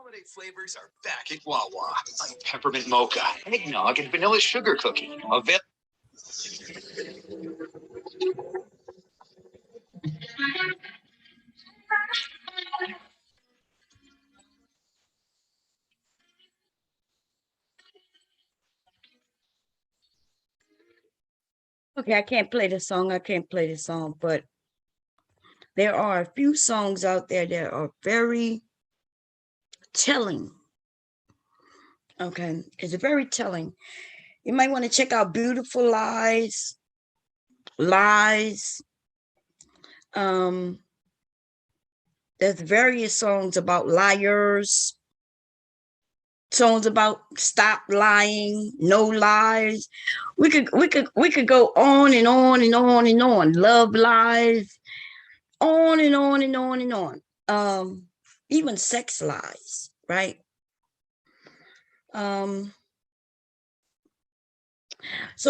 Holiday flavors are back at Wawa. Like peppermint mocha, eggnog, and vanilla sugar cookie. Okay, I can't play the song. I can't play the song, but there are a few songs out there that are very telling. Okay, it's very telling. You might want to check out Beautiful Lies, Lies. There's various songs about liars, songs about stop lying, no lies. We could go on and on and on and on. Love lies, on and on and on and on. Even sex lies, right? So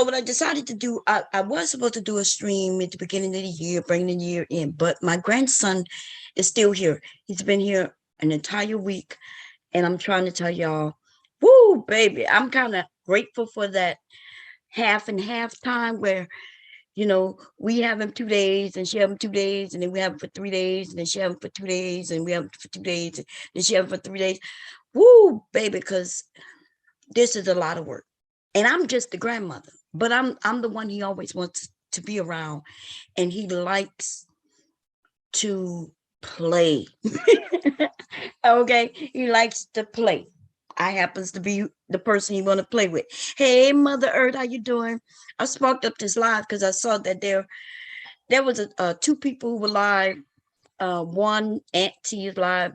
what I decided to do, I was supposed to do a stream at the beginning of the year, bringing the year in, but my grandson is still here. He's been here an entire week, and I'm trying to tell y'all, woo, baby, I'm kind of grateful for that half and half time where, you know, we have him 2 days and she have him 2 days, and then we have him for 3 days, and then she have him for 2 days, and we have him for 2 days, and then she have him for 3 days. Woo, baby, because this is a lot of work. And I'm just the grandmother, but I'm the one he always wants to be around, and he likes to play. Okay, he likes to play. I happens to be the person you want to play with. Hey, Mother Earth, how you doing? I sparked up this live because I saw that there was two people who were live. One auntie is live,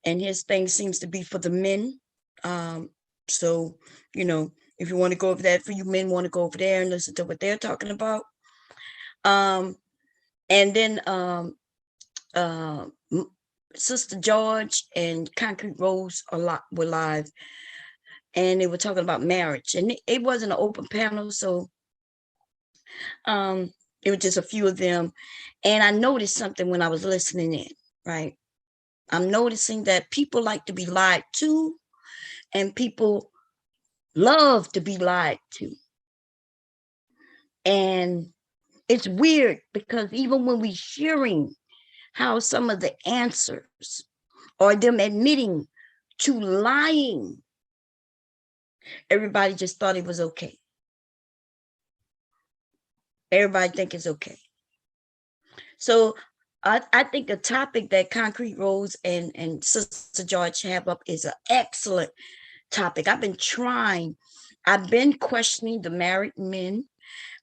and his thing seems to be for the men. So you know, if you want to go over that, for you men want to go over there and listen to what they're talking about. And then Sister George and Concrete Rose were live, and they were talking about marriage, and it wasn't an open panel, so it was just a few of them. And I noticed something when I was listening in, right? I'm noticing that people like to be lied to, and people love to be lied to. And it's weird because even when we hearing how some of the answers or them admitting to lying, everybody just thought it was okay. Everybody think it's okay. So I think the topic that Concrete Rose and Sister George have up is an excellent topic. I've been questioning the married men.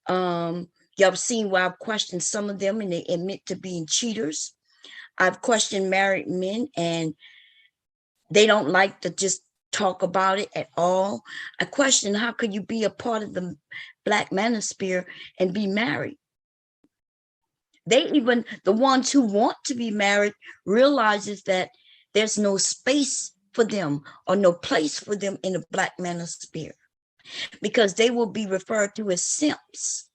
Y'all seen where I've questioned some of them and they admit to being cheaters. I've questioned married men and they don't like to just talk about it at all. I question, how could you be a part of the Black Manosphere and be married? They even, the ones who want to be married, realizes that there's no space for them or no place for them in the Black Manosphere, because they will be referred to as simps.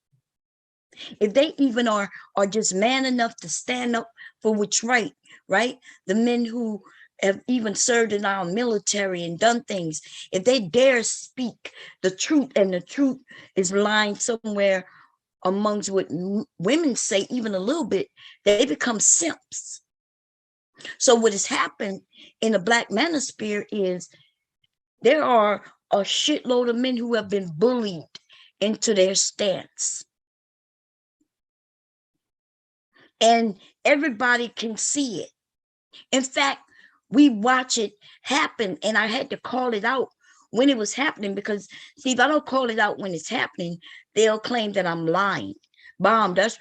If they even are just man enough to stand up for what's right, right? The men who have even served in our military and done things, if they dare speak the truth and the truth is lying somewhere amongst what women say, even a little bit, they become simps. So what has happened in the Black Manosphere is there are a shitload of men who have been bullied into their stance. And everybody can see it. In fact, we watch it happen, and I had to call it out when it was happening, because see, if I don't call it out when it's happening, they'll claim that I'm lying. Bomb, that's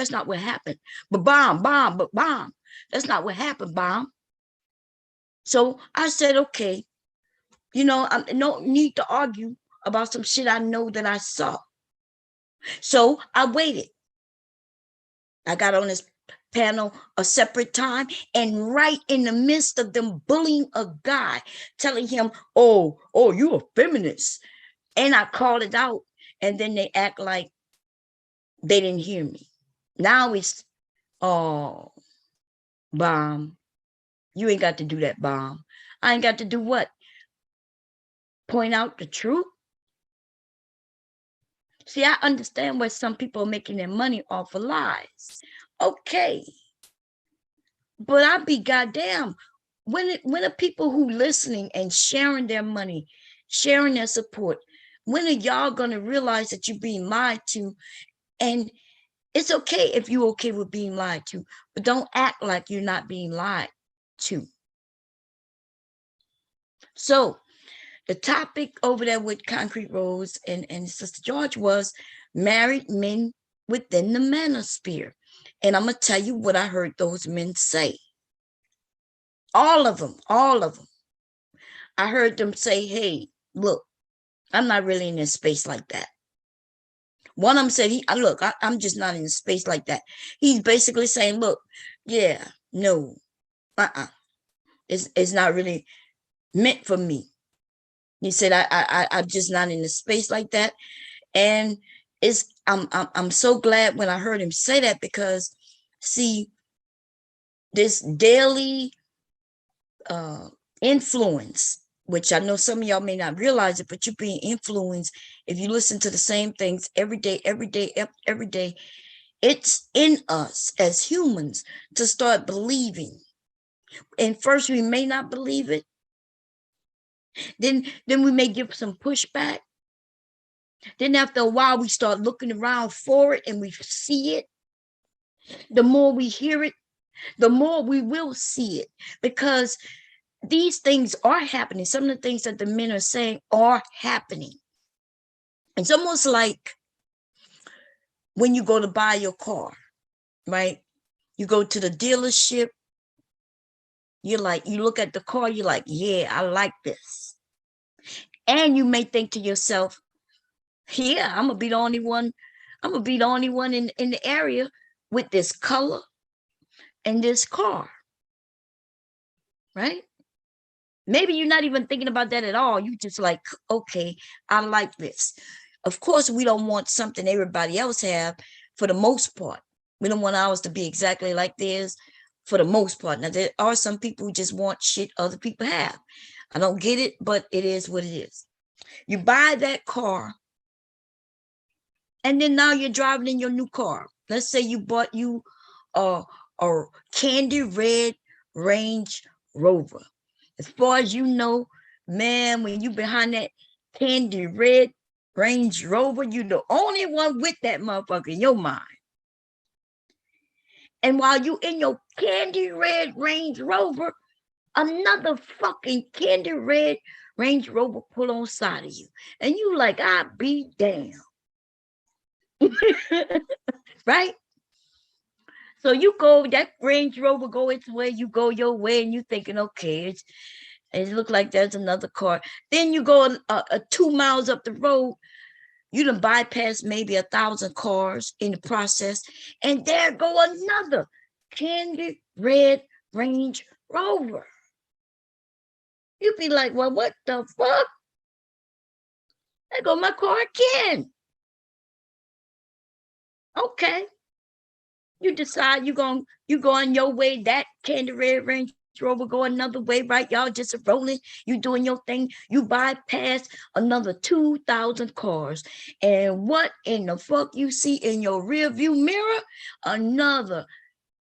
not what happened. But bomb, that's not what happened, bomb. So I said, okay, you know, I don't need to argue about some shit I know that I saw. So I waited. I got on this panel a separate time, and right in the midst of them bullying a guy, telling him, oh, you a feminist. And I called it out, and then they act like they didn't hear me. Now it's, oh, bomb. You ain't got to do that, bomb. I ain't got to do what? Point out the truth. See, I understand where some people are making their money off of lies. Okay. But I be goddamn. When are people who listening and sharing their money, sharing their support, when are y'all gonna realize that you're being lied to? And it's okay if you're okay with being lied to, but don't act like you're not being lied to. So the topic over there with Concrete Rose and Sister George was married men within the manosphere. And I'm going to tell you what I heard those men say. All of them, all of them. I heard them say, hey, look, I'm not really in a space like that. One of them said, look, I'm just not in a space like that. He's basically saying, look, yeah, no, it's not really meant for me. He said, I'm just not in a space like that. And I'm so glad when I heard him say that, because see, this daily influence, which I know some of y'all may not realize it, but you're being influenced if you listen to the same things every day, every day. It's in us as humans to start believing. And first we may not believe it. Then we may give some pushback. Then after a while, we start looking around for it and we see it. The more we hear it, the more we will see it, because these things are happening. Some of the things that the men are saying are happening. It's almost like when you go to buy your car, right? You go to the dealership, you look at the car, you're like, yeah, I like this. And you may think to yourself, yeah, I'm gonna be the only one. I'm gonna be the only one in the area with this color and this car, right? Maybe you're not even thinking about that at all. You just like, okay, I like this. Of course, we don't want something everybody else have for the most part. We don't want ours to be exactly like theirs for the most part. Now, there are some people who just want shit other people have. I don't get it, but it is what it is. You buy that car, and then now you're driving in your new car. Let's say you bought you a candy red Range Rover. As far as you know, man, when you behind that candy red Range Rover, you're the only one with that motherfucker in your mind. And while you in your candy red Range Rover, another fucking candy red Range Rover pull on side of you. And you like, I be damn. Right? So you go, that Range Rover go its way, you go your way, and you thinking, okay, it look like there's another car. Then you go 2 miles up the road, you done bypass maybe 1,000 cars in the process, and there go another candy red Range Rover. You be like, well, what the fuck? There go my car again. Okay. You decide you go on your way, that candy red Range Rover go another way, right? Y'all just rolling, you doing your thing, you bypass another 2,000 cars. And what in the fuck you see in your rear view mirror? Another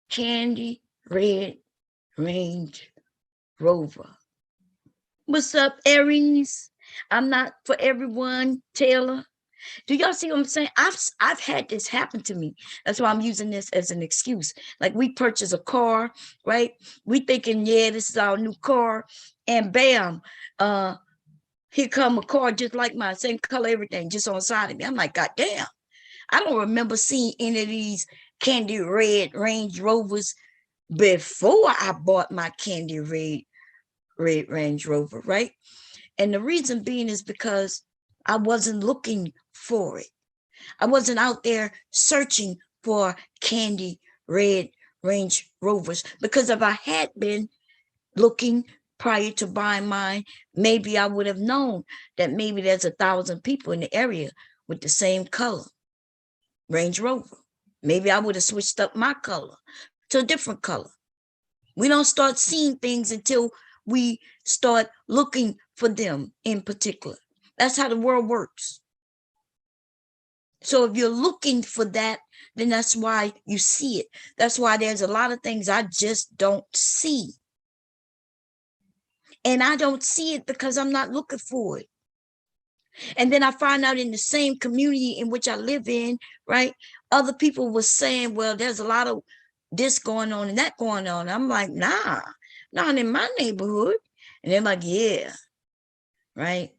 candy red Range Rover. What's up, Aries? I'm not for everyone, Taylor. Do y'all see what I'm saying? I've had this happen to me. That's why I'm using this as an excuse. Like, we purchase a car, right? We thinking, yeah, this is our new car, and bam, here come a car just like mine, same color, everything, just on the side of me. I'm like, God damn, I don't remember seeing any of these candy red Range Rovers before I bought my candy red Range Rover, right? And the reason being is because I wasn't looking for it. I wasn't out there searching for candy red Range Rovers, because if I had been looking prior to buying mine, maybe I would have known that maybe there's 1,000 people in the area with the same color Range Rover. Maybe I would have switched up my color to a different color. We don't start seeing things until we start looking for them in particular. That's how the world works. So if you're looking for that, then that's why you see it. That's why there's a lot of things I just don't see. And I don't see it because I'm not looking for it. And then I find out in the same community in which I live in, right? Other people were saying, well, there's a lot of this going on and that going on. I'm like, nah, not in my neighborhood. And they're like, yeah, right?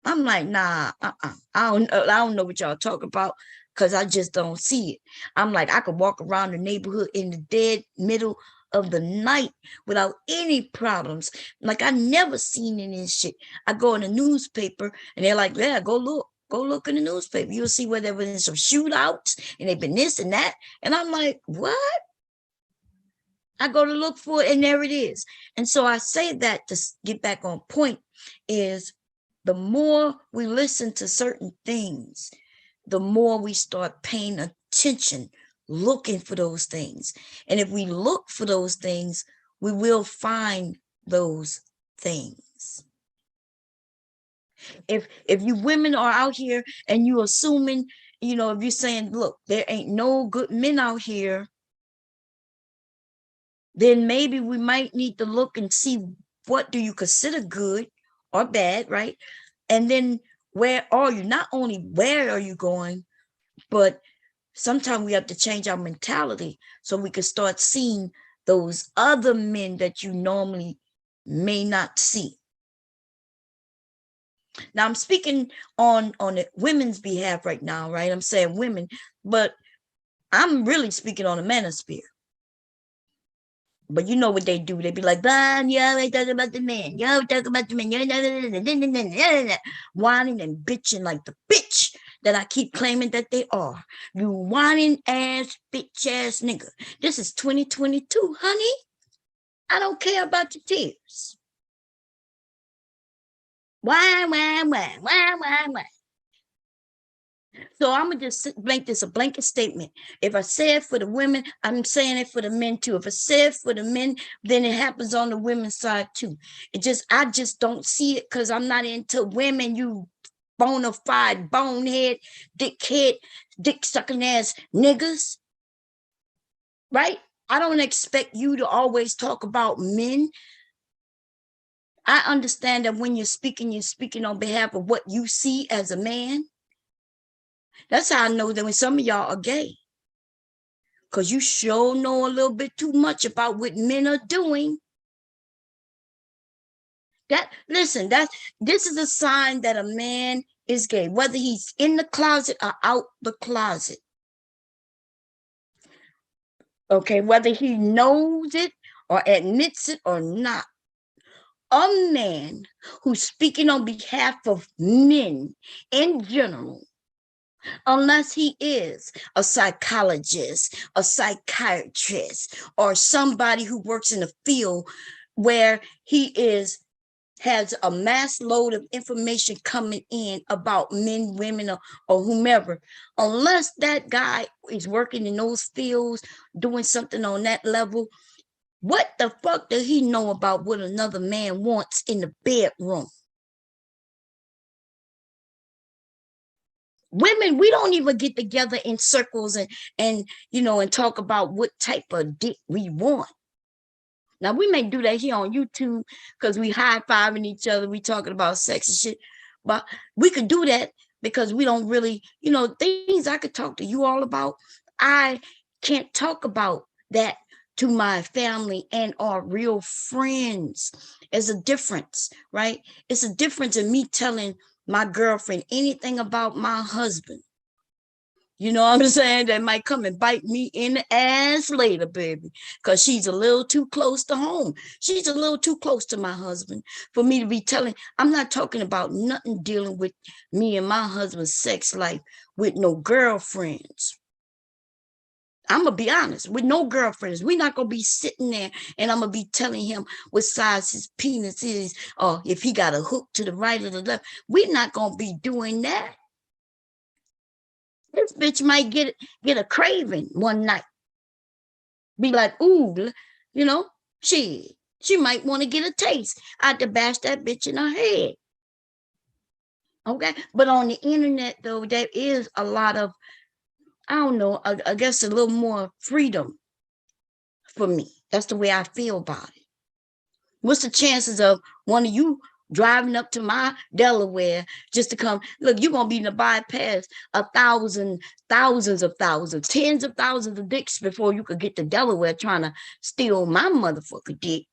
I'm like, nah, I don't know what y'all talk about because I just don't see it. I'm like, I could walk around the neighborhood in the dead middle of the night without any problems. Like I never seen any shit. I go in the newspaper and they're like, yeah, go look in the newspaper. You'll see where there was some shootouts and they've been this and that. And I'm like, what? I go to look for it and there it is. And so I say that to get back on point is the more we listen to certain things, the more we start paying attention, looking for those things. And if we look for those things, we will find those things. If you women are out here and you assuming, if you're saying, look, there ain't no good men out here, then maybe we might need to look and see what do you consider good or bad, right? And then where are you? Not only where are you going, but sometimes we have to change our mentality so we can start seeing those other men that you normally may not see. Now I'm speaking on the women's behalf right now, right? I'm saying women, but I'm really speaking on the manosphere. But you know what they do? They be like, yeah, they talking about the man. Yo, talking about the man. Whining and bitching like the bitch that I keep claiming that they are. You whining ass, bitch ass nigga. This is 2022, honey. I don't care about your tears. Why? So I'm gonna just make this a blanket statement. If I say it for the women, I'm saying it for the men too. If I say it for the men, then it happens on the women's side too. I just don't see it because I'm not into women, you bona fide, bonehead, dickhead, dick sucking ass niggas, right? I don't expect you to always talk about men. I understand that when you're speaking on behalf of what you see as a man. That's how I know that when some of y'all are gay. Because you sure know a little bit too much about what men are doing. This is a sign that a man is gay, whether he's in the closet or out the closet. Okay, whether he knows it or admits it or not. A man who's speaking on behalf of men in general, unless he is a psychologist, a psychiatrist, or somebody who works in a field where he has a mass load of information coming in about men, women, or whomever. Unless that guy is working in those fields, doing something on that level, what the fuck does he know about what another man wants in the bedroom? Women, we don't even get together in circles and talk about what type of dick we want. Now we may do that here on YouTube because we high-fiving each other, we talking about sex and shit, but we could do that because we don't really, things I could talk to you all about. I can't talk about that to my family and our real friends. There's a difference, right? It's a difference in me telling my girlfriend anything about my husband. You know what I'm saying? That might come and bite me in the ass later, baby, because she's a little too close to home. She's a little too close to my husband for me to be telling. I'm not talking about nothing dealing with me and my husband's sex life with no girlfriends. I'm going to be honest, with no girlfriends. We're not going to be sitting there and I'm going to be telling him what size his penis is or if he got a hook to the right or the left. We're not going to be doing that. This bitch might get a craving one night. Be like, ooh, She might want to get a taste. I had to bash that bitch in her head. Okay. But on the internet, though, there is a lot of, I don't know, I guess a little more freedom for me. That's the way I feel about it. What's the chances of one of you driving up to my Delaware just to come? Look, you're gonna be in the bypass thousands of thousands, tens of thousands of dicks before you could get to Delaware trying to steal my motherfucker dick.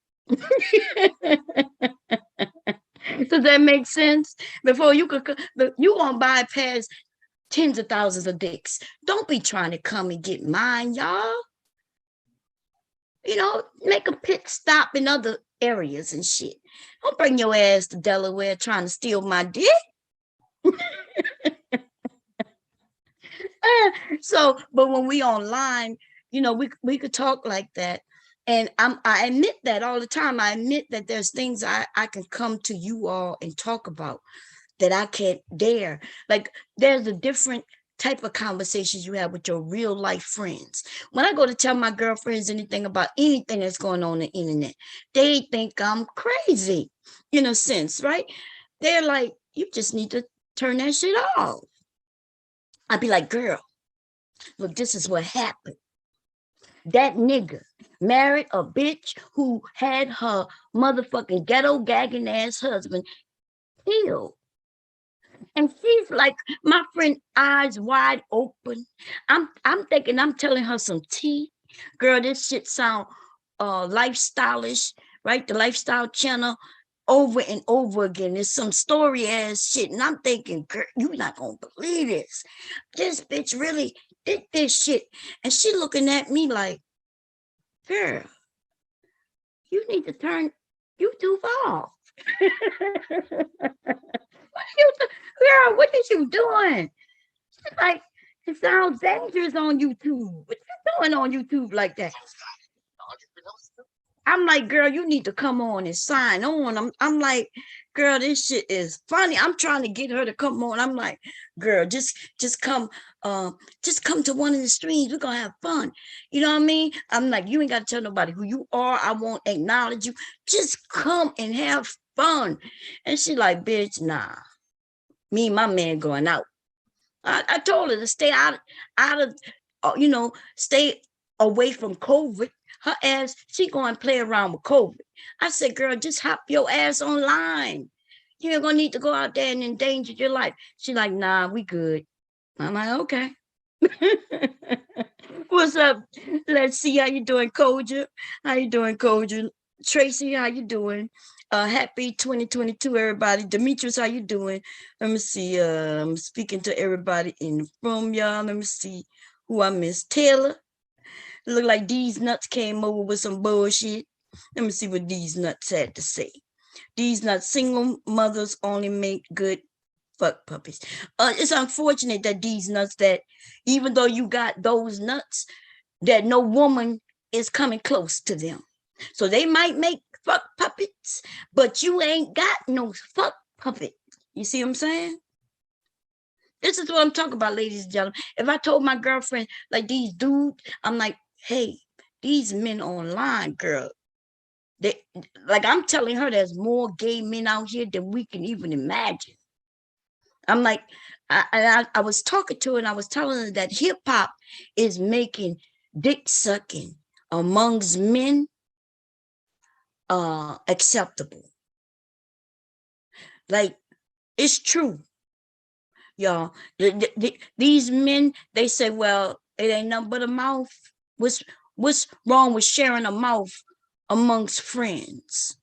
Does that make sense? Before you could, you gonna bypass tens of thousands of dicks. Don't be trying to come and get mine, y'all. You know, make a pit stop in other areas and shit. Don't bring your ass to Delaware trying to steal my dick. So, but when we online, you know, we could talk like that. And I admit that all the time. I admit that there's things I can come to you all and talk about that I can't dare. Like there's a different type of conversations you have with your real life friends. When I go to tell my girlfriends anything about anything that's going on the internet, they think I'm crazy in a sense, right? They're like, you just need to turn that shit off. I'd be like, girl, look, this is what happened. That nigga married a bitch who had her motherfucking ghetto gagging ass husband killed. And she's like, my friend, eyes wide open. I'm thinking I'm telling her some tea. Girl, this shit sound lifestyleish, right? The lifestyle channel over and over again. There's some story ass shit. And I'm thinking, girl, you're not gonna believe this. This bitch really did this shit. And she looking at me like, girl, you need to turn YouTube off. Girl, what is you doing? She's like, it sounds dangerous on YouTube. What you doing on YouTube like that? I'm like, girl, you need to come on and sign on. I'm like, girl, this shit is funny. I'm trying to get her to come on. I'm like, girl, just come to one of the streams. We're gonna have fun. You know what I mean? I'm like, you ain't gotta tell nobody who you are. I won't acknowledge you. Just come and have fun. And she like, bitch, nah. Me and my man going out. I told her to stay out of, stay away from COVID. Her ass, she going to play around with COVID. I said, girl, just hop your ass online. You ain't gonna need to go out there and endanger your life. She like, nah, we good. I'm like, okay. What's up? Let's see how you doing, Koja. How you doing, Koja? Tracy, how you doing? Happy 2022, everybody. Demetrius, how you doing? Let me see. I'm speaking to everybody in the room, y'all. Let me see who I miss. Taylor. Look like these nuts came over with some bullshit. Let me see what these nuts had to say. These nuts, single mothers only make good fuck puppies. It's unfortunate that these nuts, that even though you got those nuts, that no woman is coming close to them. So they might make fuck puppets, but you ain't got no fuck puppet. You see what I'm saying? This is what I'm talking about, ladies and gentlemen. If I told my girlfriend, like these dudes, I'm like, hey, these men online, girl, they, like I'm telling her there's more gay men out here than we can even imagine. I'm like, I was talking to her and I was telling her that hip hop is making dick sucking amongst men acceptable. Like, it's true, y'all. These men, they say, well, it ain't nothing but a mouth. What's wrong with sharing a mouth amongst friends?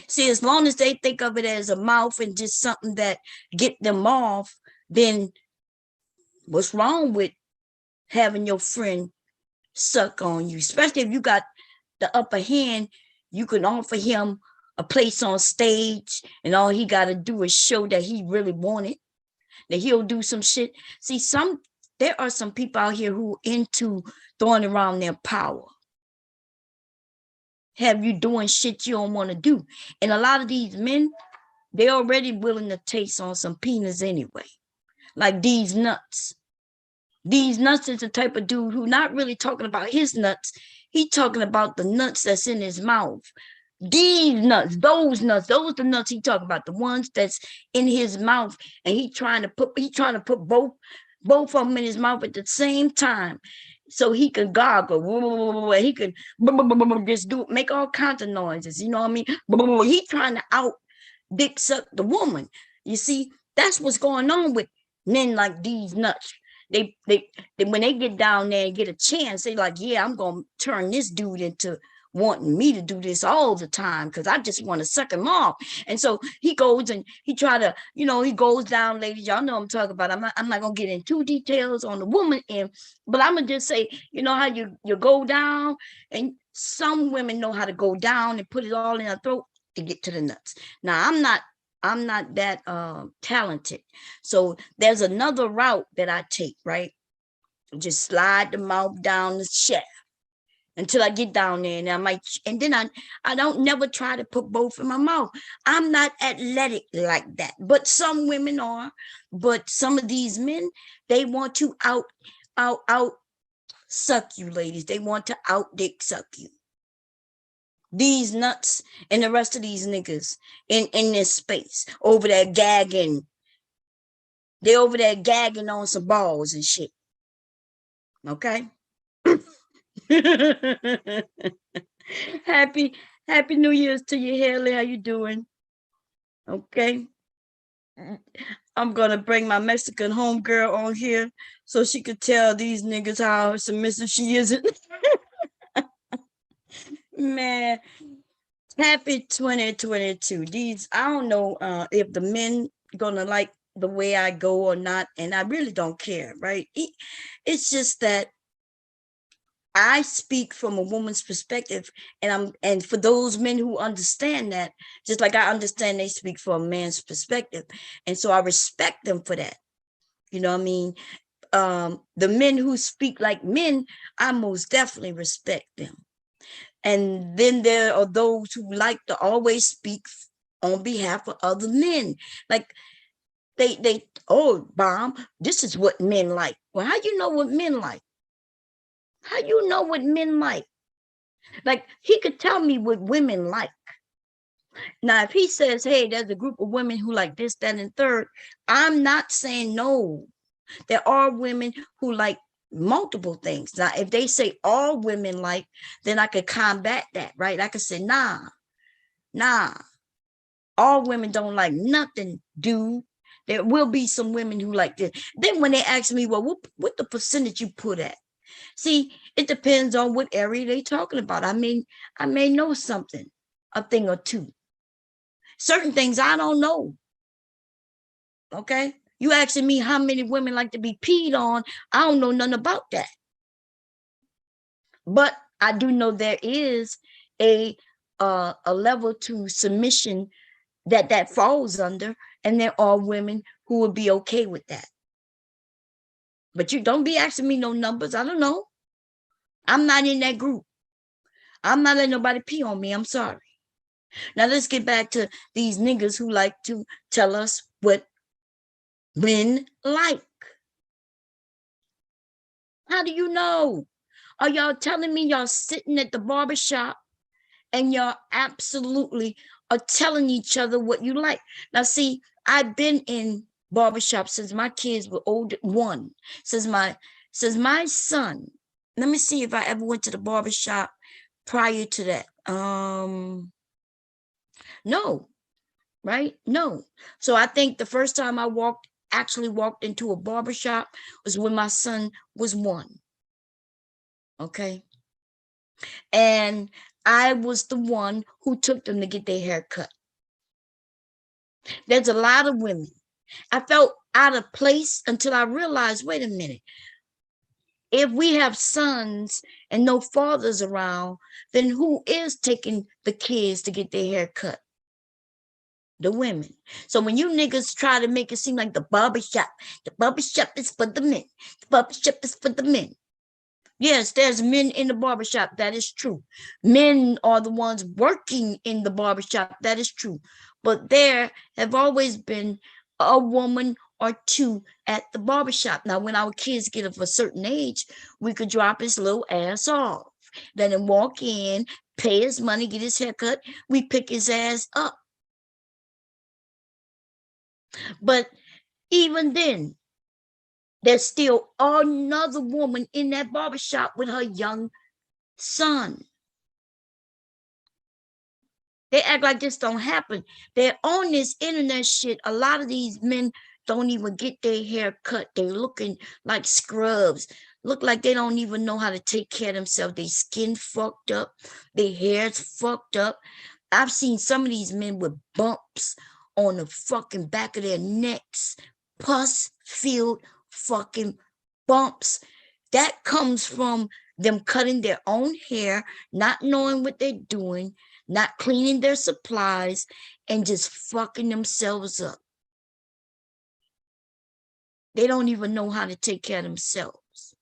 See, as long as they think of it as a mouth and just something that get them off, then what's wrong with having your friend suck on you? Especially if you got the upper hand, you can offer him a place on stage and all he got to do is show that he really want it, that he'll do some shit. See, there are some people out here who into throwing around their power. Have you doing shit you don't want to do. And a lot of these men, they're already willing to taste on some penis anyway. Like these nuts. These nuts is the type of dude who not really talking about his nuts. He talking about the nuts that's in his mouth. These nuts, those the nuts he talking about, the ones that's in his mouth, and he trying to put both of them in his mouth at the same time, so he can gargle. He can just make all kinds of noises. You know what I mean? He trying to out dick suck the woman. You see, that's what's going on with men like these nuts. They when they get down there and get a chance, they like, yeah, I'm gonna turn this dude into wanting me to do this all the time because I just want to suck him off. And so he goes and he try to, he goes down, ladies. Y'all know what I'm talking about. I'm not gonna get into details on the woman end, but I'm gonna just say, you know how you go down, and some women know how to go down and put it all in their throat to get to the nuts. Now I'm not that talented. So there's another route that I take, right? Just slide the mouth down the shaft until I get down there, and then I don't never try to put both in my mouth. I'm not athletic like that, but some women are. But some of these men, they want to out suck you, ladies. They want to out dick suck you. These nuts and the rest of these niggas in this space over there gagging. They over there gagging on some balls and shit. Okay. happy New Year's to you, Haley. How you doing? Okay. I'm gonna bring my Mexican homegirl on here so she could tell these niggas how submissive she isn't. Man, happy 2022. I don't know if the men gonna like the way I go or not, and I really don't care, right? It's just that I speak from a woman's perspective, and for those men who understand that, just like I understand they speak from a man's perspective, and so I respect them for that. You know what I mean? The men who speak like men, I most definitely respect them. And then there are those who like to always speak on behalf of other men. Like Bomb, this is what men like. Well, how you know what men like? How you know what men like? Like, he could tell me what women like. Now, if he says, hey, there's a group of women who like this, that, and third, I'm not saying no. There are women who like multiple things. Now, if they say all women like, then I could combat that, right? I could say, nah, all women don't like nothing, dude. There will be some women who like this. Then when they ask me, well, what the percentage you put at? See, it depends on what area they talking about. I may know something, a thing or two. Certain things I don't know. Okay? You asking me how many women like to be peed on, I don't know nothing about that. But I do know there is a level to submission that falls under, and there are women who would be okay with that. But you don't be asking me no numbers. I don't know. I'm not in that group. I'm not letting nobody pee on me. I'm sorry. Now let's get back to these niggas who like to tell us what men like. How do you know? Are y'all telling me y'all sitting at the barbershop and y'all absolutely are telling each other what you like? Now, see, I've been in barbershop since my kids were old. Since my son. Let me see if I ever went to the barbershop prior to that. No, right? No. So I think the first time I actually walked into a barbershop was when my son was 1. Okay. And I was the one who took them to get their hair cut. There's a lot of women. I felt out of place until I realized, wait a minute. If we have sons and no fathers around, then who is taking the kids to get their hair cut? The women. So when you niggas try to make it seem like the barbershop is for the men. The barbershop is for the men. Yes, there's men in the barbershop. That is true. Men are the ones working in the barbershop. That is true. But there have always been a woman or two at the barbershop. Now, when our kids get of a certain age, we could drop his little ass off. Let him walk in, pay his money, get his haircut. We pick his ass up. But even then, there's still another woman in that barbershop with her young son. They act like this don't happen. They're on this internet shit. A lot of these men don't even get their hair cut. They're looking like scrubs. Look like they don't even know how to take care of themselves. Their skin fucked up. Their hair's fucked up. I've seen some of these men with bumps on the fucking back of their necks. Pus-filled fucking bumps. That comes from them cutting their own hair, not knowing what they're doing, not cleaning their supplies, and just fucking themselves up. They don't even know how to take care of themselves,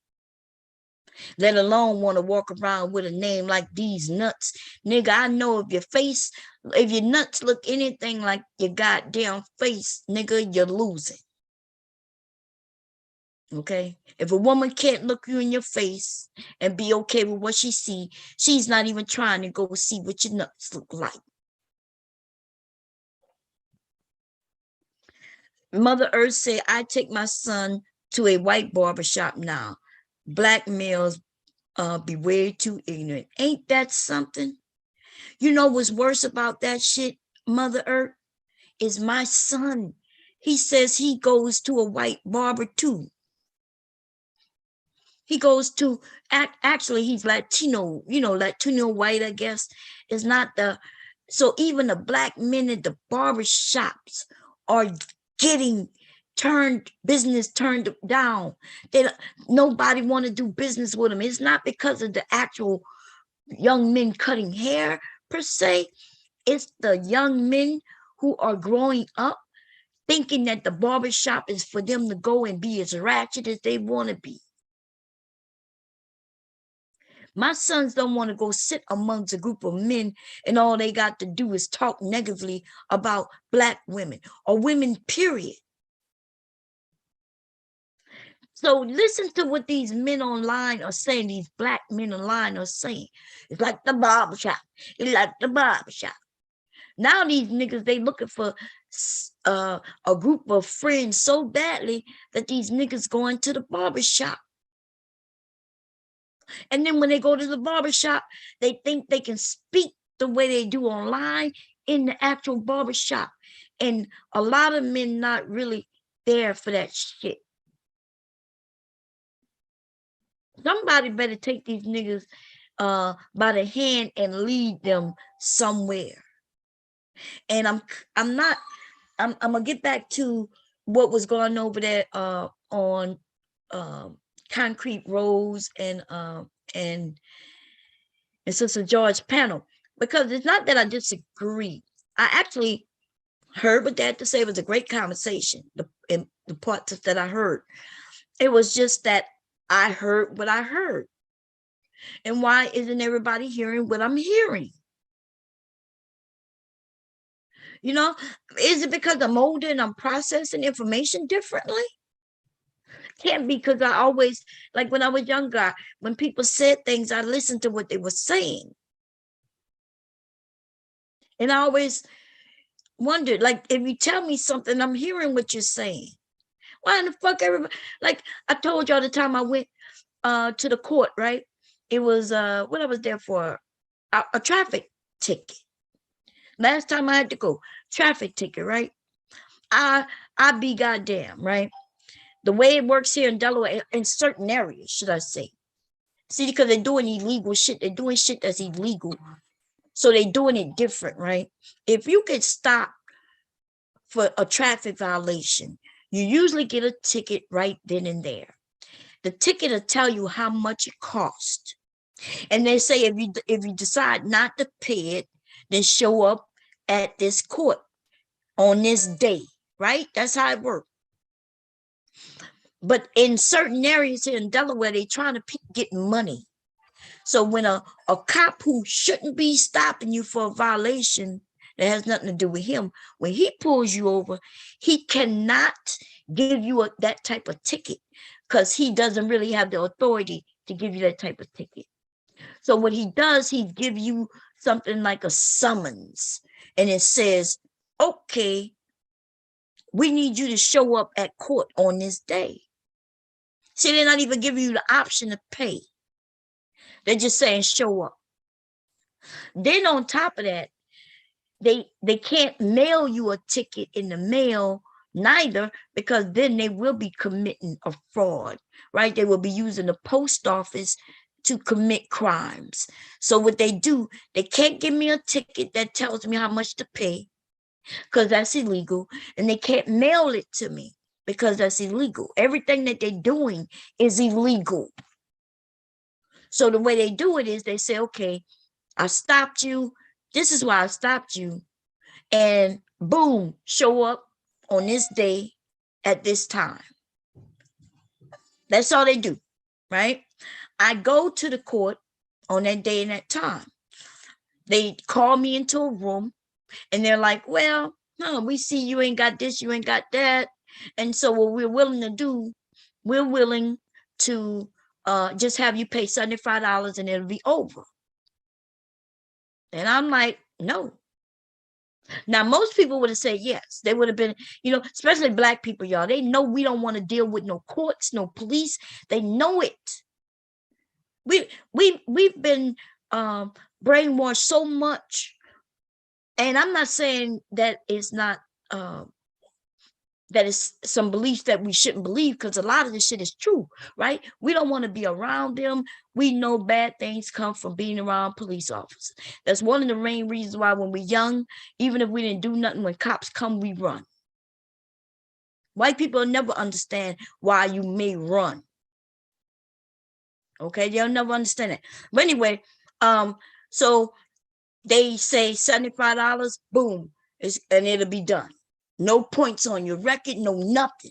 let alone want to walk around with a name like these nuts. Nigga, I know if your nuts look anything like your goddamn face, nigga, you're losing. Okay? If a woman can't look you in your face and be okay with what she see, she's not even trying to go see what your nuts look like. Mother Earth said, I take my son to a white barbershop now. Black males be way too ignorant. Ain't that something? You know what's worse about that shit, Mother Earth? Is my son. He says he goes to a white barber too. He goes to, actually, he's Latino, Latino white, I guess. Is not the, so even the black men at the barber shops are getting business turned down. Nobody want to do business with them. It's not because of the actual young men cutting hair per se. It's the young men who are growing up thinking that the barbershop is for them to go and be as ratchet as they want to be. My sons don't want to go sit amongst a group of men and all they got to do is talk negatively about black women or women, period. So listen to what these men online are saying, these black men online are saying. It's like the barbershop. It's like the barbershop. Now these niggas, they looking for a group of friends so badly that these niggas going to the barbershop. And then when they go to the barbershop, they think they can speak the way they do online in the actual barbershop. And a lot of men not really there for that shit. Somebody better take these niggas by the hand and lead them somewhere. And I'm gonna get back to what was going over there on Concrete Rose and Sister George panel, because it's not that I disagree. I actually heard what they had to say. It was a great conversation. The parts that I heard, it was just that I heard what I heard. And why isn't everybody hearing what I'm hearing? You know, is it because I'm older and I'm processing information differently? Can't be, because I always, like when I was younger, when people said things, I listened to what they were saying. And I always wondered, like, if you tell me something, I'm hearing what you're saying. Why in the fuck everybody, like I told y'all the time I went to the court, right? It was what I was there for, a traffic ticket. Last time I had to go, traffic ticket, right? I be goddamn, right? The way it works here in Delaware, in certain areas, should I say. See, because they're doing illegal shit. They're doing shit that's illegal. So they're doing it different, right? If you get stopped for a traffic violation, you usually get a ticket right then and there. The ticket will tell you how much it costs. And they say if you decide not to pay it, then show up at this court on this day, right? That's how it works. But in certain areas here in Delaware, they're trying to get money. So when a cop who shouldn't be stopping you for a violation that has nothing to do with him, when he pulls you over, he cannot give you that type of ticket because he doesn't really have the authority to give you that type of ticket. So what he does, he give you something like a summons, and it says, okay, we need you to show up at court on this day. See, they're not even giving you the option to pay. They're just saying show up. Then on top of that, they can't mail you a ticket in the mail neither, because then they will be committing a fraud, right? They will be using the post office to commit crimes. So what they do, they can't give me a ticket that tells me how much to pay, because that's illegal, and they can't mail it to me because that's illegal. Everything that they're doing is illegal. So the way they do it is they say, okay, I stopped you. This is why I stopped you. And boom, show up on this day at this time. That's all they do, right? I go to the court on that day and that time. They call me into a room and they're like, well, no, we see you ain't got this, you ain't got that. And so what we're willing to do, we're willing to just have you pay $75 and it'll be over. And I'm like, no. Now, most people would have said yes. They would have been, especially black people, y'all. They know we don't want to deal with no courts, no police. They know it. We've been brainwashed so much. And I'm not saying that it's not that is some beliefs that we shouldn't believe, because a lot of this shit is true, right? We don't want to be around them. We know bad things come from being around police officers. That's one of the main reasons why when we're young, even if we didn't do nothing, when cops come, we run. White people never understand why you may run. Okay, they'll never understand it. But anyway, so they say $75, boom, and it'll be done. No points on your record, no nothing.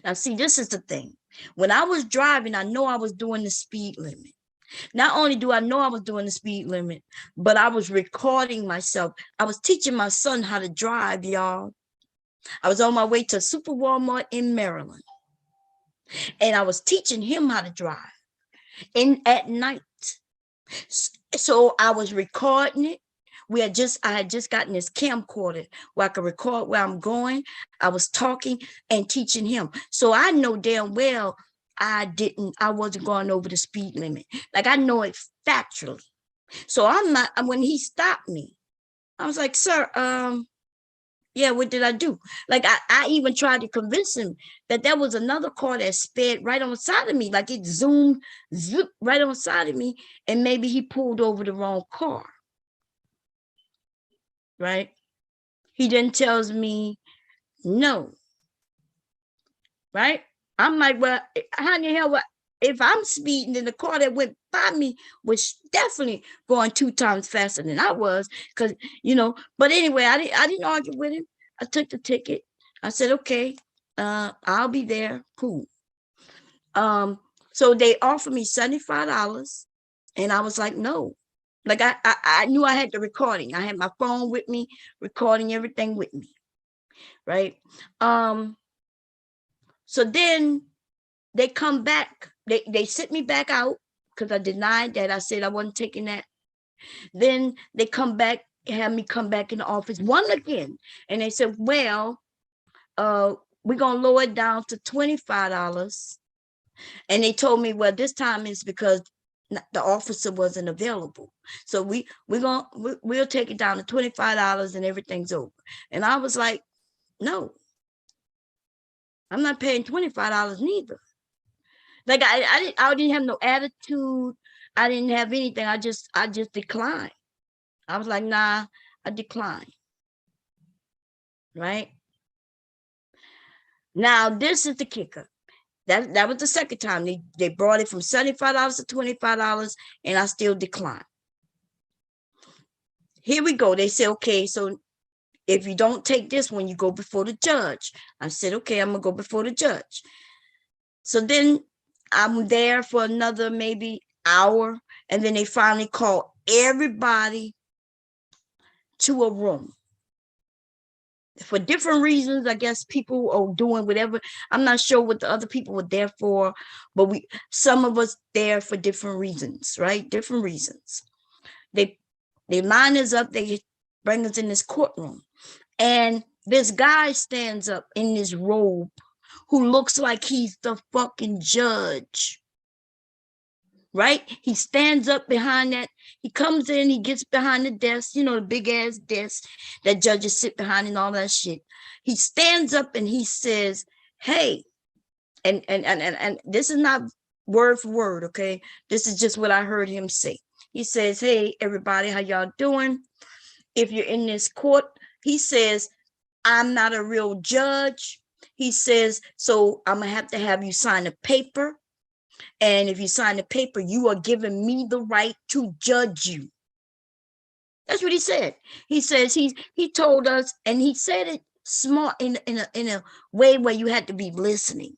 Now, see, this is the thing. When I was driving, I know I was doing the speed limit. Not only do I know I was doing the speed limit, but I was recording myself. I was teaching my son how to drive, y'all. I was on my way to Super Walmart in Maryland, and I was teaching him how to drive at night. So I was recording it. I had just gotten this camcorder where I could record where I'm going. I was talking and teaching him. So I know damn well I wasn't going over the speed limit. Like, I know it factually. So I'm not, when he stopped me, I was like, sir, yeah, what did I do? Like, I even tried to convince him that there was another car that sped right on side of me. Like, it zoomed right on side of me, and maybe he pulled over the wrong car. Right? He then tells me no. Right? I'm like, well, how in the hell, if I'm speeding, then the car that went by me was definitely going 2 times faster than I was, because, but anyway, I didn't argue with him. I took the ticket. I said, okay, I'll be there. Cool. So they offered me $75, and I was like, no. Like, I knew I had the recording. I had my phone with me, recording everything with me, right? So then they come back. They sit me back out because I denied that. I said I wasn't taking that. Then they come back, have me come back in the office one again, and they said, well, we're gonna lower it down to $25. And they told me, well, this time it's because the officer wasn't available. So we'll take it down to $25 and everything's over. And I was like, no, I'm not paying $25 neither. Like, I didn't have no attitude. I didn't have anything. I just declined. I was like, nah, I decline. Right? Now, this is the kicker. That was the second time they brought it from $75 to $25, and I still declined. Here we go. They say, okay, so if you don't take this one, you go before the judge. I said, okay, I'm gonna go before the judge. So then I'm there for another maybe hour, and then they finally call everybody to a room. for different reasons. I guess people are doing whatever. I'm not sure what the other people were there for, but some of us there for different reasons, right? Different reasons. They line us up, they bring us in this courtroom. And this guy stands up in this robe who looks like he's the fucking judge. Right? He stands up behind that. He comes in, he gets behind the desk, you know, the big ass desk that judges sit behind and all that shit. He stands up and he says, hey, and this is not word for word, okay? This is just what I heard him say. He says, hey, everybody, how y'all doing? If you're in this court, he says, I'm not a real judge. He says, so I'm gonna have to have you sign a paper. And if you sign the paper, you are giving me the right to judge you. That's what he said. He says he told us, and he said it smart in a way where you had to be listening.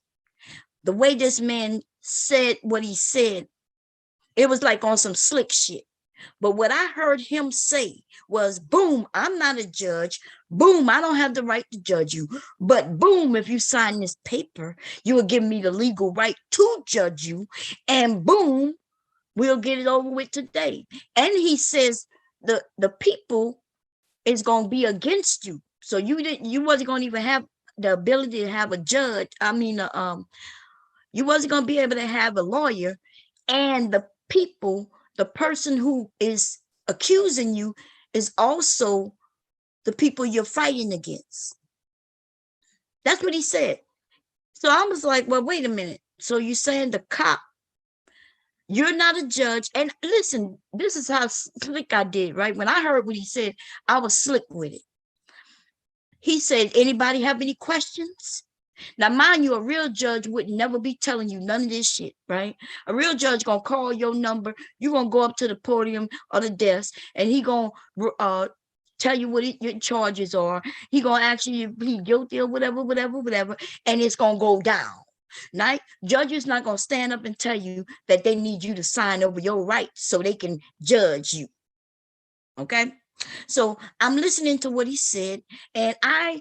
The way this man said what he said, it was like on some slick shit. But what I heard him say was, boom, I'm not a judge. Boom, I don't have the right to judge you. But boom, if you sign this paper, you will give me the legal right to judge you. And boom, we'll get it over with today. And he says the people is going to be against you. So you wasn't going to even have the ability to have a judge. I mean, you wasn't going to be able to have a lawyer, and the people, the person who is accusing you is also the people you're fighting against. That's what he said. So I was like, well, wait a minute. So you're saying the cop, you're not a judge. And listen, this is how slick I did, right? When I heard what he said, I was slick with it. He said, anybody have any questions? Now, mind you, a real judge would never be telling you none of this shit, right? A real judge gonna call your number. You're gonna go up to the podium or the desk, and he gonna tell you what your charges are. He gonna ask you if he guilty or whatever, and it's gonna go down. Right? Judges not gonna stand up and tell you that they need you to sign over your rights so they can judge you. Okay? So I'm listening to what he said, and I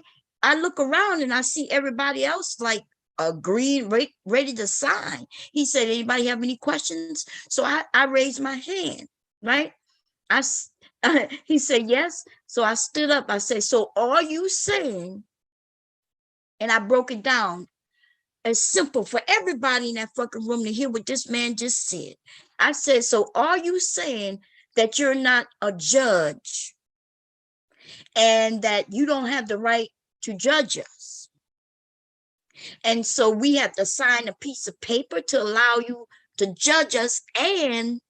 look around and I see everybody else like agreed, ready to sign. He said, anybody have any questions? So I raised my hand, right? He said, yes. So I stood up. I said, so are you saying, and I broke it down as simple for everybody in that fucking room to hear what this man just said. I said, so are you saying that you're not a judge and that you don't have the right to judge us? And so we have to sign a piece of paper to allow you to judge us, and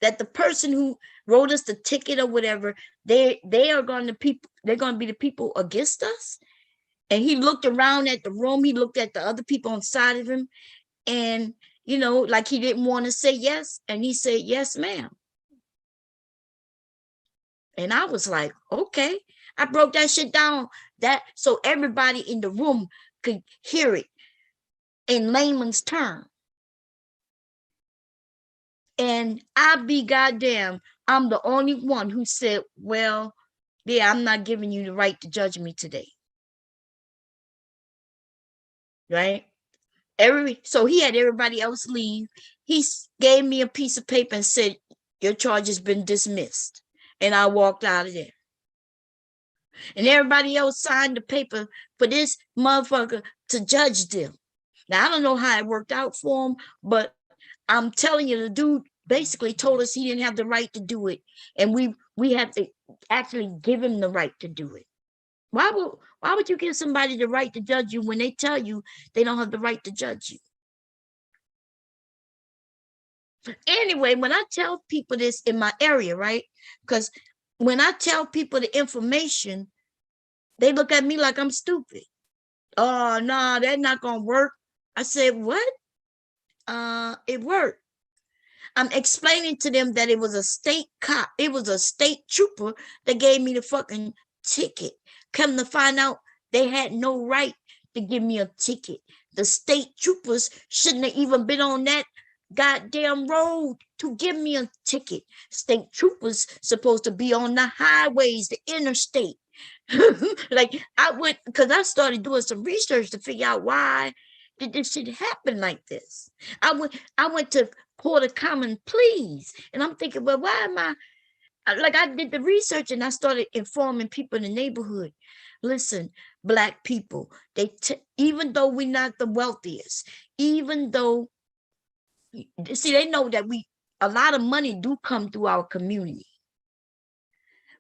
that the person who wrote us the ticket or whatever, they're going to be the people against us. And he looked around at the room, he looked at the other people on the side of him, and you know, like he didn't want to say yes, and he said, yes, ma'am. And I was like, okay. I broke that shit down so everybody in the room could hear it in layman's term. And I be goddamn, I'm the only one who said, well, yeah, I'm not giving you the right to judge me today. Right? So he had everybody else leave. He gave me a piece of paper and said, your charge has been dismissed. And I walked out of there. And everybody else signed the paper for this motherfucker to judge them. Now, I don't know how it worked out for him, but I'm telling you, the dude basically told us he didn't have the right to do it. And we had to actually give him the right to do it. Why would you give somebody the right to judge you when they tell you they don't have the right to judge you? Anyway, when I tell people this in my area, right? Because when I tell people the information, they look at me like I'm stupid. Oh, no, that's not going to work. I said, what? It worked. I'm explaining to them that it was a state cop. It was a state trooper that gave me the fucking ticket. Come to find out, they had no right to give me a ticket. The state troopers shouldn't have even been on that goddamn road to give me a ticket. State troopers supposed to be on the highways, the interstate, Like I went, because I started doing some research to figure out why did this shit happen like this. I went to Court of Common Pleas, and I'm thinking, well, why am like I did the research and I started informing people in the neighborhood. Listen, Black people, even though we're not the wealthiest, even though, see, they know that a lot of money do come through our community,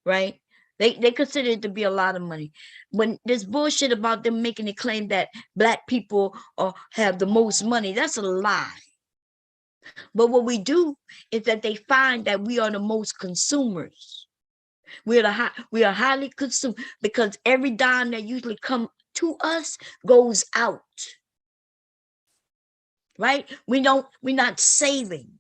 right? They consider it to be a lot of money. When there's bullshit about them making a claim that Black people have the most money, that's a lie. But what we do is that they find that we are the most consumers. We are highly consumed, because every dime that usually come to us goes out. Right? We're not saving.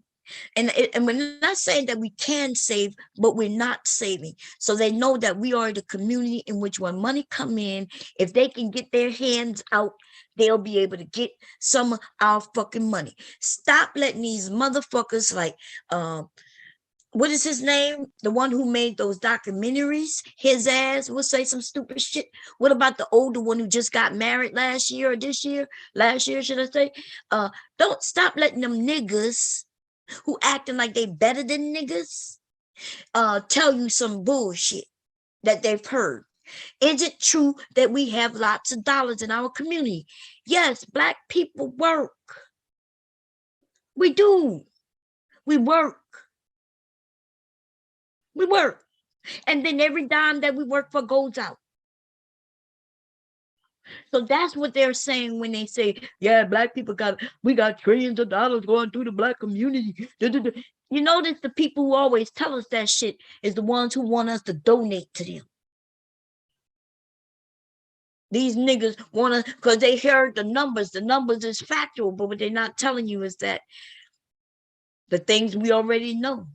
And we're not saying that we can save, but we're not saving. So they know that we are the community in which when money come in, if they can get their hands out, they'll be able to get some of our fucking money. Stop letting these motherfuckers like what is his name? The one who made those documentaries, his ass will say some stupid shit. What about the older one who just got married last year or this year? Last year, should I say? Don't stop letting them niggas who acting like they better than niggas tell you some bullshit that they've heard. Is it true that we have lots of dollars in our community? Yes, Black people work. We do. We work. We work. And then every dime that we work for goes out. So that's what they're saying when they say, yeah, Black people we got trillions of dollars going through the Black community. You notice the people who always tell us that shit is the ones who want us to donate to them. These niggas want to, because they heard the numbers. The numbers is factual, but what they're not telling you is that the things we already know.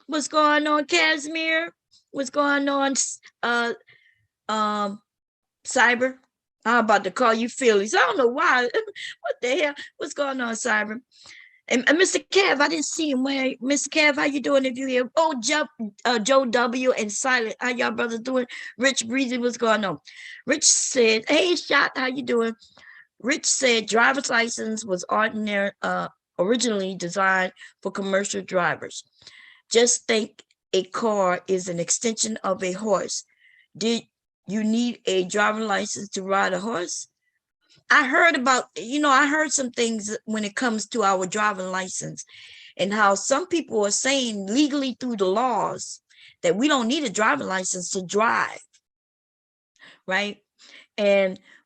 What's going on, Casimir? What's going on, Cyber? I'm about to call you Phillies. I don't know why. What the hell? What's going on, Cyber? And Mr. Kev, I didn't see him. Where, Mr. Kev, how you doing? If you here? Oh, Joe W and Silent, how y'all brothers doing? Rich Breezy, what's going on? Rich said, "Hey, Shot, how you doing?" Rich said, "Driver's license was originally designed for commercial drivers. Just think, a car is an extension of a horse. Did you need a driving license to ride a horse?" I heard about, I heard some things when it comes to our driving license and how some people are saying legally through the laws that we don't need a driving license to drive, right?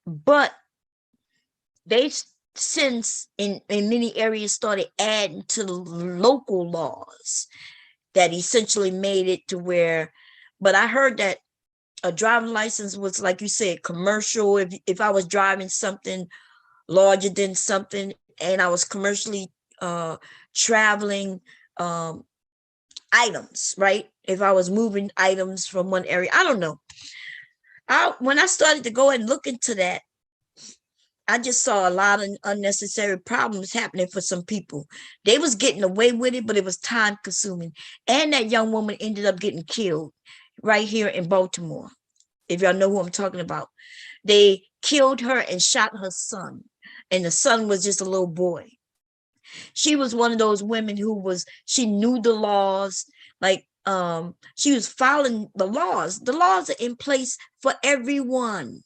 But they since in many areas started adding to the local laws that essentially made it to where, but I heard that a driving license was, like you said, commercial. If I was driving something larger than something and I was commercially traveling items, right? If I was moving items from one area, I don't know. When I started to go and look into that, I just saw a lot of unnecessary problems happening for some people. They was getting away with it, but it was time consuming. And that young woman ended up getting killed right here in Baltimore. If y'all know who I'm talking about. They killed her and shot her son. And the son was just a little boy. She was one of those women she knew the laws. Like, she was following the laws. The laws are in place for everyone.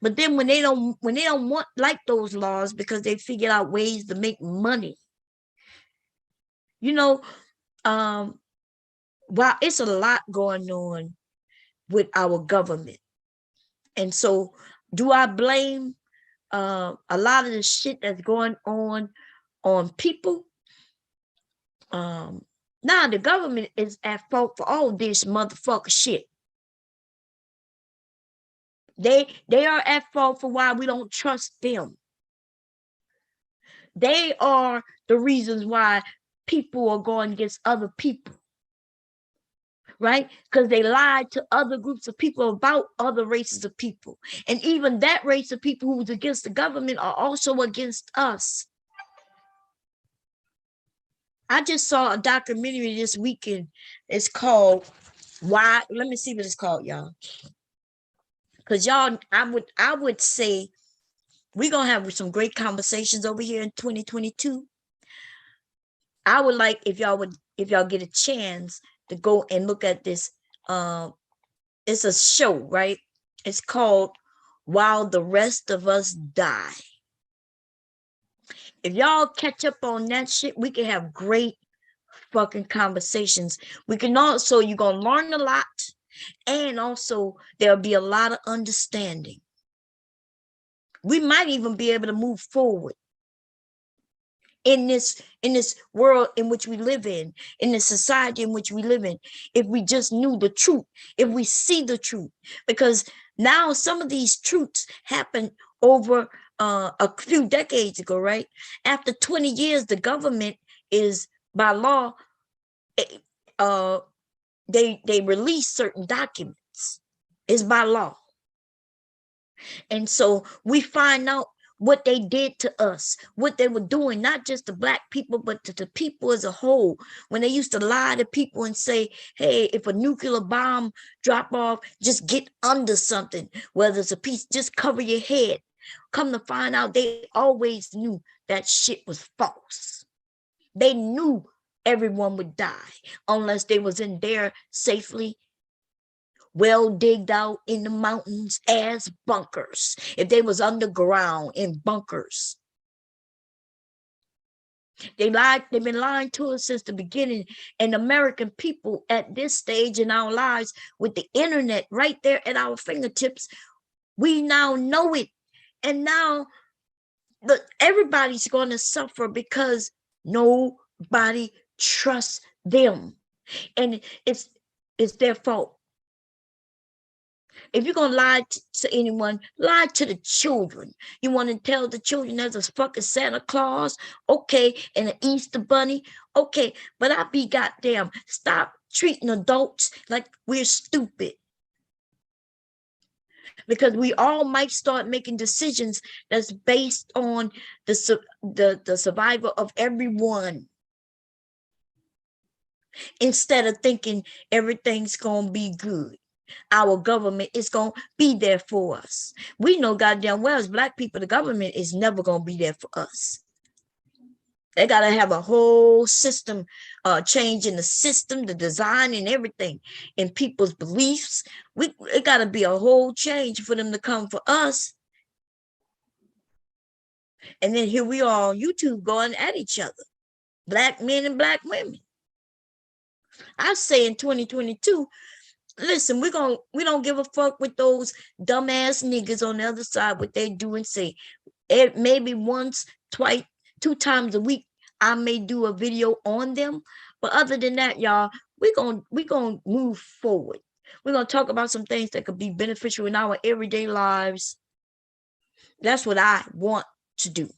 But then when they don't want like those laws because they figured out ways to make money, while it's a lot going on with our government. And so do I blame a lot of the shit that's going on people? Nah, the government is at fault for all this motherfucker shit. They are at fault for why we don't trust them. They are the reasons why people are going against other people, right? Because they lied to other groups of people about other races of people. And even that race of people who's against the government are also against us. I just saw a documentary this weekend. It's called Why? Let me see what it's called, y'all. Because y'all, I would say we're gonna have some great conversations over here in 2022. I would like if y'all get a chance to go and look at this. It's a show, right? It's called While the Rest of Us Die. If y'all catch up on that shit, we can have great fucking conversations. We can also, you're gonna learn a lot, and also there'll be a lot of understanding. We might even be able to move forward in this world in which we live in the society in which we live in, if we just knew the truth, if we see the truth. Because now some of these truths happened over a few decades ago, right? After 20 years, the government is, by law, they release certain documents. It's by law. And so we find out what they did to us, what they were doing, not just to Black people, but to the people as a whole. When they used to lie to people and say, hey, if a nuclear bomb drop off, just get under something, whether it's a piece, just cover your head. Come to find out, they always knew that shit was false. They knew everyone would die unless they was in there safely, well digged out in the mountains as bunkers. If they was underground in bunkers. They've been lying to us since the beginning. And American people at this stage in our lives, with the internet right there at our fingertips, we now know it. And now everybody's going to suffer because nobody trusts them. And it's their fault. If you're going to lie to anyone, lie to the children. You want to tell the children there's a fucking Santa Claus, okay, and an Easter bunny, okay, but I be goddamn, stop treating adults like we're stupid. Because we all might start making decisions that's based on the survival of everyone, instead of thinking everything's going to be good. Our government is going to be there for us. We know goddamn well as Black people, the government is never going to be there for us. They got to have a whole system, change in the system, the design and everything, in people's beliefs. It got to be a whole change for them to come for us. And then here we are on YouTube going at each other, Black men and Black women. I say in 2022, listen, we don't give a fuck with those dumbass niggas on the other side, what they do and say. Maybe once, twice, 2 times a week, I may do a video on them. But other than that, y'all, we're gonna move forward. We're gonna talk about some things that could be beneficial in our everyday lives. That's what I want to do.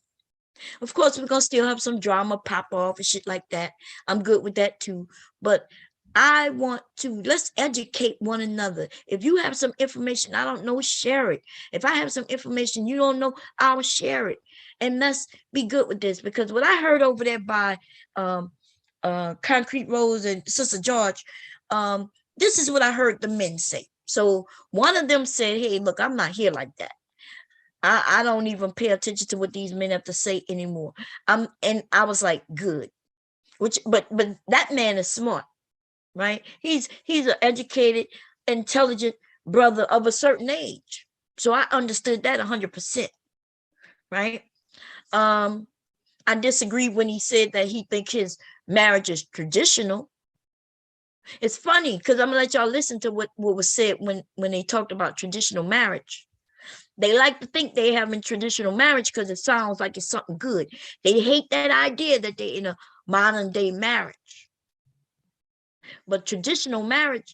Of course, we're gonna still have some drama pop off and shit like that. I'm good with that too. But I want to, let's educate one another. If you have some information I don't know, share it. If I have some information you don't know, I'll share it. And let's be good with this. Because what I heard over there by Concrete Rose and Sister George, this is what I heard the men say. So one of them said, hey, look, I'm not here like that. I don't even pay attention to what these men have to say anymore. And I was like, good. But that man is smart, right? He's an educated, intelligent brother of a certain age. So I understood that 100%, right? I disagree when he said that he thinks his marriage is traditional. It's funny because I'm gonna let y'all listen to what was said when they talked about traditional marriage. They like to think they having traditional marriage because it sounds like it's something good. They hate that idea that they're in a modern day marriage. But traditional marriage,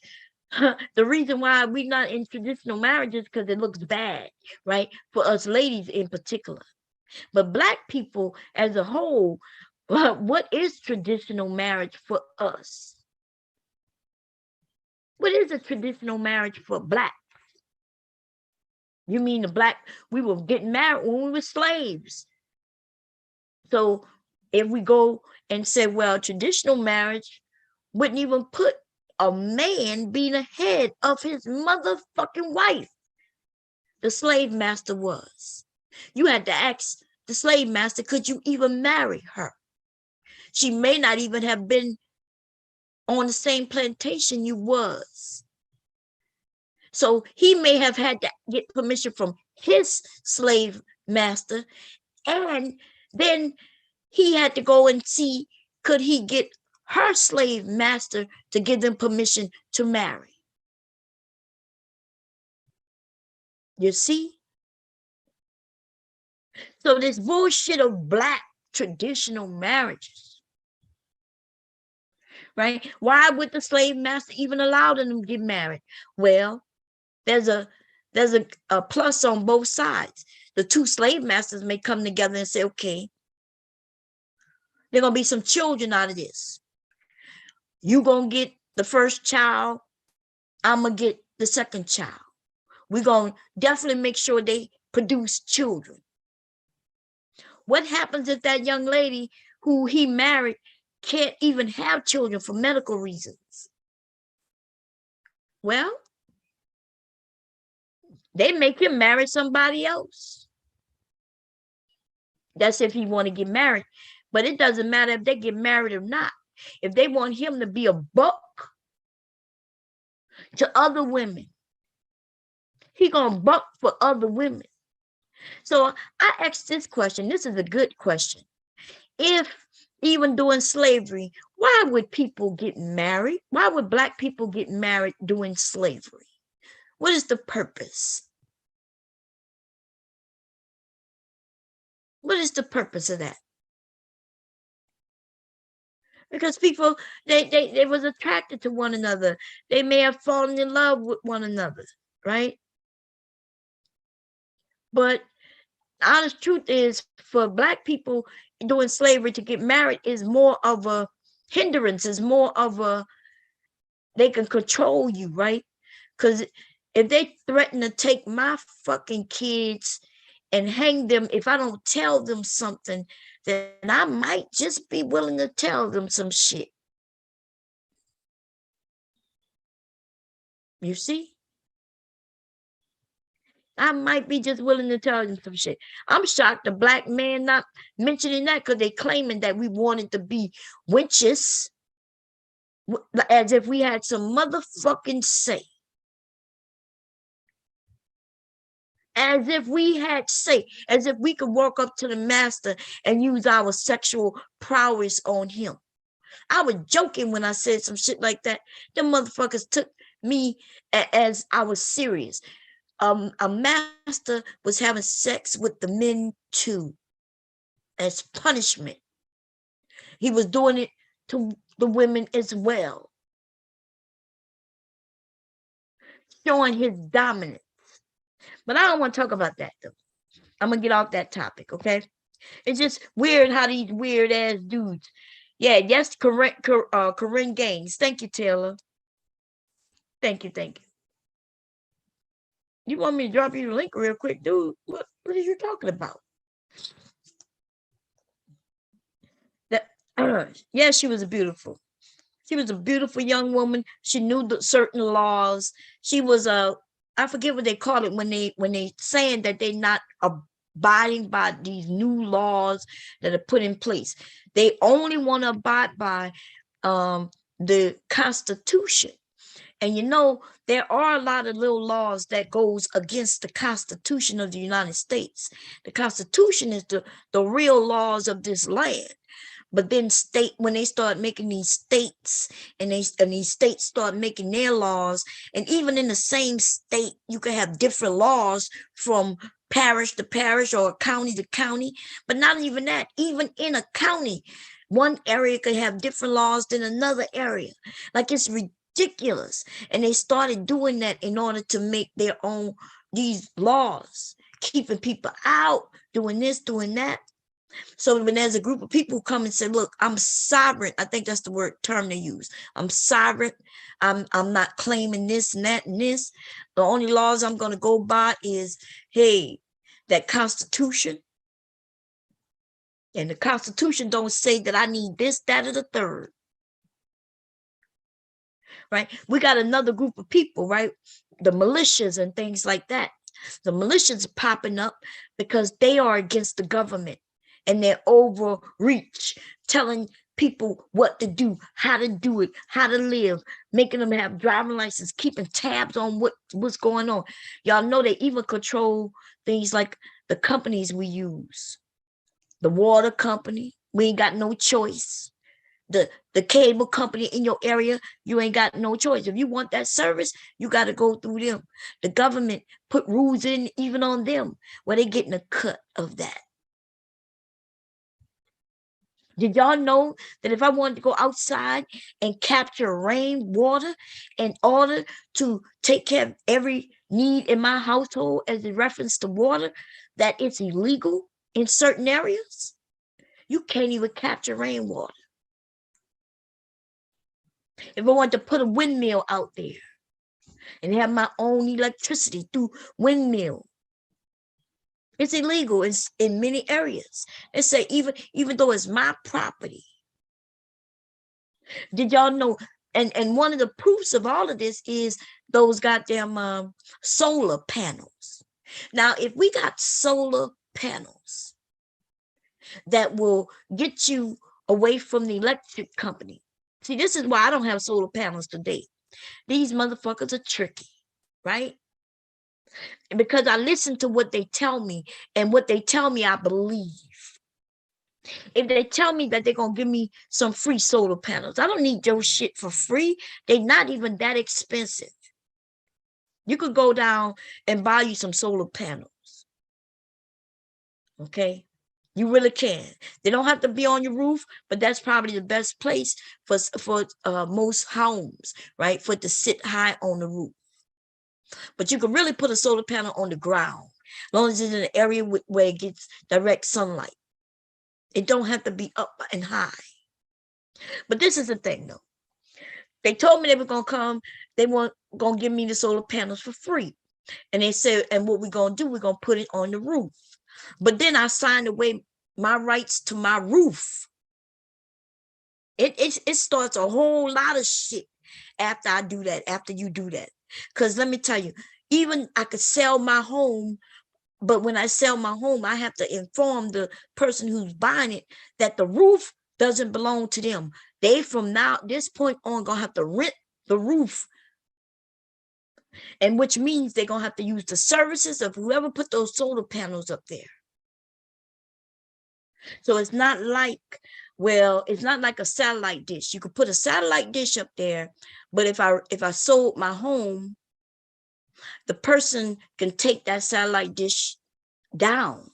the reason why we're not in traditional marriage is because it looks bad, right? For us ladies in particular. But Black people as a whole, what is traditional marriage for us? What is a traditional marriage for Black? You mean the Black, we were getting married when we were slaves. So if we go and say, well, traditional marriage wouldn't even put a man being ahead of his motherfucking wife. The slave master was. You had to ask the slave master, could you even marry her? She may not even have been on the same plantation you was. So he may have had to get permission from his slave master, and then he had to go and see, could he get her slave master to give them permission to marry? You see? So this bullshit of Black traditional marriages, right? Why would the slave master even allow them to get married? Well, there's a plus on both sides. The two slave masters may come together and say, okay, there are gonna be some children out of this. You gonna get the first child, I'm gonna get the second child. We're gonna definitely make sure they produce children. What happens if that young lady who he married can't even have children for medical reasons? Well, they make him marry somebody else. That's if he want to get married. But it doesn't matter if they get married or not. If they want him to be a buck to other women, he gonna buck for other women. So I asked this question. This is a good question. If even during slavery, why would people get married? Why would Black people get married during slavery? What is the purpose? What is the purpose of that? Because people, they was attracted to one another. They may have fallen in love with one another, right? But the honest truth is, for Black people doing slavery to get married is more of a hindrance, is more of a, they can control you, right? Because if they threaten to take my fucking kids and hang them if I don't tell them something, then I might just be willing to tell them some shit. You see? I might be just willing to tell them some shit. I'm shocked the Black man not mentioning that, because they claiming that we wanted to be witches, as if we had some motherfucking say. As if we had say, as if we could walk up to the master and use our sexual prowess on him. I was joking when I said some shit like that. The motherfuckers took me as I was serious. A master was having sex with the men too, as punishment. He was doing it to the women as well, showing his dominance. But I don't want to talk about that though. I'm gonna get off that topic, okay? It's just weird how these weird ass dudes. Yeah, yes, Corinne Gaines. Thank you, Taylor. Thank you. You want me to drop you the link real quick, dude? What are you talking about? That yeah, she was beautiful. She was a beautiful young woman. She knew the certain laws. She was I forget what they call it when they saying that they're not abiding by these new laws that are put in place. They only want to abide by the Constitution. And you know, there are a lot of little laws that goes against the Constitution of the United States. The Constitution is the real laws of this land. But then when they start making these states, and these states start making their laws, and even in the same state, you can have different laws from parish to parish or county to county. But not even that, even in a county, one area could have different laws than another area. Like, it's ridiculous. And they started doing that in order to make their own, these laws, keeping people out, doing this, doing that. So when there's a group of people who come and say, look, I'm sovereign, I think that's the term they use. I'm sovereign. I'm not claiming this and that and this. The only laws I'm going to go by is, hey, that Constitution. And the Constitution don't say that I need this, that, or the third. right? We got another group of people, right? The militias and things like that. The militias are popping up because they are against the government and their overreach, telling people what to do, how to do it, how to live, making them have driving license, keeping tabs on what's going on. Y'all know they even control things like the companies we use. The water company, we ain't got no choice. The cable company in your area, you ain't got no choice. If you want that service, you got to go through them. The government put rules in even on them where they getting a cut of that. Did y'all know that if I wanted to go outside and capture rainwater in order to take care of every need in my household as a reference to water, that it's illegal in certain areas? You can't even capture rainwater. If I want to put a windmill out there and have my own electricity through windmill, it's illegal in many areas. They say even though it's my property. Did y'all know? And one of the proofs of all of this is those goddamn solar panels. Now, if we got solar panels that will get you away from the electric company. See, this is why I don't have solar panels today. These motherfuckers are tricky, right? Because I listen to what they tell me, and what they tell me, I believe. If they tell me that they're going to give me some free solar panels, I don't need your shit for free. They're not even that expensive. You could go down and buy you some solar panels. Okay? You really can. They don't have to be on your roof, but that's probably the best place for most homes, right? For it to sit high on the roof. But you can really put a solar panel on the ground, as long as it's in an area where it gets direct sunlight. It don't have to be up and high. But this is the thing, though. They told me they were going to come. They weren't going to give me the solar panels for free. And they said, and what we're going to do, we're going to put it on the roof. But then I signed away my rights to my roof. It starts a whole lot of shit after I do that, after you do that. Because let me tell you, even I could sell my home, but when I sell my home, I have to inform the person who's buying it that the roof doesn't belong to them. They, from this point on, gonna have to rent the roof. And which means they're gonna have to use the services of whoever put those solar panels up there. So it's not like, well, it's not like a satellite dish. You could put a satellite dish up there, but if I sold my home, the person can take that satellite dish down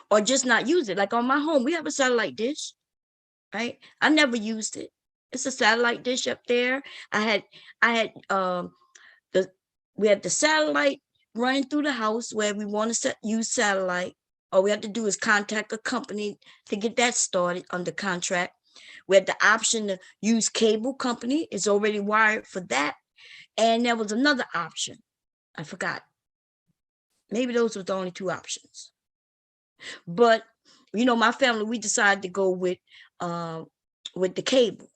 or just not use it. Like on my home, we have a satellite dish, right? I never used it. It's a satellite dish up there. We had the satellite running through the house where we want to use satellite. All we have to do is contact a company to get that started under contract. We had the option to use cable company. It's already wired for that. And there was another option. I forgot. Maybe those were the only two options. But, my family, we decided to go with the cable,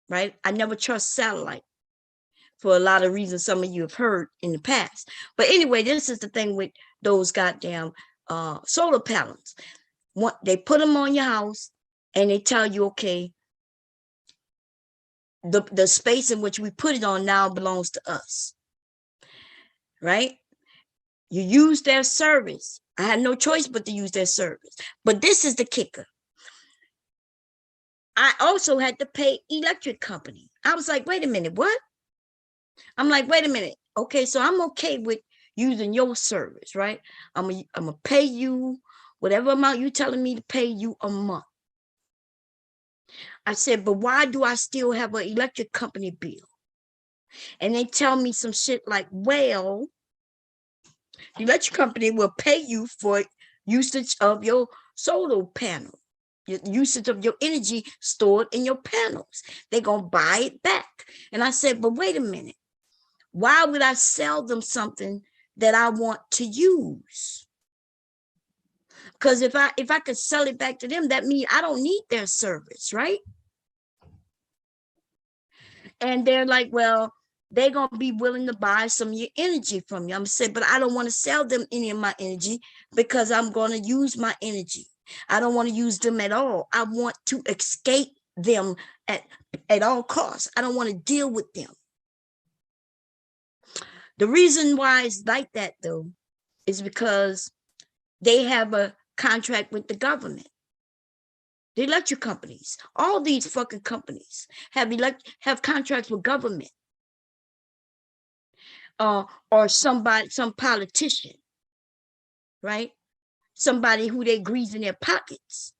right? I never trust satellite for a lot of reasons some of you have heard in the past. But anyway, this is the thing with those goddamn solar panels. They put them on your house and they tell you, okay, the space in which we put it on now belongs to us, right? You use their service. I had no choice but to use their service. But this is the kicker. I also had to pay electric company. I was like, wait a minute, what? I'm like, wait a minute. Okay, so I'm okay with using your service, right? I'm gonna pay you whatever amount you're telling me to pay you a month. I said, but why do I still have an electric company bill? And they tell me some shit like, well, the electric company will pay you for usage of your solar panel, your usage of your energy stored in your panels. They're going to buy it back. And I said, but wait a minute. Why would I sell them something that I want to use? Because if I could sell it back to them, that means I don't need their service, right? And they're like, well, they're going to be willing to buy some of your energy from you. I'm saying, but I don't want to sell them any of my energy because I'm going to use my energy. I don't want to use them at all. I want to escape them at all costs. I don't want to deal with them. The reason why it's like that, though, is because they have a contract with the government. The electric companies, all these fucking companies have contracts with government. Or some politician, right? Somebody who they grease in their pockets.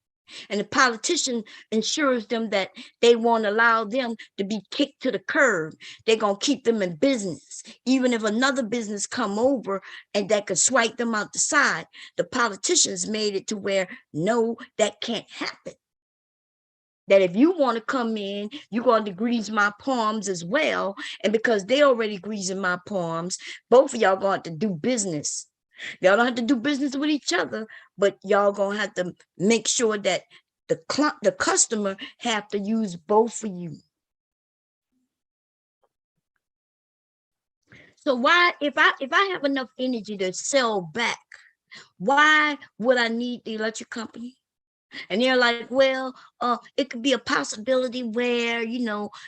And the politician ensures them that they won't allow them to be kicked to the curb. They're going to keep them in business. Even if another business come over and that could swipe them out the side, the politicians made it to where, no, that can't happen. That if you want to come in, you're going to grease my palms as well. And because they already greasing my palms, both of y'all going to do business. Y'all don't have to do business with each other, but y'all going to have to make sure that the customer have to use both of you. So why, if I have enough energy to sell back, why would I need the electric company? And they're like, well, it could be a possibility where, you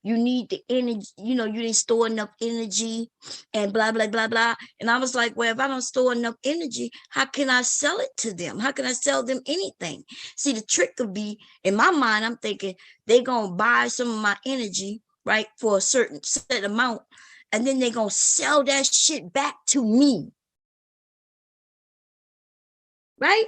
need the energy, you didn't store enough energy and blah, blah, blah, blah. And I was like, well, if I don't store enough energy, how can I sell it to them? How can I sell them anything? See, the trick could be, in my mind, I'm thinking they're going to buy some of my energy, right, for a certain set amount. And then they're going to sell that shit back to me. Right?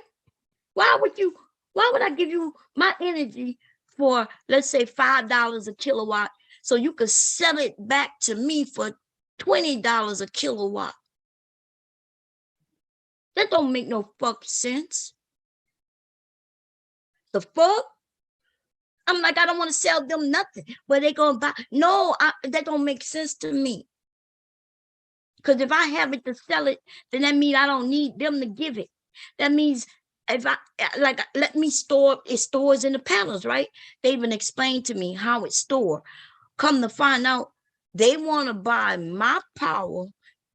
Why would I give you my energy for, let's say, $5 a kilowatt so you could sell it back to me for $20 a kilowatt? That don't make no fucking sense. The fuck? I'm like, I don't want to sell them nothing. But they gonna buy. No, that don't make sense to me. Because if I have it to sell it, then that means I don't need them to give it. That means if I let me store, it stores in the panels, right? They even explained to me how it's stored. Come to find out, they want to buy my power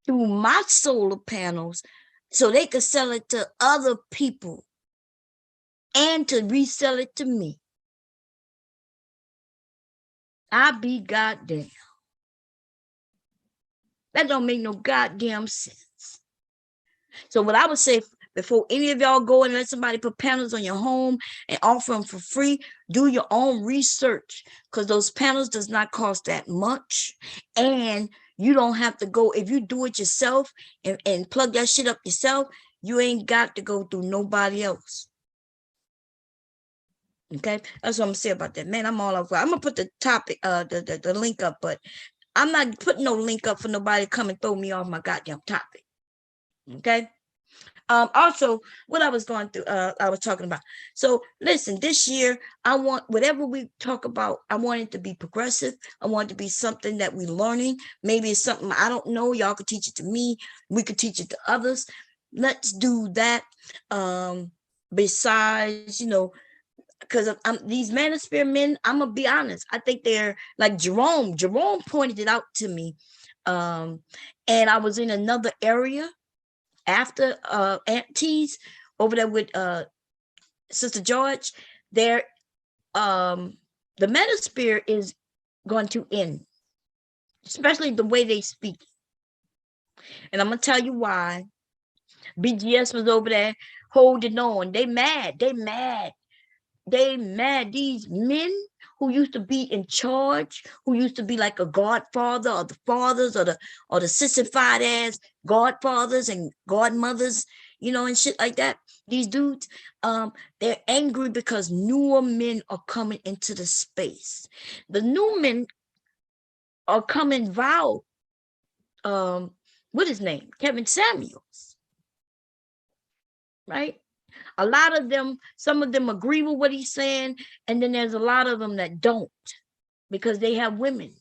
through my solar panels so they could sell it to other people and to resell it to me. I be goddamn. That don't make no goddamn sense. So what I would say, before any of y'all go and let somebody put panels on your home and offer them for free, do your own research, because those panels does not cost that much. And you don't have to go, if you do it yourself and plug that shit up yourself, you ain't got to go through nobody else. Okay, that's what I'm gonna say about that. Man, I'm all over. I'm gonna put the topic, the link up, but I'm not putting no link up for nobody to come and throw me off my goddamn topic. Okay. Also, what I was going through, I was talking about. So listen, this year, I want whatever we talk about, I want it to be progressive. I want it to be something that we're learning. Maybe it's something I don't know. Y'all could teach it to me. We could teach it to others. Let's do that. Besides, because these Manosphere men, I'm gonna be honest. I think they're like Jerome. Jerome pointed it out to me. And I was in another area after aunties over there with Sister George. There, the Manosphere is going to end, especially the way they speak. And I'm gonna tell you why. BGS was over there holding on. They mad. These men who used to be in charge, who used to be like a godfather or the fathers or the sissified ass godfathers and godmothers, and shit like that. These dudes, they're angry because newer men are coming into the space. The new men are coming vowed. What his name? Kevin Samuels, right? A lot of them, some of them agree with what he's saying, and then there's a lot of them that don't, because they have women.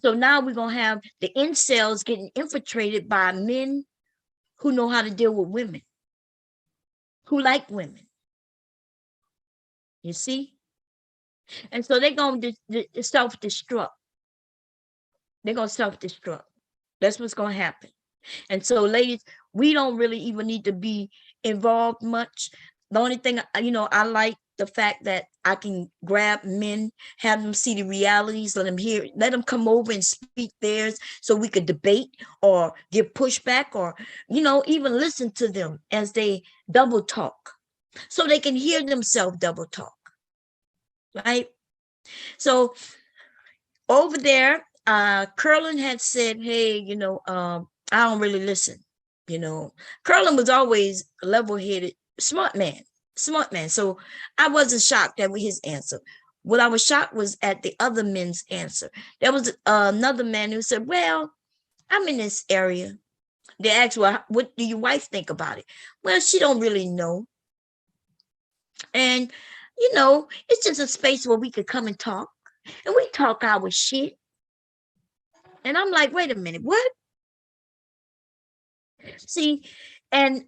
So now we're going to have the incels getting infiltrated by men who know how to deal with women, who like women. You see? And so they're going to self-destruct. They're going to self-destruct. That's what's going to happen. And so, ladies, we don't really even need to be involved much. The only thing, I like the fact that I can grab men, have them see the realities, let them come over and speak theirs so we could debate or give pushback or, even listen to them as they double talk so they can hear themselves double talk, right? So over there, Curlin had said, hey, I don't really listen. Curlin was always level-headed, smart man. So I wasn't shocked at his answer. What I was shocked was at the other men's answer. There was another man who said, well, I'm in this area. They asked, well, what do your wife think about it? Well, she don't really know. And, it's just a space where we could come and talk. And we talk our shit. And I'm like, wait a minute, what? See, and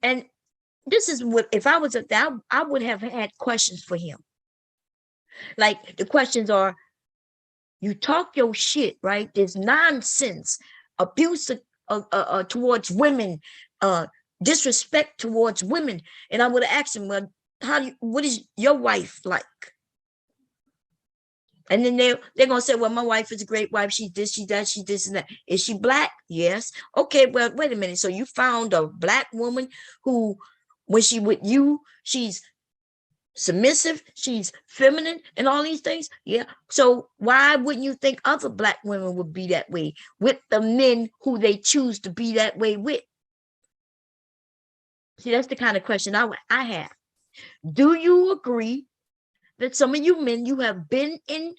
this is what, if I was at that, I would have had questions for him. Like the questions are, you talk your shit, right? There's nonsense, abuse towards women, disrespect towards women. And I would have asked him, well, what is your wife like? And then they're gonna say, well, my wife is a great wife. She's this, she's that, she's this and that. Is she black? Yes. Okay, well, wait a minute. So you found a black woman who, when she with you, she's submissive, she's feminine, and all these things. Yeah. So why wouldn't you think other black women would be that way with the men who they choose to be that way with? See, that's the kind of question I have. Do you agree that some of you men, you have been in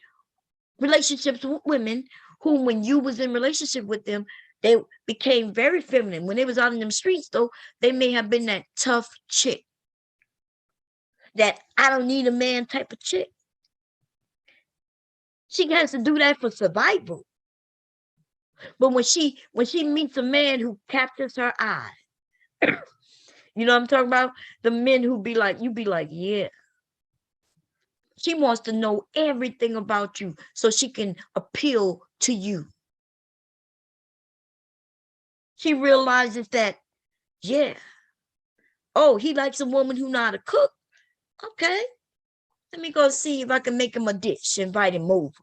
relationships with women who, when you was in relationship with them, they became very feminine. When they was out in them streets, though, they may have been that tough chick, that I don't need a man type of chick. She has to do that for survival. But when she meets a man who captures her eye, you know what I'm talking about? The men who be like, you be like, yeah. She wants to know everything about you so she can appeal to you. She realizes that, yeah, oh, he likes a woman who know how to cook. Okay, let me go see if I can make him a dish, invite him over.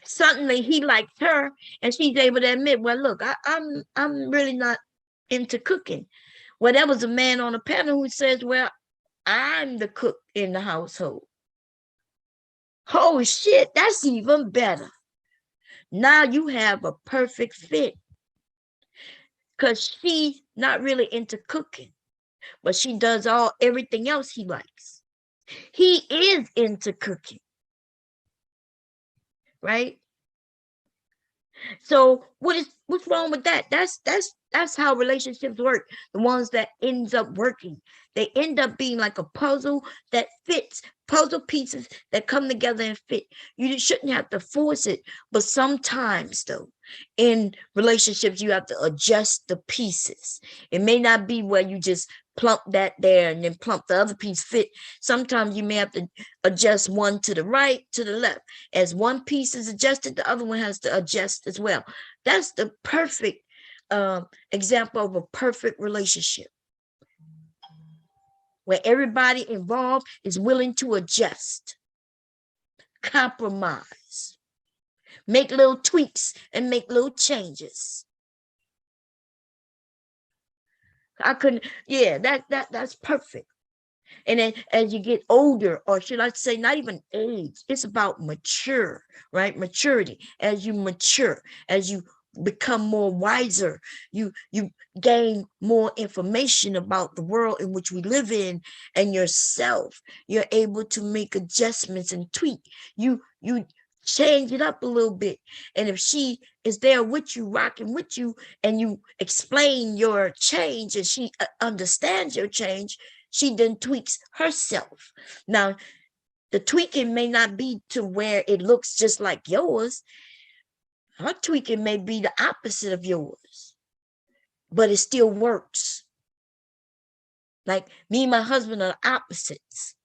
Suddenly he likes her, and she's able to admit, well, look, I'm really not into cooking. Well, there was a man on the panel who says, well, I'm the cook in the household. Oh shit, that's even better. Now you have a perfect fit, because she's not really into cooking, but she does everything else he likes. He is into cooking, right? So what's wrong with that? That's how relationships work. The ones that ends up working, they end up being like a puzzle that fits, puzzle pieces that come together and fit. You shouldn't have to force it, but sometimes though, in relationships, you have to adjust the pieces. It may not be where you just plump that there and then plump the other piece fit. Sometimes you may have to adjust one to the right, to the left. As one piece is adjusted, the other one has to adjust as well. That's the perfect example of a perfect relationship, where everybody involved is willing to adjust, compromise, make little tweaks, and make little changes. That's perfect. And then as you get older, or should I say not even age, it's about mature, right? Maturity. As you mature, as you become more wiser, you gain more information about the world in which we live in and yourself. You're able to make adjustments and tweak. You change it up a little bit. And if she is there with you, rocking with you, and you explain your change and she understands your change, she then tweaks herself. Now, the tweaking may not be to where it looks just like yours. Her tweaking may be the opposite of yours, but it still works. Like me and my husband are opposites.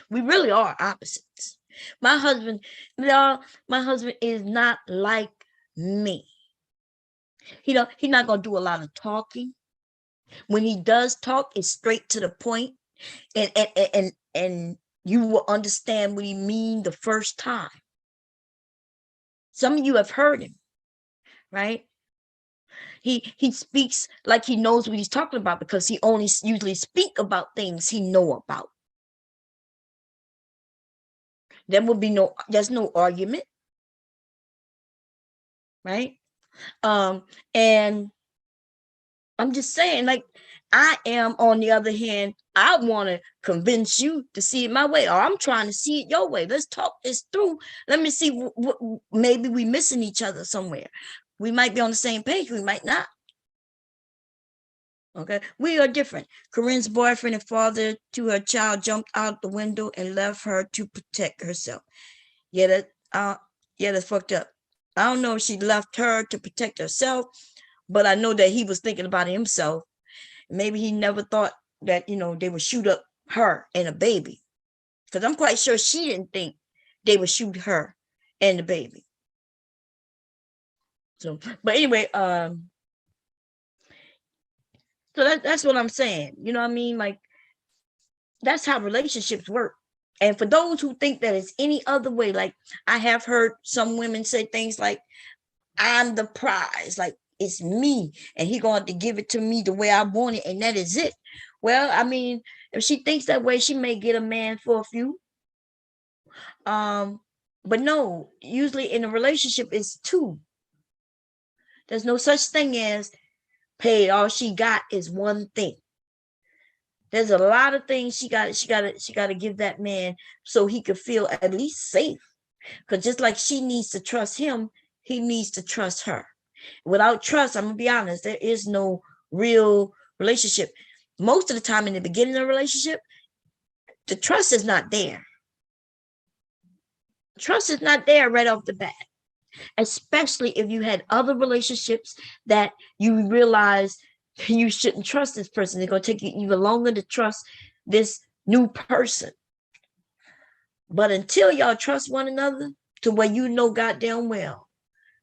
We really are opposites. My husband, y'all, my husband is not like me. He's not gonna do a lot of talking. When he does talk, it's straight to the point, and you will understand what he mean the first time. Some of you have heard him, right? He speaks like he knows what he's talking about because he only usually speak about things he know about. There's no argument, right? And I'm just saying, like, I am, on the other hand, I want to convince you to see it my way, or I'm trying to see it your way. Let's talk this through. Let me see what maybe we missing each other somewhere. We might be on the same page, we might not. Okay, we are different. Corinne's boyfriend and father to her child jumped out the window and left her to protect herself. Yeah, that's fucked up. I don't know if she left her to protect herself, but I know that he was thinking about himself. Maybe he never thought that, they would shoot up her and a baby. Because I'm quite sure she didn't think they would shoot her and the baby. So, but anyway, so that's what I'm saying. You know what I mean? Like, that's how relationships work. And for those who think that it's any other way, like, I have heard some women say things like, I'm the prize, like, it's me, and he going to give it to me the way I want it, and that is it. Well, I mean, if she thinks that way, she may get a man for a few. But no, usually in a relationship, it's two. There's no such thing as, hey, all she got is one thing. There's a lot of things she got to give that man so he could feel at least safe. Because just like she needs to trust him, he needs to trust her. Without trust, I'm gonna be honest, there is no real relationship. Most of the time in the beginning of a relationship, the trust is not there. Trust is not there right off the bat, especially if you had other relationships that you realize you shouldn't trust this person. It's going to take you even longer to trust this new person. But until y'all trust one another to where you know goddamn well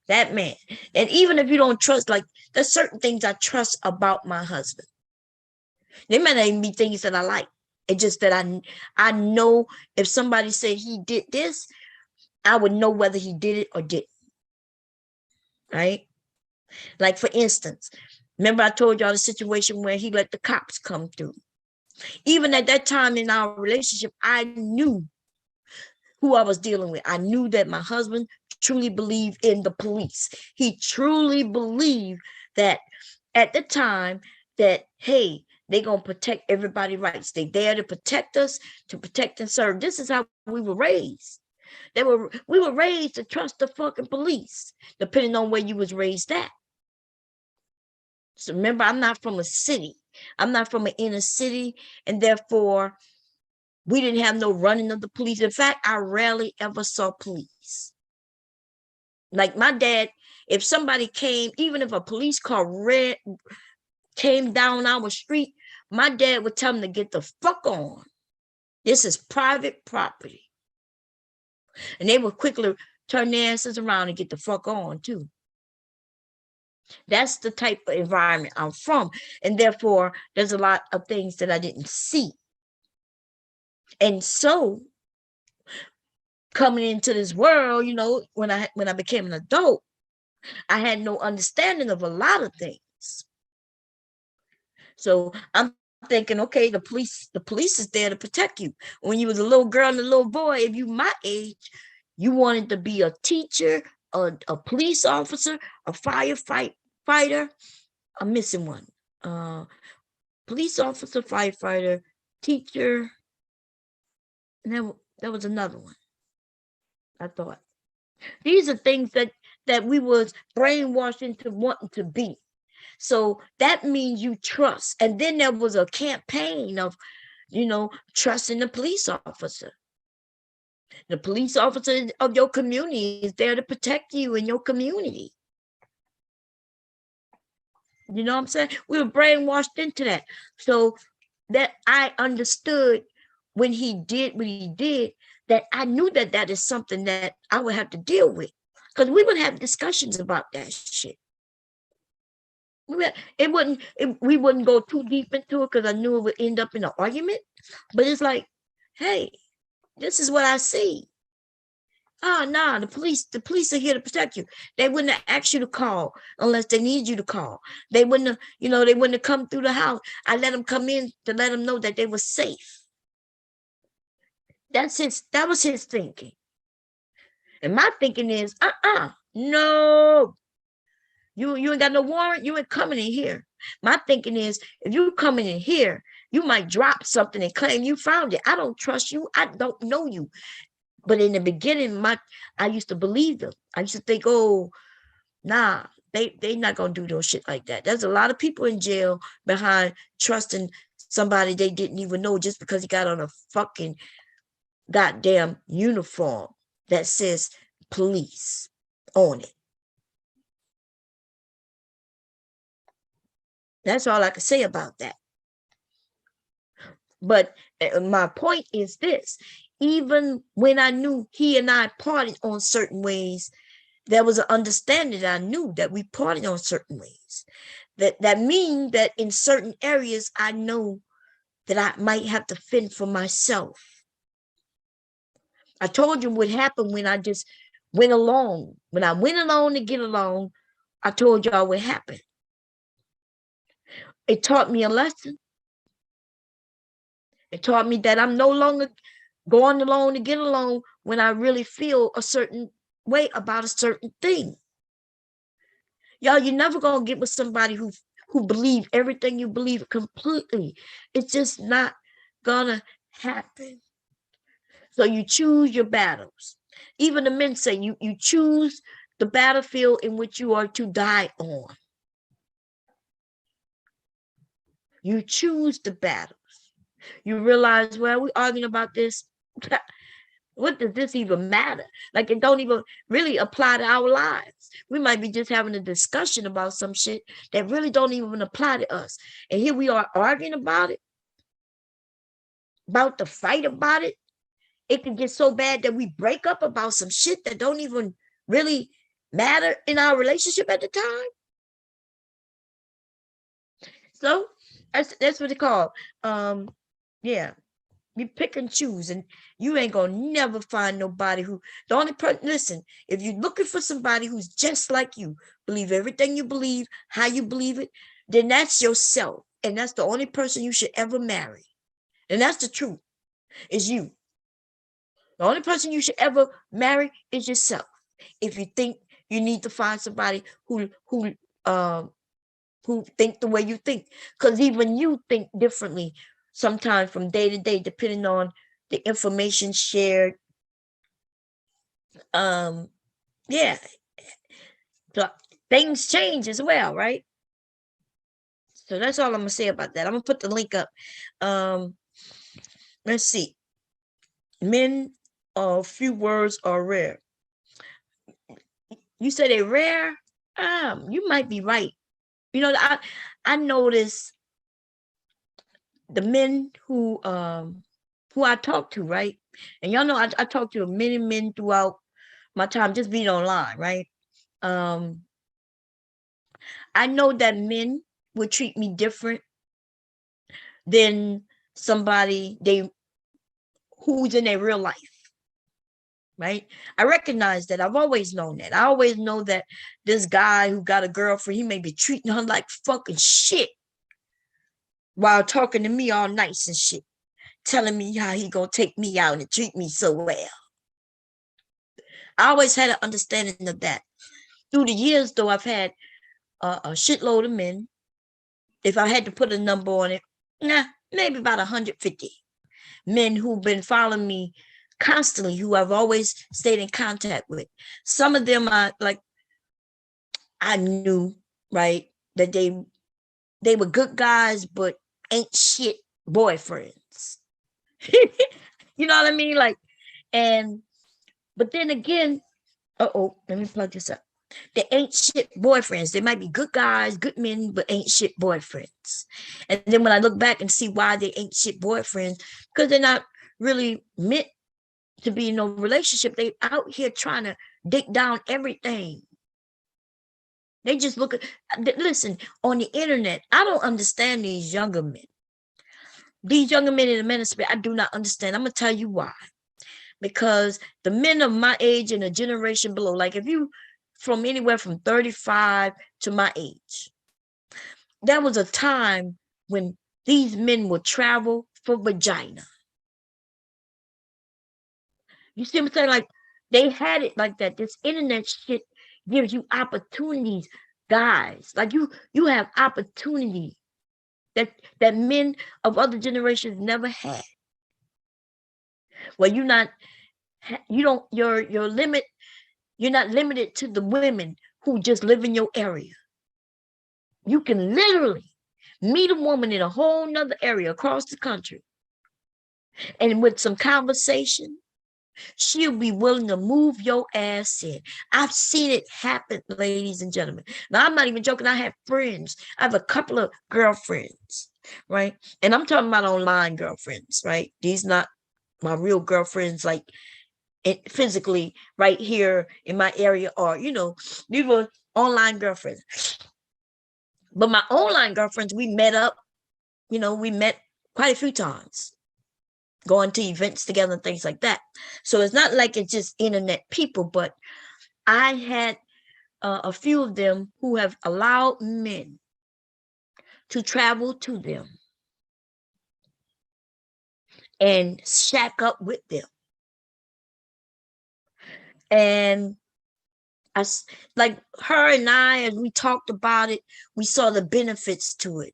that man, and even if you don't trust, like, there's certain things I trust about my husband. They might not even be things that I like. It's just that I know if somebody said he did this, I would know whether he did it or didn't. Right? Like, for instance, remember I told y'all the situation where he let the cops come through. Even at that time in our relationship, I knew who I was dealing with. I knew that my husband truly believed in the police. He truly believed that at the time that, hey, they're going to protect everybody's rights. They there to protect us, to protect and serve. This is how we were raised. We were raised to trust the fucking police, depending on where you was raised at. So remember, I'm not from a city. I'm not from an inner city, and therefore we didn't have no running of the police. In fact, I rarely ever saw police. Like, my dad, if somebody came, even if a police car came down our street, my dad would tell them to get the fuck on. This is private property. And they would quickly turn their asses around and get the fuck on too. That's the type of environment I'm from. And therefore, there's a lot of things that I didn't see. And so, coming into this world, when I became an adult, I had no understanding of a lot of things. So I'm thinking, okay, the police is there to protect you. When you was a little girl and a little boy, if you my age, you wanted to be a teacher, a police officer, a firefighter. I'm missing one. Police officer, firefighter, teacher. And there was another one. I thought these are things that we was brainwashed into wanting to be. So that means you trust. And then there was a campaign of, trusting the police officer. The police officer of your community is there to protect you in your community. You know what I'm saying? We were brainwashed into that. So that I understood when he did what he did, that I knew that that is something that I would have to deal with, because we would have discussions about that shit. We wouldn't go too deep into it because I knew it would end up in an argument. But it's like, hey, this is what I see. Oh, nah, the police are here to protect you. They wouldn't have asked you to call unless they need you to call. They wouldn't have, they wouldn't have come through the house. I let them come in to let them know that they were safe. That was his thinking. And my thinking is, no, you ain't got no warrant. You ain't coming in here. My thinking is, if you coming in here, you might drop something and claim you found it. I don't trust you. I don't know you. But in the beginning, I used to believe them. I used to think, oh, nah, they not gonna do no shit like that. There's a lot of people in jail behind trusting somebody they didn't even know just because he got on a fucking goddamn uniform that says police on it. That's all I can say about that. But my point is this: even when I knew he and I parted on certain ways, there was an understanding that I knew that we parted on certain ways. That means that in certain areas, I know that I might have to fend for myself. I told you what happened when I just went alone. When I went alone to get along, I told y'all what happened. It taught me a lesson. It taught me that I'm no longer going alone to get along when I really feel a certain way about a certain thing. Y'all, you're never gonna get with somebody who believe everything you believe completely. It's just not gonna happen. So you choose your battles. Even the men say you choose the battlefield in which you are to die on. You choose the battles. You realize, well, we're arguing about this. What does this even matter? Like, it don't even really apply to our lives. We might be just having a discussion about some shit that really don't even apply to us. And here we are arguing about it, about the fight about it. It can get so bad that we break up about some shit that don't even really matter in our relationship at the time. So that's what they call, yeah. You pick and choose, and you ain't gonna never find nobody who, the only person, listen, if you're looking for somebody who's just like you, believe everything you believe, how you believe it, then that's yourself. And that's the only person you should ever marry. And that's the truth, is you. The only person you should ever marry is yourself. If you think you need to find somebody who think the way you think, because even you think differently sometimes from day to day, depending on the information shared. Yeah, so things change as well, right? So that's all I'm gonna say about that. I'm gonna put the link up. Let's see. Men, few words are rare. You say they're rare. You might be right. I notice the men who I talk to, right? And y'all know I talk to many men throughout my time just being online, right? I know that men would treat me different than somebody who's in their real life, right? I recognize that. I've always known that. I always know that this guy who got a girlfriend, he may be treating her like fucking shit while talking to me all nice and shit, telling me how he gonna take me out and treat me so well. I always had an understanding of that. Through the years, though, I've had a shitload of men. If I had to put a number on it, maybe about 150 men who've been following me constantly, who I've always stayed in contact with. Some of them I knew, right, that they were good guys, but ain't shit boyfriends. You know what I mean? Like, but then again, let me plug this up. They ain't shit boyfriends. They might be good guys, good men, but ain't shit boyfriends. And then when I look back and see why they ain't shit boyfriends, because they're not really meant to be in no relationship. They out here trying to dig down everything. They just look at, listen, on the internet, I don't understand these younger men. These younger men in the Manosphere, I do not understand. I'm going to tell you why. Because the men of my age and a generation below, like if you from anywhere from 35 to my age, there was a time when these men would travel for vagina. You see what I'm saying? Like they had it like that. This internet shit gives you opportunities, guys. Like you have opportunity that men of other generations never had. Well, your limit, you're not limited to the women who just live in your area. You can literally meet a woman in a whole nother area across the country. And with some conversation, she'll be willing to move your ass in. I've seen it happen, ladies and gentlemen. Now, I'm not even joking. I have friends. I have a couple of girlfriends, right? And I'm talking about online girlfriends, right? These not my real girlfriends, like physically right here in my area, or, these were online girlfriends. But my online girlfriends, we met up, we met quite a few times, going to events together and things like that. So it's not like it's just internet people, but I had a few of them who have allowed men to travel to them and shack up with them. And like her and I, as we talked about it, we saw the benefits to it.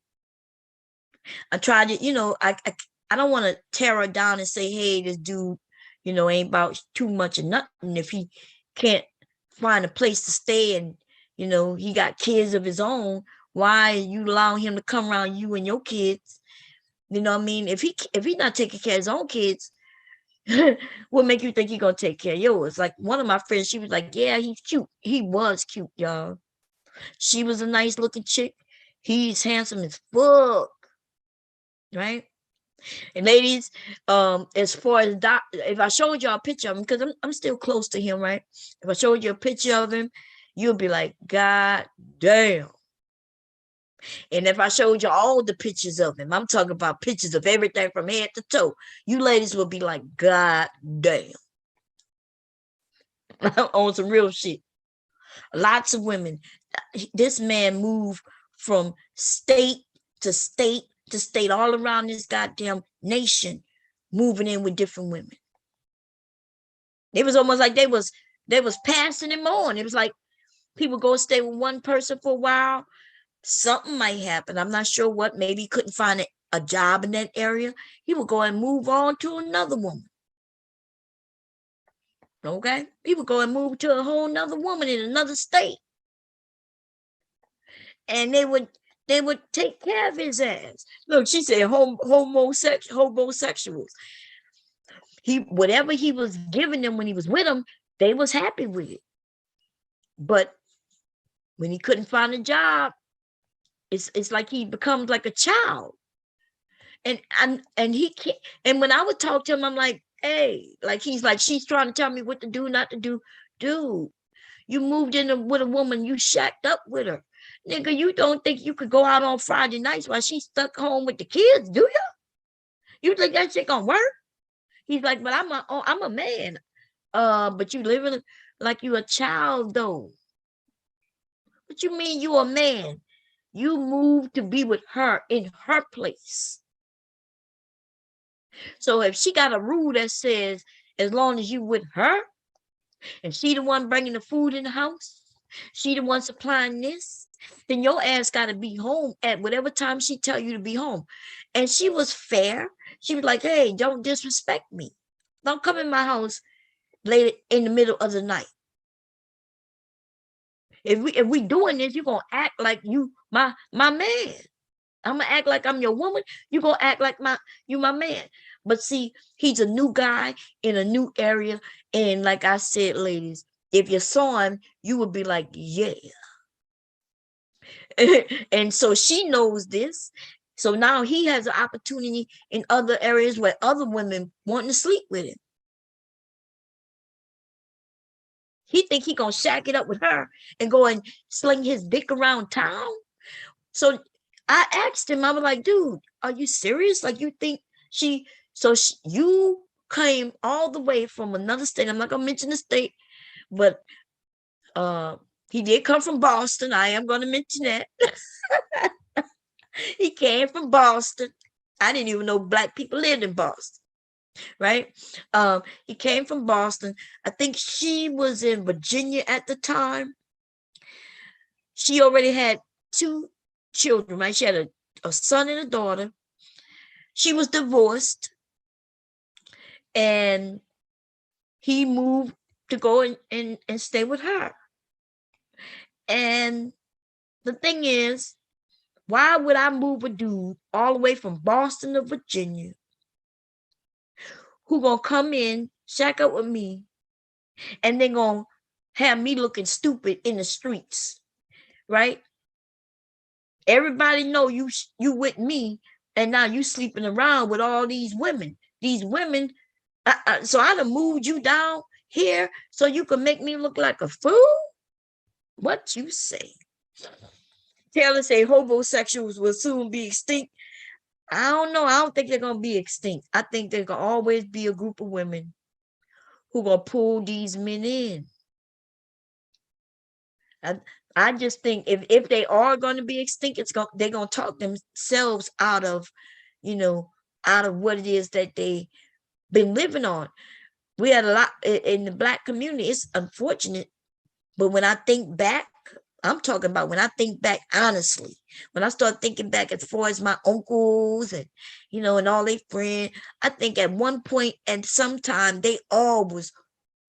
I tried to, I don't want to tear her down and say, hey, this dude, ain't about too much of nothing. If he can't find a place to stay and, he got kids of his own, why are you allowing him to come around you and your kids? You know what I mean? If he's not taking care of his own kids, what make you think he's going to take care of yours? Like one of my friends, she was like, yeah, he's cute. He was cute, y'all. She was a nice looking chick. He's handsome as fuck. Right? And ladies, as far as if I showed y'all a picture of him, because I'm still close to him, right? If I showed you a picture of him, you'll be like, God damn. And if I showed you all the pictures of him, I'm talking about pictures of everything from head to toe, you ladies will be like, God damn. On some real shit. Lots of women. This man moved from state to state to state all around this goddamn nation, moving in with different women. It was almost like they was passing him on. It was like people go stay with one person for a while. Something might happen. I'm not sure what. Maybe he couldn't find a job in that area. He would go and move on to another woman. Okay? He would go and move to a whole nother woman in another state. And they would take care of his ass. Look, she said homosexuals. Whatever he was giving them when he was with them, they was happy with it. But when he couldn't find a job, it's like he becomes like a child. And he can't. And when I would talk to him, I'm like, hey, like he's like, she's trying to tell me what to do, not to do. Dude, you moved in with a woman, you shacked up with her. Nigga, you don't think you could go out on Friday nights while she's stuck home with the kids, do you? You think that shit gonna work? He's like, but I'm a man. But you living like you a child though. What you mean you a man? You moved to be with her in her place. So if she got a rule that says as long as you with her, and she the one bringing the food in the house, she the one supplying this, then your ass got to be home at whatever time she tell you to be home. And she was fair. She was like, hey, don't disrespect me. Don't come in my house late in the middle of the night. If we doing this, you're gonna act like you my man. I'm gonna act like I'm your woman. You're gonna act like you my man. But see, he's a new guy in a new area. And like I said, ladies, if you saw him, you would be like, yeah. And so she knows this. So now he has an opportunity in other areas where other women want to sleep with him. He think he gonna shack it up with her and go and sling his dick around town. So I asked him, I was like, dude, are you serious? Like, you think you came all the way from another state. I'm not gonna mention the state, but he did come from Boston. I am gonna mention that. He came from Boston. I didn't even know Black people lived in Boston, right? He came from Boston. I think she was in Virginia at the time. She already had 2 children, right? She had a son and a daughter. She was divorced, and he moved to go and stay with her. And the thing is, why would I move a dude all the way from Boston to Virginia who gonna come in, shack up with me, and then gonna have me looking stupid in the streets, right? Everybody know you with me, and now you sleeping around with all these women. These women, so I done moved you down here so you can make me look like a fool? What you say? Taylor say homosexuals will soon be extinct. I don't know. I don't think they're gonna be extinct. I think there's gonna always be a group of women who gonna pull these men in. I just think if they are going to be extinct, they're gonna talk themselves out of, out of what it is that they been living on. We had a lot in the Black community. It's unfortunate, but when I think back, I'm talking about when I think back honestly, when I start thinking back as far as my uncles and, and all their friends, I think at one point and sometime they all was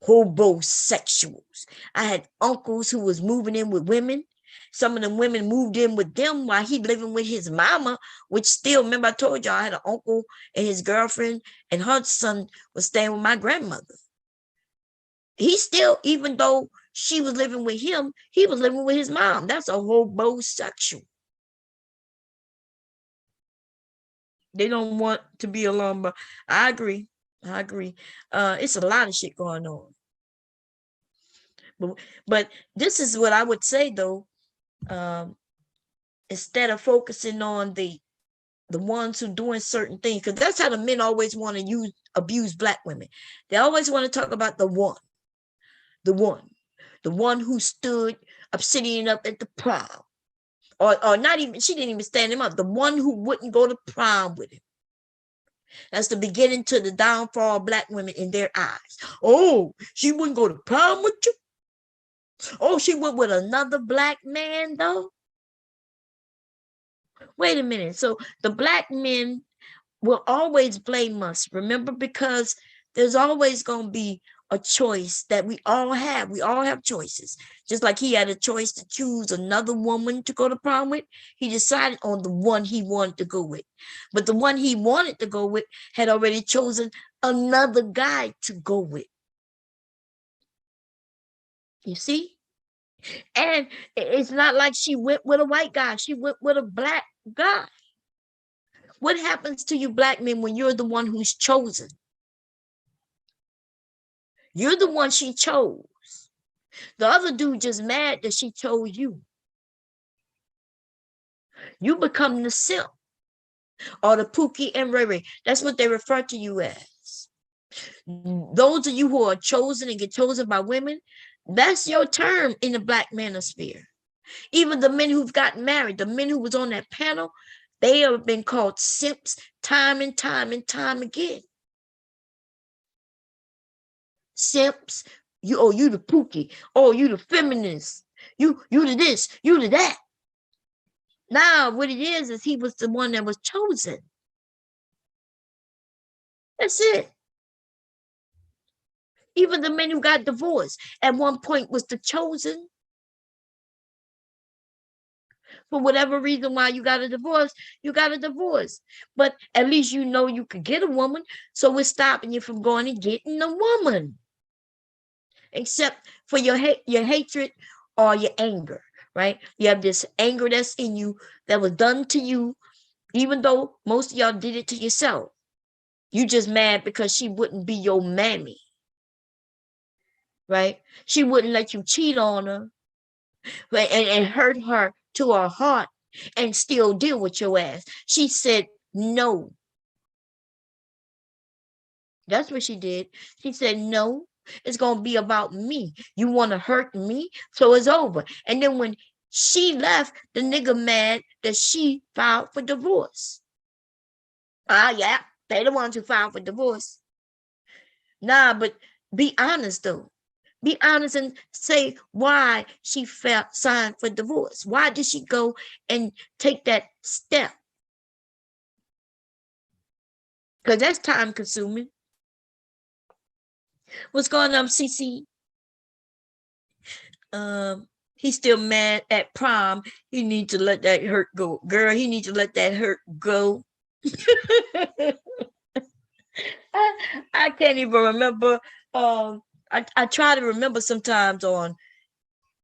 homosexuals. I had uncles who was moving in with women. Some of them women moved in with them while he living with his mama, which still, remember I told y'all I had an uncle and his girlfriend and her son was staying with my grandmother. He still, even though she was living with him, he was living with his mom. That's a homosexual. They don't want to be alone, but I agree. It's a lot of shit going on. But this is what I would say though. Instead of focusing on the ones who doing certain things, because that's how the men always want to abuse Black women. They always want to talk about the one who stood obsidian up at the prom, or not even, she didn't even stand him up. The one who wouldn't go to prom with him. That's the beginning to the downfall of Black women in their eyes. Oh, she wouldn't go to prom with you. Oh, she went with another Black man though. Wait a minute. So the Black men will always blame us, remember, because there's always going to be a choice that we all have. We all have choices. Just like he had a choice to choose another woman to go to prom with, he decided on the one he wanted to go with. But the one he wanted to go with had already chosen another guy to go with. You see? And it's not like she went with a white guy. She went with a Black guy. What happens to you Black men when you're the one who's chosen? You're the one she chose. The other dude just mad that she chose you. You become the simp or the Pookie and Ray. That's what they refer to you as. Those of you who are chosen and get chosen by women, that's your term in the Black Manosphere. Even the men who've gotten married, the men who was on that panel, they have been called simps time and time and time again. Simps, you the Pookie, you the feminist, you the this, you the that. Now what it is he was the one that was chosen. That's it. Even the men who got divorced at one point was the chosen. For whatever reason why you got a divorce, you got a divorce. But at least you know you could get a woman, so it's stopping you from going and getting a woman. Except for your hatred or your anger, right? You have this anger that's in you that was done to you Even though most of y'all did it to yourself. You just mad because she wouldn't be your mammy, right? She wouldn't let you cheat on her, right? And hurt her to her heart and still deal with your ass. She said no. That's what she did. She said no. It's gonna be about me. You want to hurt me, so it's over. And then when she left, the nigga mad that she filed for divorce. Yeah, they the ones who filed for divorce. Nah, but be honest though. Be honest and say why she signed for divorce. Why did she go and take that step? Because that's time consuming. What's going on, CC? He's still mad at prom. He needs to let that hurt go. Girl, he needs to let that hurt go. I can't even remember. I try to remember sometimes on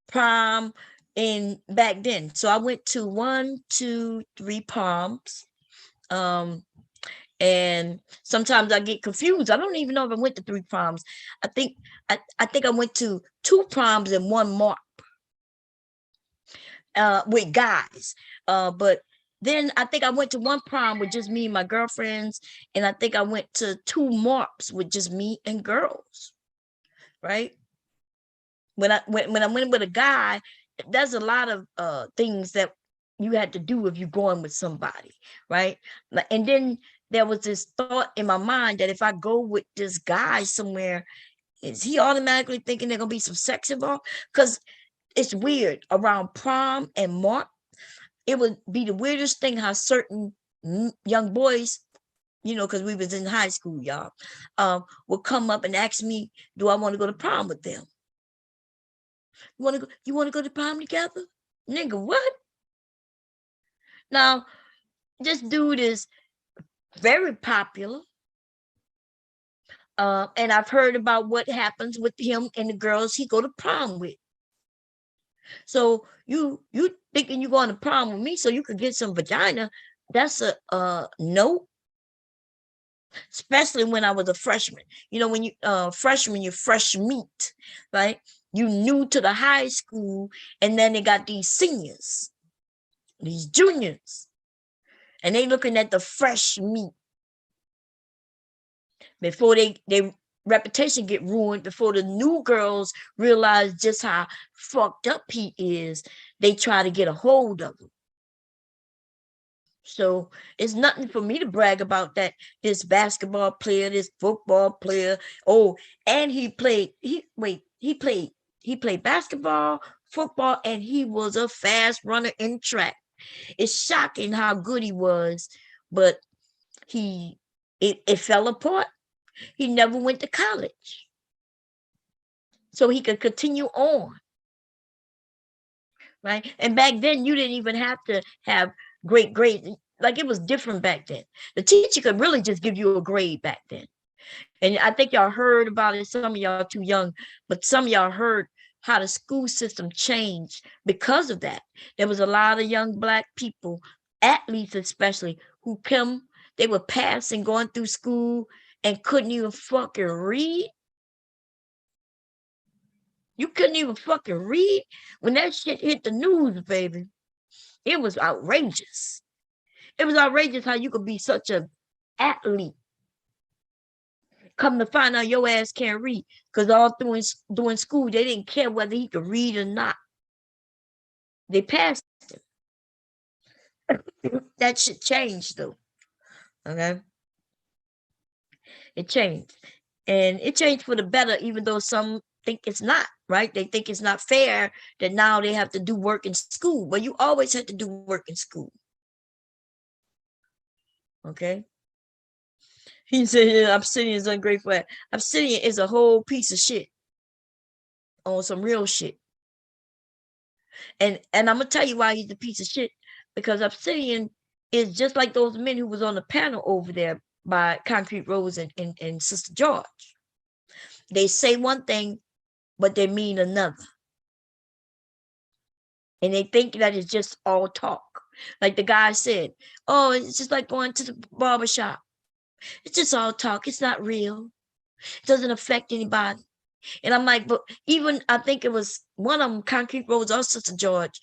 prom in back then. So I went to 1, 2, 3 proms. And sometimes I get confused. I don't even know if I went to 3 proms. I think I went to 2 proms and 1 mark with guys. But then I think I went to 1 prom with just me and my girlfriends, and I think I went to 2 marps with just me and girls. Right? When I went with a guy, there's a lot of things that you had to do if you're going with somebody, right? And then there was this thought in my mind that if I go with this guy somewhere, is he automatically thinking there's gonna be some sex involved? Because it's weird around prom and mark. It would be the weirdest thing how certain young boys, you know, because we was in high school, y'all, would come up and ask me, do I want to go to prom with them? You want to go to prom together? Nigga, what? Now, this dude is very popular. And I've heard about what happens with him and the girls he go to prom with. So you thinking you going to prom with me so you could get some vagina? That's a no. Especially when I was a freshman. You know, when you freshman, you're fresh meat, right? You new to the high school, and then they got these seniors, these juniors, and they looking at the fresh meat before they reputation get ruined, before the new girls realize just how fucked up he is. They try to get a hold of him. So it's nothing for me to brag about that this basketball player, this football player. Oh, and he played basketball, football, and he was a fast runner in track. It's shocking how good he was, but it fell apart. He never went to college. So he could continue on. Right. And back then you didn't even have to have great grades. Like it was different back then. The teacher could really just give you a grade back then. And I think y'all heard about it. Some of y'all too young, but some of y'all heard how the school system changed because of that. There was a lot of young Black people, athletes especially, who come, they were passing, going through school and couldn't even fucking read. You couldn't even fucking read. When that shit hit the news, baby, it was outrageous. It was outrageous how you could be such an athlete. Come to find out your ass can't read. Because all during school, they didn't care whether he could read or not. They passed him. That shit changed, though. Okay? It changed. And it changed for the better, even though some think it's not, right? They think it's not fair that now they have to do work in school. Well, you always had to do work in school. Okay? He said Obsidian is ungrateful. Obsidian is a whole piece of shit on some real shit. And I'm gonna tell you why he's a piece of shit, because Obsidian is just like those men who was on the panel over there by Concrete Rose and Sister George. They say one thing, but they mean another. And they think that it's just all talk. Like the guy said, oh, it's just like going to the barbershop. It's just all talk. It's not real. It doesn't affect anybody. And I'm like, but even I think it was one of them, Concrete Rose or Sister George,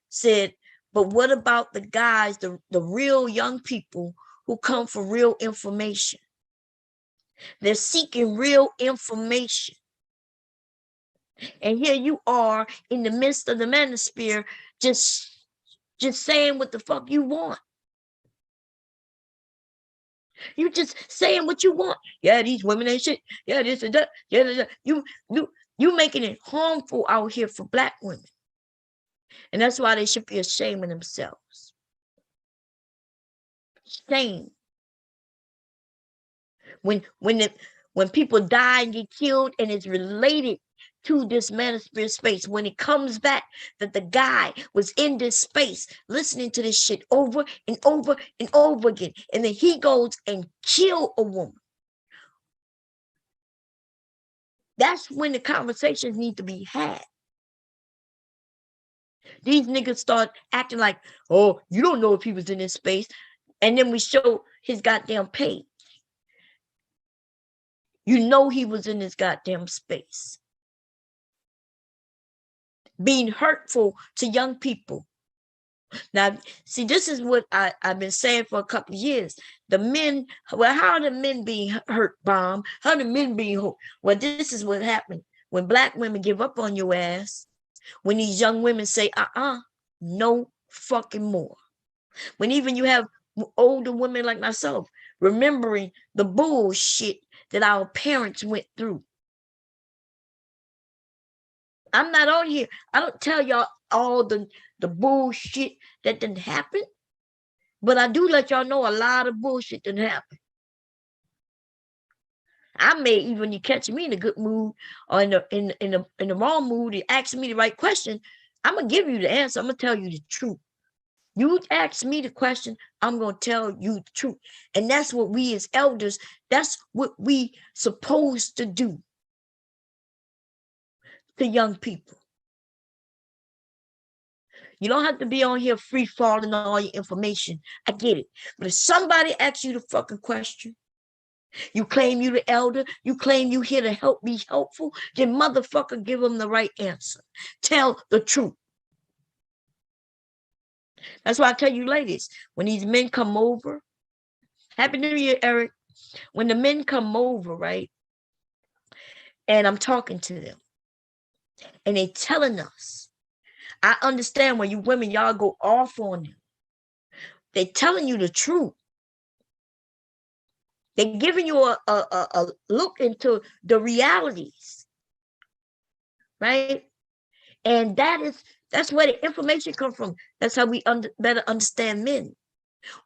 said, but what about the guys, the real young people who come for real information? They're seeking real information. And here you are in the midst of the manosphere, just saying what the fuck you want. You just saying what you want. Yeah, these women ain't shit. Yeah, this and that. Yeah, you making it harmful out here for Black women. And that's why they should be ashamed of themselves. Shame. When people die and get killed and it's related to this manosphere space, when it comes back that the guy was in this space listening to this shit over and over and over again, and then he goes and kill a woman, that's when the conversations need to be had. These niggas start acting like, oh, you don't know if he was in this space, and then we show his goddamn page. You know he was in this goddamn space, being hurtful to young people. Now, see, this is what I've been saying for a couple of years. The men, well, how are the men being hurt, Bomb? How are the men being hurt? Well, this is what happened. When Black women give up on your ass, when these young women say, no fucking more. When even you have older women like myself remembering the bullshit that our parents went through. I'm not on here. I don't tell y'all all the bullshit that didn't happen, but I do let y'all know a lot of bullshit didn't happen. I may, even when you catch me in a good mood or in the wrong mood, you ask me the right question, I'm gonna give you the answer. I'm gonna tell you the truth. You ask me the question, I'm gonna tell you the truth. And that's what we as elders, that's what we supposed to do to young people. You don't have to be on here free falling all your information. I get it. But if somebody asks you the fucking question, you claim you the elder, you claim you here to help be helpful, then motherfucker give them the right answer. Tell the truth. That's why I tell you ladies, when these men come over, Happy New Year, Eric. When the men come over, right, and I'm talking to them, and they telling us, I understand when you women, y'all go off on them. They telling you the truth. They're giving you a look into the realities, right? And that's where the information comes from. That's how we better understand men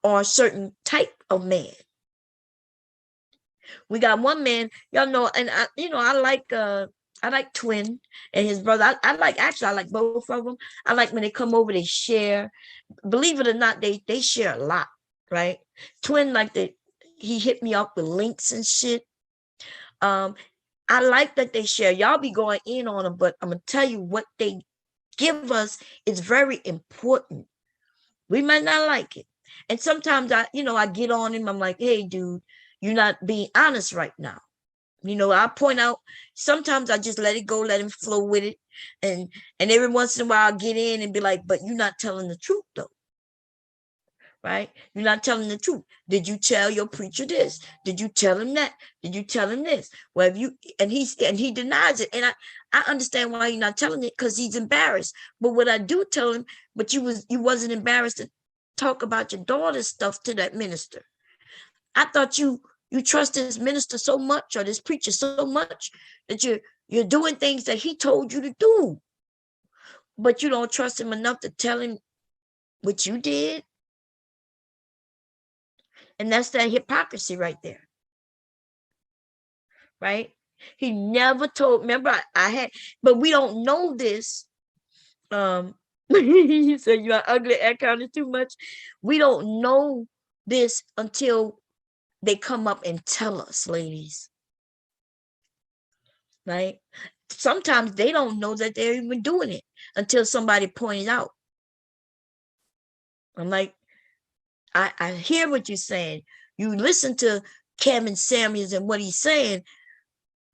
or a certain type of man. We got one man, y'all know, and I like Twin and his brother. I like both of them. I like when they come over, they share. Believe it or not, they share a lot, right? Twin, he hit me up with links and shit. I like that they share. Y'all be going in on them, but I'm gonna tell you what they give us is very important. We might not like it, and sometimes I get on him. I'm like, hey, dude, you're not being honest right now. I point out. Sometimes I just let it go, let him flow with it, and every once in a while I get in and be like, but you're not telling the truth though. Right? You're not telling the truth. Did you tell your preacher this? Did you tell him that? Did you tell him this? Well, he denies it. And I understand why he's not telling it, because he's embarrassed. But what I do tell him, but you wasn't embarrassed to talk about your daughter's stuff to that minister. I thought you trust this minister so much, or this preacher so much, that you're doing things that he told you to do. But you don't trust him enough to tell him what you did. And that's that hypocrisy right there. Right? He never told, remember I had, but we don't know this. You said you are ugly, I counted too much. We don't know this until they come up and tell us, ladies. Right? Sometimes they don't know that they're even doing it until somebody points out. I'm like, I hear what you're saying. You listen to Kevin Samuels and what he's saying,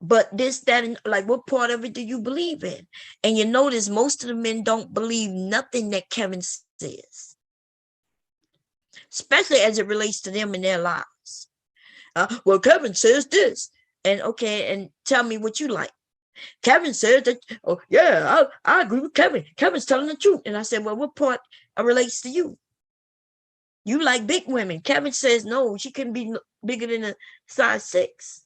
but this, that, and like, what part of it do you believe in? And you notice most of the men don't believe nothing that Kevin says, especially as it relates to them in their lives. Well, Kevin says this, and okay, and tell me what you like. Kevin says that, oh yeah, I agree with Kevin. Kevin's telling the truth. And I said, well, what part relates to you? You like big women. Kevin says, no, she can be bigger than a size 6.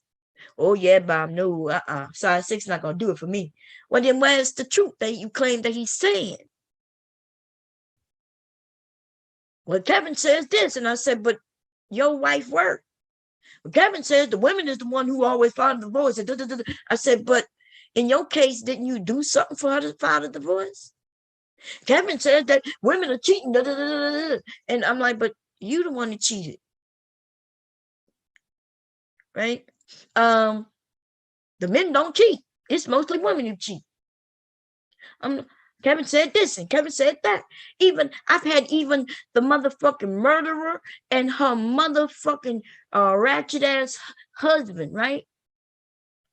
Oh, yeah, Bob, no, size 6 not going to do it for me. Well, then where's the truth that you claim that he's saying? Well, Kevin says this. And I said, but your wife worked. Well, Kevin says the woman is the one who always filed the divorce. I said, but in your case, didn't you do something for her to file the divorce? Kevin says that women are cheating. And I'm like, but you the one that cheated. Right? The men don't cheat. It's mostly women who cheat. Kevin said this and Kevin said that. Even I've had even the motherfucking murderer and her motherfucking ratchet ass husband, right?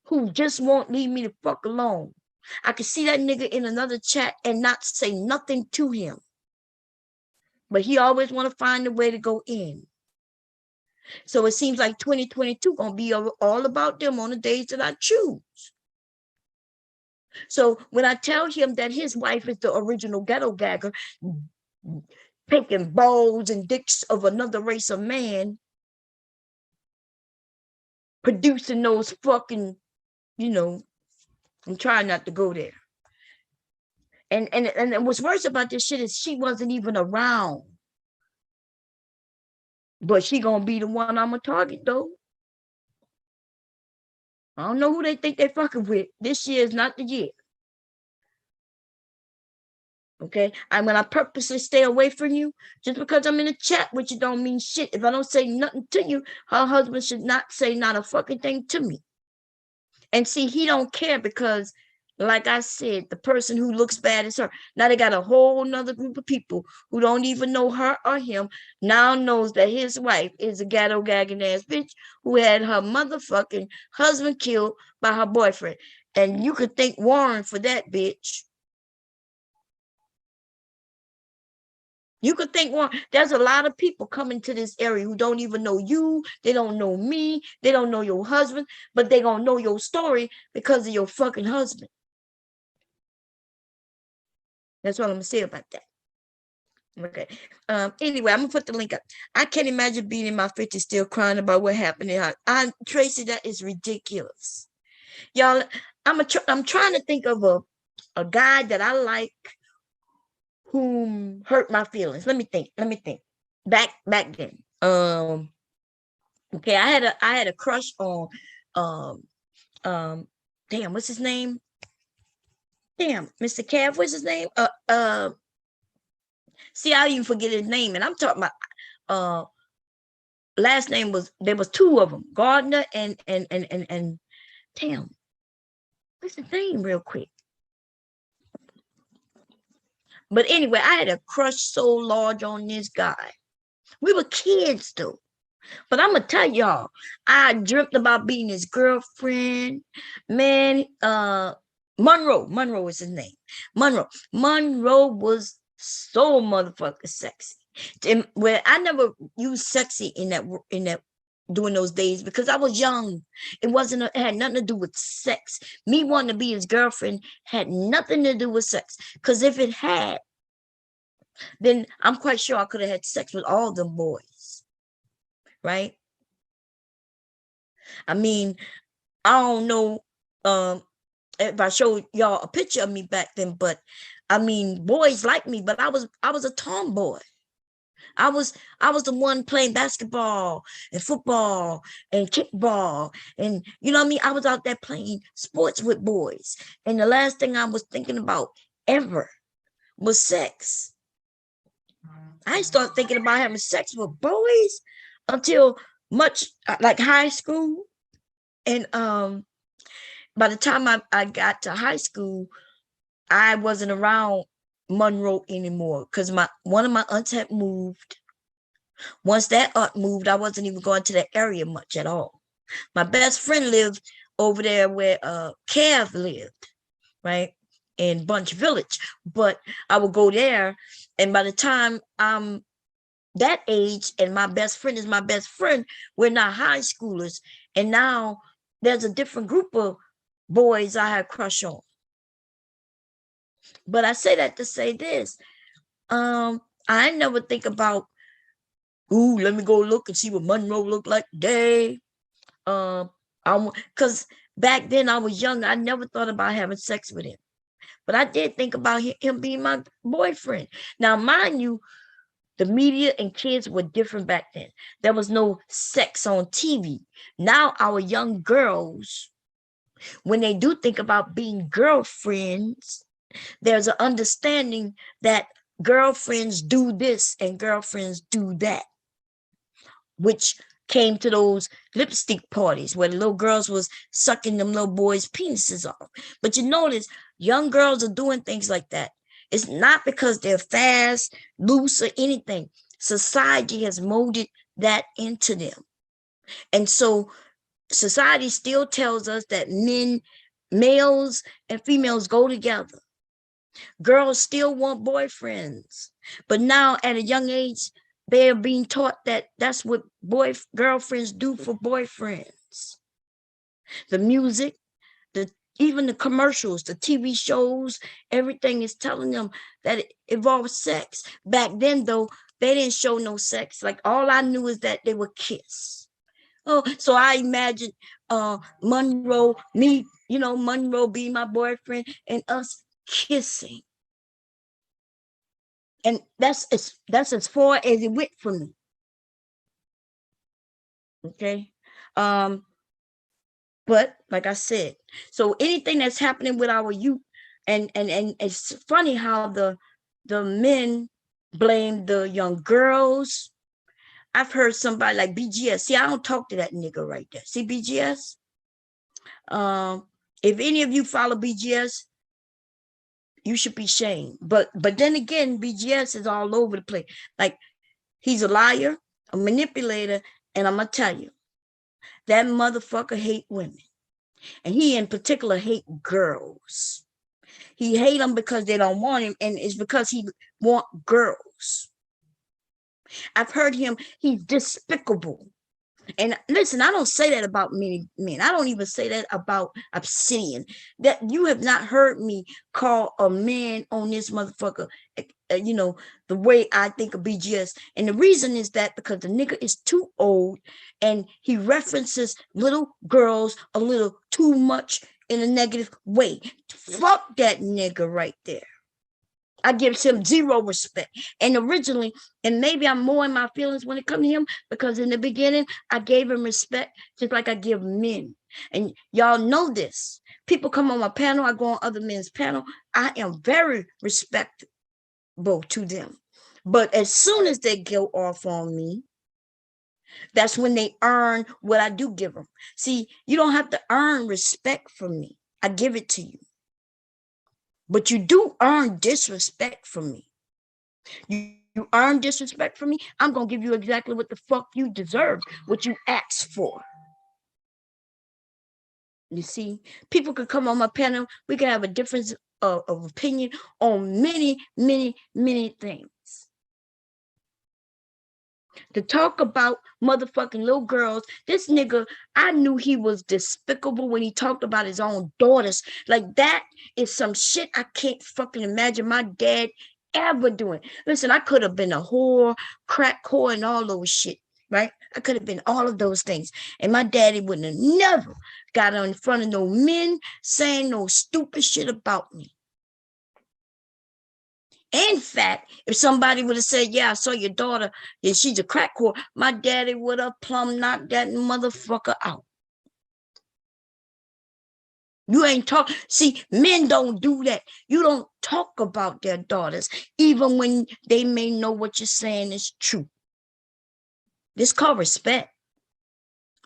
Who just won't leave me the fuck alone. I could see that nigga in another chat and not say nothing to him. But he always want to find a way to go in. So it seems like 2022 gonna be all about them on the days that I choose. So when I tell him that his wife is the original ghetto gagger, taking balls and dicks of another race of man, producing those fucking, I'm trying not to go there. And what's worse about this shit is she wasn't even around. But she gonna be the one I'm gonna target though. I don't know who they think they fucking with. This year is not the year. Okay, and when I purposely stay away from you, just because I'm in a chat with you don't mean shit. If I don't say nothing to you, her husband should not say not a fucking thing to me. And see, he don't care because, like I said, the person who looks bad is her. Now they got a whole nother group of people who don't even know her or him, now knows that his wife is a ghetto gagging ass bitch who had her motherfucking husband killed by her boyfriend. And you could thank Warren for that, bitch. You could think, well, there's a lot of people coming to this area who don't even know you. They don't know me. They don't know your husband, but they gonna know your story because of your fucking husband. That's what I'm gonna say about that. Okay. Anyway, I'm gonna put the link up. I can't imagine being in my 50s still crying about what happened in her. Tracy, that is ridiculous. Y'all, I'm trying to think of a guy that I like whom hurt my feelings. Let me think. Back then. Okay, I had a crush on damn, what's his name? Damn, Mr. Cav, what's his name? See, I even forget his name, and I'm talking about last name there was 2 of them, Gardner and damn, what's his name real quick? But anyway, I had a crush so large on this guy. We were kids though. But I'm gonna tell y'all, I dreamt about being his girlfriend. Man, Monroe is his name. Monroe was so motherfucking sexy. And where I never used sexy in that during those days because I was young. It had nothing to do with sex. Me wanting to be his girlfriend had nothing to do with sex. Because if it had, then I'm quite sure I could have had sex with all them boys. Right? I mean, I don't know if I showed y'all a picture of me back then, but I mean, boys like me, but I was a tomboy. I was the one playing basketball and football and kickball, and you know what I mean? I was out there playing sports with boys. And the last thing I was thinking about ever was sex. I started thinking about having sex with boys until much like high school. And by the time I got to high school, I wasn't around Monroe anymore because one of my aunts had moved. Once that aunt moved, I wasn't even going to that area much at all. My best friend lived over there where Kev lived, right? In Bunch Village. But I would go there, and by the time I'm that age and my best friend is my best friend, we're not high schoolers. And now there's a different group of boys I had crush on. But I say that to say this. I never think about, ooh, let me go look and see what Monroe looked like today. Because back then I was young, I never thought about having sex with him. But I did think about him being my boyfriend. Now, mind you, the media and kids were different back then. There was no sex on TV. Now our young girls, when they do think about being girlfriends, there's an understanding that girlfriends do this and girlfriends do that, which came to those lipstick parties where the little girls was sucking them little boys' penises off. But you notice young girls are doing things like that. It's not because they're fast, loose, or anything. Society has molded that into them. And so society still tells us that males and females go together. Girls still want boyfriends. But now at a young age, they're being taught that that's what girlfriends do for boyfriends. The music, even the commercials, the TV shows, everything is telling them that it involves sex. Back then, though, they didn't show no sex. Like, all I knew is that they would kiss. Oh, so I imagine Monroe, Monroe being my boyfriend and us kissing. And that's as far as it went for me. Okay. But like I said, so anything that's happening with our youth, and it's funny how the men blame the young girls. I've heard somebody like BGS. See, I don't talk to that nigga right there. See, BGS? If any of you follow BGS, you should be shamed. But then again, BGS is all over the place. Like, he's a liar, a manipulator, and I'm gonna tell you, that motherfucker hate women. And he in particular hate girls. He hate them because they don't want him, and it's because he want girls. I've heard him, he's despicable. And listen, I don't say that about many men. I don't even say that about Obsidian. That you have not heard me call a man on this motherfucker, the way I think of BGS. And the reason is that because the nigga is too old and he references little girls a little too much in a negative way. Fuck that nigga right there. I give him zero respect. And originally, and maybe I'm more in my feelings when it comes to him, because in the beginning, I gave him respect just like I give men. And y'all know this. People come on my panel, I go on other men's panel. I am very respectful to them. But as soon as they go off on me, that's when they earn what I do give them. See, you don't have to earn respect from me. I give it to you. But you do earn disrespect from me. You earn disrespect from me, I'm going to give you exactly what the fuck you deserve, what you asked for. You see, people could come on my panel. We can have a difference of opinion on many, many, many things. To talk about motherfucking little girls, this nigga, I knew he was despicable when he talked about his own daughters. Like, that is some shit I can't fucking imagine my dad ever doing. Listen, I could have been a whore, crack whore, and all those shit, right? I could have been all of those things. And my daddy wouldn't have never got in front of no men saying no stupid shit about me. In fact, if somebody would have said, yeah, I saw your daughter, and she's a crack whore, my daddy would have plumb knocked that motherfucker out. You ain't talk. See, men don't do that. You don't talk about their daughters, even when they may know what you're saying is true. This called respect.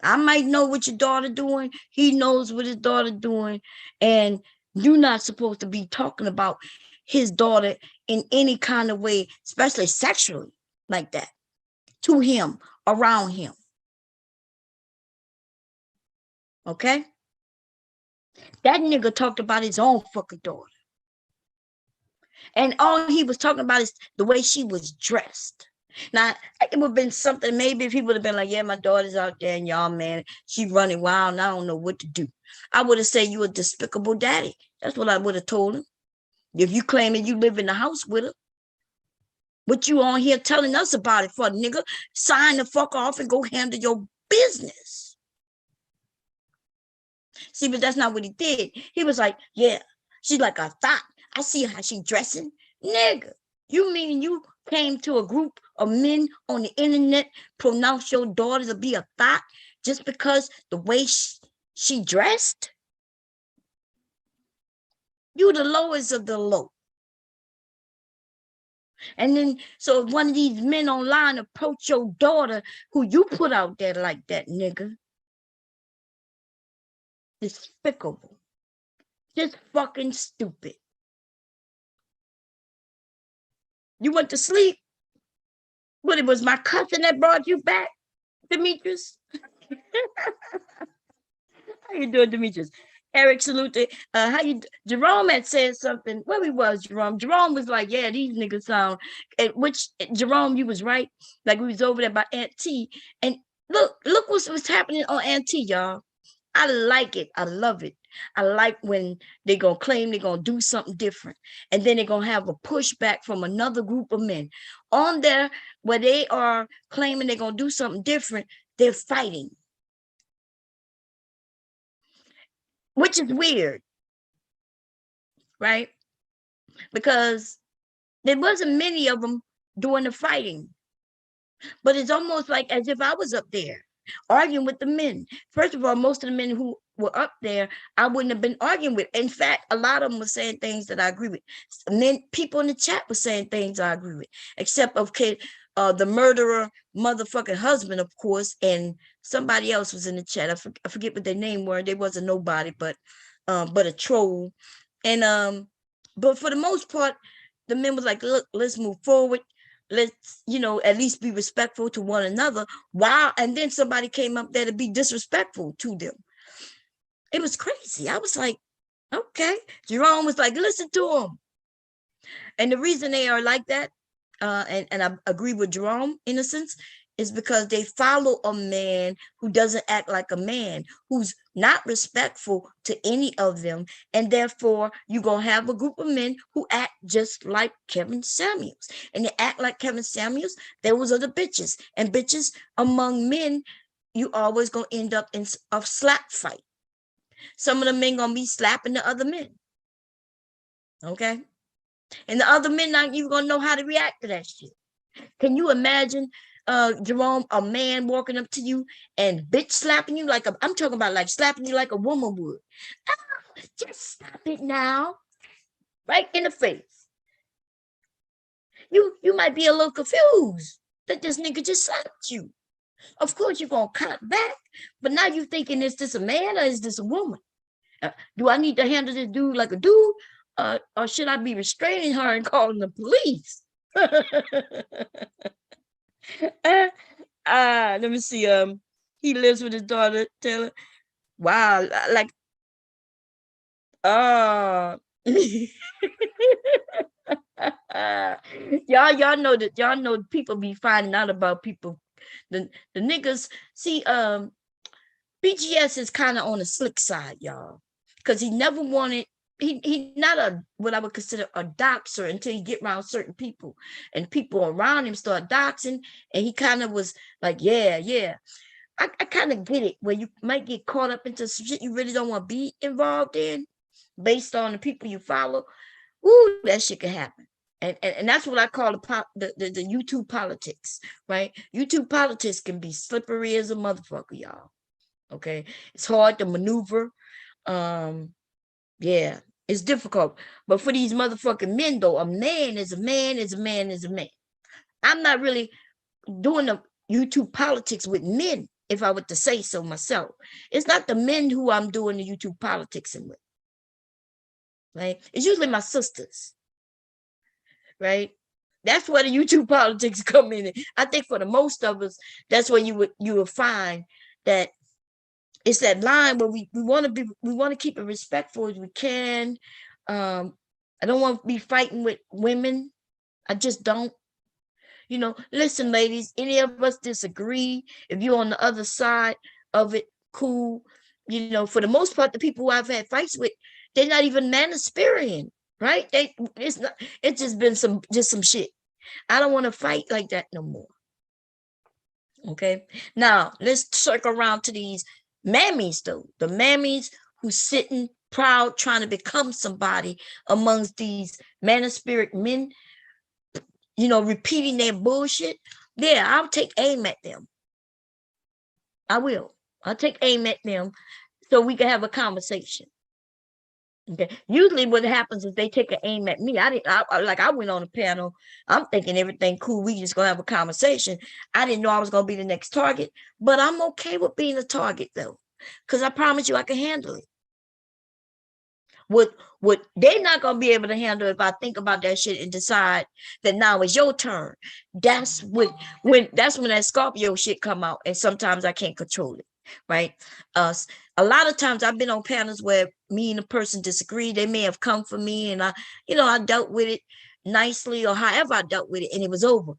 I might know what your daughter doing. He knows what his daughter doing. And You're not supposed to be talking about his daughter in any kind of way, especially sexually, like that, to him, around him. Okay? That nigga talked about his own fucking daughter. And all he was talking about is the way she was dressed. Now, it would have been something, maybe if he would have been like, yeah, my daughter's out there and y'all, man, she running wild and I don't know what to do. I would have said you a despicable daddy. That's what I would have told him. If you claiming you live in the house with her, what you on here telling us about it for, nigga? Sign the fuck off and go handle your business. See, but that's not what he did. He was like, yeah, she's like a thought. I see how she dressing. Nigga, you mean you came to a group of men on the internet, pronounce your daughter to be a thought just because the way she dressed? You the lowest of the low. And then, so if one of these men online approach your daughter who you put out there like that, nigga, despicable. Just fucking stupid. You went to sleep? But it was my cousin that brought you back, Demetrius? How you doing, Demetrius? Eric saluted. How you? Jerome had said something. Where we was, Jerome? Jerome was like, "Yeah, these niggas sound." And which Jerome, you was right. Like we was over there by Aunt T, and look what's happening on Aunt T, y'all. I like it. I love it. I like when they're gonna claim they're gonna do something different, and then they're gonna have a pushback from another group of men on there where they are claiming they're gonna do something different. They're fighting. Which is weird, right? Because there wasn't many of them doing the fighting. But it's almost like as if I was up there arguing with the men. First of all, most of the men who were up there, I wouldn't have been arguing with. In fact, a lot of them were saying things that I agree with. People in the chat were saying things I agree with, except the murderer motherfucking husband, of course, and somebody else was in the chat. I forget what their name were. They wasn't nobody, but a troll. And but for the most part, the men was like, look, let's move forward. Let's, at least be respectful to one another. Wow. And then somebody came up there to be disrespectful to them. It was crazy. I was like, okay. Jerome was like, listen to them. And the reason they are like that, and I agree with Jerome in a sense, is because they follow a man who doesn't act like a man, who's not respectful to any of them. And therefore, you're going to have a group of men who act just like Kevin Samuels. And they act like Kevin Samuels. Those are the bitches. And bitches among men, you always going to end up in a slap fight. Some of the men going to be slapping the other men. Okay? And the other men not even going to know how to react to that shit. Can you imagine, Jerome, a man walking up to you and bitch slapping you I'm talking about like slapping you like a woman would. Oh, just stop it now. Right in the face. You might be a little confused that this nigga just slapped you. Of course, you're going to cut back, but now you're thinking, is this a man or is this a woman? Do I need to handle this dude like a dude? Or should I be restraining her and calling the police? Let me see. He lives with his daughter, Taylor. Wow, like, y'all know that people be finding out about people. The niggas see. BGS is kind of on the slick side, y'all, because he never wanted. He not what I would consider a doxer until he get around certain people, and people around him start doxing, and he kind of was like, yeah. I kind of get it, where you might get caught up into some shit you really don't want to be involved in, based on the people you follow. Ooh, that shit can happen. And that's what I call the YouTube politics, right? YouTube politics can be slippery as a motherfucker, y'all. Okay, it's hard to maneuver. Yeah, it's difficult. But for these motherfucking men, though, a man is a man is a man is a man. I'm not really doing the YouTube politics with men, if I were to say so myself. It's not the men who I'm doing the YouTube politics with. right? It's usually my sisters, right? That's where the YouTube politics come in. I think for the most of us, that's where you would find that it's that line where we want to keep it respectful as we can. I don't want to be fighting with women. I just don't. Listen, ladies, any of us disagree. If you're on the other side of it, cool. For the most part, the people who I've had fights with, they're not even Manosphere, right? It's just been some shit. I don't want to fight like that no more. Okay. Now let's circle around to these mammies though. The mammies who sitting proud trying to become somebody amongst these Manosphere men, repeating their bullshit. Yeah, I'll take aim at them. I will. I'll take aim at them so we can have a conversation. Okay. Usually what happens is they take an aim at me. I went on a panel. I'm thinking everything cool. We just gonna have a conversation. I didn't know I was gonna be the next target, but I'm okay with being a target though. Because I promise you I can handle it. What they're not gonna be able to handle if I think about that shit and decide that now it's your turn. That's when that Scorpio shit come out, and sometimes I can't control it. Right. A lot of times I've been on panels where me and the person disagree. They may have come for me and I dealt with it nicely or however I dealt with it and it was over.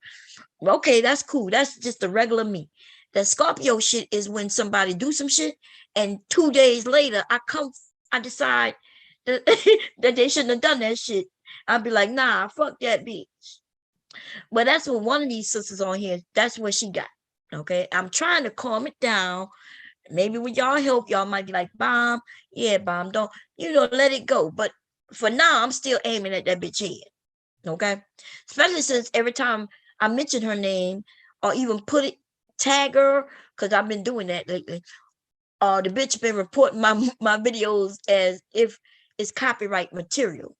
Okay, that's cool. That's just the regular me. That Scorpio shit is when somebody do some shit and 2 days later I decide that, that they shouldn't have done that shit. I'll be like, nah, fuck that bitch. But that's what one of these sisters on here, that's what she got. Okay, I'm trying to calm it down. Maybe with y'all help, y'all might be like, Bomb, yeah, Bomb, don't, let it go. But for now, I'm still aiming at that bitch head. Okay. Especially since every time I mention her name or even tag her, because I've been doing that lately. The bitch been reporting my videos as if it's copyright material.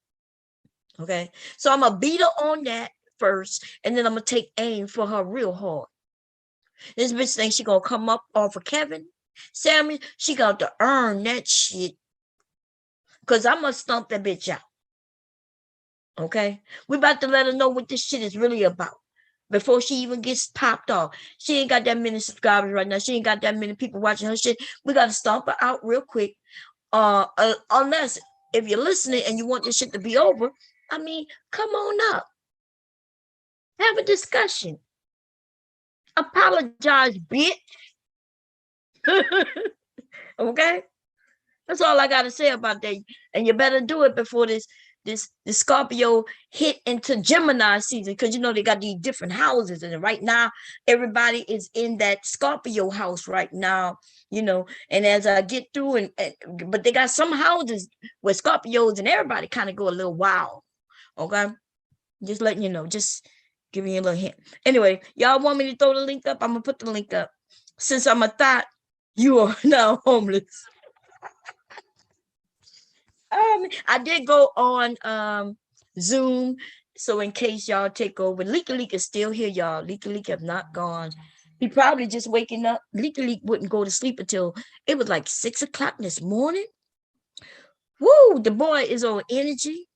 Okay. So I'm gonna beat her on that first, and then I'm gonna take aim for her real hard. This bitch thinks she gonna come up off of Kevin. Sammy, she got to earn that shit. Cause I'm gonna stump that bitch out. Okay? We about to let her know what this shit is really about. Before she even gets popped off. She ain't got that many subscribers right now. She ain't got that many people watching her shit. We gotta stomp her out real quick. Unless if you're listening and you want this shit to be over, I mean, come on up. Have a discussion. Apologize, bitch. Okay? That's all I gotta say about that. And you better do it before this Scorpio hit into Gemini season, because they got these different houses, and right now everybody is in that Scorpio house right now. And as I get through, but they got some houses where Scorpios and everybody kind of go a little wild. Okay, just letting you know, just giving you a little hint. Anyway, y'all want me to throw the link up? I'm gonna put the link up. Since I'm a thought, you are now homeless. I did go on Zoom, so in case y'all take over, Leaky is still here, y'all. Leaky have not gone. He probably just waking up. Leaky wouldn't go to sleep until it was like 6 o'clock this morning. Woo! The boy is on energy.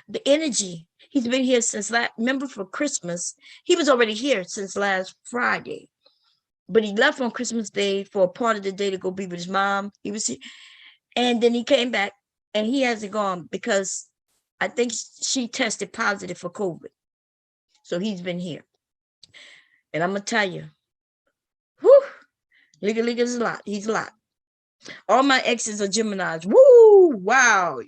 The energy. He's been here since remember for Christmas. He was already here since last Friday, but he left on Christmas Day for a part of the day to go be with his mom. He was here, and then he came back. And he hasn't gone because I think she tested positive for COVID. So he's been here. And I'm going to tell you, whew, Leaky is a lot. He's a lot. All my exes are Geminis. Woo, wow.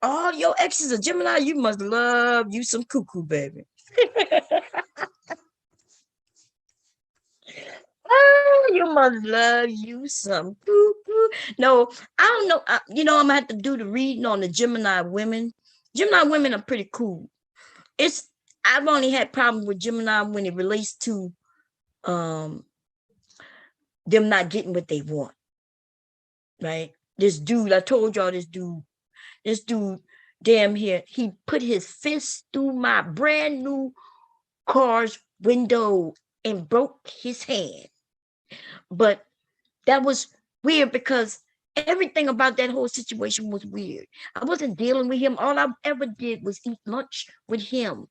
All your exes are Gemini. You must love you some cuckoo, baby. Oh, you must love you some cuckoo. No, I don't know. I'm going to have to do the reading on the Gemini women. Gemini women are pretty cool. I've only had problems with Gemini when it relates to them not getting what they want. Right? This dude, I told y'all this dude, damn here, he put his fist through my brand new car's window and broke his hand. But that was weird because Everything about that whole situation was weird. I wasn't dealing with him. All I ever did was eat lunch with him.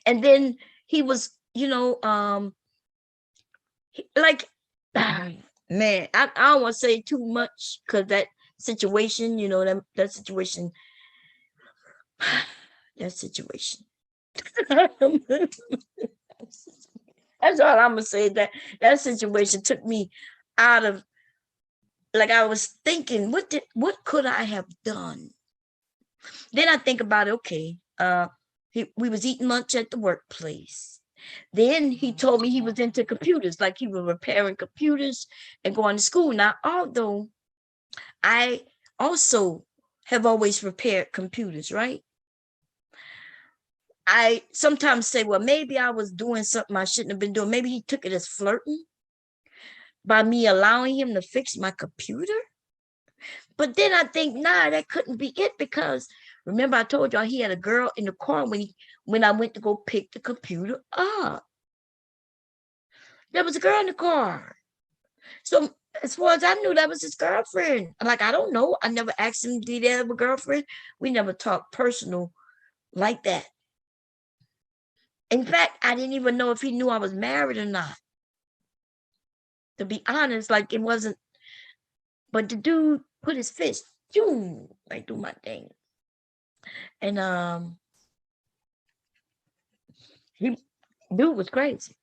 And then he was, like, man, I don't want to say too much because that situation, that situation, that situation. That's all I'm gonna say. That situation took me out of, like, I was thinking, what could I have done? Then I think about it. Okay, we was eating lunch at the workplace. Then he told me he was into computers, like he was repairing computers and going to school. Now, although I also have always repaired computers, right? I sometimes say, well, maybe I was doing something I shouldn't have been doing. Maybe he took it as flirting by me allowing him to fix my computer. But then I think, nah, that couldn't be it, because remember I told y'all he had a girl in the car when I went to go pick the computer up. There was a girl in the car. So as far as I knew, that was his girlfriend. Like, I don't know. I never asked him, did he have a girlfriend? We never talked personal like that. In fact, I didn't even know if he knew I was married or not. To be honest, like, it wasn't. But the dude put his fist, boom, right through my thing. And he dude was crazy.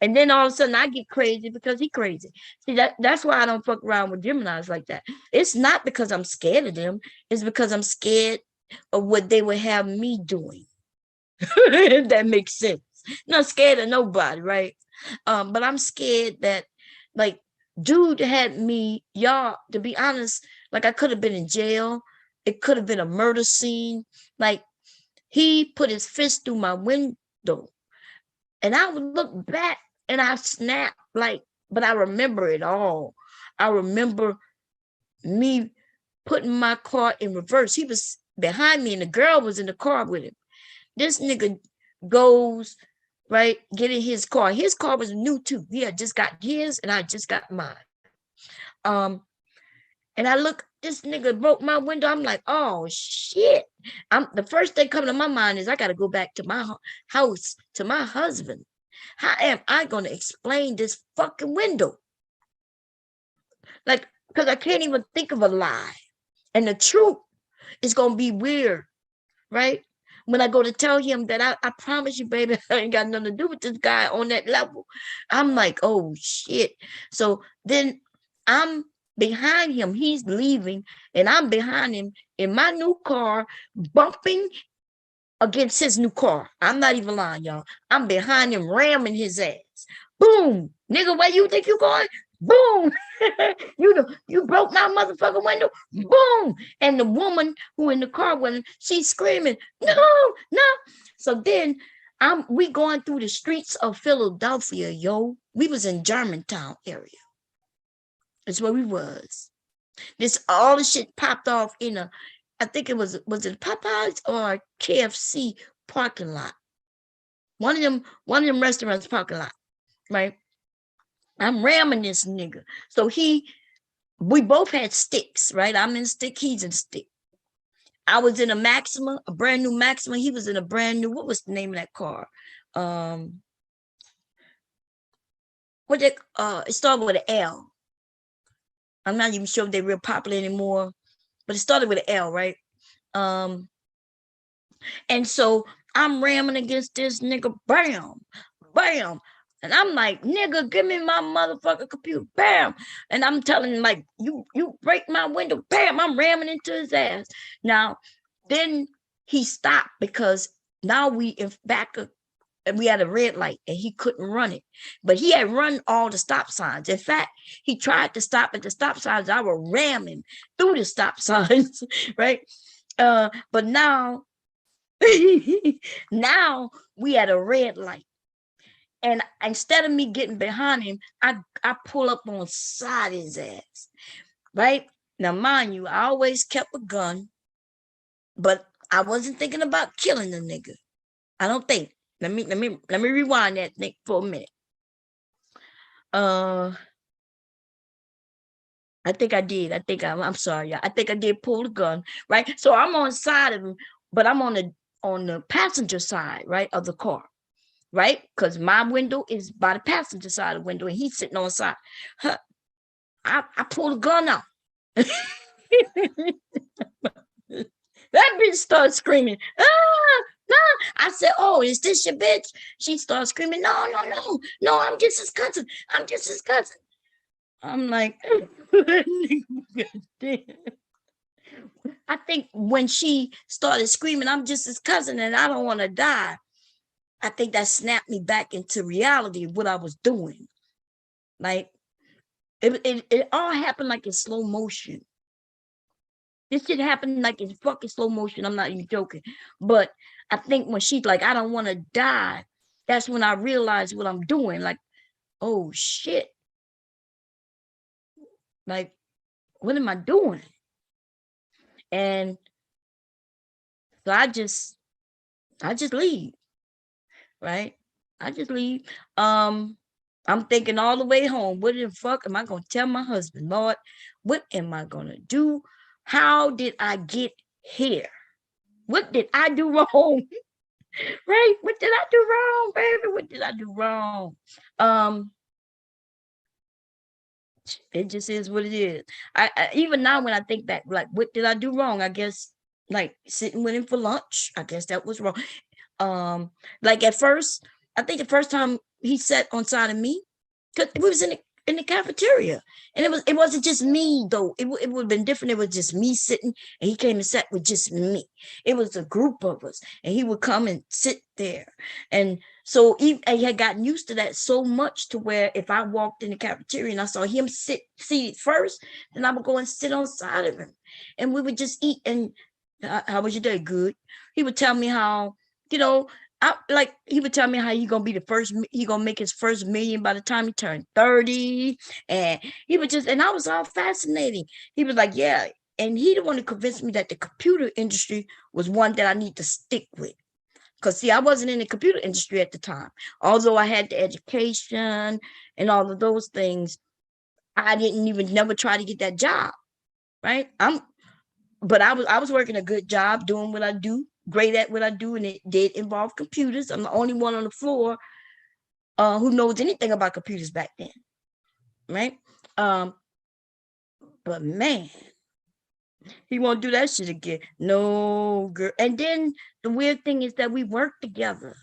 And then all of a sudden I get crazy because he crazy. See, that's why I don't fuck around with Geminis like that. It's not because I'm scared of them. It's because I'm scared of what they would have me doing. If that makes sense. Not scared of nobody, right? But I'm scared that, like, dude had me, y'all, to be honest, like, I could have been in jail. It could have been a murder scene. Like, he put his fist through my window. And I would look back and I snapped, like, but I remember it all. I remember me putting my car in reverse. He was behind me and the girl was in the car with him. This nigga goes, right, getting his car. His car was new too. He had just got his and I just got mine. Um, and I look, this nigga broke my window. I'm like, oh shit. The first thing coming to my mind is I gotta go back to my house, to my husband. How am I gonna explain this fucking window? Like, because I can't even think of a lie. And the truth is gonna be weird, right? When I go to tell him that I promise you, baby, I ain't got nothing to do with this guy on that level. I'm like, oh shit. So then I'm behind him. He's leaving, and I'm behind him in my new car, bumping against his new car. I'm not even lying, y'all. I'm behind him, ramming his ass. Boom, nigga, where you think you going? Boom. You broke my motherfucking window. Boom. And the woman who in the car with him, she's screaming, no, no. So then we going through the streets of Philadelphia, yo. We was in Germantown area. That's where we was. This all the shit popped off in I think it was it Popeyes or KFC parking lot. One of them restaurants parking lot, right? I'm ramming this nigga. So we both had sticks, right? I'm in stick, he's in stick. I was in a Maxima, a brand new Maxima. He was in a brand new, what was the name of that car? It started with an L. I'm not even sure if they're real popular anymore, but it started with an L, right? And so I'm ramming against this nigga, bam, bam. And I'm like, nigga, give me my motherfucking computer, bam. And I'm telling him, like, you break my window, bam, I'm ramming into his ass. Now, then he stopped because now we in back of, and we had a red light and he couldn't run it. But he had run all the stop signs. In fact, he tried to stop at the stop signs. I would ram him through the stop signs, right? But now now we at a red light. And instead of me getting behind him, I pull up on side his ass. Right? Now, mind you, I always kept a gun, but I wasn't thinking about killing the nigga. I don't think. Let me rewind that thing for a minute. I I think I did. I'm sorry. I think I did pull the gun, right? So I'm on the side of him, but I'm on the passenger side, right, of the car, right? Because my window is by the passenger side of the window, and he's sitting on the side. Huh, I pulled the gun out. That bitch started screaming, ah, no. I said, oh, is this your bitch? She started screaming, no, no, no, no, I'm just his cousin. I'm just his cousin. I'm like, I think when she started screaming, I'm just his cousin and I don't want to die, I think that snapped me back into reality of what I was doing. Like, it all happened like in slow motion. This shit happened like in fucking slow motion. I'm not even joking. But I think when she's like, I don't want to die, that's when I realized what I'm doing. Like, oh shit. Like, what am I doing? And so I just leave, right? I just leave. I'm thinking all the way home, what the fuck am I gonna tell my husband? Lord, what am I gonna do? How did I get here? What did I do wrong? Right? What did I do wrong, baby? What did I do wrong? It just is what it is. I even now when I think back, like, what did I do wrong? I guess like sitting with him for lunch. I guess that was wrong. Like at first, I think the first time he sat on side of me, because we was in the cafeteria, and it wasn't just me though. It would have been different. It was just me sitting, and he came and sat with just me. It was a group of us, and he would come and sit there, and so I had gotten used to that so much to where if I walked in the cafeteria and I saw him seated first, then I would go and sit on side of him, and we would just eat. And how was your day? Good. He would tell me how, you know, he would tell me how he gonna make his first million by the time he turned 30. And he would just, and I was all fascinating. He was like, yeah. And he the one who convinced me that the computer industry was one that I need to stick with. Because see, I wasn't in the computer industry at the time. Although I had the education and all of those things, I didn't even never try to get that job. Right. But I was working a good job doing what I do, great at what I do, and it did involve computers. I'm the only one on the floor who knows anything about computers back then, right? But man, he won't do that shit again. No, girl. And then the weird thing is that we work together.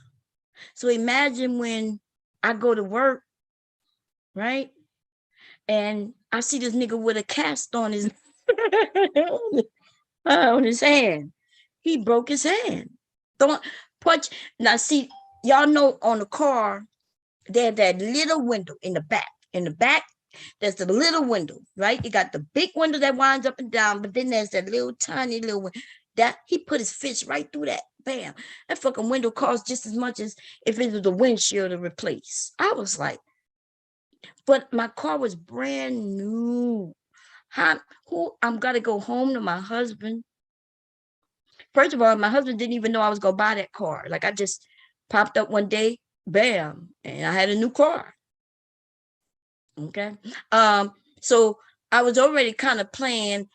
So imagine when I go to work, right? And I see this nigga with a cast on his on his hand. He broke his hand. Don't punch. Now, see, y'all know on the car, there's that little window in the back. In the back, there's the little window, right? You got the big window that winds up and down, but then there's that little tiny little window. That he put his fist right through that. Bam. That fucking window cost just as much as if it was a windshield to replace. I was like, but my car was brand new. I'm gonna go home to my husband. First of all, my husband didn't even know I was gonna buy that car. Like I just popped up one day, bam, and I had a new car. Okay. So I was already kind of playing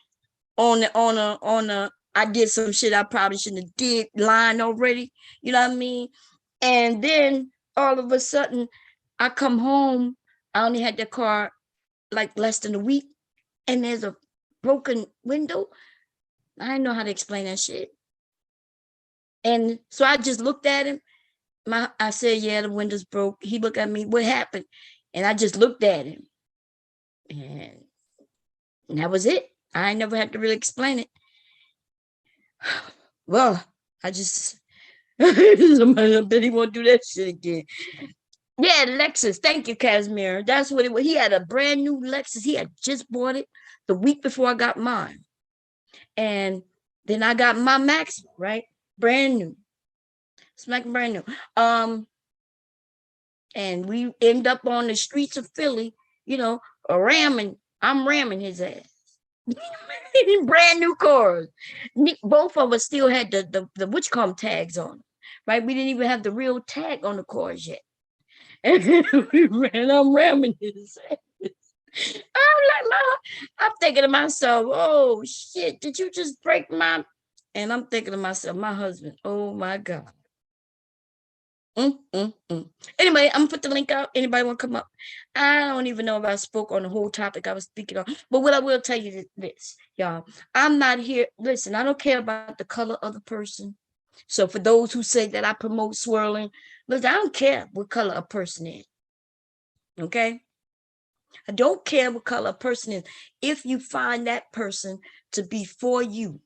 on a I did some shit I probably shouldn't have did line already. You know what I mean? And then all of a sudden I come home. I only had the car like less than a week, and there's a broken window. I didn't know how to explain that shit. And so I just looked at him. I said, yeah, the window's broke. He looked at me, what happened? And I just looked at him. And that was it. I never had to really explain it. Well, I just I bet he won't do that shit again. Yeah, Lexus. Thank you, Casimir. That's what it was. He had a brand new Lexus. He had just bought it the week before I got mine. And then I got my Max, right? Brand new. Smack brand new. And we end up on the streets of Philly, I'm ramming his ass. Brand new cars. Both of us still had the what you call them tags on them, right? We didn't even have the real tag on the cars yet. And I'm ramming his ass. I'm thinking to myself, oh shit, did you just break my? And I'm thinking to myself, my husband, oh my God. Anyway, I'm gonna put the link out. Anybody want to come up? I don't even know if I spoke on the whole topic I was speaking on, but what I will tell you is this, y'all. I'm not here. Listen, I don't care about the color of the person. So for those who say that I promote swirling, listen, I don't care what color a person is. Okay, I don't care what color a person is. If you find that person to be for you,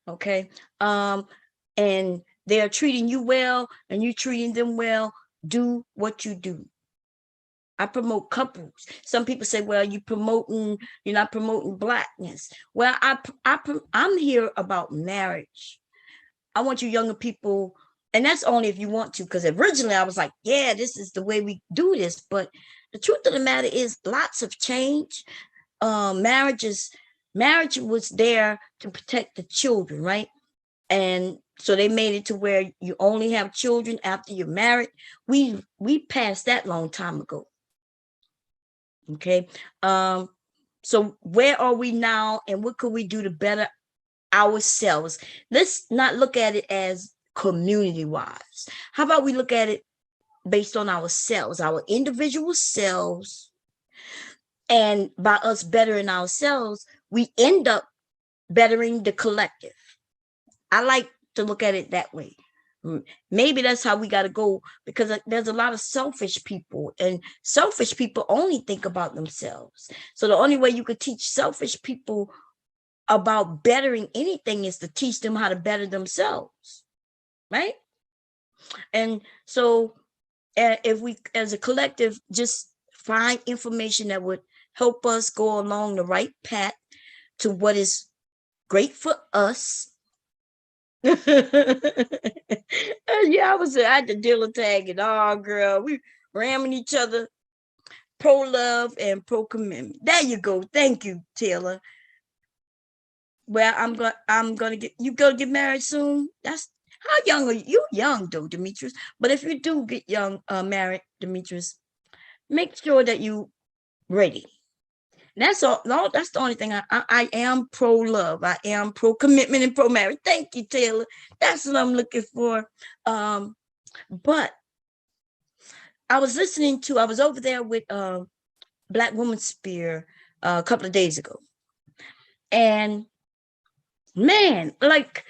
okay, and they're treating you well and you treating them well, do what you do. I promote couples. Some people say, well, you're not promoting blackness. Well, I'm here about marriage. I want you younger people, and that's only if you want to, because originally I was like, yeah, this is the way we do this. But the truth of the matter is lots have changed. Marriage was there to protect the children, right? And so they made it to where you only have children after you're married. We passed that long time ago. Okay. So where are we now, and what could we do to better ourselves? Let's not look at it as community wise. How about we look at it based on ourselves, our individual selves, and by us bettering ourselves, we end up bettering the collective. I like to look at it that way. Maybe that's how we got to go, because there's a lot of selfish people, and selfish people only think about themselves. So the only way you could teach selfish people about bettering anything is to teach them how to better themselves, right? And so if we as a collective just find information that would help us go along the right path to what is great for us. Yeah, I had to deal a tag and oh girl, we ramming each other, pro love and pro commitment. There you go. Thank you, Taylor. Well, I'm gonna get you gonna get married soon. That's how young are you? You young though, Demetrius. But if you do get married, Demetrius, make sure that you ready. That's all. No, that's the only thing. I am pro love. I am pro commitment and pro marriage. Thank you, Taylor. That's what I'm looking for. But I was over there with Black Woman Spear a couple of days ago, and man, like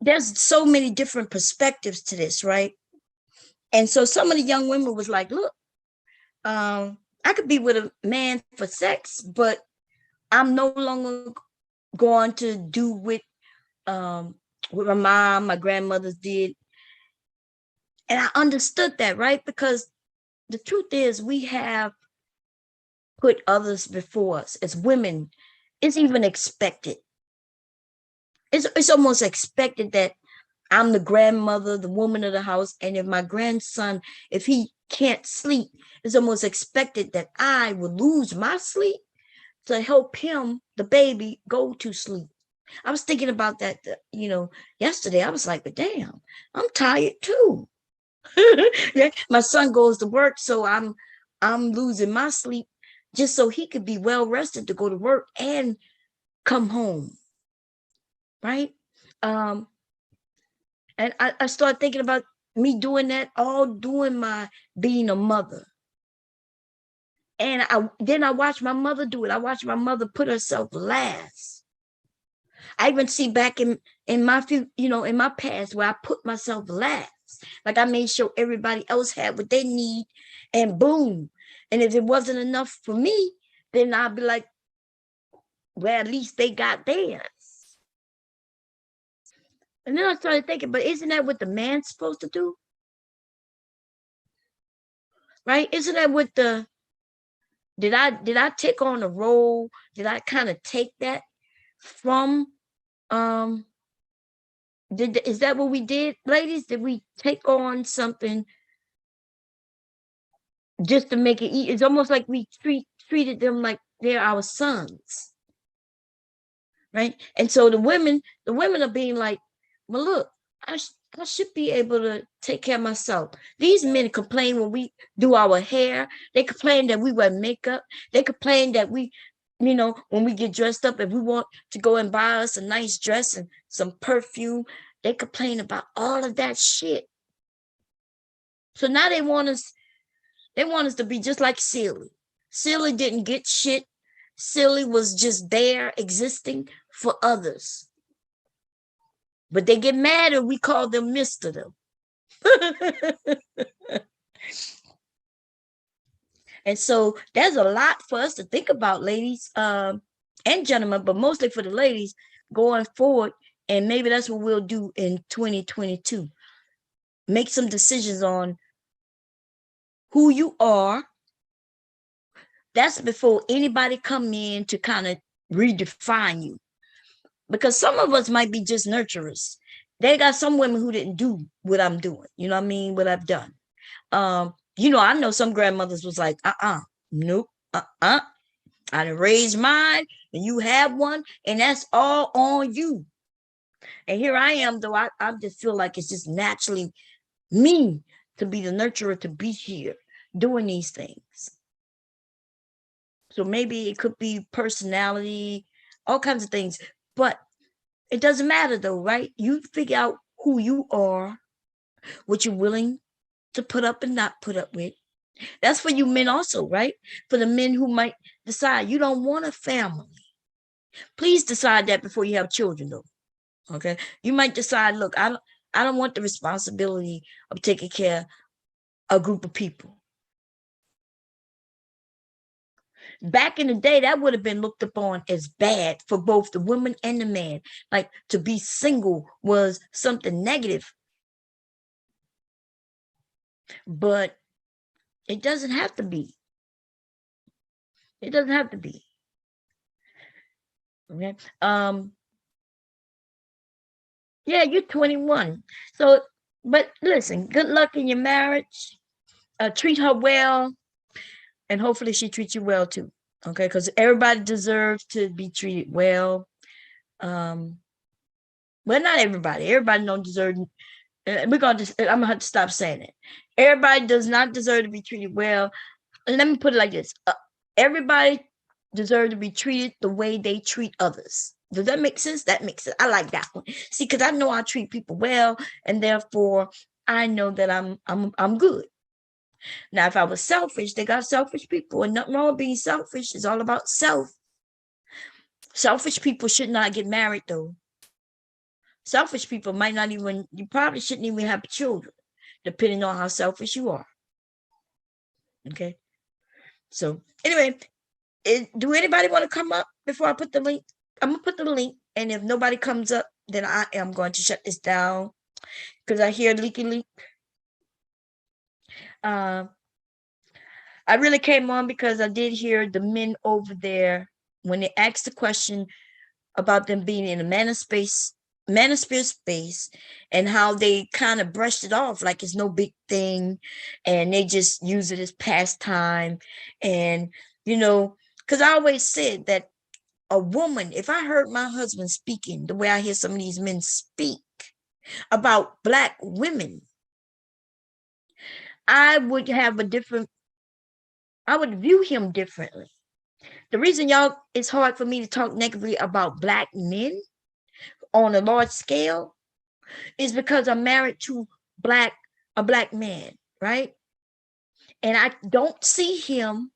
there's so many different perspectives to this, right? And so some of the young women was like, look, I could be with a man for sex, but I'm no longer going to do what my mom, my grandmothers did. And I understood that, right? Because the truth is we have put others before us as women. It's even expected. It's almost expected that I'm the grandmother, the woman of the house. And if my grandson, if he can't sleep, it's almost expected that I would lose my sleep to help him, the baby, go to sleep. I was thinking about that, yesterday. I was like, but damn, I'm tired too. Yeah, my son goes to work, so I'm losing my sleep just so he could be well rested to go to work and come home, right? Um, and I started thinking about me doing that, all doing my being a mother. And I watched my mother do it. I watched my mother put herself last. I even see back in my in my past where I put myself last. Like I made sure everybody else had what they need, and boom. And if it wasn't enough for me, then I'd be like, well, at least they got theirs. And then I started thinking, but isn't that what the man's supposed to do? Right? Isn't that what did I take on a role? Did I kind of take that from um is that what we did, ladies? Did we take on something just to make it easy? It's almost like we treated them like they're our sons, right? And so the women are being like, well, look, I should be able to take care of myself. These men complain when we do our hair. They complain that we wear makeup. They complain that we, when we get dressed up, if we want to go and buy us a nice dress and some perfume, they complain about all of that shit. So now they want us to be just like Silly. Silly didn't get shit. Silly was just there existing for others. But they get mad and we call them Mr. them. And so there's a lot for us to think about, ladies and gentlemen, but mostly for the ladies going forward. And maybe that's what we'll do in 2022. Make some decisions on who you are. That's before anybody come in to kind of redefine you. Because some of us might be just nurturers. They got some women who didn't do what I'm doing. You know what I mean? What I've done. I know some grandmothers was like, nope, I done raised mine and you have one and that's all on you. And here I am, though, I just feel like it's just naturally me to be the nurturer, to be here doing these things. So maybe it could be personality, all kinds of things, but it doesn't matter though, right? You figure out who you are, what you're willing to put up and not put up with. That's for you men also, right? For the men who might decide you don't want a family. Please decide that before you have children though. Okay. You might decide, look, I don't want the responsibility of taking care of a group of people. Back in the day, that would have been looked upon as bad for both the woman and the man. Like to be single was something negative. But it doesn't have to be. It doesn't have to be. Okay. Yeah, you're 21. So, but listen, good luck in your marriage. Treat her well, and hopefully she treats you well too. Okay, because everybody deserves to be treated well. Well, not everybody. Everybody don't deserve. I'm gonna have to stop saying it. Everybody does not deserve to be treated well. And let me put it like this: everybody deserves to be treated the way they treat others. Does that make sense? That makes sense. I like that one. See, because I know I treat people well, and therefore I know that I'm good. Now, if I was selfish, they got selfish people, and nothing wrong with being selfish. It's all about self. Selfish people should not get married, though. Selfish people might not even, you probably shouldn't even have children, depending on how selfish you are. Okay. So anyway, do anybody want to come up before I put the link? I'm going to put the link. And if nobody comes up, then I am going to shut this down because I hear leaky leak. I really came on because I did hear the men over there when they asked the question about them being in a manosphere space and how they kind of brushed it off like it's no big thing and they just use it as pastime. And because I always said that a woman, if I heard my husband speaking the way I hear some of these men speak about Black women, I would view him differently. The reason, y'all, it's hard for me to talk negatively about Black men on a large scale is because I'm married to a Black man, right? And I don't see him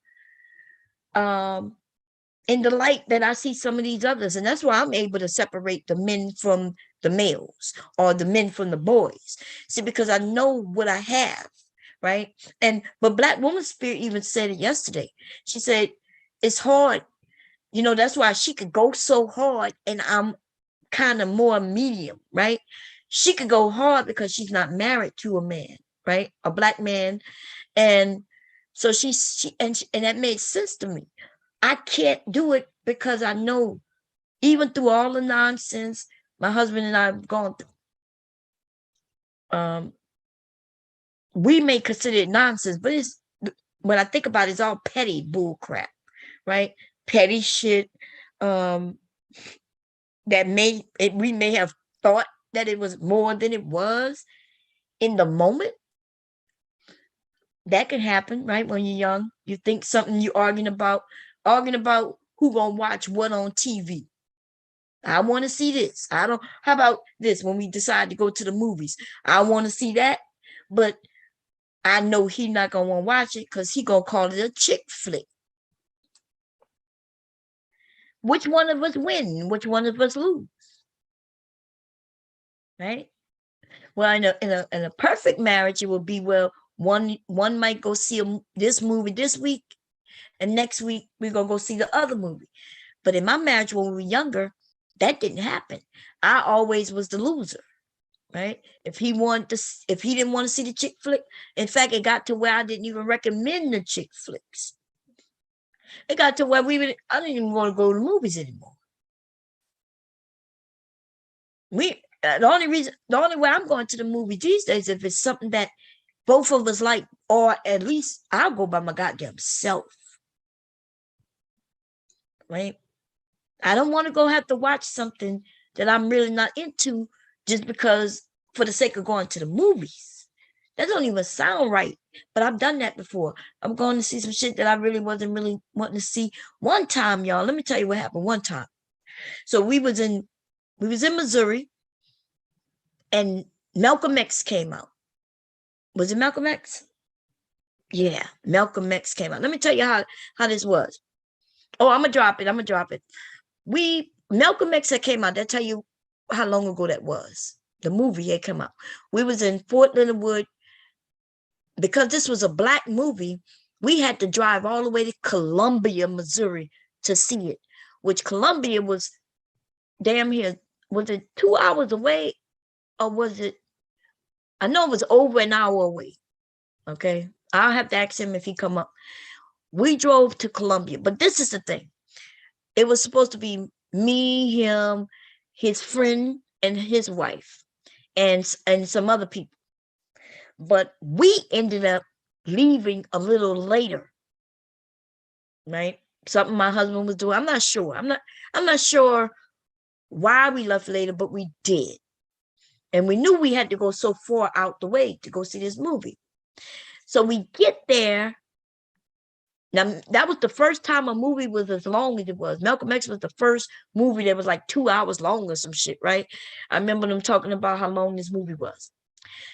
in the light that I see some of these others. And that's why I'm able to separate the men from the males or the men from the boys. See, because I know what I have, right? But Black Woman Spirit even said it yesterday. She said, it's hard. That's why she could go so hard and I'm kind of more medium, right? She could go hard because she's not married to a man, right? A Black man. And so and that made sense to me. I can't do it because I know even through all the nonsense my husband and I have gone through, we may consider it nonsense, but it's, when I think about it, it's all petty bull crap, right? Petty shit that we may have thought that it was more than it was in the moment. That can happen, right? When you're young, you think something you're arguing about who gonna watch what on TV. I want to see this. I don't. How about this? When we decide to go to the movies, I want to see that, but I know he not gonna want to watch it because he gonna call it a chick flick. Which one of us win? Which one of us lose? Right? Well, in a perfect marriage, it will be, well, one might go see this movie this week, and next week we're gonna go see the other movie. But in my marriage when we were younger, that didn't happen. I always was the loser, right? If he didn't want to see the chick flick, in fact, it got to where I didn't even recommend the chick flicks. It got to where I didn't even want to go to the movies anymore. The only way I'm going to the movie these days, if it's something that both of us like, or at least I'll go by my goddamn self, right? I don't want to go have to watch something that I'm really not into just because, for the sake of going to the movies. That don't even sound right, but I've done that before. I'm going to see some shit that I really wasn't really wanting to see. One time, y'all, let me tell you what happened one time. So we was in Missouri, and Malcolm X came out. Was it Malcolm X? Yeah, Malcolm X came out. Let me tell you how this was. Oh, I'm gonna drop it. Malcolm X that came out. That tell you how long ago that was. The movie had come out. We was in Fort Leonard Wood. Because this was a Black movie, we had to drive all the way to Columbia, Missouri to see it, which Columbia was damn near, was it 2 hours away, or was it, I know it was over an hour away. Okay, I'll have to ask him if he come up. We drove to Columbia, but this is the thing. It was supposed to be me, him, his friend, and his wife, and some other people. But we ended up leaving a little later, right? Something my husband was doing. I'm not sure. I'm not sure why we left later, but we did. And we knew we had to go so far out the way to go see this movie. So we get there. Now, that was the first time a movie was as long as it was. Malcolm X was the first movie that was like 2 hours long or some shit, right? I remember them talking about how long this movie was.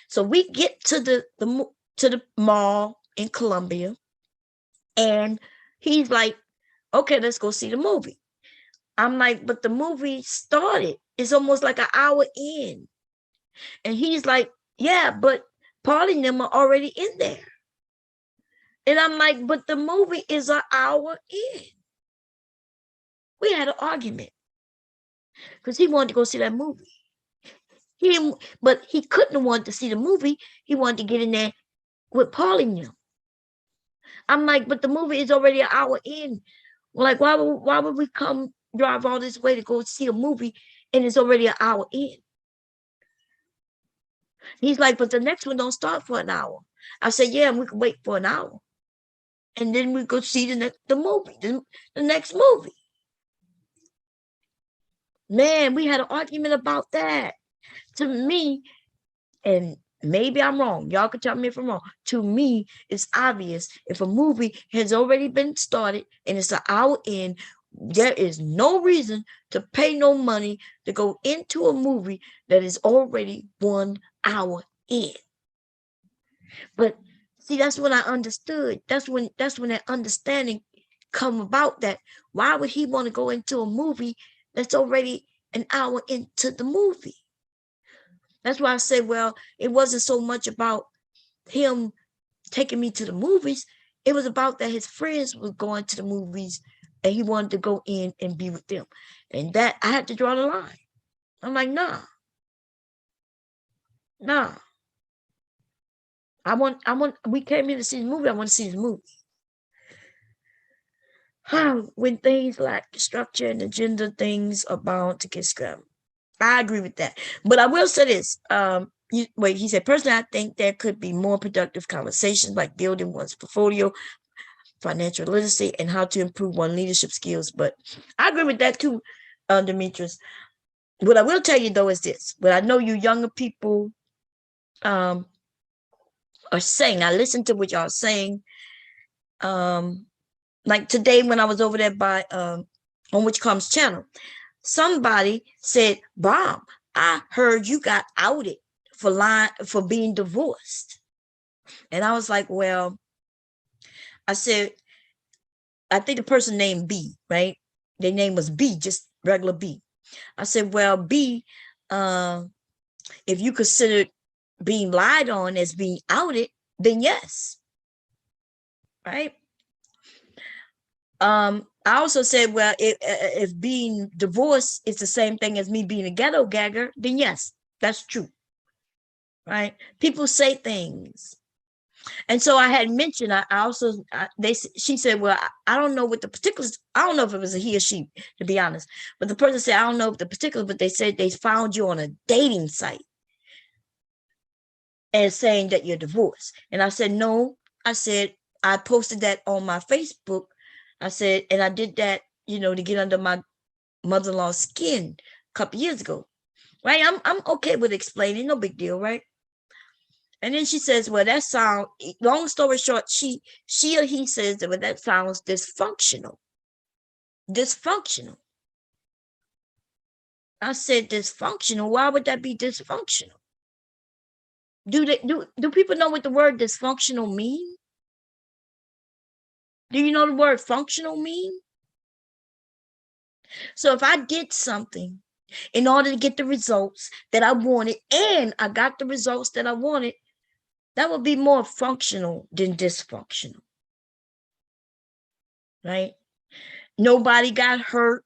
So we get to the mall in Columbia, and he's like, okay, let's go see the movie. I'm like, but the movie started. It's almost like an hour in. And he's like, yeah, but Paulie and them are already in there. And I'm like, but the movie is an hour in. We had an argument because he wanted to go see that movie. But he couldn't have wanted to see the movie. He wanted to get in there with Paulie and them. I'm like, but the movie is already an hour in. Like, why would we come drive all this way to go see a movie and it's already an hour in? He's like, but the next one don't start for an hour. I said, yeah, and we can wait for an hour. And then we go see the next movie. Man, we had an argument about that. To me, and maybe I'm wrong, y'all can tell me if I'm wrong. To me, it's obvious if a movie has already been started and it's an hour in, there is no reason to pay no money to go into a movie that is already 1 hour in. But see, that's when I understood. That's when that understanding come about, that why would he want to go into a movie that's already an hour into the movie? That's why I say, well, it wasn't so much about him taking me to the movies. It was about that his friends were going to the movies and he wanted to go in and be with them. And that I had to draw the line. I'm like, nah. We came here to see the movie. I want to see the movie. When things lack structure and agenda, things are bound to get scrambled. I agree with that. But I will say this. He said, personally, I think there could be more productive conversations like building one's portfolio, financial literacy, and how to improve one's leadership skills. But I agree with that too, Demetrius. What I will tell you though is this. What I know you younger people are saying. I listened to what y'all saying. Like today when I was over there by on Which Comes channel, somebody said, Bob, I heard you got outed for being divorced. And I was like, well, I said, I think the person named B, right? Their name was B, just regular B. I said, well, B, if you consider being lied on as being outed, then yes, right? I also said, well, if being divorced is the same thing as me being a ghetto gagger, then yes, that's true, right? People say things. And so I had mentioned, she said, well, I don't know what the particulars, I don't know if it was a he or she, to be honest, but the person said, I don't know if the particulars, but they said they found you on a dating site and saying that you're divorced. And I said, no, I said, I posted that on my Facebook. I said, and I did that, to get under my mother-in-law's skin a couple years ago, right? I'm okay with explaining, no big deal, right? And then she says, well, that sound, long story short, she or he says that, well, that sounds dysfunctional. Dysfunctional. I said dysfunctional. Why would that be dysfunctional? Do people know what the word dysfunctional mean? Do you know the word functional mean? So if I did something in order to get the results that I wanted, and I got the results that I wanted, that would be more functional than dysfunctional, right? Nobody got hurt.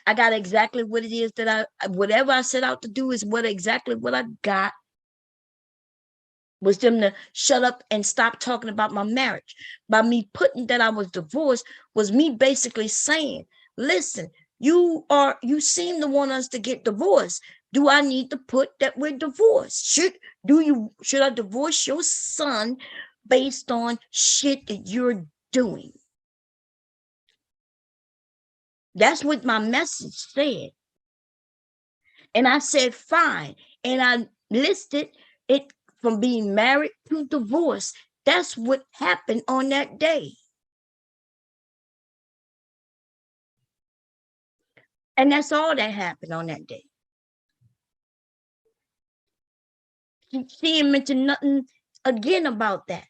I got exactly what it is that whatever I set out to do is exactly what I got. Was them to shut up and stop talking about my marriage. By me putting that I was divorced was me basically saying, listen, you seem to want us to get divorced. Do I need to put that we're divorced? Should I divorce your son based on shit that you're doing? That's what my message said. And I said, fine. And I listed it from being married to divorce. That's what happened on that day. And that's all that happened on that day. She didn't mention nothing again about that.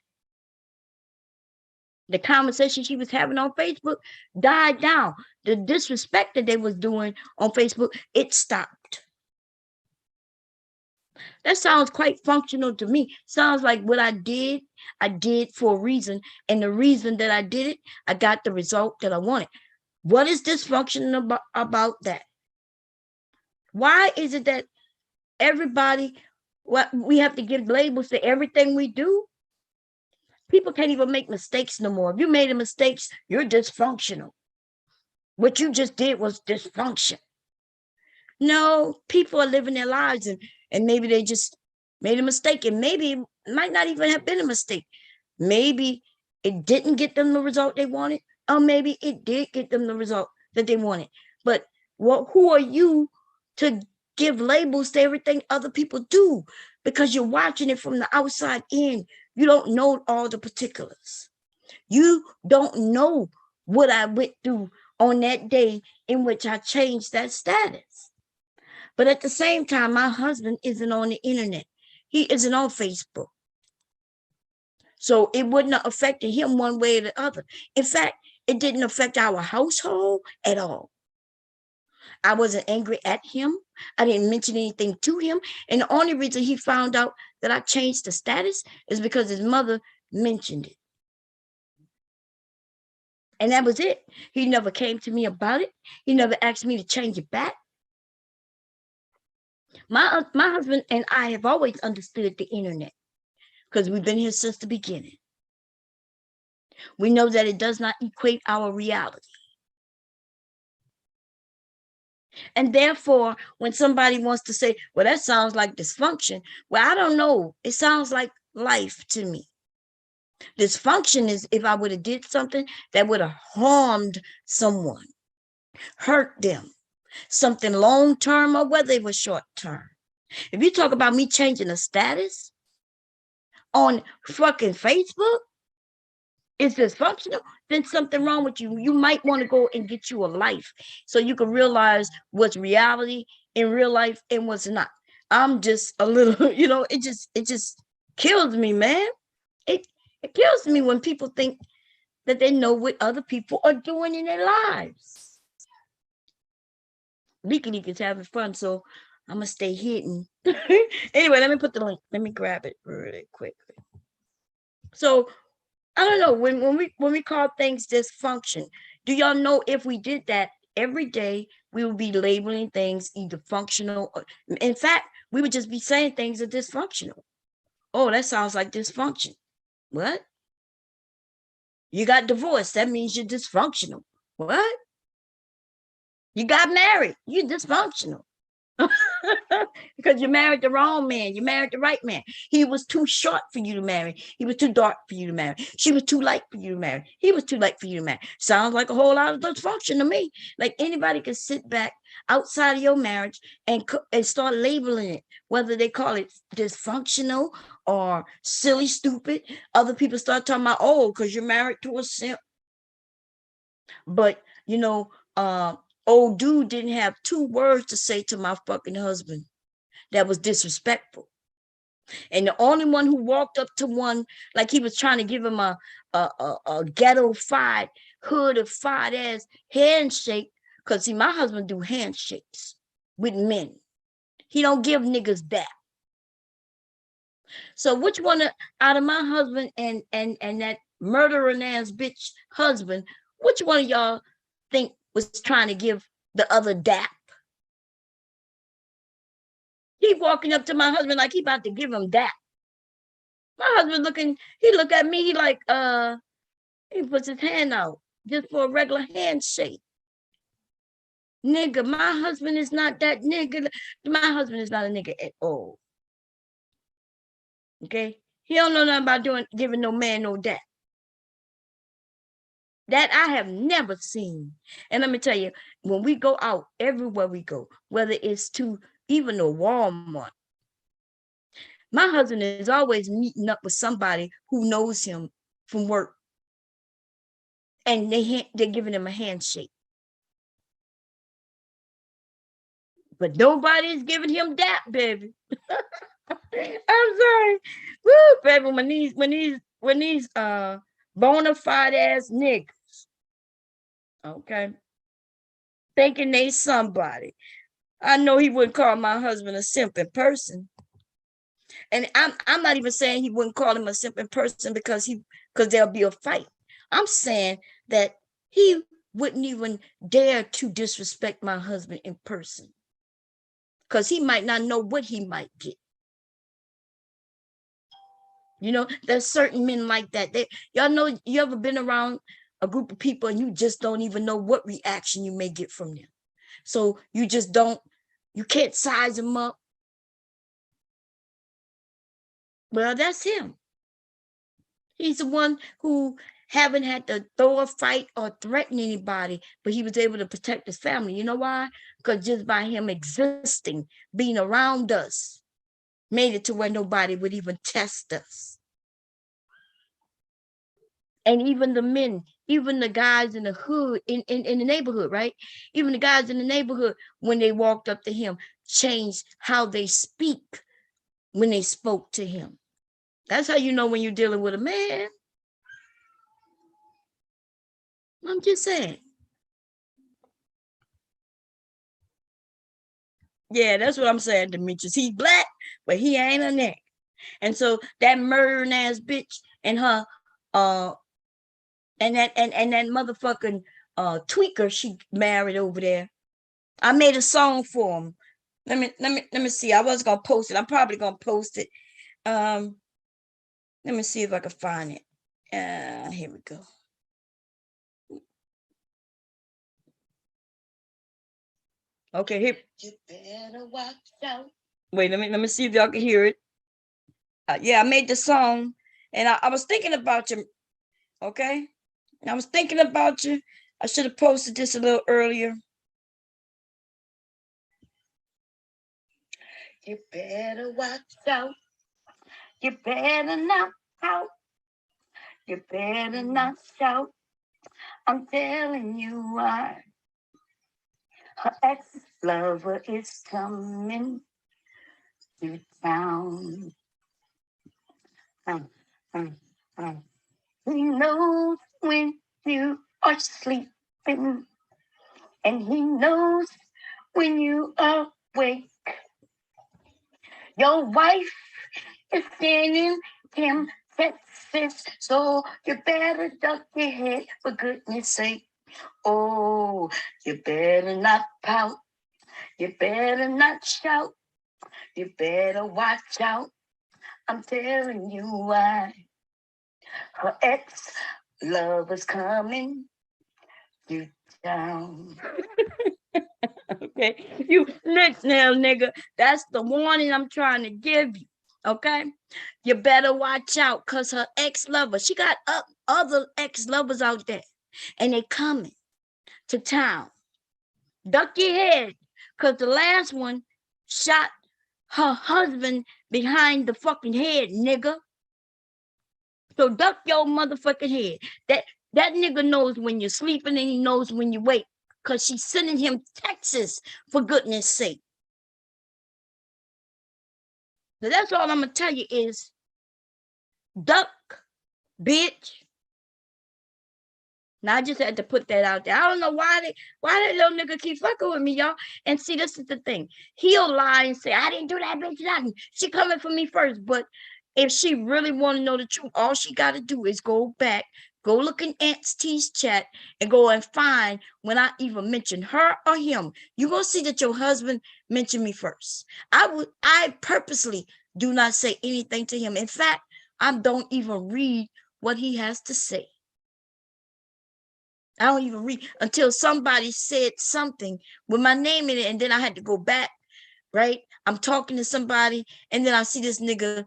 The conversation she was having on Facebook died down. The disrespect that they was doing on Facebook, it stopped. That sounds quite functional to me. Sounds like what I did for a reason. And the reason that I did it, I got the result that I wanted. What is dysfunctional about that? Why is it that we have to give labels to everything we do? People can't even make mistakes no more. If you made a mistake, you're dysfunctional. What you just did was dysfunction. No, people are living their lives and maybe they just made a mistake, and maybe it might not even have been a mistake. Maybe it didn't get them the result they wanted, or maybe it did get them the result that they wanted. But who are you to give labels to everything other people do? Because you're watching it from the outside in. You don't know all the particulars. You don't know what I went through on that day in which I changed that status. But at the same time, my husband isn't on the internet. He isn't on Facebook. So it wouldn't have affected him one way or the other. In fact, it didn't affect our household at all. I wasn't angry at him. I didn't mention anything to him. And the only reason he found out that I changed the status is because his mother mentioned it. And that was it. He never came to me about it. He never asked me to change it back. My husband and I have always understood the internet because we've been here since the beginning. We know that it does not equate our reality. And therefore, when somebody wants to say, well, that sounds like dysfunction, well, I don't know. It sounds like life to me. Dysfunction is if I would have did something that would have harmed someone, hurt them. something long term or whether it was short term. If you talk about me changing the status on fucking Facebook, is dysfunctional, then something wrong with you. You might want to go and get you a life so you can realize what's reality in real life and what's not. I'm just a little, it just kills me, man. It it kills me when people think that they know what other people are doing in their lives. Leaky is having fun, so I'm gonna stay hidden. Anyway, let me put the link. Let me grab it really quickly. So I don't know when we call things dysfunction. Do y'all know if we did that every day, we would be labeling things either functional or, in fact, we would just be saying things are dysfunctional. Oh, that sounds like dysfunction. What? You got divorced. That means you're dysfunctional. What? You got married. You're dysfunctional. Because you married the wrong man. You married the right man. He was too short for you to marry. He was too dark for you to marry. She was too light for you to marry. He was too light for you to marry. Sounds like a whole lot of dysfunction to me. Like anybody can sit back outside of your marriage and start labeling it, whether they call it dysfunctional or silly, stupid. Other people start talking about, oh, because you're married to a simp. But old dude didn't have 2 words to say to my fucking husband that was disrespectful. And the only one who walked up to one like he was trying to give him a ghetto-fied, hood-fied ass handshake, because see, my husband do handshakes with men. He don't give niggas that. So which one out of my husband and that murdering ass bitch husband, which one of y'all think was trying to give the other dap? He walking up to my husband like he about to give him dap. My husband he look at me, he puts his hand out just for a regular handshake. Nigga, my husband is not that nigga. My husband is not a nigga at all. Okay? He don't know nothing about giving no man no dap. That I have never seen. And let me tell you, when we go out, everywhere we go, whether it's to even a Walmart, my husband is always meeting up with somebody who knows him from work. And they're giving him a handshake. But nobody's giving him that, baby. I'm sorry. Woo, baby, when these bona fide ass niggas, okay, thinking they somebody. I know he wouldn't call my husband a simp in person. And I'm not even saying he wouldn't call him a simp in person because there'll be a fight. I'm saying that he wouldn't even dare to disrespect my husband in person, because he might not know what he might get. There's certain men like that. Y'all know, you ever been around a group of people and you just don't even know what reaction you may get from them. So you can't size them up. Well, that's him. He's the one who haven't had to throw a fight or threaten anybody, but he was able to protect his family. You know why? Because just by him existing, being around us, made it to where nobody would even test us. And even the men, even the guys in the hood, in the neighborhood, right? Even the guys in the neighborhood, when they walked up to him, changed how they speak when they spoke to him. That's how you know when you're dealing with a man. I'm just saying. Yeah, that's what I'm saying, Demetrius. He's black, but he ain't a nigga. And so that murdering ass bitch and her and that motherfucking tweaker she married over there. I made a song for him. Let me see. I was gonna post it. I'm probably gonna post it. Let me see if I can find it. Here we go. Okay, here. You better watch out. Wait, let me see if y'all can hear it. Yeah, I made the song, and I was thinking about you. Okay, and I was thinking about you. I should have posted this a little earlier. You better watch out. You better not out. You better not shout. I'm telling you why. Her ex-lover is coming to town. Um, um, um. He knows when you are sleeping, and he knows when you are awake. Your wife is sending him texts, so you better duck your head for goodness sake. Oh, you better not pout. You better not shout. You better watch out. I'm telling you why. Her ex-lover's coming to town. Okay, you listen now, nigga. That's the warning I'm trying to give you. Okay, you better watch out, cause her ex-lover, she got other ex-lovers out there, and they coming to town. Duck your head, cause the last one shot her husband behind the fucking head, nigga. So duck your motherfucking head. That nigga knows when you're sleeping and he knows when you wake. Cause she's sending him texts, for goodness sake. So that's all I'm gonna tell you is duck, bitch. Now I just had to put that out there. I don't know why that little nigga keep fucking with me, y'all. And see, this is the thing. He'll lie and say, I didn't do that, bitch. Nothing. She coming for me first. But if she really want to know the truth, all she got to do is go back, go look in Aunt's T's chat, and go and find when I even mention her or him. You're gonna see that your husband mentioned me first. I purposely do not say anything to him. In fact, I don't even read what he has to say. I don't even read until somebody said something with my name in it, and then I had to go back, right? I'm talking to somebody, and then I see this nigga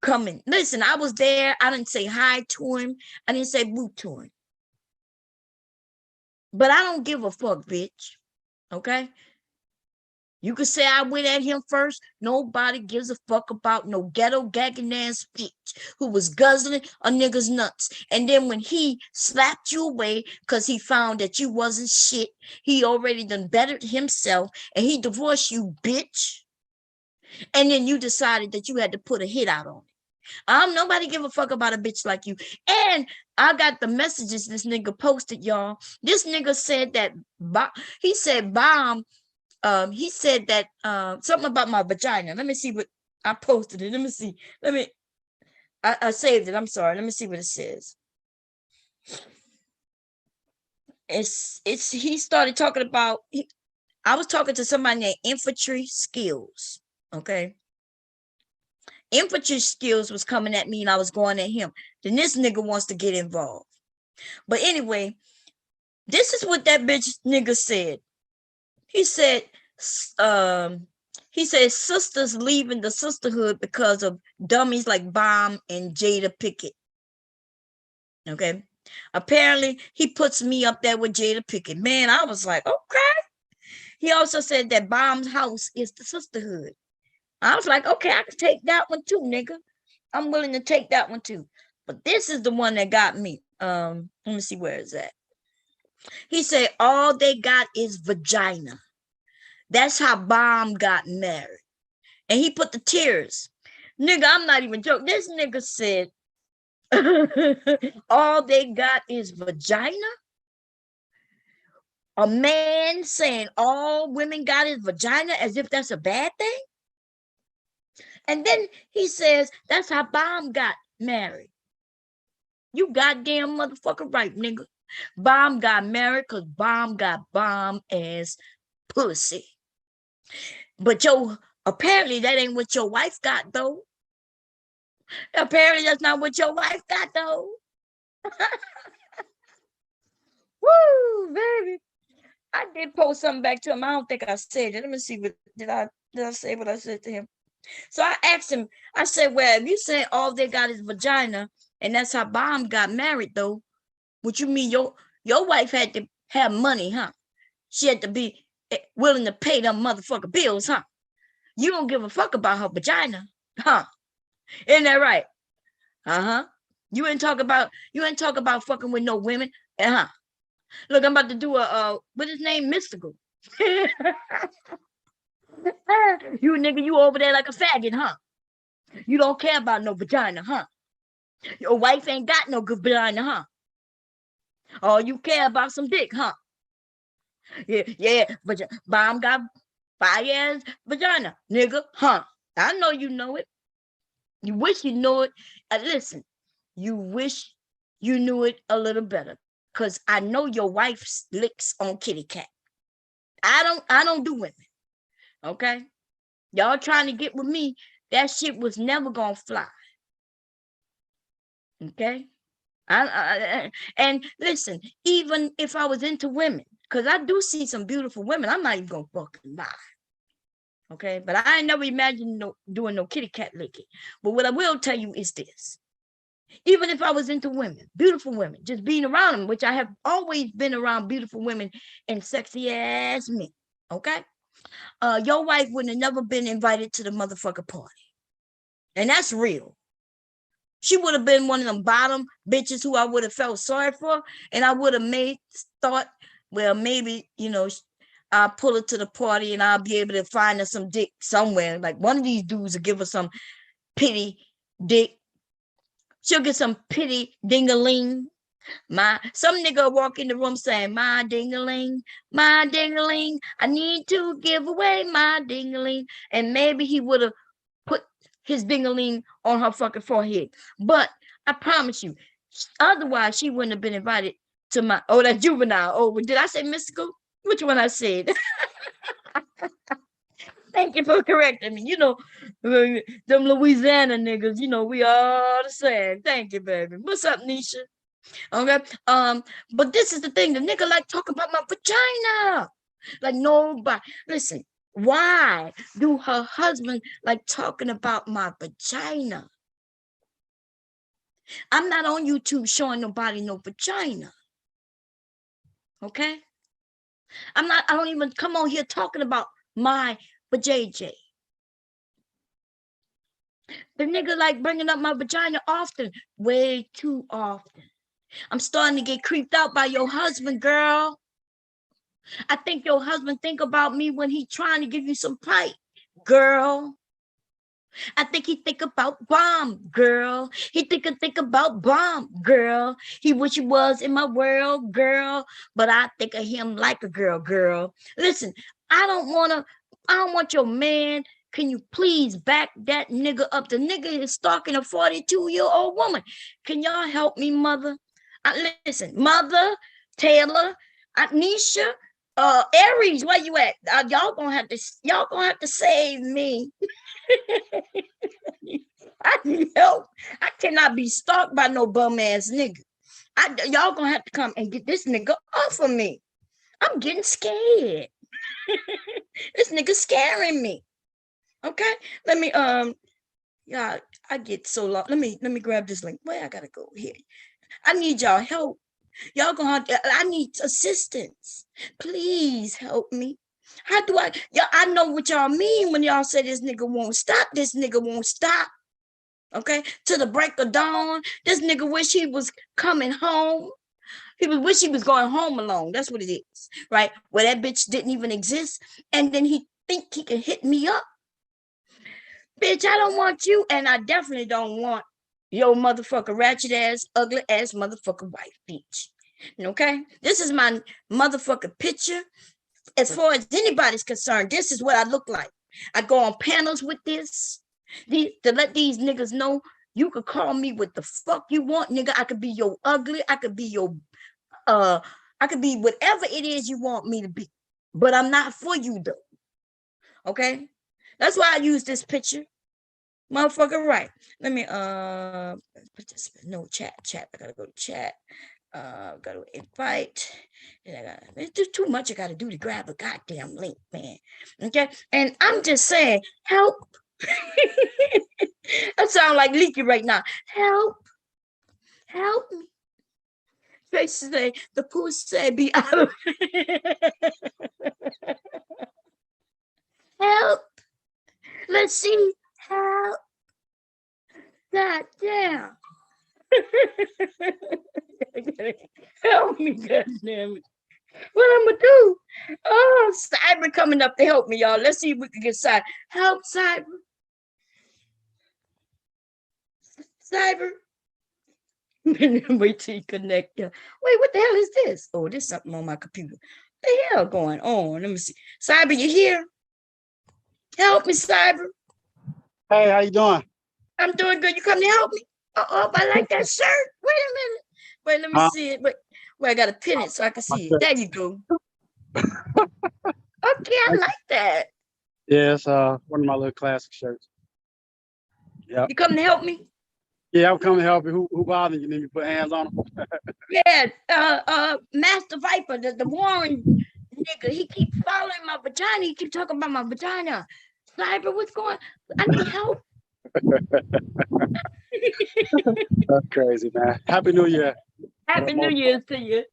coming. Listen, I was there. I didn't say hi to him. I didn't say boo to him. But I don't give a fuck, bitch. Okay? You could say I went at him first. Nobody gives a fuck about no ghetto gagging ass bitch who was guzzling a nigga's nuts. And then when he slapped you away because he found that you wasn't shit, he already done bettered himself and he divorced you, bitch. And then you decided that you had to put a hit out on it. Nobody give a fuck about a bitch like you. And I got the messages this nigga posted, y'all. This nigga said that he said bomb. He said that something about my vagina. Let me see what I posted it. Let me see. I saved it. I'm sorry. Let me see what it says. It's he started talking about I was talking to somebody named Infantry Skills. Okay. Infantry Skills was coming at me and I was going at him. Then this nigga wants to get involved. But anyway, this is what that bitch nigga said. He said sisters leaving the sisterhood because of dummies like Bomb and Jada Pickett. Okay. Apparently, he puts me up there with Jada Pickett. Man, I was like, okay. He also said that Bomb's house is the sisterhood. I was like, okay, I can take that one too, nigga. I'm willing to take that one too. But this is the one that got me. Let me see where it's at. He said all they got is vagina. That's how Bomb got married. And he put the tears. Nigga, I'm not even joking. This nigga said, all they got is vagina? A man saying all women got is vagina as if that's a bad thing? And then he says, that's how Bomb got married. You goddamn motherfucker right, nigga. Bomb got married because Bomb got bomb ass pussy. But apparently that ain't what your wife got, though. Apparently that's not what your wife got, though. Woo, baby. I did post something back to him. I don't think I said it. Let me see what did I say what I said to him. So I asked him, I said, well, if you say all they got is vagina, and that's how Bomb got married, though, what you mean your wife had to have money, huh? She had to be willing to pay them motherfucker bills, huh? You don't give a fuck about her vagina, huh? Isn't that right? Uh-huh. You ain't talk about fucking with no women. Uh-huh. Look, I'm about to do a what his name? Mystical. You nigga, you over there like a faggot, huh? You don't care about no vagina, huh? Your wife ain't got no good vagina, huh? All you care about some dick, huh? Yeah, but bomb got fire ass vagina, nigga, huh? I know you know it. You wish you know it. Listen, you wish you knew it a little better, cause I know your wife licks on kitty cat. I don't do women, okay? Y'all trying to get with me? That shit was never gonna fly, okay? And listen, even if I was into women, because I do see some beautiful women, I'm not even gonna fucking lie. Okay, but I ain't never imagined doing no kitty cat licking. But what I will tell you is this: even if I was into women, beautiful women, just being around them, which I have always been around beautiful women and sexy ass men. Okay, your wife would have never been invited to the motherfucker party, and that's real. She would have been one of them bottom bitches who I would have felt sorry for, and I would have thought, well, maybe, I'll pull her to the party and I'll be able to find her some dick somewhere. Like one of these dudes will give her some pity dick. She'll get some pity ding-a-ling. Some nigga walk in the room saying, my ding-a-ling, I need to give away my ding-a-ling. And maybe he would have put his ding-a-ling on her fucking forehead. But I promise you, otherwise she wouldn't have been invited to that juvenile. Oh, did I say mystical? Which one I said? Thank you for correcting me. Them Louisiana niggas, we all the same. Thank you, baby. What's up, Nisha? Okay. But this is the thing. The nigga like talking about my vagina. Like nobody. Listen, why do her husband like talking about my vagina? I'm not on YouTube showing nobody no vagina. Okay? I don't even come on here talking about my vajayjay. The nigga like bringing up my vagina often, way too often. I'm starting to get creeped out by your husband, girl. I think your husband think about me when he trying to give you some pipe, girl. I think he think about bomb, girl. He think about bomb, girl. He wish he was in my world, girl. But I think of him like a girl. Listen, I don't want your man. Can you please back that nigga up? The nigga is stalking a 42-year-old woman. Can y'all help me, mother? Listen, mother, Taylor, Nisha, Aries, where you at? Y'all gonna have to save me. I need help. I cannot be stalked by no bum ass nigga. Y'all gonna have to come and get this nigga off of me. I'm getting scared. This nigga scaring me. Okay, let me yeah, I get so lost. Let me grab this link. Where I gotta go here. I need y'all help. Y'all gonna I need assistance. Please help me. How do I know what y'all mean when y'all say this nigga won't stop. This nigga won't stop. Okay, to the break of dawn. This nigga wish he was coming home. Wish he was going home alone. That's what it is, right? Where that bitch didn't even exist, and then he think he can hit me up. Bitch, I don't want you, and I definitely don't want your motherfucker ratchet ass, ugly ass motherfucker wife, bitch. Okay, this is my motherfucker picture. As far as anybody's concerned, this is what I look like. I go on panels with this. To let these niggas know you could call me what the fuck you want, nigga. I could be your ugly. I could be your I could be whatever it is you want me to be. But I'm not for you though. Okay? That's why I use this picture. Motherfucker, right. Let me participant. No chat. I gotta go to chat. Gotta invite. And it's just too much I gotta do to grab a goddamn link, man. Okay, and I'm just saying, help. I sound like Leaky right now. Help me. Face say the pussy be out of help. Let's see how. God damn. Help me, God damn it. What I'm gonna do? Oh, Cyber coming up to help me, y'all. Let's see if we can get Cyber. Help, Cyber. Cyber. Wait till you connect. Wait, what the hell is this? Oh, there's something on my computer. What the hell going on? Let me see. Cyber, you here? Help me, Cyber. Hey, how you doing? I'm doing good. You come to help me? Oh, I like that shirt. Wait a minute. Wait, let me see it. Wait, I gotta pin it so I can see it. There you go. Okay, I like that. Yeah, it's one of my little classic shirts. Yeah. You come to help me? Yeah, I'm coming to help you. Who bothering you? Need me to put hands on them? Yeah, Master Viper, the Warren nigga, he keep following my vagina. He keep talking about my vagina. Cyber, what's going on? I need help. That's crazy, man. Happy New Year. Happy New Year to you.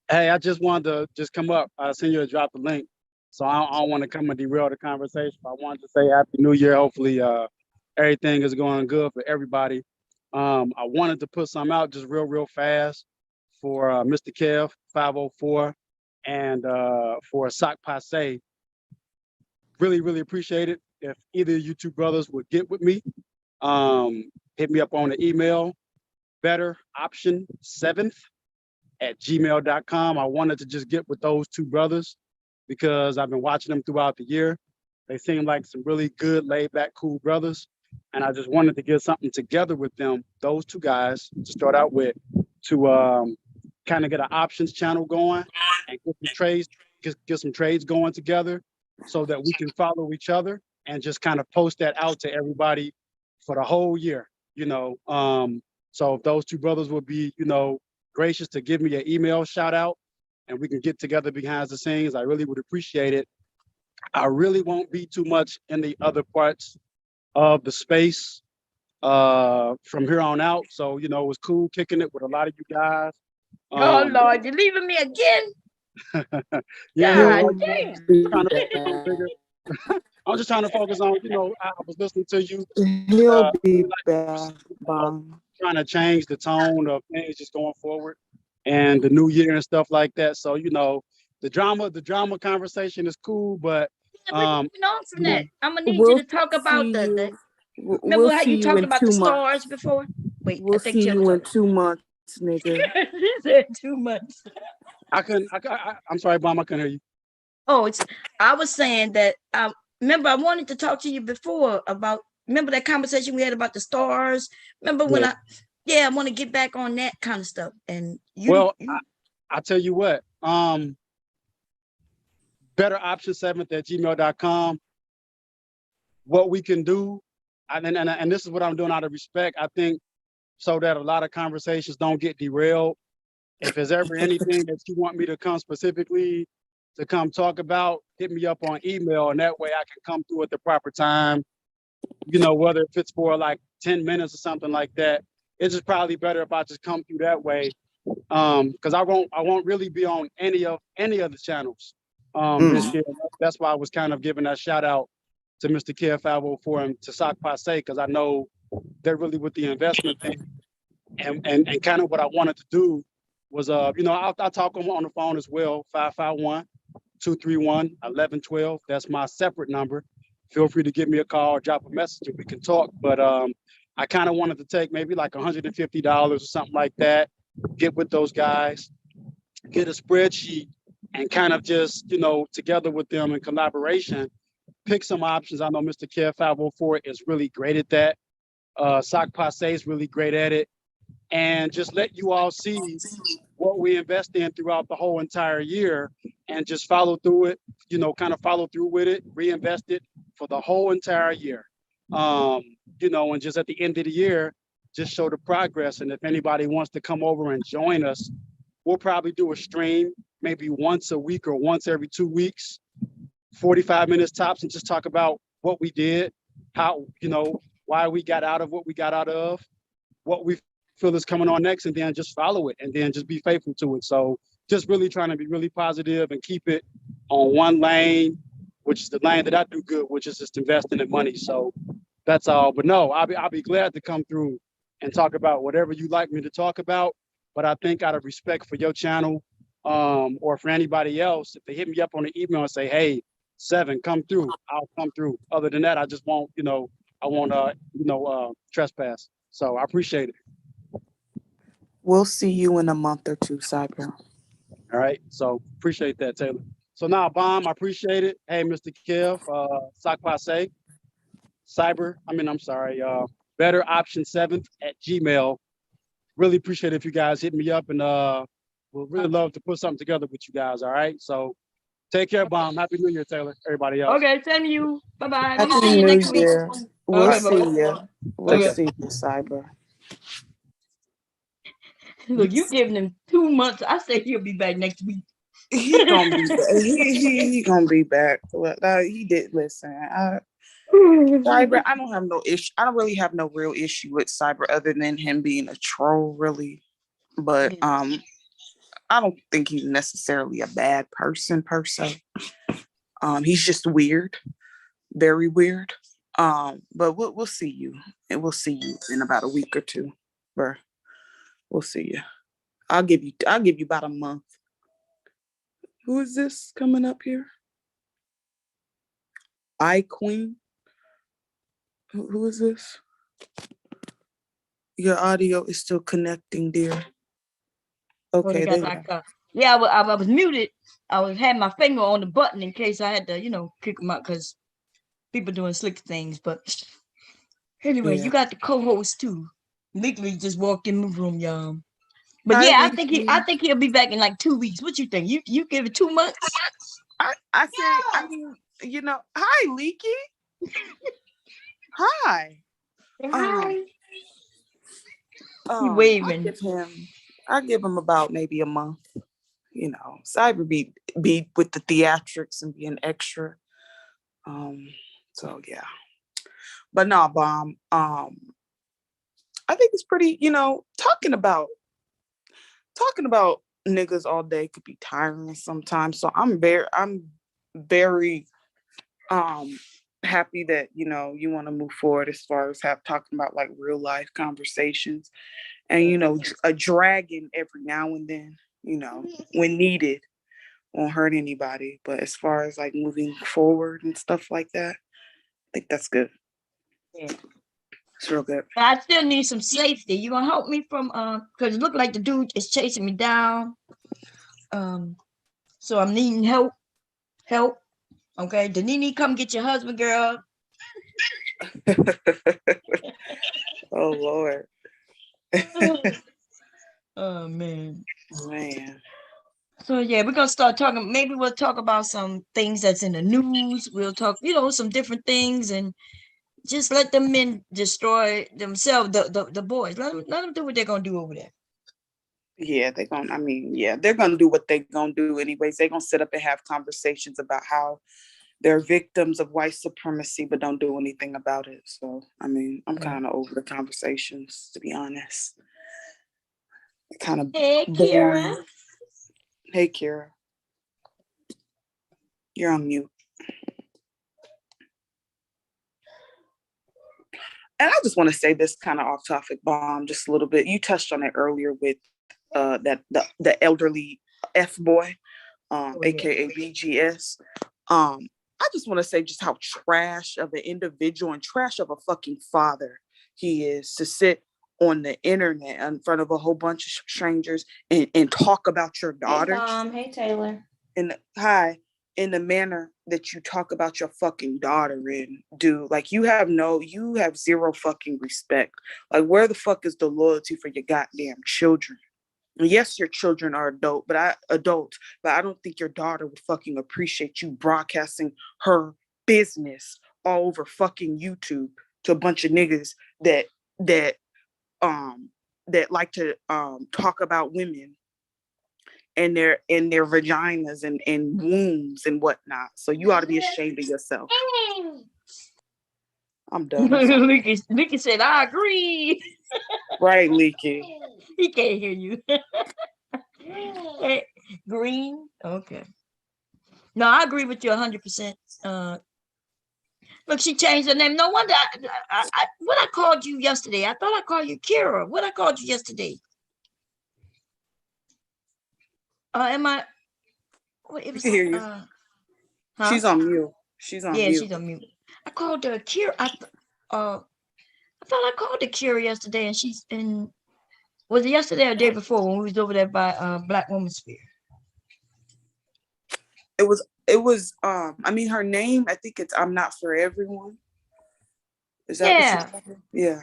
Hey, I just wanted to just come up. I send you a drop the link. So I don't want to come and derail the conversation. I wanted to say Happy New Year. Hopefully everything is going good for everybody. I wanted to put some out just real fast for Mr. Kev 504 and for Sock Passe. Really appreciate it. If either of you two brothers would get with me, hit me up on the email, betteroption7th@gmail.com. I wanted to just get with those two brothers because I've been watching them throughout the year. They seem like some really good, laid back, cool brothers. And I just wanted to get something together with them, those two guys, to start out with, to kind of get an options channel going and get some trades going together so that we can follow each other and just kind of post that out to everybody for the whole year, So if those two brothers would be, gracious to give me an email shout out and we can get together behind the scenes, I really would appreciate it. I really won't be too much in the other parts of the space from here on out. So, it was cool kicking it with a lot of you guys. Oh, Lord, you're leaving me again? Yeah, God damn. I'm just trying to focus on, I was listening to you. He'll be back, trying to change the tone of things just going forward and the new year and stuff like that. So, the drama conversation is cool, but on from that. I'm gonna need you to talk about the remember how you talked about the stars before? Wait, we'll see you in 2 months, nigga. He said 2 months. I'm sorry, Bomb, I couldn't hear you. Oh, I was saying that remember I wanted to talk to you before about remember that conversation we had about the stars? Remember when I want to get back on that kind of stuff. And I tell you what, betteroption7th@gmail.com. What we can do, and this is what I'm doing out of respect, I think, so that a lot of conversations don't get derailed. If there's ever anything that you want me to come specifically to come talk about, hit me up on email, and that way I can come through at the proper time. Whether if it's for like 10 minutes or something like that, it's just probably better if I just come through that way. Because I won't really be on any of the channels this year. That's why I was kind of giving that shout out to Mr. Care 504 and to Sock Passe, because I know they're really with the investment thing. And kind of what I wanted to do was, I'll talk on the phone as well, 551-231-1112. That's my separate number. Feel free to give me a call or drop a message and we can talk. But I kind of wanted to take maybe like $150 or something like that, get with those guys, get a spreadsheet, and kind of just, together with them in collaboration, pick some options. I know Mr. Care 504 is really great at that. Sock Passe is really great at it. And just let you all see what we invest in throughout the whole entire year and just follow through it, kind of follow through with it, reinvest it for the whole entire year. And just at the end of the year, just show the progress. And if anybody wants to come over and join us, we'll probably do a stream maybe once a week or once every 2 weeks, 45 minutes tops, and just talk about what we did, how, why we got out of what we got out of, what we feel is coming on next, and then just follow it and then just be faithful to it. So just really trying to be really positive and keep it on one lane, which is the lane that I do good, which is just investing in money. So that's all. But no, I'll be glad to come through and talk about whatever you like me to talk about. But I think out of respect for your channel, or for anybody else, if they hit me up on the email and say, "Hey, Seven, come through," I'll come through. Other than that, I just won't, I won't, trespass. So I appreciate it. We'll see you in a month or two, Cyber. All right. So appreciate that, Taylor. So now, Bomb, I appreciate it. Hey, Mr. Kev, Sakpase, I'm sorry, Better Option 7th at Gmail. Really appreciate it if you guys hit me up, and we'll really love to put something together with you guys. All right. So take care, Bomb. Happy New Year, Taylor. Everybody else. Okay, send you. Bye-bye. Happy We'll see you New next week. Year. We'll Okay, see bye-bye. you. We'll Okay. see you, Cyber. Look, you giving him 2 months. I say he'll be back next week. He gonna be back. He gonna be back. Well, he did listen. Cyber, I don't have no issue. I don't really have no real issue with Cyber other than him being a troll, really. But I don't think he's necessarily a bad person per se. He's just weird, very weird. But we'll see you, and we'll see you in about a week or two, bro. We'll see you. I'll give you about a month. Who is this coming up here? Queen. Who is this? Your audio is still connecting, dear. Okay, there you go. Yeah, I was muted. Had my finger on the button in case I had to, kick them out because people doing slick things. But anyway, Yeah. you got the co-host too. Legally just walked in the room, y'all. But Hi, yeah, Leaky. I think he'll be back in like 2 weeks. What you think? You give it 2 months? I mean, hi, Leaky. Hi. Hi. He I waving. give him about maybe a month. Cyber be with the theatrics and being extra. So yeah. But no, Bomb. I think it's pretty, talking about niggas all day could be tiring sometimes. So I'm very happy that you want to move forward as far as talking about like real life conversations, and a dragon every now and then, when needed, won't hurt anybody. But as far as like moving forward and stuff like that, I think that's good. Yeah. It's real good. I still need some safety. You gonna help me from because it looked like the dude is chasing me down. So I'm needing help. Okay, Danini, come get your husband, girl. Oh Lord. Oh man. So yeah, we're gonna start talking. Maybe we'll talk about some things that's in the news. We'll talk, some different things, and just let them men destroy themselves. The boys, let them do what they're gonna do over there. Yeah, they're gonna do what they're gonna do anyways. They're gonna sit up and have conversations about how they're victims of white supremacy, but don't do anything about it. So, I'm kind of over the conversations, to be honest. Kind of Hey, boring. Kira. Hey, Kira. You're on mute. And I just want to say this kind of off topic, Bomb, just a little bit. You touched on it earlier with that the elderly F boy, aka BGS. I just want to say just how trash of an individual and trash of a fucking father he is to sit on the internet in front of a whole bunch of strangers and talk about your daughters. Hey, Mom. Hey, Taylor. In the manner that you talk about your fucking daughter dude. Like you have zero fucking respect. Like where the fuck is the loyalty for your goddamn children? Yes, your children are adults, but I don't think your daughter would fucking appreciate you broadcasting her business all over fucking YouTube to a bunch of niggas that like to talk about women and their vaginas and wombs and whatnot. So you ought to be ashamed of yourself. I'm done. Leaky said, I agree. Right, Leaky. He can't hear you. Hey, green. Okay. No, I agree with you 100%. Look, she changed her name. No wonder. What I called you yesterday? I thought I called you Kira. What I called you yesterday? Am I? What it I was? can hear you. Huh? She's on mute. She's on Yeah, mute. she's on mute. I called her Kira. I thought I called her Kira yesterday, and she's in. Was it yesterday or the day before when we was over there by Black Woman Sphere? It was I mean her name, I think it's I'm Not For Everyone. Is that what you Yeah, call it? Yeah.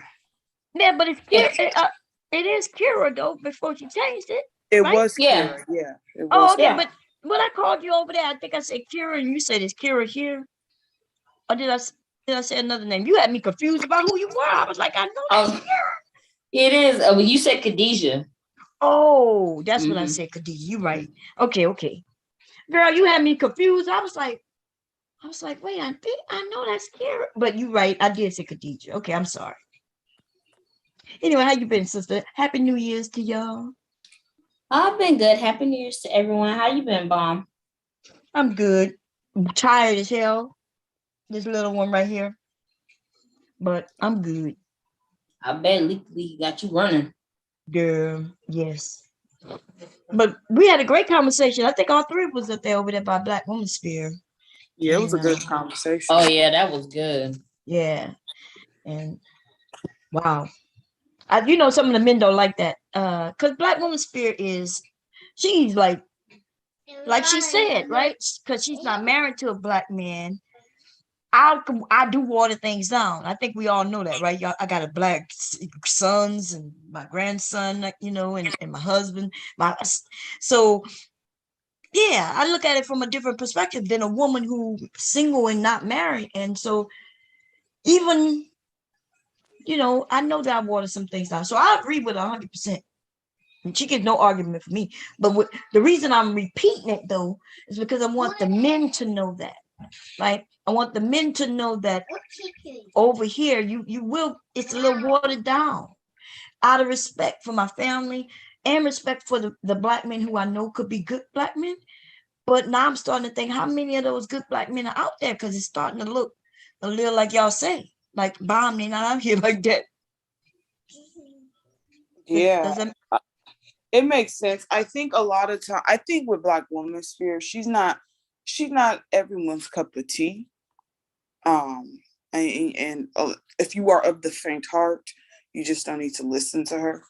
yeah, but it's Kira. It is Kira though. Before she changed it, It right? was Yeah. Kira. Yeah. It Oh, was okay. Yeah. Kira. But when I called you over there, I think I said Kira, and you said it's Kira here. Or did I say another name? You had me confused about who you were. I was like, I know that's Um, Kira. it is. Well, you said Khadijah. Oh, that's what I Mhm. said, Khadija. You right. Okay, okay. Girl, you had me confused. I was like, wait, I think I know that's Kira. But you right. I did say Khadija. Okay, I'm sorry. Anyway, how you been, sister? Happy New Year's to y'all. I've been good. Happy New Year's to everyone. How you been, Bomb? I'm good. I'm tired as hell. This little one right here. But I'm good. I bet Lee got you running. Girl, yes. But we had a great conversation. I think all three of us up there over there by Black Woman Sphere. Yeah, it was And a good conversation. Oh yeah, that was good. yeah. And wow. You know, some of the men don't like that. Because Black Woman Sphere is, she's like she said, right? Because she's not married to a black man. I do water things down. I think we all know that, right? Y'all, I got a black sons and my grandson, you know, and my husband. So yeah, I look at it from a different perspective than a woman who single and not married. And so even, you know, I know that I water some things down. So I agree with 100%. And she gets no argument for me. But the reason I'm repeating it though is because I want the men to know that. Right? I want the men to know that over here you will, it's a little watered down out of respect for my family and respect for the black men who I know could be good black men. But now I'm starting to think how many of those good black men are out there, because it's starting to look a little like y'all say, like Bomb me not out here like that. Yeah. Does It makes sense. I think a lot of time, I think with Black Woman Sphere, she's not everyone's cup of tea. And if you are of the faint heart, you just don't need to listen to her.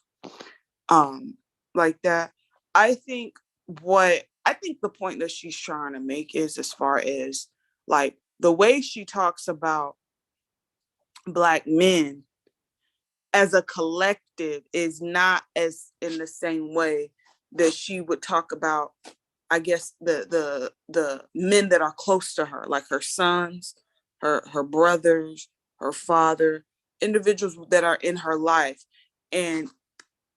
Like that. I think the point that she's trying to make is, as far as like the way she talks about Black men as a collective is not as in the same way that she would talk about, I guess, the men that are close to her, like her sons, her brothers, her father, individuals that are in her life. And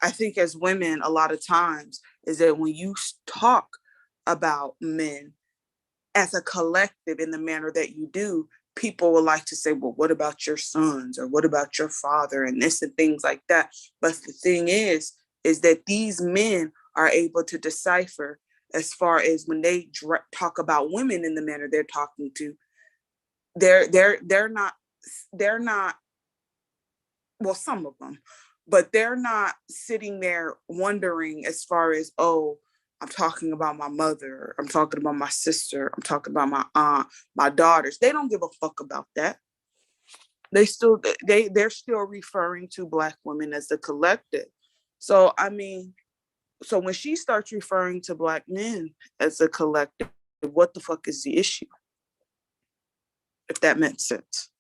I think as women, a lot of times is that when you talk about men as a collective in the manner that you do, people will like to say, well, what about your sons, or what about your father, and this and things like that. But the thing is that these men are able to decipher, as far as when they talk about women in the manner they're talking to, they're not, well, some of them, but they're not sitting there wondering, as far as, oh, I'm talking about my mother, I'm talking about my sister, I'm talking about my aunt, my daughters. They don't give a fuck about that. They're still referring to Black women as the collective. So I mean, so when she starts referring to Black men as a collective, what the fuck is the issue? If that makes sense.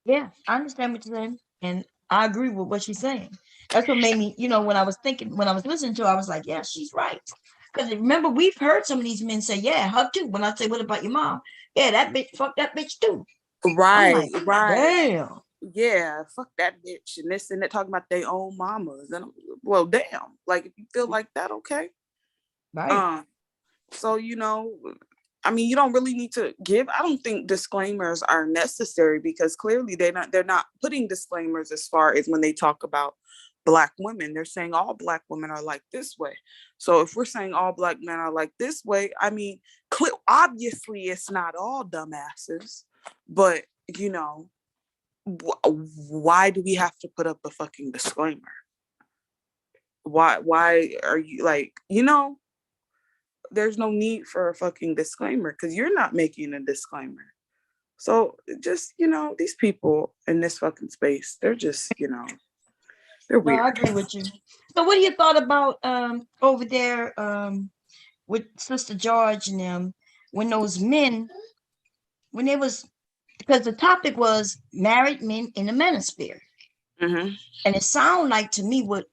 Yeah, I understand what you're saying, and I agree with what she's saying. That's what made me, you know, when I was listening to her, I was like, yeah, she's right. Because remember, we've heard some of these men say, yeah, her too. When I say, what about your mom? Yeah, that bitch, fuck that bitch too. I'm Right, like, right. damn. Yeah, fuck that bitch and this and that, talking about their own mamas. And well, damn, like if you feel like that, okay. Right. So you know, I mean, you don't really need to give. I don't think disclaimers are necessary, because clearly they're not putting disclaimers as far as when they talk about Black women. They're saying all Black women are like this way. So if we're saying all Black men are like this way, I mean, obviously it's not all dumbasses, but you know, why do we have to put up a fucking disclaimer? Why are you like, you know, there's no need for a fucking disclaimer because you're not making a disclaimer. So just, you know, these people in this fucking space, they're just, you know, they're No, I weird. agree with you. So what do you thought about over there with Sister George and them when those men when they was because the topic was married men in the manosphere. Mm-hmm. And it sounded like to me what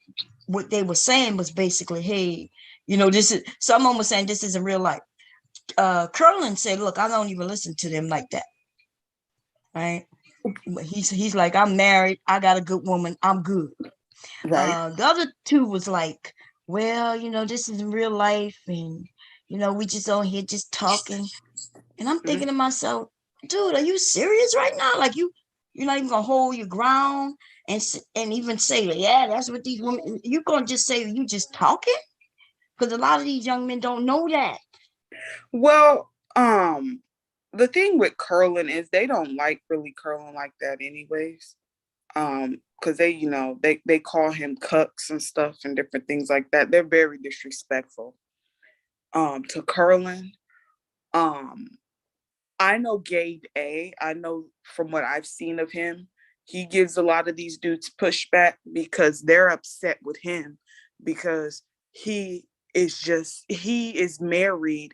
they were saying was basically, hey, you know, this is someone was saying this isn't real life. Curlin said, look, I don't even listen to them like that. Right. But he's like, I'm married, I got a good woman, I'm good. Right. The other two was like, well, you know, this isn't real life, and you know, we just on here just talking. And I'm thinking to myself, dude, are you serious right now? Like you're not even gonna hold your ground and even say, yeah, that's what these women. You're gonna just say you just talking because a lot of these young men don't know that. Well, the thing with curling is they don't like really curling like that anyways. Because they, you know, they call him cucks and stuff and different things like that. They're very disrespectful to curling. I know Gabe A. I know from what I've seen of him, he gives a lot of these dudes pushback because they're upset with him because he is married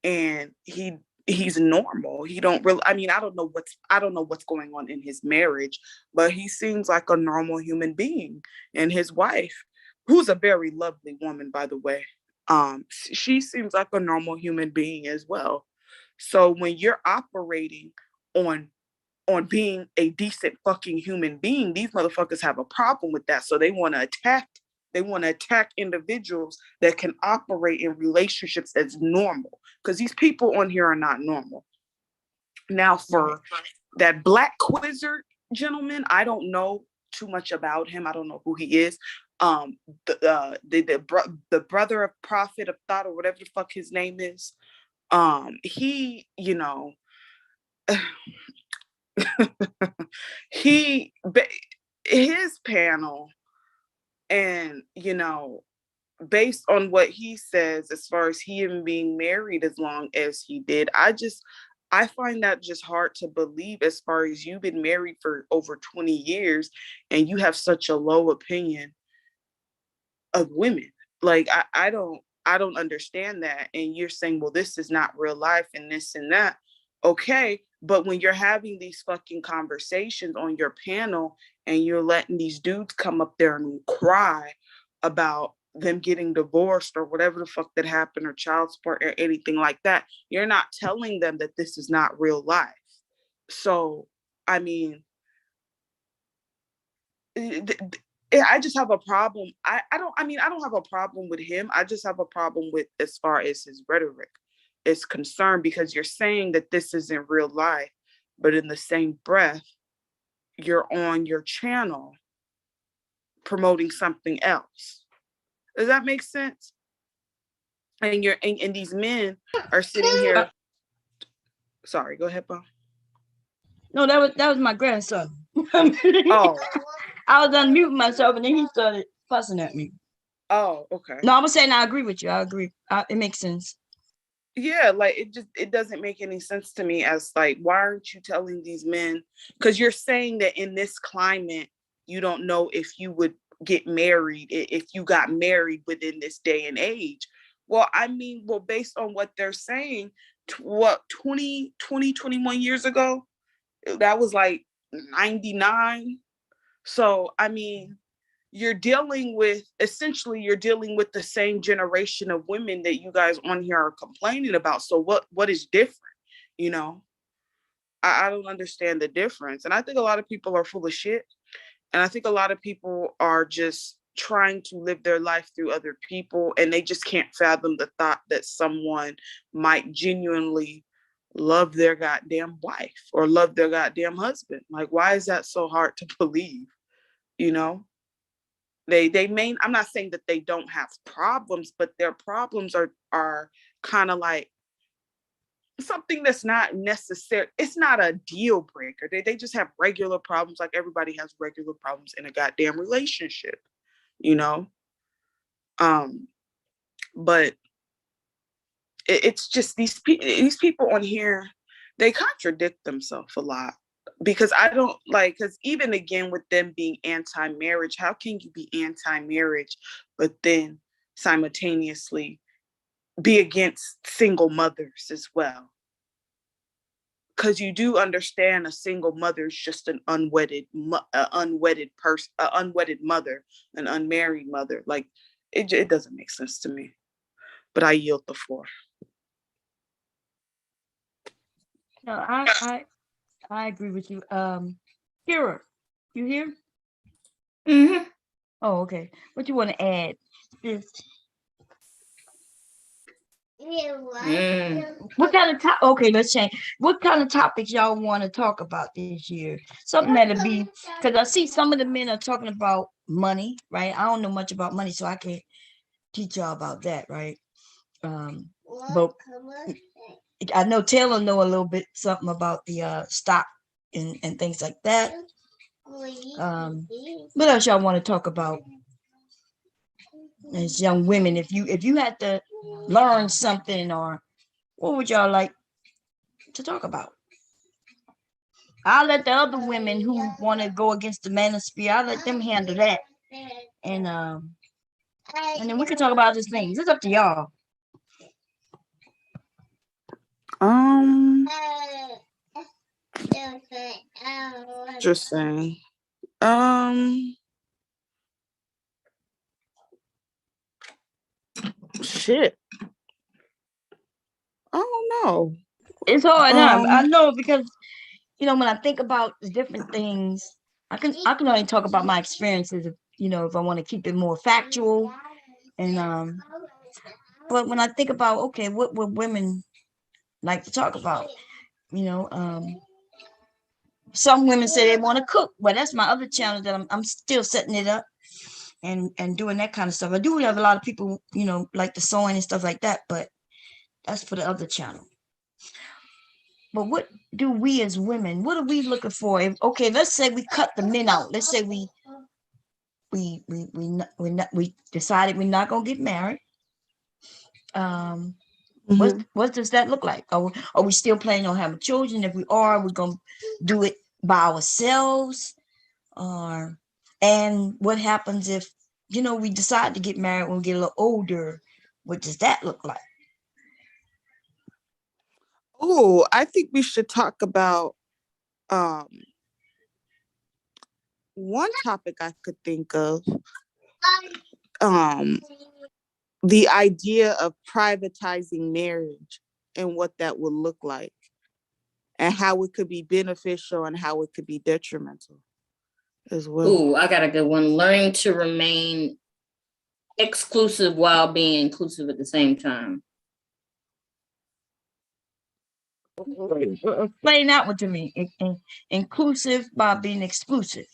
and he's normal. He don't really, I mean, I don't know what's going on in his marriage, but he seems like a normal human being. And his wife, who's a very lovely woman, by the way, she seems like a normal human being as well. So when you're operating on being a decent fucking human being, these motherfuckers have a problem with that. So they want to attack individuals that can operate in relationships as normal. Because these people on here are not normal. Now for that black quizzer gentleman, I don't know too much about him. I don't know who he is. The brother of prophet of thought or whatever the fuck his name is. He, you know, he his panel, and you know, based on what he says as far as him being married as long as he did, I find that just hard to believe as far as you've been married for over 20 years and you have such a low opinion of women. Like I don't understand that. And you're saying, well, this is not real life and this and that. Okay, but when you're having these fucking conversations on your panel and you're letting these dudes come up there and cry about them getting divorced or whatever the fuck that happened or child support or anything like that, you're not telling them that this is not real life. So, I mean, I just have a problem. I don't have a problem with him. I just have a problem with as far as his rhetoric is concerned, because you're saying that this isn't real life, but in the same breath, you're on your channel promoting something else. Does that make sense? And and these men are sitting here. Sorry, go ahead, Bob. No, that was my grandson. Oh, I was unmuting myself and then he started fussing at me. oh, okay. No, I was saying I agree with you. I agree. It makes sense. Yeah, like it doesn't make any sense to me as like, why aren't you telling these men? Because you're saying that in this climate you don't know if you would get married if you got married within this day and age. Well, I mean, well, based on what they're saying, what 21 years ago, that was like 99. So I mean, you're dealing with the same generation of women that you guys on here are complaining about. So what is different? You know, I don't understand the difference. And I think a lot of people are full of shit. And I think a lot of people are just trying to live their life through other people, and they just can't fathom the thought that someone might genuinely love their goddamn wife or love their goddamn husband. Like, why is that so hard to believe? You know? They may, I'm not saying that they don't have problems, but their problems are kind of like something that's not necessary. It's not a deal breaker. They just have regular problems, like everybody has regular problems in a goddamn relationship, you know. But it's just these people on here, they contradict themselves a lot, because I don't like, because even again with them being anti-marriage, how can you be anti-marriage but then simultaneously be against single mothers as well? Because you do understand a single mother is just an unwedded person, an unwedded mother, an unmarried mother. Like it doesn't make sense to me. But I yield the floor. No, I agree with you. Kira, you here? Mm-hmm. Oh, okay. What you want to add? This. What kind of okay, let's change. What kind of topics y'all want to talk about this year? Something that'll be, because I see some of the men are talking about money, right? I don't know much about money, so I can't teach y'all about that, right? But I know Taylor know a little bit something about the stock and things like that. What else y'all want to talk about as young women? If you had to learn something, or what would y'all like to talk about? I'll let the other women who want to go against the Manosphere, I'll let them handle that. And then we can talk about these things. It's up to y'all. Just saying. Shit. I don't know. It's hard. I know, because when I think about the different things, I can only talk about my experiences. If I want to keep it more factual, and but when I think about, okay, what would women like to talk about? Some women say they want to cook. Well, that's my other channel that I'm still setting it up and doing that kind of stuff. I do have a lot of people, like the sewing and stuff like that, but that's for the other channel. But what do we as women, what are we looking for? Okay, let's say we cut the men out. Let's say we decided we're not gonna get married. What does that look like? Are we still planning on having children? If we are, we're gonna do it by ourselves. And what happens if we decide to get married when we get a little older? What does that look like? Oh, I think we should talk about one topic I could think of. The idea of privatizing marriage and what that would look like, and how it could be beneficial and how it could be detrimental as well. Ooh, I got a good one. Learning to remain exclusive while being inclusive at the same time. Explain that one to me. Inclusive by being exclusive.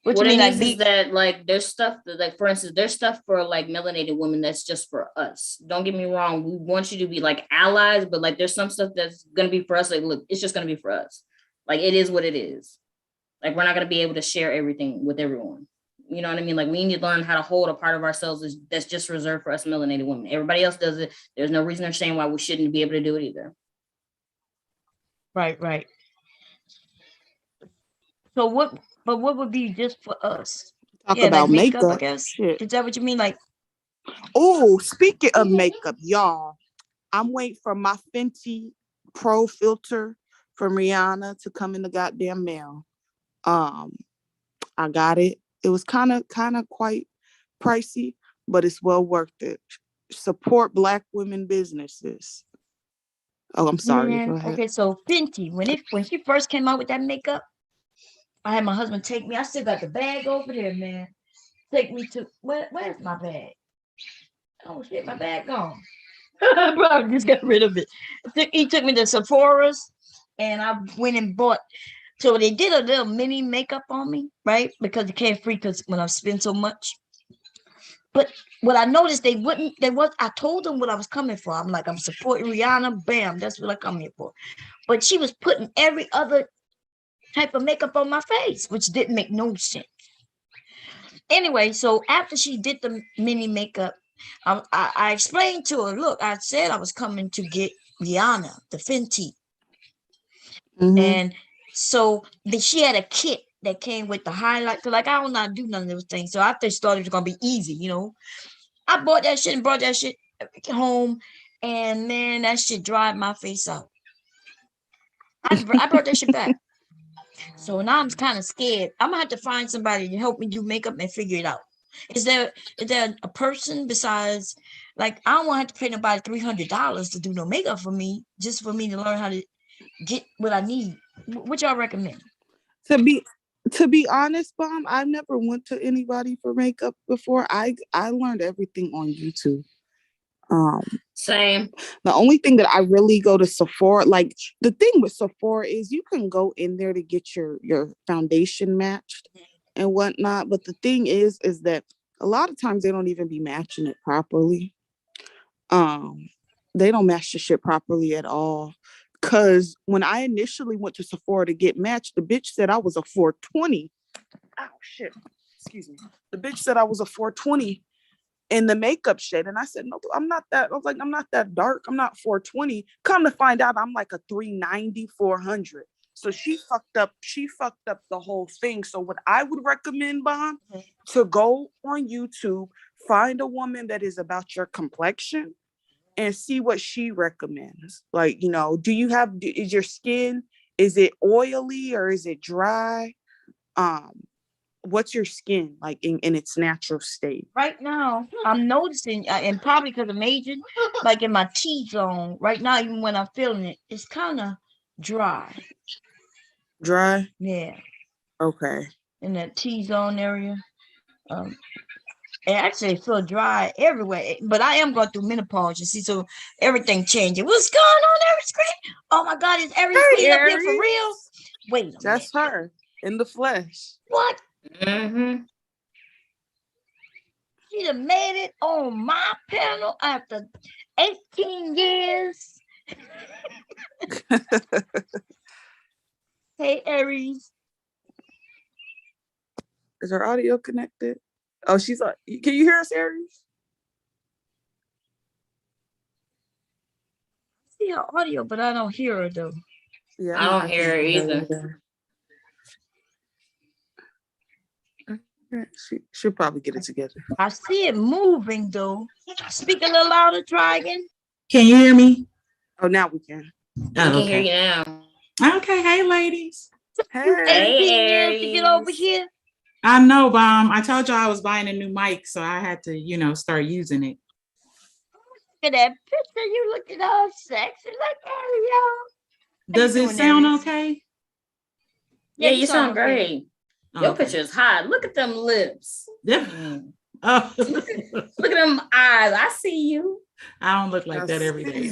What it means is that, like, there's stuff that, like, for instance, there's stuff for like melanated women that's just for us. Don't get me wrong, we want you to be like allies, but like there's some stuff that's gonna be for us. Like, look, it's just gonna be for us. Like, it is what it is. Like, we're not gonna be able to share everything with everyone. You know what I mean? Like, we need to learn how to hold a part of ourselves that's just reserved for us melanated women. Everybody else does it. There's no reason or saying why we shouldn't be able to do it either. Right. So what would be just for us? Talk about like makeup, I guess. Shit. Is that what you mean? Like, oh, speaking of makeup, y'all, I'm waiting for my Fenty Pro filter from Rihanna to come in the goddamn mail. I got it. It was kind of quite pricey, but it's well worth it. Support Black women businesses. Oh, I'm sorry. Man, okay, so Fenty, when she first came out with that makeup, I had my husband take me. I still got the bag over there, man. Take me to where's my bag? Oh shit, my bag gone. Bro, I just got rid of it. He took me to Sephora's, and I went and bought. So they did a little mini makeup on me, right? Because it came free, because when I spend so much. But what I noticed, I told them what I was coming for. I'm like, I'm supporting Rihanna, bam, that's what I come here for. But she was putting every other type of makeup on my face, which didn't make no sense. Anyway, so after she did the mini makeup, I explained to her, look, I said I was coming to get Rihanna, the Fenty. And so she had a kit that came with the highlights. So like, I don't know how to do none of those things. So I just thought it was going to be easy, you know. I bought that shit and brought that shit home. And man, that shit dried my face out. I brought that shit back. So now I'm kind of scared. I'm gonna have to find somebody to help me do makeup and figure it out. Is there a person besides, like, I don't want to have to pay nobody $300 to do no makeup for me, just for me to learn how to get what I need. What y'all recommend? To be honest, Bomb, I never went to anybody for makeup before. I learned everything on YouTube. Same. The only thing that I really go to Sephora, like the thing with Sephora is you can go in there to get your foundation matched and whatnot. But the thing is that a lot of times they don't even be matching it properly. They don't match the shit properly at all. Cause when I initially went to Sephora to get matched, the bitch said I was a 420. Oh shit. Excuse me. The bitch said I was a 420 in the makeup shade. And I said, no, I'm not that. I was like, I'm not that dark. I'm not 420. Come to find out, I'm like a 390, 400. So she fucked up the whole thing. So what I would recommend, Bon, to go on YouTube, find a woman that is about your complexion and see what she recommends. Like, you know, is your skin, is it oily or is it dry? What's your skin like in its natural state? Right now, I'm noticing, and probably because I'm aging, like in my T-zone, right now, even when I'm feeling it, it's kind of dry. Dry? Yeah. Okay. In that T-zone area. It actually feel dry everywhere, but I am going through menopause, you see, so everything changing. What's going on, Aries Green? Oh my God, is Aries Green up here for real? Wait a minute. That's her in the flesh. What? She done made it on my panel after 18 years. Hey, Aries. Is her audio connected? Oh, she's like, can you hear us, Aries? I see her audio, but I don't hear her though. Yeah, I don't hear her either. She'll probably get it together. I see it moving though. Speak a little louder, try again. Can you hear me? Oh, now we can. We can hear you now. Okay, hey ladies. Hey, 18 years to get over here. I know, Bomb. I told you I was buying a new mic, so I had to, you know, start using it. Look at that picture. You looking all sexy like Ariel. Does it sound okay? Yeah, you sound great. Okay. Your picture is hot. Look at them lips. Yeah. Oh. Look at them eyes. I see you. I don't look like that every day.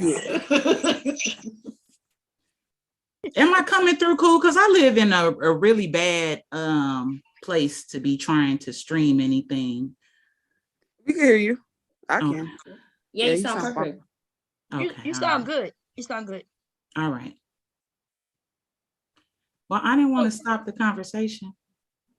Am I coming through cool? Because I live in a really bad place to be trying to stream anything. We can hear you. I can. Yeah, you sound perfect. Okay, you sound good. You sound good. All right. Well, I didn't want to stop the conversation.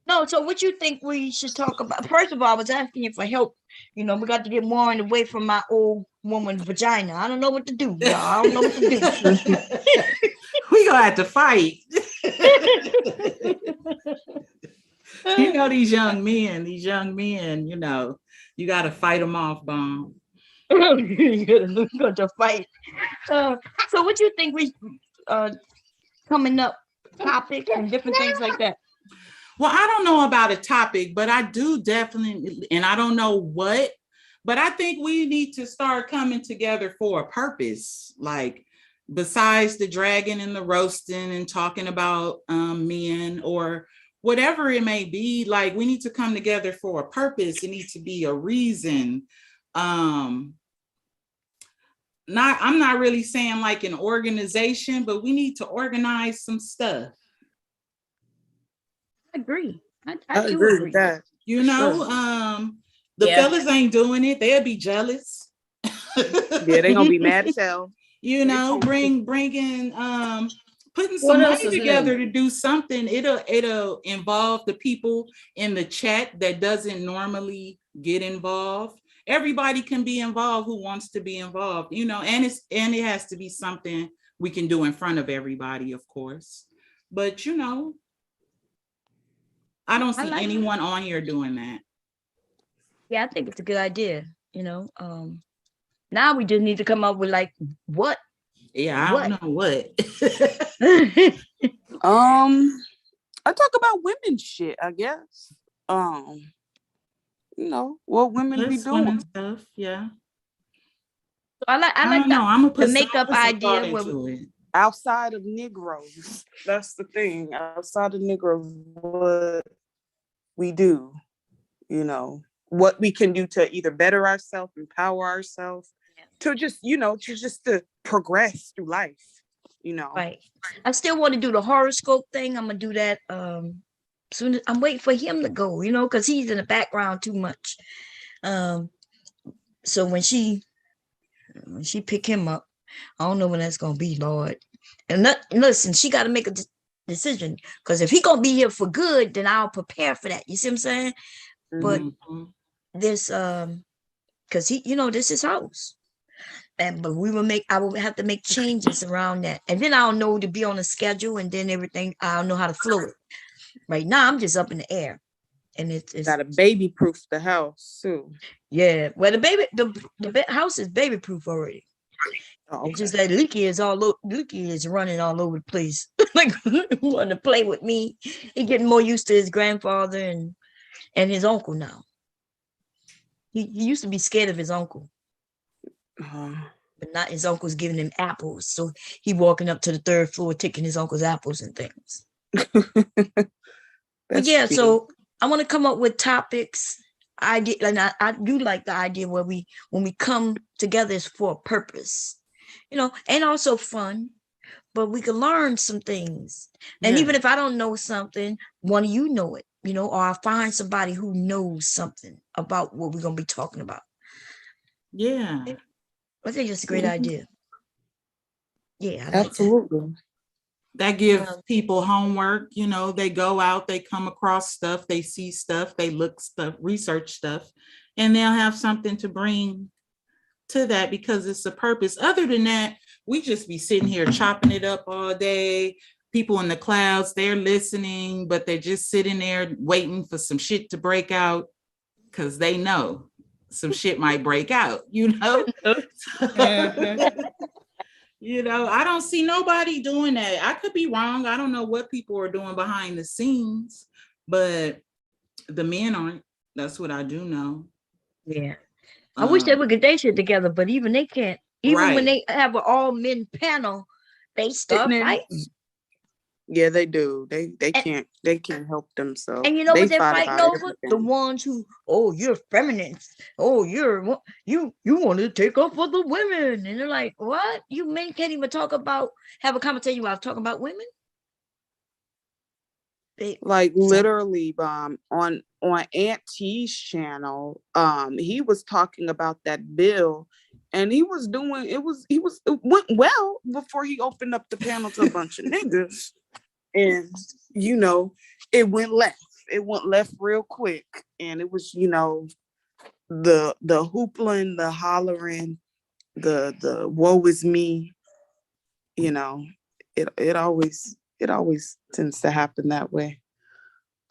No, so what you think we should talk about? First of all, I was asking you for help. You know, we got to get more away from my old woman vagina. I don't know what to do, y'all. I don't know what to do. We gonna have to fight. You know, these young men, you know, you got to fight them off, Bomb. You're going to fight. So what you think we coming up topic and different things like that? Well, I don't know about a topic, but I do definitely, and I don't know what, but I think we need to start coming together for a purpose. Like, besides the dragging and the roasting and talking about men or whatever it may be, like, we need to come together for a purpose. It needs to be a reason. I'm not really saying like an organization, but we need to organize some stuff. I agree. I agree with that. You know, The Yeah. fellas ain't doing it. They'll be jealous. Yeah, they gonna be mad as hell. You know, bringing putting What some else money is together new? to do something. It'll involve the people in the chat that doesn't normally get involved. Everybody can be involved who wants to be involved, you know, and it has to be something we can do in front of everybody, of course. But you know, I don't see anyone on here doing that. Yeah, I think it's a good idea. You know, now we just need to come up with like what. Yeah, I don't know what. I talk about women shit, I guess. You know, what women be Let's women doing. stuff, yeah. I like don't know. I'm gonna the put makeup some idea thought where into it. Outside of Negroes. That's the thing. Outside of Negroes, what we do, you know, what we can do to either better ourselves, empower ourselves, to just, you know, to progress through life, you know. right. I still want to do the horoscope thing. I'm gonna do that soon as I'm waiting for him to go, you know, because he's in the background too much. So when she pick him up, I don't know when that's gonna be, Lord. And listen, she got to make a decision, because if he gonna be here for good, then I'll prepare for that. You see what I'm saying? But this because he, you know, this is his house. But I will have to make changes around that. And then I'll know to be on a schedule, and then everything, I'll know how to flow it. Right now, I'm just up in the air. And it's Gotta baby proof the house too. Yeah. Well, the house is baby proof already. Oh, okay. It's just that Leaky is running all over the place. Like wanting to play with me. He getting more used to his grandfather and his uncle now. He used to be scared of his uncle. But not his uncle's giving him apples. So he walking up to the third floor taking his uncle's apples and things. But yeah, cute. So I want to come up with topics. I do like the idea where when we come together is for a purpose, you know, and also fun, but we can learn some things. And even if I don't know something, one of you know it, you know, or I find somebody who knows something about what we're going to be talking about. Yeah. I think it's a great idea. Yeah, I absolutely. Like that gives people homework, you know, they go out, they come across stuff, they see stuff, they look stuff, research stuff, and they'll have something to bring to that because it's a purpose. Other than that, we just be sitting here chopping it up all day. People in the clouds, they're listening, but they're just sitting there waiting for some shit to break out because they know some shit might break out, you know? You know, I don't see nobody doing that. I could be wrong. I don't know what people are doing behind the scenes, but the men aren't. That's what I do know. Yeah. I wish they would get their shit together, but even they can't. Even when they have an all men panel, they start fighting. Yeah, they do. They can't help themselves. And you know what they're fighting over? The ones who, oh, you're feminine. Oh, you want to take up for the women. And they're like, what? You men can't even have a conversation about talking about women? Like literally, on Aunt T's channel, he was talking about that bill, and it went well before he opened up the panel to a bunch of niggas. And, you know, it went left real quick. And it was, you know, the hoopling, the hollering, the woe is me, you know, it always tends to happen that way.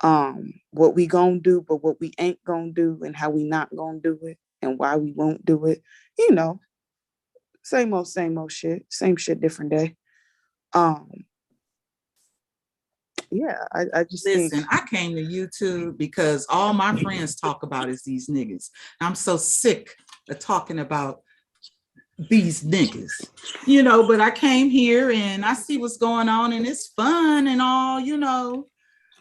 What we gonna do, but what we ain't gonna do, and how we not gonna do it, and why we won't do it, you know, same old shit, same shit, different day. Yeah, I just listen. I came to YouTube because all my friends talk about is these niggas. I'm so sick of talking about these niggas, you know. But I came here and I see what's going on, and it's fun and all, you know.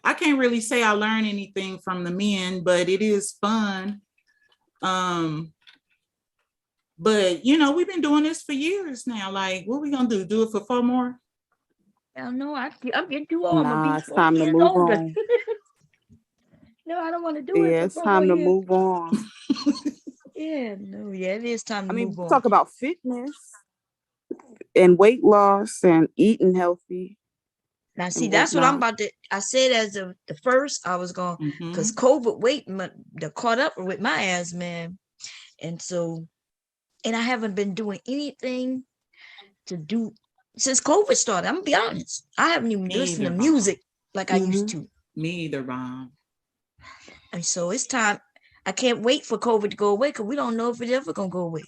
I can't really say I learned anything from the men, but it is fun. But you know, we've been doing this for years now. Like, what we gonna do? Do it for 4 more? Hell no, I'm getting too old. Nah, it's time to move on. No, I don't want to do it Yeah, for it's 4 more time to years. move on. Yeah, no, yeah, it is time I to mean, move we on. talk about fitness and weight loss and eating healthy. Now, see, And that's what I'm whatnot. about to. I said as of the first, I was going because Mhm. COVID weight they caught up with my ass, man, and so, and I haven't been doing anything to do since COVID started. I'm gonna be honest. I haven't even Me listened to either, music like I used Mhm. to, Me either, Mom. and so it's time. I can't wait for COVID to go away because we don't know if it's ever gonna go away.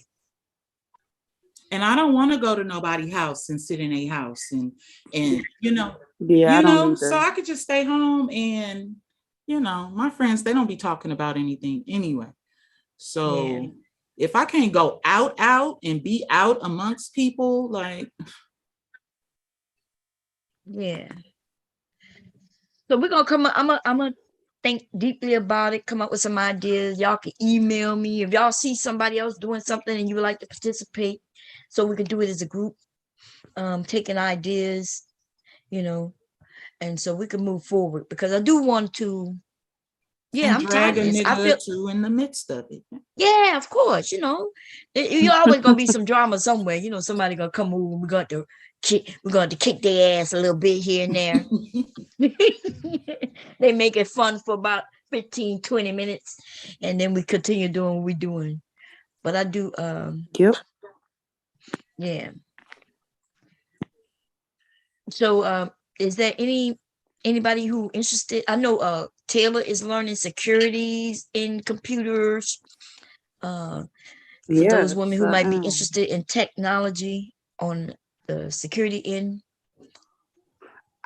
And I don't want to go to nobody's house and sit in a house and Yeah, I don't so either. I could just stay home and my friends, they don't be talking about anything anyway. So Yeah. if I can't go out and be out amongst people, like Yeah. So we're gonna come up. I'm gonna think deeply about it, come up with some ideas. Y'all can email me if y'all see somebody else doing something and you would like to participate, so we can do it as a group, taking ideas, you know, and so we can move forward because I do want to. Yeah, and I'm tired drag of a this. I nigga feel. or two in the midst of it. Yeah, of course. You always gonna be some drama somewhere. Somebody gonna come over. We're going to kick their ass a little bit here and there. They make it fun for about 15, 20 minutes, and then we continue doing what we're doing. But I do, Yep. yeah. So, is there anybody who interested? I know, Taylor is learning securities in computers. For those Yes, women who I might be am. interested in technology on the security end.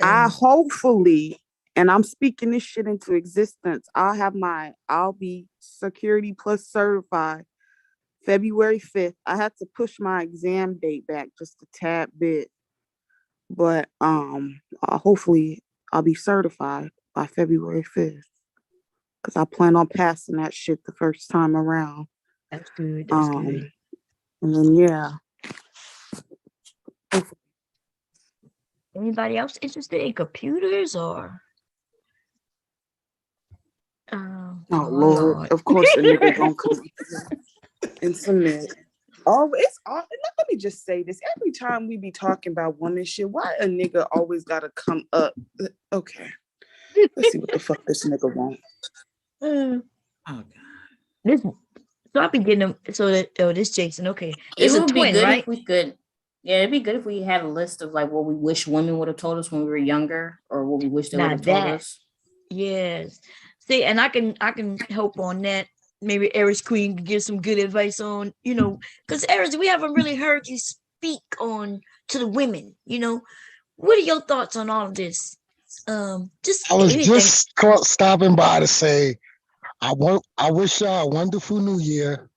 I And hopefully, and I'm speaking this shit into existence. I'll be security plus certified February 5th. I had to push my exam date back just a tad bit, but hopefully I'll be certified by February 5th because I plan on passing that shit the first time around. that's good. That's good. And then yeah. Anybody else interested in computers or? Oh Oh Lord, Lord. of course a nigga gonna come and submit. Oh, it's all. Let me just say this: every time we be talking about woman shit, why a nigga always gotta come up? Okay, let's see what the fuck this nigga want. Uh, Oh God. this so I'll be getting them. So that this Jason. Okay, It it's a would be twin, good right? if we could. Yeah, it'd be good if we had a list of like what we wish women would have told us when we were younger, or what we wish they would Now have told that us. yes. See, and I can help on that. Maybe Eris Queen can give some good advice on because Eris, we haven't really heard you speak on to the women. What are your thoughts on all of this? Just I was anything. just stopping by to say I wish y'all a wonderful new year,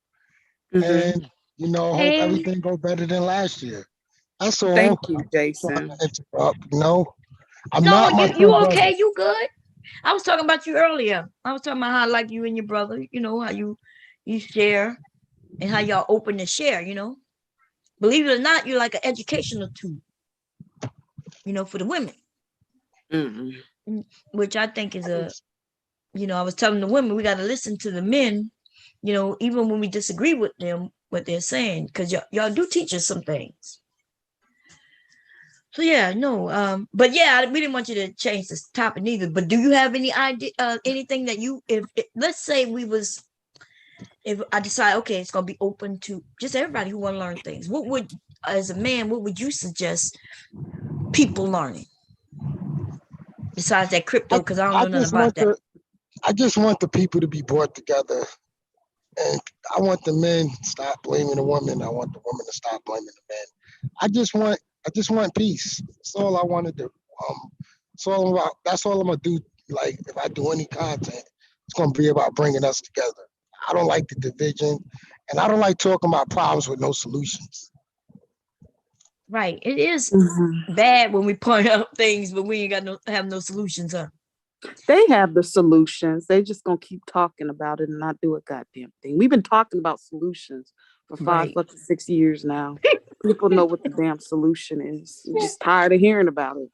Mm-hmm. and hope And everything go better than last year. That's all. Thank you, Trying Jason. to interrupt. I'm no, not my you twin brother. okay? You good? I was talking about you earlier. I was talking about how I like you and your brother. How you share and how y'all open to share. Believe it or not, you're like an educational tool. For the women, Mm-hmm. which I think is I was telling the women we got to listen to the men. Even when we disagree with them, what they're saying, because y'all do teach us some things. So yeah, no, but yeah, we didn't want you to change this topic either. But do you have any idea, anything that if let's say if I decide, okay, it's gonna be open to just everybody who want to learn things. As a man, what would you suggest people learning besides that crypto? I, Because I don't I know nothing just about want that. the people to be brought together, and I want the men to stop blaming the women. I want the women to stop blaming the men. I just want peace. That's all I want to do. That's all I'm gonna do. Like if I do any content, it's gonna be about bringing us together. I don't like the division, and I don't like talking about problems with no solutions. Right. It is Mm-hmm. bad when we point out things, but we ain't have no solutions, huh? They have the solutions. They just gonna keep talking about it and not do a goddamn thing. We've been talking about solutions for Right. 6 years now. People know what the damn solution is. We're just tired of hearing about it.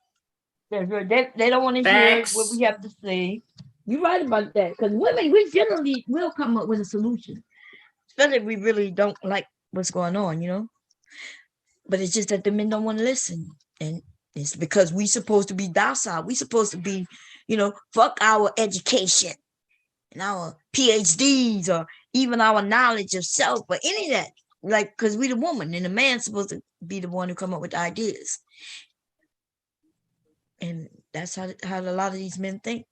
That's right. They don't want to hear what Facts. we have to say. You're right about that. Because women, we generally will come up with a solution. Especially if we really don't like what's going on, you know. But it's just that the men don't want to listen. And it's because we supposed to be docile. We supposed to be, you know, fuck our education and our PhDs or even our knowledge of self or any of that. Like, because we the woman and the man's supposed to be the one who come up with ideas. And that's how a lot of these men think.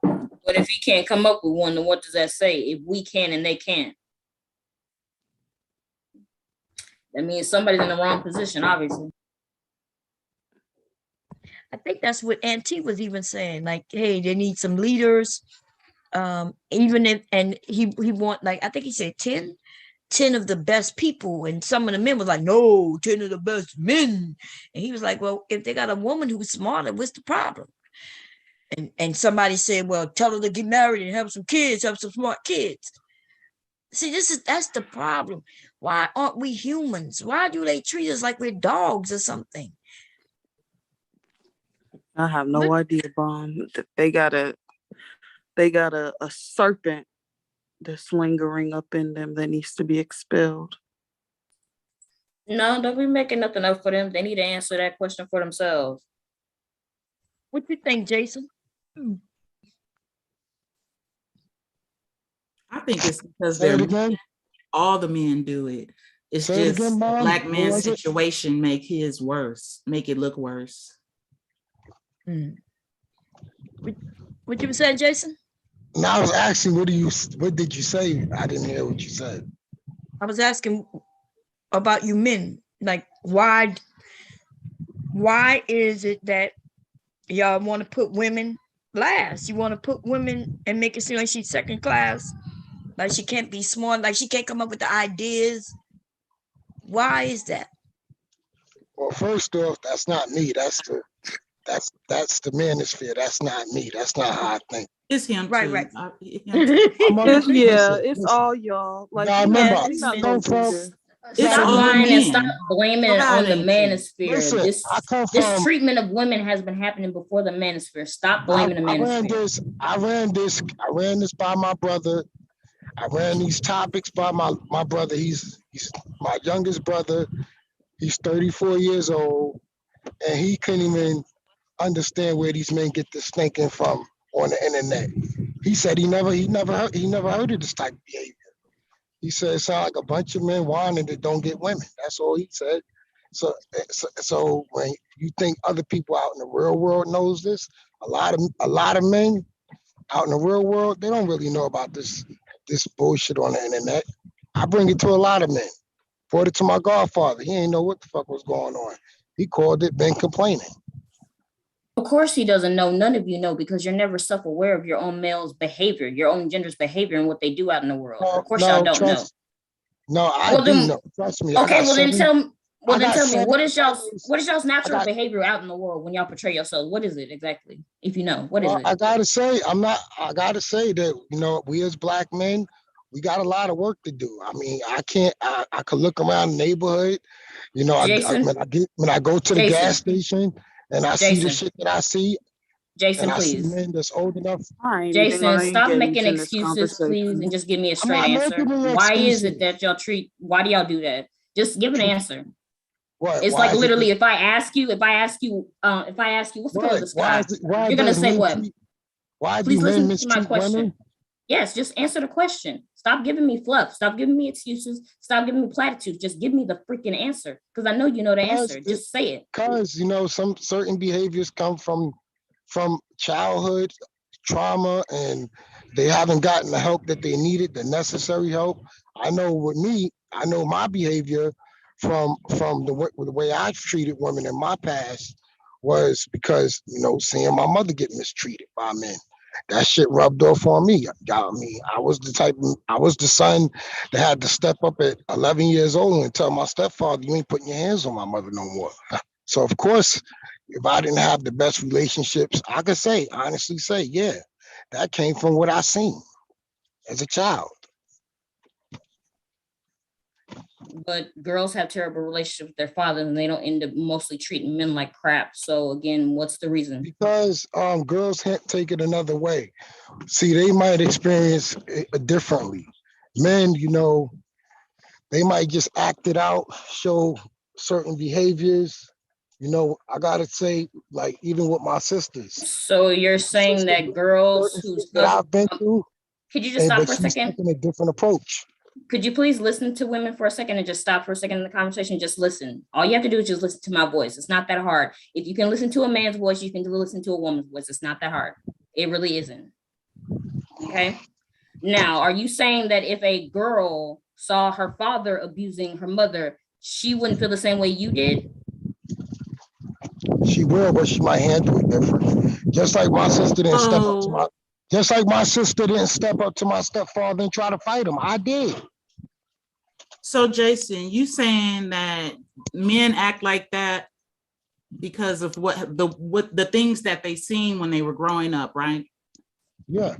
But if he can't come up with one, then what does that say? If we can and they can't, that means somebody's in the wrong position, obviously. I think that's what Auntie was even saying. Like, hey, they need some leaders. Even if, and he want, like, I think he said 10 of the best people, and some of the men was like, no, 10 of the best men. And he was like, well, if they got a woman who's smarter, what's the problem? And somebody said, well, tell her to get married and have some kids, have some smart kids. See, that's the problem. Why aren't we humans? Why do they treat us like we're dogs or something? I have no idea, Bomb. They got a serpent that's lingering up in them that needs to be expelled. No, don't be making nothing up for them. They need to answer that question for themselves. What you think, Jason? I think it's because Say it again. all the men do it. It's Say it just again, Mom. black What man's was it? situation make his worse, make it look worse. What you saying, Jason? No, I was asking, what did you say? I didn't hear what you said. I was asking about you men. Like, why is it that y'all want to put women last? You want to put women and make it seem like she's second class, like she can't be smart, like she can't come up with the ideas. Why is that? Well, first off, that's not me. That's the Manosphere. That's not me. That's not how I think. It's him Right, too. right. It's all y'all. Like, y'all remember, we not I gonna come do from. this. It's Stop all lying and stop men. blaming it on the manosphere. Listen, This I come this from. treatment of women has been happening before the manosphere. Stop blaming the I ran manosphere. I ran this by my brother. I ran these topics by my brother. He's my youngest brother. He's 34 years old, and he couldn't even understand where these men get this thinking from on the internet. He said he never heard of this type of behavior. He said it sounds like a bunch of men whining that don't get women. That's all he said. So when you think other people out in the real world knows this, a lot of men out in the real world, they don't really know about this bullshit on the internet. I bring it to a lot of men. Brought it to my godfather. He ain't know what the fuck was going on. He called it, been complaining. Of course he doesn't know. None of you know because you're never self-aware of your own male's behavior, your own gender's behavior and what they do out in the world. Of course y'all don't know. No, I do know. Trust me. Okay, well then tell me, what seven is y'all's natural behavior out in the world when y'all portray yourselves? What is it exactly? If you know, what is it? I gotta say that, we as black men, we got a lot of work to do. I mean, I could look around the neighborhood, Jason? when I go to the Jason. gas station and I see the shit that I see, Jason, and I see please. men that's old enough. Jason, stop making excuses, please, and just give me a straight answer. Why is it that why do y'all do that? Just give an answer. What? It's like literally, if I ask you, what's the color of the sky? You're gonna say what? Why Please do men listen to my mistreat question. women? Yes, just answer the question. Stop giving me fluff. Stop giving me excuses. Stop giving me platitudes. Just give me the freaking answer. Because I know you know the answer. Just say it. Because, some certain behaviors come from childhood trauma, and they haven't gotten the help that they needed, the necessary help. I know with me, I know my behavior from the way I've treated women in my past was because, seeing my mother get mistreated by men. That shit rubbed off on me. I was the son that had to step up at 11 years old and tell my stepfather, you ain't putting your hands on my mother no more. So of course, if I didn't have the best relationships, I could honestly say, yeah, that came from what I seen as a child. but girls have terrible relationships with their father and they don't end up mostly treating men like crap. So again, what's the reason? Because girls can't take it another way. See, they might experience it differently. Men, they might just act it out, show certain behaviors. I gotta say, like even with my sisters, So you're saying that girls certain whose shit that I've been through, could you just stop but for a she's second? taking a different approach. Could you please listen to women for a second and just stop for a second in the conversation? Just listen. All you have to do is just listen to my voice. It's not that hard. If you can listen to a man's voice, you can listen to a woman's voice. It's not that hard. It really isn't. Okay. Now, are you saying that if a girl saw her father abusing her mother, she wouldn't feel the same way you did? She will, but she might handle it different. Just like my sister didn't step up to my, just like my sister didn't step up to my stepfather and try to fight him. I did. So Jason, you saying that men act like that because of what the things that they seen when they were growing up, right? Yeah.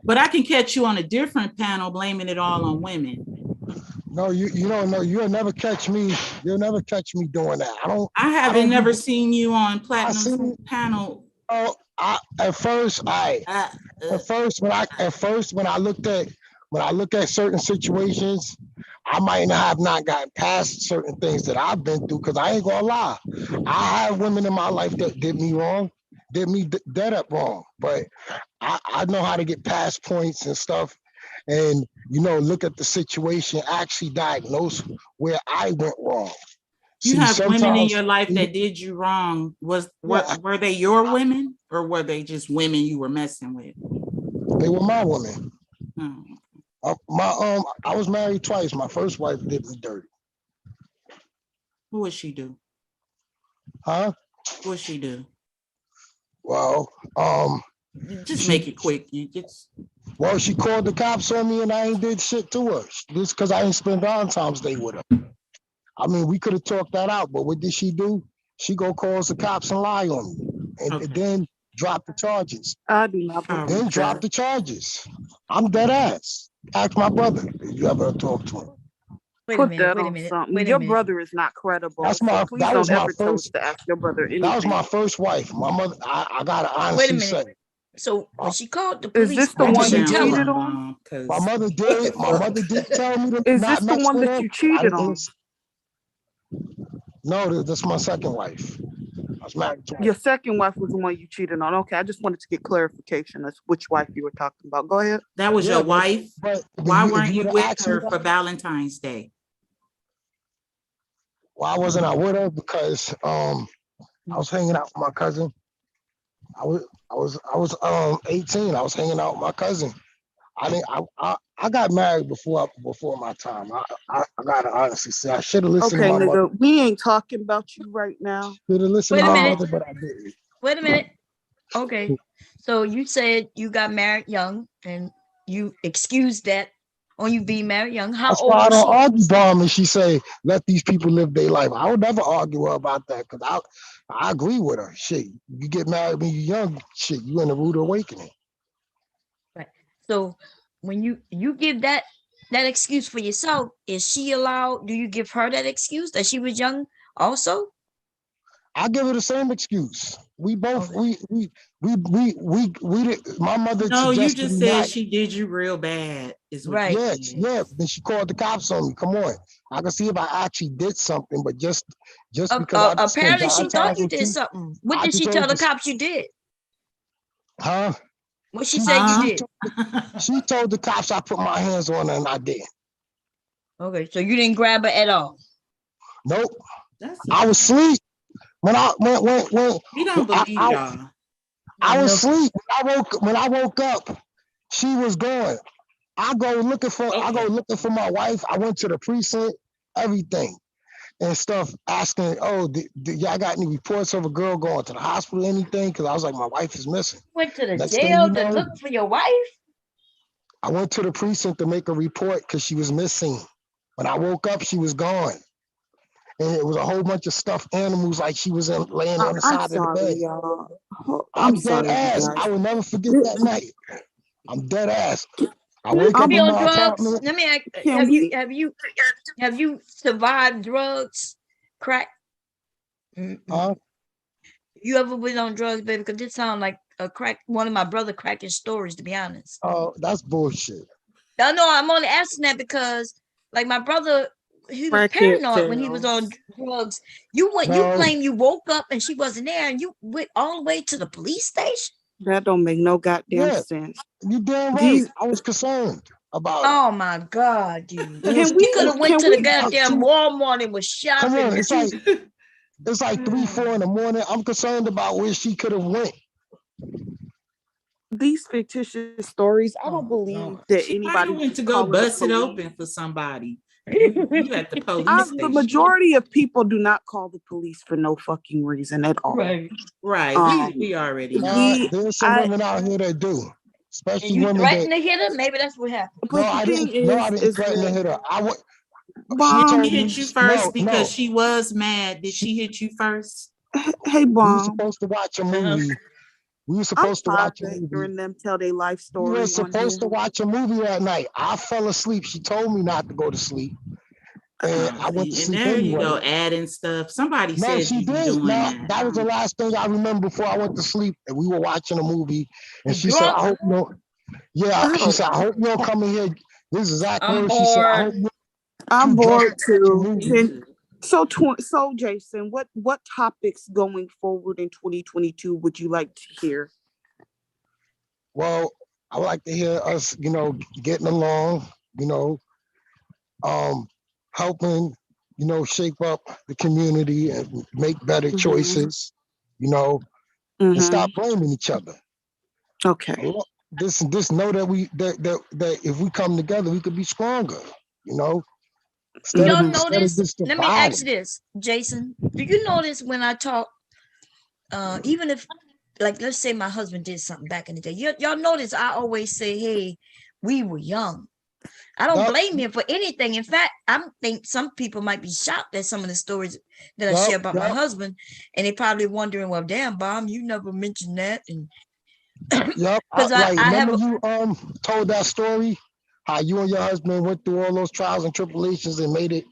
But I can catch you on a different panel blaming it all on women. No, you don't know. You'll never catch me. You'll never catch me doing that. I haven't never seen you on Platinum panel. Oh, at first when I look at certain situations, I might have not gotten past certain things that I've been through, because I ain't gonna lie. I have women in my life that did me wrong, did me dead up wrong, but I know how to get past points and stuff, and look at the situation, actually diagnose where I went wrong. You have women in your life that did you wrong. Were they your women, or were they just women you were messing with? They were my women. Hmm. I was married twice. My first wife did me dirty. What would she do? Huh? What would she do? Well, just make it quick. Well, she called the cops on me and I ain't did shit to her. Just because I ain't spent Valentine's Day with her. I mean, we could have talked that out, but what did she do? She go calls the cops and lie on me, and then drop the charges. I do not believe Then that. drop the charges. I'm dead ass. Ask my brother if you ever talk to him. Put that on something. Your brother is not credible. Please don't ever tell us to ask your brother anything. That was my first wife. My mother, I gotta honestly say. So when she called the police, is this the one you cheated on? My mother did. My mother did tell me to is not this the mess one with that her. you cheated on? No, that's my second wife. I was married twice. Your second wife was the one you cheated on. Okay, I just wanted to get clarification as which wife you were talking about. Go ahead. That was your wife? But why weren't you with her for Valentine's Day? Why wasn't I with her? Because I was hanging out with my cousin. I was 18. I was hanging out with my cousin. I got married before my time. I gotta honestly say I should have listened to my mother. We ain't talking about you right now. Should have listened to my mother, but I didn't. Wait a minute. Okay. So you said you got married young and you excused that on you being married young. How That's old why I was don't she? argue, Bomb, and she say, let these people live their life. I would never argue her about that, because I agree with her. Shit, you get married when you're young, shit, you in a rude awakening. Right. So when you give that excuse for yourself, is she allowed? Do you give her that excuse that she was young also? I give her the same excuse. We both we did. My mother. No, you just said she did you real bad. Is what right? Yeah. Then she called the cops on me. Come on, I can see if I actually did something, but just because apparently she thought you did something. What did she tell the cops you did? Huh? What she said you did? She told the cops I put my hands on her and I did. Okay, so you didn't grab her at all? Nope. I was asleep. When you don't believe y'all. I was asleep. When I woke up, she was gone. I go looking for my wife. I went to the precinct, everything and stuff, asking, do y'all got any reports of a girl going to the hospital, anything? Because I was like, my wife is missing. Went to the jail to look for your wife? I went to the precinct to make a report because she was missing. When I woke up, she was gone. And it was a whole bunch of stuffed animals, like she was laying on the side of the bed. Y'all. I'm dead ass. I will never forget that night. I'm dead ass. I wake You up be in on my drugs? apartment. Let me ask, Can we? have you survived drugs, crack? Huh? You ever been on drugs, baby? Because this sounds like a crack, one of my brother cracking stories, to be honest. Oh, that's bullshit. I know I'm only asking that because, like, my brother, he was Crackhead paranoid when he was tales. on drugs. You No, claim you woke up and she wasn't there, and you went all the way to the police station. That don't make no goddamn yeah, sense. you damn right. These I was concerned about it. Oh my God, dude! It was, can He we could it, have went can to the we it's like goddamn two, Walmart and was come shopping. on, But you, it's like 3, 4 in the morning. I'm concerned about where she could have went. these fictitious stories? I don't oh believe Lord, that She might have anybody's went to go calling the bust it police. open for somebody. You at the police The station. majority of people do not call the police for no fucking reason at all. right? Right. We already know. There's some I women out here that do, And especially you women that. threatened to hit her? Maybe that's what happened. No, but the I thing didn't. No, I didn't is threaten to that hit her. She bomb. She told me hit you no, first because no. she was mad. Did she hit you first? Hey We were bomb. supposed to watch a movie. We were I'm supposed to tired watch a of movie. hearing them tell their life We were story on supposed here. to watch a movie that night. I fell asleep. She told me not to go to sleep, and Oh, I went to see, and sleep there you anyway. go, adding stuff. Somebody No, said she you be did. doing Now that. that was the last thing I remember before I went to sleep. And we were watching a movie, and You she said, drunk? "I hope you don't." Yeah, she Oh, said, "I hope you don't come in here." This is exact I'm words. She said, "I hope bored. you're I'm too drunk bored to watch a too. movie." So Jason, what topics going forward in 2022 would you like to hear? Well, I would like to hear us, getting along, you know, helping, shape up the community and make better Mm-hmm. choices, you know, and Mm-hmm. stop blaming each other. Okay. This know that that if we come together, we could be stronger, you know, instead of Y'all Mm-hmm. instead of notice? just Let me ask dividing. this, Jason. Do you notice when I talk, even if, like, let's say my husband did something back in the day, y'all notice I always say, "Hey, we were young." I don't Yup, blame him for anything. In fact, I think some people might be shocked at some of the stories that I yup, share about my yup, husband, and they probably wondering, "Well, damn, Bob, you never mentioned that." And yup. because Like, I remember have, you told that story how you and your husband went through all those trials and tribulations and made it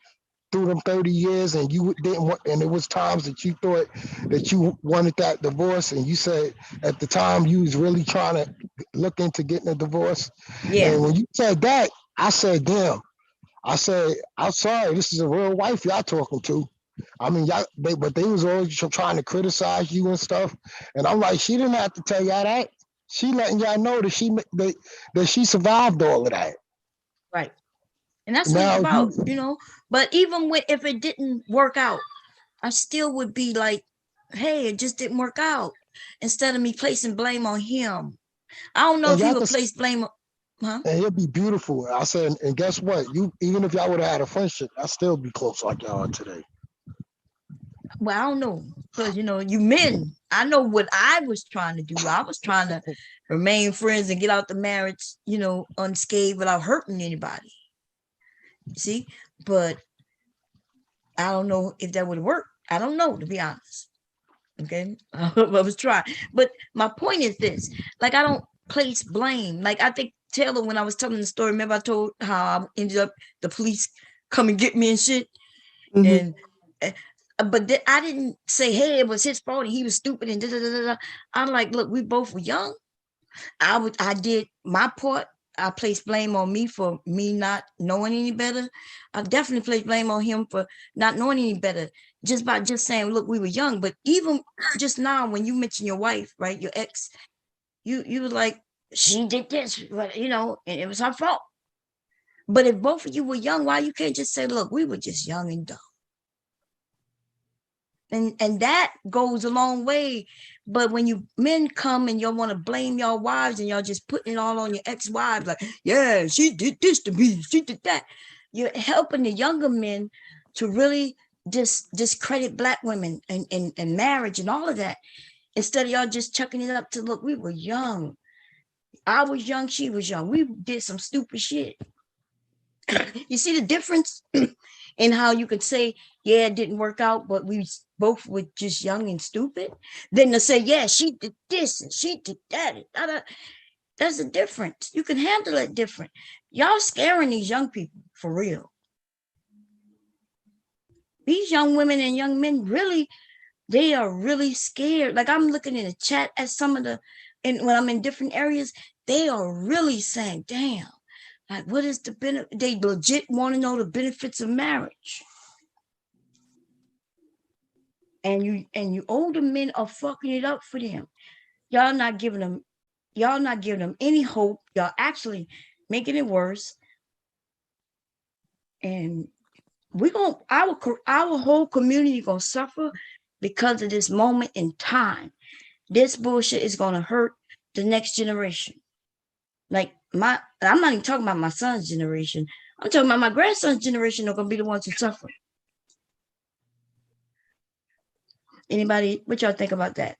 through them 30 years, and you didn't want, and it was times that you thought that you wanted that divorce, and you said at the time you was really trying to look into getting a divorce. yeah, And when you said that, I said, damn. I said, I'm sorry, this is a real wife y'all talking to. I mean, but they was always trying to criticize you and stuff. And I'm like, she didn't have to tell y'all that. She letting y'all know that she survived all of that. right. And that's what it's Now about, you, But even if it didn't work out, I still would be like, "Hey, it just didn't work out." Instead of me placing blame on him. I don't know and if he y'all would could, place blame on, huh? and it'd be beautiful. I said, and guess what? You even if y'all would have had a friendship, I'd still be close like y'all are today. Well, I don't know. Because, you men, I know what I was trying to do. I was trying to remain friends and get out the marriage, unscathed without hurting anybody. See? But I don't know if that would work. I don't know, to be honest. Okay. I was trying. But my point is this, like, I don't place blame. Like, I think Taylor, when I was telling the story, remember I told how I ended up the police come and get me and shit. Mm-hmm. And but I didn't say, "Hey, it was his fault and he was stupid," and da, da, da, da, da. I'm like, look, we both were young. I did my part. I placed blame on me for me not knowing any better. I definitely placed blame on him for not knowing any better, just by just saying, "Look, we were young." But even just now, when you mentioned your wife, right, your ex, you were like, "She did this," but and it was her fault. But if both of you were young, why you can't just say, "Look, we were just young and dumb"? And that goes a long way. But when you men come and y'all want to blame your wives and y'all just putting it all on your ex-wives, like, "Yeah, she did this to me, she did that," you're helping the younger men to really discredit Black women and marriage and all of that, instead of y'all just chucking it up to, "Look, we were young. I was young, she was young. We did some stupid shit." You see the difference in how you could say, "Yeah, it didn't work out, but we both were just young and stupid," then to say, "Yeah, she did this and she did that." There's a difference. You can handle it different. Y'all scaring these young people for real. These young women and young men really, they are really scared. Like I'm looking in the chat at some of the, and when I'm in different areas, they are really saying, damn, like what is the benefit? They legit want to know the benefits of marriage. And you older men are fucking it up for them. Y'all not giving them any hope. Y'all actually making it worse. And our whole community gonna suffer because of this moment in time. This bullshit is gonna hurt the next generation. Like I'm not even talking about my son's generation. I'm talking about my grandson's generation are gonna be the ones who suffer. Anybody, what y'all think about that?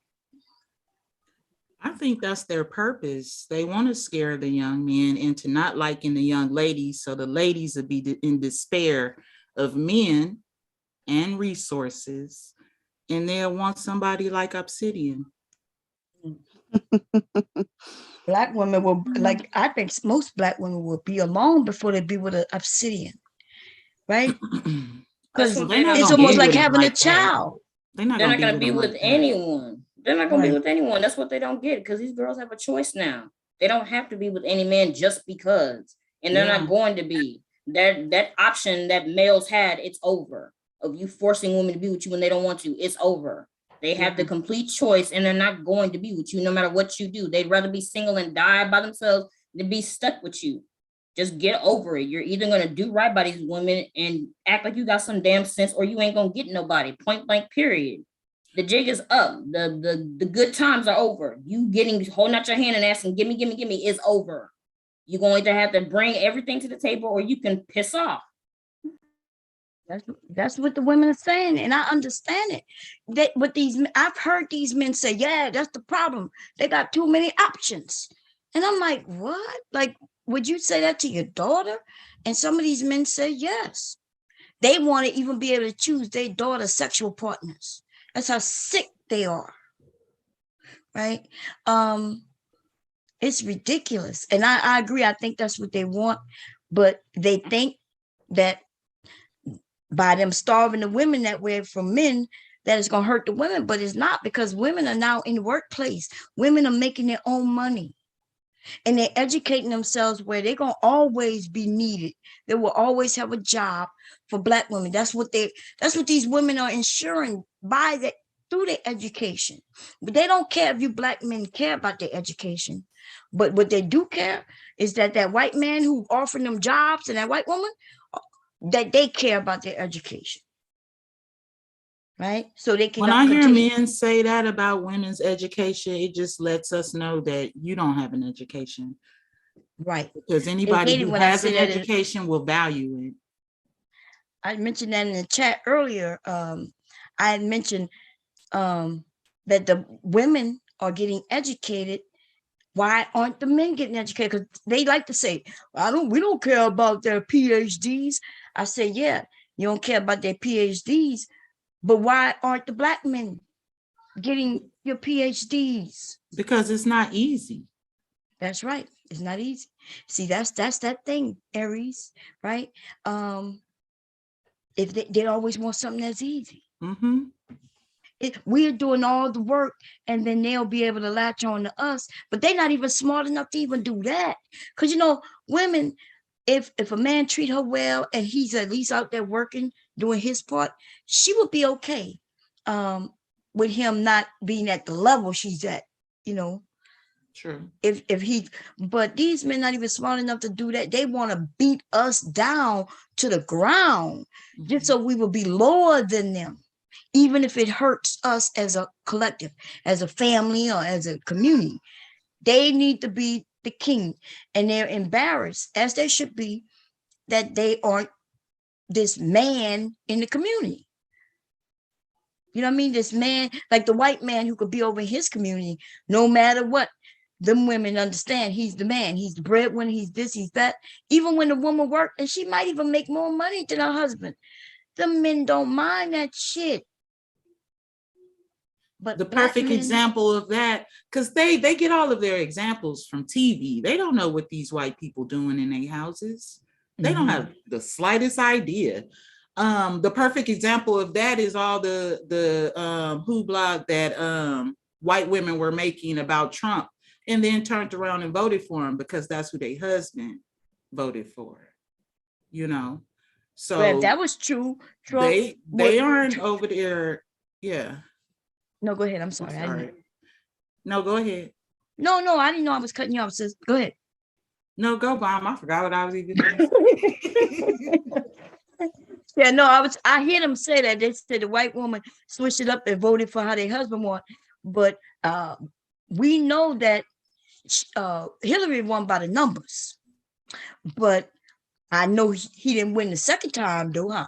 I think that's their purpose. They want to scare the young men into not liking the young ladies, so the ladies will be in despair of men and resources, and they'll want somebody like Obsidian. Black women will, like, I think most Black women will be alone before they be with an Obsidian, right? Because it's almost like having a child. They're not going to be with anyone. They're not going to be with anyone. That's what they don't get, because these girls have a choice now. They don't have to be with any man just because, and they're not going to be. That option that males had, it's over. Of you forcing women to be with you when they don't want to, it's over. They have the complete choice, and they're not going to be with you no matter what you do. They'd rather be single and die by themselves than be stuck with you. Just get over it. You're either going to do right by these women and act like you got some damn sense, or you ain't going to get nobody. Point blank, period. The jig is up. The good times are over. You holding out your hand and asking, give me, is over. You're going to have to bring everything to the table, or you can piss off. That's what the women are saying, and I understand it. I've heard these men say, yeah, that's the problem. They got too many options. And I'm like, what? Like, would you say that to your daughter? And some of these men say yes. They want to even be able to choose their daughter's sexual partners. That's how sick they are. Right? It's ridiculous. And I agree. I think that's what they want. But they think that by them starving the women that way from men, that is going to hurt the women. But it's not, because women are now in the workplace. Women are making their own money. And they're educating themselves where they're going to always be needed. They will always have a job for Black women. That's what these women are ensuring through their education. But they don't care if you Black men care about their education. But what they do care is that white man who offering them jobs and that white woman, that they care about their education. Right? So they can. When I hear men say that about women's education, it just lets us know that you don't have an education. Right. Because anybody who has an education will value it. I mentioned that in the chat earlier. I had mentioned that the women are getting educated. Why aren't the men getting educated? Because they like to say, we don't care about their PhDs. I say, yeah, you don't care about their PhDs, but why aren't the Black men getting your PhDs? Because it's not easy. That's right. It's not easy. See, that's that thing, Aries, right? If they always want something that's easy. Mm-hmm. We're doing all the work, and then they'll be able to latch on to us, but they're not even smart enough to even do that. Because, women, if a man treat her well and he's at least out there working, doing his part, she would be okay with him not being at the level she's at, True. But these men not even smart enough to do that. They want to beat us down to the ground, just so we will be lower than them, even if it hurts us as a collective, as a family, or as a community. They need to be the king, and they're embarrassed, as they should be, that they aren't this man in the community. You know what I mean? This man, like the white man who could be over in his community, no matter what. Them women understand he's the man, he's the breadwinner, he's this, he's that. Even when the woman works, and she might even make more money than her husband, the men don't mind that shit. But The black perfect men, example of that, because they get all of their examples from TV. They don't know what these white people doing in their houses. They don't have the slightest idea. The perfect example of that is all the hoopla that white women were making about Trump, and then turned around and voted for him because that's who their husband voted for. You know, well, if so that was true, Trump they would. aren't over there. Yeah, No, go ahead. I'm I'm sorry. sorry. No, go ahead. No, I didn't know I was cutting you off, sis. Go ahead. No, go bomb. I forgot what I was even going to say. Yeah, no, I hear them say that. They said the white woman switched it up and voted for how their husband want. But we know that Hillary won by the numbers. But I know he didn't win the second time, though, huh?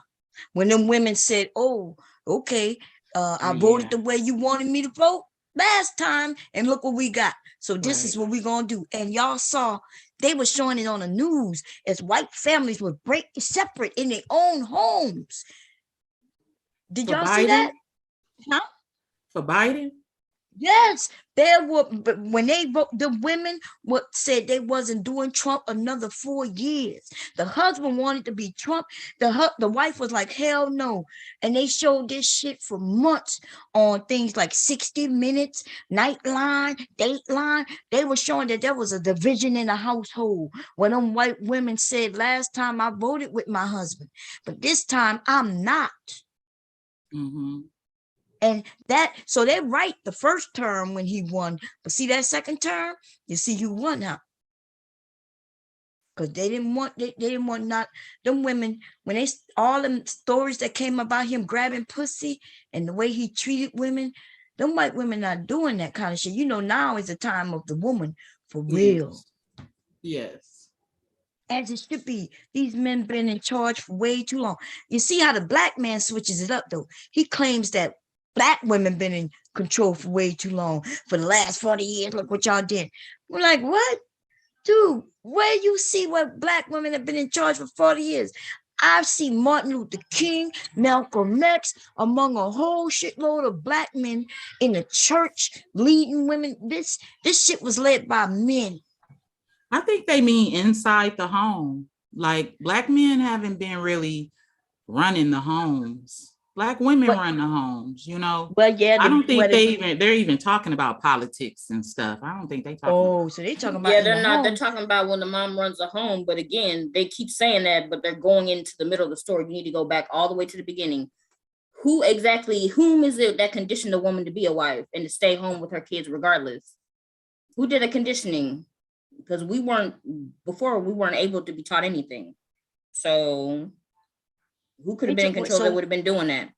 When them women said, "Oh, okay, I voted the way you wanted me to vote last time, and look what we got. So this is what we're gonna do." And y'all saw they were showing it on the news as white families were breaking separate in their own homes. Did For y'all see Biden? that? Huh? For Biden? Yes, there were, but when they vote, the women said they wasn't doing Trump another 4 years. The husband wanted to be Trump. The wife was like, hell no. And they showed this shit for months on things like 60 Minutes, Nightline, Dateline. They were showing that there was a division in the household when them white women said, last time I voted with my husband, but this time I'm not. Mm-hmm. And so they're right the first term when he won, but see that second term, you see you won now. Because they didn't want not them women, when they all them stories that came about him grabbing pussy and the way he treated women, them white women not doing that kind of shit. You know, now is the time of the woman for real. Yes. As it should be. These men been in charge for way too long. You see how the black man switches it up though. He claims that Black women been in control for way too long. For the last 40 years, look what y'all did. We're like, what? Dude, where you see what Black women have been in charge for 40 years? I've seen Martin Luther King, Malcolm X, among a whole shitload of Black men in the church, leading women. This shit was led by men. I think they mean inside the home. Like Black men haven't been really running the homes. Black women run the homes, you know. Well, yeah, I don't think they're even talking about politics and stuff. I don't think they talking. Oh, so they talking about they're not. They're talking about when the mom runs a home. But again, they keep saying that, but they're going into the middle of the story. You need to go back all the way to the beginning. Whom is it that conditioned a woman to be a wife and to stay home with her kids regardless? Who did the conditioning? Because we weren't able to be taught anything. So who could have been in control that would have been doing that?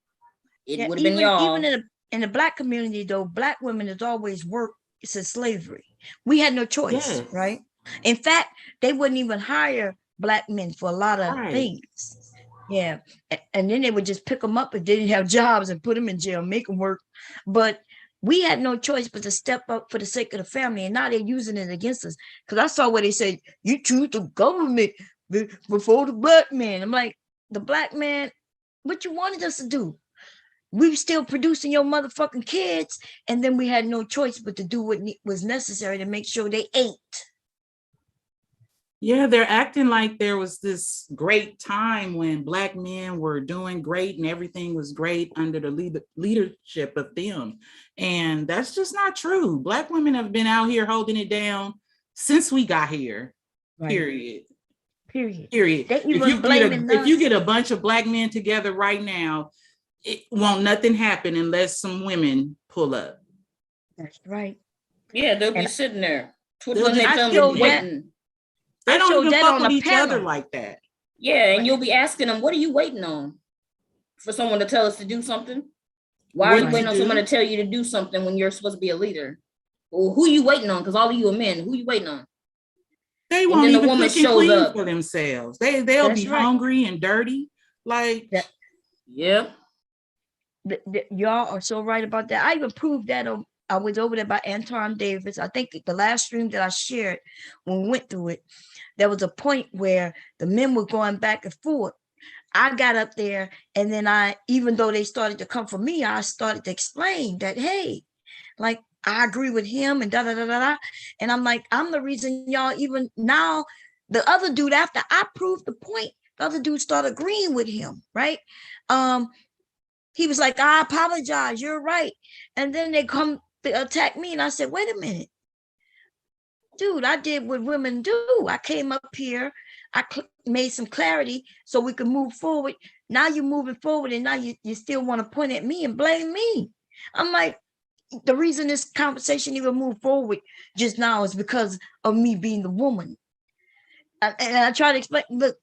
It would have been y'all. Even in the Black community, though, Black women has always worked since slavery. We had no choice, right? In fact, they wouldn't even hire Black men for a lot of things. Yeah. And then they would just pick them up if they didn't have jobs and put them in jail, make them work. But we had no choice but to step up for the sake of the family. And now they're using it against us. Because I saw where they said, you choose the government before the Black man. I'm like, the Black man, what you wanted us to do? We were still producing your motherfucking kids. And then we had no choice but to do what was necessary to make sure they ate. Yeah, they're acting like there was this great time when Black men were doing great and everything was great under the leadership of them. And that's just not true. Black women have been out here holding it down since we got here. Right. Period. If you get a bunch of Black men together right now, it won't nothing happen unless some women pull up. That's right. Yeah, they'll be sitting there twiddling their thumbs waiting. They don't even fuck with each other like that. Yeah, and you'll be asking them, what are you waiting on? For someone to tell us to do something? Why are you waiting on someone to tell you to do something when you're supposed to be a leader? Well, who are you waiting on? Because all of you are men. Who are you waiting on? They won't even cook and clean for themselves. They'll be hungry and dirty. Like, yep. Y'all are so right about that. I even proved that I was over there by Anton Davis. I think the last stream that I shared when we went through it, there was a point where the men were going back and forth. I got up there, and then even though they started to come for me, I started to explain that, hey, like, I agree with him and da da da da da. And I'm like, I'm the reason y'all even now, the other dude, after I proved the point, the other dude started agreeing with him, right? He was like, I apologize, you're right. And then they come to attack me, and I said, wait a minute. Dude, I did what women do. I came up here, I made some clarity so we could move forward. Now you're moving forward, and now you still want to point at me and blame me. I'm like, the reason this conversation even moved forward just now is because of me being the woman. And I try to explain, look,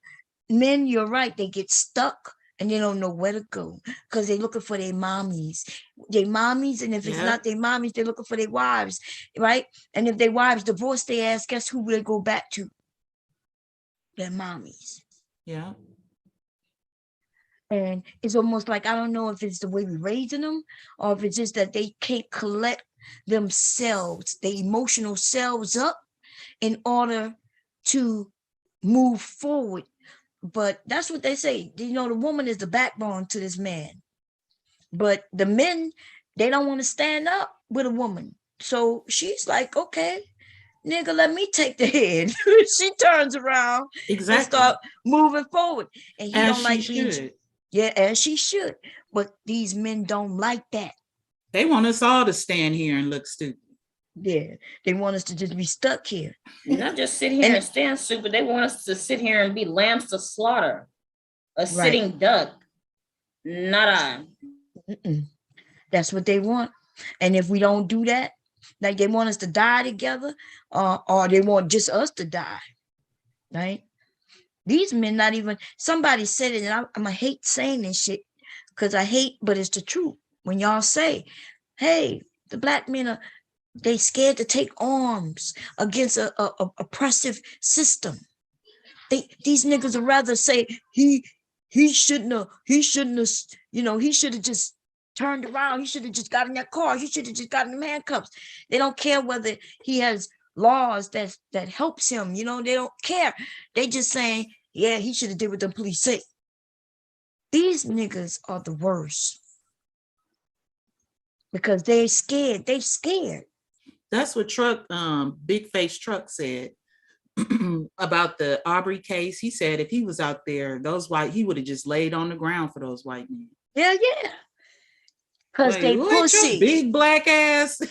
men, you're right, they get stuck and they don't know where to go because they're looking for their mommies. And if it's not their mommies, they're looking for their wives, right? And if their wives divorce their ass, guess who they go back to? Their mommies. Yeah. And it's almost like, I don't know if it's the way we're raising them or if it's just that they can't collect themselves, their emotional selves up in order to move forward. But that's what they say. You know, the woman is the backbone to this man. But the men, they don't want to stand up with a woman. So she's like, okay, nigga, let me take the head. She turns around and start moving forward. And he don't like being, as she should. But these men don't like that. They want us all to stand here and look stupid. Yeah, they want us to just be stuck here. Not just sit here and stand stupid. They want us to sit here and be lambs to slaughter. A sitting duck. Not I. That's what they want. And if we don't do that, like they want us to die together, or they want just us to die, right? These men not even, somebody said it, and I'm gonna hate saying this shit because I hate, but it's the truth. When y'all say, hey, the black men are, they scared to take arms against a oppressive system. These niggas would rather say he shouldn't have, he should have just turned around. He should have just got in that car. He should have just gotten the handcuffs. They don't care whether he has laws that helps him. They don't care. They just saying, yeah, he should have did what the police say. These niggas are the worst because they're scared. They scared. That's what Big Face Truck said about the Aubrey case. He said if he was out there, he would have just laid on the ground for those white men. Yeah. Because they pussy. Your big black ass.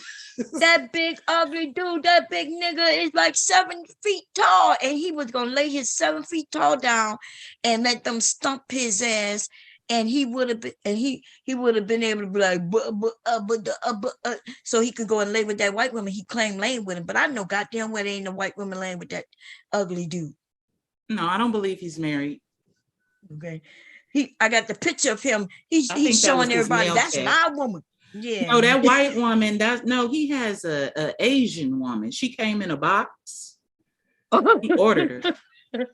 That big ugly dude, that big nigga is like 7 feet tall, and he was gonna lay his 7 feet tall down and let them stump his ass, and he would have been, able to be like, so he could go and lay with that white woman. He claimed laying with him, but I know goddamn well there ain't no white woman laying with that ugly dude. No, I don't believe he's married. Okay, I got the picture of him. He's showing everybody that's my woman. Yeah. No, that white woman. He has a Asian woman. She came in a box. He ordered her.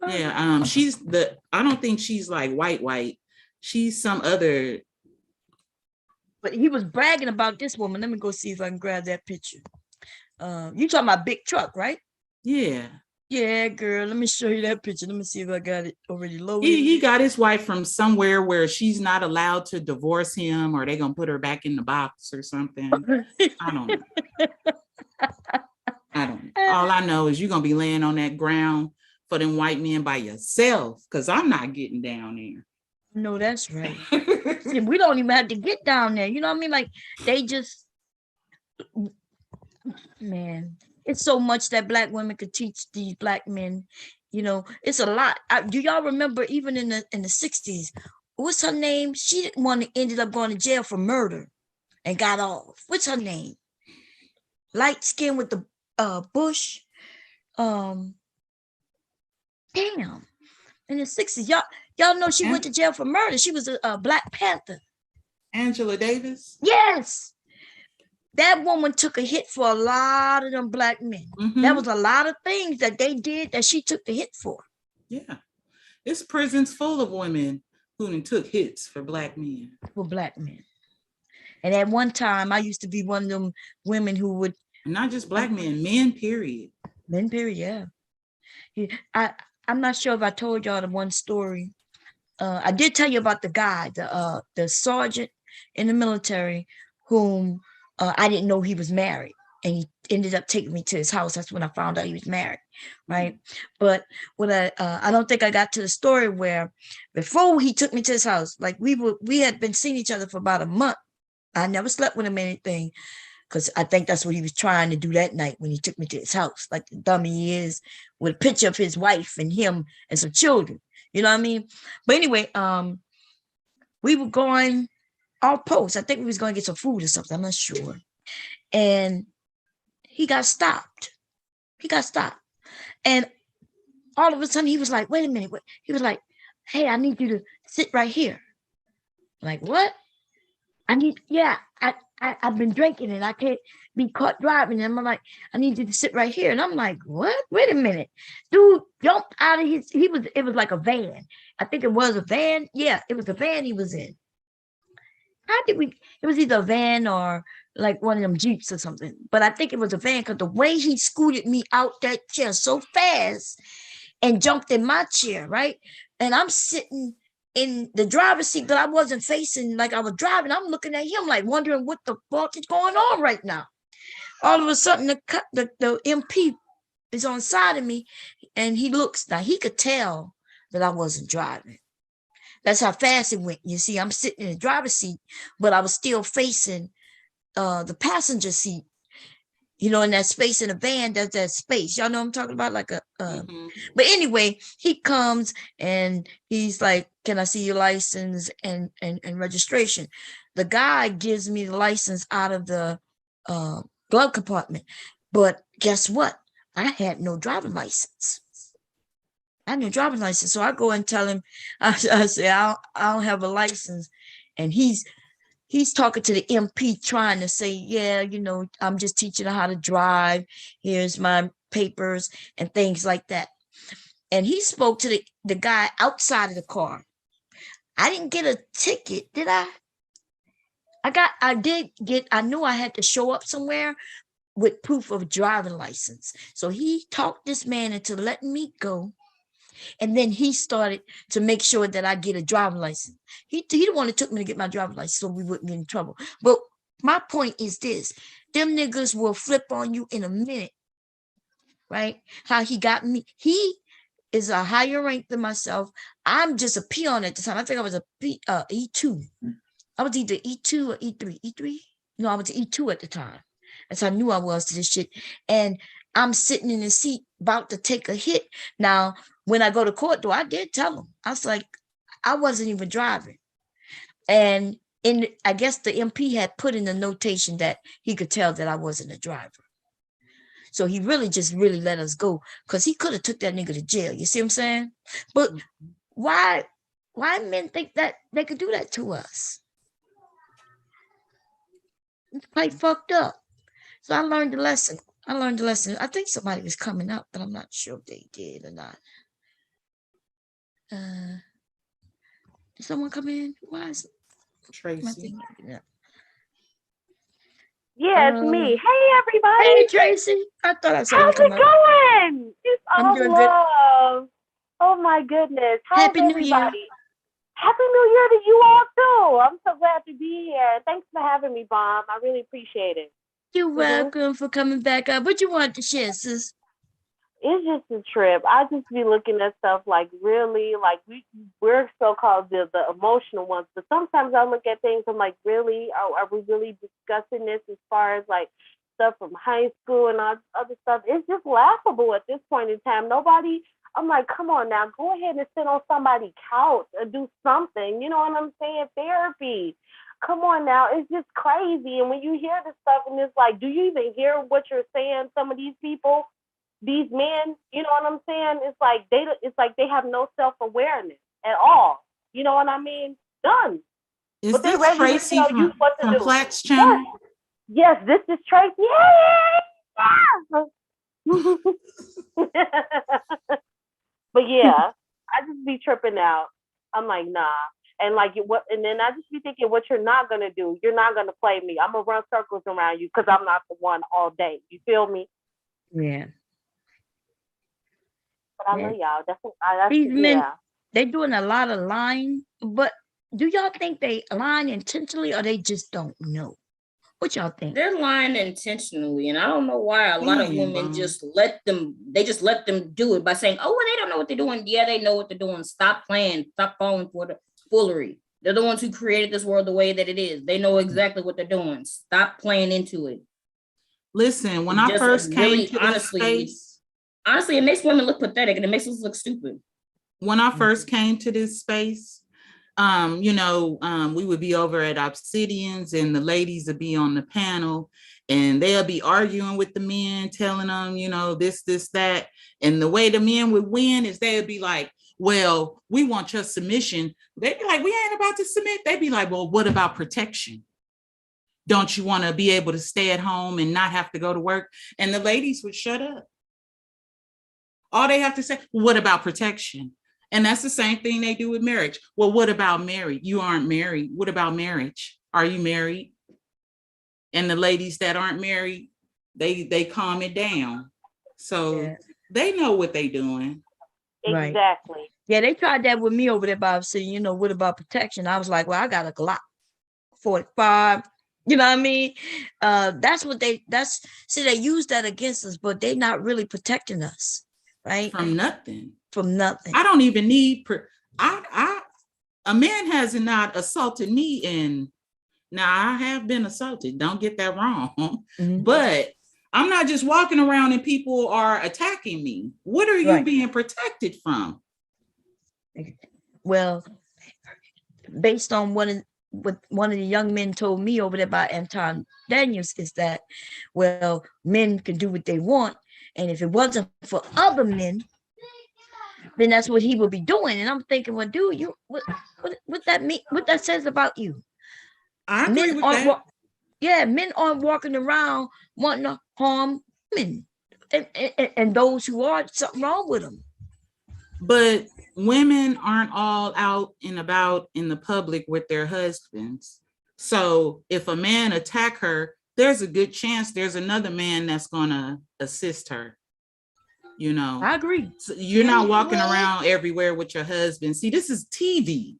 Yeah. I don't think she's like white. She's some other. But he was bragging about this woman. Let me go see if I can grab that picture. You talking about Big Truck, right? Yeah. Yeah, girl. Let me show you that picture. Let me see if I got it already loaded. He got his wife from somewhere where she's not allowed to divorce him, or they're gonna put her back in the box or something. I don't know. All I know is you're gonna be laying on that ground for them white men by yourself, because I'm not getting down there. No, that's right. We don't even have to get down there. You know what I mean? Like, they just, man, it's so much that black women could teach these black men. It's a lot. Do y'all remember even in the 60s, what's her name? She didn't want to ended up going to jail for murder and got off. What's her name? Light skin with the bush. Damn. In the 60s, y'all know she went to jail for murder. She was a Black Panther. Angela Davis? Yes. That woman took a hit for a lot of them black men. Mm-hmm. That was a lot of things that they did that she took the hit for. Yeah. It's prisons full of women who took hits for black men. For black men. And at one time, I used to be one of them women who would... Not just black men, men, period. Men, period, yeah. I I'm not sure if I told y'all the one story. I did tell you about the guy, the sergeant in the military, whom I didn't know he was married, and he ended up taking me to his house. That's when I found out he was married, right? But when I don't think I got to the story where before he took me to his house, like we had been seeing each other for about a month. I never slept with him or anything, because I think that's what he was trying to do that night when he took me to his house, like the dummy he is, with a picture of his wife and him and some children. You know what I mean? But anyway, we were going off post. I think we was going to get some food or something. I'm not sure. And he got stopped. And all of a sudden he was like, wait a minute. He was like, hey, I need you to sit right here. Like, what? I've been drinking and I can't be caught driving. And I'm like, I need you to sit right here. And I'm like, what? Wait a minute. Dude jumped out of it was like a van. I think it was a van. Yeah, it was a van he was in. It was either a van or like one of them Jeeps or something. But I think it was a van because the way he scooted me out that chair so fast and jumped in my chair, right? And I'm sitting in the driver's seat, but I wasn't facing like I was driving. I'm looking at him like wondering what the fuck is going on right now. All of a sudden, the MP is on side of me, and he looks. Now he could tell that I wasn't driving. That's how fast it went. You see, I'm sitting in the driver's seat, but I was still facing the passenger seat. You know, in that space in the van, there's that space. Y'all know what I'm talking about? Like but anyway, he comes and he's like, can I see your license and registration? The guy gives me the license out of the glove compartment. But guess what? I had no driving license. So I go and tell him, I say, I don't have a license. And he's talking to the MP trying to say, yeah, you know, I'm just teaching her how to drive. Here's my papers and things like that. And he spoke to the guy outside of the car. I didn't get a ticket, did I? I knew I had to show up somewhere with proof of driving license. So he talked this man into letting me go. And then he started to make sure that I get a driving license. He the one that took me to get my driving license so we wouldn't get in trouble. But my point is this: them niggas will flip on you in a minute, right? How he got me. He is a higher rank than myself. I'm just a peon at the time. I think I was a E2. I was either E2 or E3. E3? No, I was E2 at the time. That's how I knew I was to this shit. And I'm sitting in the seat about to take a hit. Now, when I go to court, though, I did tell him. I was like, I wasn't even driving. And I guess the MP had put in the notation that he could tell that I wasn't a driver. So he really let us go because he could have took that nigga to jail. You see what I'm saying? But why men think that they could do that to us? It's quite fucked up. So I learned the lesson. I think somebody was coming up, but I'm not sure if they did or not. Did someone come in? Why is Tracy. Yeah, it's me. Hey, everybody. Hey, Tracy. I thought I saw you How's come it up. going? It's I'm all doing good. love. Oh, my goodness. How's Happy New Year. everybody? Happy New Year to you all, too. I'm so glad to be here. Thanks for having me, Bomb. I really appreciate it. You're welcome for coming back up. What you want to share, sis? It's just a trip. I just be looking at stuff like really, like we're so-called the emotional ones, but sometimes I look at things, I'm like, really? Are we really discussing this as far as like stuff from high school and all this other stuff? It's just laughable at this point in time. I'm like, come on now, go ahead and sit on somebody's couch or do something. You know what I'm saying? Therapy. Come on now, it's just crazy. And when you hear this stuff and it's like, do you even hear what you're saying? Some of these people, these men, you know what I'm saying? It's like they have no self-awareness at all. You know what I mean? None. Is But they this ready Tracy to tell you what to Complex do. Channel? Yes, this is Tracy. Yeah. But yeah, I just be tripping out. I'm like, nah. And like and then I just be thinking what you're not gonna do. You're not gonna play me. I'm gonna run circles around you because I'm not the one all day. You feel me? Yeah. But I love y'all. That's These men, yeah. they doing a lot of lying, but do y'all think they lying intentionally or they just don't know? What y'all think? They're lying intentionally, and I don't know why a lot of women just let them do it by saying, oh, well, they don't know what they're doing. Yeah, they know what they're doing. Stop playing, stop falling for the foolery. They're the ones who created this world the way that it is. They know exactly what they're doing. Stop playing into it. Listen, when I first came to this space, honestly, it makes women look pathetic and it makes us look stupid. When I first came to this space, we would be over at Obsidians and the ladies would be on the panel and they'll be arguing with the men, telling them, this, that. And the way the men would win is they'd be like, well, we want your submission. They'd be like, we ain't about to submit. They'd be like, well, what about protection? Don't you want to be able to stay at home and not have to go to work? And the ladies would shut up. All they have to say, what about protection? And that's the same thing they do with marriage. Well, what about married? You aren't married. What about marriage? Are you married? And the ladies that aren't married, they calm it down. So they know what they're doing. Exactly. Right. Yeah, they tried that with me over there, Bob, saying, what about protection? I was like, well, I got a Glock 45. You know what I mean? They use that against us, but they're not really protecting us, right? From nothing. I don't even need a man has not assaulted me, and now I have been assaulted, don't get that wrong. Mm-hmm. But I'm not just walking around and people are attacking me. What are you being protected from? Well, based on what one of the young men told me over there by Anton Daniels is that, well, men can do what they want, and if it wasn't for other men, then that's what he would be doing. And I'm thinking, well, dude, what that mean? What that says about you? I agree with that. Men aren't walking around wanting to harm women, and those who are, something wrong with them. But women aren't all out and about in the public with their husbands. So if a man attack her, there's a good chance there's another man that's gonna assist her. I agree. So you're not walking around everywhere with your husband. See, this is TV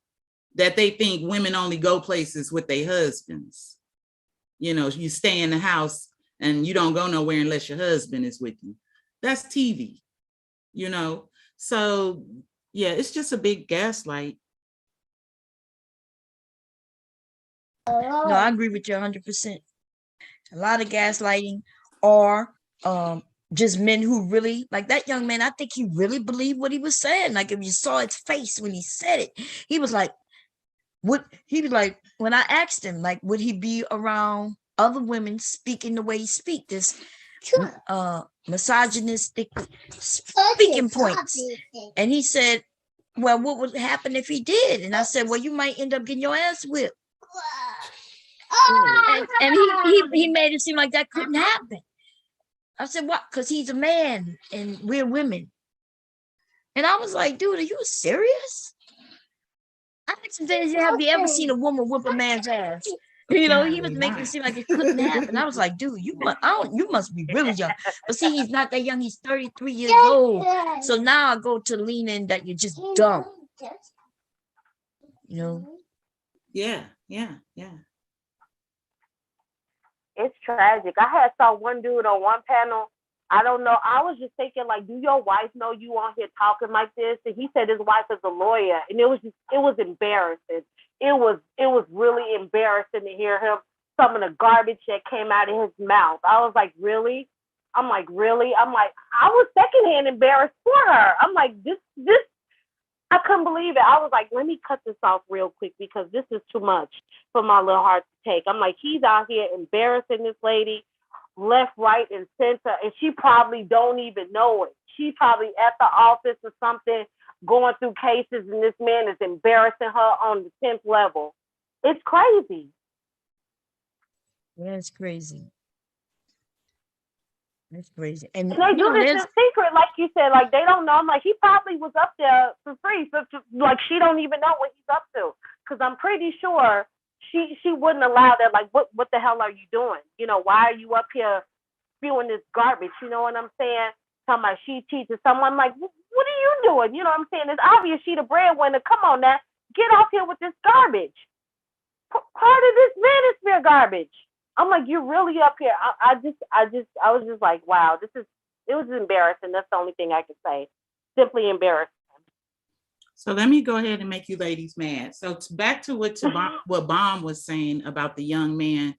that they think women only go places with their husbands. You stay in the house and you don't go nowhere unless your husband is with you. That's TV, So yeah, it's just a big gaslight. No, I agree with you 100%. A lot of gaslighting, or just men who really, like that young man, I think he really believed what he was saying. Like if you saw his face when he said it, he was like, when I asked him, like, would he be around other women speaking the way he speak, this misogynistic speaking points? And he said, well, what would happen if he did? And I said, well, you might end up getting your ass whipped. And he made it seem like that couldn't happen. I said, what? Because he's a man and we're women. And I was like, dude, are you serious? I asked him, have you ever seen a woman whip a man's ass? He was making it seem like it couldn't happen. I was like, dude, you must be really young. But see, he's not that young. He's 33 years old. So now I go to lean in that you're just dumb. Yeah. It's tragic. I saw one dude on one panel. I don't know. I was just thinking, like, do your wife know you on here talking like this? And he said his wife is a lawyer, and it was embarrassing. It was really embarrassing to hear him, some of the garbage that came out of his mouth. I was like, really? I'm like, really? I'm like, I was secondhand embarrassed for her. I'm like, this, I couldn't believe it. I was like, let me cut this off real quick because this is too much for my little heart to take. I'm like, he's out here embarrassing this lady left, right, and center, and she probably don't even know it. She probably at the office or something going through cases, and this man is embarrassing her on the 10th level. It's crazy. Yeah, it's crazy. That's crazy. And they do this in secret, like you said, like they don't know. I'm like, he probably was up there for free. So like she don't even know what he's up to. Because I'm pretty sure she wouldn't allow that. Like, what the hell are you doing? Why are you up here spewing this garbage? You know what I'm saying? Talking about she cheated someone. Like, what What are you doing? You know what I'm saying? It's obvious she the breadwinner. Come on now. Get off here with this garbage. Part of this Manosphere garbage. I'm like, you're really up here. I was just like, wow, it was embarrassing. That's the only thing I can say. Simply embarrassing. So let me go ahead and make you ladies mad. So back to what Bomb was saying about the young man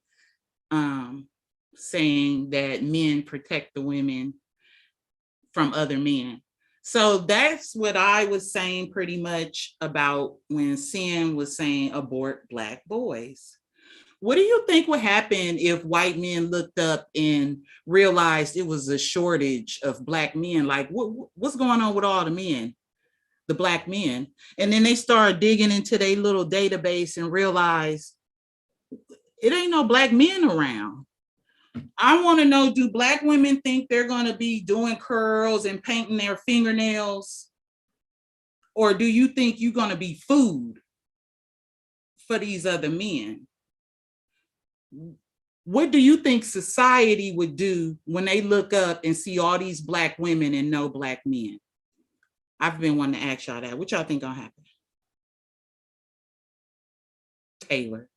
saying that men protect the women from other men. So that's what I was saying pretty much about when Sin was saying abort Black boys. What do you think would happen if white men looked up and realized it was a shortage of Black men? Like, what's going on with all the men, the Black men? And then they start digging into their little database and realize it ain't no Black men around. I want to know, do Black women think they're going to be doing curls and painting their fingernails? Or do you think you're going to be food for these other men? What do you think society would do when they look up and see all these Black women and no Black men? I've been wanting to ask y'all that. What y'all think gonna happen? Taylor.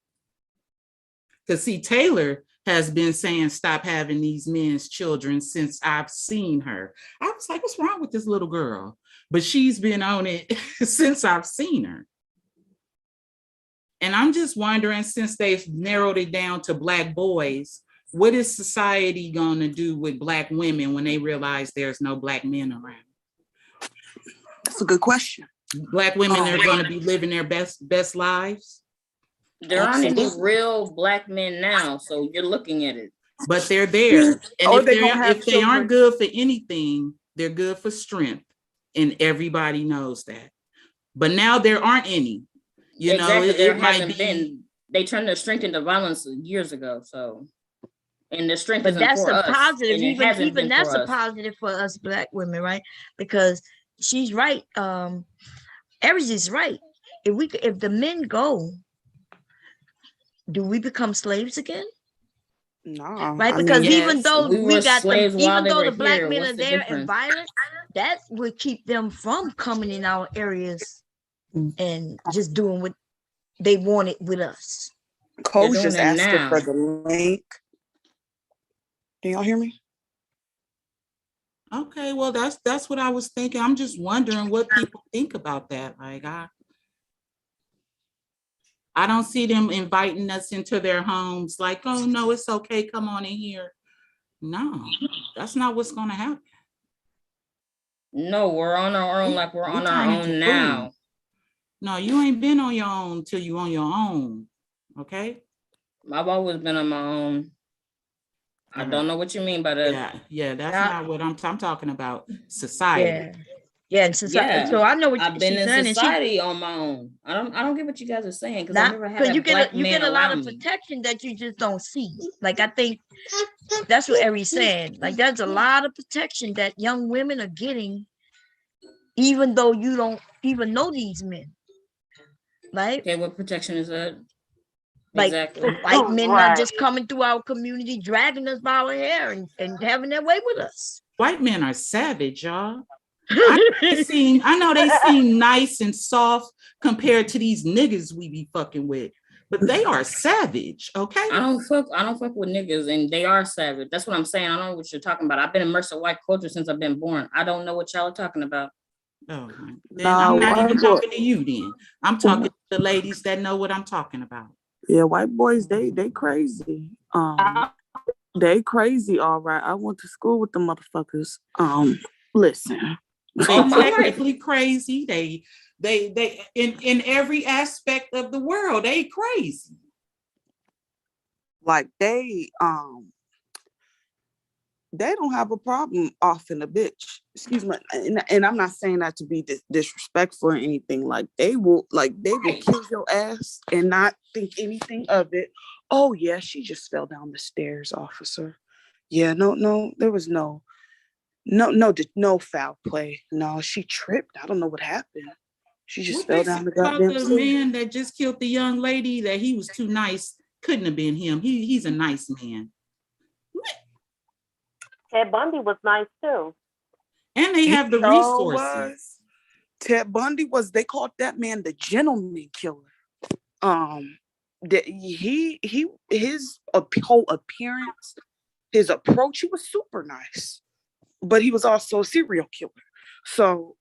Because see, Taylor has been saying stop having these men's children since I've seen her. I was like, what's wrong with this little girl? But she's been on it since I've seen her. And I'm just wondering, since they've narrowed it down to Black boys, what is society gonna do with Black women when they realize there's no Black men around? That's a good question. Black women are gonna be living their best lives. There aren't any real Black men now, so you're looking at it. But they're there. And if they aren't good for anything, they're good for strength. And everybody knows that. But now there aren't any. You exactly. know, There hasn't been. They turned their strength into violence years ago. So, and the strength isn't for us. But that's a positive. Even that's a us. positive for us Black women, right? Because she's right. Aries is right. If the men go, do we become slaves again? No, right? Because even though we got them, even though the Black men are there and violent, that would keep them from coming in our areas and just doing what they wanted with us. Cole's just asking for the link. Can y'all hear me? Okay, well, that's what I was thinking. I'm just wondering what people think about that. Like, I don't see them inviting us into their homes like, oh, no, it's okay. Come on in here. No, that's not what's going to happen. No, we're on our own like we're on our own now. No, you ain't been on your own till you on your own. Okay? I've always been on my own. I don't know what you mean by that. Yeah, that's not what I'm talking about. Society. Yeah, and society. Yeah. So I know what I've been in society on my own. I don't get what you guys are saying because I never had a Black man you get a lot of protection that you just don't see. Like I think that's what Aries saying. Like there's a lot of protection that young women are getting, even though you don't even know these men. Right? Okay, what protection is that? Like exactly. White men not just coming through our community, dragging us by our hair and having their way with us. White men are savage, y'all. I know they seem nice and soft compared to these niggas we be fucking with, but they are savage. Okay. I don't fuck with niggas, and they are savage. That's what I'm saying. I don't know what you're talking about. I've been immersed in white culture since I've been born. I don't know what y'all are talking about. Oh, then I'm not even talking to you. Then I'm talking to the ladies that know what I'm talking about. Yeah, white boys, they crazy. They crazy, all right. I went to school with the motherfuckers. Listen. They technically crazy. They in every aspect of the world, they crazy. Like they don't have a problem offing a bitch. Excuse me. And I'm not saying that to be disrespectful or anything. Like they will kill your ass and not think anything of it. Oh yeah, she just fell down the stairs, officer. Yeah, no, there was no foul play. No, she tripped. I don't know what happened. She just fell down the goddamn stairs. The man that just killed the young lady, that he was too nice, couldn't have been him. He's a nice man. Ted Bundy was nice too. And they have the resources. Ted Bundy they called that man the gentleman killer. His whole appearance, his approach, he was super nice, but he was also a serial killer. So,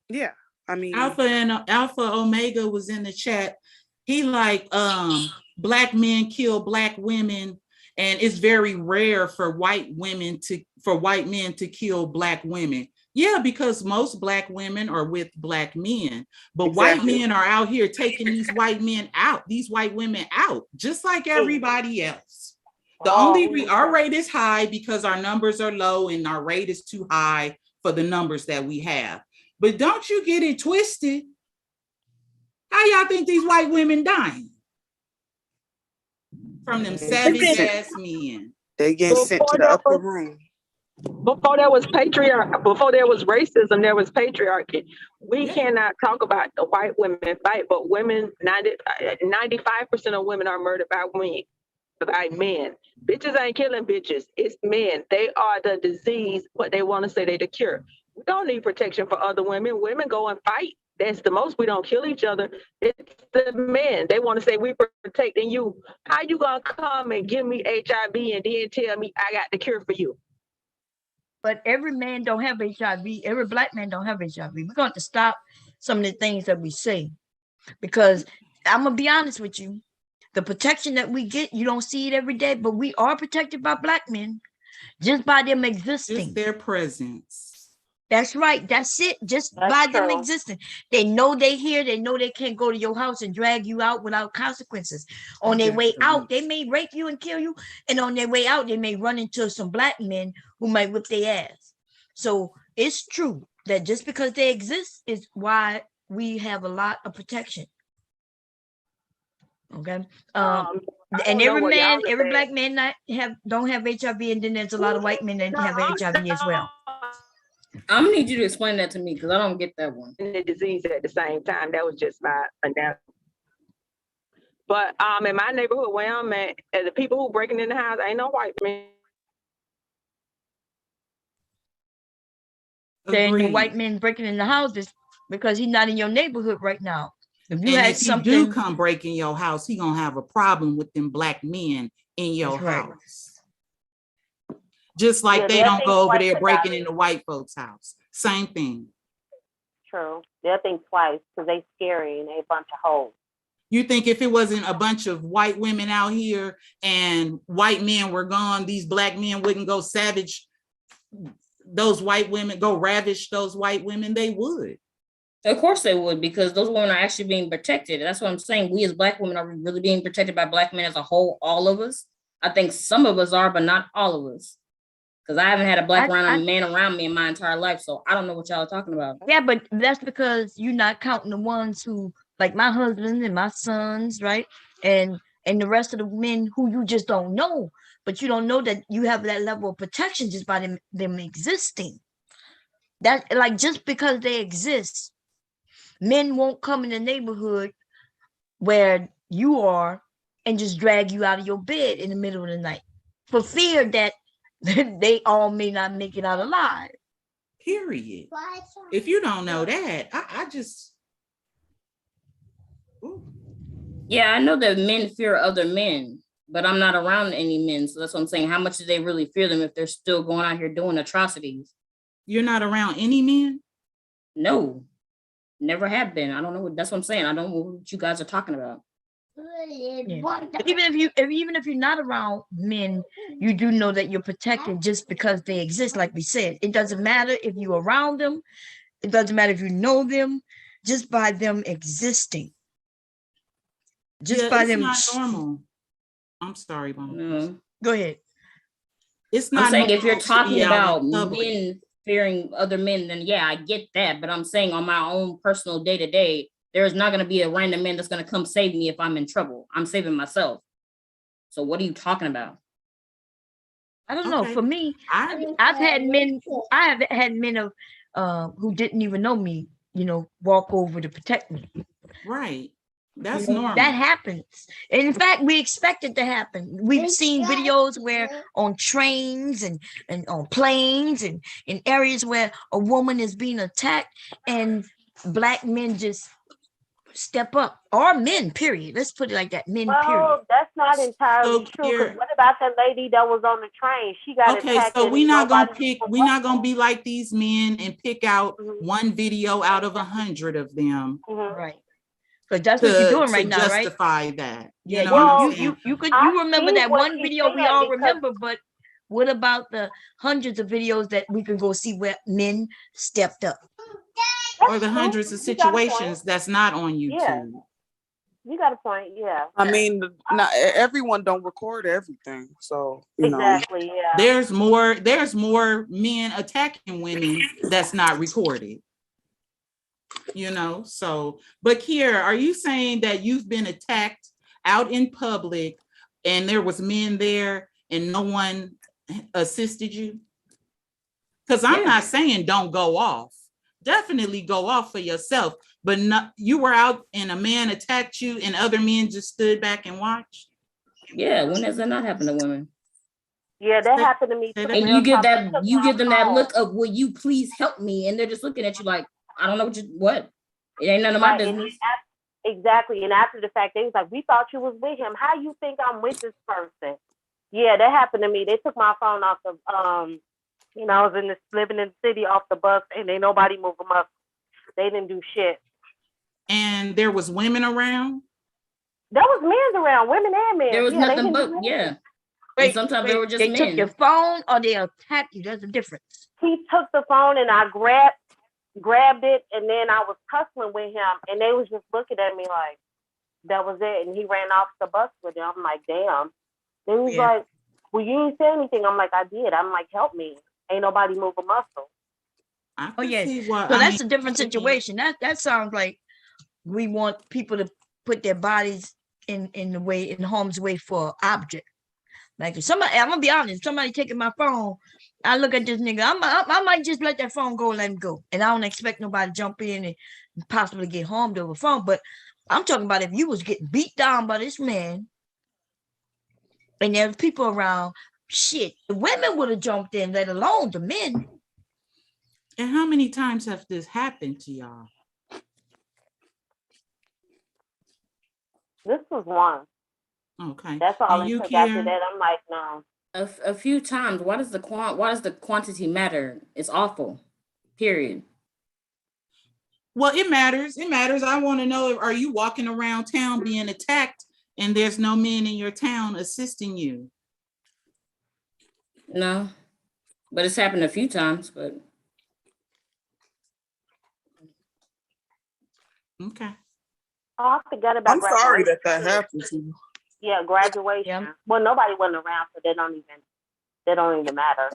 yeah, I mean, Alpha Omega was in the chat. He like, black men kill black women, and it's very rare for white men to kill black women. Yeah, because most black women are with black men, but white men are out here taking these white women out, just like everybody else. Our rate is high because our numbers are low, and our rate is too high for the numbers that we have. But don't you get it twisted. How y'all think these white women dying? From them savage ass men. They get sent to the upper room. Before there was before there was racism, there was patriarchy. We cannot talk about the white women fight, but women, 95% of women are murdered by men. Bitches ain't killing bitches, it's men. They are the disease, but they want to say they the cure. We don't need protection for other women. Women go and fight. That's the most. We don't kill each other. It's the men. They want to say we protecting you. How you gonna come and give me HIV and then tell me I got the cure for you? But every man don't have HIV. Every black man don't have HIV. We're going to stop some of the things that we say, because I'm gonna be honest with you. The protection that we get, you don't see it every day, but we are protected by black men just by them existing. Just their presence. That's right. That's it. Just by them existing. They know they here. They know they can't go to your house and drag you out without consequences. On their way out, they may rape you and kill you. And on their way out, they may run into some black men who might whip their ass. So it's true that just because they exist is why we have a lot of protection. Okay. And every black man don't have HIV, and then there's a lot of white men that have HIV as well. I'm gonna need you to explain that to me, because I don't get that one. And the disease at the same time. That was just my analogy. But in my neighborhood where I'm at, the people who breaking in the house ain't no white men. Then the white men breaking in the houses because he's not in your neighborhood right now. If you do come break in your house, he gonna have a problem with them black men in your house. Just like they don't go over there breaking into white folks' house. Same thing. True. They'll think twice because they scary and they a bunch of hoes. You think if it wasn't a bunch of white women out here and white men were gone, these black men wouldn't go savage those white women, go ravish those white women? They would. Of course they would, because those women are actually being protected. That's what I'm saying. We as black women, are really being protected by black men as a whole? All of us? I think some of us are, but not all of us. Because I haven't had a black man around me in my entire life, so I don't know what y'all are talking about. Yeah, but that's because you're not counting the ones who, like my husband and my sons, right? And the rest of the men who you just don't know, but you don't know that you have that level of protection just by them existing. That, like, just because they exist, men won't come in the neighborhood where you are and just drag you out of your bed in the middle of the night for fear that they all may not make it out alive. Period. If you don't know that, I just... Ooh. Yeah, I know that men fear other men, but I'm not around any men. So that's what I'm saying. How much do they really fear them if they're still going out here doing atrocities? You're not around any men? No, never have been. I don't know. That's what I'm saying. I don't know what you guys are talking about. Yeah. Even if you're not around men, you do know that you're protected just because they exist. Like we said, it doesn't matter if you're around them. It doesn't matter if you know them. Just by them existing. Just by them. It's not normal. I'm sorry, Mom. No. Go ahead. It's not. I'm saying if you're talking about men fearing other men, then yeah, I get that. But I'm saying on my own personal day-to-day, there's not going to be a random man that's going to come save me if I'm in trouble. I'm saving myself. So what are you talking about? I don't know. For me, I've had men. I have had men of who didn't even know me, walk over to protect me. Right. That's That normal. happens. And in fact, we expect it to happen. We've seen videos where on trains and on planes and in areas where a woman is being attacked and Black men just step up, or men, period. Let's put it like that, men, period. Well, that's not entirely So true. here- Because what about that lady that was on the train? She got Okay, attacked. so and we're not nobody gonna be like these men and pick out one video out of 100 of them Right. Because that's what you're doing to right now, right? justify that. Yeah, You know what I'm Well, saying? you remember see that what one she's video we saying all because- remember, but what about the hundreds of videos that we can go see where men stepped up? Or the hundreds of You got a point. situations that's not on YouTube. Yeah. You got a point, yeah. I mean, not everyone don't record everything, so you know. Exactly, yeah. There's more men attacking women that's not recorded. You know, so but Kiera, are you saying that you've been attacked out in public and there was men there and no one assisted you? Because I'm not saying don't go off. Definitely go off for yourself, but not, you were out and a man attacked you and other men just stood back and watched. Yeah, when has that not happened to women? Yeah, that happened to me too. And you give them that look of, will you please help me? And they're just looking at you like, I don't know what. It ain't none of my business. Exactly. And after the fact, they was like, we thought you was with him. How you think I'm with this person? Yeah, that happened to me. They took my phone off the I was living in the city off the bus and ain't nobody move them up. They didn't do shit. And there was women around? There was men around, women and men. There was nothing but, Wait, sometimes they were just they men. took your phone or they attacked you. There's a difference. He took the phone and I grabbed it, and then I was tussling with him, and they was just looking at me like that was it. And he ran off the bus with it. I'm like, damn. Then he's like, well, you didn't say anything. I'm like, I did. I'm like, help me. Ain't nobody move a muscle. Oh yes. So that's a different situation. That sounds like we want people to put their bodies in harm's way for object. Like if somebody, I'm gonna be honest, somebody taking my phone, I look at this nigga, I might just let that phone go, let him go. And I don't expect nobody to jump in and possibly get harmed over phone. But I'm talking about if you was getting beat down by this man and there's people around, shit, the women would have jumped in, let alone the men. And how many times have this happened to y'all? This was one. Okay. That's all it took. After that, I'm like, no. A few times. Why does the quantity matter? It's awful. Period. Well, it matters. It matters. I want to know, are you walking around town being attacked and there's no men in your town assisting you? No. But it's happened a few times, but okay. Oh, I forgot about I'm sorry that happened to you. Yeah, graduation. Yeah. Well, nobody wasn't around, so they don't even matter.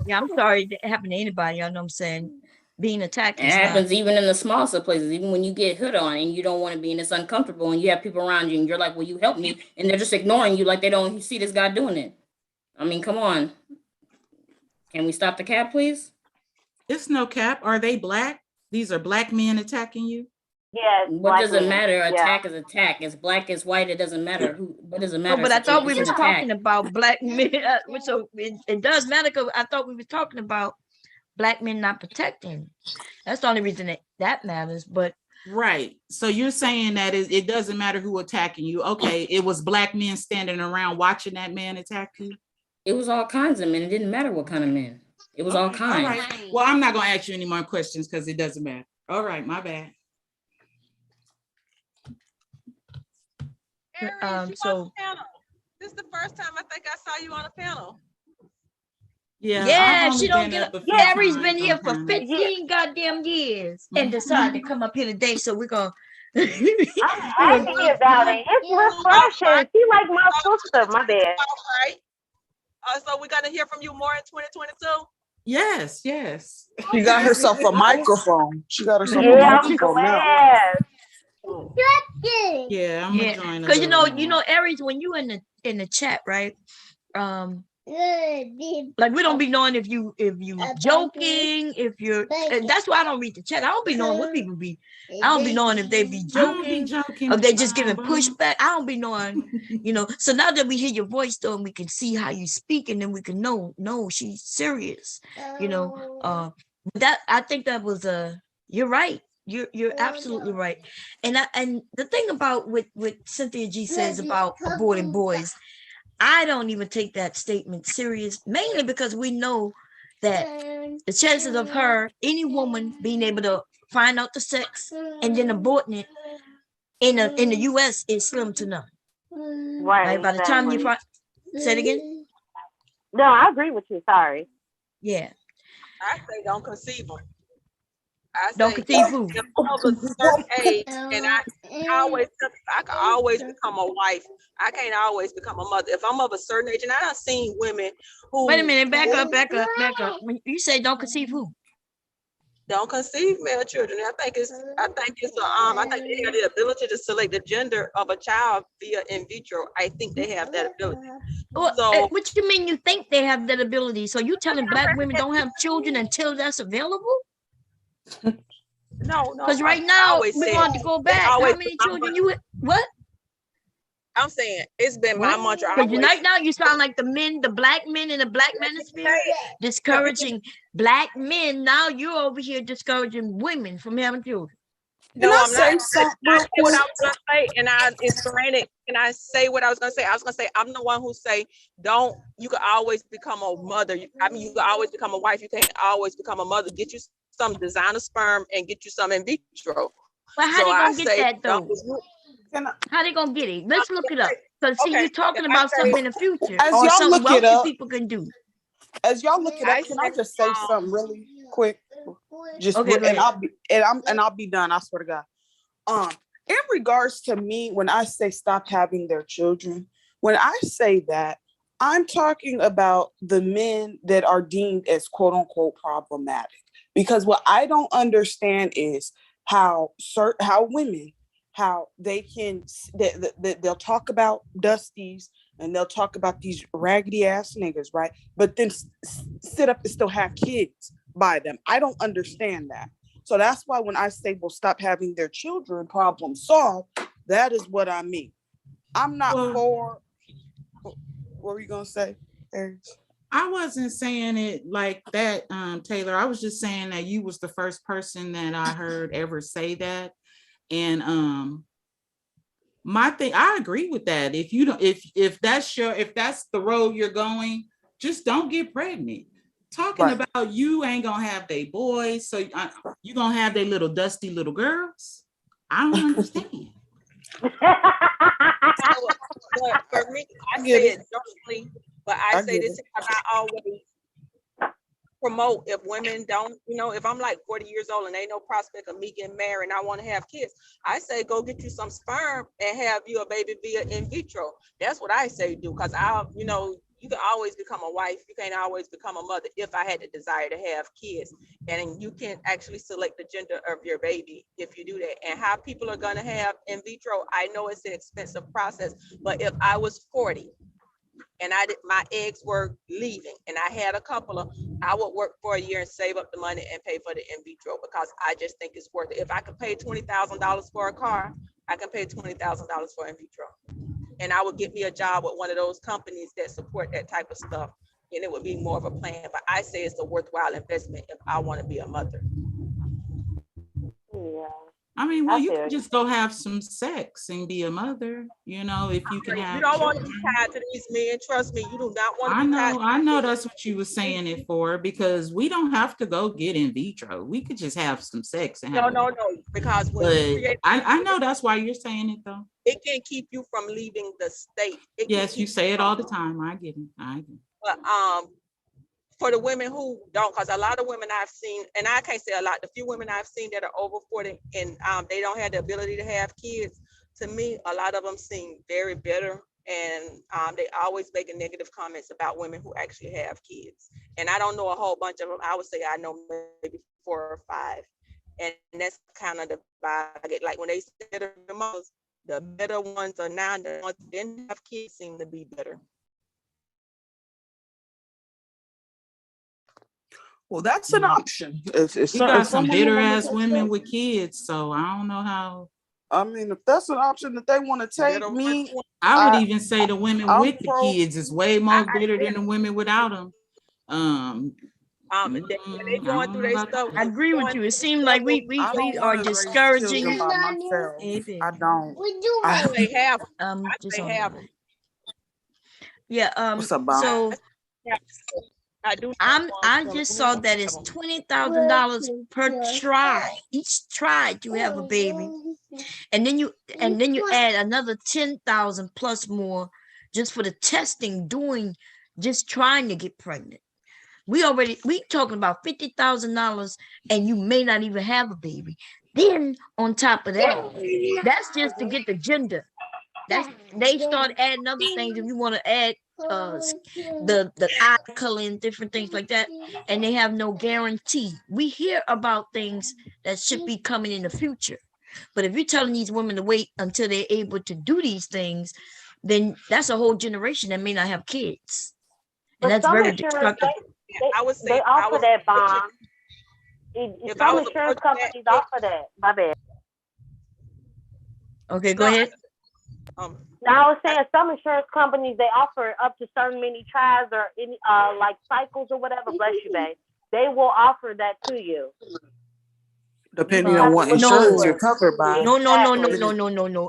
Yeah, I'm sorry that happened to anybody. You know what I'm saying? Being attacked. It happens even in the smallest of places, even when you get hit on and you don't want to be, and it's uncomfortable, and you have people around you, and you're like, "Will you help me?" And they're just ignoring you, like they don't see this guy doing it. I mean, come on. Can we stop the cap, please? It's no cap. Are they black? These are black men attacking you? Yeah. What does it matter? Attack is attack. It's black, it's white. It doesn't matter. What does it matter? No, but I thought we was talking about black men. So it does matter because I thought we were talking about black men not protecting. That's the only reason that matters. But right. So you're saying that it doesn't matter who attacking you. Okay, it was black men standing around watching that man attack you. It was all kinds of men. It didn't matter what kind of men. It was all kinds. All right. Well, I'm not gonna ask you any more questions because it doesn't matter. All right, my bad. So this is the first time I think I saw you on a panel. Yeah, she don't get up. Gary's been here for 15 goddamn years and decided to come up here today. So we're gonna I'm happy about it. It's refreshing. She like my sister, my bad. All right. So we're gonna hear from you more in 2022. Yes. She got herself a microphone. She got herself a microphone now. Yeah, I'm gonna join. Because you know, Aries, when you in the chat, right? Like we don't be knowing if you joking, if you're, and that's why I don't read the chat. I don't be knowing what people be. I don't be knowing if they be I don't be joking joking. or they just giving pushback. I don't be knowing, So now that we hear your voice though, and we can see how you speak, and then we can know, no, she's serious. That I think that was you're right. You're absolutely right. And the thing about what Cynthia G says about aborting boys, I don't even take that statement serious, mainly because we know that the chances of any woman being able to find out the sex and then aborting it in the US is slim to none. Right, By the time you exactly. find, say it again. No, I agree with you. Sorry. Yeah. I say don't conceive them. I Don't say conceive who? if I'm of a certain age, and I can always become a wife. I can't always become a mother. If I'm of a certain age, and I done seen women who Wait a minute, back up. When you say don't conceive who? don't conceive male children. I think they have the ability to select the gender of a child via in vitro. I think they have that ability. Well, So what you mean you think they have that ability? So you telling black women don't have children until that's available? no, Because right now we want to go back. How many children you? What? I'm saying it's been my mantra. Because right now you sound like the black men in the black manosphere discouraging black men. Now you're over here discouraging women from having children. No, I'm not. I said what I was gonna say, and I explain it. And I say what I was gonna say. I was gonna say I'm the one who say don't. You can always become a mother. You can always become a wife. You can't always become a mother. Get you some designer sperm and get you some in vitro. But how they gonna get that though? How they gonna get it? Let's look it up. Because see, you're talking about something in the future or something wealthy people can do. As y'all look it up, can I just say something really quick? I'll be done. I swear to God. In regards to me, when I say stop having their children, when I say that, I'm talking about the men that are deemed as quote unquote problematic. Because what I don't understand is how women, how they can, they'll talk about Dusties and they'll talk about these raggedy ass niggas, right? But then sit up and still have kids by them. I don't understand that. So that's why when I say, well, stop having their children, problem solved, that is what I mean. I'm not for, what were you going to say, Aries? I wasn't saying it like that, Taylor. I was just saying that you was the first person that I heard ever say that. And my thing, I agree with that. If you don't, if that's the road you're going, just don't get pregnant. Talking about you ain't gonna have they boys, so you gonna have they little dusty little girls. I don't understand. But for me, I say it jokingly, but I say this because I always promote if women don't, if I'm like 40 years old and ain't no prospect of me getting married and I want to have kids, I say go get you some sperm and have you a baby via in vitro. That's what I say do, because you can always become a wife. You can't always become a mother if I had the desire to have kids. And you can actually select the gender of your baby if you do that. And how people are going to have in vitro, I know it's an expensive process, but if I was 40 and my eggs were leaving and I had a couple of, I would work for a year and save up the money and pay for the in vitro, because I just think it's worth it. If I could pay $20,000 for a car, I can pay $20,000 for in vitro. And I would get me a job with one of those companies that support that type of stuff. And it would be more of a plan. But I say it's a worthwhile investment if I want to be a mother. Yeah. I mean, well, you can just go have some sex and be a mother, if you can have. You don't want to be tied to these men. Trust me, you do not want to be tied. I know that's what you were saying it for, because we don't have to go get in vitro. We could just have some sex. And no, because when I know that's why you're saying it though. It can keep you from leaving the state. Yes, you say it all the time. I get it. But for the women who don't, because a lot of women I've seen, and I can't say a lot, the few women I've seen that are over 40 and they don't have the ability to have kids, to me, a lot of them seem very bitter, and they always making negative comments about women who actually have kids. And I don't know a whole bunch of them. I would say I know maybe 4 or 5. And that's kind of the vibe I get. Like when they say the mothers, the better ones are now, the ones that didn't have kids seem to be better. Well, that's an option. If We got some someone bitter wanna ass take women that- with kids, so I don't know how. I mean, if that's an option that they want to take, Bitter me, I would I- even say the women I'm with the pro- kids is way more bitter than the women without them. They I going don't through know their about stuff. that. I agree with you. It seems like I we don't are want to raise children discouraging. by myself. Maybe. I don't. I say half. Just say on half. that. Yeah. What's up, Bob? So I do. I just saw that it's $20,000 per try. Each try to have a baby, and then you add another 10,000 plus more just for the testing, just trying to get pregnant. We talking about $50,000, and you may not even have a baby. Then on top of that, that's just to get the gender. They start adding other things if you want to add the eye color and different things like that, and they have no guarantee. We hear about things that should be coming in the future, but if you're telling these women to wait until they're able to do these things, then that's a whole generation that may not have kids, and But that's some very insurance, destructive. I would say they offer that bond. If I Some was insurance approaching companies that- offer that. My bad. Okay, go No, ahead. Now I was saying some insurance companies, they offer up to certain many tries or any like cycles or whatever. Bless you, babe. They will offer that to you. Depending on what insurance you're covered by. No.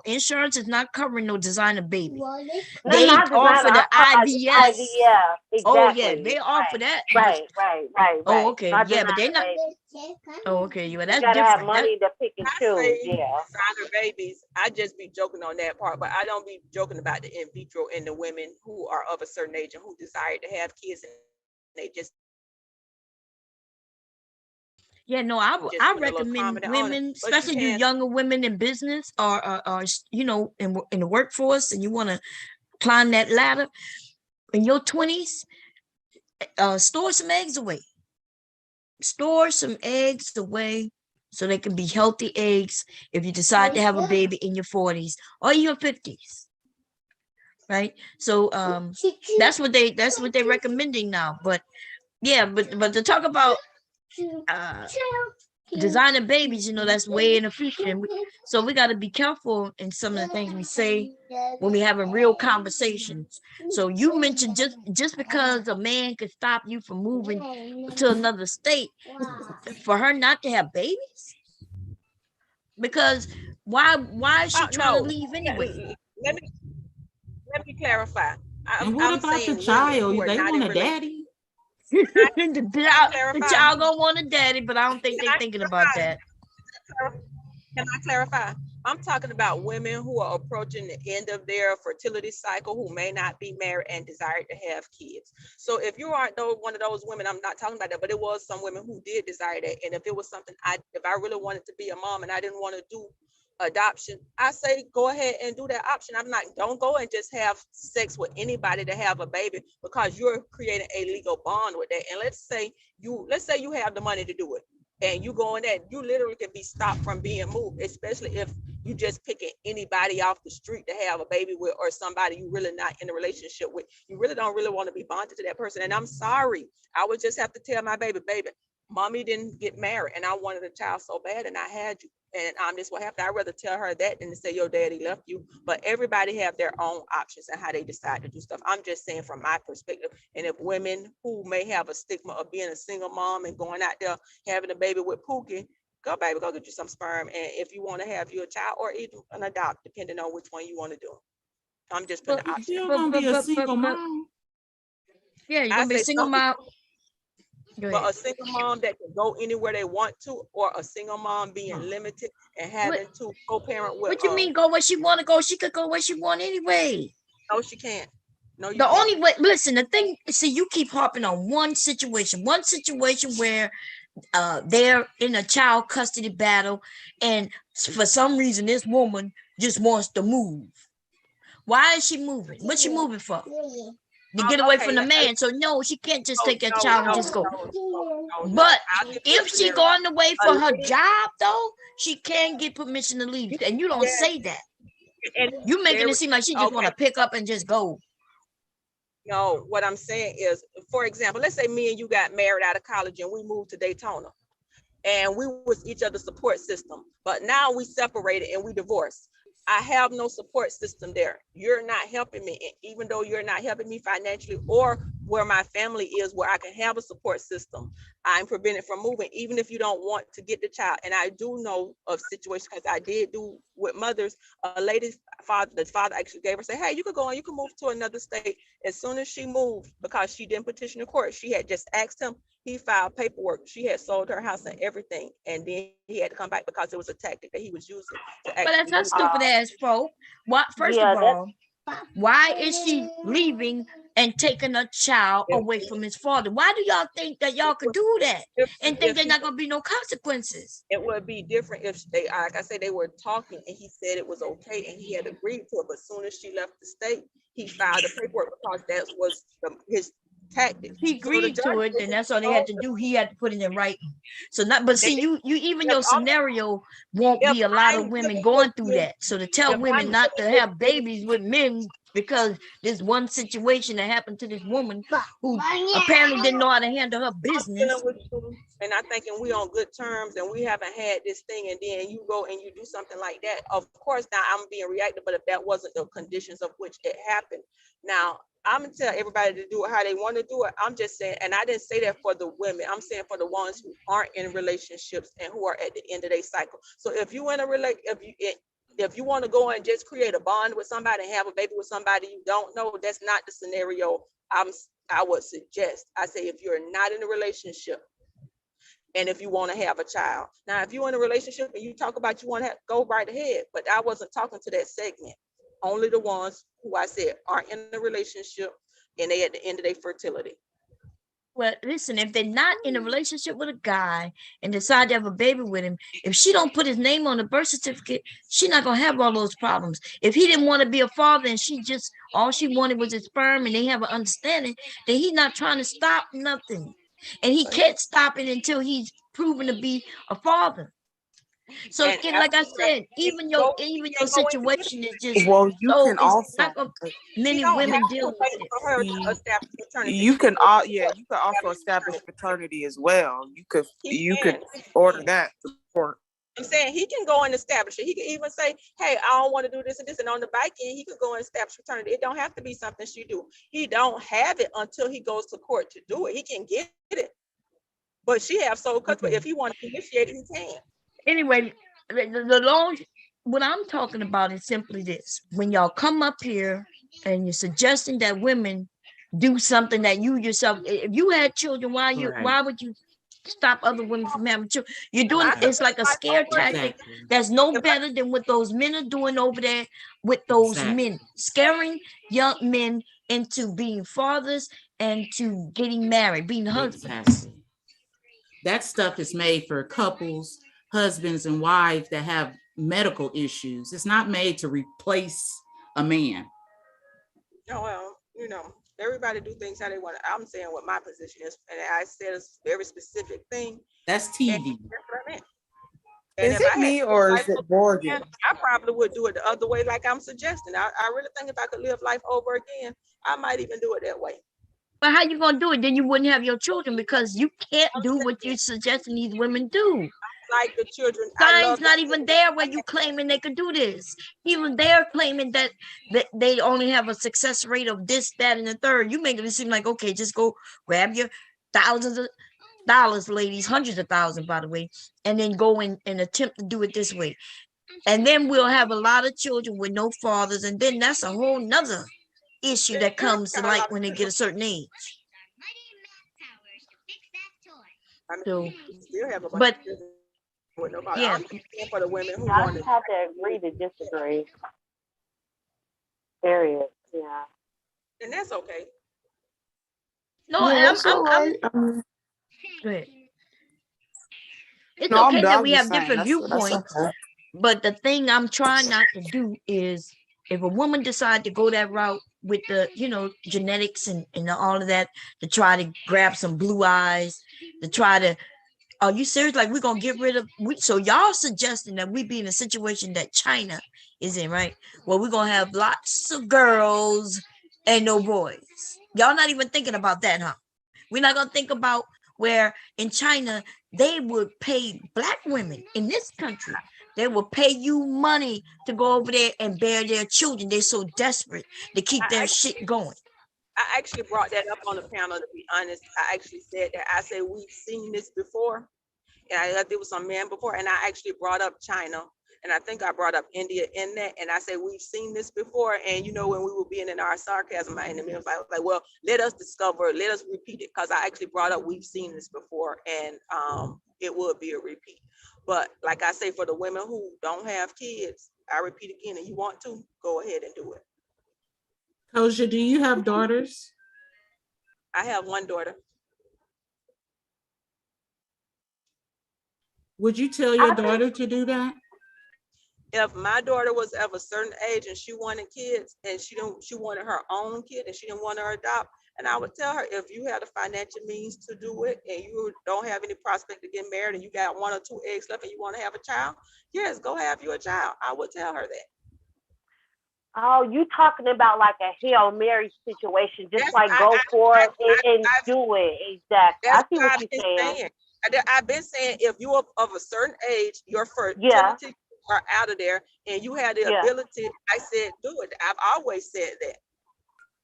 Insurance is not covering no designer baby. No, They not designer, offer the I'm IVS. talking IVF. Exactly. Oh yeah, they offer that. Right. Oh okay, Not yeah, but they not. baby. Oh okay, yeah, You that's gotta have different. money to pick and choose. Yeah. Designer babies. I just be joking on that part, but I don't be joking about the in vitro and the women who are of a certain age and who desire to have kids, and they just. Yeah, no, I recommend women, especially you younger women in business or you know in the workforce, and you want to climb that ladder in your 20s. Store some eggs away. Store some eggs away so they can be healthy eggs if you decide to have a baby in your 40s or your 50s. Right? So that's what they're recommending now. But yeah, but to talk about designer babies, you know, that's way in the future. And so we got to be careful in some of the things we say when we having real conversations. So you mentioned just because a man could stop you from moving to another state, for her not to have babies? Because why is she trying to leave anyway? Let me clarify. And what about the child? They want a daddy. The child gonna want a daddy, but I don't think they're thinking about that. Can I clarify? I'm talking about women who are approaching the end of their fertility cycle, who may not be married and desire to have kids. So if you aren't one of those women, I'm not talking about that, but it was some women who did desire that. And if it was something if I really wanted to be a mom and I didn't want to do adoption, I say go ahead and do that option. Don't go and just have sex with anybody to have a baby, because you're creating a legal bond with that. And let's say you have the money to do it, and you go in that, you literally can be stopped from being moved, especially if you just picking anybody off the street to have a baby with, or somebody you really not in a relationship with. You really don't really want to be bonded to that person. And I'm sorry, I would just have to tell my baby, mommy didn't get married and I wanted a child so bad and I had you. And this what happened. I'd rather tell her that than to say your daddy left you. But everybody have their own options and how they decide to do stuff. I'm just saying from my perspective. And if women who may have a stigma of being a single mom and going out there having a baby with Pookie, go get you some sperm. And if you want to have you a child or even an adopt, depending on which one you want to do. I'm just putting the option. You're gonna be a single mom. Yeah, you're gonna be a single mom. But a single mom that can go anywhere they want to, or a single mom being limited and having to co-parent with. What you mean go where she want to go? She could go where she want anyway. No, she can't. No, you the can't. only way. Listen, the thing. See, you keep harping on one situation where they're in a child custody battle, and for some reason this woman just wants to move. Why is she moving? What's she moving for? To get away from the man. So no, she can't just take that child and just go. But if she going away for her job though, she can get permission to leave. And you don't say that. You making it seem like she just want to pick up and just go. No, what I'm saying is, for example, let's say me and you got married out of college and we moved to Daytona and we was each other's support system, but now we separated and we divorced. I have no support system there. You're not helping me, and even though you're not helping me financially or where my family is, where I can have a support system, I'm prevented from moving, even if you don't want to get the child. And I do know of situations, because I did do with mothers, a lady's father, the father actually gave her, say, hey, you could go and you can move to another state. As soon as she moved, because she didn't petition the court, she had just asked him, he filed paperwork. She had sold her house and everything. And then he had to come back because it was a tactic that he was using to But that's actually her do stupid ass fault. What? First of Yeah, that's all, why is she leaving and taking a child away from his father? Why do y'all think that y'all could do that and think there's not gonna be no consequences? it would be different if they, like I said, they were talking and he said it was okay and he had agreed to it. But as soon as she left the state, he filed the paperwork because that was his tactic. He agreed to it, then that's all they had to do. He had to put it in writing. So not, but see, you even your scenario won't be a lot of women going through that. So to tell women not to have babies with men because this one situation that happened to this woman who apparently didn't know how to handle her business. And I thinking we on good terms and we haven't had this thing, and then you go and you do something like that. Of course, now I'm being reactive, but if that wasn't the conditions of which it happened, now I'm gonna tell everybody to do it how they want to do it. I'm just saying, and I didn't say that for the women. I'm saying for the ones who aren't in relationships and who are at the end of their cycle. So if you in a if you want to go and just create a bond with somebody and have a baby with somebody you don't know, that's not the scenario I would suggest. I say if you're not in a relationship and if you want to have a child. Now, if you're in a relationship and you talk about you want to go right ahead, but I wasn't talking to that segment. Only the ones who I said aren't in a relationship and they at the end of their fertility. Well, listen, if they're not in a relationship with a guy and decide to have a baby with him, if she don't put his name on the birth certificate, she's not gonna have all those problems. If he didn't want to be a father and she just all she wanted was his sperm and they have an understanding, then he's not trying to stop nothing. And he can't stop it until he's proven to be a father. So And again, like I said, even your situation is just Well, you so can it's also not gonna she many don't women have deal to with wait it. for her to establish maternity. you can all yeah, you can also establish paternity as well. You could order that to court. I'm saying he can go and establish it. He can even say, hey, I don't want to do this and this. And on the back end, he could go and establish paternity. It don't have to be something she do. He don't have it until he goes to court to do it. He can get it. But she have sole custody. If he wants to initiate it, he can. Anyway, the long what I'm talking about is simply this. When y'all come up here and you're suggesting that women do something that you yourself, if you had children, why would you stop other women from having children? You're doing it's like a scare tactic that's no better than what those men are doing over there with those men, scaring young men into being fathers and to getting married, being husbands. That stuff is made for couples, husbands and wives that have medical issues. It's not made to replace a man. Oh, well, everybody do things how they want. I'm saying what my position is, and I said a very specific thing. That's TV. That's what I meant. And is it me or is it Morgan? I probably would do it the other way, like I'm suggesting. I really think if I could live life over again, I might even do it that way. But how you gonna do it? Then you wouldn't have your children because you can't do what you're suggesting these women do. Like the children, Signs not even there where you claiming they could do this. Even they're claiming that they only have a success rate of this, that, and the third. You making it seem like okay, just go grab your thousands of dollars, ladies, hundreds of thousands, by the way, and then go in and attempt to do it this way. And then we'll have a lot of children with no fathers, and then that's a whole nother issue that comes to light when they get a certain age. So, but yeah, for the women who I want just have to agree to disagree. Period. Yeah. And that's okay. No, Yeah, I'm good. It's okay that we have different viewpoints, but the thing I'm trying not to do is if a woman decide to go that route with the, genetics and all of that, to try to grab some blue eyes, to try to, are you serious? Like we're going to get rid of, so y'all suggesting that we be in a situation that China is in, right? Well, we're going to have lots of girls and no boys. Y'all not even thinking about that, huh? We're not gonna think about where in China they would pay black women in this country. They will pay you money to go over there and bear their children. They're so desperate to keep their shit going. I actually brought that up on the panel, to be honest. I actually said that. I said, we've seen this before. And I there was some men before, and I actually brought up China. And I think I brought up India in that. And I said, we've seen this before. And you know, when we were being in our sarcasm, I was like, well, let us discover, let us repeat it. Because I actually brought up, we've seen this before, and it would be a repeat. But like I say, for the women who don't have kids, I repeat again, and you want to, go ahead and do it. Kosha, do you have daughters? I have one daughter. Would you tell your daughter to do that? If my daughter was of a certain age and she wanted kids and she wanted her own kid and she didn't want to adopt, and I would tell her, if you have the financial means to do it and you don't have any prospect to get married and you got 1 or 2 eggs left and you want to have a child, yes, go have you a child. I would tell her that. Oh, you talking about like a Hail Mary situation, just go for it and do it. Exactly. I see what you're saying. I've been saying, if you're of a certain age, your fertility are out of there and you have the ability, I said do it. I've always said that.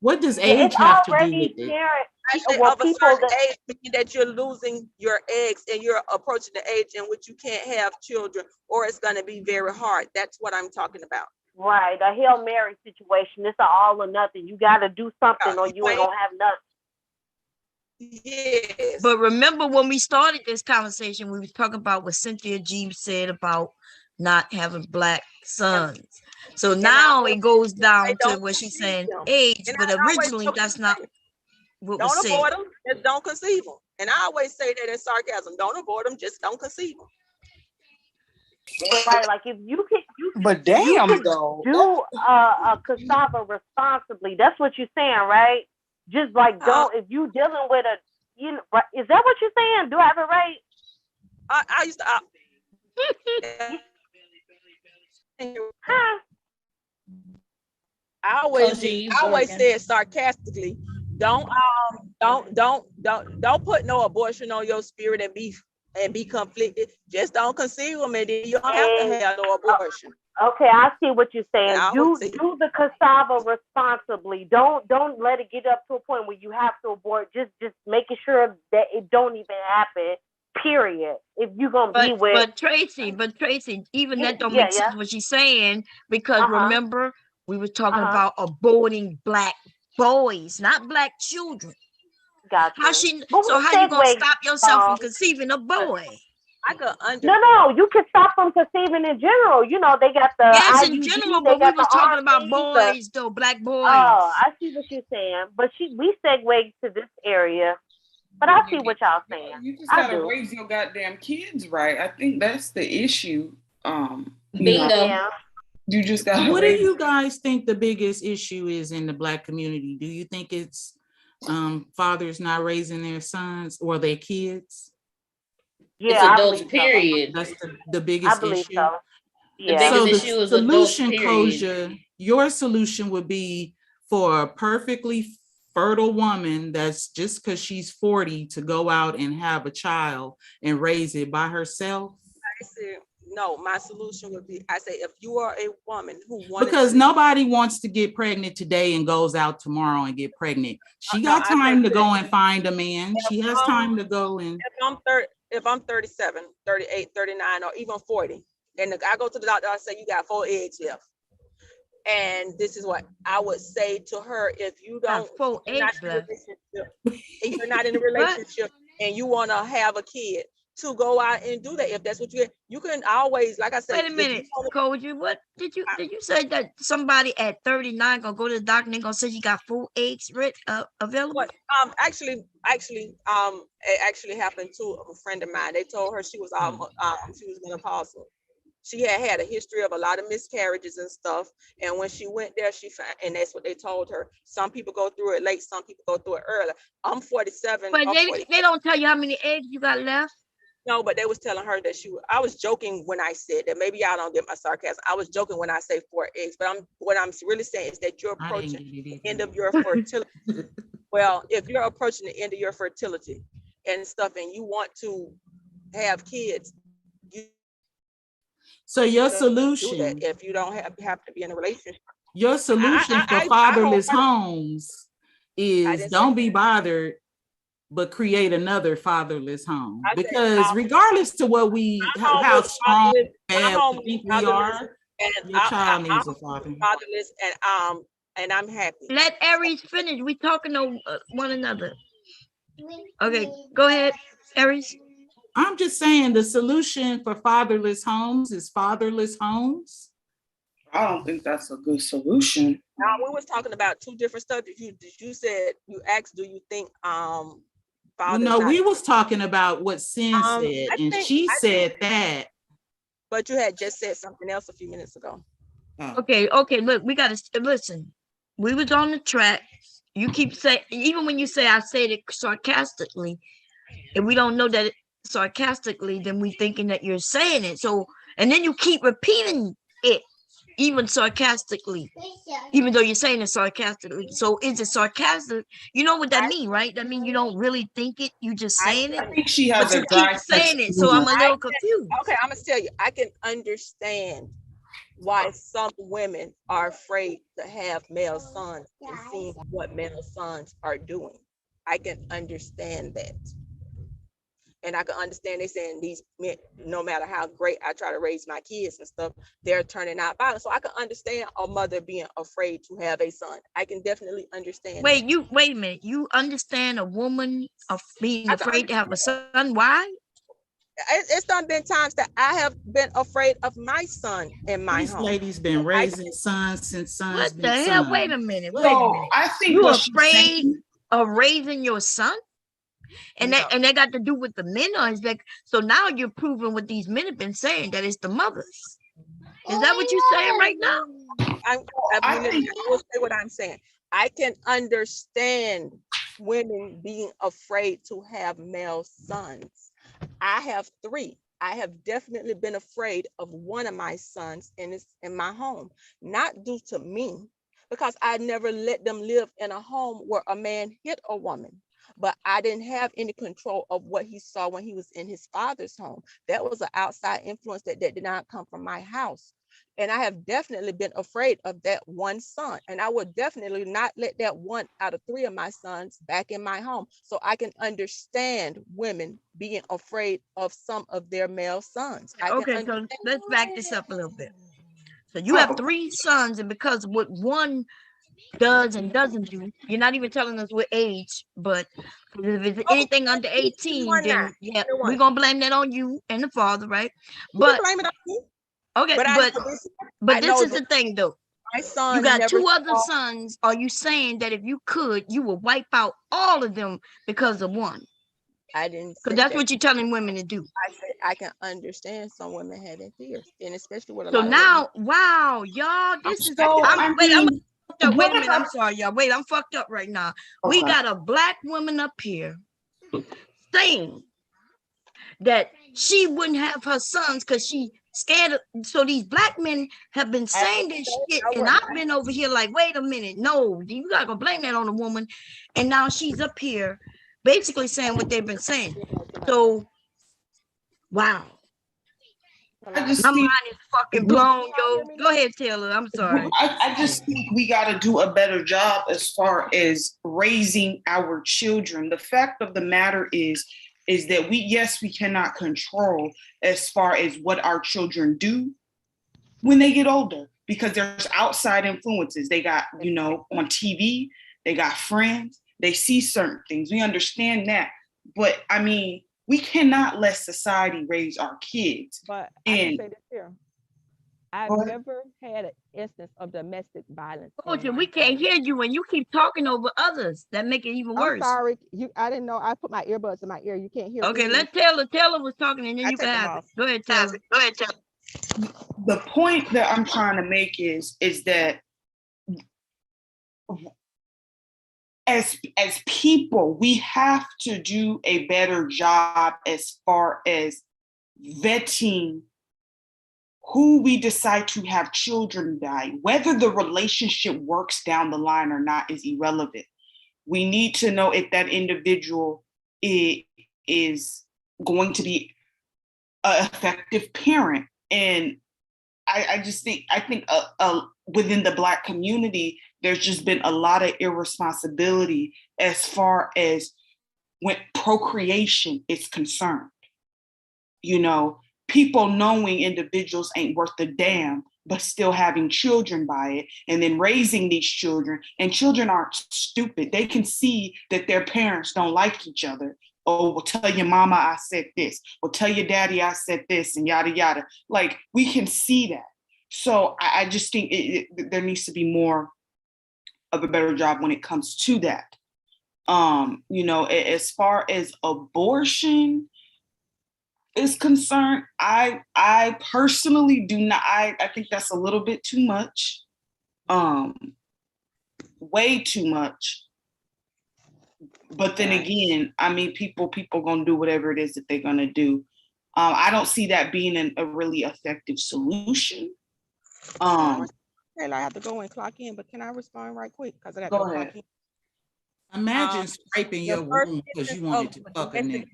What does age have to do with it? I said of a certain age, meaning that you're losing your eggs and you're approaching the age in which you can't have children, or it's going to be very hard. That's what I'm talking about. Right, a Hail Mary situation. It's an all or nothing. You got to do something or you ain't going to have nothing. Yes. But remember when we started this conversation, we was talking about what Cynthia G said about not having black sons. So now it goes down to what she's saying, age, but originally that's not what was said. Don't abort them, just don't conceive them. And I always say that in sarcasm, don't abort them, just don't conceive them. Right, like if you can, but damn, though, do a cassava responsibly. That's what you're saying, right? Just like don't, if you dealing with a, you know, is that what you're saying? Do I have it right? I used to. I always said sarcastically, don't put no abortion on your spirit and be conflicted. Just don't conceive them, and then you don't have to have no abortion. Okay, I see what you're saying. Do the cassava responsibly. Don't let it get up to a point where you have to abort. Just making sure that it don't even happen. Period. If you're gonna be with, but Tracy, even that don't make sense what she's saying, because remember we were talking about aborting black boys, not black children. Gotcha. How you gonna stop yourself from conceiving a boy? No, you can stop from conceiving in general. You know, they got the IUD, in general, but we was talking about boys, though, black boys. Oh, I see what you're saying. But we segued to this area. But I see what y'all saying. You just gotta raise your goddamn kids right. I think that's the issue. You just gotta. What do you guys think the biggest issue is in the black community? Do you think it's fathers not raising their sons or their kids? Yeah, it's adults, period. That's the biggest issue. So. Yeah. So the biggest issue is solution, adults, Kosha, your solution would be for a perfectly fertile woman that's just because she's 40 to go out and have a child and raise it by herself? I said, no, my solution would be, I say, if you are a woman who wants, because nobody wants to get pregnant today and goes out tomorrow and get pregnant. She got time to go and find a man. She has time to go and. If I'm 37, 38, 39, or even 40, and I go to the doctor, I say, you got 4 eggs left. And this is what I would say to her: if you don't, if you're not in a relationship and you want to have a kid, to go out and do that. If that's what you can always, like I said. Wait a minute, Koji, what did you say that somebody at 39 gonna go to the doctor and they gonna say you got 4 eggs available? What, actually, it actually happened to a friend of mine. They told her she was menopausal. She had a history of a lot of miscarriages and stuff. And when she went there, she found, and that's what they told her. Some people go through it late, some people go through it early. I'm 47. But they don't tell you how many eggs you got left. No, but they was telling her that I was joking when I said that. Maybe y'all don't get my sarcasm. I was joking when I say 4 eggs, but what I'm really saying is that you're approaching the end of your fertility. Well, if you're approaching the end of your fertility and stuff, and you want to have kids, so your do solution, that if you don't have to be in a relationship. your solution for fatherless homes is don't be bothered, but create another fatherless home. Because regardless to what how strong we think we are, your child needs a father. Fatherless, and I'm happy. Let Aries finish. We talking to one another. Okay, go ahead, Aries. I'm just saying the solution for fatherless homes is fatherless homes. I don't think that's a good solution. Now, we was talking about two different stuff. You said, you asked, do you think no, we was talking about what Sin said, and she said that. But you had just said something else a few minutes ago. Okay, look, we gotta listen. We was on the track. You keep saying, even when you say I said it sarcastically, and we don't know that sarcastically, then we thinking that you're saying it. So, and then you keep repeating it, even sarcastically, even though you're saying it sarcastically. So is it sarcastic? You know what that means, right? That means you don't really think it, you just saying it. I think she has but you keep saying it, so I'm a little confused. Okay, I'm gonna tell you, I can understand why some women are afraid to have male sons and seeing what male sons are doing. I can understand that. And I can understand they saying these men, no matter how great I try to raise my kids and stuff, they're turning out violent. So I can understand a mother being afraid to have a son. I can definitely understand. Wait a minute. You understand a woman of being afraid to have a son? Why? It's done been times that I have been afraid of my son in my This home. lady's been raising sons since sons. What the hell? Sons. Wait a minute. I think you afraid of raising your son? And No. that got to do with the men, or is that so now you're proving what these men have been saying, that it's the mothers? Is that what you're saying right now? I will say what I'm saying. I can understand women being afraid to have male sons. I have 3. I have definitely been afraid of one of my sons in my home, not due to me, because I never let them live in a home where a man hit a woman. But I didn't have any control of what he saw when he was in his father's home. That was an outside influence that did not come from my house. And I have definitely been afraid of that one son. And I would definitely not let that one out of 3 of my sons back in my home. So I can understand women being afraid of some of their male sons. Okay, so let's back this up a little bit. So you have 3 sons, and because of what one does and doesn't do, you're not even telling us what age, but if it's anything under 18, then yeah, we're gonna blame that on you and the father, right? But blame it on me. Okay, but this is the thing though. My son, you got 2 other sons. Are you saying that if you could, you would wipe out all of them because of one? I didn't. Because that's what you're telling women to do. I said I can understand some women having fears, and especially with a so lot now, of wow, y'all, this is. Wait a minute. I'm sorry, y'all. Wait, I'm fucked up right now. Okay. We got a black woman up here saying that she wouldn't have her sons because she scared of, so these black men have been saying this shit, and I've been over here like, wait a minute, no, you gotta go blame that on the woman, and now she's up here basically saying what they've been saying. So, wow, my mind is fucking blown, yo. Go ahead, Taylor. I'm sorry. I just think we got to do a better job as far as raising our children. The fact of the matter is that we cannot control as far as what our children do when they get older, because there's outside influences. They got, on TV, they got friends, they see certain things. We understand that. But I mean, we cannot let society raise our kids. But I can say this here. I've never had an instance of domestic violence. We can't hear you when you keep talking over others. That make it even worse. I'm sorry. I didn't know. I put my earbuds in my ear. You can't hear me. Okay, let Taylor. Taylor was talking, and then you can have it. Go ahead, Taylor. Go ahead, Taylor. The point that I'm trying to make is that as people, we have to do a better job as far as vetting who we decide to have children by. Whether the relationship works down the line or not is irrelevant. We need to know if that individual is going to be an effective parent. And I think within the Black community, there's just been a lot of irresponsibility as far as when procreation is concerned. You know, people knowing individuals ain't worth a damn, but still having children by it, and then raising these children. And children aren't stupid. They can see that their parents don't like each other. Oh, well, tell your mama I said this. Well, tell your daddy I said this, and yada, yada. Like, we can see that. So I just think there needs to be more of a better job when it comes to that. You know, as far as abortion is concerned, I personally do not, I think that's a little bit too much. Way too much. But then again, I mean, people gonna do whatever it is that they're gonna do. I don't see that being a really effective solution. I have to go and clock in, but can I respond right quick? Because I got to go clock in. Imagine scraping your womb because you wanted to fuck a nigga.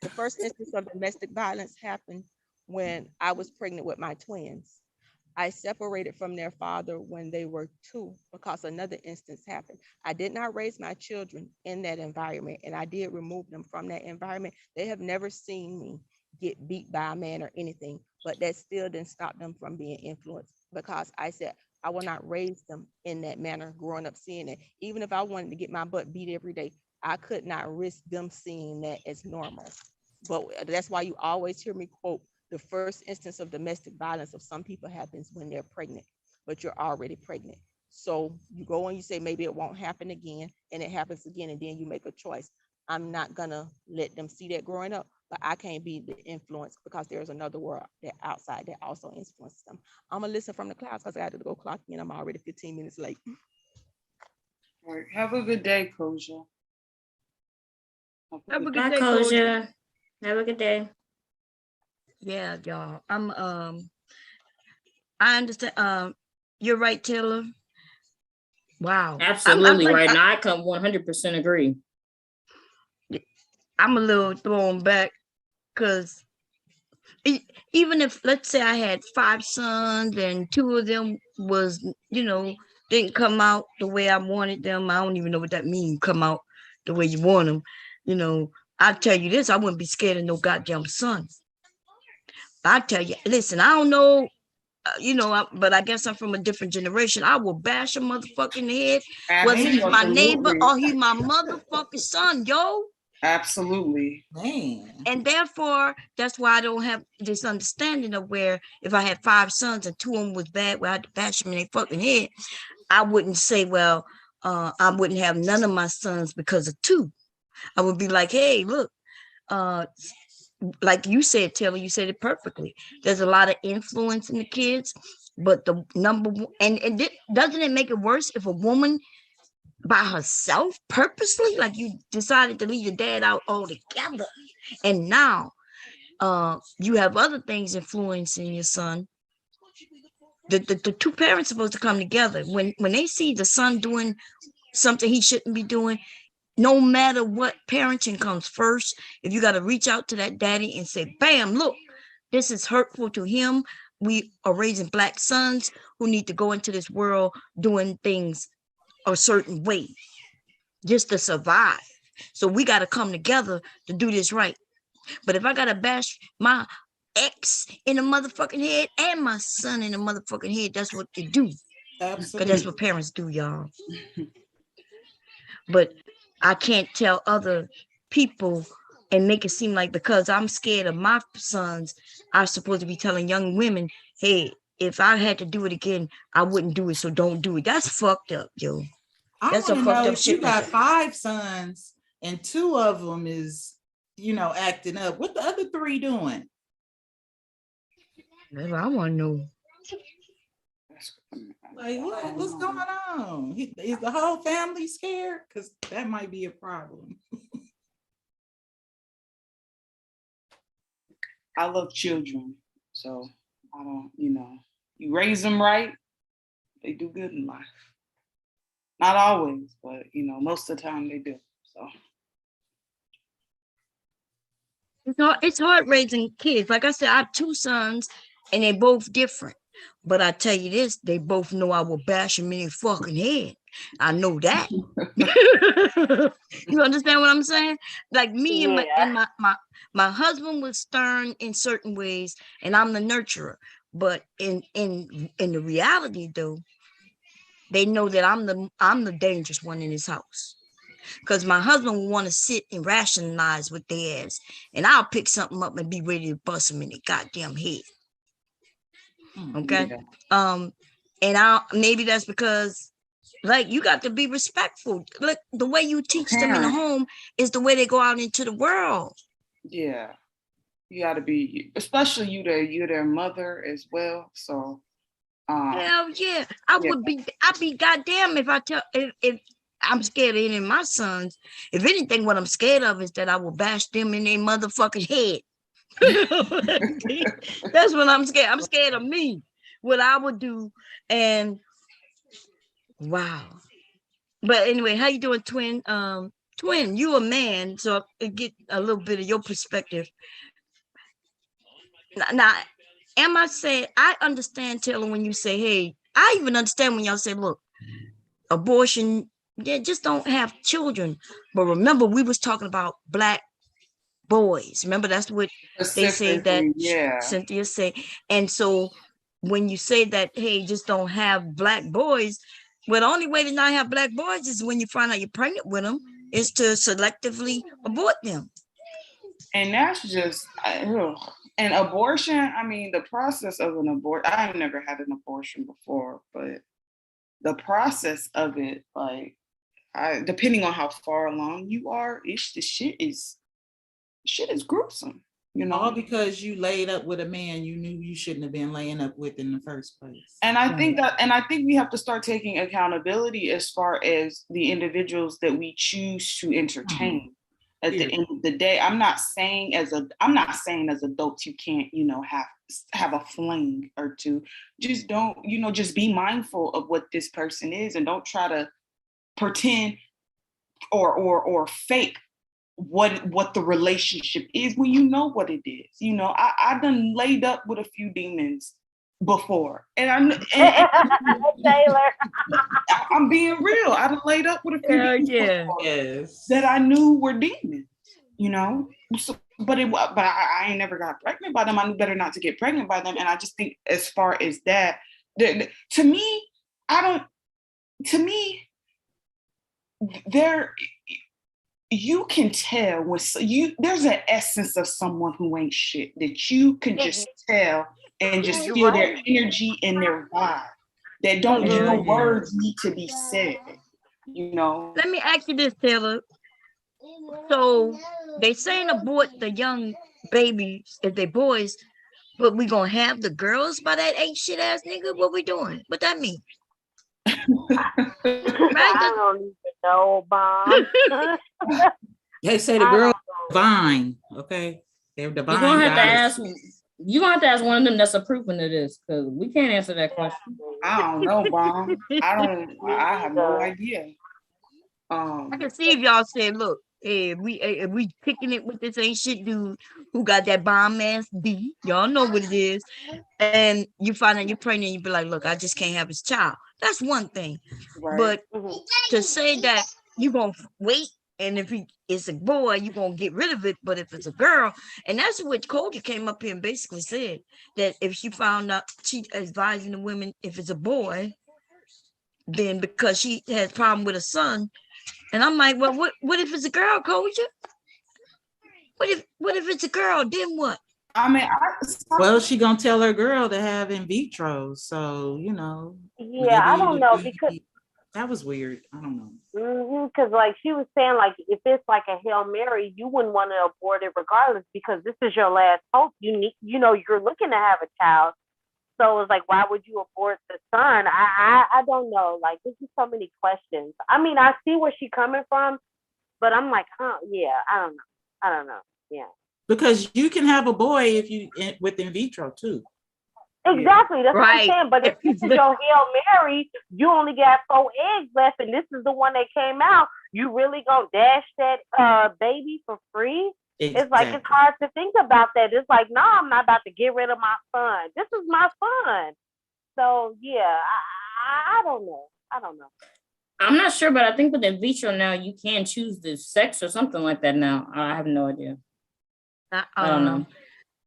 The first instance of domestic violence happened when I was pregnant with my twins. I separated from their father when they were 2 because another instance happened. I did not raise my children in that environment, and I did remove them from that environment. They have never seen me get beat by a man or anything, but that still didn't stop them from being influenced, because I said I will not raise them in that manner growing up seeing it. Even if I wanted to get my butt beat every day, I could not risk them seeing that as normal. But that's why you always hear me quote, the first instance of domestic violence of some people happens when they're pregnant, but you're already pregnant. So you go and you say, maybe it won't happen again, and it happens again, and then you make a choice. I'm not gonna let them see that growing up, but I can't be the influence because there's another world that outside that also influences them. I'm gonna listen from the clouds because I had to go clock in. I'm already 15 minutes late. All right. Have a good day, Koja. Have a good Bye, day, Koja. Have a good day. Yeah, y'all. I understand. You're right, Taylor. Wow. Absolutely I'm right. Now I come 100% agree. I'm a little thrown back because even if, let's say I had 5 sons and 2 of them was, didn't come out the way I wanted them. I don't even know what that means, come out the way you want them. I'll tell you this, I wouldn't be scared of no goddamn sons. I tell you, listen, I don't know, but I guess I'm from a different generation. I will bash a motherfucking head, whether he's my neighbor or he's my motherfucking son, yo. Absolutely. Man. And therefore, that's why I don't have this understanding of where if I had 5 sons and 2 of them was bad, where I had to bash them in their fucking head, I wouldn't say, well, I wouldn't have none of my sons because of 2. I would be like, hey, look, like you said, Taylor, you said it perfectly. There's a lot of influence in the kids, but the number one, and doesn't it make it worse if a woman by herself purposely, like you decided to leave your dad out altogether, and now you have other things influencing your son. The 2 parents are supposed to come together. When they see the son doing something he shouldn't be doing, no matter what, parenting comes first. If you got to reach out to that daddy and say, bam, look, this is hurtful to him. We are raising Black sons who need to go into this world doing things a certain way just to survive. So we got to come together to do this right. But if I got to bash my ex in the motherfucking head and my son in the motherfucking head, that's what they do. Absolutely. Because that's what parents do, y'all. But I can't tell other people and make it seem like because I'm scared of my sons, I'm supposed to be telling young women, hey, if I had to do it again, I wouldn't do it, so don't do it. That's fucked up, yo. That's I want to know if shit. you got 5 sons and 2 of them is, acting up. What the other 3 doing? I want to know. Like, what's going on? Is the whole family scared? Because that might be a problem. I love children, so I don't, you raise them right, they do good in life. Not always, but most of the time they do. So It's hard raising kids. Like I said, I have two sons and they're both different. But I tell you this, they both know I will bash them in their fucking head. I know that. You understand what I'm saying? Like me and my husband was stern in certain ways, and I'm the nurturer. But in the reality though, they know that I'm the dangerous one in this house. Because my husband will want to sit and rationalize with their ass, and I'll pick something up and be ready to bust them in the goddamn head. Okay. Yeah. And maybe that's because, like, you got to be respectful. Look, the way you teach them in the home is the way they go out into the world. Yeah, you got to be, especially you're their mother as well. So, hell yeah, I'd be goddamn if I'm scared of any of my sons. If anything, what I'm scared of is that I will bash them in their motherfucking head. That's what I'm scared. I'm scared of me, what I would do. And wow. But anyway, how you doing, twin? Twin, you a man, so I get a little bit of your perspective. Now, am I saying, I understand, Taylor, when you say, hey, I even understand when y'all say, look, abortion, yeah, just don't have children. But remember, we was talking about Black boys. Remember, that's what they say that Cynthia said. And so when you say that, hey, just don't have Black boys, well, the only way to not have Black boys is when you find out you're pregnant with them, is to selectively abort them. And that's just, and abortion, I mean, the process of an abortion, I've never had an abortion before, but the process of it, like, depending on how far along you are, the shit is gruesome, All because you laid up with a man you knew you shouldn't have been laying up with in the first place. And I think we have to start taking accountability as far as the individuals that we choose to entertain. At the end of the day, I'm not saying as adults you can't, have a fling or two. Just don't, just be mindful of what this person is, and don't try to pretend or fake what the relationship is when you know what it is. I done laid up with a few demons before, and Taylor, I'm being real. I done laid up with a few demons before that I knew were demons. So, but I ain't never got pregnant by them. I knew better not to get pregnant by them, and I just think as far as that, to me, there. You can tell when there's an essence of someone who ain't shit that you can just tell and just feel their energy and their vibe. That don't even words need to be said. Let me ask you this, Taylor. So they saying abort the young babies if they boys, but we gonna have the girls by that ain't shit ass nigga? What we doing? What that mean? I don't even know, Bomb. They say the girl divine, okay? They're divine. You're gonna have to ask one of them that's approving of this, because we can't answer that question. I don't know, Bomb. I have no idea. I can see if y'all say, look, hey, if we picking it with this ain't shit dude who got that bomb ass D, y'all know what it is, and you find out you're pregnant, you be like, look, I just can't have his child. That's one thing. But to say that you gonna wait, and if it's a boy, you gonna get rid of it, but if it's a girl, and that's what Cody came up here and basically said, that if she found out, she advising the women, if it's a boy, then because she has problem with a son. And I'm like, well, what if it's a girl, Koja? What if it's a girl? Then what? I mean, well, she gonna tell her girl to have in vitro, so Yeah, I don't know, because that was weird. I don't know. Because like she was saying, like if it's like a Hail Mary, you wouldn't want to abort it regardless, because this is your last hope. You're looking to have a child. So it's like, why would you abort the son? I don't know. Like, there's just so many questions. I mean, I see where she's coming from, but I'm like, yeah, I don't know. Yeah. Because you can have a boy if you with in vitro too. Exactly. That's Right. what I'm saying. But if this is your Hail Mary, you only got 4 eggs left, and this is the one that came out, you really gonna dash that baby for free? Exactly. It's like, it's hard to think about that. It's like, no, I'm not about to get rid of my son. This is my son. So yeah, I don't know. I don't know. I'm not sure, but I think with in vitro now you can choose the sex or something like that now. I have no idea. I don't know.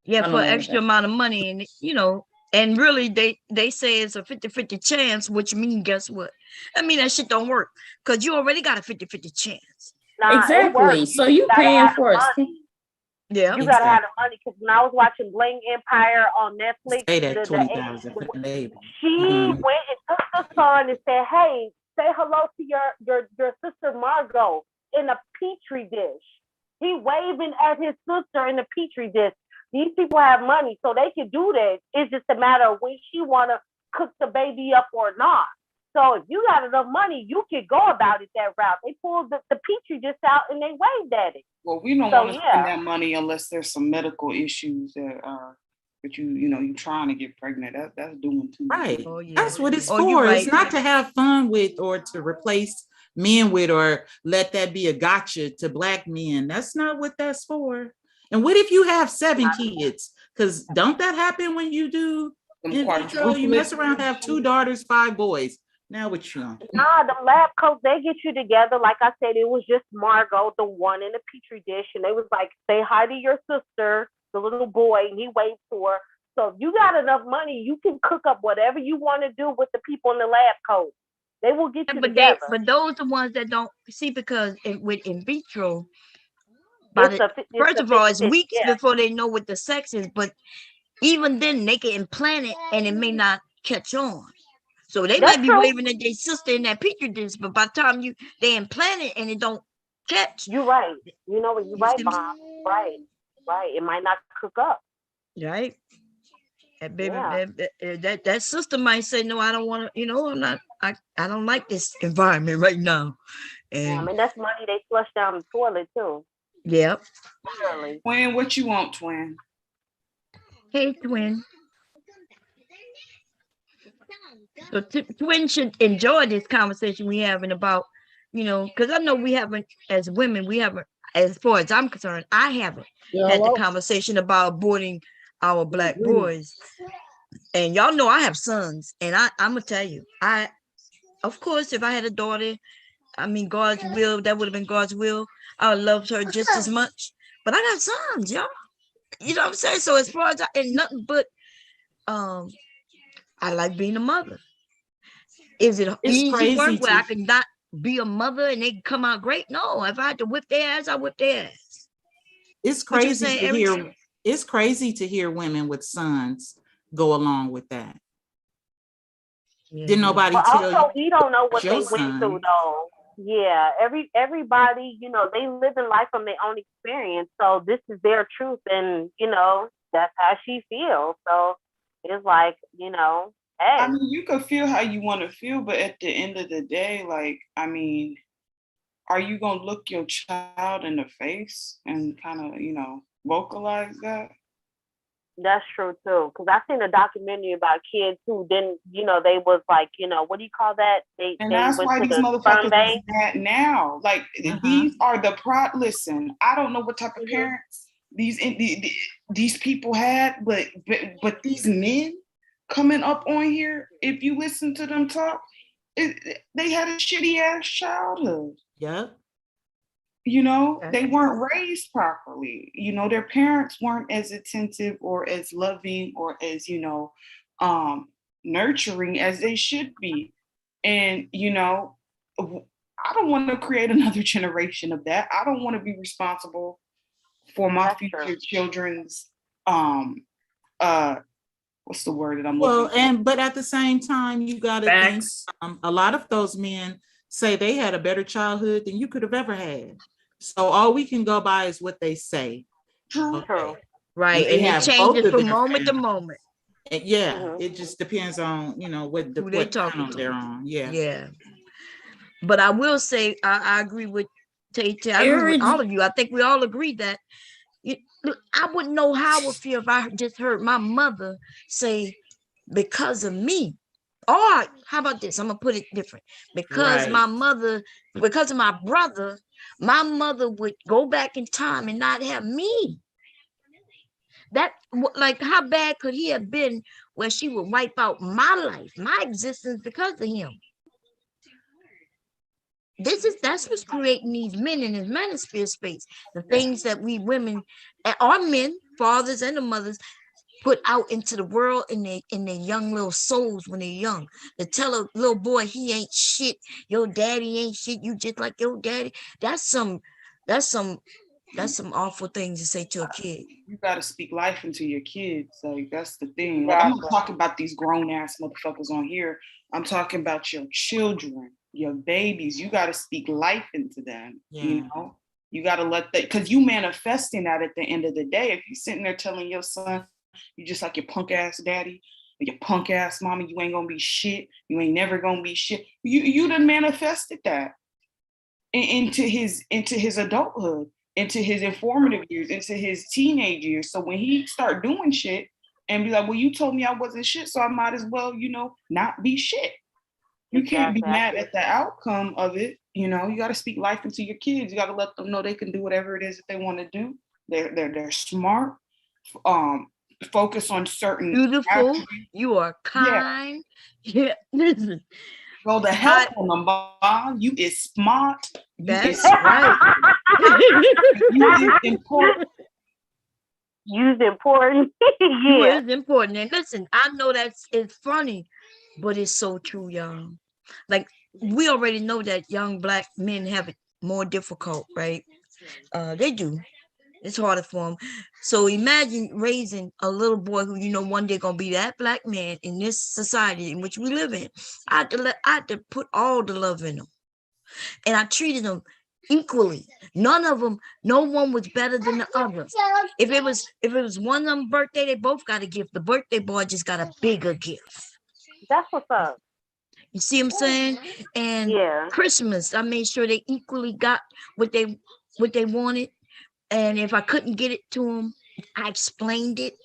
Yeah, for extra amount of money, and you know, and really they say it's a 50-50 chance, which means, guess what? I mean, that shit don't work because you already got a 50-50 chance. Nah, exactly. So you paying for it. Yeah, you gotta have the money, because when I was watching Bling Empire on Netflix, Say that 20,000 for the baby. she went and took the son and said, "Hey, say hello to your sister Margot in a petri dish." He waving at his sister in a petri dish. These people have money, so they can do that. It's just a matter of when she wanna cook the baby up or not. So if you got enough money, you can go about it that route. They pulled the petri dish out and they waved at it. Well, we don't want to spend that money unless there's some medical issues that you trying to get pregnant. That's doing too much. Right. Oh, yeah. That's what it's Oh, for. you're right. It's not to have fun with or to replace men with or let that be a gotcha to Black men. That's not what that's for. And what if you have 7 kids? Because don't that happen when you do in vitro? You mess around, have 2 daughters, 5 boys. Now what you on? Nah, the lab coats, they get you together. Like I said, it was just Margot, the one in the petri dish, and they was like, say hi to your sister, the little boy, and he waits for her. So if you got enough money, you can cook up whatever you want to do with the people in the lab coat. They will get you together. But those are the ones that don't see, because with in vitro, first of all, it's weeks before they know what the sex is. But even then, they can implant it and it may not catch on. So they might be waving at their sister in that petri dish, but by the time they implant it and it don't catch. You're right. You know what? You're right, Bob. Right. It might not cook up. Right. That baby, that sister might say, no, I don't want to, I don't like this environment right now. And I mean, that's money they flush down the toilet too. Yep. Twin, what you want, Twin? Hey, Twin. So Twin should enjoy this conversation we having about, because I know we haven't, as women, as far as I'm concerned, I haven't had the conversation about aborting our Black boys. And y'all know I have sons, and I'm gonna tell you, of course, if I had a daughter, I mean, God's will, that would have been God's will. I would love her just as much. But I got sons, y'all. You know what I'm saying? So as far as and nothing but I like being a mother. Is it easy work where I can not be a mother and they come out great? No, if I had to whip their ass, I whip their ass. It's crazy to hear. It's crazy to hear women with sons go along with that. Yeah. Did nobody tell you? Also, we don't know what they went through, though. Yeah, everybody, they live in life from their own experience. So this is their truth, and that's how she feels. So it's like, hey. I mean, you could feel how you want to feel, but at the end of the day, like, I mean, are you gonna look your child in the face and kind of, vocalize that? That's true too, because I seen a documentary about kids who didn't, they was like, what do you call that? And that's why these motherfuckers is that now. Like these are the listen, I don't know what type of parents these people had, but these men coming up on here, if you listen to them talk, they had a shitty ass childhood. Yeah. They weren't raised properly. Their parents weren't as attentive or as loving or as, nurturing as they should be. And, I don't want to create another generation of that. I don't want to be responsible for my future children's, what's the word that I'm looking for? But at the same time, you got to think, a lot of those men say they had a better childhood than you could have ever had. So all we can go by is what they say. True. Right. And it changes from moment to moment. Yeah, Mhm. it just depends on, you know, what Who they what talking channel to. they're on. Yeah. Yeah. But I will say, I agree with Tay. I agree with all of you. I think we all agree that look, I wouldn't know how I would feel if I just heard my mother say, because of me. Or how about this? I'm gonna put it different. Because Right. my mother, because of my brother, my mother would go back in time and not have me. That like, how bad could he have been where she would wipe out my life, my existence because of him? That's what's creating these men in this manosphere space. The things that we women, our men, fathers and the mothers, put out into the world in their young little souls when they're young. To tell a little boy he ain't shit, your daddy ain't shit, you just like your daddy. That's some awful things to say to a kid. You gotta speak life into your kids. Like that's the thing. Like I'm not talking about these grown ass motherfuckers on here. I'm talking about your children, your babies. You gotta speak life into them. Yeah. You know, you gotta let that, because you manifesting that at the end of the day. If you're sitting there telling your son, you just like your punk ass daddy, or your punk ass mama, you ain't gonna be shit. You ain't never gonna be shit. You done manifested that into his adulthood, into his informative years, into his teenage years. So when he start doing shit and be like, well, you told me I wasn't shit, so I might as well, you know, not be shit. You can't be mad at the outcome of it. You know, you got to speak life into your kids. You got to let them know they can do whatever it is that they want to do. They're smart. Focus on certain Beautiful. attributes. You are kind. Yeah. Listen. Go the hell on them, Bob. You is smart. That's right. You is important. Use important. You Yeah. is important. And listen, I know it's funny, but it's so true, y'all. Like, we already know that young Black men have it more difficult, right? They do. It's harder for them. So imagine raising a little boy who, you know, one day gonna be that Black man in this society in which we live in. I had to put all the love in them, and I treated them equally. None of them, no one was better than the other. If it was one of them birthday, they both got a gift. The birthday boy just got a bigger gift. That's what's up. You see what I'm saying? And Yeah. Christmas, I made sure they equally got what they wanted. And if I couldn't get it to them, I explained it.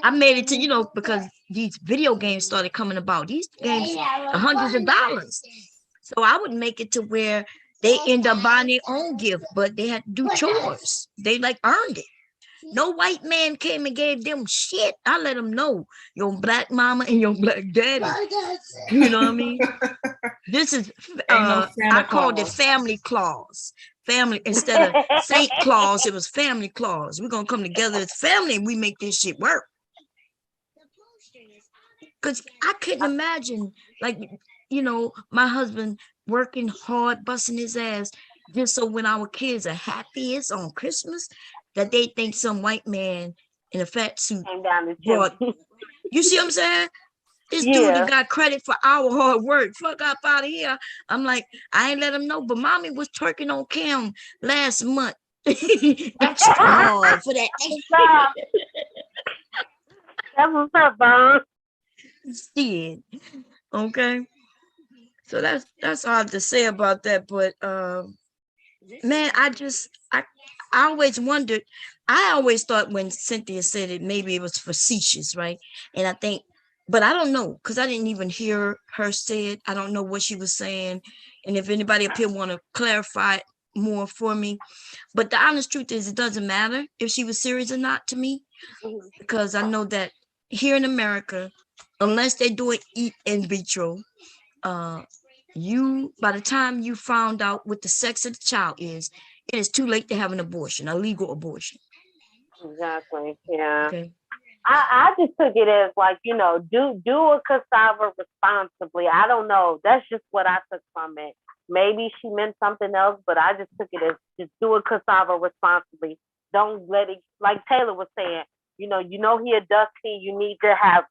I made it to, you know, because these video games started coming about. These games are hundreds of dollars. So I would make it to where they end up buying their own gift, but they had to do chores. They like earned it. No white man came and gave them shit. I let them know your Black mama and your Black daddy. You know what I mean? This is I called it family clause. Family instead of Saint Claus, it was family clause. We're gonna come together as family and we make this shit work. Because I couldn't imagine, like, you know, my husband working hard, busting his ass, just so when our kids are happiest on Christmas, that they think some white man in a fat suit brought. You see what I'm saying? This dude that got credit for our hard work. Fuck up out of here. I'm like, I ain't let him know, but mommy was twerking on cam last month. Extra hard for that. That's what's up, Bob. Still, okay. So that's all I have to say about that. But man, I always wondered. I always thought when Cynthia said it, maybe it was facetious, right? And I think, but I don't know, because I didn't even hear her say it. I don't know what she was saying. And if anybody up here want to clarify it more for me. But the honest truth is, it doesn't matter if she was serious or not to me, because I know that here in America, unless they do it in vitro, by the time you found out what the sex of the child is, it is too late to have an abortion, a legal abortion. Exactly. Yeah. Okay. I just took it as like, you know, do a cassava responsibly. I don't know. That's just what I took from it. Maybe she meant something else, but I just took it as just do a cassava responsibly. Don't let it, like Taylor was saying, you know he a dusty. You need to have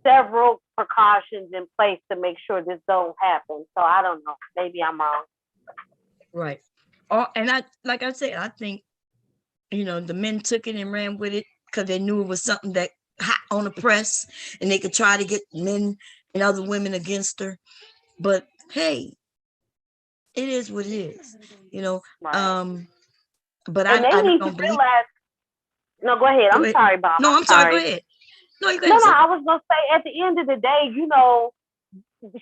several precautions in place to make sure this don't happen. So I don't know. Maybe I'm wrong. Right. And like I said, I think, you know, the men took it and ran with it because they knew it was something that hot on the press, and they could try to get men and other women against her. But hey, it is what it is, you know. Right. But And they I need to don't believe. realize. No, go ahead. Go I'm ahead. sorry, Bob. No, I'm I'm sorry. Go sorry. ahead. No, you go No, ahead, no. sis. I was gonna say at the end of the day, you know,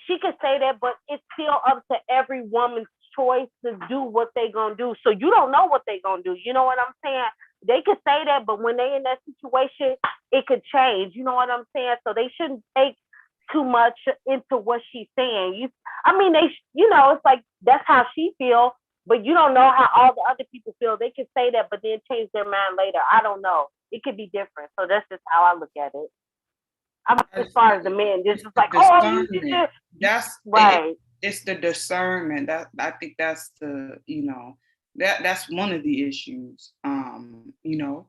she could say that, but it's still up to every woman's choice to do what they gonna do. So you don't know what they gonna do. You know what I'm saying? They could say that, but when they in that situation, it could change. You know what I'm saying? So they shouldn't take too much into what she's saying. I mean, you know, it's like that's how she feel, but you don't know how all the other people feel. They could say that, but then change their mind later. I don't know. It could be different. So that's just how I look at it. I'm as far as the men, this is like, oh, you Discernment. That's right. It's the discernment. That I think that's the, you know, that's one of the issues. You know,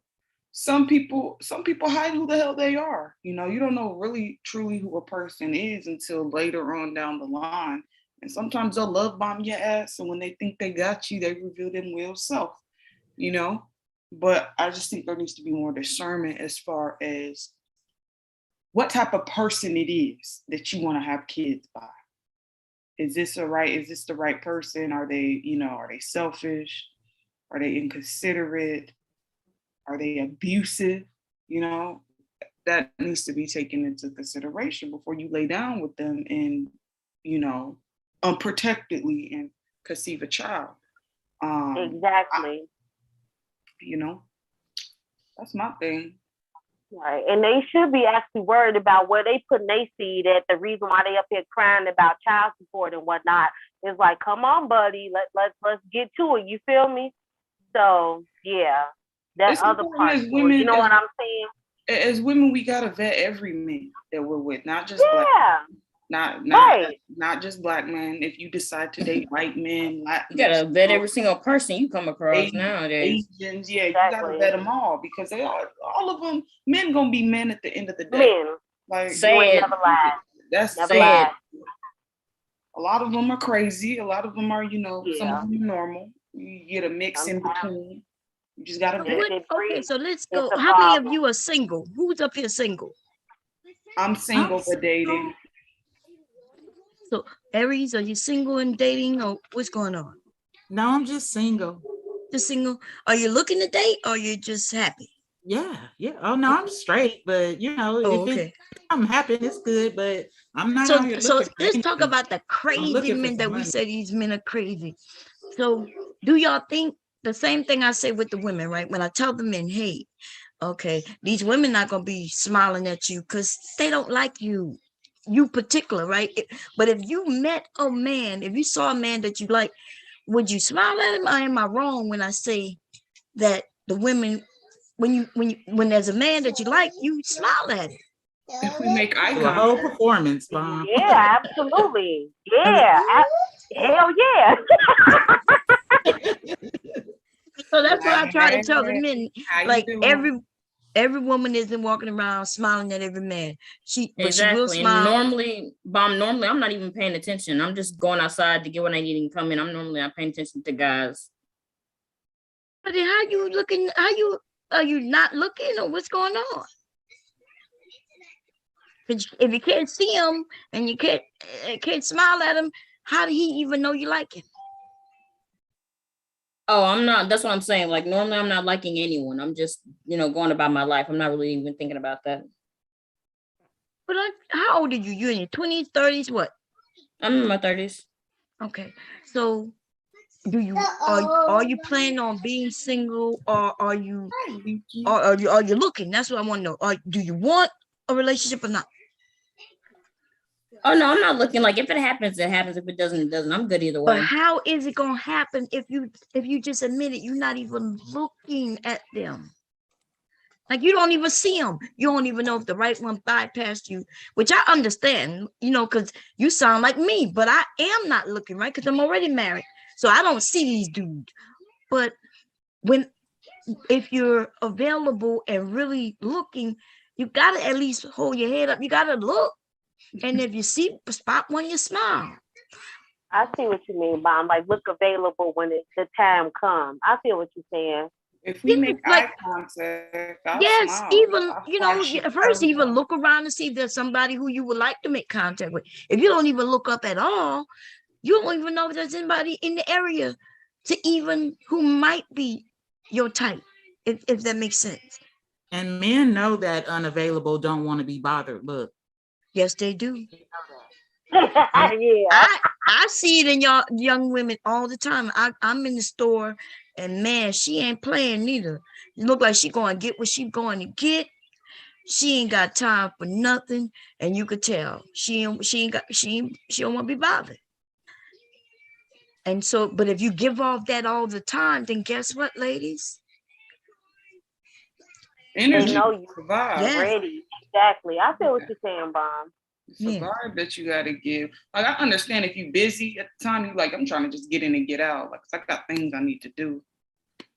some people hide who the hell they are. You know, you don't know really truly who a person is until later on down the line. And sometimes they'll love bomb your ass, and when they think they got you, they reveal their real self. You know, but I just think there needs to be more discernment as far as what type of person it is that you want to have kids by. Is this the right person? Are they, you know, are they selfish? Are they inconsiderate? Are they abusive? You know, that needs to be taken into consideration before you lay down with them and, you know, unprotectedly and conceive a child. Exactly. You know, that's my thing. Right. And they should be actually worried about where they putting their seed at. The reason why they up here crying about child support and whatnot is like, come on, buddy, let's get to it. You feel me? So yeah, that It's other important part. as women, you know what I'm saying? As women, we gotta vet every man that we're with, not just black. Not right. Not just black men. If you decide to date white men, you gotta vet every single person you come across nowadays. Asians, yeah, exactly. You gotta vet them all because they are all of them. Men gonna be men at the end of the day. Men, like say it. Never lie. That's never lie. A lot of them are crazy. A lot of them are, you know, some of them are normal. You get a mix in between. You just gotta vet. Okay, so let's go. How many of you are single? Who's up here single? I'm single but dating. So, Aries, are you single and dating, or what's going on? No, I'm just single. Just single. Are you looking to date, or you just happy? Yeah. Oh no, I'm straight, but you know, I'm happy, it's good, but I'm not out here looking. So let's talk about the crazy men that we say these men are crazy. So, do y'all think the same thing I say with the women, right? When I tell the men, hey, okay, these women not gonna be smiling at you because they don't like you particular, right? But if you met a man, if you saw a man that you like, would you smile at him? Or am I wrong when I say that the women, when there's a man that you like, you smile at it? If we make eye contact, a whole performance, Mom. Yeah, absolutely. Yeah, hell yeah. So that's what I try to tell the men. Like every woman isn't walking around smiling at every man. She will smile. And normally I'm not even paying attention. I'm just going outside to get what I need and come in. I'm paying attention to guys. But then how you looking? Are you not looking, or what's going on? If you can't see him and you can't smile at him, how did he even know you like him? Oh, I'm not. That's what I'm saying. Like normally I'm not liking anyone. I'm just, going about my life. I'm not really even thinking about that. But how old are you? You in your 20s, 30s, what? I'm in my 30s. Okay. So are you planning on being single, or are you looking? That's what I want to know. Do you want a relationship or not? Oh no, I'm not looking. Like if it happens, it happens. If it doesn't, it doesn't. I'm good either way. But how is it gonna happen if you just admit it? You're not even looking at them. Like you don't even see them. You don't even know if the right one bypassed you, which I understand, because you sound like me, but I am not looking, right? Because I'm already married. So I don't see these dudes. But if you're available and really looking, you gotta at least hold your head up. You gotta look. And if you see spot one, you smile. I see what you mean, Mom. Like look available when the time comes. I feel what you're saying. If we make like, eye contact, I'll yes, smile. even, I'll you know, flash you first out. even look around and see if there's somebody who you would like to make contact with. If you don't even look up at all, you don't even know if there's anybody in the area to even who might be your type, if that makes sense. And men know that unavailable don't want to be bothered. Look. Yes, they do. Yeah. I see it in y'all young women all the time. I'm in the store and man, she ain't playing neither. It look like she going to get what she going to get. She ain't got time for nothing, and you could tell she don't want to be bothered. And so, but if you give off that all the time, then guess what, ladies? Energy. They know you survive. ready. Exactly. I feel what you're saying, Bomb. It's a vibe that you gotta give. Like, I understand if you're busy at the time, you like, I'm trying to just get in and get out. Like, I got things I need to do.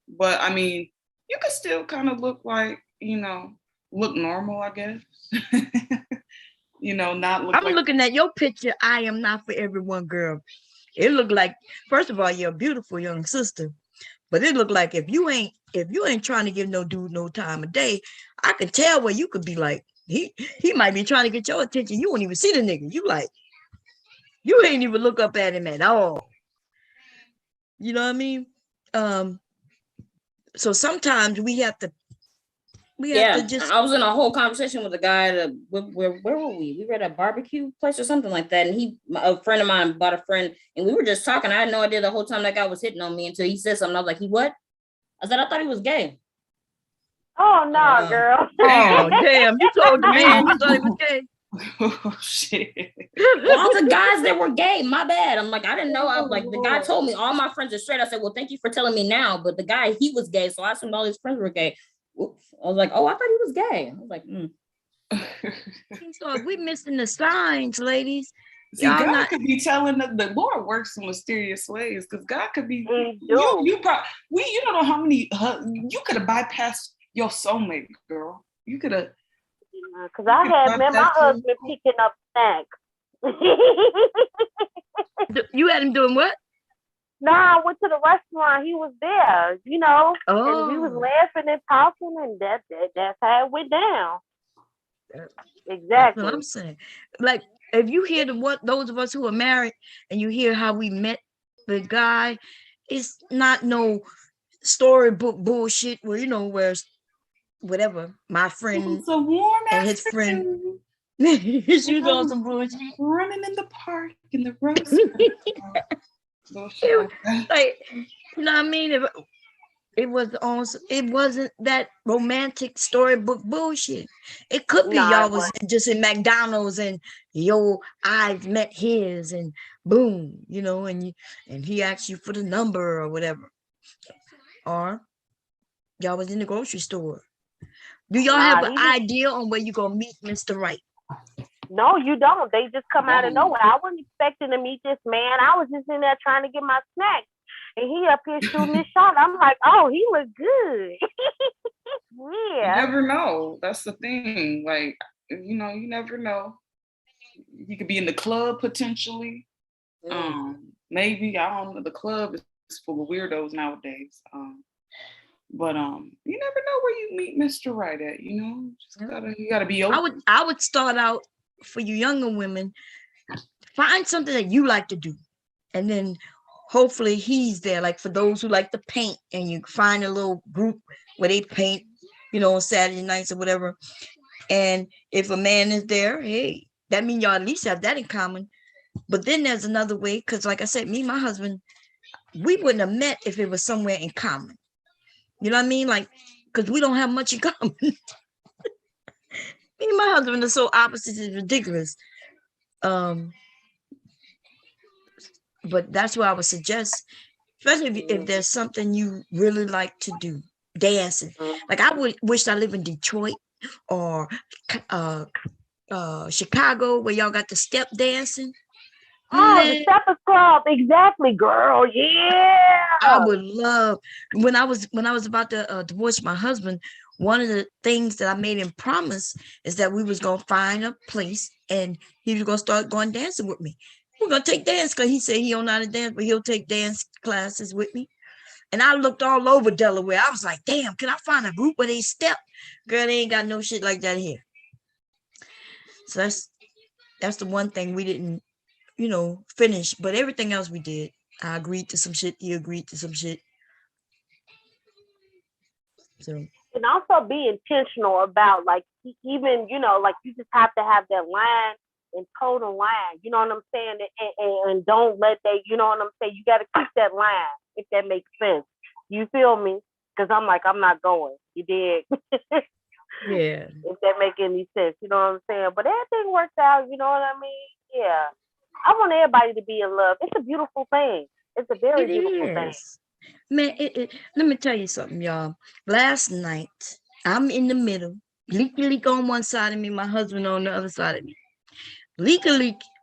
But I mean, you could still kind of look like, you know, look normal, I guess. You know, not look. I'm looking at your picture. I am not for everyone, girl. It looked like, first of all, you're a beautiful young sister. But it looked like if you ain't trying to give no dude no time of day, I can tell where you could be like, he might be trying to get your attention. You won't even see the nigga. You ain't even look up at him at all. You know what I mean? So sometimes we have to just. I was in a whole conversation with a guy that where were we? We were at a barbecue place or something like that, and a friend of mine bought a friend, and we were just talking. I had no idea the whole time that guy was hitting on me until he said something. I was like, "He what?" I said, "I thought he was gay." Oh no, girl. Oh damn! You told the man you thought he was gay. Oh shit! All the guys that were gay, my bad. I'm like, I didn't know. I was like, the guy told me all my friends are straight. I said, well, thank you for telling me now. But the guy, he was gay, so I assumed all his friends were gay. Oops. I was like, oh, I thought he was gay. I was like, So we missing the signs, ladies. See, God could be telling the Lord works in mysterious ways, because God could be you don't know how many you could have bypassed your soulmate, girl. You could have. Because I had met my husband picking up snacks. You had him doing what? No, I went to the restaurant. He was there, you know, and we was laughing and talking, and that's how it went down. Exactly. That's what I'm saying. Like, if you hear those of us who are married, and you hear how we met the guy, it's not no storybook bullshit where, you know, where whatever my friend and his friend. She was on some bullshit. Running in the park in the rose. Like, you know what I mean? It wasn't that romantic storybook bullshit. It could be y'all was just in McDonald's and your eyes met his and boom, you know, and he asked you for the number or whatever. Or y'all was in the grocery store. Do y'all have an idea on where you're gonna meet Mr. Right? No, you don't. They just come out of nowhere. I wasn't expecting to meet this man. I was just in there trying to get my snacks. And he up here shooting his shot. I'm like, oh, he look good. Yeah. You never know. That's the thing. Like, you know, you never know. You could be in the club potentially. Maybe, I don't know. The club is full of weirdos nowadays. But you never know where you meet Mr. Right at, you know. You gotta be open. I would start out for you younger women, find something that you like to do, and then hopefully he's there. Like for those who like to paint, and you find a little group where they paint, you know, on Saturday nights or whatever. And if a man is there, hey, that means y'all at least have that in common. But then there's another way, because like I said, me and my husband, we wouldn't have met if it was somewhere in common. You know what I mean? Like, because we don't have much in common. Me and my husband are so opposite, it's ridiculous. But that's what I would suggest, especially if there's something you really like to do, dancing. Like I would wish I lived in Detroit or Chicago, where y'all got the step dancing. Oh, the Steppers Club, exactly, girl. Yeah. I would love when I was about to divorce my husband. One of the things that I made him promise is that we was gonna find a place and he was gonna start going dancing with me. We're gonna take dance because he said he don't know how to dance, but he'll take dance classes with me. And I looked all over Delaware. I was like, damn, can I find a group where they step? Girl, they ain't got no shit like that here. So that's the one thing we didn't, finish. But everything else we did. I agreed to some shit. He agreed to some shit. So. And also be intentional about, like, even, like, you just have to have that line and total line. You know what I'm saying? And don't let that, you know what I'm saying? You got to keep that line, if that makes sense. You feel me? Because I'm like, I'm not going. You did. Yeah. If that make any sense, you know what I'm saying? But everything worked out, you know what I mean? Yeah. I want everybody to be in love. It's a beautiful thing. It's a very beautiful thing. Man, let me tell you something, y'all. Last night, I'm in the middle. Leak on one side of me, my husband on the other side of me. Leak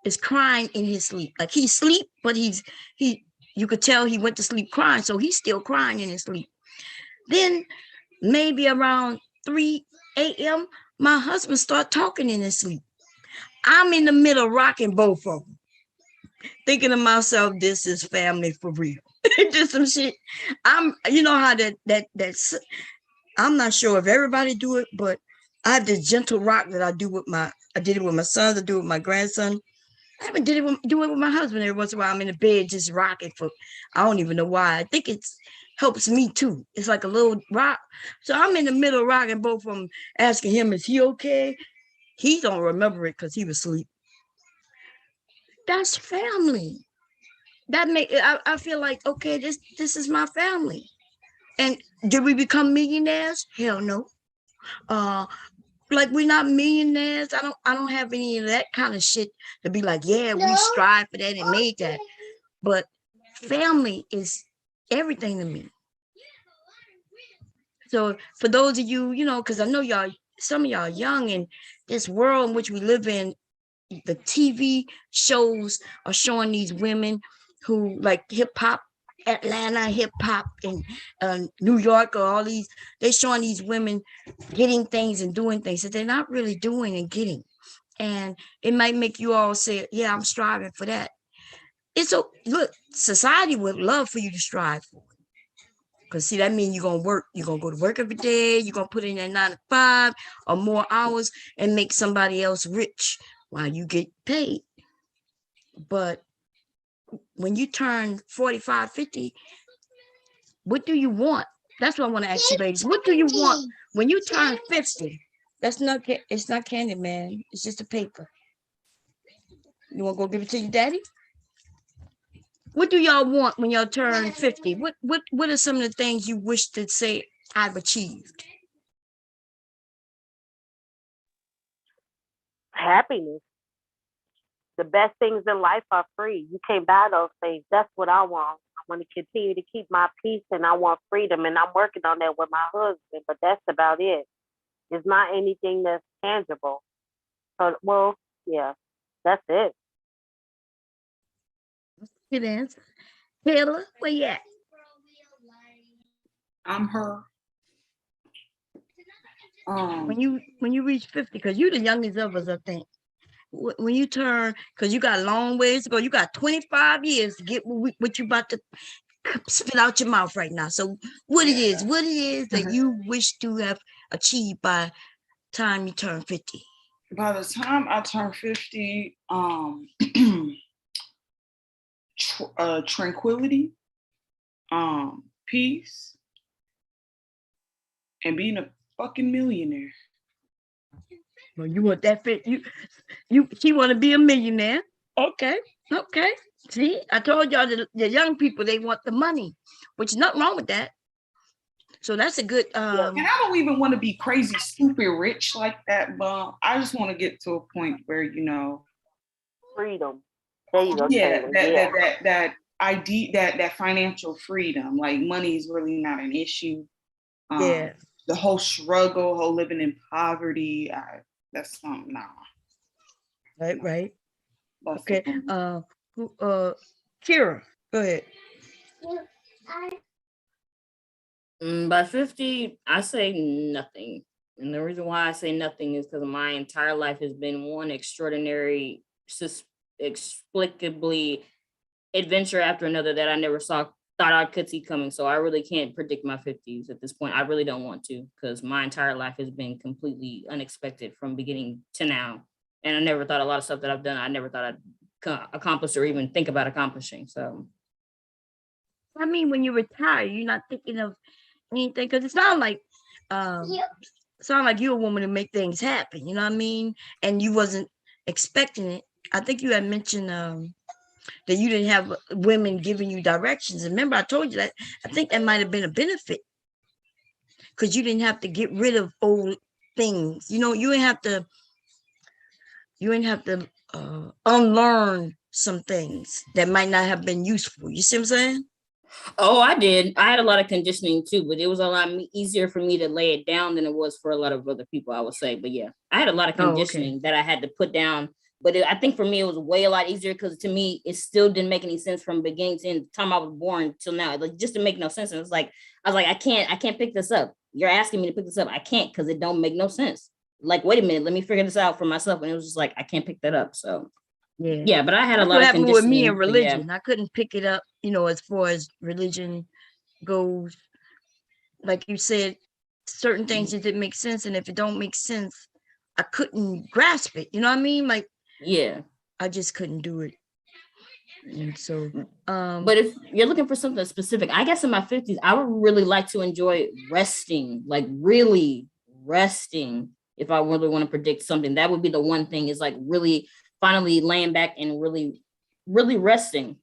is crying in his sleep. Like he's asleep, but you could tell he went to sleep crying, so he's still crying in his sleep. Then maybe around 3 a.m., my husband start talking in his sleep. I'm in the middle rocking both of them, thinking to myself, this is family for real. Just some shit. You know how that's, I'm not sure if everybody do it, but I have this gentle rock that I did it with my sons, I do it with my grandson. I haven't do it with my husband every once in a while. I'm in the bed just rocking I don't even know why. I think it helps me too. It's like a little rock. So I'm in the middle rocking both of them, asking him, is he okay? He don't remember it because he was asleep. That's family. I feel like, okay, this is my family. And did we become millionaires? Hell no. Like we're not millionaires. I don't have any of that kind of shit to be like, yeah, we strive for that and made that. But family is everything to me. So for those of you, because I know some of y'all young, in this world in which we live in, the TV shows are showing these women who like hip hop, Atlanta hip hop, and New York, or all these, they're showing these women getting things and doing things that they're not really doing and getting. And it might make you all say, yeah, I'm striving for that. Look, society would love for you to strive for it. Because see, that means you're going to work. You're going to go to work every day. You're going to put in that 9 to 5 or more hours and make somebody else rich while you get paid. But when you turn 45, 50, what do you want? That's what I want to ask you ladies. What do you want when you turn 50? It's not candy, man. It's just a paper. You want to go give it to your daddy? What do y'all want when y'all turn 50? What are some of the things you wish to say I've achieved? Happiness. The best things in life are free. You can't buy those things. That's what I want. I want to continue to keep my peace, and I want freedom, and I'm working on that with my husband, but that's about it. It's not anything that's tangible. So, well, yeah, that's it. Good answer. Taylor, where you at? I'm her. When you reach 50, because you're the youngest of us, I think. When you turn, because you got a long ways to go, you got 25 years to get what you about to spit out your mouth right now. So what it is that you wish to have achieved by time you turn 50? By the time I turn 50, tranquility, peace, and being a fucking millionaire. Well, you want that fit? She want to be a millionaire. Okay. See, I told y'all the young people, they want the money, which is nothing wrong with that. So that's a good. And I don't even want to be crazy, stupid rich like that, but I just want to get to a point where freedom. There you go. Yeah, that financial freedom, like money is really not an issue. The whole struggle, whole living in poverty, that's something. Nah. Right. Okay. Kira, go ahead. By 50, I say nothing. And the reason why I say nothing is because my entire life has been one extraordinary, inexplicably adventure after another that I never saw thought I could see coming. So I really can't predict my 50s at this point. I really don't want to, because my entire life has been completely unexpected from beginning to now. And I never thought a lot of stuff that I've done, I never thought I'd accomplish or even think about accomplishing. So I mean, when you retire, you're not thinking of anything, because it sounds like you're a woman to make things happen, you know what I mean? And you wasn't expecting it. I think you had mentioned that you didn't have women giving you directions. And remember, I told you that I think that might have been a benefit, because you didn't have to get rid of old things. You know, you didn't have to unlearn some things that might not have been useful. You see what I'm saying? oh, I did. I had a lot of conditioning too, but it was a lot easier for me to lay it down than it was for a lot of other people, I would say. But yeah, I had a lot of conditioning that I had to put down. But I think for me, it was way a lot easier, because to me, it still didn't make any sense from beginning to end, the time I was born till now. Like, just to make no sense. And it's like, I was like, I can't pick this up. You're asking me to pick this up. I can't, because it don't make no sense. Like, wait a minute, let me figure this out for myself. And it was just like, I can't pick that up. So yeah, but I had a lot of conditioning. With me and religion. I couldn't pick it up, you know, as far as religion goes. Like you said, certain things that didn't make sense. And if it don't make sense, I couldn't grasp it. You know what I mean? Like, yeah, I just couldn't do it. And so, but if you're looking for something specific, I guess in my 50s, I would really like to enjoy resting, like really resting. If I really want to predict something, that would be the one thing, is like really finally laying back and really resting.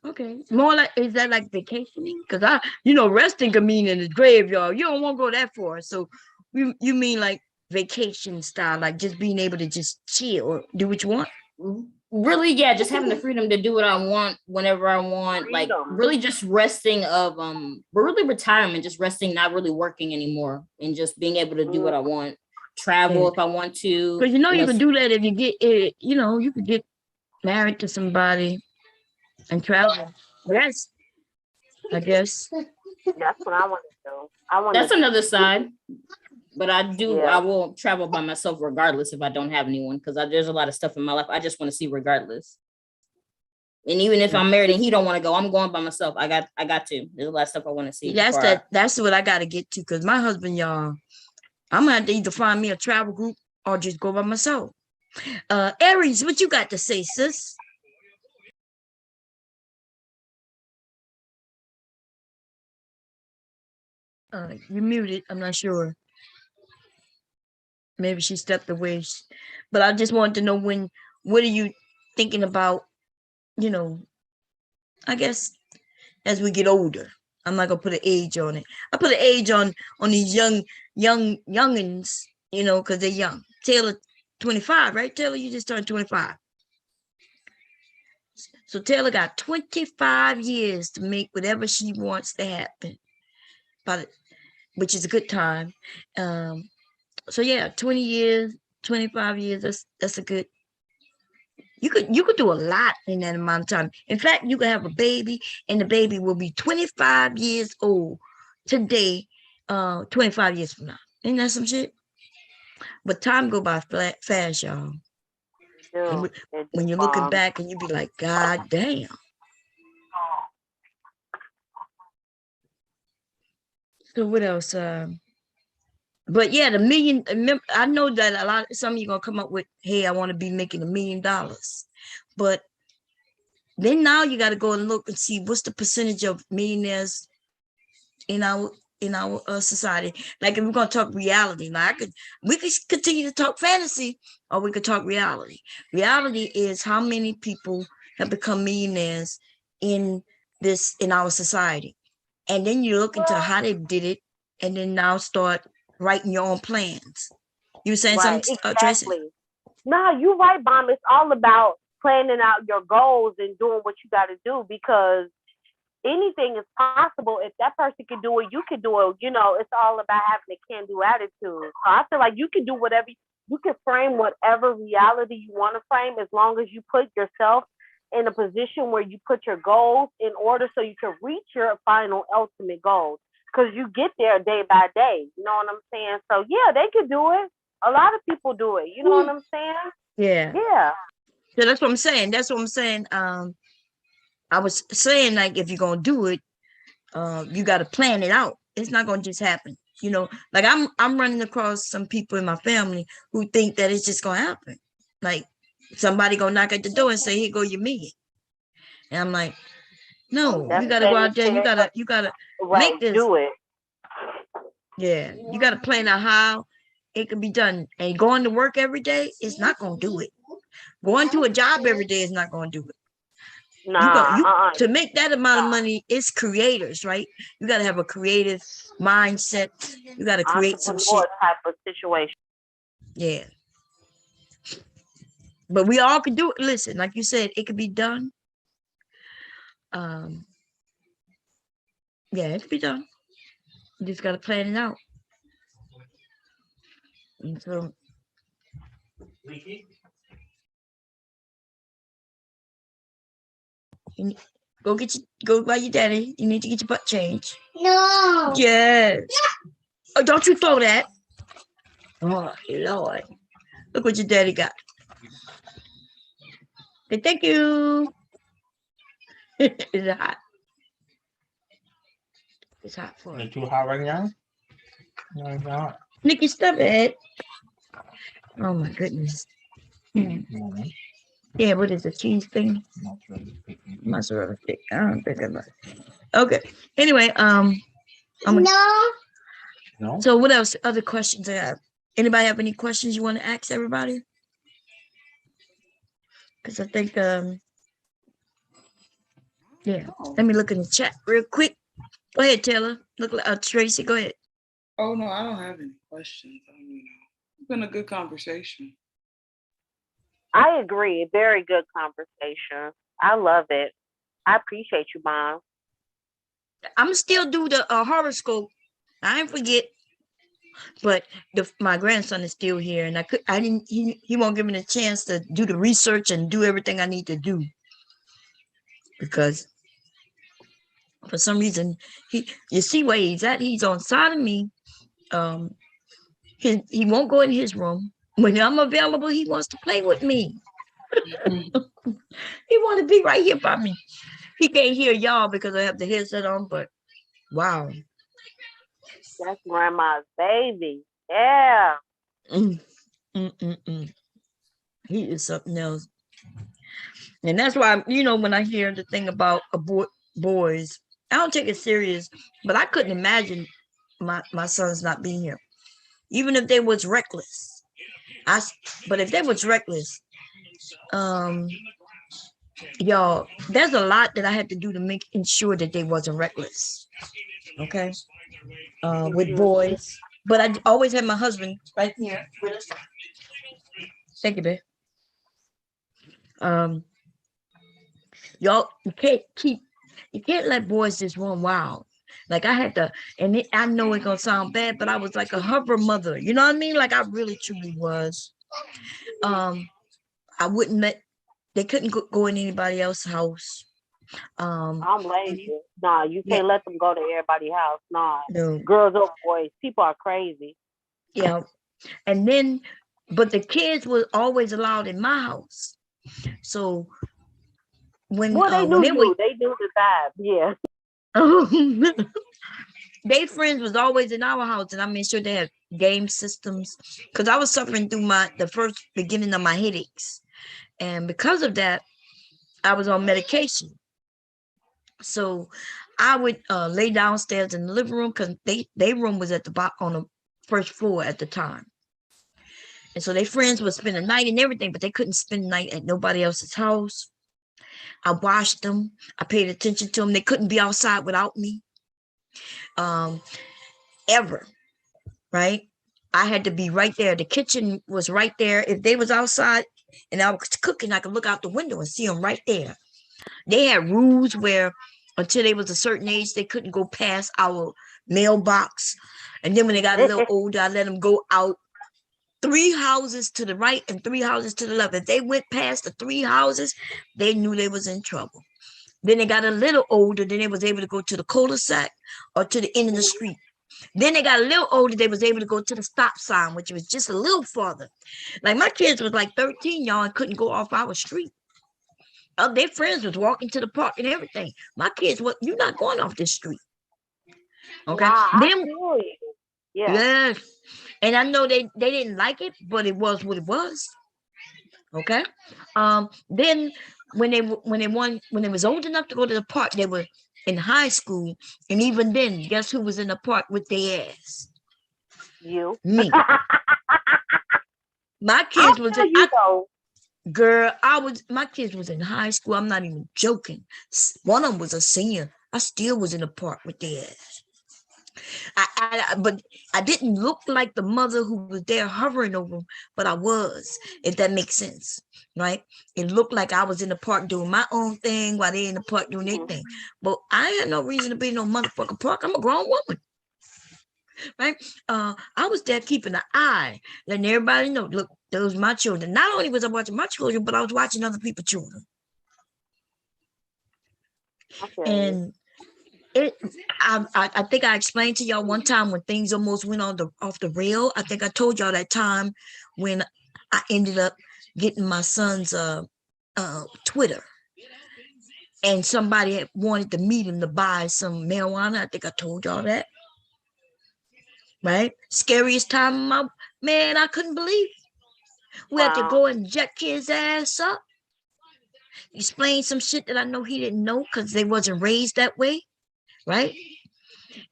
Okay. More like, is that like vacationing? Because resting can mean in the graveyard. You don't want to go that far. So you mean like vacation style, like just being able to just chill or do what you want? Really, yeah, just having the freedom to do what I want whenever I want. Like really just resting of but really retirement, just resting, not really working anymore, and just being able to do what I want. Travel if I want to. Because you can do that if you get it, you could get married to somebody and travel. Yes, I guess. That's what I want to do. That's another side. But I will travel by myself regardless if I don't have anyone, because there's a lot of stuff in my life I just want to see regardless. And even if I'm married and he don't want to go, I'm going by myself. I got to. There's a lot of stuff I want to see. That's what I got to get to, because my husband, y'all, I'm gonna have to either find me a travel group or just go by myself. Aries, what you got to say, sis? You muted. I'm not sure. Maybe she stepped away. But I just wanted to know what are you thinking about, I guess as we get older. I'm not gonna put an age on it. I put an age on these youngins, because they're young. Taylor, 25, right? Taylor, you just turned 25. So Taylor got 25 years to make whatever she wants to happen, which is a good time. So yeah, 20 years, 25 years, that's a good. You could do a lot in that amount of time. In fact, you could have a baby, and the baby will be 25 years old today, 25 years from now. Ain't that some shit? But time go by fast, y'all. When you're looking back and you be like, God damn. So what else? But yeah, the million, I know that some of you gonna come up with, hey, I want to be making $1 million. But then now you got to go and look and see what's the percentage of millionaires in our society. Like, if we're gonna talk reality, we could continue to talk fantasy, or we could talk reality. Reality is how many people have become millionaires in our society. And then you look into how they did it, and then now start writing your own plans. You were saying something, Tracy? No, you're right, Mom. It's all about planning out your goals and doing what you got to do, because anything is possible. If that person can do it, you can do it. It's all about having a can-do attitude. So I feel like you can do whatever. You can frame whatever reality you want to frame, as long as you put yourself in a position where you put your goals in order so you can reach your final ultimate goals. Because you get there day by day. You know what I'm saying? So yeah, they can do it. A lot of people do it. You know what I'm saying? Yeah. Yeah. So that's what I'm saying. I I was saying, like, if you're gonna do it, you got to plan it out. It's not gonna just happen. You know, like I'm running across some people in my family who think that it's just gonna happen. Like somebody gonna knock at the door and say, "Here go your million," and I'm like, "No, That's you got to go setting out there. shit up. You gotta Right, make this. do it. Yeah, you got to plan out how it can be done. And going to work every day is not gonna do it. Going to a job every day is not gonna do it. Nah, To make that amount of money, it's creators, right? You got to have a creative mindset. You got to create some shit. entrepreneur type of situation. Yeah. But we all can do it. Listen, like you said, it could be done. Yeah, it could be done. You just got to plan it out. And so, go by your daddy. You need to get your butt changed. No. Yes. Oh, don't you throw that. Oh, Lord. Look what your daddy got. Okay, thank you. It's hot. It's hot for It's too hot right now? No, it's not. Nikki, stop it. Oh my goodness. Yeah, what is a cheese thing? Mozzarella stick. I don't think about it. Okay. Anyway, No. So what else? Other questions I have? Anybody have any questions you want to ask everybody? Because I think yeah. Let me look in the chat real quick. Go ahead, Taylor. Look like Tracy. Go ahead. Oh no, I don't have any questions. I mean, it's been a good conversation. I agree. Very good conversation. I love it. I appreciate you, Mom. I'm still do the horoscope. I didn't forget, but my grandson is still here, and he won't give me the chance to do the research and do everything I need to do because for some reason you see where he's at. He's on side of me. He won't go in his room when I'm available. He wants to play with me. He want to be right here by me. He can't hear y'all because I have the headset on, but wow. That's grandma's baby. Yeah. He is something else. And that's why, when I hear the thing about boys, I don't take it serious, but I couldn't imagine my sons not being here. Even if they was reckless. But if they was reckless, y'all, there's a lot that I had to do to ensure that they wasn't reckless. Okay. With boys. But I always had my husband right here with us. Thank you, babe. Y'all, you can't let boys just run wild. Like I had to, and I know it's gonna sound bad, but I was like a hover mother. You know what I mean? Like I really truly was. I wouldn't they couldn't go in anybody else's house. I'm lazy. Nah, you can't let them go to everybody's house. Nah. No. Girls or boys. People are crazy. Yeah. And then, but the kids were always allowed in my house. So when they knew the vibe, yeah. They friends was always in our house, and I made sure they had game systems because I was suffering through the first beginning of my headaches, and because of that, I was on medication. So I would lay downstairs in the living room because their room was at the bottom on the first floor at the time. And so their friends would spend the night and everything, but they couldn't spend the night at nobody else's house. I watched them. I paid attention to them. They couldn't be outside without me. Ever. Right? I had to be right there. The kitchen was right there. If they was outside and I was cooking, I could look out the window and see them right there. They had rules where until they was a certain age, they couldn't go past our mailbox. And then when they got a little older, I let them go out 3 houses to the right and 3 houses to the left. If they went past the 3 houses, they knew they was in trouble. Then they got a little older, then they was able to go to the cul-de-sac or to the end of the street. Then they got a little older, they was able to go to the stop sign, which was just a little farther. Like my kids was like 13, y'all, and couldn't go off our street. Their friends was walking to the park and everything. My kids, what you're not going off this street. Okay. Wow, I Then feel you. Yeah. yes. And I know they didn't like it, but it was what it was. Okay. Then when they was old enough to go to the park, they were in high school, and even then, guess who was in the park with their ass? You. Me. My I kids was feel in you though. girl. My kids was in high school. I'm not even joking. One of them was a senior. I still was in the park with their ass. But I didn't look like the mother who was there hovering over them, but I was, if that makes sense, right? It looked like I was in the park doing my own thing while they in the park doing their thing. But I had no reason to be in no motherfucking park. I'm a grown woman, right? I was there keeping an eye, letting everybody know, look, those my children. Not only was I watching my children, but I was watching other people's children. And I think I explained to y'all one time when things almost went off the rail. I think I told y'all that time when I ended up getting my son's Twitter, and somebody had wanted to meet him to buy some marijuana. I think I told y'all that, right? Scariest time of my man, I couldn't believe it. We had to go and jack his ass up, explain some shit that I know he didn't know because they wasn't raised that way, right?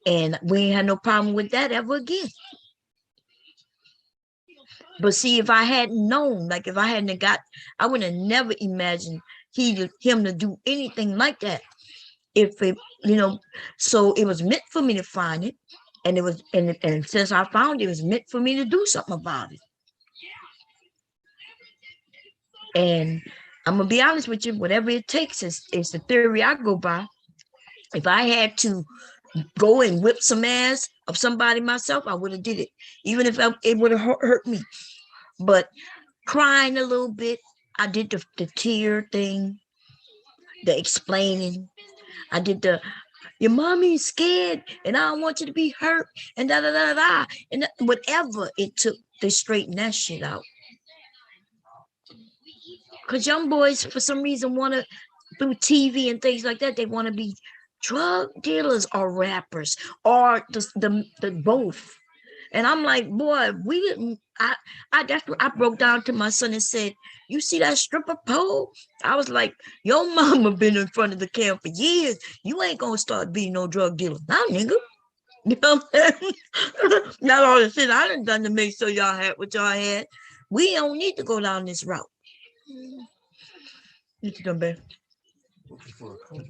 And we ain't had no problem with that ever again. But see, if I hadn't known, like if I hadn't got, I would have never imagined him to do anything like that. If it, so it was meant for me to find it, and it was, and since I found it, it was meant for me to do something about it. And I'm gonna be honest with you, whatever it takes is the theory I go by. If I had to go and whip some ass of somebody myself, I would have did it, even if it would have hurt me. But crying a little bit, I did the tear thing, the explaining. I did your mommy's scared and I don't want you to be hurt and da da da da, and whatever it took to straighten that shit out. Because young boys, for some reason, want to, through TV and things like that, they want to be drug dealers or rappers or the both. And I'm like, boy, we didn't. That's what I broke down to my son and said, you see that stripper pole? I was like, your mama been in front of the camera for years. You ain't gonna start being no drug dealer now, nigga. You know what I'm saying? Not all the shit I done to make sure y'all had what y'all had. We don't need to go down this route. What you done, babe? Looking for a coat.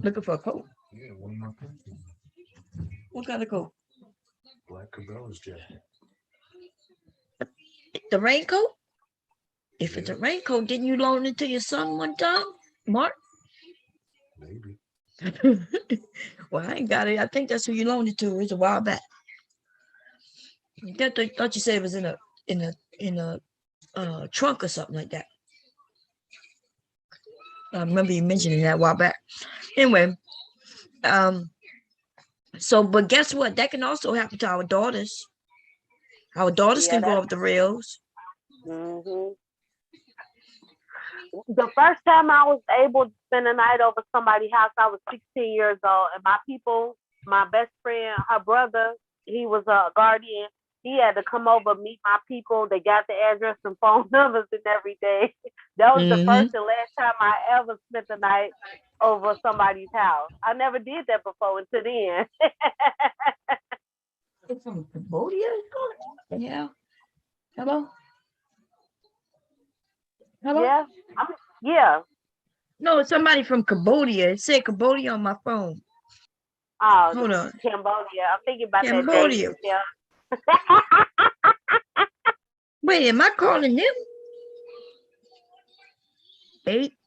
Looking for a coat? Yeah, one of my coats. What kind of coat? Black Cabela's jacket. The raincoat? If it's a raincoat, didn't you loan it to your son one time, Mark? Maybe. Well, I ain't got it. I think that's who you loaned it to. It was a while back. I thought you said it was in a trunk or something like that. I remember you mentioning that a while back. Anyway, so but guess what? That can also happen to our daughters. Our daughters can go off the rails. Mm-hmm. The first time I was able to spend a night over somebody's house, I was 16 years old, and my people, my best friend, her brother, he was a guardian. He had to come over, meet my people. They got the address and phone numbers and everything. That was the first and last time I ever spent the night over somebody's house. I never did that before until then. It's from Cambodia? Yeah. Hello? Hello? Yeah. Yeah. No, it's somebody from Cambodia. It said Cambodia on my phone. Oh, hold on. Cambodia. I'm thinking about Cambodia. that day. Yeah. Wait, am I calling them?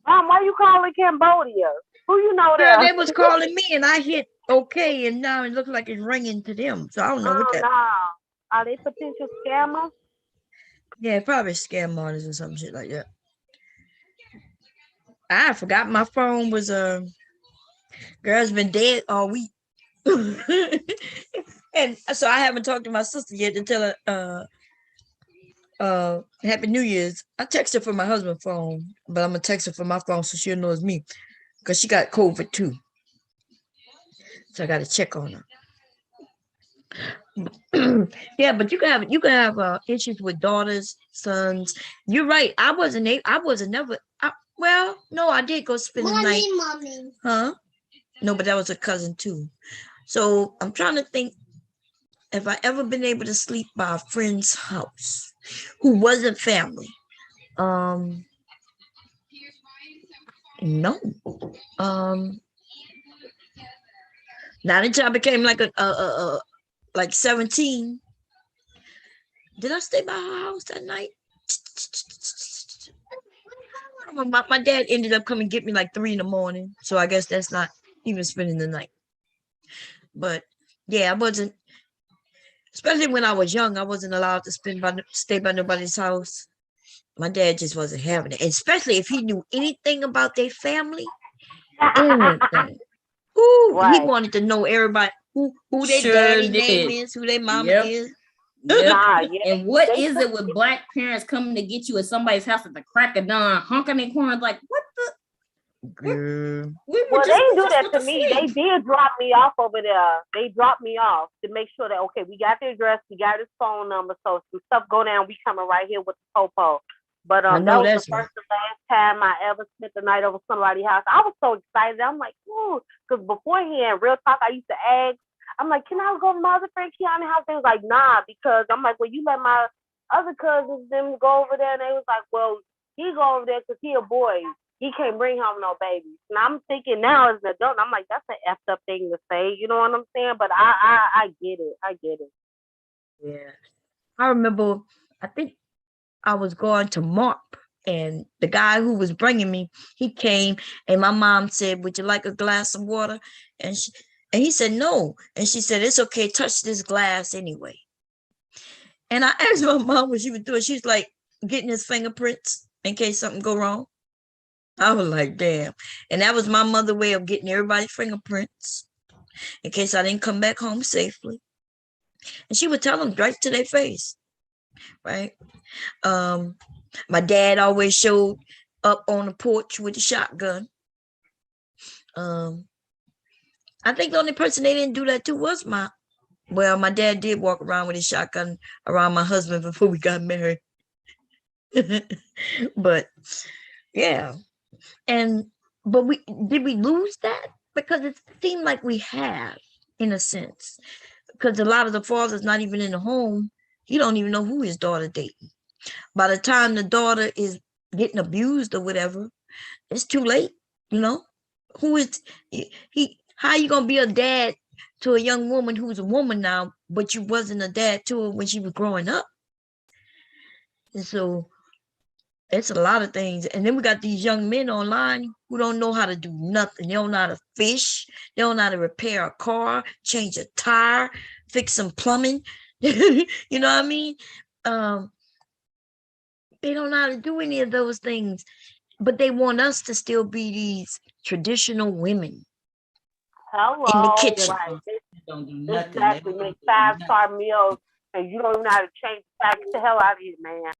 Mom, why you calling Cambodia? Who you know there? Girl, they was calling me and I hit okay, and now it looks like it's ringing to them. So I don't know what that. No. Are they potential scammers? Yeah, probably scam artists or some shit like that. I forgot my phone was girl's been dead all week. And so I haven't talked to my sister yet to tell her Happy New Year's. I text her from my husband's phone, but I'm gonna text her from my phone so she'll know it's me. Because she got COVID too. So I gotta check on her. Yeah, but you can have issues with daughters, sons. You're right. I wasn't never well, no, I did go spend the night. Mommy. Huh? No, but that was a cousin too. So I'm trying to think if I ever been able to sleep by a friend's house who wasn't family. No. Not until I became like like 17. Did I stay by her house that night? My dad ended up coming get me like 3 in the morning. So I guess that's not even spending the night. But yeah, I wasn't, especially when I was young, I wasn't allowed to stay by nobody's house. My dad just wasn't having it, especially if he knew anything about their family. Anything. Ooh, he wanted to know everybody who their daddy name is, who their mama is. Yep. And what is it with black parents coming to get you at somebody's house at the crack of dawn, honking their horns like, what the? Girl. They didn't do that to me. They did drop me off over there. They dropped me off to make sure that, okay, we got the address, we got his phone number, so some stuff go down, we coming right here with the popo. But that was the first and last time I ever spent the night over somebody's house. I was so excited. I'm like, ooh, because beforehand, real talk, I used to ask, I'm like, can I go to my other friend Kiana's house? They was like, nah, because I'm like, well, you let my other cousins them go over there, and they was like, well, he go over there because he a boy. He can't bring home no babies. And I'm thinking now as an adult, I'm like, that's an effed up thing to say. You know what I'm saying? But I get it. I get it. Yeah. I remember, I think I was going to MARP, and the guy who was bringing me, he came, and my mom said, would you like a glass of water? And he said, no. And she said, it's okay, touch this glass anyway. And I asked my mom what she was doing. She's like, getting his fingerprints in case something go wrong. I was like, damn. And that was my mother's way of getting everybody's fingerprints in case I didn't come back home safely. And she would tell them right to their face, right? My dad always showed up on the porch with a shotgun. I think the only person they didn't do that to was my dad did walk around with his shotgun around my husband before we got married. But yeah. But did we lose that? Because it seemed like we have, in a sense, because a lot of the fathers not even in the home. He don't even know who his daughter dating. By the time the daughter is getting abused or whatever, it's too late. You know, who is he? How you gonna be a dad to a young woman who's a woman now, but you wasn't a dad to her when she was growing up? And so it's a lot of things. And then we got these young men online who don't know how to do nothing. They don't know how to fish. They don't know how to repair a car, change a tire, fix some plumbing. You know what I mean? They don't know how to do any of those things. But they want us to still be these traditional women. Hello. In the kitchen. Right. Don't do nothing. Exactly. Make 5-star meals and you don't even know how to change back the hell out of it, man.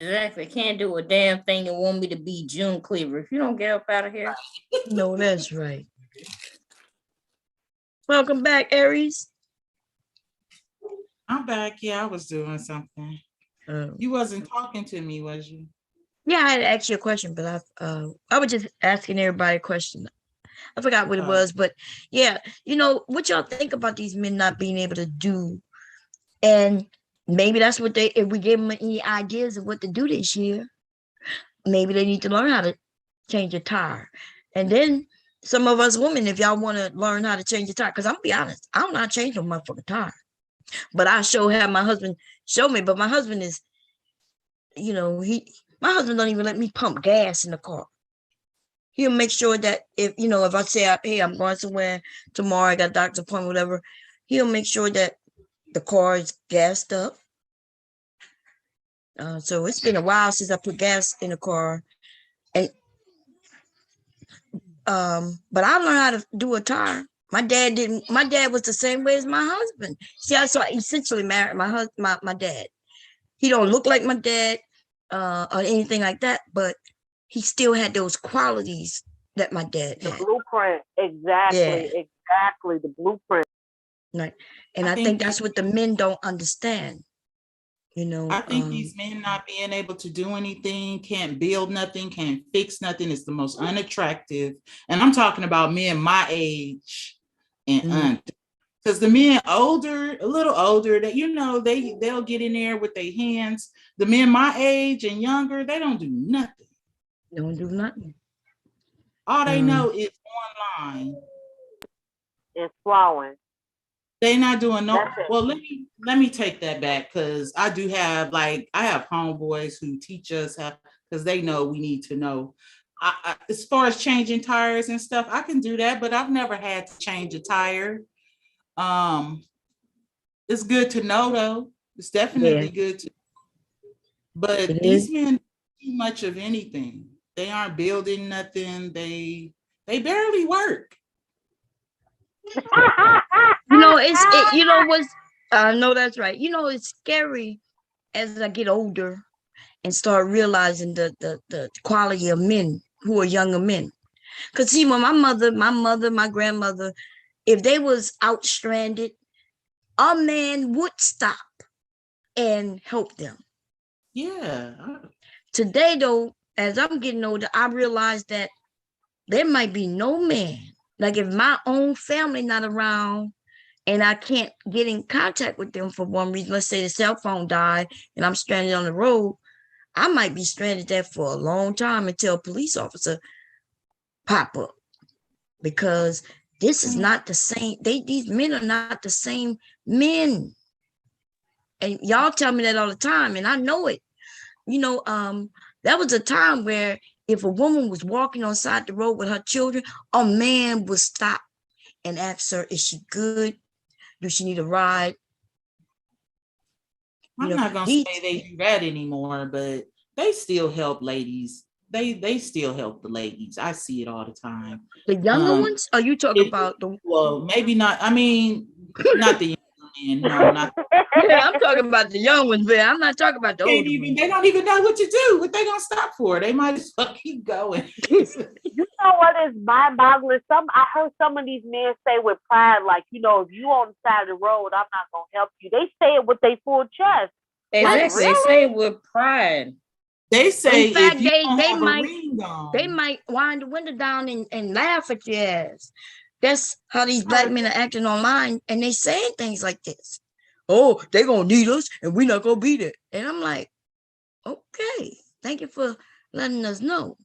Exactly. Can't do a damn thing and want me to be June Cleaver. If you don't get up out of here. No, that's right. Welcome back, Aries. I'm back. Yeah, I was doing something. You wasn't talking to me, was you? Yeah, I had asked you a question, but I was just asking everybody a question. I forgot what it was, but yeah, you know, what y'all think about these men not being able to do? And maybe that's what if we give them any ideas of what to do this year, maybe they need to learn how to change a tire. And then some of us women, if y'all want to learn how to change a tire, because I'm gonna be honest, I don't know how to change no motherfucking tire. But I have my husband show me, but my husband is, you know, my husband don't even let me pump gas in the car. He'll make sure that if I say, hey, I'm going somewhere tomorrow, I got a doctor's appointment, whatever, he'll make sure that the car is gassed up. So it's been a while since I put gas in the car. And but I learned how to do a tire. My dad didn't. My dad was the same way as my husband. See, so I essentially married my dad. He don't look like my dad or anything like that, but he still had those qualities that my dad The had. blueprint, Yeah, exactly, the blueprint. right. And I I think think that's what the men don't understand. You know, I think these men not being able to do anything, can't build nothing, can't fix nothing is the most unattractive. And I'm talking about men my age and under. Because the men older, a little older, that they'll get in there with their hands. The men my age and younger, they don't do nothing. don't do nothing. All they know is online. And swallowing. They not doing no. That's it. Well, let me take that back, because I do have I have homeboys who teach us how, because they know we need to know. As far as changing tires and stuff, I can do that, but I've never had to change a tire. It's good to know though. It's definitely good to. But these men don't do much of anything. They aren't building nothing. They barely work. You know what's no, that's right. You know, it's scary as I get older and start realizing the quality of men who are younger men. Because see, when my mother, my grandmother, if they was out stranded, a man would stop and help them. Yeah. Today, though, as I'm getting older, I realize that there might be no man. Like if my own family not around and I can't get in contact with them for one reason, let's say the cell phone died and I'm stranded on the road, I might be stranded there for a long time until a police officer pop up, because this is not the same. These men are not the same men. And y'all tell me that all the time, and I know it. You know, there was a time where if a woman was walking on side the road with her children, a man would stop and ask her, is she good? Do she need a ride? I'm not gonna say they do that anymore, but they still help ladies. They still help the ladies. I see it all the time. The younger ones? Are you talking about the? Well, maybe not. I mean, not the young men. No, not. Yeah, I'm talking about the young ones, man. I'm not talking about the older ones. They don't even know what to do. What they gonna stop for? They might as well keep going. You know what is mind-boggling? I heard some of these men say with pride, like, you know, if you on the side of the road, I'm not gonna help you. They say it with their full chest. Exactly. Like, really? They say it with pride. They say, in fact, if you don't have a ring on, they might wind the window down and laugh at your ass. That's how these black men are acting online, and they saying things like this. Oh, they gonna need us, and we're not gonna be there. And I'm like, okay, thank you for letting us know.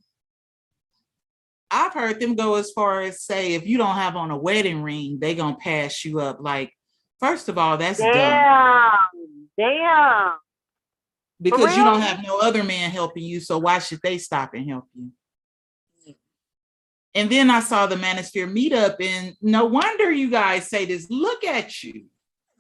I've heard them go as far as say, if you don't have on a wedding ring, they gonna pass you up. Like, first of all, that's dumb. Damn. Because you don't have no other man helping you, so why should they stop and help you? And then I saw the Manosphere meetup, and no wonder you guys say this. Look at you.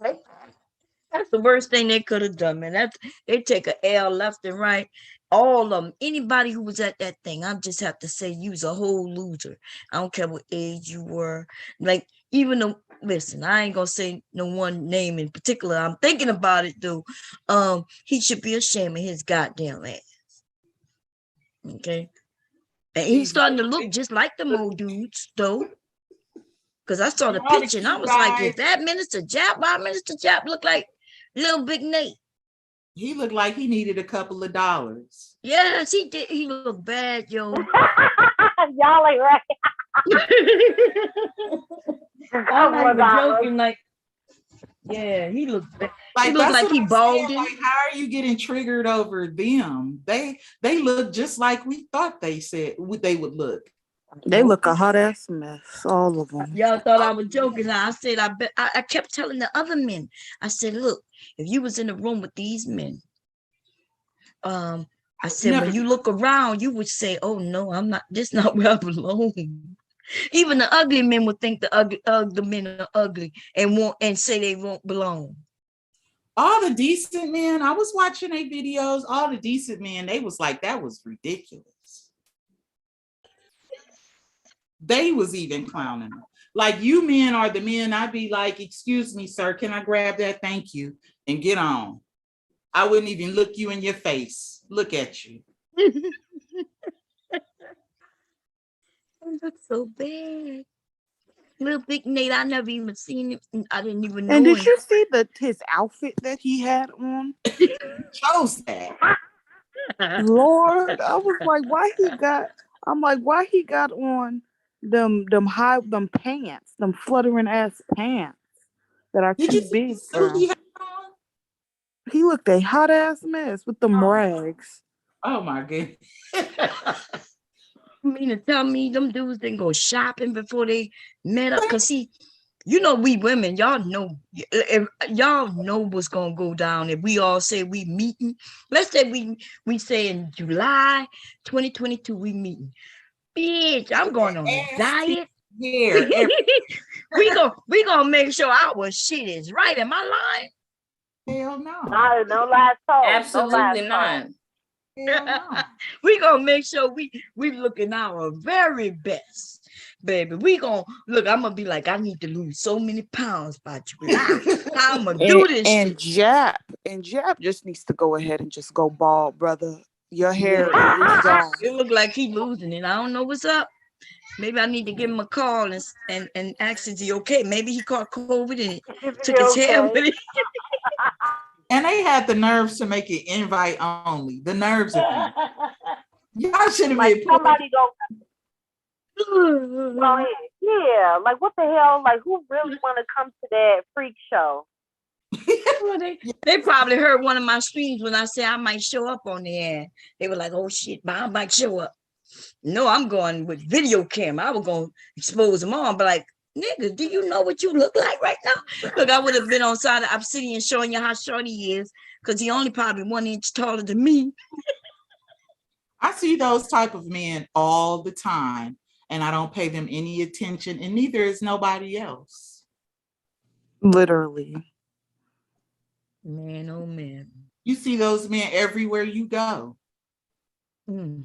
That's the worst thing they could have done, man. They take a L left and right. All of them. Anybody who was at that thing, I just have to say you was a whole loser. I don't care what age you were. Like, even though, listen, I ain't gonna say no one name in particular. I'm thinking about it though. He should be ashamed of his goddamn ass. Okay. And he's starting to look just like the old dudes though. Because I saw the picture and I was like, is that Minister Jap? Why Minister Jap look like little Big Nate? He looked like he needed a couple of dollars. Yes, he did. He looked bad, yo. Y'all ain't right. I'm not even joking. Like, yeah, he looked bad. Like, he looked like he balding. Like, how are you getting triggered over them? They look just like we thought they would look. They look a hot ass mess, all of them. Y'all thought I was joking. I said, I kept telling the other men, I said, look, if you was in the room with these men, I said, when you look around, you would say, oh no, I'm not, this is not where I belong. Even the ugly men would think the men are ugly and say they won't belong. All the decent men, I was watching their videos, all the decent men, they was like, that was ridiculous. They was even clowning them. Like, you men are the men, I'd be like, excuse me, sir, can I grab that? Thank you. And get on. I wouldn't even look you in your face. Look at you. It looks so bad. Little big Nate, I never even seen him. I didn't even know And did him. you see his outfit that he had on? Shows that. Lord, I was like, why he got on them pants, them fluttering ass pants that are Did too you see the big for suit he him. had on? He looked a hot ass mess with them rags. Oh my goodness. You mean to tell me them dudes didn't go shopping before they met up? Cause see, you know, we women, y'all know what's gonna go down if we all say we meeting. Let's say we say in July 2022 we meeting. Bitch, I'm going on a diet. Here. we gonna make sure our shit is right. Am I lying? Hell no. No lies told. Absolutely No not. Hell no. We gonna make sure we looking our very best, baby. We gonna look. I'm gonna be like, I need to lose so many pounds by July. I'm gonna do this and shit. Jap just needs to go ahead and just go bald, brother. Your hair is gone. It look like he losing it. I don't know what's up. Maybe I need to give him a call and ask is he okay. Maybe he caught COVID and took his hair with it. And they had the nerves to make it invite only. The nerves of you. Y'all should have like been somebody go ahead. Yeah, like what the hell? Like who really want to come to that freak show? Well, they probably heard one of my streams when I said I might show up on there. They were like, oh shit, I might show up. No, I'm going with video camera. I was going to expose them all, but like, nigga, do you know what you look like right now? Look, I would have been on side of Obsidian showing you how short he is, because he only probably 1 inch taller than me. I see those type of men all the time, and I don't pay them any attention, and neither is nobody else. Literally. Man, oh man. You see those men everywhere you go. Mm.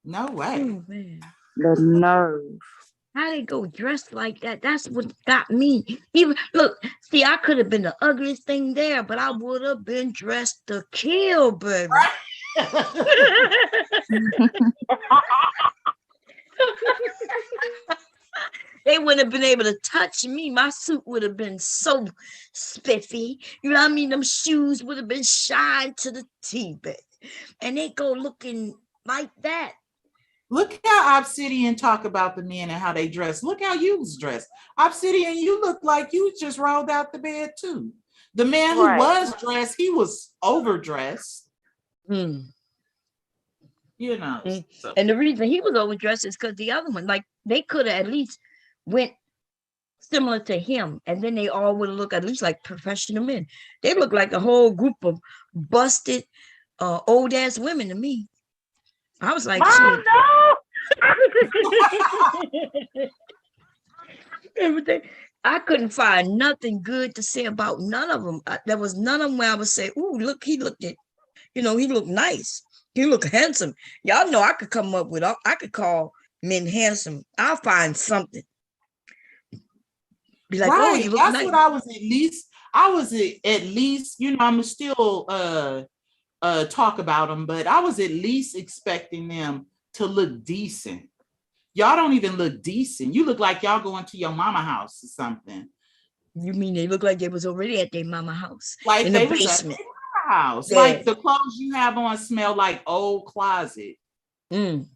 No way. Oh, man. The nerve. How they go dressed like that? That's what got me. Even look, see, I could have been the ugliest thing there, but I would have been dressed to kill, baby. They wouldn't have been able to touch me. My suit would have been so spiffy. You know what I mean? Them shoes would have been shined to the T-bag. And they go looking like that. Look how Obsidian talk about the men and how they dress. Look how you was dressed. Obsidian, you look like you just rolled out the bed too. The man who was dressed, he was overdressed. Mm. You know. So. And the reason he was overdressed is because the other one, like they could have at least went similar to him, and then they all would look at least like professional men. They look like a whole group of busted old ass women to me. I was like, shit. No! Everything. I couldn't find nothing good to say about none of them. There was none of them where I would say, "Ooh, look, he looked it. You know, he looked nice. He looked handsome." Y'all know I could come up with. I could call men handsome. I'll find something. Be like, right. Oh, you look That's nice. what I was at least. I was at least. You know, I'm still talk about them, but I was at least expecting them to look decent. Y'all don't even look decent. You look like y'all going to your mama house or something. You mean they look like they was already at their mama house, like in they the was basement. at their mama house. Yeah. Like the clothes you have on smell like old closet. Mm.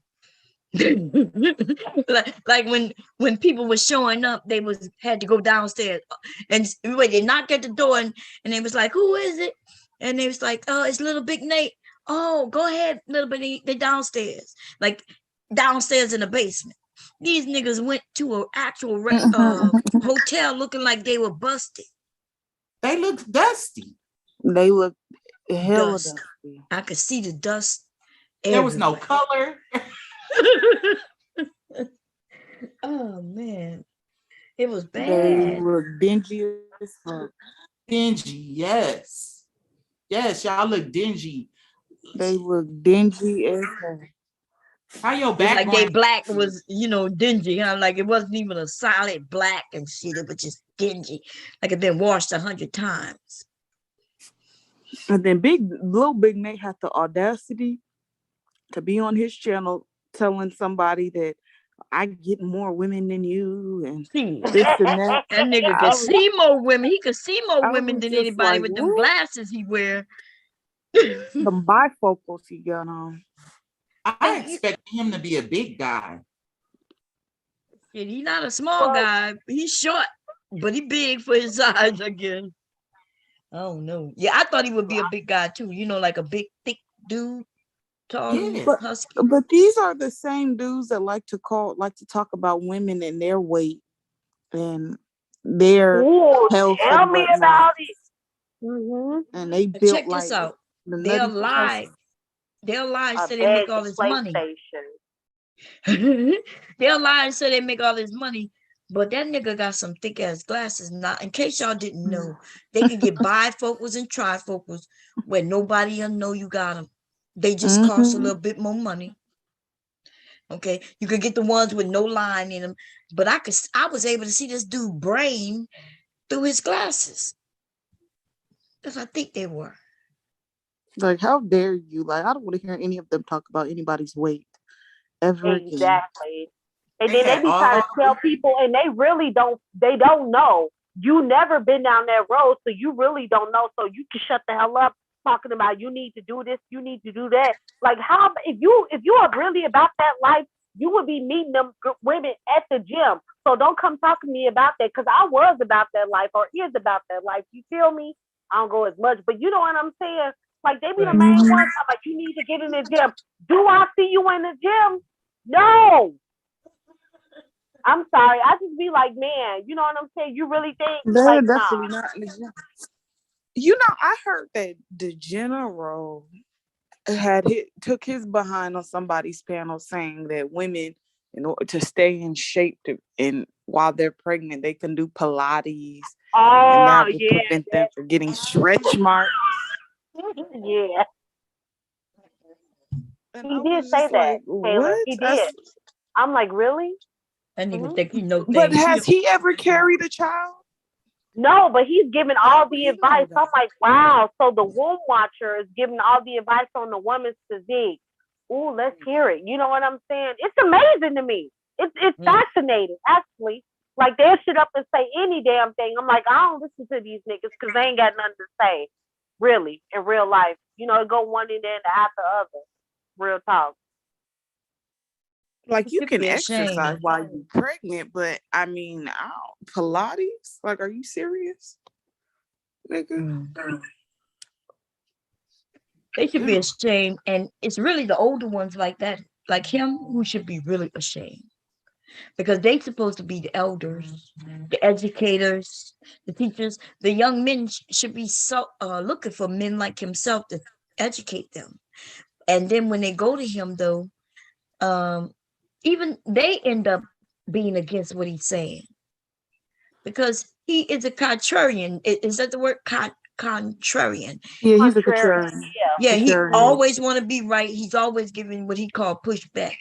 like when people were showing up, they had to go downstairs, and when they knocked at the door and they was like, "Who is it?" And they was like, "Oh, it's little big Nate." "Oh, go ahead, little bit." They downstairs, like downstairs in the basement. These niggas went to an actual hotel looking like they were busted. They look dusty. They look hella dusty. I could see the dust. There was no color. Oh man, it was bad. They look dingy as fuck. Dingy, yes. Yes, y'all look dingy. They look dingy as fuck. How your back? Like they black was, you know, dingy. You know, like it wasn't even a solid black and shit. It was just dingy, like it been washed 100 times. And then Big Nate had the audacity to be on his channel telling somebody that I get more women than you and this and that. That nigga I could was, see more women. He could see more I women was than just anybody like, with them what? glasses he wear. Them bifocals he got on. I expect him to be a big guy. And he's not a small guy. He's short, but he big for his size, I guess. I don't know. Yeah, I thought he would be a big guy too. You know, like a big, thick dude, tall, husky. But these are the same dudes that like to talk about women and their weight and their health Tell and me whatnot. about it. Mm-hmm. And they But built check like this out. the They'll nutty lie. professor. They'll lie A so they bad make all this money. exploitation. They'll lie so they make all this money. But that nigga got some thick ass glasses. Now, in case y'all didn't know, they can get bifocals and trifocals where nobody will know you got them. They just cost a little bit more money. Okay, you could get the ones with no line in them, but I was able to see this dude brain through his glasses. Because I think they were. Like, how dare you? Like, I don't want to hear any of them talk about anybody's weight ever again. Exactly. And then they be trying to tell people, and they don't know. You never been down that road, so you really don't know. So you can shut the hell up talking about you need to do this, you need to do that. Like, how if you are really about that life, you would be meeting them women at the gym. So don't come talking to me about that, because I was about that life or is about that life. You feel me? I don't go as much, but you know what I'm saying? Like, they be the main ones. I'm like, you need to get in the gym. Do I see you in the gym? No. I'm sorry. I just be like, man, you know what I'm saying? You really think They're like, definitely nah. not in the gym. You know, I heard that the general took his behind on somebody's panel saying that women, in order to stay in shape and while they're pregnant, they can do Pilates, and that will prevent them from getting stretch marks. Yeah. And He did say that, Taylor. what? He did. I'm like, really? That nigga think he know But things. has he ever carried a child? No, but he's giving all the advice. I'm like, wow. So the womb watcher is giving all the advice on the woman's physique. Ooh, let's hear it. You know what I'm saying? It's amazing to me. It's fascinating, actually. Like, they'll shit up and say any damn thing. I'm like, I don't listen to these niggas because they ain't got nothing to say, really, in real life. You know, it go one end and after the other. Real talk. Like, you can exercise while you're pregnant, but I mean, Pilates? Like, are you serious? Nigga. They should be ashamed. And it's really the older ones like that, like him, who should be really ashamed. Because they supposed to be the elders, the educators, the teachers. The young men should be so looking for men like himself to educate them. And then when they go to him, though, even they end up being against what he's saying, because he is a contrarian. Is that the word? Contrarian. Yeah, he's a contrarian. Yeah, he always want to be right. He's always giving what he called pushback.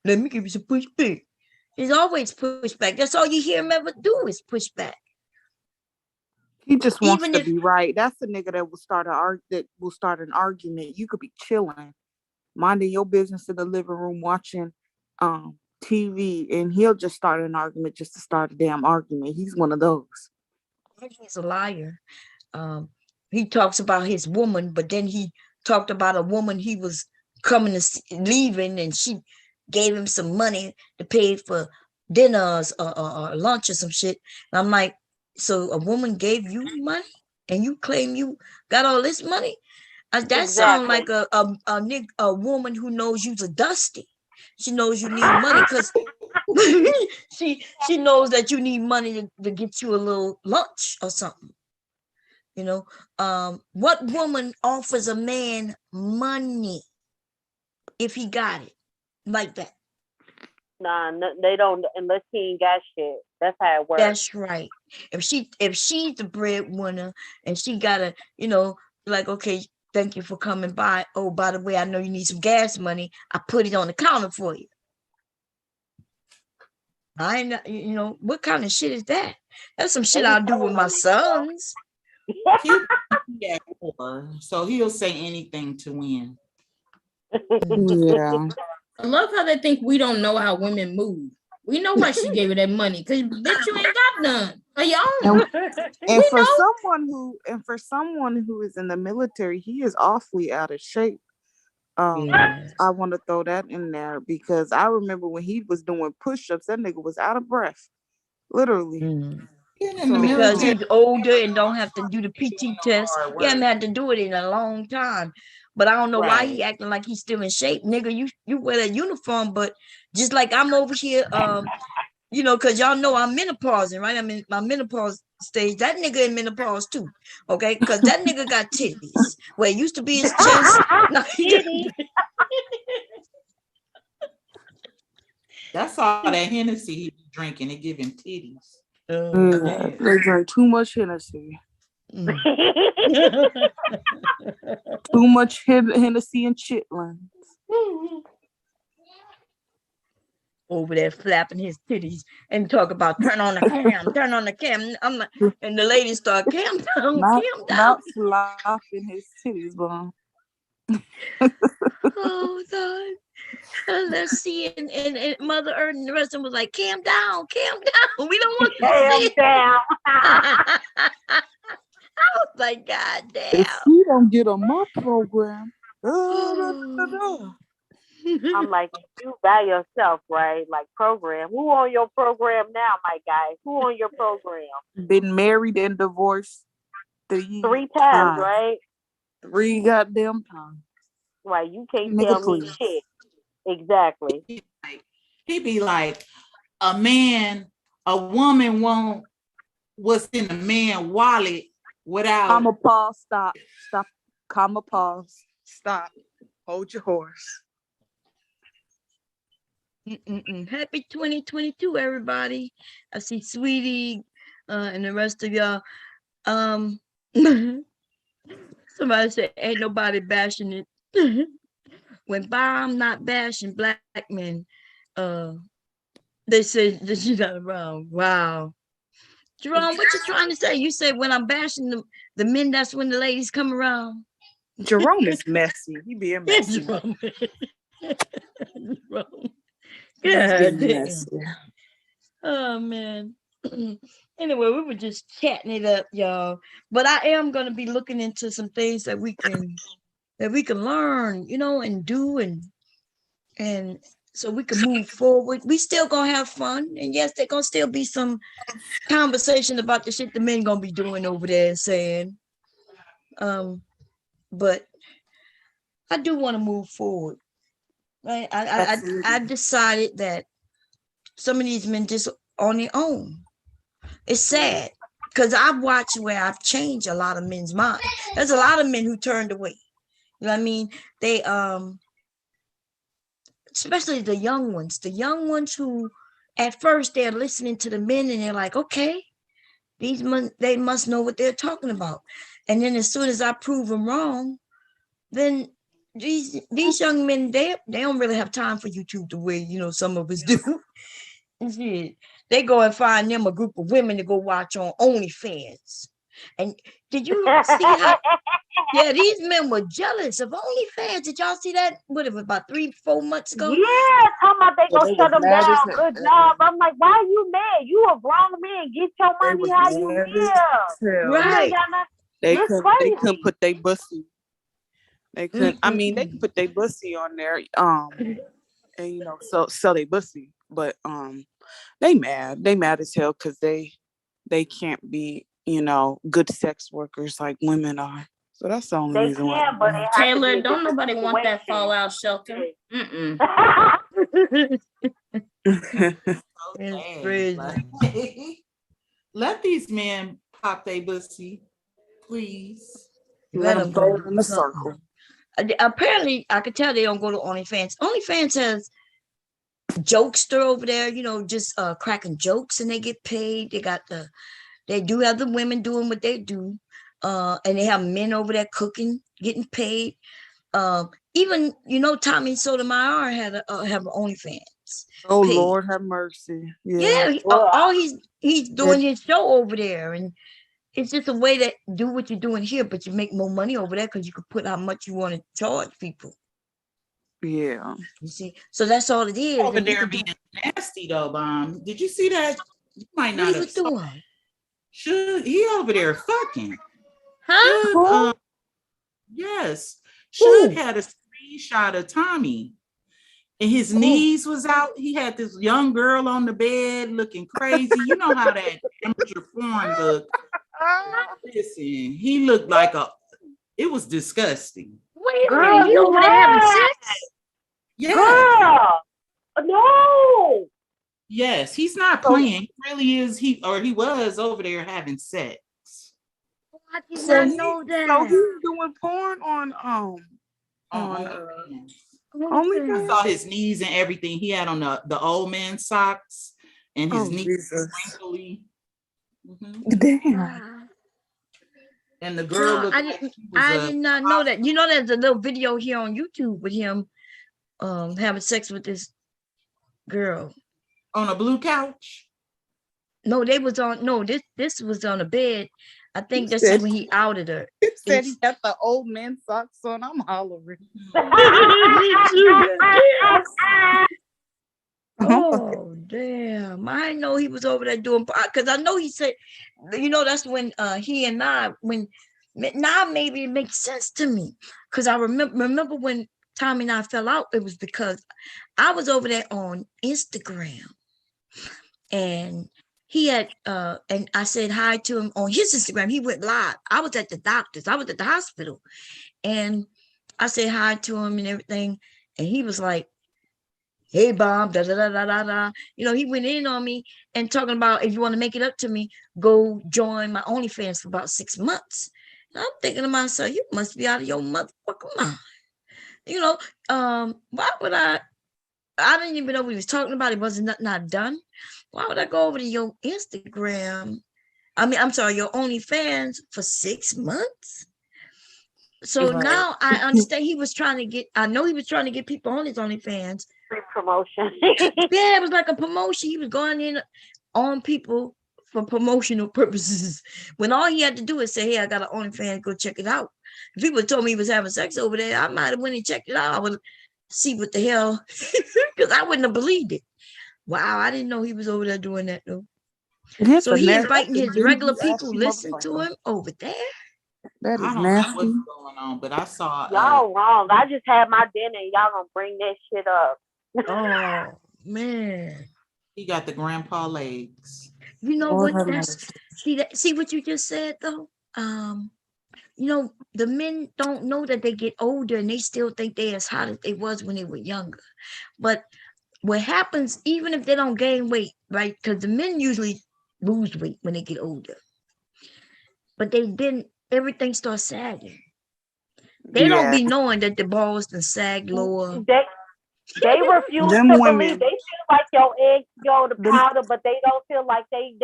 Let me give you some pushback. He's always pushback. That's all you hear him ever do is pushback. He just wants to be right. That's the nigga that will start an argument. You could be chilling, minding your business in the living room, watching TV, and he'll just start an argument just to start a damn argument. He's one of those. He's a liar. He talks about his woman, but then he talked about a woman he was leaving, and she gave him some money to pay for dinners or lunch or some shit. And I'm like, so a woman gave you money and you claim you got all this money? That sounds like a woman who knows you's a dusty. She knows you need money because she knows that you need money to get you a little lunch or something. You know, what woman offers a man money if he got it like that? Nah, they don't, unless he ain't got shit. That's how it works. That's right. If she's the breadwinner and she gotta, you know, like, okay, thank you for coming by. Oh, by the way, I know you need some gas money. I put it on the counter for you. I ain't, you know, what kind of shit is that? That's some shit I'll do with my sons. Cute at 4, so he'll say anything to win. Yeah. I love how they think we don't know how women move. We know why she gave her that money, because bitch, you ain't got none of your own. And for someone who is in the military, he is awfully out of shape. Yes. I want to throw that in there because I remember when he was doing push-ups, that nigga was out of breath, literally. Being in the Because military, he's older and don't have to do the PT test. He haven't had to do it in a long time. But I don't know why he acting like he's still in shape. Nigga, you wear that uniform, but just like I'm over here, you know, because y'all know I'm menopausing, right? I'm in my menopause stage. That nigga in menopause too, okay? Because that nigga got titties. Where it used to be his chest. No, that's all that Hennessy he be drinking. It give him titties. They drink too much Hennessy. Too much Hennessy and chitlins. Over there flapping his titties and talk about turn on the cam. I'm like, and the ladies start cam down. Not flopping his titties, but oh God. Let's see, and Mother Earth and the rest of them was like, cam down. We don't want to see it. Down. I was like, God damn. If you don't get on my program, I'm like, if you by yourself, right? Like program. Who on your program now, my guy? Who on your program? Been married and divorced 3 times, right? 3 goddamn times. Right, you can't Nigga, tell please. me shit. Exactly. He be like, a woman won't what's in a man wallet without. Comma, pause, stop, comma, pause, stop, hold your horse. Happy 2022, everybody. I see Sweetie and the rest of y'all. Somebody said, ain't nobody bashing it. When I'm not bashing black men, they say that you're not around. Wow. Jerome, what you trying to say? You said when I'm bashing the men, that's when the ladies come around. Jerome is messy. He being messy. Jerome. Yeah, damn. Oh man. Anyway, we were just chatting it up, y'all. But I am gonna be looking into some things that we can learn, you know, and do and so we can move forward. We still gonna have fun, and yes, there's gonna still be some conversation about the shit the men gonna be doing over there and saying. But I do want to move forward. Right? I decided that some of these men just on their own. It's sad because I've watched where I've changed a lot of men's minds. There's a lot of men who turned away. You know what I mean? They especially the young ones who at first they're listening to the men and they're like, okay, these men, they must know what they're talking about. And then as soon as I prove them wrong, then these young men, they don't really have time for YouTube the way, you know, some of us do. They go and find them a group of women to go watch on OnlyFans. And did you see how? Yeah, these men were jealous of OnlyFans. Did y'all see that? What, it was about 3-4 months ago? Yeah, talking about they gonna shut them down. Good job. I'm like, why are you mad? You a grown man. Get your money how you feel. Right. They couldn't put their bussy. They couldn't. I mean, they could put their bussy on there. And you know, sell their bussy. But they mad as hell because they can't be, you know, good sex workers like women are. So that's the only reason why. But Taylor, don't nobody want that fallout shelter. It's crazy. Let these men pop their pussy, please. Let them go in the circle. Apparently, I could tell they don't go to OnlyFans. OnlyFans has jokester over there, you know, just cracking jokes, and they get paid. They do have the women doing what they do, and they have men over there cooking, getting paid. Even, you know, Tommy Sotomayor have an OnlyFans. Oh paid. Lord have mercy. Yeah, all he's doing his show over there, and it's just a way to do what you're doing here, but you make more money over there because you could put how much you want to charge people. Yeah. You see, so that's all it is. Over And you there can do being nasty though, Bomb. Did you see that? You might what not he have was saw. doing. Should he over there fucking? Huh? Should Who? yes. Should Who? had a screenshot of Tommy. And his Oh, knees was out. He had this young girl on the bed looking crazy. You know how that amateur porn look. Listen, he looked like it was disgusting. wait a Girl, minute. He you over there having mad. sex? Yeah. Girl. No. Yes, he's not So, playing. He really is. He was over there having sex. I did So not he, know so that. he's doing porn on On on OnlyFans. I OnlyFans. saw his knees and everything. He had on the old man socks and his Oh knees Jesus! wrinkly. Mhm. Damn. Wow. And the girl No, looked I like didn't. she was I a did not know that. You know, there's a little video here on YouTube with him, having sex with this girl. on a blue couch. No, they was on. No, this was on a bed. I He think this is said when he outed her. he said he It's got the old man socks on. I'm hollering. me too. Yes. Oh, Oh damn! I know he was over there doing because I know he said, you know, that's when he and I when now maybe it makes sense to me because I remember when Tommy and I fell out. It was because I was over there on Instagram and he had and I said hi to him on his Instagram. He went live. I was at the doctor's. I was at the hospital, and I said hi to him and everything, and he was like, hey Bob, da da da da da da. You know, he went in on me and talking about if you want to make it up to me, go join my OnlyFans for about 6 months. And I'm thinking to myself, you must be out of your motherfucking mind. You know, why would I didn't even know what he was talking about. It wasn't nothing I'd done. Why would I go over to your Instagram? I mean, I'm sorry, your OnlyFans for 6 months? So right. now I understand he was trying to get, I know he was trying to get people on his OnlyFans. free promotion. Yeah, it was like a promotion. He was going in on people for promotional purposes. When all he had to do is say, hey, I got an OnlyFans, go check it out. If people told me he was having sex over there, I might have went and checked it out. I would see what the hell, because I wouldn't have believed it. Wow, I didn't know he was over there doing that though. Yeah, So he that's inviting a his regular nasty people listen to motherfucker. him over there. That I is don't know nasty. what's going on, but I saw Y'all wrong. I just had my dinner and y'all gonna bring that shit up. Oh man. he got the grandpa legs. You know Lord what? have That's see what you just said though. You know, the men don't know that they get older and they still think they as hot as they was when they were younger. But what happens, even if they don't gain weight, right? Because the men usually lose weight when they get older. But then everything starts sagging. They don't Yeah. be knowing that the balls can sag lower. They refuse Them to women. believe. They feel like your eggs go to Them- powder, but they don't feel like they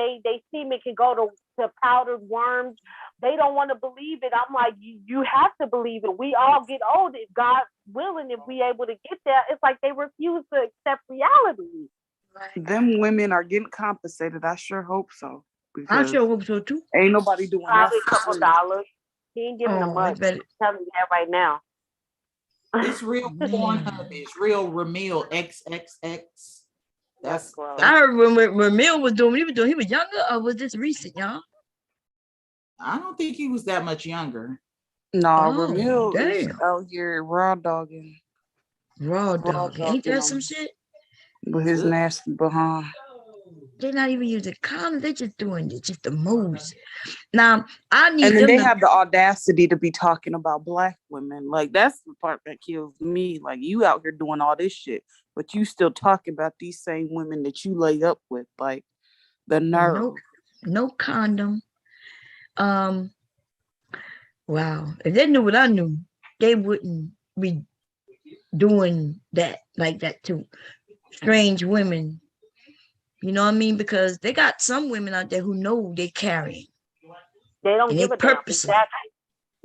semen can go to powdered worms. They don't want to believe it. I'm like, you have to believe it. We all get old. If God's willing, if we able to get there, it's like they refuse to accept reality. Them women are getting compensated. I sure hope so. I Because sure hope so too. ain't nobody doing that. Probably a for couple free. dollars. He ain't giving them Oh, I much. bet I'm telling you that right now. It's real Pornhub. It's real Ramil XXX. That's I heard when Ramil was doing, he was younger, or was this recent, y'all? I don't think he was that much younger. Nah, Oh, Ramil is damn. out here raw dogging. Raw dog. Ain't that dogging some him shit? with his nasty behind. They're not even using condoms. They're just doing it, just the moves. Now, I need And then them they to have the audacity to be talking about Black women. Like, that's the part that kills me. Like, you out here doing all this shit, but you still talking about these same women that you lay up with. Like, the nerve. no condom. Wow. If they knew what I knew, they wouldn't be doing that like that to strange women. You know what I mean? Because they got some women out there who know they carrying. They don't And give they a damn. purposely, Exactly.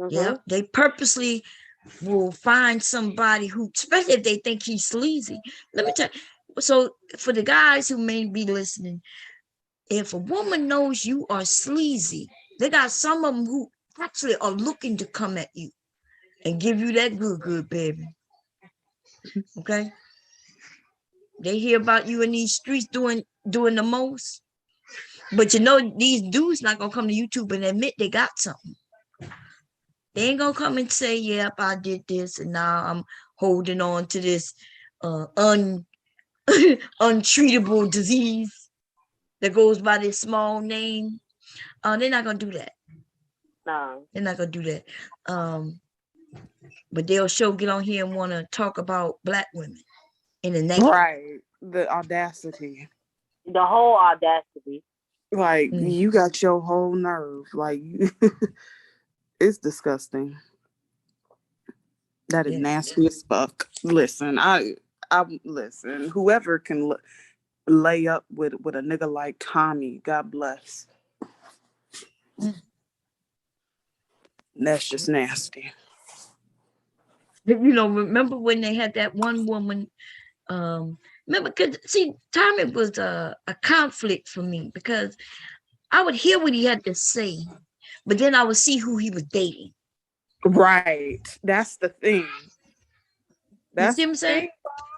yeah, they purposely will find somebody who, especially if they think he's sleazy. Let me tell you. So for the guys who may be listening, if a woman knows you are sleazy, They got some of them who actually are looking to come at you and give you that good, baby. Okay? They hear about you in these streets doing the most. But you know, these dudes not gonna come to YouTube and admit they got something. They ain't gonna come and say, yep, I did this and now I'm holding on to this untreatable disease that goes by this small name. They're not gonna do that. No. They're not gonna do that. But they'll get on here and want to talk about Black women in the negative. Right. The audacity. The whole audacity. Like, you got your whole nerve. Like, it's disgusting. That is nasty as fuck. Listen, I listen. Whoever can lay up with a nigga like Tommy, God bless. That's just nasty. You know, remember when they had that one woman? Remember, because see, Tommy was a conflict for me because I would hear what he had to say, but then I would see who he was dating. Right. That's the thing. That's what I'm saying.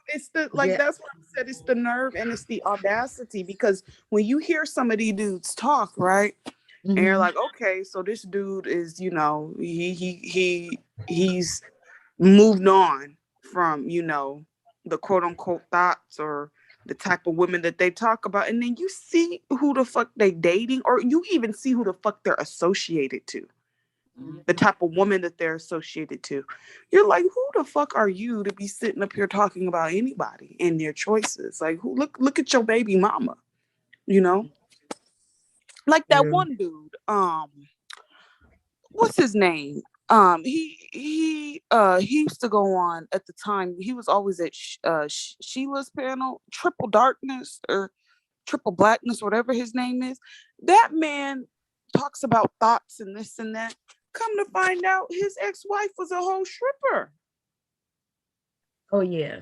It's the that's what I said. It's the nerve and it's the audacity, because when you hear some of these dudes talk, right, and you're like, okay, so this dude is, you know, he's moved on from, you know, the quote unquote thoughts or the type of women that they talk about, and then you see who the fuck they dating, or you even see who the fuck they're associated to. The type of woman that they're associated to. You're like, who the fuck are you to be sitting up here talking about anybody and their choices? Like, look at your baby mama, you know? Like that one dude, what's his name? He used to go on at the time. He was always at Sheila's panel, Triple Darkness or Triple Blackness, whatever his name is. That man talks about thoughts and this and that. Come to find out, his ex-wife was a whole stripper. Oh yeah.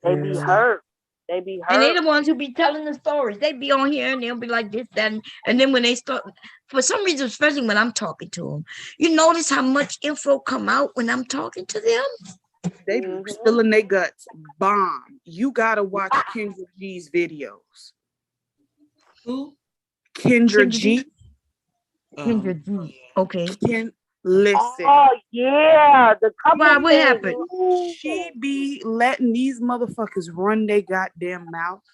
They be hurt. They be hurt. And they're the ones who be telling the stories. They be on here and they'll be like this, that, and then when they start, for some reason, especially when I'm talking to them, you notice how much info come out when I'm talking to them? They be spilling their guts. Bomb. You gotta watch Kendra G's videos. Who? Kendra G. Kendra G. Okay. Listen. Oh yeah, the couple. Why? What happened? She be letting these motherfuckers run their goddamn mouth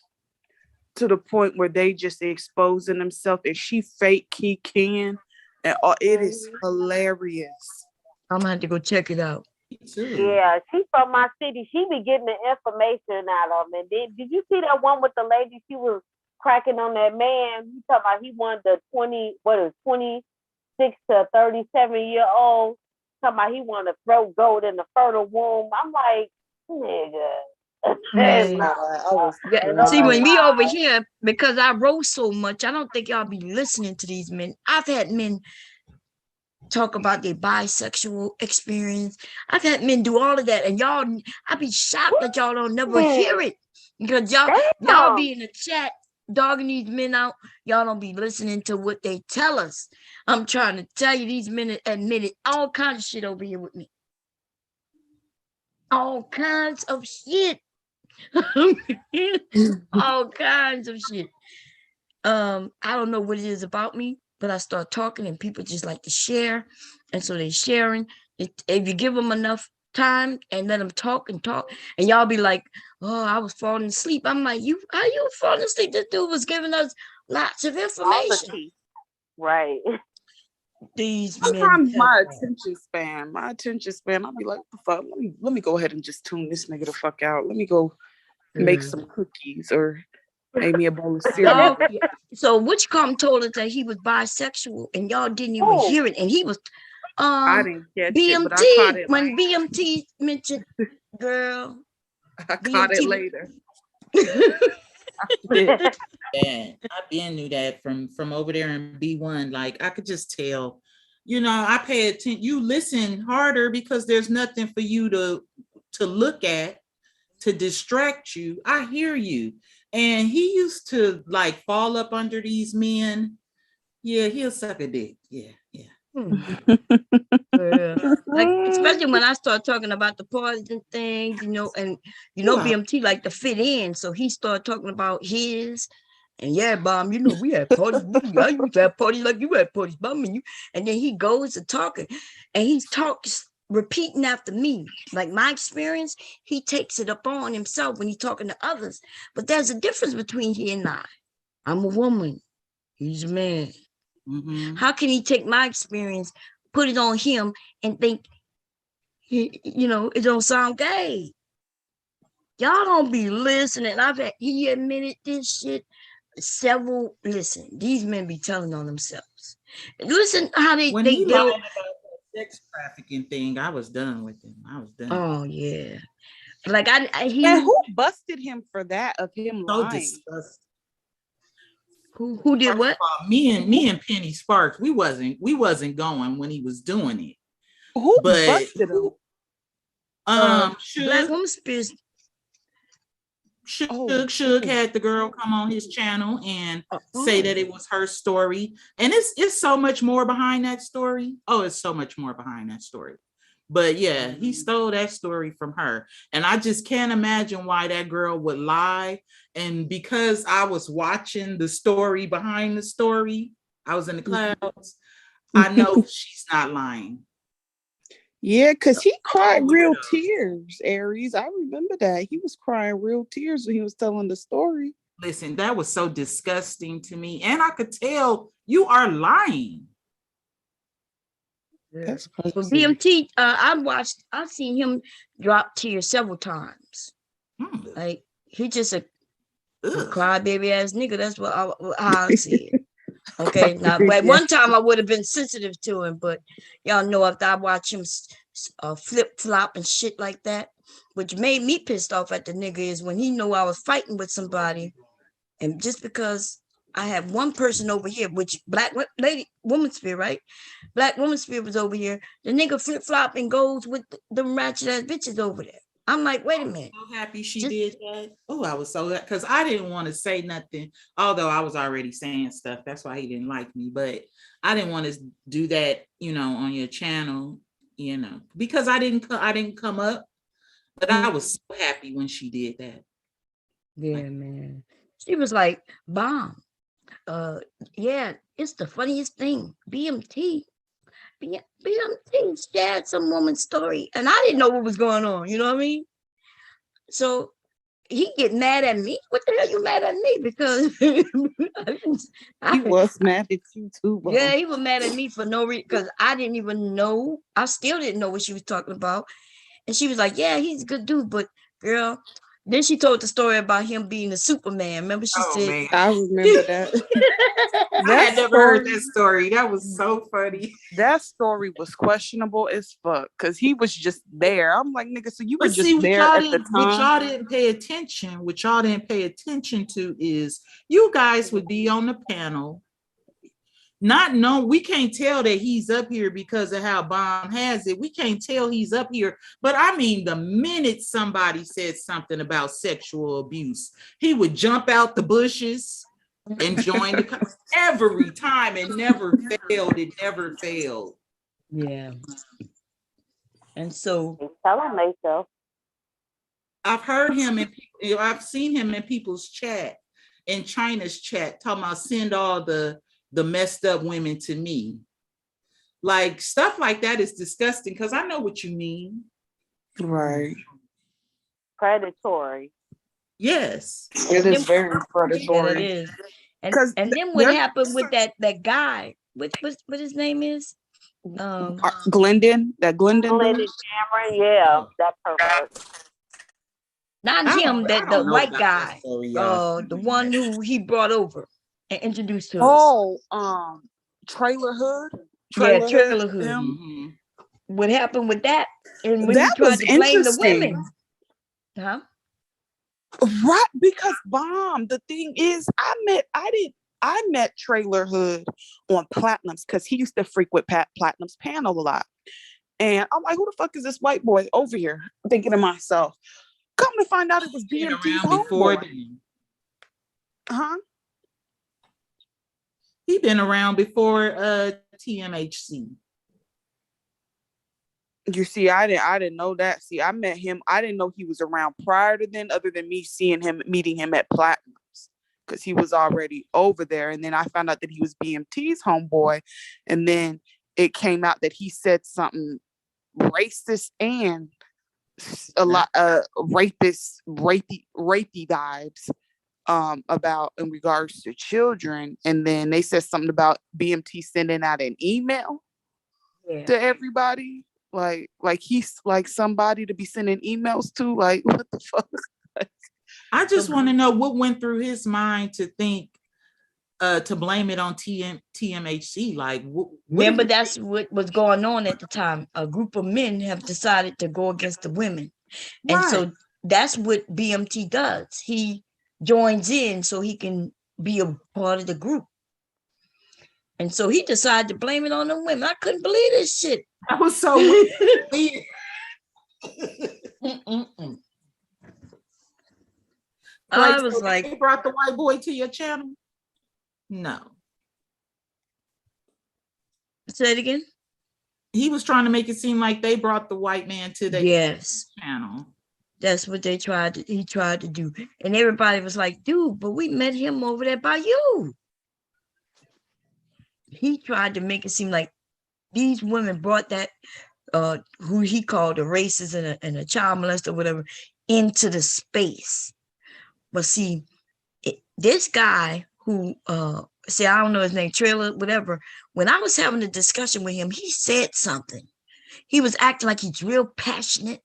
to the point where they just exposing themselves, and she fake can, and it is hilarious. I'm gonna have to go check it out. Yeah, she's from my city. She be getting the information out of them. And then, did you see that one with the lady? She was cracking on that man. You talking about he wanted the 26 to 37-year-old. Talking about he wanted to throw gold in the fertile womb. I'm like, nigga. See, when we over here, because I wrote so much, I don't think y'all be listening to these men. I've had men talk about their bisexual experience. I've had men do all of that, and y'all, I be shocked that y'all don't never hear it, because y'all be in the chat dogging these men out. Y'all don't be listening to what they tell us. I'm trying to tell you, these men admitted all kinds of shit over here with me. All kinds of shit. All kinds of shit. I don't know what it is about me, but I start talking and people just like to share. And so they're sharing. If you give them enough time and let them talk, and y'all be like, oh, I was falling asleep. I'm like, how you falling asleep? This dude was giving us lots of information. Right. These sometimes men. my attention span, I'll be like, what the fuck? Let me go ahead and just tune this nigga the fuck out. Let me go make some cookies or make me a bowl of cereal. So Witchcom told us that he was bisexual, and y'all didn't even hear it. And he was I didn't catch BMT, it, but I caught it when BMT mentioned, girl. I caught it later. And I been knew that from over there in B1. Like, I could just tell, you know, I pay attention. You listen harder because there's nothing for you to look at to distract you. I hear you. And he used to like fall up under these men Yeah, he'll suck a dick. Yeah. Yeah. Like, especially when I start talking about the parties and things, and Wow. BMT like to fit in. So he started talking about his, and yeah, Bomb, we had parties. I used to have parties like you had parties, Bomb, and then he goes to talking, and he talks repeating after me. Like my experience, he takes it upon himself when he's talking to others. But there's a difference between he and I. I'm a woman. He's a man. Mm-hmm. How can he take my experience, put it on him, and think it don't sound gay? Y'all don't be listening. He admitted this shit several. Listen, these men be telling on themselves. Listen how When he lied about that sex trafficking thing, I was done with him. I was done. Oh yeah, like And who busted him for that? Of him so lying? Disgusting. Who did what? Me and Penny Sparks, we wasn't going when he was doing it. Who busted him? Black Woman Spears. Suge had the girl come on his channel and say that it was her story, and it's so much more behind that story. It's so much more behind that story. But yeah, he stole that story from her, and I just can't imagine why that girl would lie. And because I was watching the story behind the story, I was in the clouds. I know she's not lying. Yeah, because he cried real tears, Aries. I remember that. He was crying real tears when he was telling the story. Listen, that was so disgusting to me. And I could tell you are lying. That's crazy. But BMT, I've seen him drop tears several times. Like, he just a crybaby ass nigga. That's how I see it. Okay, now at one time I would have been sensitive to him, but y'all know after I watch him flip flop and shit like that, which made me pissed off at the nigga is when he knew I was fighting with somebody, and just because I have one person over here, which Manosphere, right? Black Manosphere was over here. The nigga flip flop and goes with the ratchet ass bitches over there. I'm like, wait a minute. I'm so happy she did that. Oh, I was so because I didn't want to say nothing, although I was already saying stuff. That's why he didn't like me. But I didn't want to do that, on your channel, because I didn't come up. But I was so happy when she did that. Yeah, man. She was like, Bomb. Yeah, it's the funniest thing. BMT shared some woman's story, and I didn't know what was going on. You know what I mean? So he get mad at me. What the hell you mad at me? Because he was mad at you too. Bro. Yeah, he was mad at me for no reason because I didn't even know. I still didn't know what she was talking about, and she was like, "Yeah, he's a good dude, but girl." Then she told the story about him being a Superman. Remember, she said, man. I remember that. I had never heard that story. That was so funny. That story was questionable as fuck because he was just there. I'm like, nigga, so you were just there at the time. What y'all didn't pay attention to is you guys would be on the panel. We can't tell that he's up here because of how Bomb has it. We can't tell he's up here. But I mean, the minute somebody said something about sexual abuse, he would jump out the bushes and join the every time. It never failed. It never failed. Yeah. And so telling myself. I've heard him I've seen him in people's chat, in China's chat, talking about send all the messed up women to me. Like stuff like that is disgusting because I know what you mean. Right. Predatory. Yes. It is very predatory. Yeah, it is. And then what happened with that guy? What his name is? Glendon. That Glendon. Cameron, yeah, that pervert. Not him, the white guy. The one who he brought over and introduced to us. Trailer Hood. Trailer Hood. Mm-hmm. What happened with that? And when that he tried was to blame the women. Huh? Right, because Bomb, the thing is, I met Trailer Hood on Platinum's because he used to frequent Platinum's panel a lot. And I'm like, who the fuck is this white boy over here? I'm thinking to myself, come to find out it was BMT's homeboy. Huh? He been around before TMHC. You see, I didn't know that. See, I met him. I didn't know he was around prior to then, other than me meeting him at Platinum's, because he was already over there. And then I found out that he was BMT's homeboy, and then it came out that he said something racist and a lot rapey vibes about in regards to children. And then they said something about BMT sending out an email to everybody. Like he's like somebody to be sending emails to. Like, what the fuck? I just want to know what went through his mind to think to blame it on TMHC. Like, remember, that's what was going on at the time. A group of men have decided to go against the women, and so that's what BMT does. He joins in so he can be a part of the group. And so he decided to blame it on the women. I couldn't believe this shit. That was so weird. I was like, they brought the white boy to your channel? No. Say it again. He was trying to make it seem like they brought the white man to their channel. That's what he tried to do. And everybody was like, dude, but we met him over there by you. He tried to make it seem like these women brought that, who he called a racist and a child molester or whatever, into the space. But see, this guy who, see, I don't know his name, Trailer, whatever. When I was having a discussion with him, he said something. He was acting like he's real passionate.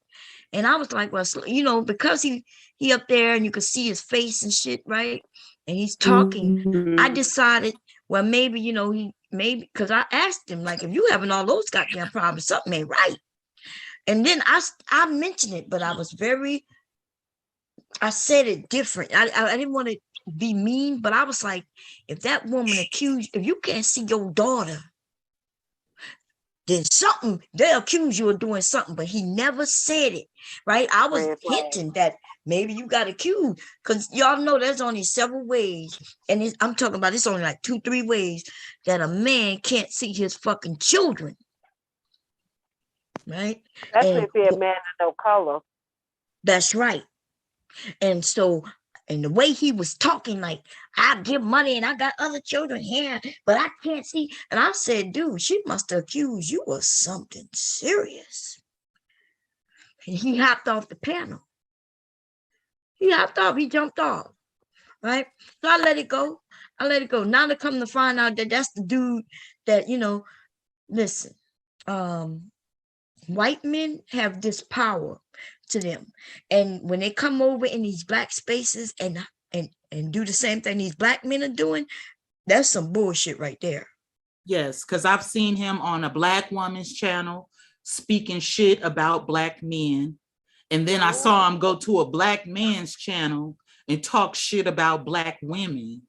And I was like, well, you know, because he up there and you could see his face and shit, right? And he's talking. I decided, well, maybe, you know, because I asked him, like, if you having all those goddamn problems, something ain't right. And then I mentioned it, but I said it different. I didn't want to be mean, but I was like, if that woman accused, if you can't see your daughter, then something, they'll accuse you of doing something, but he never said it, right? I was hinting that maybe you got accused, because y'all know there's only several ways, and I'm talking about it's only like 2-3 ways that a man can't see his fucking children, right? Especially if you're a man of no color. That's right. And so, and the way he was talking, like, I give money and I got other children here, but I can't see. And I said, dude, she must have accused you of something serious. And he hopped off the panel. He jumped off, right? So I let it go. Now to come to find out that that's the dude that, you know, listen, white men have this power to them. And when they come over in these black spaces and do the same thing these black men are doing, that's some bullshit right there. Yes, because I've seen him on a black woman's channel speaking shit about black men. And then I saw him go to a black man's channel and talk shit about black women.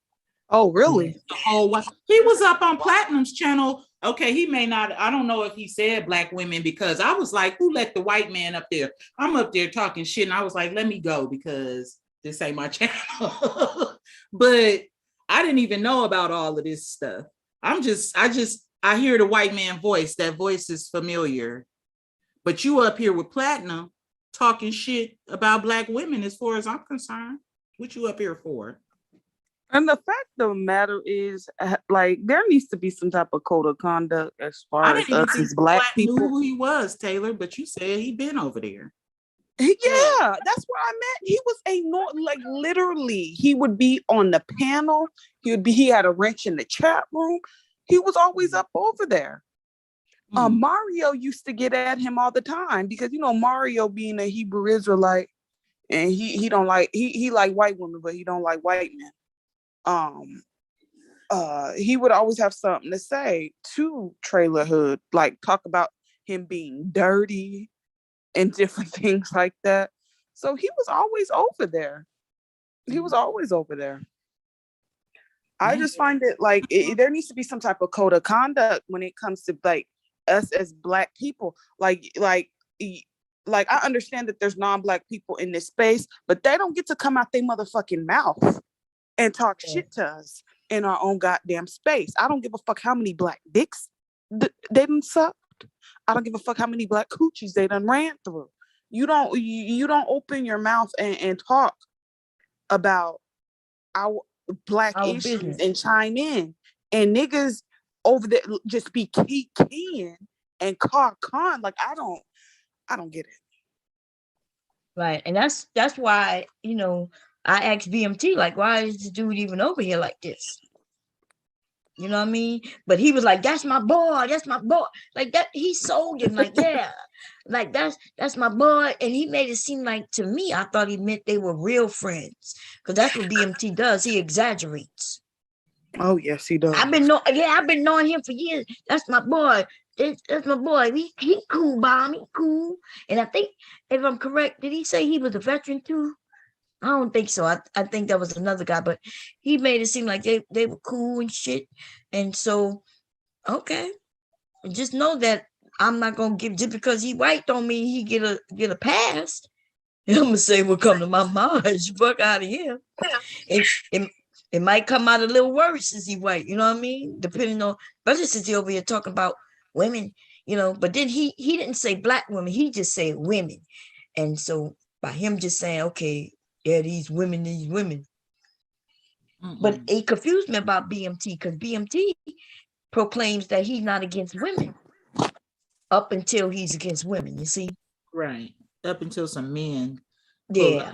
Oh, really? The whole while. He was up on Platinum's channel. Okay, he may not, I don't know if he said black women, because I was like, who let the white man up there? I'm up there talking shit, and I was like, let me go, because this ain't my channel. But I didn't even know about all of this stuff. I hear the white man voice. That voice is familiar. But you up here with Platinum talking shit about black women, as far as I'm concerned. What you up here for? And the fact of the matter is, like, there needs to be some type of code of conduct as far as us as black people. Knew who he was, Taylor, but you said he been over there. Yeah, that's what I meant. He was like, literally, he would be on the panel. He had a wrench in the chat room. He was always up over there. Mario used to get at him all the time, because, you know, Mario being a Hebrew Israelite, and he don't like, he like white women, but he don't like white men. He would always have something to say to Trailer Hood, like talk about him being dirty and different things like that. So he was always over there. I just find it like there needs to be some type of code of conduct when it comes to like us as black people. Like I understand that there's non-black people in this space, but they don't get to come out their motherfucking mouth and talk shit to us. in our own goddamn space. I don't give a fuck how many black dicks they done sucked. I don't give a fuck how many black coochies they done ran through. You don't open your mouth and talk about our black Our issues business. and chime in. And niggas over there just be keying and con. Like I don't get it. Right. And that's why, I asked BMT, like, why is this dude even over here like this? You know what I mean? But he was like, that's my boy. That's my boy. Like that, he sold him like, yeah, like that's my boy. And he made it seem like, to me, I thought he meant they were real friends. Because that's what BMT does. He exaggerates. Oh yes, he does. I've been knowing him for years. That's my boy. That's my boy. He cool, Bomb. He cool. And I think, if I'm correct, did he say he was a veteran too? I don't think so. I think that was another guy, but he made it seem like they were cool and shit. And so, okay, just know that I'm not gonna give, just because he white don't mean he get a pass. I'm gonna say what come to my mind. Fuck out of here. It might come out a little worse since he white. You know what I mean? Depending on, especially since he over here talking about women. But then he didn't say black women. He just said women. And so by him just saying, okay, yeah, these women. But it confused me about BMT, because BMT proclaims that he's not against women up until he's against women, you see? Right. Up until some men. Yeah.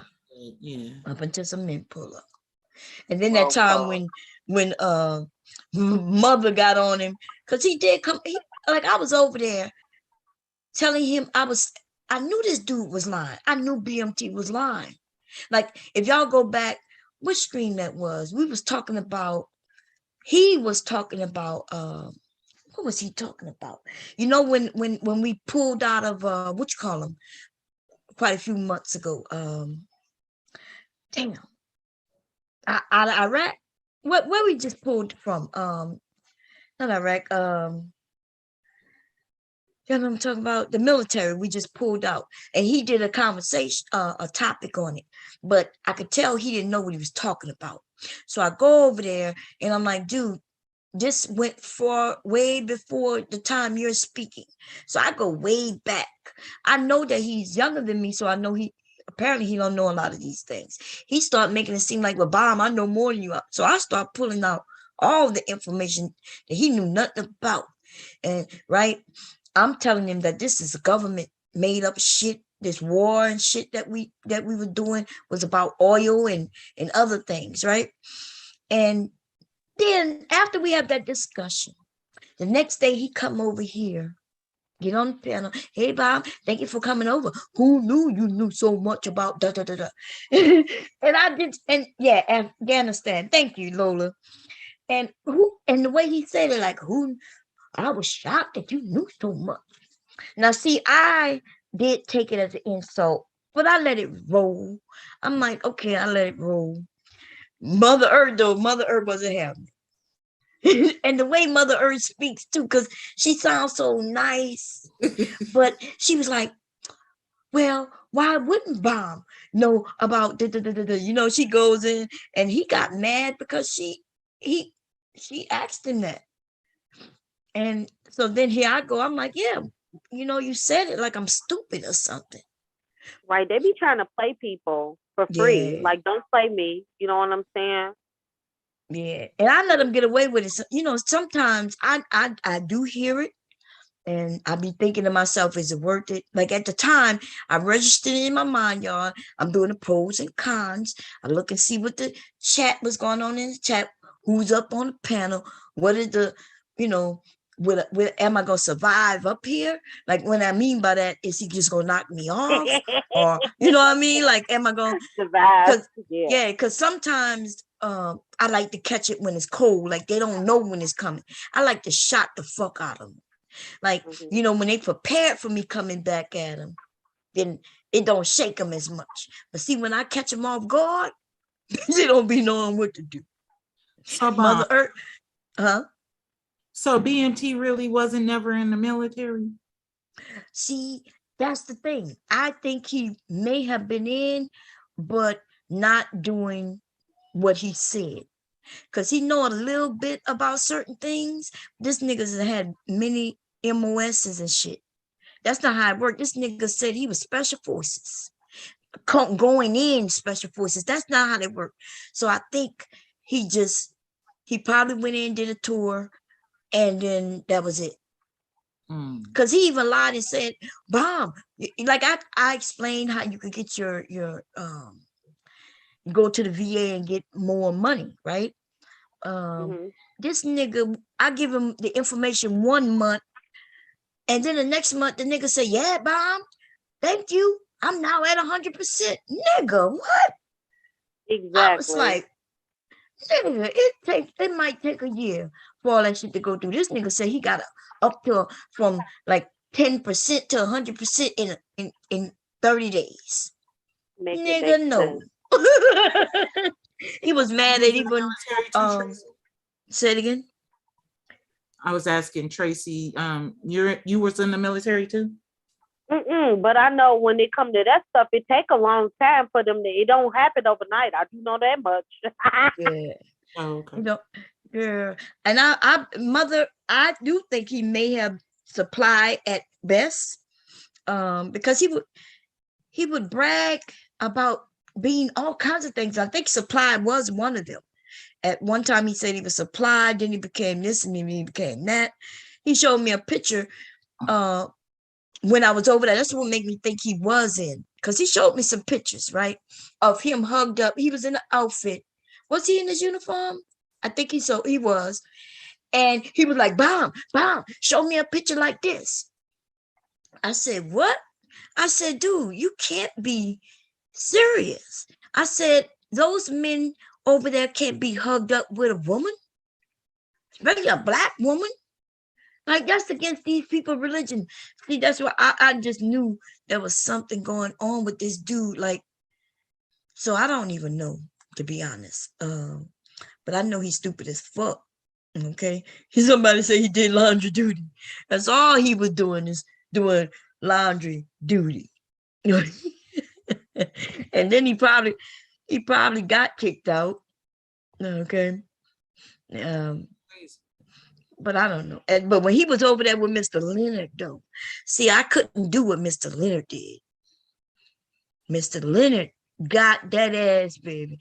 Yeah. Up until some men pull up. And then that time when mother got on him, because he did come, like I was over there telling him, I knew this dude was lying. I knew BMT was lying. Like, if y'all go back, which screen that was? He was talking about, what was he talking about? When we pulled out of, what you call them, quite a few months ago, damn, out of Iraq, where we just pulled from, not Iraq, you know what I'm talking about? The military, we just pulled out. And he did a conversation, a topic on it. But I could tell he didn't know what he was talking about. So I go over there and I'm like, dude, this went way before the time you're speaking. So I go way back. I know that he's younger than me, so I know apparently he don't know a lot of these things. He started making it seem like, well, Bomb, I know more than you. So I start pulling out all the information that he knew nothing about. And right, I'm telling him that this is a government made up shit. This war and shit that we were doing was about oil and other things, right? And then after we have that discussion, the next day he come over here, get on the panel. Hey, Bob, thank you for coming over. Who knew you knew so much about da da da da? And I did, and yeah, Afghanistan. Thank you, Lola. And the way he said it, like, I was shocked that you knew so much. Now, see, I did take it as an insult, but I let it roll. I'm like, okay, I let it roll. Mother Earth wasn't having it. And the way Mother Earth speaks too, because she sounds so nice. But she was like, well, why wouldn't Bomb know about da? She goes in and he got mad because she asked him that. And so then here I go, I'm like, yeah, you said it like I'm stupid or something. Right. They be trying to play people for free. Yeah. Like, don't play me. You know what I'm saying? Yeah. And I let them get away with it. Sometimes I do hear it and I be thinking to myself, is it worth it? Like at the time, I registered it in my mind, y'all. I'm doing the pros and cons. I look and see what the chat was going on in the chat, who's up on the panel, what is the, am I gonna survive up here? Like, what I mean by that is, he just gonna knock me off, or you know what I mean? Like, am I gonna survive? Because sometimes I like to catch it when it's cold. Like, they don't know when it's coming. I like to shock the fuck out of them. Like, when they prepared for me coming back at them, then it don't shake them as much. But see, when I catch them off guard, they don't be knowing what to do. So Mother Earth, huh? So BMT really wasn't never in the military? See, that's the thing. I think he may have been in, but not doing what he said. because he know a little bit about certain things. This nigga's had many MOSs and shit. That's not how it worked. This nigga said he was special forces, going in special forces. That's not how they work. So I think he probably went in, did a tour, and then that was it. Because he even lied and said, Bomb, like I explained how you could get your go to the VA and get more money, right? This nigga, I give him the information 1 month, and then the next month the nigga say, yeah, Bomb, thank you, I'm now at 100%. Nigga, what? Exactly. I was like, nigga, it might take a year for all that shit to go through. This nigga said he got up to from like 10% to 100% in 30 days. Nigga, no. He was mad at even say it again. I was asking Tracy, you was in the military too? But I know when it come to that stuff, it take a long time for them. It don't happen overnight. I do know that much. Yeah. Oh, okay. You know, yeah. And I do think he may have supply at best, because he would brag about being all kinds of things. I think supply was one of them. At one time he said he was supplied, then he became this, and then he became that. He showed me a picture when I was over there. That's what made me think he was in, because he showed me some pictures, right, of him hugged up. He was in an outfit. Was he in his uniform? I think he was. And he was like, Bomb, show me a picture like this. I said, what? I said, dude, you can't be serious. I said, those men over there can't be hugged up with a woman, especially a black woman. Like, that's against these people's religion. See, that's why I just knew there was something going on with this dude. Like, so I don't even know, to be honest. But I know he's stupid as fuck. Okay. Somebody say he did laundry duty. That's all he was doing, is doing laundry duty. And then he probably got kicked out. Okay. But I don't know. But when he was over there with Mr. Leonard, though, see, I couldn't do what Mr. Leonard did. Mr. Leonard got that ass, baby.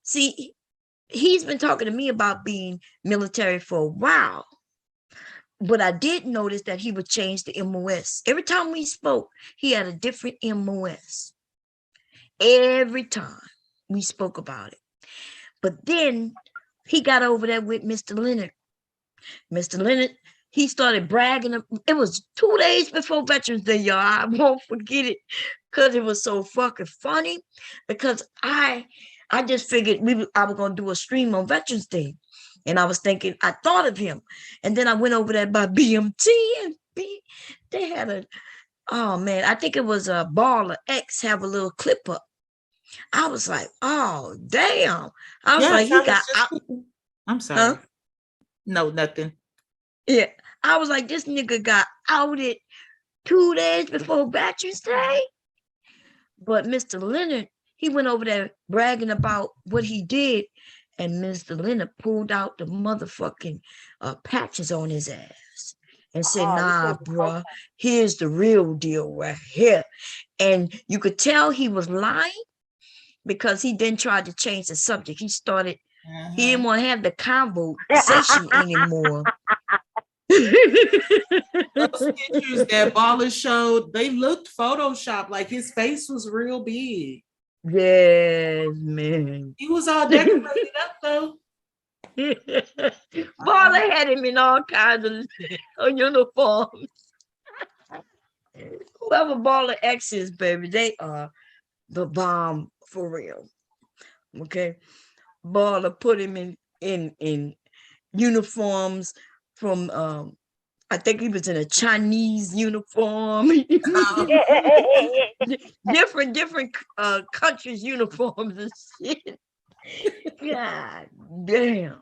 See, he's been talking to me about being military for a while. But I did notice that he would change the MOS. Every time we spoke, he had a different MOS. Every time we spoke about it. But then he got over there with Mr. Leonard. Mr. Leonard, he started bragging. It was 2 days before Veterans Day, y'all. I won't forget it, because it was so fucking funny. Because I just figured I was going to do a stream on Veterans Day. And I was thinking, I thought of him. And then I went over there by BMT, and they had oh man, I think it was a Baller X have a little clip up. I was like, oh, damn. I was like, he got out. I'm sorry. Huh? No, nothing. Yeah. I was like, this nigga got outed 2 days before Veterans Day. But Mr. Leonard, he went over there bragging about what he did. And Mr. Leonard pulled out the motherfucking patches on his ass and said, nah, bruh, here's the real deal right here. And you could tell he was lying, because he then tried to change the subject. He didn't want to have the conversation anymore. Those pictures that Baller showed, they looked photoshopped, like his face was real big. Yes, man. He was all decorated up though. Baller had him in all kinds of uniforms. Whoever Baller X is, baby, they are the bomb for real. Okay. Baller put him in uniforms from I think he was in a Chinese uniform. different countries' uniforms and shit. God damn.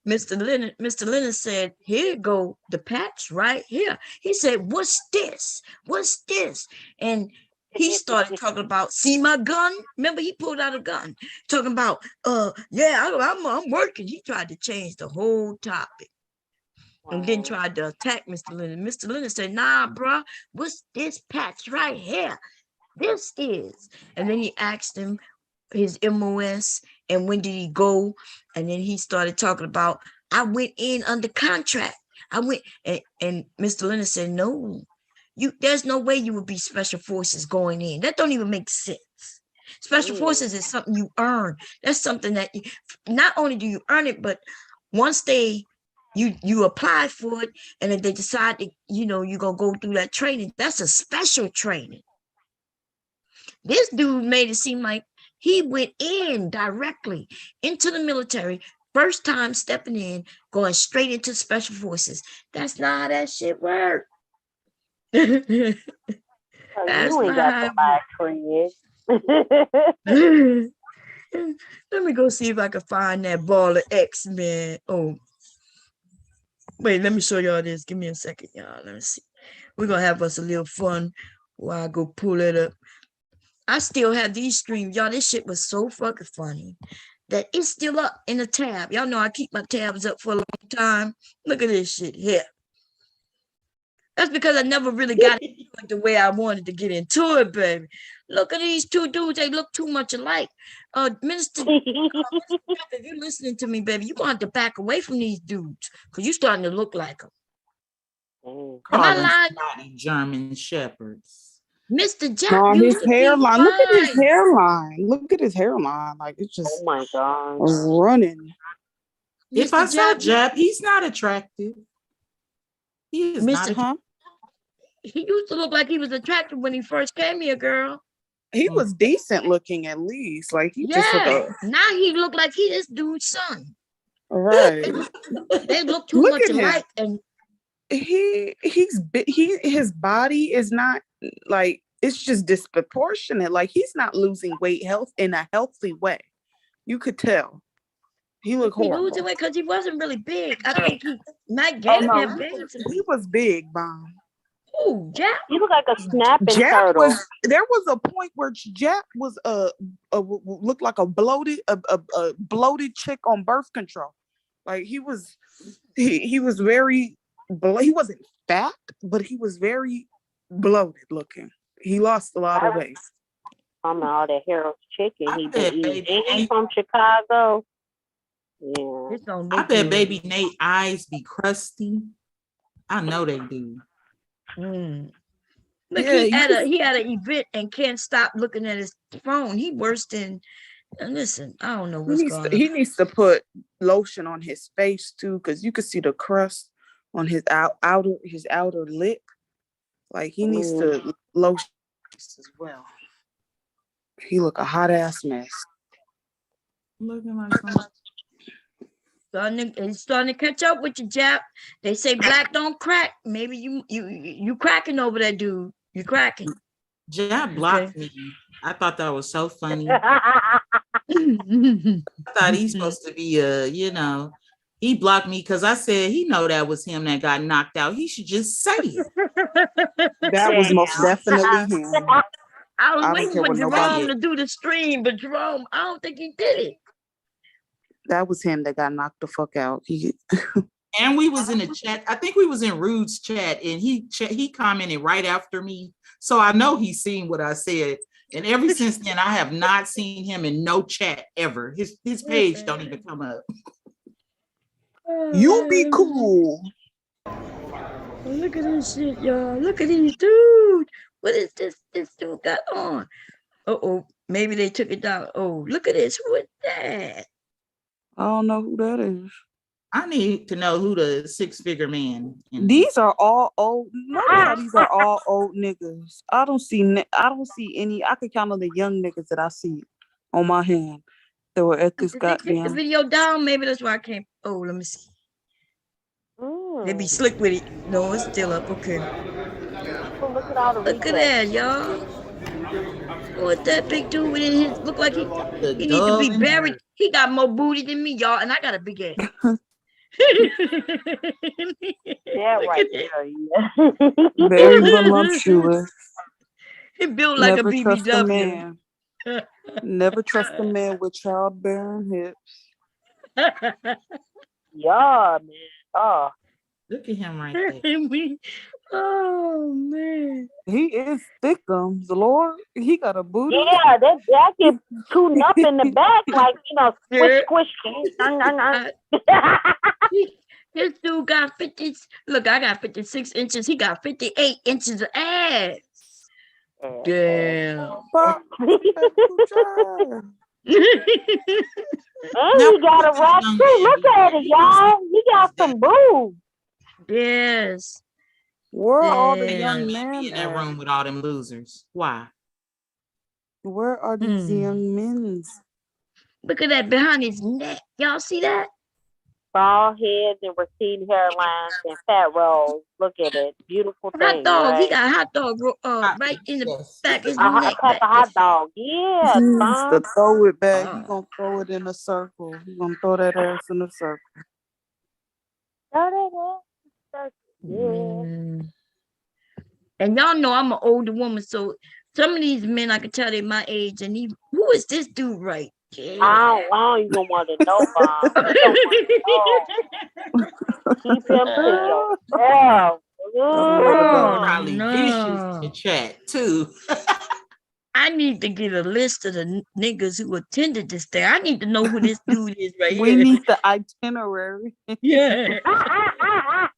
Mr. Leonard said, here go the patch right here. He said, what's this? What's this? And he started talking about, see my gun? Remember, he pulled out a gun, talking about, yeah, I'm working. He tried to change the whole topic. And then tried to attack Mr. Leonard. Mr. Leonard said, nah, bro, what's this patch right here? This is. And then he asked him his MOS and when did he go? And then he started talking about, I went in under contract. I went, and Mr. Leonard said, no, there's no way you would be special forces going in. That don't even make sense. Special forces is something you earn. That's something that not only do you earn it, but once you apply for it, and if they decide that, you're gonna go through that training, that's a special training. This dude made it seem like he went in directly into the military, first time stepping in, going straight into special forces. That's not how that shit works. That's you ain't got the last friend. Let me go see if I can find that ball of X-Men. Oh, wait, let me show y'all this. Give me a second, y'all. Let me see. We're gonna have us a little fun while I go pull it up. I still have these streams, y'all. This shit was so fucking funny that it's still up in the tab. Y'all know I keep my tabs up for a long time. Look at this shit here. That's because I never really got into it the way I wanted to get into it, baby. Look at these two dudes. They look too much alike. Minister, if you're listening to me, baby, you're going to have to back away from these dudes because you're starting to look like them. Am I lying? German Shepherds. Mr. Jack, no, his hairline. Look at his hairline. Look at his hairline. Like it's just, oh my God, running. If I saw Jap, he's not attractive. He is Mr. not. He used to look like he was attractive when he first came here, girl. He was decent looking at least. Like he just looked now he looked like he this dude's son. Right. They look too much alike, and his body is not like, it's just disproportionate. Like he's not losing weight in a healthy way. You could tell. He looked horrible. He losing weight because he wasn't really big. I think he might gain that big. He was big, Bomb. Oh, Jack. You look like a snapping turtle. There was a point where Jack was looked like a bloated chick on birth control. Like he was very, he wasn't fat, but he was very bloated looking. He lost a lot of weight. I'm all that Harold's chicken he been eating. Ain't he from Chicago? Yeah. I bet baby Nate eyes be crusty. I know they do. Look, he had an event and can't stop looking at his phone. He worse than. Listen, I don't know what's going on. He needs to put lotion on his face too, because you could see the crust on his outer lip. Like he needs to lotion as well. He look a hot ass mess. Looking like something. It's starting to catch up with you, Jap. They say black don't crack. Maybe you cracking over that dude. You cracking. Jap blocked me. I thought that was so funny. I thought he's supposed to be he blocked me because I said he know that was him that got knocked out. He should just say it. That was most definitely him. I was waiting for Jerome to do the stream, but Jerome, I don't think he did it. That was him that got knocked the fuck out. And we was in a chat. I think we was in Rude's chat, and he commented right after me. So I know he's seen what I said. And ever since then, I have not seen him in no chat ever. His page don't even come up. You be cool. Look at this shit, y'all. Look at these dudes. What is this dude got on? Uh-oh. Maybe they took it down. Oh, look at this. Who is that? I don't know who that is. I need to know who the six-figure man is. These are all old. These are all old niggas. I don't see any. I could count on the young niggas that I see on my hand that were at this goddamn. Take the video down. Maybe that's why I can't. Oh, let me see. They be slick with it. No, it's still up. Okay. Look at that, y'all. What that big dude with his look like he needs to be buried. He got more booty than me, y'all, and I got a big ass. Yeah, right there. Very voluptuous. It built like a Never trust a BBW. man. Never trust a man with childbearing hips. Yeah, man. Oh. Look at him right there. Oh man. He is thickums, Lord. He got a booty. Yeah, that get tooting up in the back, like, squish, squish. This dude got 50. Look, I got 56 inches. He got 58 inches of ass. Damn. And he got a rack too. Look at it, y'all. He got some boobs. Yes. Where are all the Young young men men be in that at? room with all them losers. Why? Where are these young men? Look at that behind his neck. Y'all see that? Bald heads and receding hairlines and fat rolls. Look at it. Beautiful thing. Hot dog. Right? He got a hot dog right in the back of his A neck. type of hot dog. Yeah, He needs son. to throw it back. He gonna throw it in a circle. He gonna throw that ass in a circle. Yeah. And y'all know I'm an older woman, so some of these men I can tell they're my age, and who is this dude right? Yeah. I don't even want to know, Bob. Keep him to yourself. Probably vicious in chat too. I need to get a list of the niggas who attended this thing. I need to know who this dude is right We here. need the itinerary. Yeah. I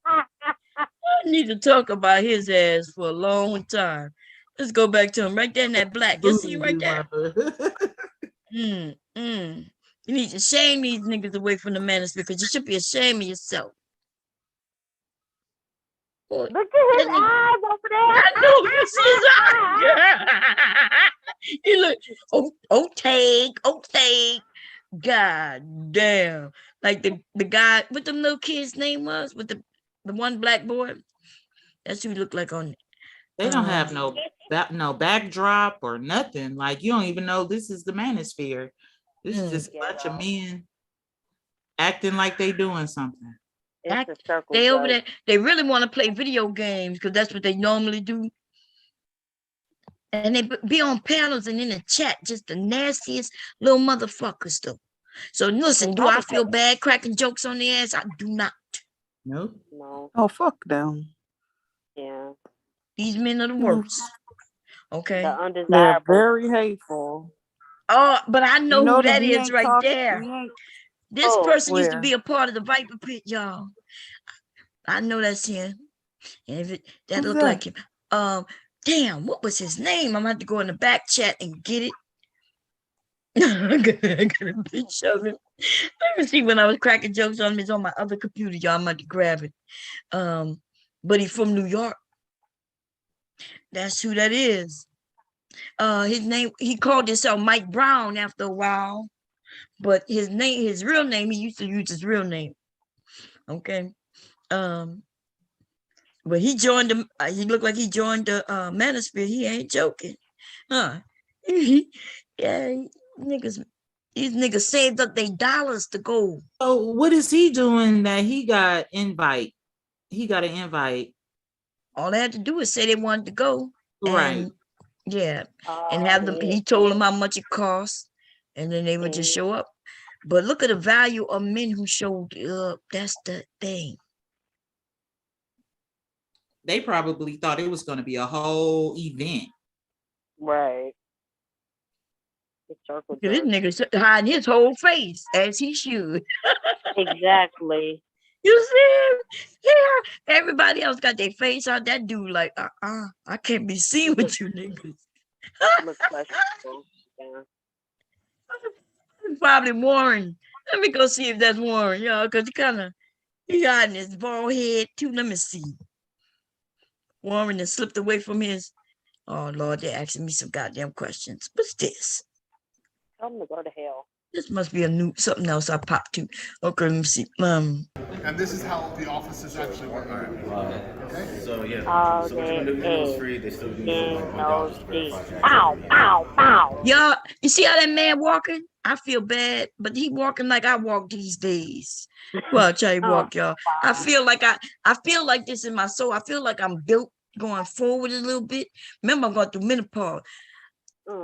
need to talk about his ass for a long time. Let's go back to him right there in that black. You see him right there? You need to shame these niggas away from the manosphere because you should be ashamed of yourself. Look at his eyes over there. I know this is he look, take. God damn. Like the guy, what the little kid's name was with the one black boy. That's who he looked like on. They don't have no backdrop or nothing. Like you don't even know this is the manosphere. This is just a bunch of men acting like they doing something. They over there. They really want to play video games because that's what they normally do. And they be on panels and in the chat, just the nastiest little motherfuckers though. So listen, do I feel bad cracking jokes on the ass? I do not. No. Oh, fuck them. Yeah. These men are the worst. Okay. The undesirable. They're very hateful. Oh, but I know who that is right there. This person used to where? be a part of the Viper Pit, y'all. I know that's him. And if that looked like him. Damn, what was his name? I'm gonna have to go in the back chat and get it. I got a picture of him. Let me see when I was cracking jokes on him. It's on my other computer, y'all. I'm about to grab it. But he's from New York. That's who that is. His name, he called himself Mike Brown after a while. But his real name, he used to use his real name. Okay. But he joined the, he looked like he joined the Manosphere. He ain't joking. Yeah, these niggas saved up their dollars to go. So what is he doing that he got invite? He got an invite. All they had to do is say they wanted to go. Right. And, yeah. And have them, he told them how much it cost. And then they would just show up. But look at the value of men who showed up. That's the thing. They probably thought it was going to be a whole event. Right. Look at this nigga hiding his whole face, as he should. Exactly. You see him? Yeah. Everybody else got their face out. That dude like, I can't be seen with you niggas. Looks like yeah. Probably Warren. Let me go see if that's Warren, y'all, because he hiding his bald head too. Let me see. Warren has slipped away from his. Oh Lord, they're asking me some goddamn questions. What's this? Tell them to go to hell. This must be something else I popped to. Okay, let me see. And this is how the offices actually work. Okay. So yeah. So what you're gonna do is free. They still do $1. Ow, ow, ow. Y'all, you see how that man walking? I feel bad, but he walking like I walk these days. Well, I'll tell you walk, y'all. I feel like this in my soul. I feel like I'm built going forward a little bit. Remember, I'm going through menopause.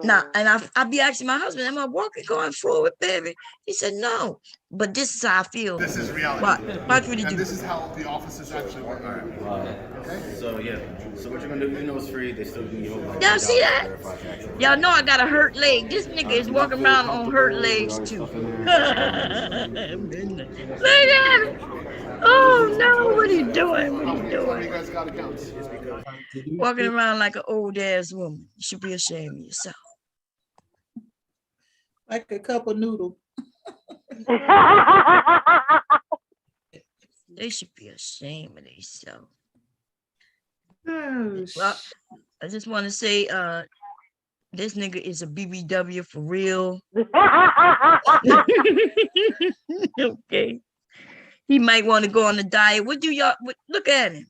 Now, and I be asking my husband, am I walking going forward, baby? He said, no. But this is how I feel. This is reality. What would you do? And this is how the offices actually work. Okay. So yeah. So what you're gonna do? You know it's free. They still give you like Y'all see that? $3 Y'all know I got a hurt leg. This nigga is walking around on hurt legs too. Look at it. Oh no, what are you doing? What are you doing? Walking around like an old ass woman. You should be ashamed of yourself. Like a cup of noodle. They should be ashamed of themselves. Oh, Well, I just want to say, this nigga is a BBW for real. Okay. He might want to go on a diet. What do y'all look at him?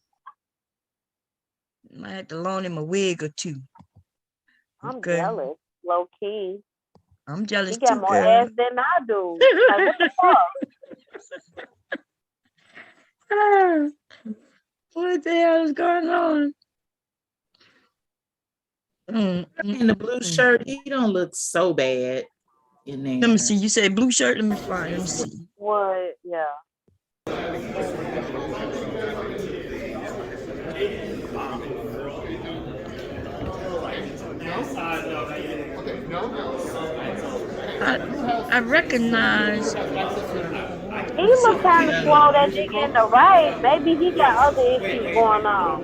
Might have to loan him a wig or two. I'm jealous, low key. I'm jealous He got too, more girl. ass than I do. Like, what the fuck? What the hell is going on? In the blue shirt, he don't look so bad in there. Let me see. You said blue shirt. Let me find. Let me see. What? Yeah. I recognize. He look kind of slow, that nigga in the right. Maybe he got other issues going on.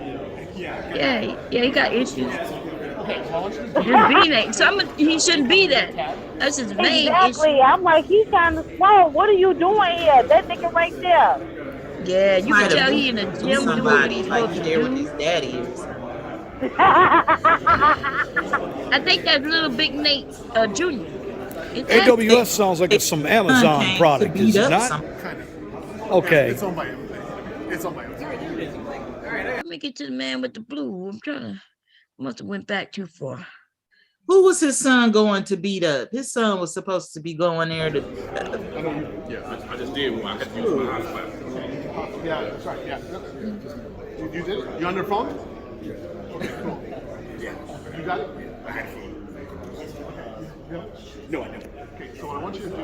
Yeah, he got issues. His V-neck. He shouldn't be that. That's his main Exactly. issue. I'm like, he kind of slow. What are you doing here? That nigga right there. Yeah, you can Might have tell he been in the gym doing what he's like supposed to there with do. his daddy or something. I think that's Little Big Nate Jr. AWS sounds like it's some Amazon product, is it not? Okay. It's on my own. It's on my own. Let me get to the man with the blue. I'm trying to. Must have went back too far. Who was his son going to beat up? His son was supposed to be going there to. I just did when I had to use my hotspot. Yeah, that's right. Yeah. You did it? You on your phone? Yeah. Okay, cool. Yeah. You got it? I had phone. No, I don't. Okay, so what I want you to do,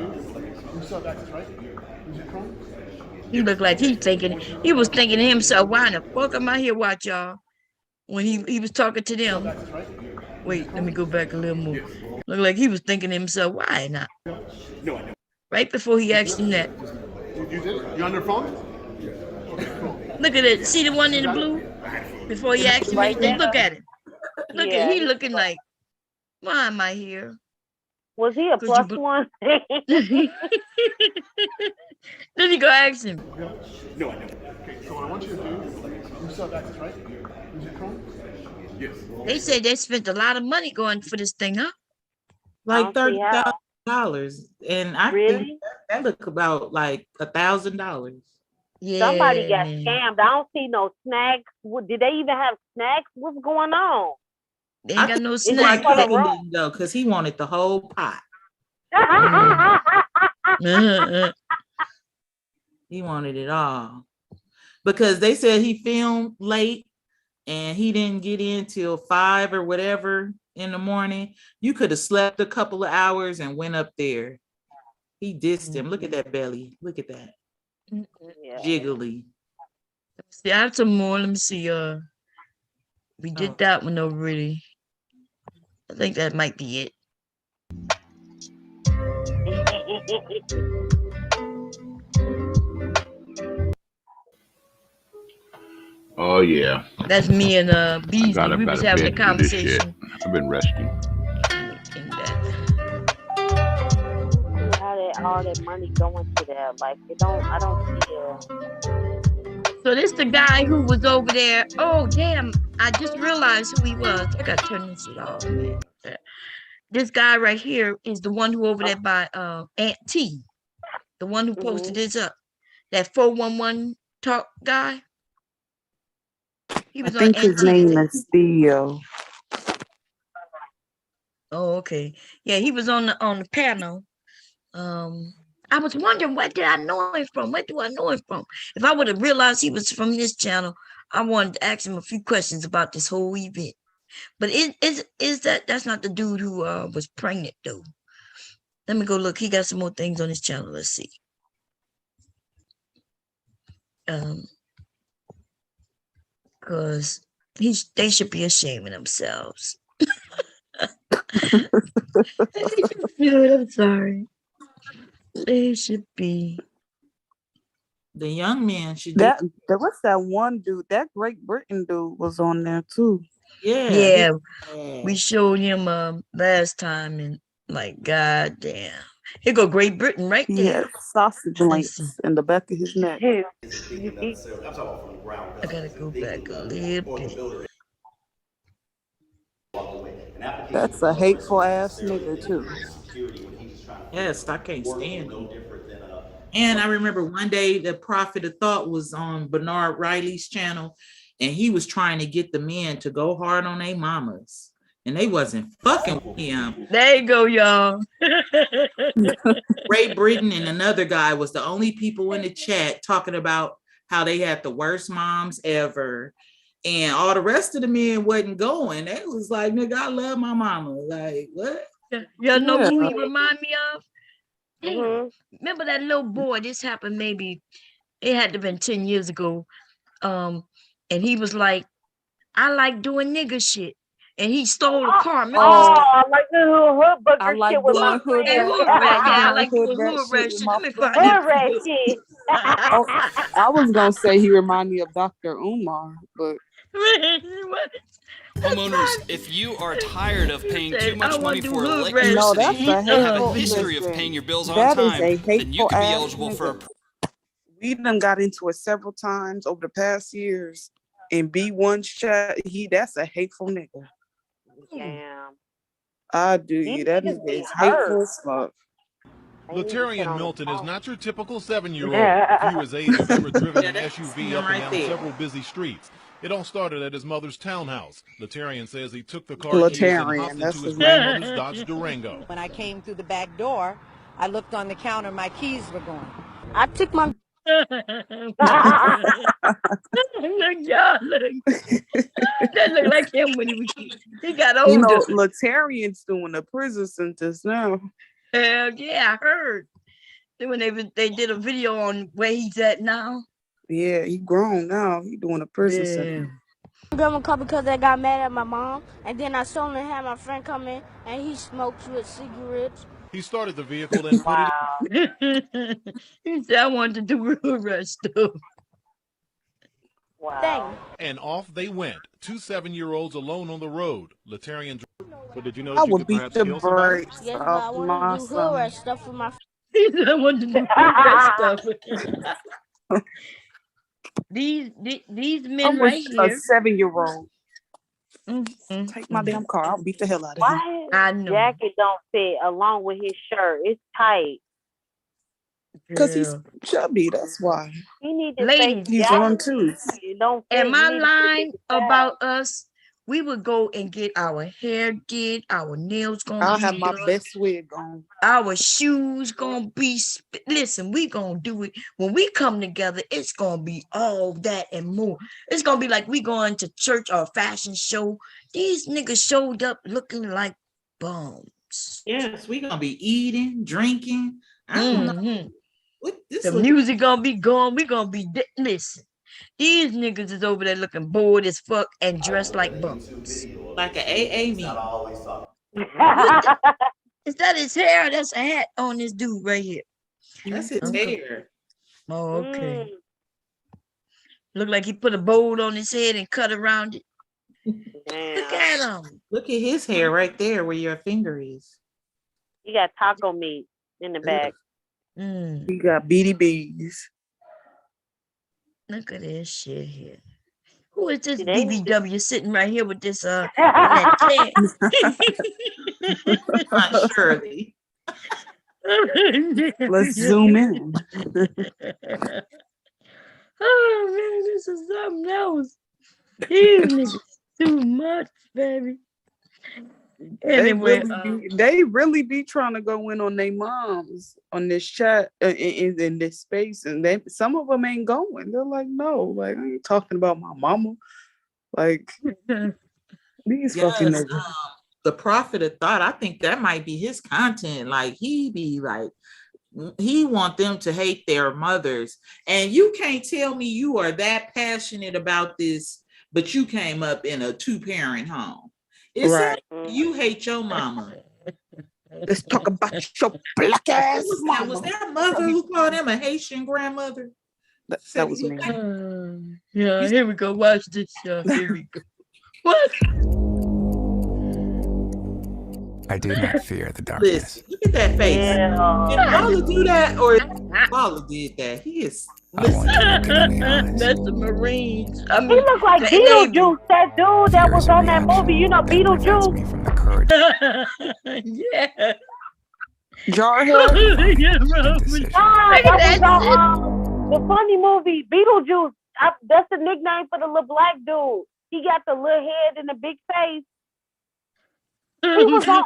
you still have access, right? Use your Chrome? He looked like he was thinking to himself, why the fuck am I here watch y'all? When he was talking to them. Wait, let me go back a little more. Look like he was thinking to himself, why not? No, I don't. Right before he asked him that. You did it? You on your phone? Okay, cool. Look at it. See the one in the blue? Before he asked him anything, look at it. Look at he looking like, why am I here? Was he a plus one? Then he go ask him. No, I don't. Okay, so what I want you to do, you still have access, right? Use your Chrome? Yes. They say they spent a lot of money going for this thing, huh? Like $30,000, and I think that look about like $1,000. Yeah, somebody got scammed. I don't see no snacks. Did they even have snacks? What's going on? They ain't got no snacks. snacks. Didn't go because he wanted the whole pot. He wanted it all because they said he filmed late and he didn't get in till 5 or whatever in the morning. You could have slept a couple of hours and went up there. He dissed him. Look at that belly. Look at that. Jiggly. See, I have some more. Let me see. We did that one already. I think that might be it. Oh yeah. That's me and Beasley. We was having a conversation. I've been resting. How all that money going to that? Like I don't see it. So this the guy who was over there. Oh damn! I just realized who he was. I gotta turn this shit off, man. This guy right here is the one who over there by Aunt T, the one who posted this up. That 411 talk guy. He was I think his name is Theo. Oh, okay. Yeah, he was on the panel. I I was wondering, where did I know him from? Where do I know him from? If I would have realized he was from this channel, I wanted to ask him a few questions about this whole event. But that's not the dude who was pregnant though. Let me go look. He got some more things on his channel. Let's see. Because they should be ashamed of themselves. I'm sorry. They should be. The young man should that what's that one dude? That Great Britain dude was on there too. Yeah. We showed him last time and like goddamn. Here go Great Britain right there. Yeah, sausage links in the back of his neck. I gotta go back a little bit. That's a hateful ass nigga too. Yes, I can't stand him. And I remember one day the Prophet of Thought was on Bernard Riley's channel, and he was trying to get the men to go hard on their mamas, and they wasn't fucking with him. There you go, y'all. Great Britain and another guy was the only people in the chat talking about how they had the worst moms ever. And all the rest of the men wasn't going. They was like, nigga, I love my mama. Like, what? Y'all know who he remind me of? Remember that little boy? This happened maybe, it had to have been 10 years ago. And he was like, I like doing nigga shit. And he stole a car. I like the hood booger shit with my hood friends. I like doing hood rat shit. Let me find Hood rat shit. I was gonna say he remind me of Dr. Umar, but Homeowners, if you are tired of paying too much money for electricity electricity and have a history of paying your bills on time, then you could be eligible for a... We done got into it several times over the past years. In B1's chat, that's a hateful nigga. Damn. I do you. That nigga is hateful as fuck. Latarian Milton is not your typical 7-year-old. Few his age have ever driven an SUV up and down several busy streets. It all started at his mother's townhouse. Latarian says he took the car keys and hopped into his grandmother's Dodge Durango. When I came through the back door, I looked on the counter, my keys were gone. I took my... Look, y'all, look. That look like him when he got older. You know, Latarian's doing a prison sentence now. Hell yeah, I heard. When they did a video on where he's at now. Yeah, he grown now. He doing a prison sentence. I got my car because I got mad at my mom, and then I saw him and had my friend come in, and he smoked with cigarettes. He started the vehicle and put it... He said, I wanted to do real rush stuff. Wow. And off they went. 2 7-year-olds alone on the road. Latarian... But did you know I you would could beat perhaps the kill somebody? Yes, but I want to do hood rat stuff with my... He said, I wanted to do real rush stuff. These men right here. A 7-year-old. Take my damn car. I'll beat the hell out of him. Why his jacket don't fit along with his shirt? It's tight. Because he's chubby, that's why. He need to Ladies, he's on too. Am I lying about us? We would go and get our hair did, our nails gonna I'll be have my done, best wig on. our shoes gonna be. Listen, we gonna do it when we come together. It's gonna be all that and more. It's gonna be like we going to church or a fashion show. These niggas showed up looking like bums. Yes, we gonna be eating, drinking. I don't know. What this The music gonna be going. We gonna be listen. These niggas is over there looking bored as fuck and dressed like bums. Like an AA meeting. Is that his hair? That's a hat on this dude right here. That's his hair. Oh, okay. Look like he put a bowl on his head and cut around it. Look at him. Look at his hair right there where your finger is. He got taco meat in the back. He got BDBs. Look at this shit here. Who is this BBW sitting right here with this that Not Shirley. Let's zoom in. Oh man, this is something else. These niggas too much, baby. Anyway, they really be trying to go in on their moms on this chat in this space, and some of them ain't going. They're like, no, like I ain't talking about my mama. Like these fucking niggas. The prophet of thought. I think that might be his content. Like he be like, he want them to hate their mothers, and you can't tell me you are that passionate about this, but you came up in a 2-parent home. It's right. You hate your mama. Let's talk about your black ass mama. Was that mother who called him a Haitian grandmother? That was me. Yeah, here we go. Watch this. Here we go. What? I do not fear the darkness. Listen, look at that face. Yeah. Did Valor do that, or Valor did that? He is. That's the Marines. I mean, he looked like Beetlejuice, that dude that was on that movie. You know, Beetlejuice. From the courage. Yeah. Jarhead. The funny movie, Beetlejuice. That's the nickname for the little black dude. He got the little head and the big face. He was on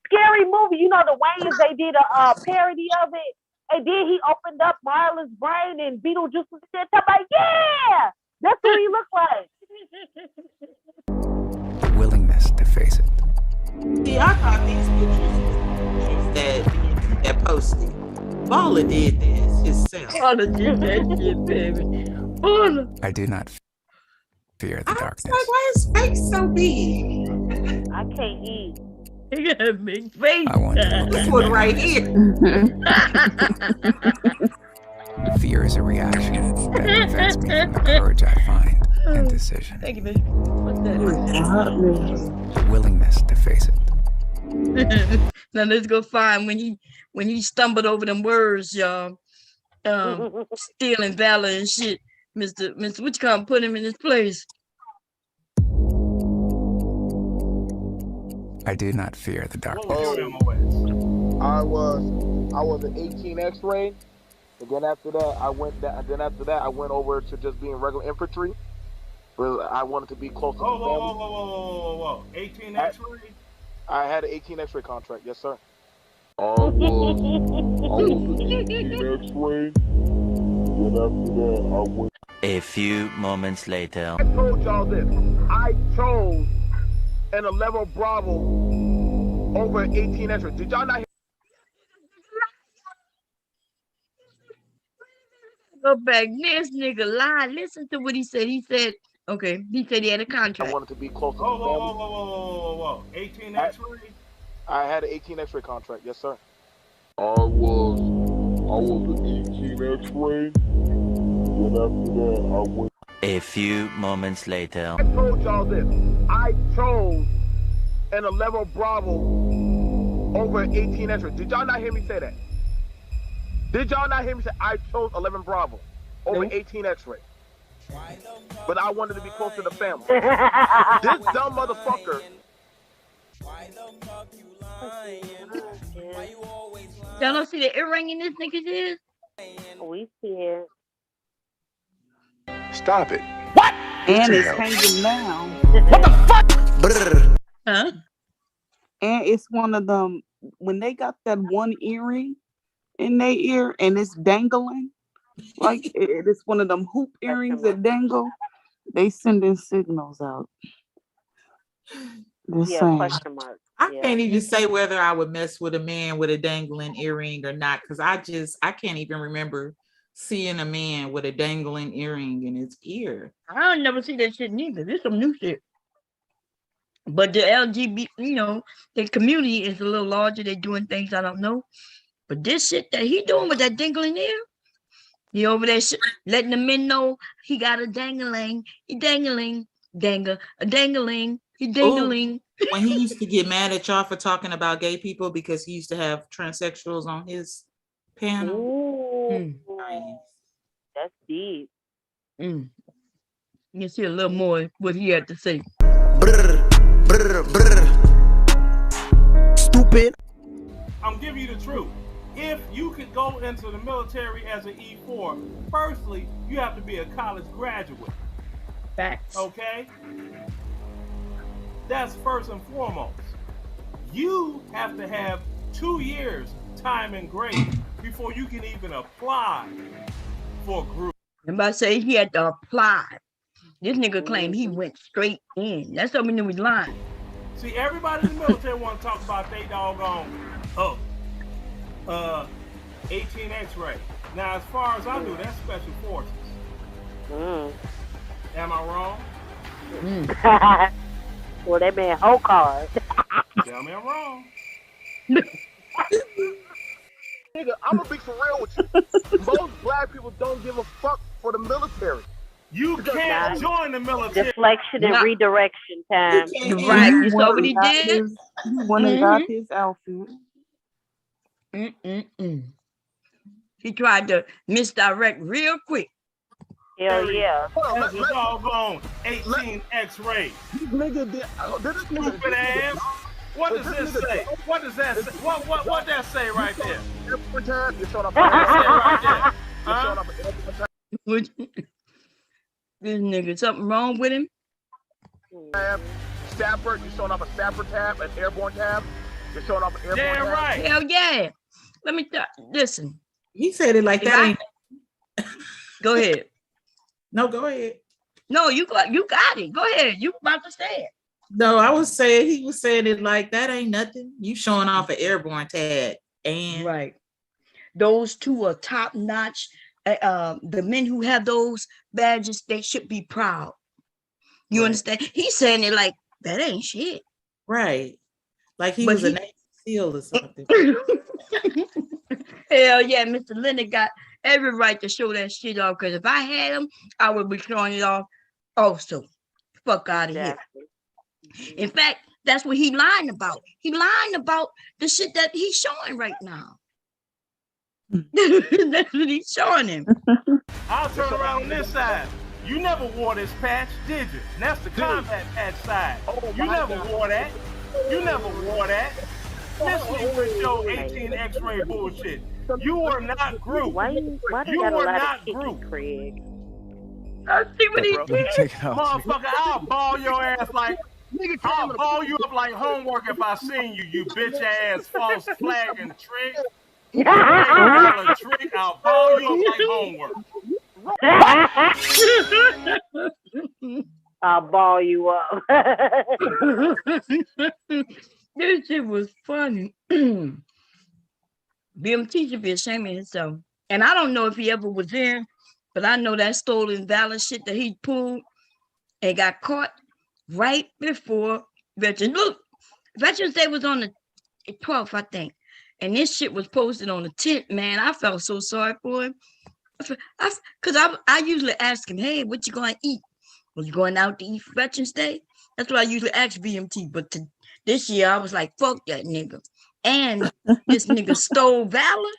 Scary Movie. You know, the Wayans, they did a parody of it. And then he opened up Marlon's brain and Beetlejuice was there talking about, yeah! That's who he looked like. The willingness to face it. See, I thought these pictures that posted. Valor did this himself. Valor did that shit, baby. Valor. I do not fear the darkness. Like, why is his face so big? I can't eat. He got a big face. I want this one right here. Fear is a reaction that prevents me from the courage I find and decision. Thank you, baby. What's that? Willingness to face it. Now let's go find when he stumbled over them words, y'all. Stealing valor and shit. Mr. What you call him? Put him in his place. I do not fear the darkness. I was an 18 X-ray, and then after that I went over to just being regular infantry. But I wanted to be close to the family. Whoa. 18 X-ray? I had an 18 X-ray contract, yes sir. I was an 18 X-ray, and after that I went. A few moments later. I told y'all this. I chose an 11 Bravo over 18 X-ray. Did y'all not hear? Go back. This nigga lied. Listen to what he said. He said he had a contract. I wanted to be close to the family. Whoa. 18 X-ray? I had an 18 X-ray contract, yes sir. I was an 18 X-ray. And after that, I went. A few moments later. I told y'all this. I chose an 11 Bravo over 18 X-ray. Did y'all not hear me say that? Did y'all not hear me say I chose 11 Bravo over 18 X-ray? But I wanted to be close to the family. This dumb motherfucker. Y'all don't see the earring in this nigga's ear? We see it. Stop it. What? And it's hanging down. What the fuck? Brr. Huh? And it's one of them, when they got that one earring in their ear and it's dangling, like it's one of them hoop earrings that dangle, they sending signals out. Question mark. I can't even say whether I would mess with a man with a dangling earring or not, because I can't even remember seeing a man with a dangling earring in his ear. I never see that shit neither. This is some new shit. But the LGBT, the community is a little larger. They're doing things I don't know. But this shit that he doing with that dangling ear, he over there letting the men know he got a dangling. He dangling. A dangling. He dangling. Ooh, when he used to get mad at y'all for talking about gay people because he used to have transsexuals on his panel. Ooh, that's deep. You can see a little more what he had to say. Stupid. I'm giving you the truth. If you could go into the military as an E4, firstly, you have to be a college graduate. Facts. Okay? That's first and foremost. you have to have 2 years time and grace before you can even apply for a group. Somebody say he had to apply. This nigga claimed he went straight in. That's how we knew he was lying. See, everybody in the military want to talk about they doggone 18 X-ray. Now, as far as I do, that's special forces. Am I wrong? Well, that man whole card. Tell me I'm wrong. Nigga, I'm gonna be for real with you. Most black people don't give a fuck for the military. You can't join the military. Deflection and redirection time. Right. You saw what he did? He went and got his outfit. He tried to misdirect real quick. Hell yeah. That's a doggone 18 X-ray. Nigga did. Stupid ass. What does this say? What does that say? What that say right there? Every time you showed up. What does that say right there? This nigga, something wrong with him? Sapper, you showing up a sapper tab, an airborne tab. You're showing up an airborne tab. Right. Hell yeah. Let me listen. He said it like that. Ain't... Go ahead. No, go ahead. No, you got it. Go ahead. You about to say it. No, I was saying he was saying it like that ain't nothing. You showing off an airborne tag. And right. Those two are top notch. The men who have those badges, they should be proud. You understand? He's saying it like that ain't shit. Right. Like he was a Navy SEAL or something. Hell yeah, Mr. Leonard got every right to show that shit off, because if I had him, I would be showing it off also. Fuck out of here. In fact, that's what he lying about. He lying about the shit that he's showing right now. That's what he's showing him. I'll turn around on this side. You never wore this patch, did you? And that's the combat patch side. You never wore that. You never wore that. This thing with your 18 X-ray bullshit. You were not group. Why you were not group. Craig? I see what he did. Motherfucker, I'll ball your ass like, I'll ball you up like homework if I seen you, you bitch ass false flag and trick. Trick, I'll ball you up like homework. I'll ball you up. This shit was funny. BMT should be ashamed of himself. And I don't know if he ever was there, but I know that stolen valor shit that he pulled and got caught right before Veterans. Look, Veterans Day was on the 12th, I think. And this shit was posted on the 10th, man. I felt so sorry for him. Because I usually ask him, hey, what you going to eat? Was you going out to eat for Veterans Day? That's what I usually ask BMT. But this year, I was like, fuck that nigga. And this nigga stole valor.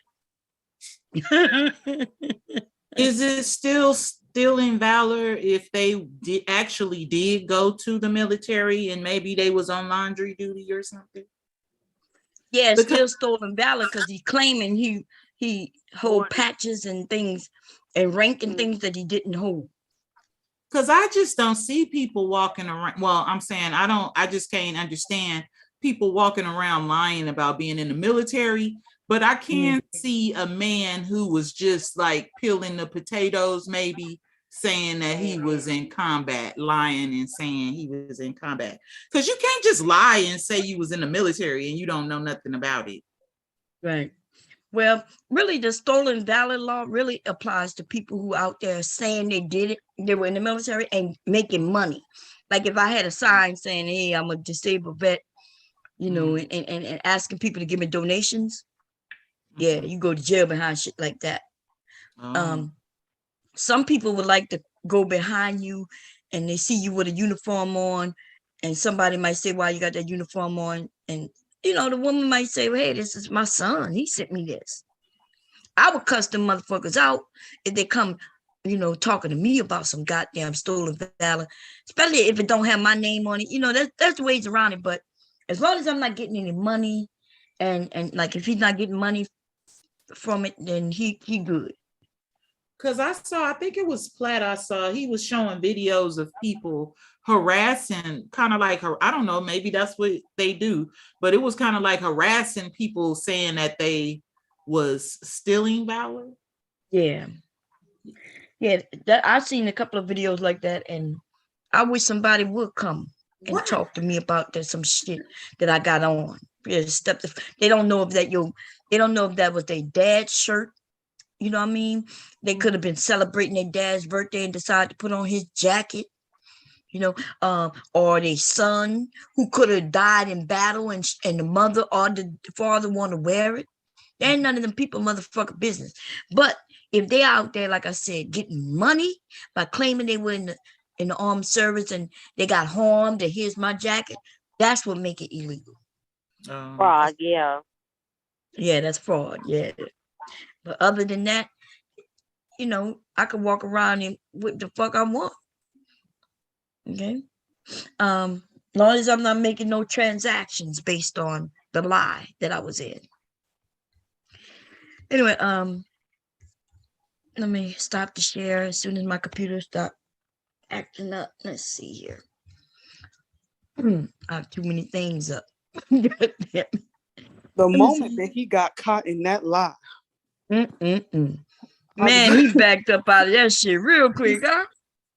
Is it still in valor if they actually did go to the military and maybe they was on laundry duty or something? Yeah, it's still stolen valor because he's claiming he hold patches and things and rank and things that he didn't hold. Because I just don't see people walking around. Well, I'm saying I just can't understand people walking around lying about being in the military, but I can see a man who was just like peeling the potatoes, maybe saying that he was in combat, lying and saying he was in combat. Because you can't just lie and say you was in the military and you don't know nothing about it. Right. Well, really, the stolen valor law really applies to people who out there saying they did it, they were in the military and making money. Like if I had a sign saying, hey, I'm a disabled vet, you know, and asking people to give me donations. Yeah, you go to jail behind shit like that. Some people would like to go behind you and they see you with a uniform on and somebody might say, why you got that uniform on? And, you know, the woman might say, well, hey, this is my son. He sent me this. I would cuss them motherfuckers out if they come, you know, talking to me about some goddamn stolen valor, especially if it don't have my name on it. You know, there's ways around it. But as long as I'm not getting any money and like if he's not getting money from it, then he good. Because I think it was Platt I saw, he was showing videos of people harassing, kind of like her, I don't know, maybe that's what they do, but it was kind of like harassing people saying that they was stealing Valor. Yeah. I've seen a couple of videos like that, and I wish somebody would come and talk to me about some shit that I got on. Yeah, they don't know if they don't know if that was their dad's shirt. You know what I mean? They could have been celebrating their dad's birthday and decided to put on his jacket. You know, or their son who could have died in battle, and the mother or the father want to wear it. There ain't none of them people motherfucking business. But if they out there, like I said, getting money by claiming they were in the armed service and they got harmed, and here's my jacket, that's what make it illegal. Fraud, yeah. Yeah, that's fraud, yeah. But other than that, you know, I could walk around and what the fuck I want. Okay. Long as I'm not making no transactions based on the lie that I was in. Anyway, let me stop the share as soon as my computer stops acting up. Let's see here. I have too many things up. The moment that he got caught in that lie. Man, he backed up out of that shit real quick, huh?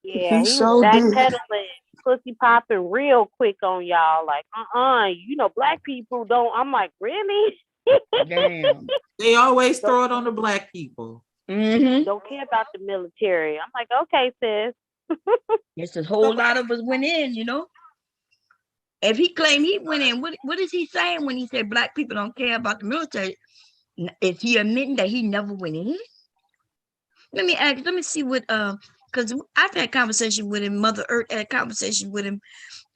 Yeah, he was backpedaling, pussy popping real quick on y'all. Like, you know, black people don't. I'm like, really? Damn. They always throw it on the black people. Don't care about the military. I'm like, okay, sis. Yes, a whole lot of us went in, you know. If he claimed he went in, what is he saying when he said black people don't care about the military? Is he admitting that he never went in? Let me see what because I've had conversation with him. Mother Earth had a conversation with him.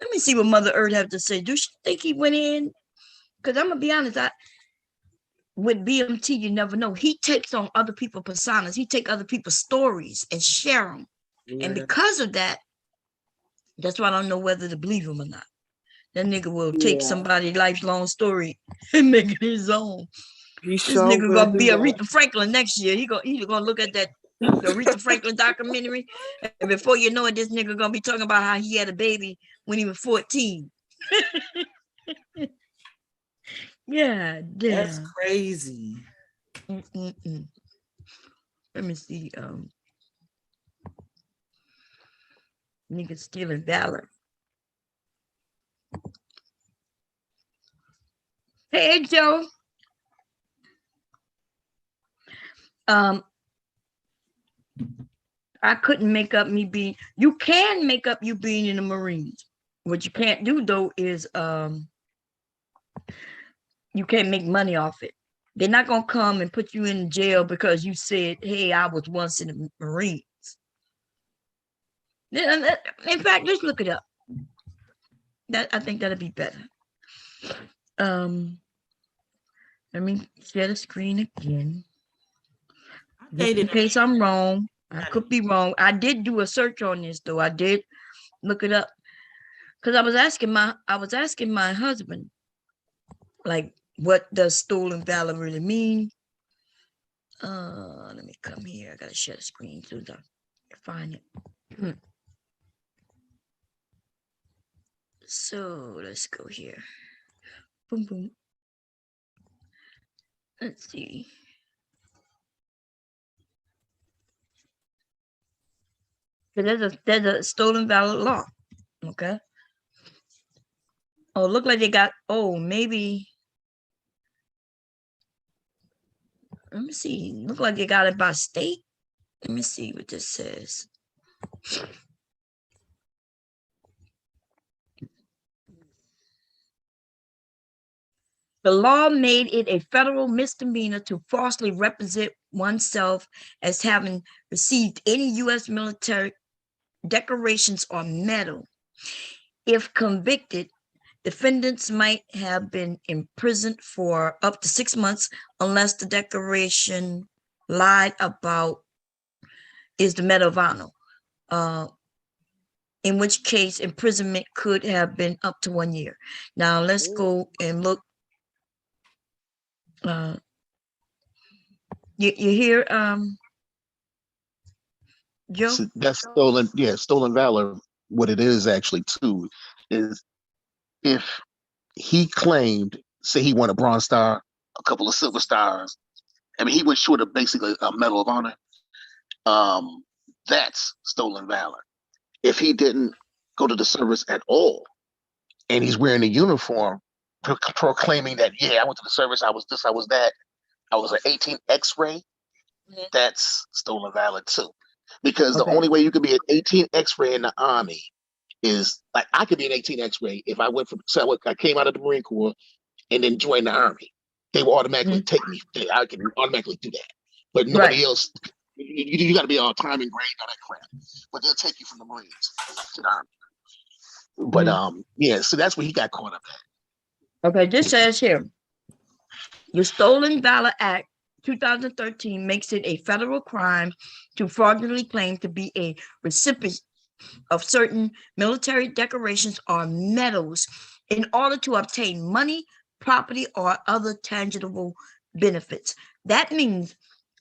Let me see what Mother Earth have to say. Do she think he went in? Because I'm gonna be honest, with BMT, you never know. He takes on other people's personas. He take other people's stories and share them. Yeah. And because of that, that's why I don't know whether to believe him or not. That nigga will take somebody's lifelong story and make it his own. This nigga gonna be Aretha Franklin next year. He gonna look at that Aretha Franklin documentary, and before you know it, this nigga gonna be talking about how he had a baby when he was 14. Yeah, that's crazy. Let me see. Nigga stealing Valor. Hey, Joe. I couldn't make up me being. You can make up you being in the Marines. What you can't do though is you can't make money off it. They're not gonna come and put you in jail because you said, "Hey, I was once in the Marines." In fact, let's look it up. I think that'll be better. Let me share the screen again. Just in case I'm wrong. I could be wrong. I did do a search on this though. I did look it up because I was asking my husband, like, what does stolen valor really mean? Let me come here. I gotta share the screen so I can find it. So let's go here. Boom, boom. Let's see. So there's a stolen valor law. Okay. Oh, look like they got. Oh, maybe. Let me see. Look like they got it by state. Let me see what this says. The law made it a federal misdemeanor to falsely represent oneself as having received any U.S. military decorations or medal. If convicted, defendants might have been imprisoned for up to 6 months unless the decoration lied about is the Medal of Honor, in which case imprisonment could have been up to 1 year. Now let's go and look. You hear Joe? So that's stolen. Yeah, stolen valor. What it is actually too is if he claimed, say he won a bronze star, a couple of silver stars. I mean, he was short of basically a medal of honor. That's stolen valor. If he didn't go to the service at all, and he's wearing a uniform, proclaiming that, yeah, I went to the service, I was this, I was that, I was an 18 X-ray, that's stolen valor too. Because the only way you could be an 18 X-ray in the Army is, like, I could be an 18 X-ray if I went from, so I came out of the Marine Corps and then joined the Army. They will automatically take me. I can automatically do that. But nobody else, you got to be on time and grade, all that crap. But they'll take you from the Marines to the Army. But yeah, so that's where he got caught up at. Okay, this says here, the Stolen Valor Act 2013 makes it a federal crime to fraudulently claim to be a recipient of certain military decorations or medals in order to obtain money, property, or other tangible benefits. That means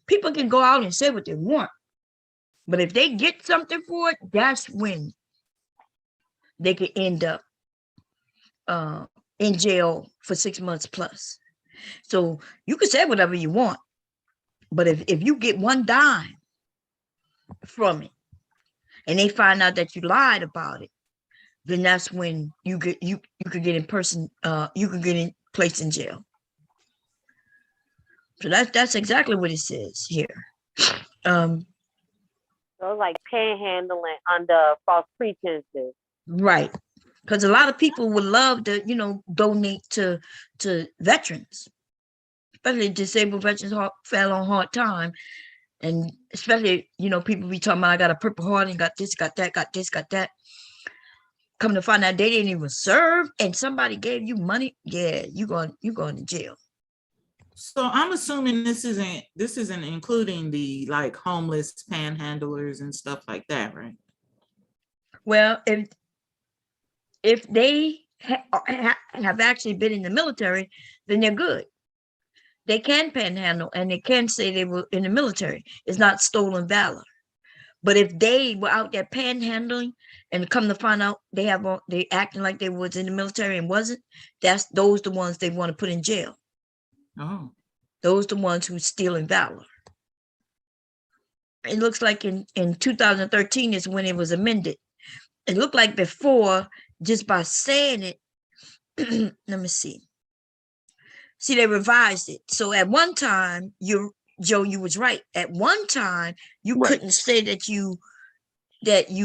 people can go out and say what they want, but if they get something for it, that's when they could end up in jail for 6 months plus. So you can say whatever you want, but if you get one dime from it and they find out that you lied about it, then that's when you could get in placed in jail. So that's exactly what it says here. So it's like panhandling under false pretenses. Right. Because a lot of people would love to, donate to veterans, especially disabled veterans who fell on hard time. And especially, people be talking about, I got a Purple Heart and got this, got that, got this, got that. Come to find out they didn't even serve and somebody gave you money. Yeah, you going to jail. So I'm assuming this isn't including the like homeless panhandlers and stuff like that, right? Well, if they have actually been in the military, then they're good. They can panhandle and they can say they were in the military. It's not stolen valor. But if they were out there panhandling and come to find out they acting like they was in the military and wasn't, those the ones they want to put in jail. Oh. Those the ones who's stealing valor. It looks like in 2013 is when it was amended. It looked like before, just by saying it, let me see. See, they revised it. So at one time, Joe, you was right. At one time, you couldn't say that you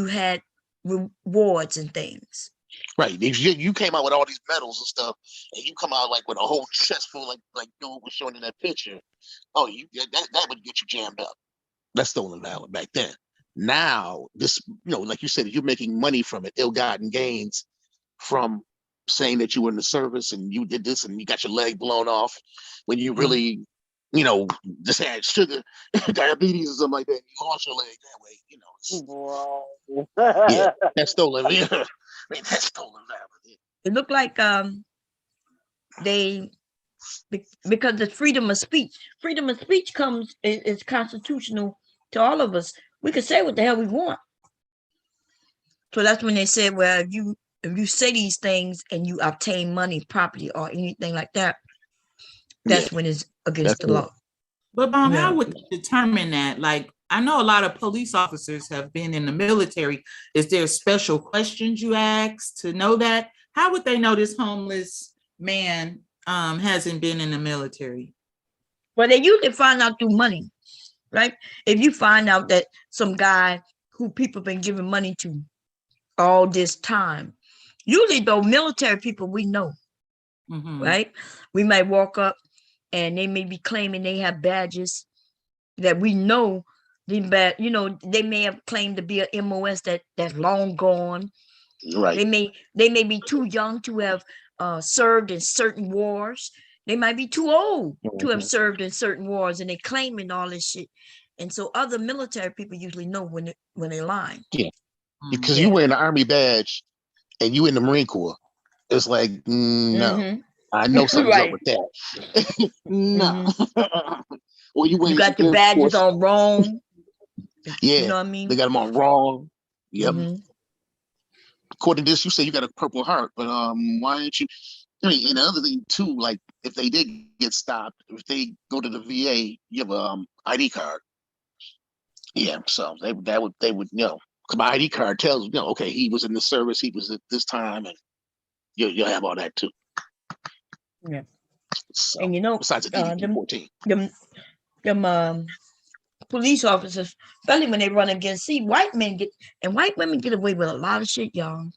had rewards and things. Right. You came out with all these medals and stuff, and you come out like with a whole chest full, like dude was showing in that picture. Oh, that would get you jammed up. That's stolen valor back then. Now, this, like you said, you're making money from it, ill-gotten gains from saying that you were in the service and you did this and you got your leg blown off when you really, just had sugar, diabetes or something like that. And you lost your leg that way, Yeah, that's stolen. Yeah. That's stolen valor. It looked like because the freedom of speech is constitutional to all of us. We can say what the hell we want. So that's when they said, well, if you say these things and you obtain money, property, or anything like that, that's when it's against the law. But how would you determine that? Like, I know a lot of police officers have been in the military. Is there special questions you ask to know that? How would they know this homeless man hasn't been in the military? Well, they usually find out through money, right? If you find out that some guy who people been giving money to all this time, usually though military people we know, right? We might walk up and they may be claiming they have badges that we know. They may have claimed to be a MOS that's long gone. Right. They may be too young to have served in certain wars. They might be too old to have served in certain wars, and they claiming all this shit. And so other military people usually know when they're lying. Yeah, because you wear an Army badge and you in the Marine Corps, it's like no, I know something's up with that. No. Or you got your badges all wrong. Yeah, You know what I mean? they got them on wrong. Yep. Mm-hmm. According to this, you say you got a Purple Heart, but why aren't you? I mean, and the other thing too, like if they did get stopped, if they go to the VA, you have a ID card. Yeah, so they would know. 'Cause my ID card tells okay, he was in the service, he was at this time, and you'll have all that too. Yeah. So, And besides the DD 14, them police officers, especially when they run against, white women get away with a lot of shit, y'all.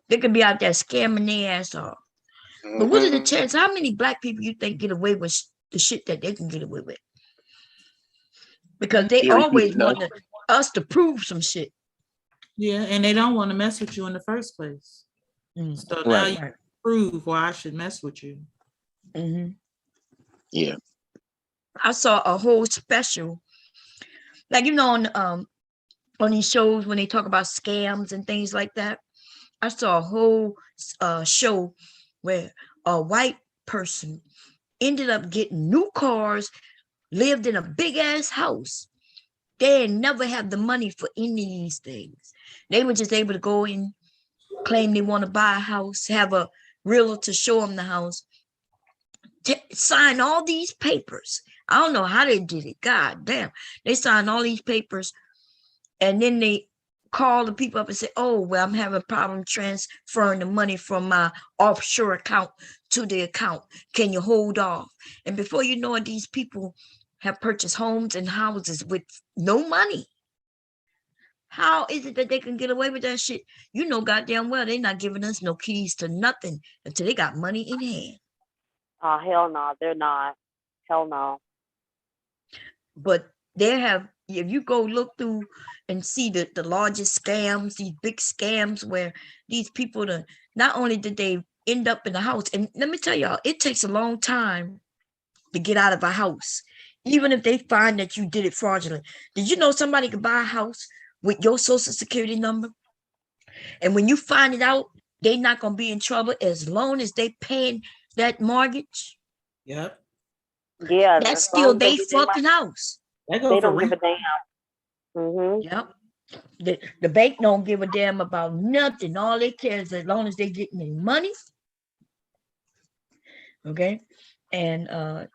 They could be out there scamming their ass off. But what are the chances? How many black people you think get away with the shit that they can get away with? Because they always want us to prove some shit. Yeah, and they don't want to mess with you in the first place. So now you prove why I should mess with you. Mm-hmm. Yeah. I saw a whole special, like on these shows when they talk about scams and things like that. I saw a whole show where a white person ended up getting new cars, lived in a big ass house. They never have the money for any of these things. They were just able to go and claim they want to buy a house, have a realtor show them the house, sign all these papers. I don't know how they did it. God damn. They signed all these papers and then they call the people up and say, oh, well, I'm having a problem transferring the money from my offshore account to the account. Can you hold off? And before you know it, these people have purchased homes and houses with no money. How is it that they can get away with that shit? You know goddamn well they're not giving us no keys to nothing until they got money in hand. Oh, hell no, they're not. Hell no. But they have, if you go look through and see the largest scams, these big scams where these people, not only did they end up in the house, and let me tell y'all, it takes a long time to get out of a house, even if they find that you did it fraudulently. Did you know somebody could buy a house with your social security number? And when you find it out, they're not going to be in trouble as long as they paying that mortgage. Yep. Yeah. That's still they fucking house. They don't give a damn. Mm-hmm. Yep. The bank don't give a damn about nothing. All they care is as long as they getting their money. Okay. And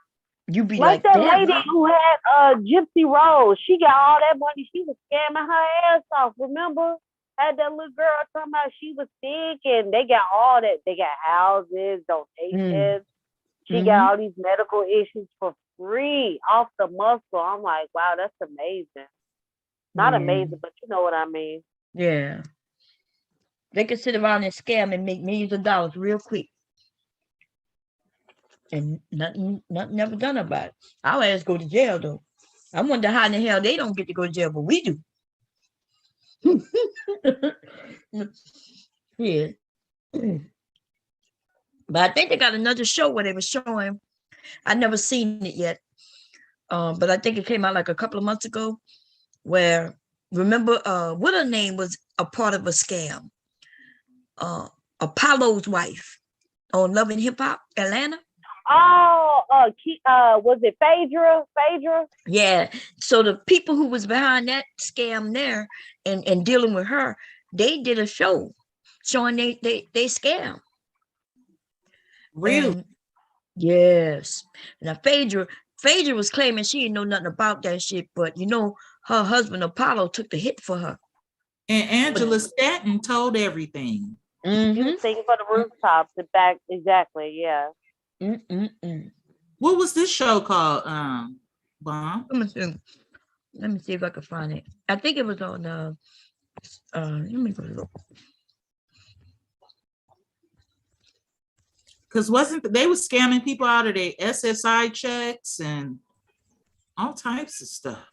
you be like that damn, lady who had Gypsy Rose. She got all that money. She was scamming her ass off. Remember? Had that little girl talking about she was sick and they got all that. They got houses, donations. She got all these medical issues for free off the muscle. I'm like, wow, that's amazing. Not amazing, but you know what I mean. Yeah. They can sit around and scam and make millions of dollars real quick. And nothing never done about it. Our ass go to jail though. I wonder how in the hell they don't get to go to jail, but we do. Yeah. But I think they got another show where they were showing. I never seen it yet. But I think it came out like a couple of months ago where, remember, what her name was a part of a scam. Apollo's wife on Love and Hip Hop, Atlanta. Oh, was it Phaedra? Yeah. So the people who was behind that scam there and dealing with her, they did a show showing they scam. Really? And yes. Now Phaedra was claiming she didn't know nothing about that shit, but her husband Apollo took the hit for her. And Angela Stanton told everything. He was singing for the rooftops and back. Exactly. Yeah. What was this show called? Bomb. Let me see if I can find it. I think it was on. Let me go look. Because they were scamming people out of their SSI checks and all types of stuff.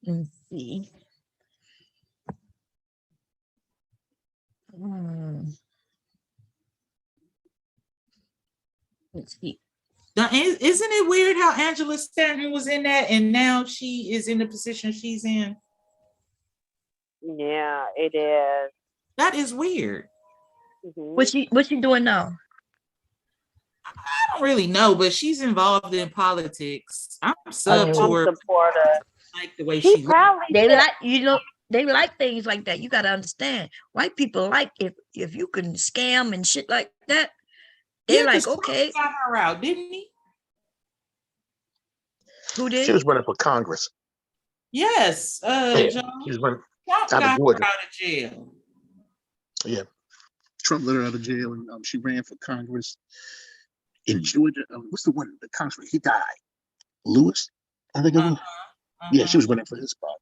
Let's see. Let's see. Now, isn't it weird how Angela Stanton was in that and now she is in the position she's in? Yeah, it is. That is weird. What's she doing now? I don't really know, but she's involved in politics. I'm sub to her. like the way She she probably They did. like, they like things like that. You got to understand. White people like if you can scam and shit like that. They like, okay. Got her out, didn't he? Who did? She was running for Congress. Yes, Yeah, John. she was running Trump out of got Georgia. her out of jail. Yeah, Trump let her out of jail, and she ran for Congress in Georgia. What's the one? The congressman, he died. Lewis, I think it was. Yeah, she was running for his spot.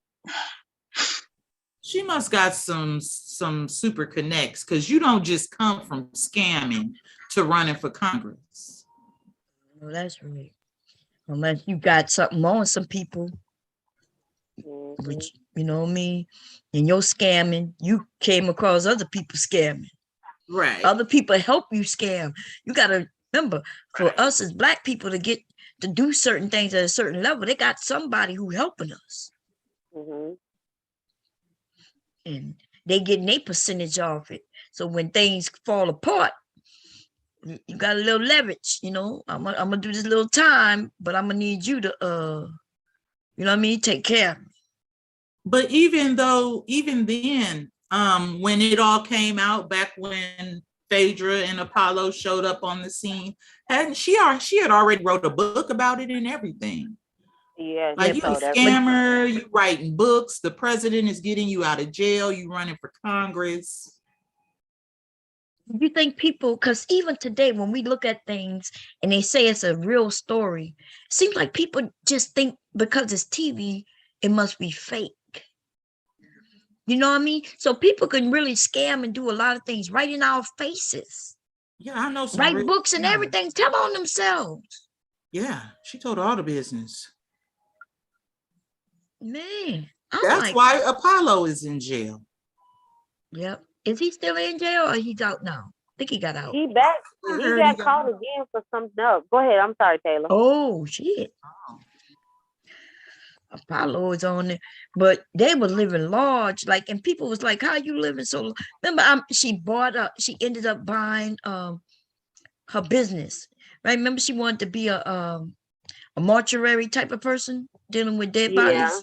She must got some super connects, because you don't just come from scamming to running for Congress. No, that's right. Unless you got something on some people, which, you know what I mean? And you're scamming, you came across other people scamming. Right. Other people help you scam. You got to remember, for us as Black people to get to do certain things at a certain level, they got somebody who helping us. And they getting their percentage off it. So when things fall apart, you got a little leverage, you know. I'm gonna do this little time, but I'm gonna need you to you know what I mean, take care of me. But even then, when it all came out back when Phaedra and Apollo showed up on the scene, hadn't she had already wrote a book about it and everything. Yeah, like you a scammer, you writing books, the president is getting you out of jail, you running for Congress. You think people, because even today when we look at things and they say it's a real story, it seems like people just think because it's TV, it must be fake. You know what I mean? So people can really scam and do a lot of things right in our faces. Yeah, I know some write books and everything, tell on themselves. Yeah, she told all the business. Man, that's why Apollo is in jail. Yep. Is he still in jail or he's out now? I think he got out. He back. He got caught again for something else. Go ahead. I'm sorry, Taylor. Oh shit. Apollo is on it, but they were living large, like, and people was like, "How you living so?" Remember, she ended up buying her business, right? Remember, she wanted to be a mortuary type of person dealing with dead bodies.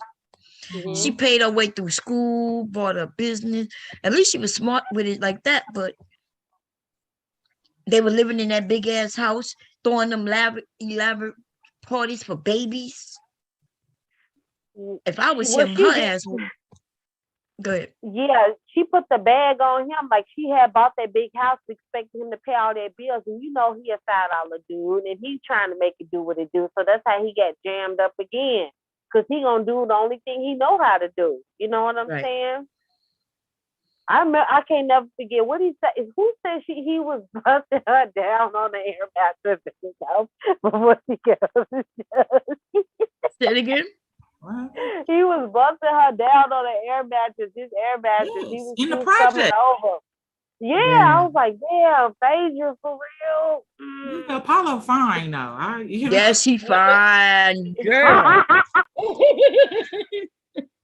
She paid her way through school, bought a business. At least she was smart with it like that. But they were living in that big ass house, throwing them elaborate parties for babies. If I was him, her ass would. Go ahead. Yeah, she put the bag on him. Like, she had bought that big house expecting him to pay all their bills. And you know he a $5 dude, and he's trying to make it do what it do. So that's how he got jammed up again. Because he gonna do the only thing he know how to do. You know what I'm saying? I can't never forget what he said. Who said he was busting her down on the air mattress at his house before she got Say it again. He was busting her down on the air mattress. His air mattress. Yes, He was in the coming project. over. Yeah, I was like, damn, Phaedra for real. Apollo fine though. Yes, she fine, girl.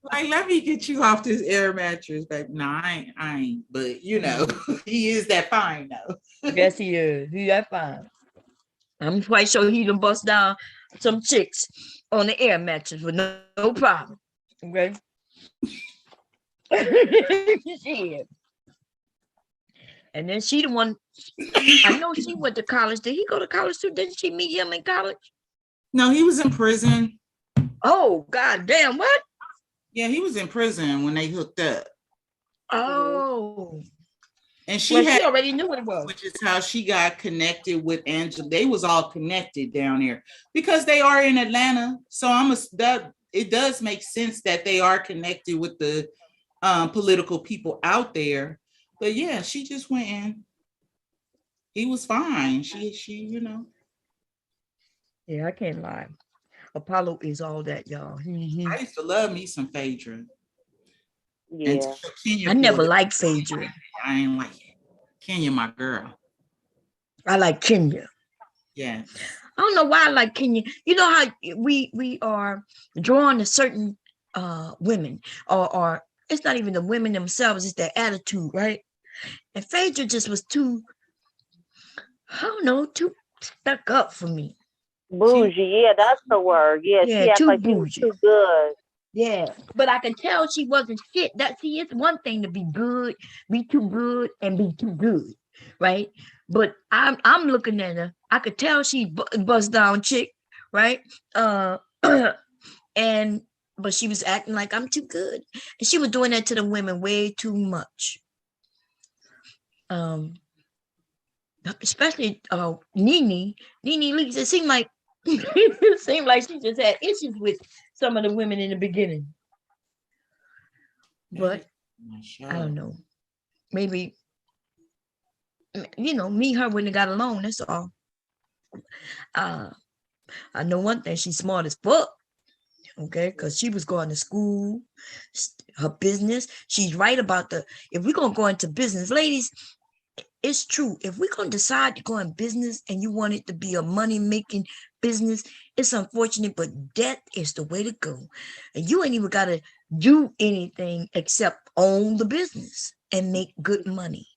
Like, let me get you off this air mattress, baby. No, I ain't. But you know, he is that fine though. Yes, he is. He that fine. I'm quite sure he done bust down some chicks on the air mattress with no problem. Okay. Shit. And then she the one. I know she went to college. Did he go to college too? Didn't she meet him in college? No, he was in prison. Oh, god damn, what? Yeah, he was in prison when they hooked up. Oh. And she already knew what it was. Which is how she got connected with Angela. They was all connected down there because they are in Atlanta. So it does make sense that they are connected with the political people out there. But yeah, she just went in. He was fine. She, you know. Yeah, I can't lie. Apollo is all that, y'all. I used to love me some Phaedra. Yeah. I never liked Phaedra. I ain't like it. Kenya, my girl. I like Kenya. Yeah. I don't know why I like Kenya. You know how we are drawn to certain women, or it's not even the women themselves, it's their attitude, right? And Phaedra just was too, I don't know, too stuck up for me. Bougie, yeah, that's the word. Yeah, she acts too like bougie. she was too good. Yeah, but I can tell she wasn't shit. It's one thing to be good, be too good, and be too good, right? But I'm looking at her. I could tell she bust down chick, right? Uh, and but she was acting like I'm too good, and she was doing that to the women way too much. Especially Nene Leakes. It seemed like she just had issues with some of the women in the beginning. But I don't know. Maybe me, her wouldn't have got along. That's all. I know one thing, she's smart as fuck. Okay, because she was going to school, her business. She's right about if we're gonna go into business, ladies, it's true. If we're gonna decide to go in business and you want it to be a money-making business, it's unfortunate, but debt is the way to go. And you ain't even gotta do anything except own the business and make good money.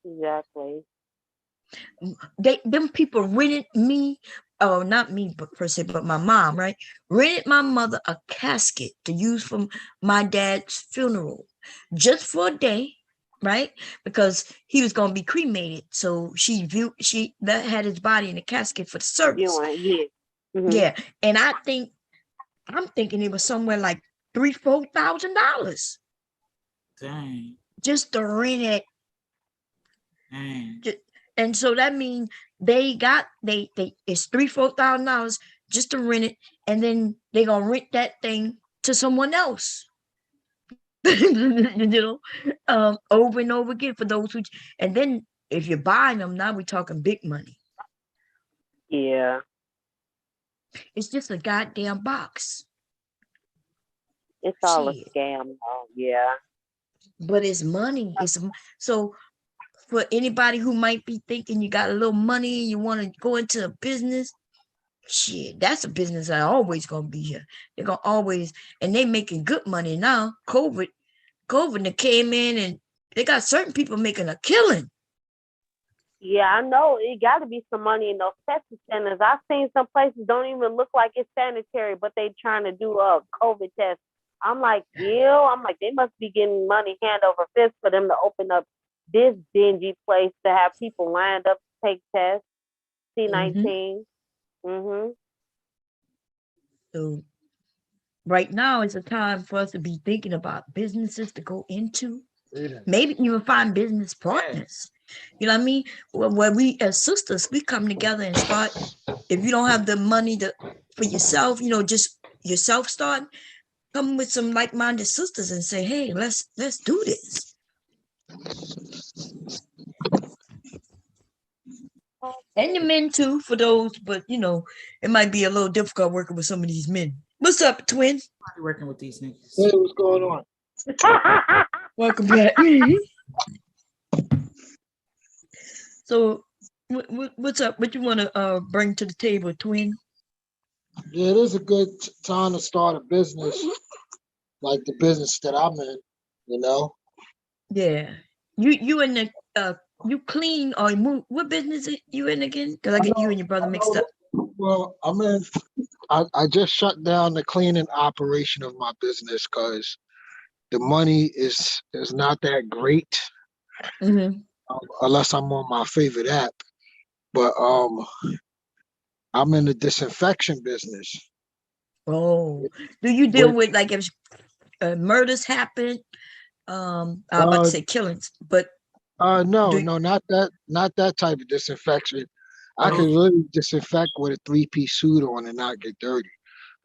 Exactly. Them people rented me, not me per se, but my mom, right? Rented my mother a casket to use for my dad's funeral just for a day, right? Because he was gonna be cremated. So she had his body in a casket for the service. Yeah. Mm-hmm. Yeah. And I'm thinking it was somewhere like $3,000-$4,000. Dang. Just to rent it. Dang. And so that means it's $3,000-$4,000 just to rent it, and then they're gonna rent that thing to someone else. Over and over again for those who, and then if you're buying them, now we're talking big money. Yeah. It's just a goddamn box. It's all a scam, though. Yeah. But it's money. So for anybody who might be thinking you got a little money, you want to go into a business, shit, that's a business that always gonna be here. They're gonna always, and they making good money now. COVID came in, and they got certain people making a killing. Yeah, I know it got to be some money in those testing centers. I've seen some places don't even look like it's sanitary, but they trying to do a COVID test. I'm like, they must be getting money hand over fist for them to open up this dingy place to have people lined up to take tests. C-19. Mm-hmm. So right now is a time for us to be thinking about businesses to go into. Maybe even find business partners. You know what I mean? Where we as sisters, we come together and start. If you don't have the money for yourself, just yourself start, come with some like-minded sisters and say, hey, let's do this. And the men too, for those, but it might be a little difficult working with some of these men. What's up, twin? Working with these niggas. Hey, what's going on? Welcome back. So, what's up? What you want to bring to the table, twin? Yeah, it is a good time to start a business, like the business that I'm in. Yeah, you in the you clean or move? What business you in again? Because I get you and your brother mixed up. Well, I just shut down the cleaning operation of my business because the money is not that great, unless I'm on my favorite app. But I'm in the disinfection business. Oh, do you deal with like if murders happen? I'm about to say killings, but no, not that type of disinfection. I can really disinfect with a 3-piece suit on and not get dirty.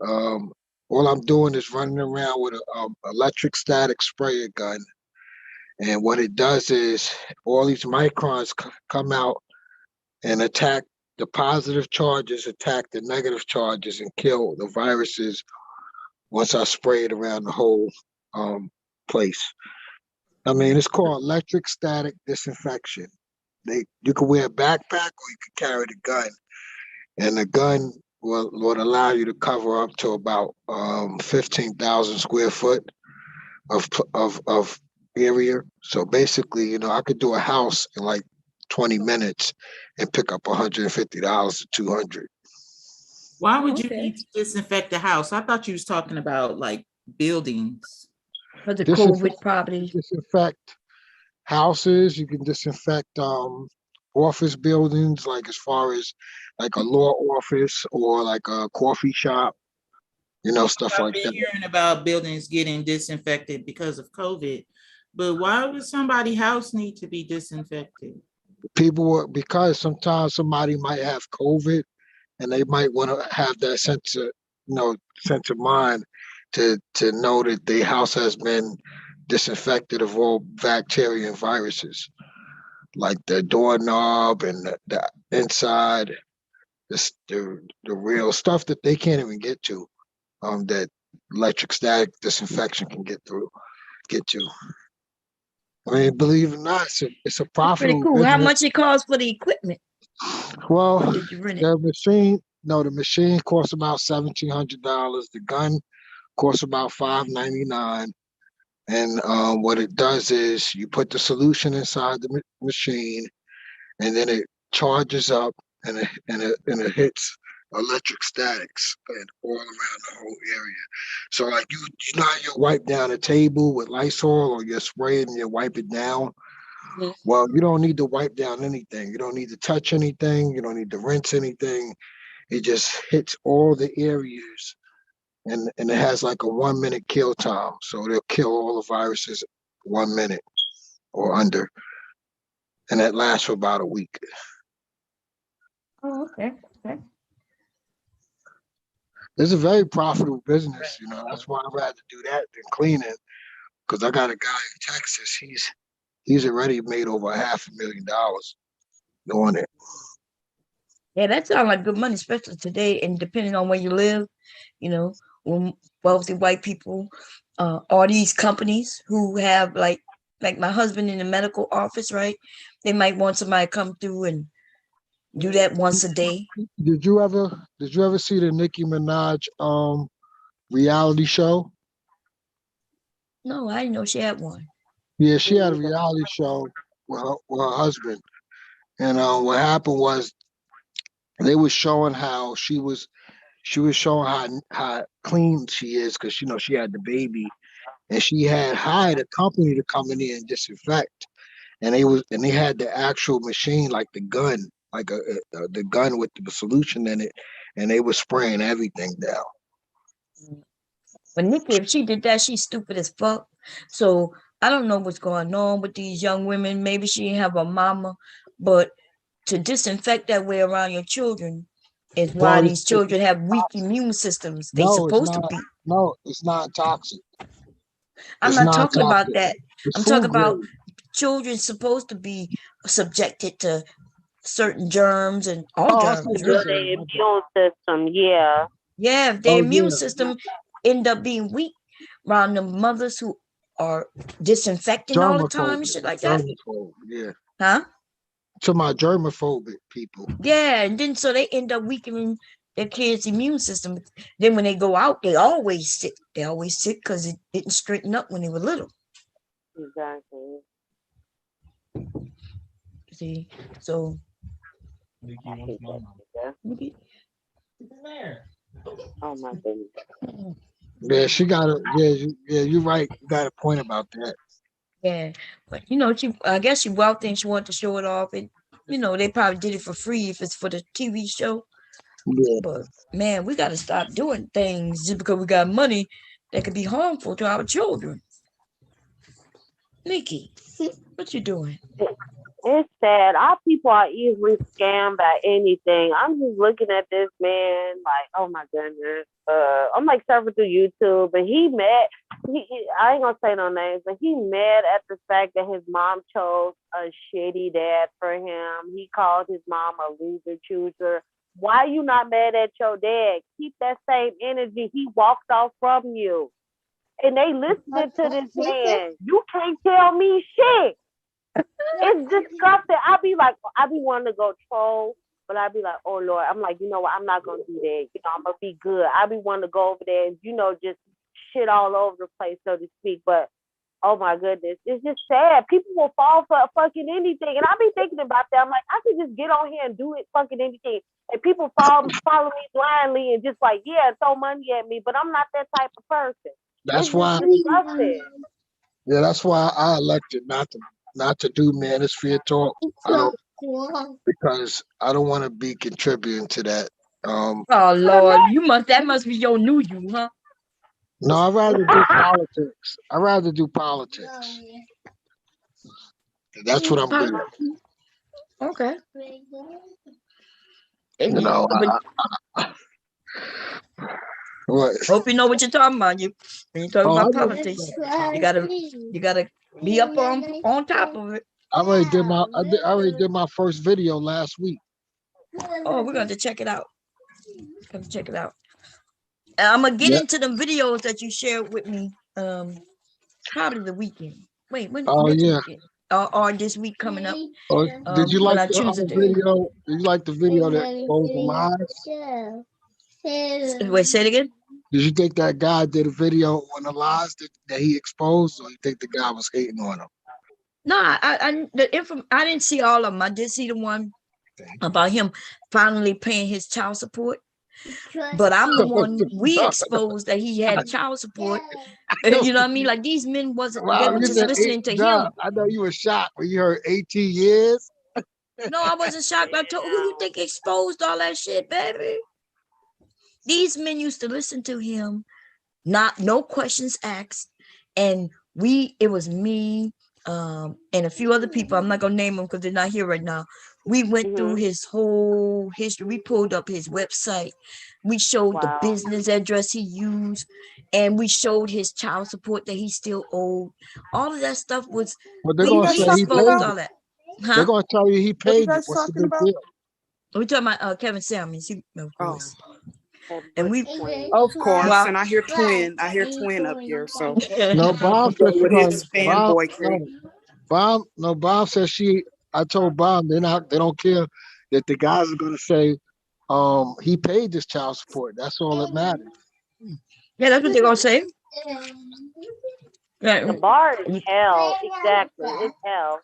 All I'm doing is running around with an electric static sprayer gun, and what it does is all these microns come out and attack the positive charges, attack the negative charges, and kill the viruses once I spray it around the whole place. I mean, it's called electric static disinfection. You can wear a backpack or you can carry the gun, and the gun will allow you to cover up to about 15,000 square foot of area. So basically, I could do a house in like 20 minutes and pick up $150 to $200. Why would you need to disinfect the house? I thought you was talking about like buildings. For the COVID probably. Disinfect houses. You can disinfect office buildings, like as far as like a law office or like a coffee shop, stuff I've like been that. hearing about buildings getting disinfected because of COVID, but why would somebody's house need to be disinfected? Because sometimes somebody might have COVID and they might want to have that sense of mind to know that their house has been disinfected of all bacteria and viruses, like the doorknob and the inside, the real stuff that they can't even get to, that electrostatic disinfection can get to. I mean, believe it or not, it's a profitable Pretty cool. business. How much it costs for the equipment? Well, did you rent it? the machine costs about $1,700. The gun costs about $599. And what it does is you put the solution inside the machine, and then it charges up, and it hits electric statics and all around the whole area. So like you know how you wipe down a table with Lysol, or you spray it and you wipe it down. Yes. Well, you don't need to wipe down anything. You don't need to touch anything. You don't need to rinse anything. It just hits all the areas, and it has like a 1 minute kill time. So they'll kill all the viruses 1 minute or under. And that lasts for about a week. Oh, okay. It's a very profitable business, That's why I'd rather do that than cleaning. Because I got a guy in Texas. He's already made over $500,000 doing it. Yeah, that sounds like good money, especially today. And depending on where you live, when wealthy white people, all these companies who have like my husband in the medical office, right? They might want somebody to come through and do that once a day. Did you ever see the Nicki Minaj reality show? No, I didn't know she had one. Yeah, she had a reality show with her husband. And what happened was they were showing how she was showing how clean she is, because she had the baby, and she had hired a company to come in there and disinfect. And they had the actual machine, like the gun, like the gun with the solution in it, and they were spraying everything down. But Nikki, if she did that, she's stupid as fuck. So I don't know what's going on with these young women. Maybe she didn't have a mama, but to disinfect that way around your children is why these children have weak immune systems. They supposed to be. No, it's not toxic. I'm not talking about that. I'm talking about children supposed to be subjected to certain germs and all germs. Really. The immune system, yeah. Yeah, if their immune system end up being weak around the mothers who are disinfecting all the time and shit like that. Yeah. Huh? To my germophobic people. Yeah, and then so they end up weakening their kids' immune system. Then when they go out, they always sick. They always sick because it didn't straighten up when they were little. Exactly. See, so. Oh my goodness. Yeah, she got a you're right. You got a point about that. Yeah, but I guess she wealthy and she wanted to show it off, and they probably did it for free if it's for the TV show. Yeah. But man, we got to stop doing things just because we got money that could be harmful to our children. Nikki, what you doing? It's sad. Our people are easily scammed by anything. I'm just looking at this man like, oh my goodness. I'm like surfing through YouTube, and he mad. I ain't gonna say no names, but he mad at the fact that his mom chose a shitty dad for him. He called his mom a loser chooser. Why you not mad at your dad? Keep that same energy. He walked off from you, and they listening to this man. You can't tell me shit. It's disgusting. I be wanting to go troll, but I be like, oh Lord, I'm like, you know what? I'm not gonna do that. I'm gonna be good. I be wanting to go over there and just shit all over the place, so to speak. But oh my goodness, it's just sad. People will fall for fucking anything, and I be thinking about that. I'm like, I could just get on here and do it, fucking anything, and people follow me blindly and just like, yeah, throw money at me. But I'm not that type of person. That's why. Yeah, that's why I elected not to do Manosphere talk. I don't, because I don't want to be contributing to that. Oh Lord, that must be your new you, huh? No, I'd rather do politics. I'd rather do politics. That's what I'm good at. Okay. You know, what? Hope you know what you're talking about. When you talk about politics, you gotta be up on top of it. I already did my first video last week. Oh, we're going to check it out. Check it out. I'm gonna get into the videos that you shared with me. Probably the weekend. Wait, when? Oh yeah. Weekend? Or this week coming up. Did you like the video? Did you like the video that goes live? Wait, say it again. Did you think that guy did a video on the lies that he exposed, or you think the guy was hating on him? No, I didn't see all of them. I did see the one about him finally paying his child support. But I'm the one we exposed that he had child support. You know what I mean? Like these men wasn't just listening to him. I know you were shocked when you heard 18 years. No, I wasn't shocked. I told who you think exposed all that shit, baby? These men used to listen to him, no questions asked, and it was me and a few other people. I'm not gonna name them because they're not here right now. We went through his whole history. We pulled up his website. We showed the business address he used, and we showed his child support that he still owed. All of that stuff was. But they're gonna say he paid all that. Huh? They're gonna tell you he paid it. What's the big deal? We're talking about Kevin Samuels. Of course. And of course, and I hear twin up here. So no, Bob said his fanboy Bob says I told Bob they don't care that the guys are gonna say he paid this child support. That's all that matters. Yeah, that's what they're gonna say. The bar is hell. Exactly. It's hell.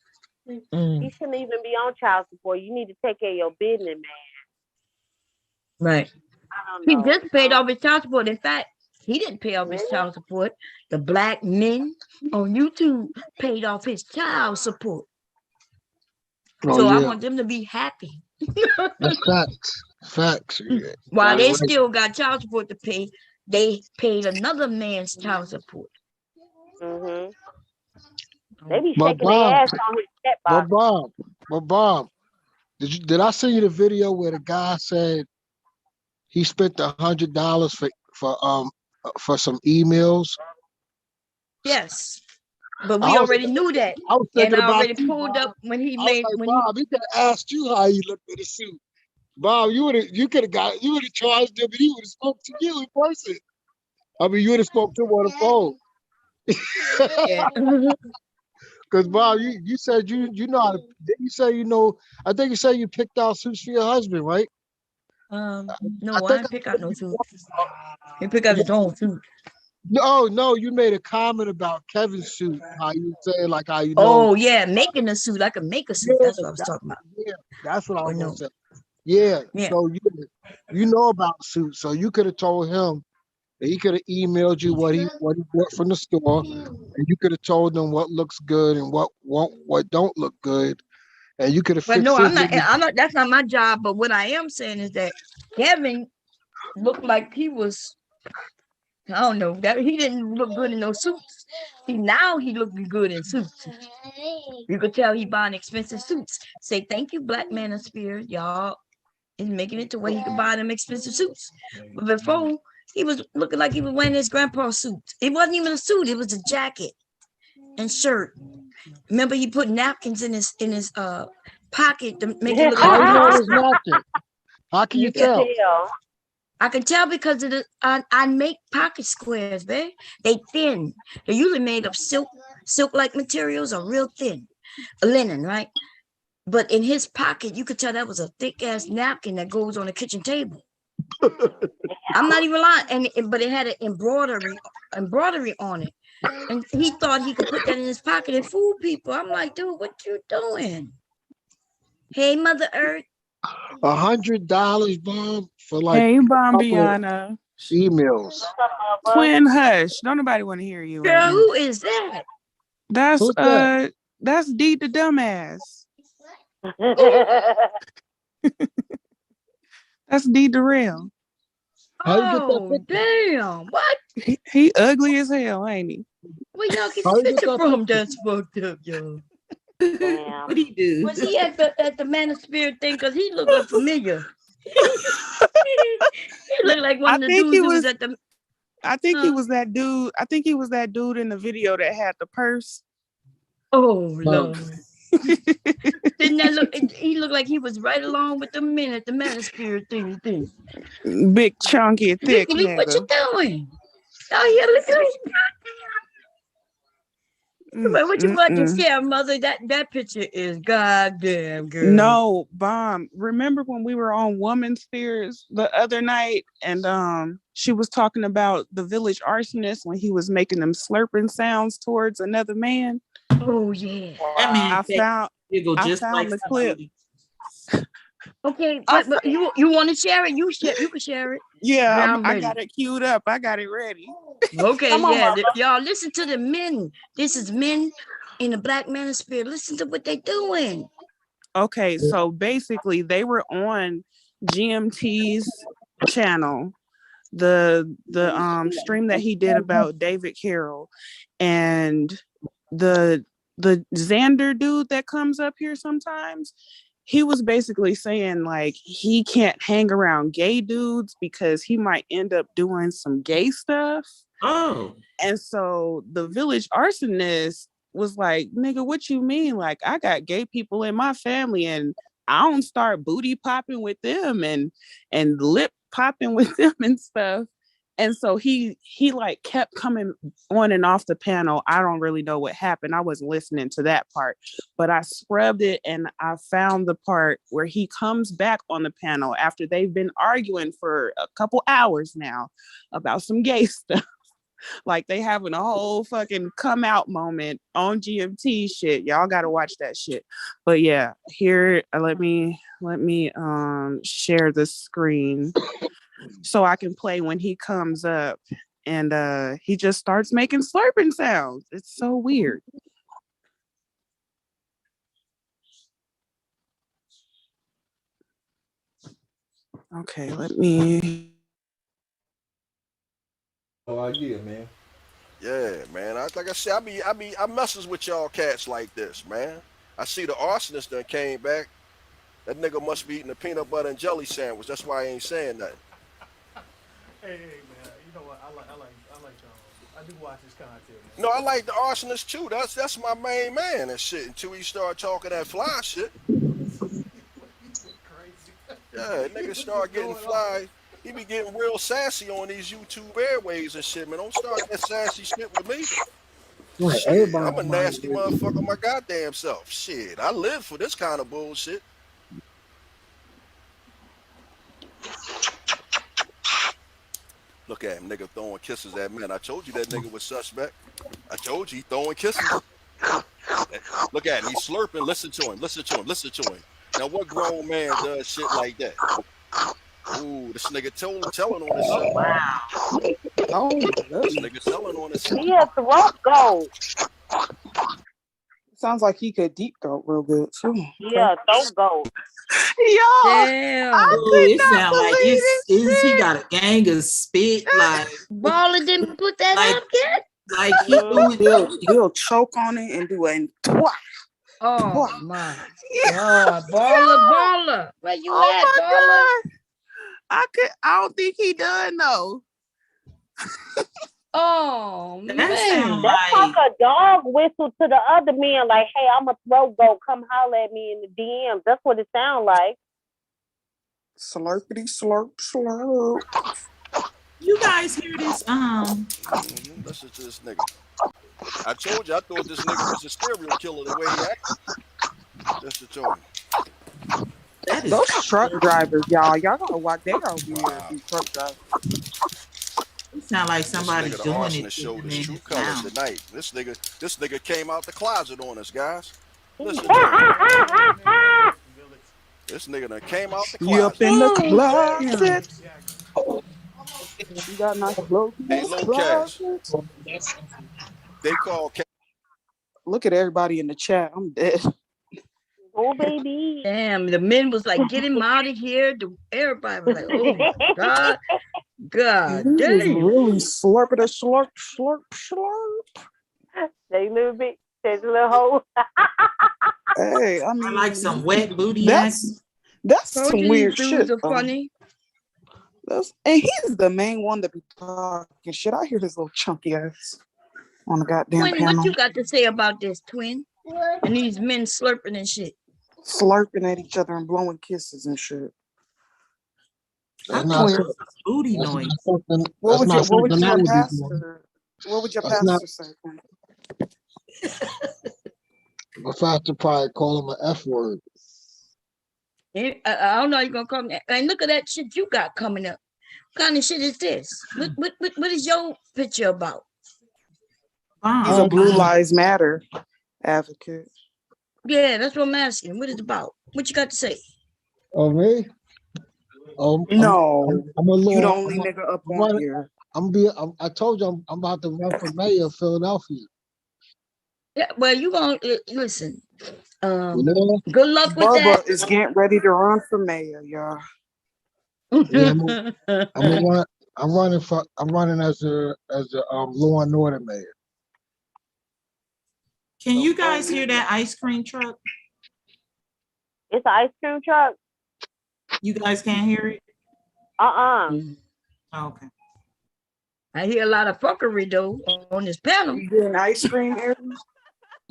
You shouldn't even be on child support. You need to take care of your business, man. Right. He just paid off his child support. In fact, he didn't pay off his child support. The black men on YouTube paid off his child support. So I want them to be happy. That's facts. Facts. While they still got child support to pay, they paid another man's child support. They be shaking their ass on his step box. But Bob, did I send you the video where the guy said he spent $100 for some emails? Yes, but we already knew that. I was thinking and I already about pulled up when he made. Bob, he could have asked you how he looked in the suit. Bob, you would have charged him, and he would have spoke to you in person. I mean, you would have spoke to him on the phone. Because Bob, you said you know how to. Didn't you say you know? I think you said you picked out suits for your husband, right? No, I didn't pick out no suit. He picked out his own suit. No, you made a comment about Kevin's suit. How you say how you know? Oh yeah, making a suit. I can make a suit. That's what I was talking about. Yeah, that's what I was gonna say. Yeah. So you know about suits, so you could have told him that he could have emailed you what he bought from the store, and you could have told him what looks good and what don't look good. And you could have fixed it. I'm not. That's not my job. But what I am saying is that Kevin looked like he was. I don't know that he didn't look good in those suits. Now he looking good in suits. You could tell he buying expensive suits. Say thank you, Black Manosphere. Y'all is making it to where he could buy them expensive suits. But before he was looking like he was wearing his grandpa's suit. It wasn't even a suit. It was a jacket and shirt. Remember, he put napkins in his pocket to make it look like How can you tell? I can tell because I make pocket squares, babe. They thin. They're usually made of silk-like materials or real thin, linen, right? But in his pocket, you could tell that was a thick-ass napkin that goes on the kitchen table. I'm not even lying, but it had an embroidery on it. And he thought he could put that in his pocket and fool people. I'm like, dude, what you doing? Hey, Mother Earth. $100, Bob, for like. Hey, Bombiana. Females. Twin Hush. Don't nobody want to hear you right Girl, now. who is that? That's Who's that? that's D the dumbass. That's D the real. How you get that Oh, damn. What? He ugly as hell, ain't he? Where y'all get How the you get picture that from? picture? That's fucked up, y'all. Damn. What'd he do? Was he at the Manosphere thing? Because he looked like familiar. He looked like one I of the think dudes he who was was at the. I think he was that dude. I think he was that dude in the video that had the purse. Oh, Lord. Didn't that look? He looked like he was right along with the men at the Manosphere thing. Big, chunky, thick Vicky, what you nigga. doing? Oh, yeah, look at But what you fucking share, mother? That picture is goddamn good. No, Bomb. Remember when we were on Womanspheres the other night and she was talking about the village arsonist when he was making them slurping sounds towards another man? Oh yeah. That man I found just like the clip. Okay, but you want to share it? You can share it. Yeah, I ready. got it queued up. I got it ready. Okay, Come on, yeah. mama. Y'all listen to the men. This is men in the Black Manosphere. Listen to what they doing. Okay, so basically they were on GMT's channel, the stream that he did about David Carroll, and the Xander dude that comes up here sometimes, he was basically saying like he can't hang around gay dudes because he might end up doing some gay stuff. Oh. And so the village arsonist was like, nigga, what you mean? Like, I got gay people in my family and I don't start booty popping with them and lip popping with them and stuff. And so he like kept coming on and off the panel. I don't really know what happened. I wasn't listening to that part, but I scrubbed it and I found the part where he comes back on the panel after they've been arguing for a couple hours now about some gay stuff. Like they having a whole fucking come out moment on GMT shit. Y'all gotta watch that shit. But yeah, here let me share the screen so I can play when he comes up and he just starts making slurping sounds. It's so weird. Okay, let me. Oh, yeah, man. Yeah, man. Like I said, I messes with y'all cats like this, man. I see the arsonist that came back. That nigga must be eating a peanut butter and jelly sandwich. That's why I ain't saying nothing. Hey, man. You know what? I like I do watch this content, man. No, I like the arsonist too. That's my main man and shit. Until he start talking that fly shit. Yeah, nigga start getting fly. He be getting real sassy on these YouTube airways and shit, man. Don't start that sassy shit with me. Right, Shit, I'm a nasty motherfucker my goddamn self. Shit, I live for this kind of bullshit. Look at him, nigga throwing kisses at men. I told you that nigga was suspect. I told you he throwing kisses. Look at him, he's slurping. Listen to him, listen to him, listen to him. Now what grown man does shit like that? Ooh, this nigga telling on himself. Wow. Oh, this nigga telling on himself. He had throat gold. Sounds like he could deep throat real good too. Yeah, throat gold. Yo, damn. It sound like he got a gang of spit. Like Baller didn't put that up yet. Like he'll choke on it and do a twat. Oh my God, baller. Where you at, baller? I don't think he done though. Oh man, that's like a dog whistle to the other man. Like, hey, I'm a throat goat. Come holler at me in the DMs. That's what it sounds like. Slurpity slurp slurp. You guys hear this? Listen to this nigga. I told you I thought this nigga was a serial killer the way he acted. Listen to him. Those truck drivers, y'all gotta watch. They are weird. These truck drivers. It sound like somebody's this nigga, doing the it. Showed his true colors tonight. This nigga came out the closet on us, guys. Listen to him. This nigga done came out the closet. You up in the closet? She got nice clothes in Hey, this low cash. closet. They call Look at everybody in the chat. I'm dead. Oh, baby. Damn, the men was like, get him out of here. Everybody was like, oh my God. God He was damn. really slurping a slurp, slurp, slurp. They little bit, there's a little hole. Hey, I mean, I like some wet booty that's Told some you weird these dudes shit. are funny. And he's the main one that be talking shit. I hear his little chunky ass on the goddamn Twin, panel. what you got to say about this, Twin? And these men slurping and shit. Slurping at each other and blowing kisses and shit. That's not Twin. Booty noise. What would your I would be doing. pastor? What would your That's pastor not- say? My pastor probably call him an F word. I don't know how you're gonna come. And look at that shit you got coming up. What kind of shit is this? What is your picture about? He's a Blue Lives Matter advocate. Yeah, that's what I'm asking. What is it about? What you got to say? Oh, me? No, I'm a little. you the only nigga up on here. I told you I'm about to run for mayor of Philadelphia. Yeah, well, you gonna listen. You know? Good luck with Bubba that. is getting ready to run for mayor, y'all. Yeah, I'm running as a law and order mayor. Can you guys hear that ice cream truck? It's an ice cream truck. You guys can't hear it? Okay. I hear a lot of fuckery though on this panel. You getting ice cream, Aaron?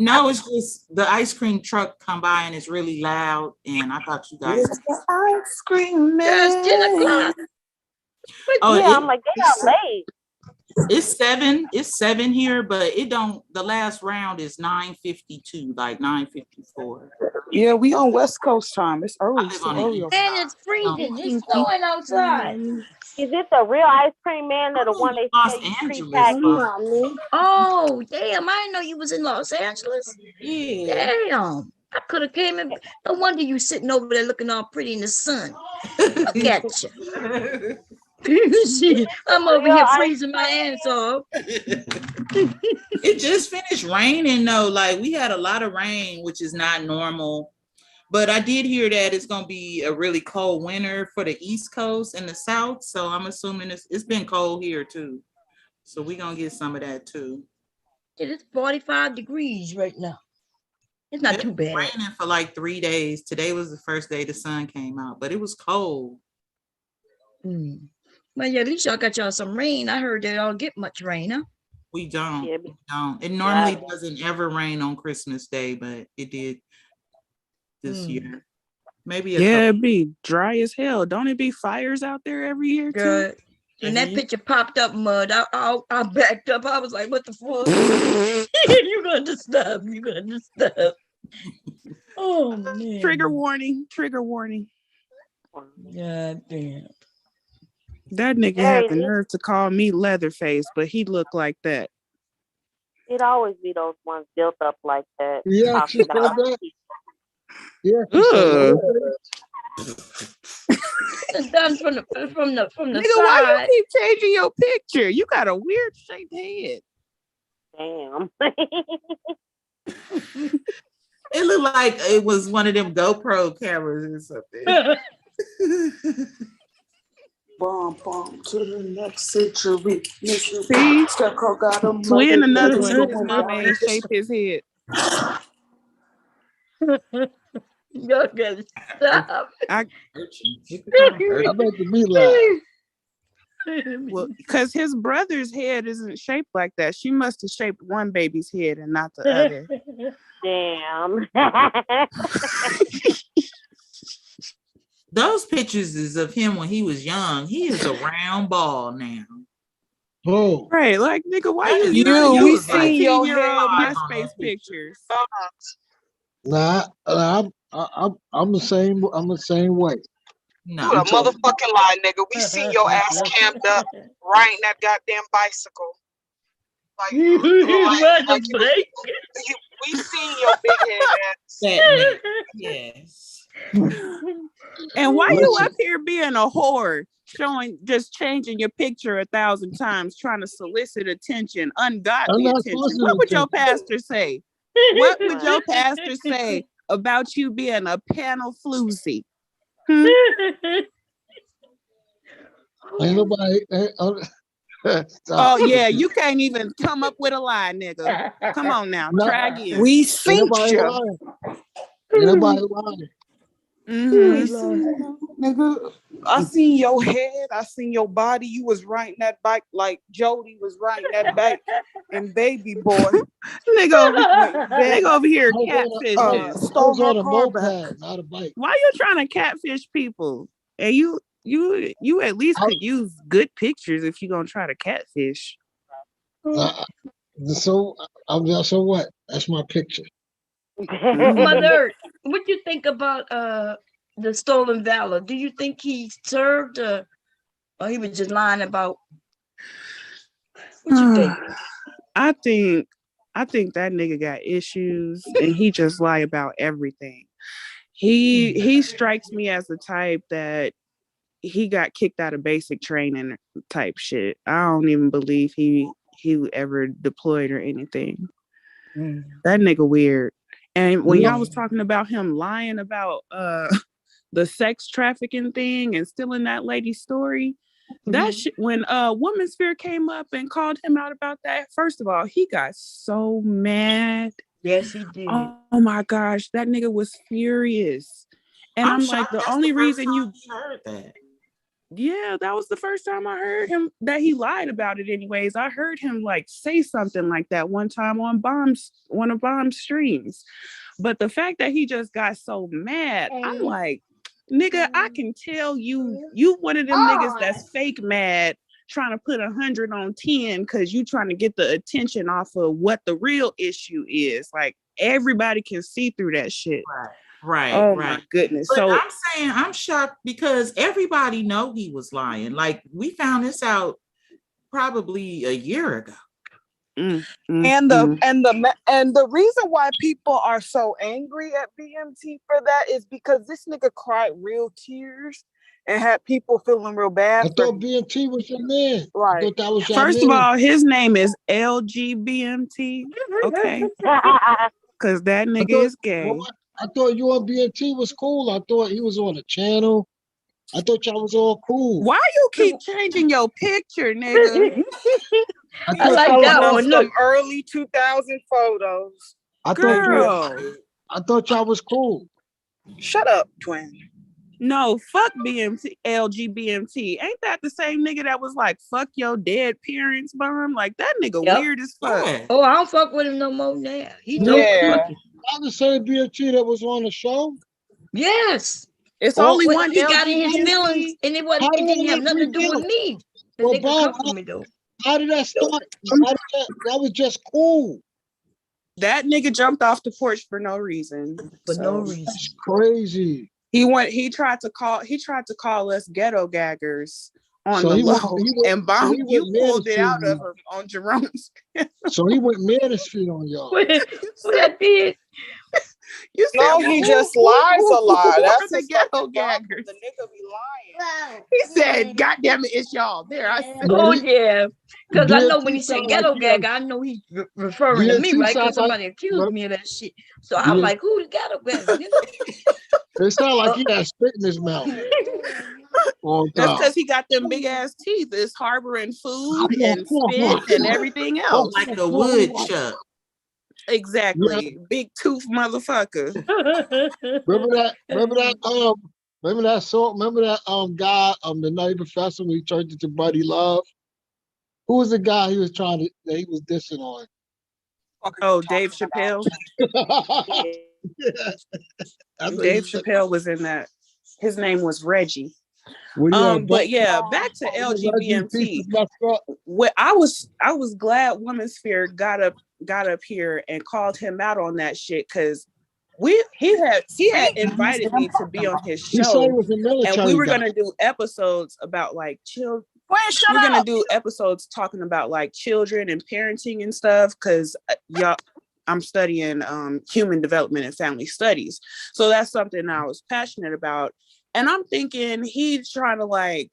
No, it's just the ice cream truck come by and it's really loud. And I thought you guys. It's the ice cream man. Just 10 o'clock. Oh, yeah, I'm like, they got late. It's 7. It's 7 here, but it don't. The last round is 9:52, like 9:54. Yeah, we on West Coast time. It's early. It's early. And it's freezing. It's snowing outside. Is this a real ice cream man or the one they say you prepackaged? Oh, damn. I didn't know you was in Los Angeles. Yeah. Damn. I could have came in. No wonder you sitting over there looking all pretty in the sun. Look at you. I'm over here freezing my ass off. It just finished raining though. Like we had a lot of rain, which is not normal. But I did hear that it's gonna be a really cold winter for the East Coast and the South. So I'm assuming it's been cold here too. So we're gonna get some of that too. It's 45 degrees right now. It's not too bad. Raining for like 3 days. Today was the first day the sun came out, but it was cold. Well, yeah, at least y'all got y'all some rain. I heard they don't get much rain, huh? We don't. Yeah, we don't. It normally doesn't ever rain on Christmas Day, but it did this year. Maybe it'd be dry as hell. Don't it be fires out there every year too? When that picture popped up, Mud, I backed up. I was like, what the fuck? You're going to stop. You're going to stop. Oh, man. Trigger warning. Trigger warning. God damn. That nigga had the nerve to call me Leatherface, but he looked like that. It always be those ones built up like that. Yeah, she said that. Yeah, It's done from the nigga, side. why you keep changing your picture? You got a weird shaped head. Damn. It looked like it was one of them GoPro cameras or something. Bomb to the next century. See, Twin another one that my man shape his head. You're gonna stop. I make me laugh. Well, because his brother's head isn't shaped like that. She must have shaped one baby's head and not the other. Damn. Those pictures is of him when he was young. He is a round ball now. Oh, right. Like, nigga, why you? We seen your head MySpace pictures. Nah, I'm the same. I'm the same way. No, you a motherfucking lie, nigga. We seen your ass camped up riding that goddamn bicycle. Like, we seen your big head ass. That nigga. Yes. And why you Listen. up here being a whore, just changing your picture 1,000 times, trying to solicit attention, ungodly attention? What would your pastor say? What would your pastor say about you being a panel floozy? Ain't nobody. Oh yeah, you can't even come up with a lie, nigga. Come on now, try again. We think you. Ain't nobody lying. Nigga, I seen your head, I seen your body. You was riding that bike like Jody was riding that bike and Baby Boy. nigga over here catfishing. Stole on a moped, not a bike. Why you trying to catfish people? And you at least could use good pictures if you gonna try to catfish. So what? That's my picture. Mother, what do you think about the stolen valor? Do you think he served or he was just lying about? What you think? I think that nigga got issues and he just lie about everything. He strikes me as the type that he got kicked out of basic training type shit. I don't even believe he ever deployed or anything. That nigga weird. And when y'all was talking about him lying about the sex trafficking thing and stealing that lady's story, that shit, when Womansphere came up and called him out about that, first of all, he got so mad. Yes, he did. Oh my gosh, that nigga was furious. And I'm like, the only reason you heard that. Yeah, that was the first time I heard him that he lied about it anyways. I heard him like say something like that one time on one of Bomb's streams. But the fact that he just got so mad, I'm like, nigga, I can tell you one of them niggas that's fake mad trying to put 100 on 10 because you trying to get the attention off of what the real issue is. Like everybody can see through that shit. Right. Oh my goodness. But so I'm saying I'm shocked because everybody know he was lying. Like we found this out probably a year ago. And the reason why people are so angry at BMT for that is because this nigga cried real tears and had people feeling real bad. I thought BMT was your man. Right. I thought that was your First man. of all, his name is LGBMT. Okay. Because that nigga is gay. I thought you on BMT was cool. I thought he was on a channel. I thought y'all was all cool. Why you keep changing your picture, nigga? I like that one. Look, early 2000 photos. I thought y'all was cool. Shut up, twin. No, fuck BMT, LGBMT. Ain't that the same nigga that was like, fuck your dead parents, Bomb? Like that nigga weird as fuck. Yeah. Oh, I don't fuck with him no more now. He Not the same BMT that was on the show. Yes. It's only one. He got in his feelings, and it didn't have nothing to do with me. Well, Bob, how did that start? That was just cool. That nigga jumped off the porch for no reason. No reason. That's crazy. He tried to call us ghetto gaggers on the low, and Bomb, you pulled it out of him on Jerome's. So he went Manosphere on y'all. What I did? You No, he just lies a lot. That's the ghetto gaggers. The nigga be lying. He said, "God damn it, it's y'all." There, I said. Oh yeah, because I know when he said ghetto gag, I know he's referring to me, right? Because somebody accused me of that shit. So I'm like, who the ghetto gag? It sounds like he had spit in his mouth. That's because he got them big ass teeth. It's harboring food and spit and everything else, like a woodchuck. Exactly, big tooth motherfucker. Remember that guy, the Nutty Professor, when he turned into Buddy Love? Who was the guy he was dissing on? Oh, Dave Chappelle. Dave Chappelle was in that. His name was Reggie. But yeah, back to LGBMT. What I was glad Womansphere got up here and called him out on that shit, because he had invited me to be on his show, and we were gonna do episodes about like children. We're gonna do episodes talking about like children and parenting and stuff, because y'all. I'm studying human development and family studies. So that's something I was passionate about. And I'm thinking he's trying to like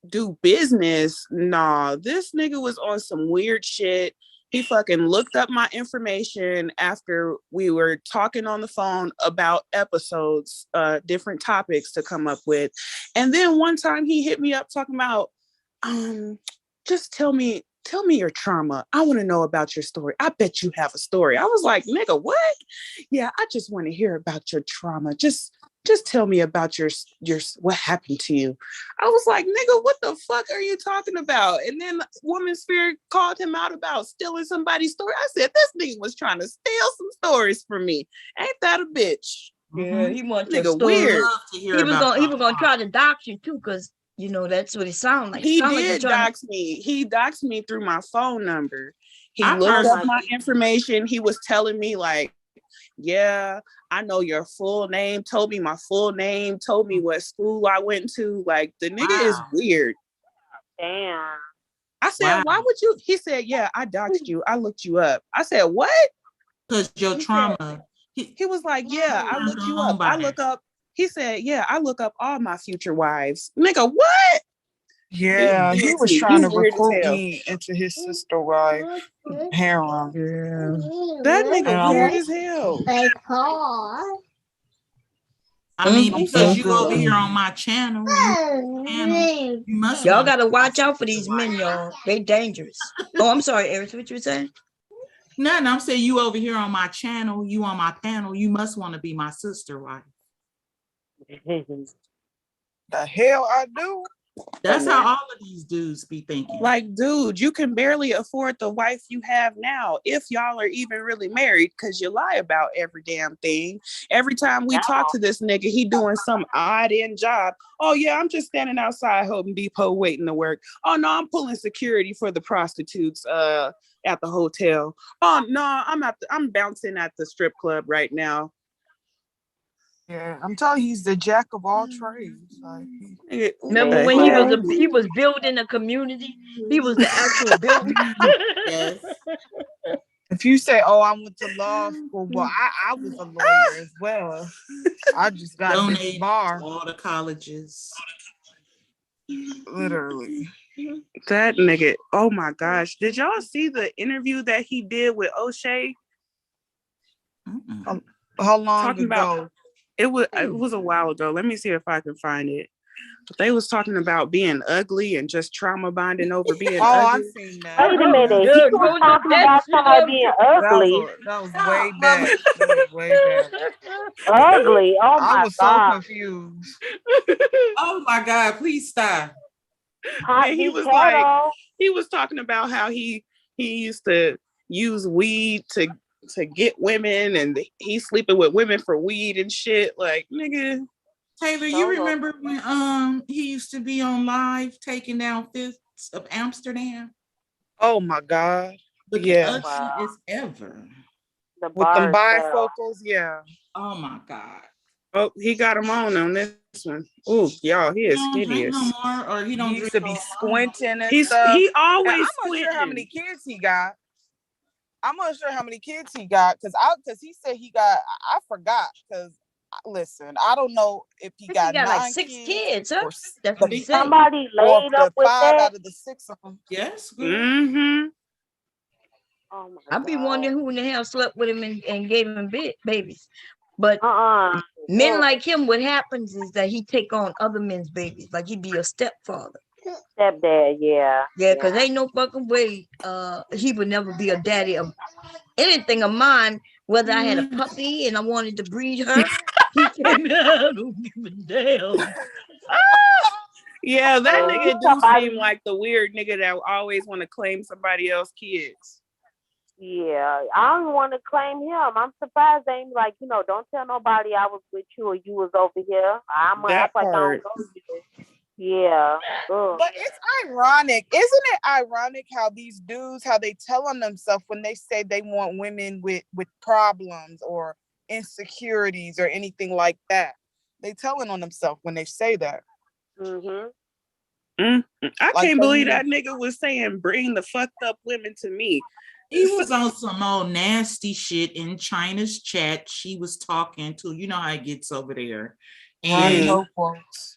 do business. Nah, this nigga was on some weird shit. He fucking looked up my information after we were talking on the phone about episodes, different topics to come up with. And then one time he hit me up talking about, just tell me your trauma. I want to know about your story. I bet you have a story. I was like, nigga, what? Yeah, I just want to hear about your trauma. Just tell me about your what happened to you. I was like, nigga, what the fuck are you talking about? And then Womansphere called him out about stealing somebody's story. I said, this nigga was trying to steal some stories from me. Ain't that a bitch? Yeah, he wanted nigga your story. weird. He was gonna try to dox you too, because you know that's what it sounds like. He did dox me. He doxed me through my phone number. He I looked up personally- my information. He was telling me like, yeah, I know your full name, told me my full name, told me what school I went to. Like, the nigga is weird. Damn. I said, why would you? He said, yeah, I doxed you. I looked you up. I said, what? Because your trauma. He was like, yeah, I looked you up. I look up. He said, yeah, I look up all my future wives. Nigga, what? Yeah, he was trying to weird as recruit hell. me into his sister wife harem. Yeah. That nigga And I weird was- as hell. I mean, Mhm. because you over here on my channel, you must. Y'all gotta watch out for these men, y'all. They dangerous. Oh, I'm sorry, Eris, what you were saying? Nothing. I'm saying you over here on my channel, you on my panel, you must want to be my sister wife. The hell I do. That's how all of these dudes be thinking. Like, dude, you can barely afford the wife you have now, if y'all are even really married, because you lie about every damn thing. Every time we talk to this nigga, he doing some odd end job. Oh yeah, I'm just standing outside Home Depot waiting to work. Oh no, I'm pulling security for the prostitutes at the hotel. Oh no, I'm bouncing at the strip club right now. Yeah, I'm telling you, he's the jack of all trades. Like, Remember when he was building a community? He was the actual builder. Yes. If you say, "Oh, I went to law school," well, I was a lawyer as well. I just got Donate this bar. to all the colleges. Literally. That nigga, oh my gosh. Did y'all see the interview that he did with O'Shea? How long Talking ago? about it was a while ago. Let me see if I can find it. But they was talking about being ugly and just trauma bonding over being ugly. I've seen that. Wait a minute. Yeah, You was talking about somebody being ugly. That was way back. That was way back. Ugly. Oh my I was so God. confused. Oh my God, please stop. And he was like, he was talking about how he used to use weed to get women, and he's sleeping with women for weed and shit. Like, nigga. Taylor, you remember when he used to be on live taking down Fifths of Amsterdam? Oh my God. Yeah. Ugly as ever. With them bifocals, yeah. Oh my God. Oh, he got him on this one. Oh, y'all, he is hideous. No more, or he don't He used to be squinting and He stuff. always And I'm not sure how many kids he got. I'm not sure how many kids he got because he said he got. I forgot because listen, I don't know if he got 9 like 6 kids, huh? That's what he said. Somebody laid up with 5 that. out of the 6 of them. Yes. Mm-hmm. Oh my I'd be God. wondering who in the hell slept with him and gave him babies. But men Yeah. like him, what happens is that he take on other men's babies. Like he'd be a stepfather. Stepdad, yeah. Yeah, because ain't no fucking way he would never be a daddy of anything of mine, whether I had a puppy and I wanted to breed her. He came out, I don't give a damn. Yeah, that nigga do seem like the weird nigga that always want to claim somebody else's kids. Yeah, I don't want to claim him. I'm surprised they ain't like, don't tell nobody I was with you or you was over here. I'm gonna act like I don't know you. Yeah. Ugh. But it's ironic. Isn't it ironic how these dudes, how they tell on themselves when they say they want women with problems or insecurities or anything like that? They telling on themselves when they say that. Mm-hmm. I can't believe that nigga was saying, bring the fucked up women to me. He was on some old nasty shit in China's chat. She was talking to, you know how it gets over there. And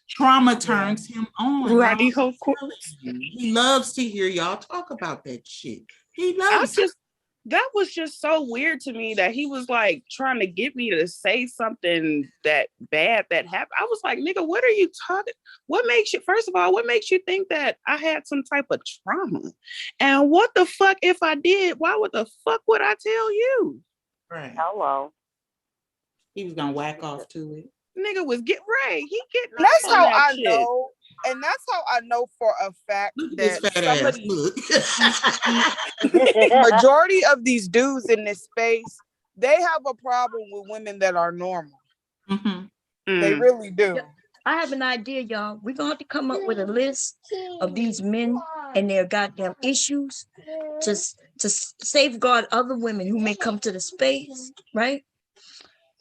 trauma turns him on. Roddy Ho quotes. He loves to hear y'all talk about that shit. He loves it. That was just so weird to me that he was like trying to get me to say something that bad that happened. I was like, nigga, what are you talking? What makes you, first of all, what makes you think that I had some type of trauma? And what the fuck if I did? Why would the fuck would I tell you? Right. Hello. He was gonna whack off to it. Nigga was getting right. He getting That's off on how that I shit. know. And that's how I know for a fact that some of these majority of these dudes in this space, they have a problem with women that are normal. They really do. I have an idea, y'all. We're gonna have to come up with a list of these men and their goddamn issues to safeguard other women who may come to the space, right?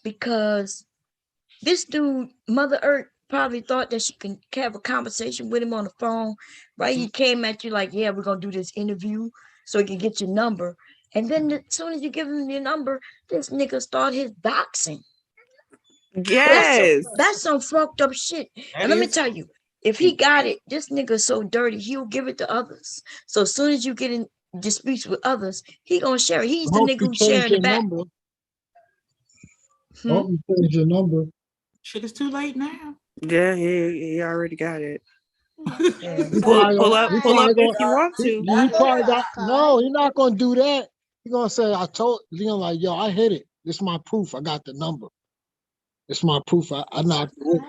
Because this dude, Mother Earth, probably thought that she can have a conversation with him on the phone, right? He came at you like, yeah, we're going to do this interview so he can get your number. And then as soon as you give him your number, this nigga start his doxing. Yes. That's some fucked up shit. And let me tell you, if he got it, this nigga's so dirty, he'll give it to others. So as soon as you get in disputes with others, he going to share it. He's the nigga who's sharing the back. Hope you change your number. Shit, it's too late now. Yeah, he already got it. Pull up if you want to. No, he's not gonna do that. He's gonna say, I told Leon, like, yo, I hit it. This is my proof. I got the number. It's my proof. I knocked it.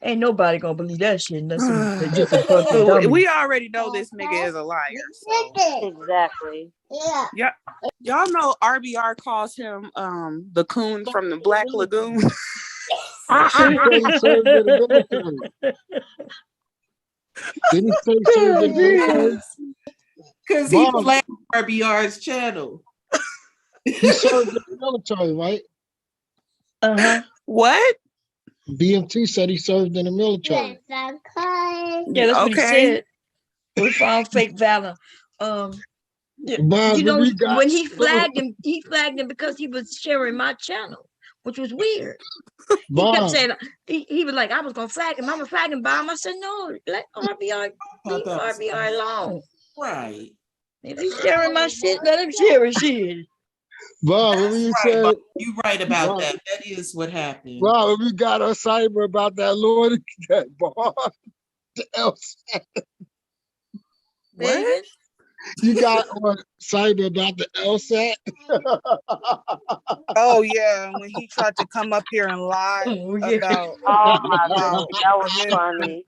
Ain't nobody gonna believe that shit unless they just a fucking dummy. We already know this nigga is a liar. So. Exactly. Yeah. Y'all know RBR calls him the coon from the Black Lagoon. Didn't he say served in the military? Because he flagged RBR's channel. He served in the military, right? What? BMT said he served in the military. Yeah, that's what he said. We found fake Valor. You know, when he flagged him because he was sharing my channel, which was weird. He kept saying, he was like, I was gonna flag him. I'm gonna flag him, Bomb. I said, no, let RBR leave RBR alone. Right. If he's sharing my shit, let him share his shit. Bob, what you said? You're right about that. That is what happened. Bob, we got our cyber about that Lord, that Bob. What? You got on cyber about the LSAT? Oh yeah, when he tried to come up here and lie about. Oh my god, that was funny.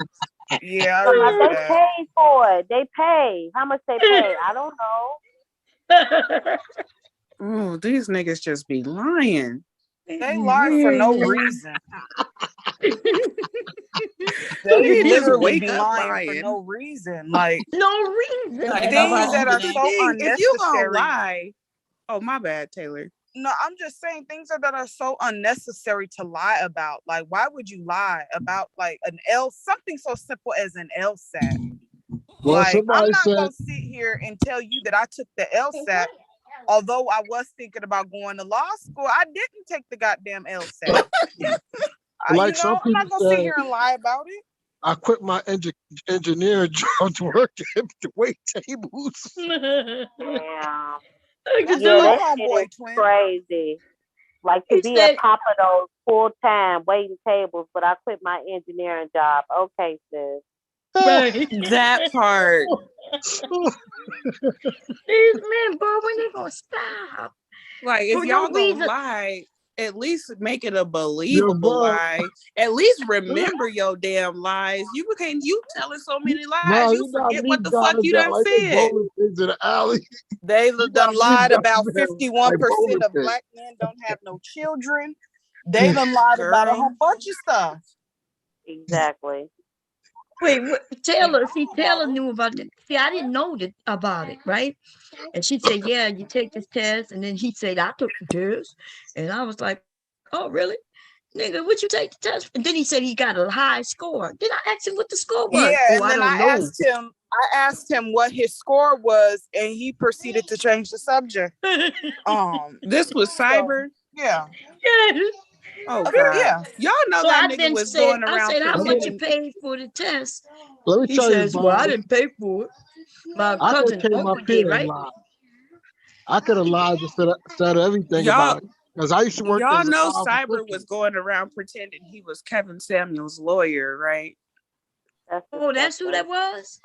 Yeah, I But remember they that. paid for it. They pay. How much they pay? I don't know. Oh, these niggas just be lying. They lie for no reason. They They just literally wake be up lying for no reason. Like no reason. Things that are so unnecessary. If you gonna lie, oh my bad, Taylor. No, I'm just saying things that are so unnecessary to lie about. Like, why would you lie about like something so simple as an LSAT? Well, like, I'm somebody not said, gonna sit here and tell you that I took the LSAT. Although I was thinking about going to law school, I didn't take the goddamn LSAT. like some I'm not people gonna sit said, here and lie about it. I quit my engineering job to work at the wait tables. Yeah. That's Yeah, my that homeboy shit is twin. crazy. Like to be a top of those full time waiting tables, but I quit my engineering job. Okay, sis. Right. That part. These men, boy, when they gonna stop? Like, if For y'all no gonna reason. lie, at least make it a believable lie. At least remember your damn lies. You telling so many lies, No, you forget what the fuck you done like said. bowling pins in the alley. They done lied about 51% bowling of pins. black men don't have no children. They done lied about a whole bunch of stuff. Exactly. Wait, Taylor, see, Taylor knew about it. See, I didn't know about it, right? And she said, yeah, you take this test. And then he said, I took the test. And I was like, oh, really? Nigga, would you take the test? And then he said he got a high score. Then I asked him what the score was. Yeah, Oh, and I then don't know. I asked him what his score was, and he proceeded to change the subject. This was cyber. Yeah. Oh God. Yeah. Y'all know So that I nigga then was said, going I around said, how much you pretending. paid for the test? Let me He tell you, says, well, I Bob. didn't pay for it. My I could cousin have came uncle up did, here and right? lied. I could have lied and said everything Y'all, about it. Because I used to work y'all as a know father Cyber figure. was going around pretending he was Kevin Samuel's lawyer, right? Oh, that's who that was?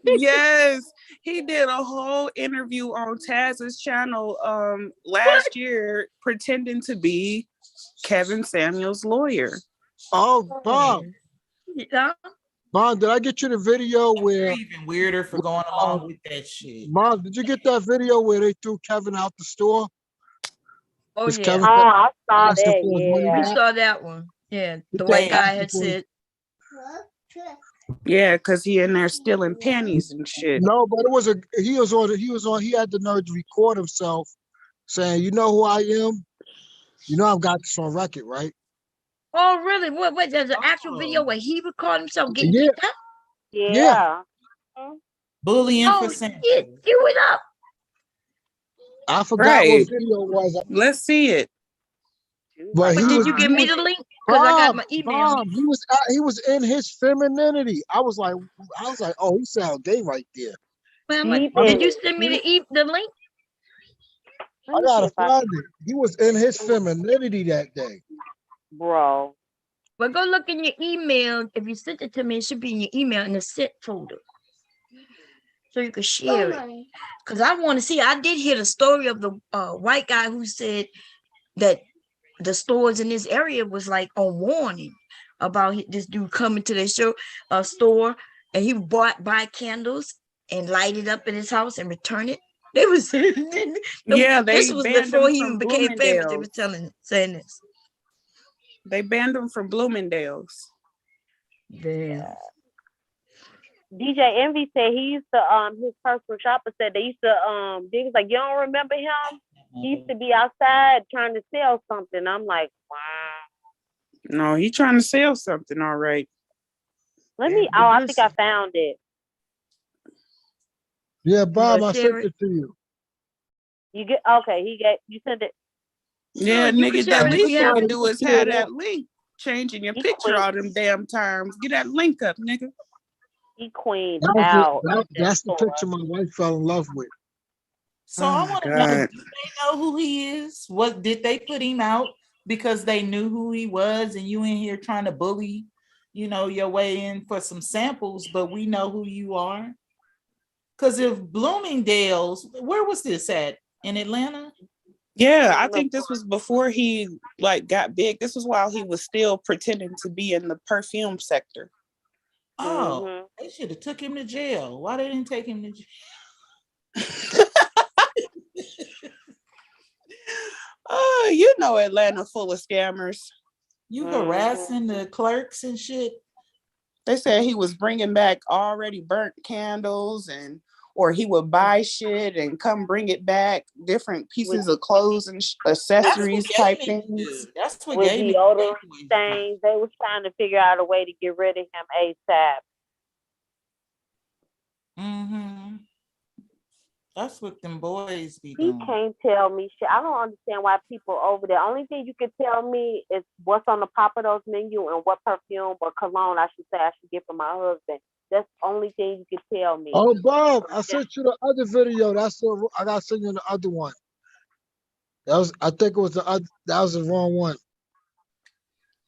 Yes, he did a whole interview on Taz's channel last year pretending to be Kevin Samuel's lawyer. Oh, Bob. Yeah. Mom, did I get you the video where even weirder for going along with that shit? Mom, did you get that video where they threw Kevin out the store? Oh, Is yeah. Kevin I saw asking that, for his money We back? saw that one. Yeah. The He white kept guy asking had for his- said, Yeah, because he in there stealing pennies and shit. No, but it was he had the nerve to record himself saying, you know who I am? You know I've got this on record, right? oh, really? What, there's an actual video where he recorded himself getting Yeah. beat up? Yeah. Bullying Oh, for samples. shit. Cue it up. I forgot Right. what video it was. Let's see it. But he Did was you give me the link? Because I got my email. Bob, he was in his femininity. I was like, oh, he sound gay right there. Well, did you send me the link? I gotta find it. He was in his femininity that day. Bro. But go look in your email. If you sent it to me, it should be in your email in the sent folder. So you could share it. Because I want to see. I did hear the story of the white guy who said that the stores in this area was like on warning about this dude coming to their store, and he buy candles and light it up in his house and return it. They was this was before he even became famous. They were saying this. They banned him from Bloomingdale's. Damn. DJ Envy said he used to his personal shopper said they used to they was like, you don't remember him? He used to be outside trying to sell something. I'm like, wow. No, he trying to sell something, all right. I think I found it. Yeah, Bob, I sent it to you. You sent it. Yeah, No, nigga, the least you can do is have Yeah. that link changing your picture all them damn times. Get that link up, nigga. He queened That was out. that's the picture my wife fell in love with. So I want to know, do they know who he is? What did they put him out because they knew who he was, and you in here trying to bully, your way in for some samples, but we know who you are? Because if Bloomingdale's, where was this at? In Atlanta? Yeah, I think this was before he got big. This was while he was still pretending to be in the perfume sector. Oh, they should have took him to jail. Why they didn't take him to jail? Oh, you know Atlanta full of scammers. You harassing the clerks and shit. They said he was bringing back already burnt candles or he would buy shit and come bring it back, different pieces of clothes and accessories type things. That's what with gave me deodorant stains. They was trying to figure out a way to get rid of him ASAP. Mm-hmm. That's what them boys be He doing. can't tell me shit. I don't understand why people over there. Only thing you can tell me is what's on the Papa Do's menu and what perfume or cologne I should get for my husband. That's the only thing you can tell me. Oh, Bob, I sent you the other video. I gotta send you the other one. That was the wrong one.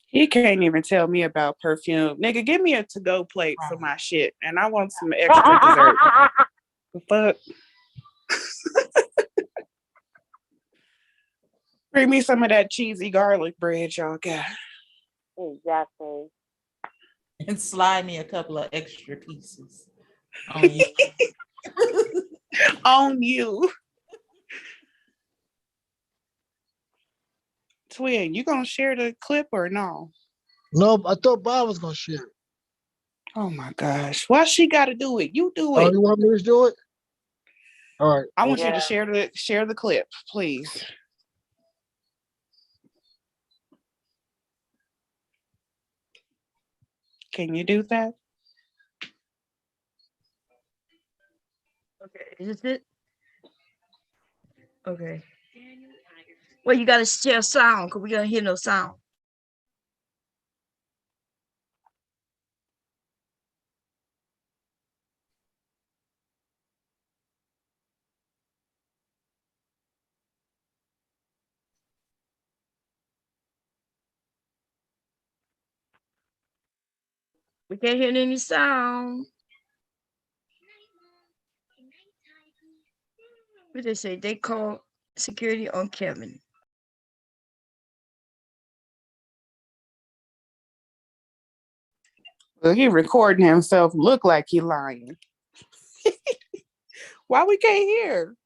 He can't even tell me about perfume. Nigga, give me a to-go plate for my shit, and I want some extra dessert. The fuck? Bring me some of that cheesy garlic bread y'all got. Exactly. And slide me a couple of extra pieces on you. On you. Twin, you gonna share the clip or no? No, I thought Bob was gonna share it. Oh my gosh. Why she gotta do it? You do it. Oh, you want me to do it? All right. I want you to share the clip, please. Can you do that? Okay, is this it? Okay. Well, you gotta share sound because we don't hear no sound. We can't hear any sound. What they say? They call security on Kevin. Well, he recording himself look like he lying. Why we can't hear?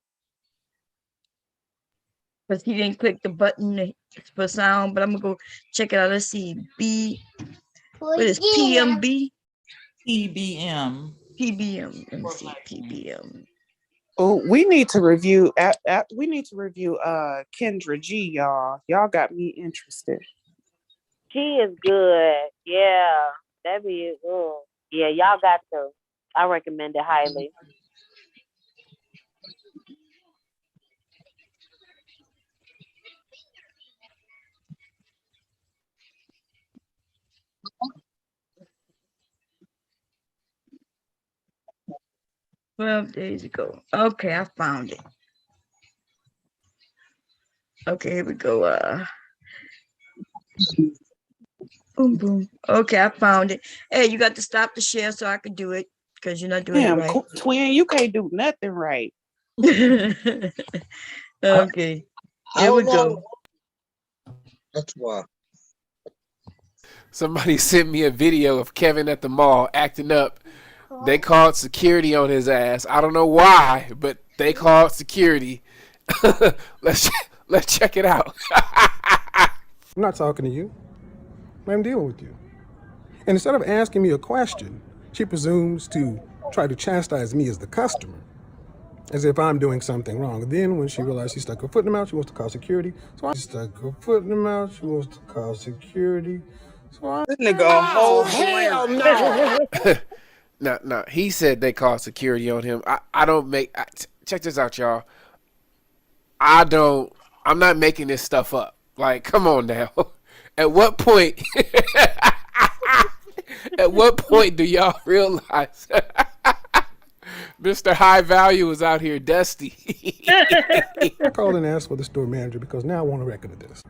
Because he didn't click the button for sound, but I'm gonna go check it out. Let's see. What is PMB? PBM. PBM. Let me see. PBM. Oh, we need to review. We need to review. Kendra G, y'all. Y'all got me interested. She is good. Yeah, that'd be. Yeah, y'all got to. I recommend it highly. "12 days ago." Okay, I found it. Okay, here we go. Boom, boom. Okay, I found it. Hey, you got to stop the share so I can do it because you're not doing it right. Twin, you can't do nothing right. Okay, here we go. That's why. Somebody sent me a video of Kevin at the mall acting up. They called security on his ass. I don't know why, but they called security. Let's check it out. I'm not talking to you. I'm dealing with you. And instead of asking me a question, she presumes to try to chastise me as the customer, as if I'm doing something wrong. Then when she realized she stuck her foot in the mouth, she wants to call security. So I stuck her foot in the mouth, she wants to call security. So I... This nigga a whole hell no. No, he said they called security on him. I don't make... check this out, y'all. I'm not making this stuff up. Like, come on now. At what point... At what point do y'all realize Mr. High Value is out here dusty? I called and asked for the store manager because now I want a record of this.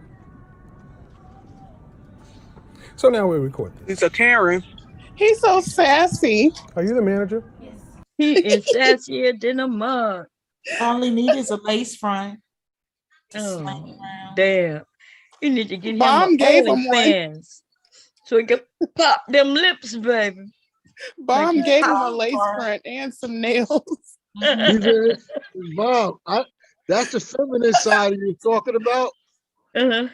So now we're recording this. It's a Karen. He's so sassy. Are you the manager? Yes. He is sassier than a mug. All he needs is a lace front. Oh, damn. You need to get him Bomb gave him fans so he can pop them lips, baby. Bomb gave him a lace front and some nails. Bob, that's the feminine side you're talking about. Uh-huh.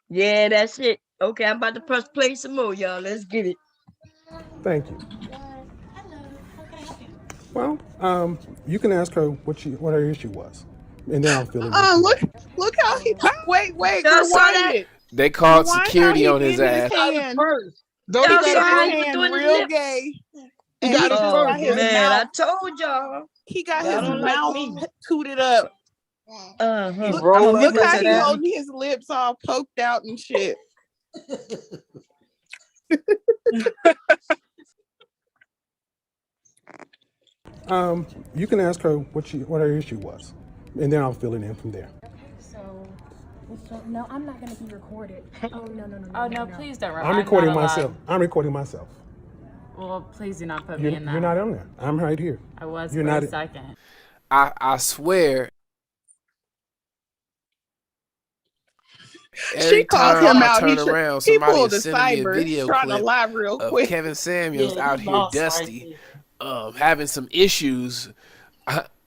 Yeah, that's it. Okay, I'm about to press play some more, y'all. Let's get it. Thank you. Well, you can ask her what her issue was, and then I'll fill in. Look how he. Wait, Y'all rewind saw that? it. They called Rewind security how on he his did ass. hand. Don't He you got his his hand hand real real gay. He And got he his just first, got his man, mouth. I told y'all. He got Y'all his don't like mouth me. tooted up. Look How he holding his lips all poked out and shit. You can ask her what her issue was, and then I'll fill it in from there. So no, I'm not going to be recorded. Oh no. Oh no, please don't. I'm recording myself. I'm recording myself. Well, please do not put me in that. You're not on there. I'm right here. I was You're for not a second. I swear. She called him out. Turn around, he somebody pulled is a sending me a cyber, video trying to clip lie real of quick. Kevin Samuels out here dusty, having some issues.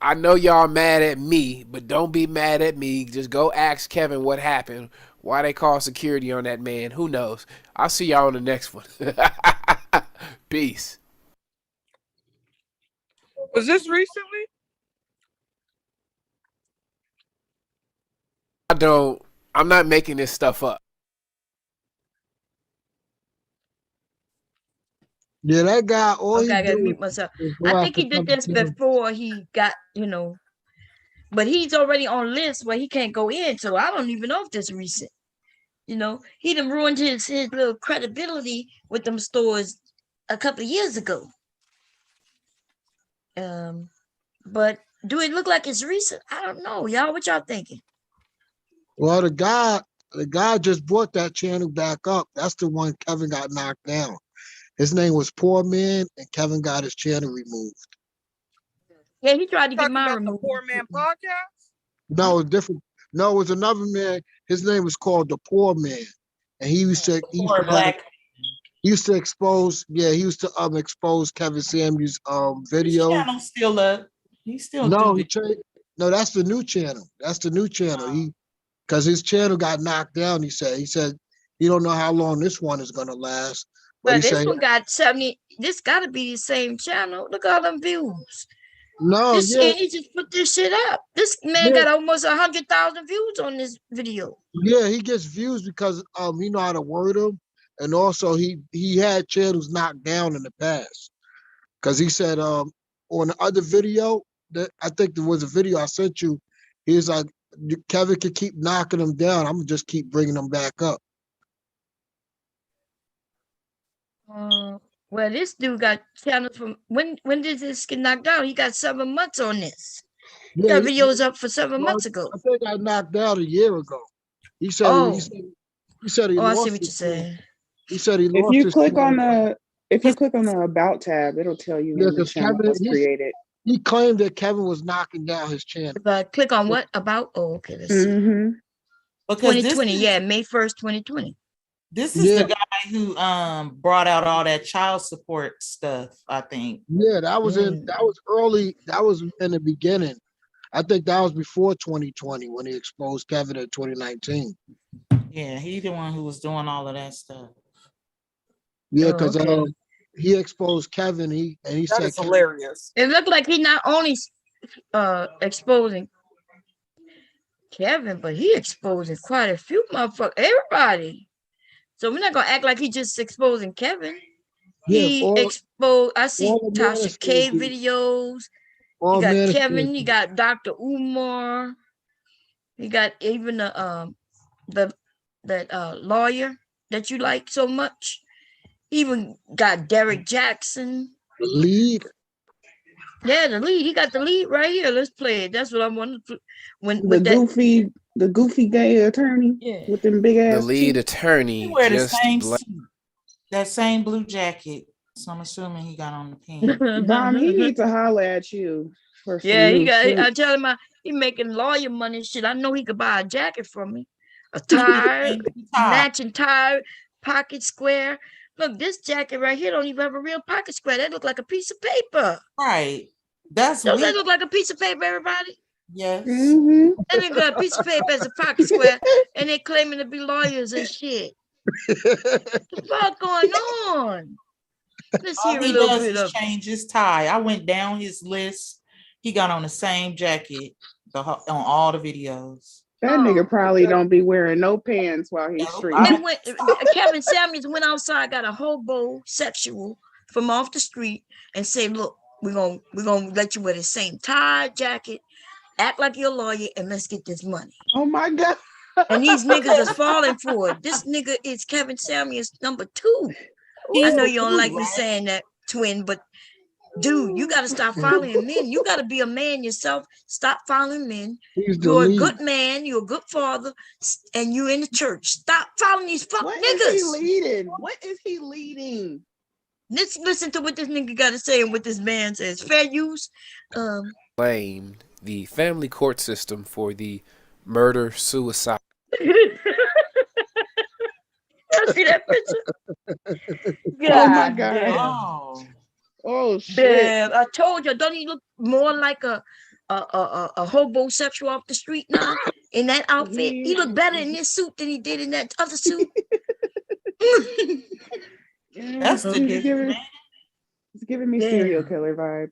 I know y'all mad at me, but don't be mad at me. Just go ask Kevin what happened. Why they call security on that man? Who knows? I'll see y'all on the next one. Peace. Was this recently? I'm not making this stuff up. Yeah, that guy, all Okay, he I gotta do mute myself. is go I think after he did Kevin this Samuels. before he got, but he's already on lists where he can't go in. So I don't even know if this recent. He done ruined his little credibility with them stores a couple of years ago. But do it look like it's recent? I don't know, y'all. What y'all thinking? Well, the guy just brought that channel back up. That's the one Kevin got knocked down. His name was Poor Man, and Kevin got his channel removed. Yeah, he tried to get Talking mine about the removed. Poor Man podcast? No, it's different. No, it was another man. His name was called the Poor Man, and he used to expose. Yeah, he used to expose Kevin Samuels' video. His channel's still up. He's still No, doing it. No, that's the new channel. That's the new channel. Because his channel got knocked down. He said he don't know how long this one is gonna last. But this one got 70. This got to be the same channel. Look at all them views. No, he just put this shit up. This man got almost 100,000 views on this video. Yeah, he gets views because he know how to word them, and also he had channels knocked down in the past. Because he said on the other video that I think there was a video I sent you, he was like, Kevin can keep knocking them down. I'm gonna just keep bringing them back up. Well, this dude got channels from when did this get knocked down? He got 7 months on this. He got videos up for 7 months ago. I think I knocked down a year ago. He said he said he I lost see what you're saying. He said he If lost you his click on channel. the About tab, it'll tell you when the channel was created. He claimed that Kevin was knocking down his channel. If I click on what about? Oh, okay, let's see. Because 2020, May 1st, 2020. This is the guy who brought out all that child support stuff, I think. Yeah, that was early. That was in the beginning. I think that was before 2020 when he exposed Kevin in 2019. Yeah, he's the one who was doing all of that stuff. Yeah, because he exposed Kevin. He said That's hilarious. It looked like he not only exposing Kevin, but he exposing quite a few motherfuckers, everybody. So we're not gonna act like he just exposing Kevin. He exposed. I see Tasha K videos. He got Kevin. He got Dr. Umar. He got even that lawyer that you like so much. He even got Derek Jackson. The lead. Yeah, the lead. He got the lead right here. Let's play it. That's what I wanted to. The goofy gay attorney with them big ass. The lead attorney He wear the just same suit, that same blue jacket. So I'm assuming he got on the pen. Dom, he needs to holler at you for some he new got. suit. I tell him he making lawyer money and shit. I know he could buy a jacket from me, a tie, matching tie, pocket square. Look, this jacket right here don't even have a real pocket square. That look like a piece of paper. Right. Don't that look like a piece of paper, everybody? Yes. That nigga got a piece of paper as a pocket square, and they claiming to be lawyers and shit. What the fuck going on? Let's hear All a he little does bit is of. change his tie. I went down his list. He got on the same jacket on all the videos. That nigga probably don't be wearing no pants while he's streaming. Kevin Samuels went outside, got a homosexual from off the street, and said, "Look, we're gonna let you wear the same tie, jacket, act like you're a lawyer, and let's get this money." Oh my god! And these niggas is falling for it. This nigga is Kevin Samuels number 2. I know you don't like me saying that, twin, but dude, you got to stop following men. You got to be a man yourself. Stop following men. You're a good man. You're a good father, and you're in the church. Stop following these fuck niggas. What is he leading? Let's listen to what this nigga got to say and what this man says. Fair use. Blamed the family court system for the murder-suicide. I see that picture. Oh my god. Oh shit. Damn, I told you, don't he look more like a homosexual off the street now in that outfit? He looked better in this suit than he did in that other suit. That's it's giving me serial killer vibes.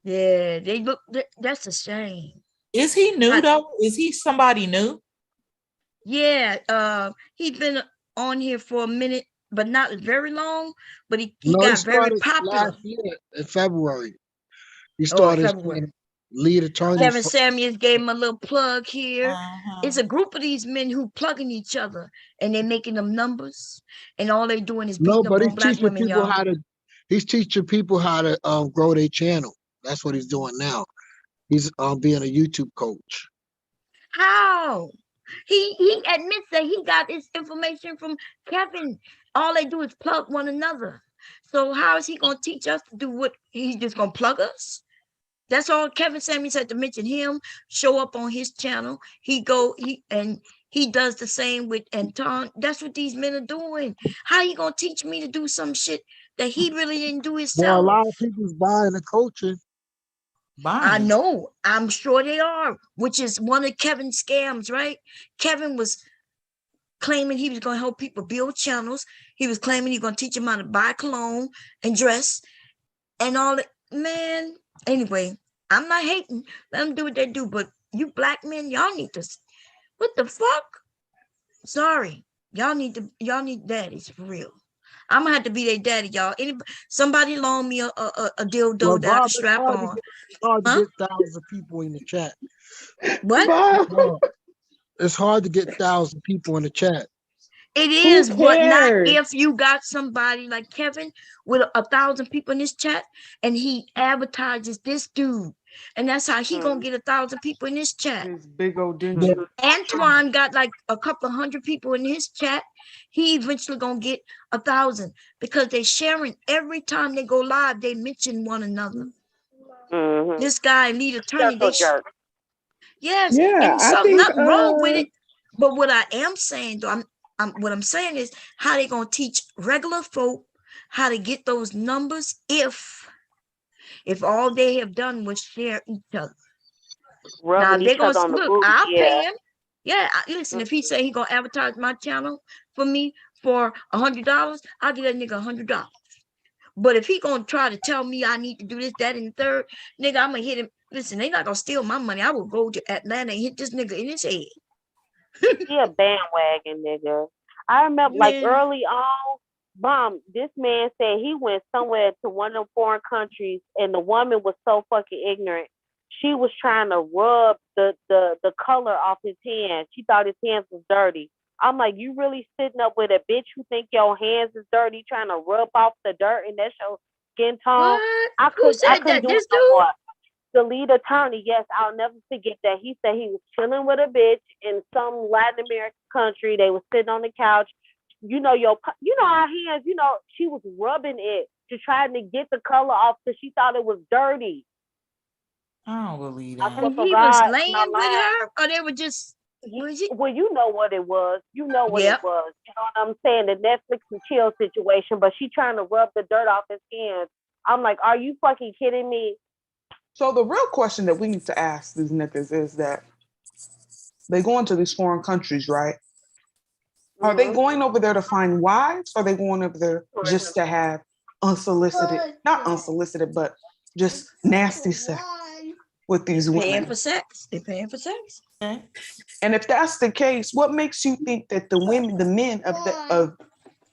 Yeah, they look. That's a shame. Is he new though? Is he somebody new? Yeah, he's been on here for a minute. but not very long. But he No, he got very started popular. last year in February. He Oh, in started February. lead attorney. Kevin Samuels gave him a little plug here. It's a group of these men who plugging each other, and they're making them numbers, and all they doing is beating up but on he's black teaching women, people y'all. how to. He's teaching people how to grow their channel. That's what he's doing now. He's being a YouTube coach. How? He admits that he got his information from Kevin. All they do is plug one another. So how is he gonna teach us to do what he's just gonna plug us? That's all Kevin Samuels had to mention him, show up on his channel. He does the same with Anton. That's what these men are doing. How you gonna teach me to do some shit that he really didn't do himself? Well, a lot of people's buying the coaching. I know. I'm sure they are, which is one of Kevin's scams, right? Kevin was claiming he was going to help people build channels. He was claiming he was going to teach them how to buy cologne and dress and all that. Man, anyway, I'm not hating. Let them do what they do. But you black men, y'all need to. What the fuck? Sorry. Y'all need daddies for real. I'm gonna have to be their daddy, y'all. Somebody loan me a dildo Well, that I can Bob, strap on. it's hard to get thousands of people in the chat. What? It's hard to get 1,000 people in the chat. It is, but not if you got somebody like Kevin with 1,000 people in this chat and he advertises this dude. And that's how he gonna get 1,000 people in this chat. His big old dentures. Antoine got like a couple of hundred people in his chat. He eventually gonna get 1,000 because they sharing every time they go live. They mention one another. This guy, lead attorney, yes, Yeah, and I so think, nothing wrong with it. But what I am saying, though, what I'm saying is how they gonna teach regular folk how to get those numbers if all they have done was share each other. Now they're gonna look. I'll pay him. Yeah, listen. If he say he gonna advertise my channel for me for $100, I'll give that nigga $100. But if he gonna try to tell me I need to do this, that, and the third, nigga, I'm gonna hit him. Listen, they not gonna steal my money. I will go to Atlanta and hit this nigga in his head. He a bandwagon nigga. I remember like early on, this man said he went somewhere to one of them foreign countries and the woman was so fucking ignorant. She was trying to rub the color off his hands. She thought his hands was dirty. I'm like, you really sitting up with a bitch who think your hands is dirty, trying to rub off the dirt and that's your skin tone? I couldn't do it no more. The lead attorney, yes, I'll never forget that. He said he was chilling with a bitch in some Latin American country. They were sitting on the couch. You know our hands, she was rubbing it to try to get the color off because she thought it was dirty. I don't believe that. And he was laying with her, or they were just. Well, you know what it was. You know what it was. You know what I'm saying? The Netflix and chill situation, but she trying to rub the dirt off his hands. I'm like, are you fucking kidding me? So the real question that we need to ask these niggas is that they go into these foreign countries, right? Are they going over there to find wives? Or are they going over there just to have not unsolicited, but just nasty sex with these women? Paying for sex. They're paying for sex. Okay. And if that's the case, what makes you think that the men of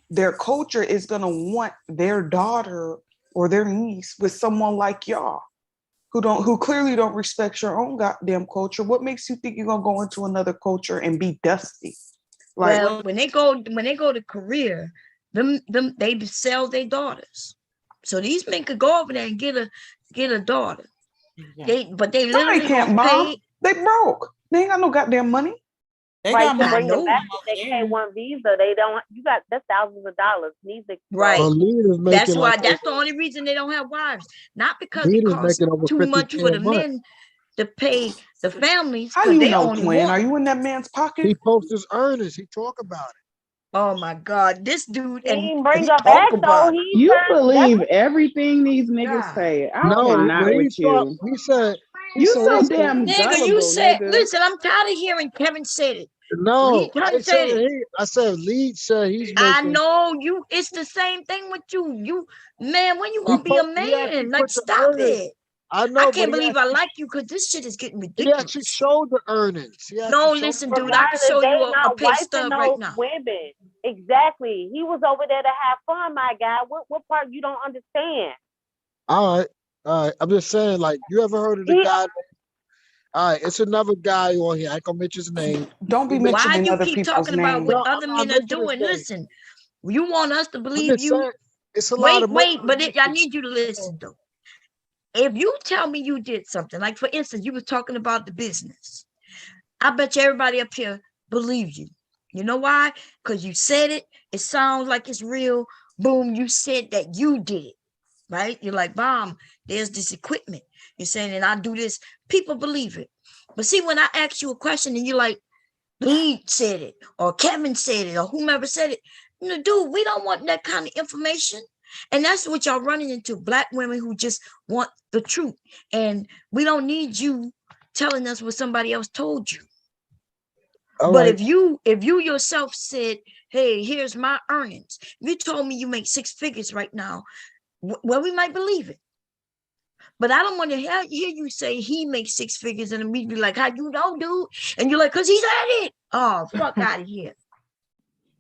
their culture is gonna want their daughter or their niece with someone like y'all? Who clearly don't respect your own goddamn culture? What makes you think you're gonna go into another culture and be dusty? Like, well, when they go to Korea, they sell their daughters. So these men could go over there and get a daughter. Yeah. They literally can't, Mom. They broke. They ain't got no goddamn money. They got to bring them back with their K-1 visa. They don't. That's thousands of dollars. Right. That's why. Like that's the only reason they don't have wives. Not because it costs too much for the men to pay the families. How you know, Twin? Are you in that man's pocket? He posts his earnings. He talk about it. Oh my God, this dude and bring her back though. You believe everything these niggas say? I cannot with you. He said. You so damn nigga, gullible, you said. nigga. Listen, I'm tired of hearing Kevin said it. No, I said Lead said he's making. I know you. It's the same thing with you. You man, when you gonna be a man? Like stop it. I know. I can't believe I like you because this shit is getting ridiculous. He actually showed the earnings. No, listen, dude. I can show you a pay stub right now. Women. Exactly. He was over there to have fun, my guy. What part you don't understand? All right. I'm just saying, like, you ever heard of the guy? All right, it's another guy on here. I ain't gonna mention his name. Don't be Why mentioning you other keep people's talking about names. what No, other I'm not men are mentioning his doing? name. Listen, you want us to I'm believe just you? saying, it's a lot of money. But I need you to listen though. If you tell me you did something, like for instance, you were talking about the business, I bet you everybody up here believes you. You know why? Because you said it. It sounds like it's real. Boom, you said that you did it, right? You're like, Bomb, there's this equipment. You're saying, and I do this. People believe it. But see, when I ask you a question and you're like, Lee said it, or Kevin said it, or whomever said it, dude, we don't want that kind of information. And that's what y'all running into, Black women who just want the truth. And we don't need you telling us what somebody else told you. All but right. if you yourself said, hey, here's my earnings, if you told me you make 6 figures right now, well, we might believe it. But I don't want to hear you say he makes 6 figures and immediately like, how you know, dude? And you're like, because he said it. Oh, fuck out of here.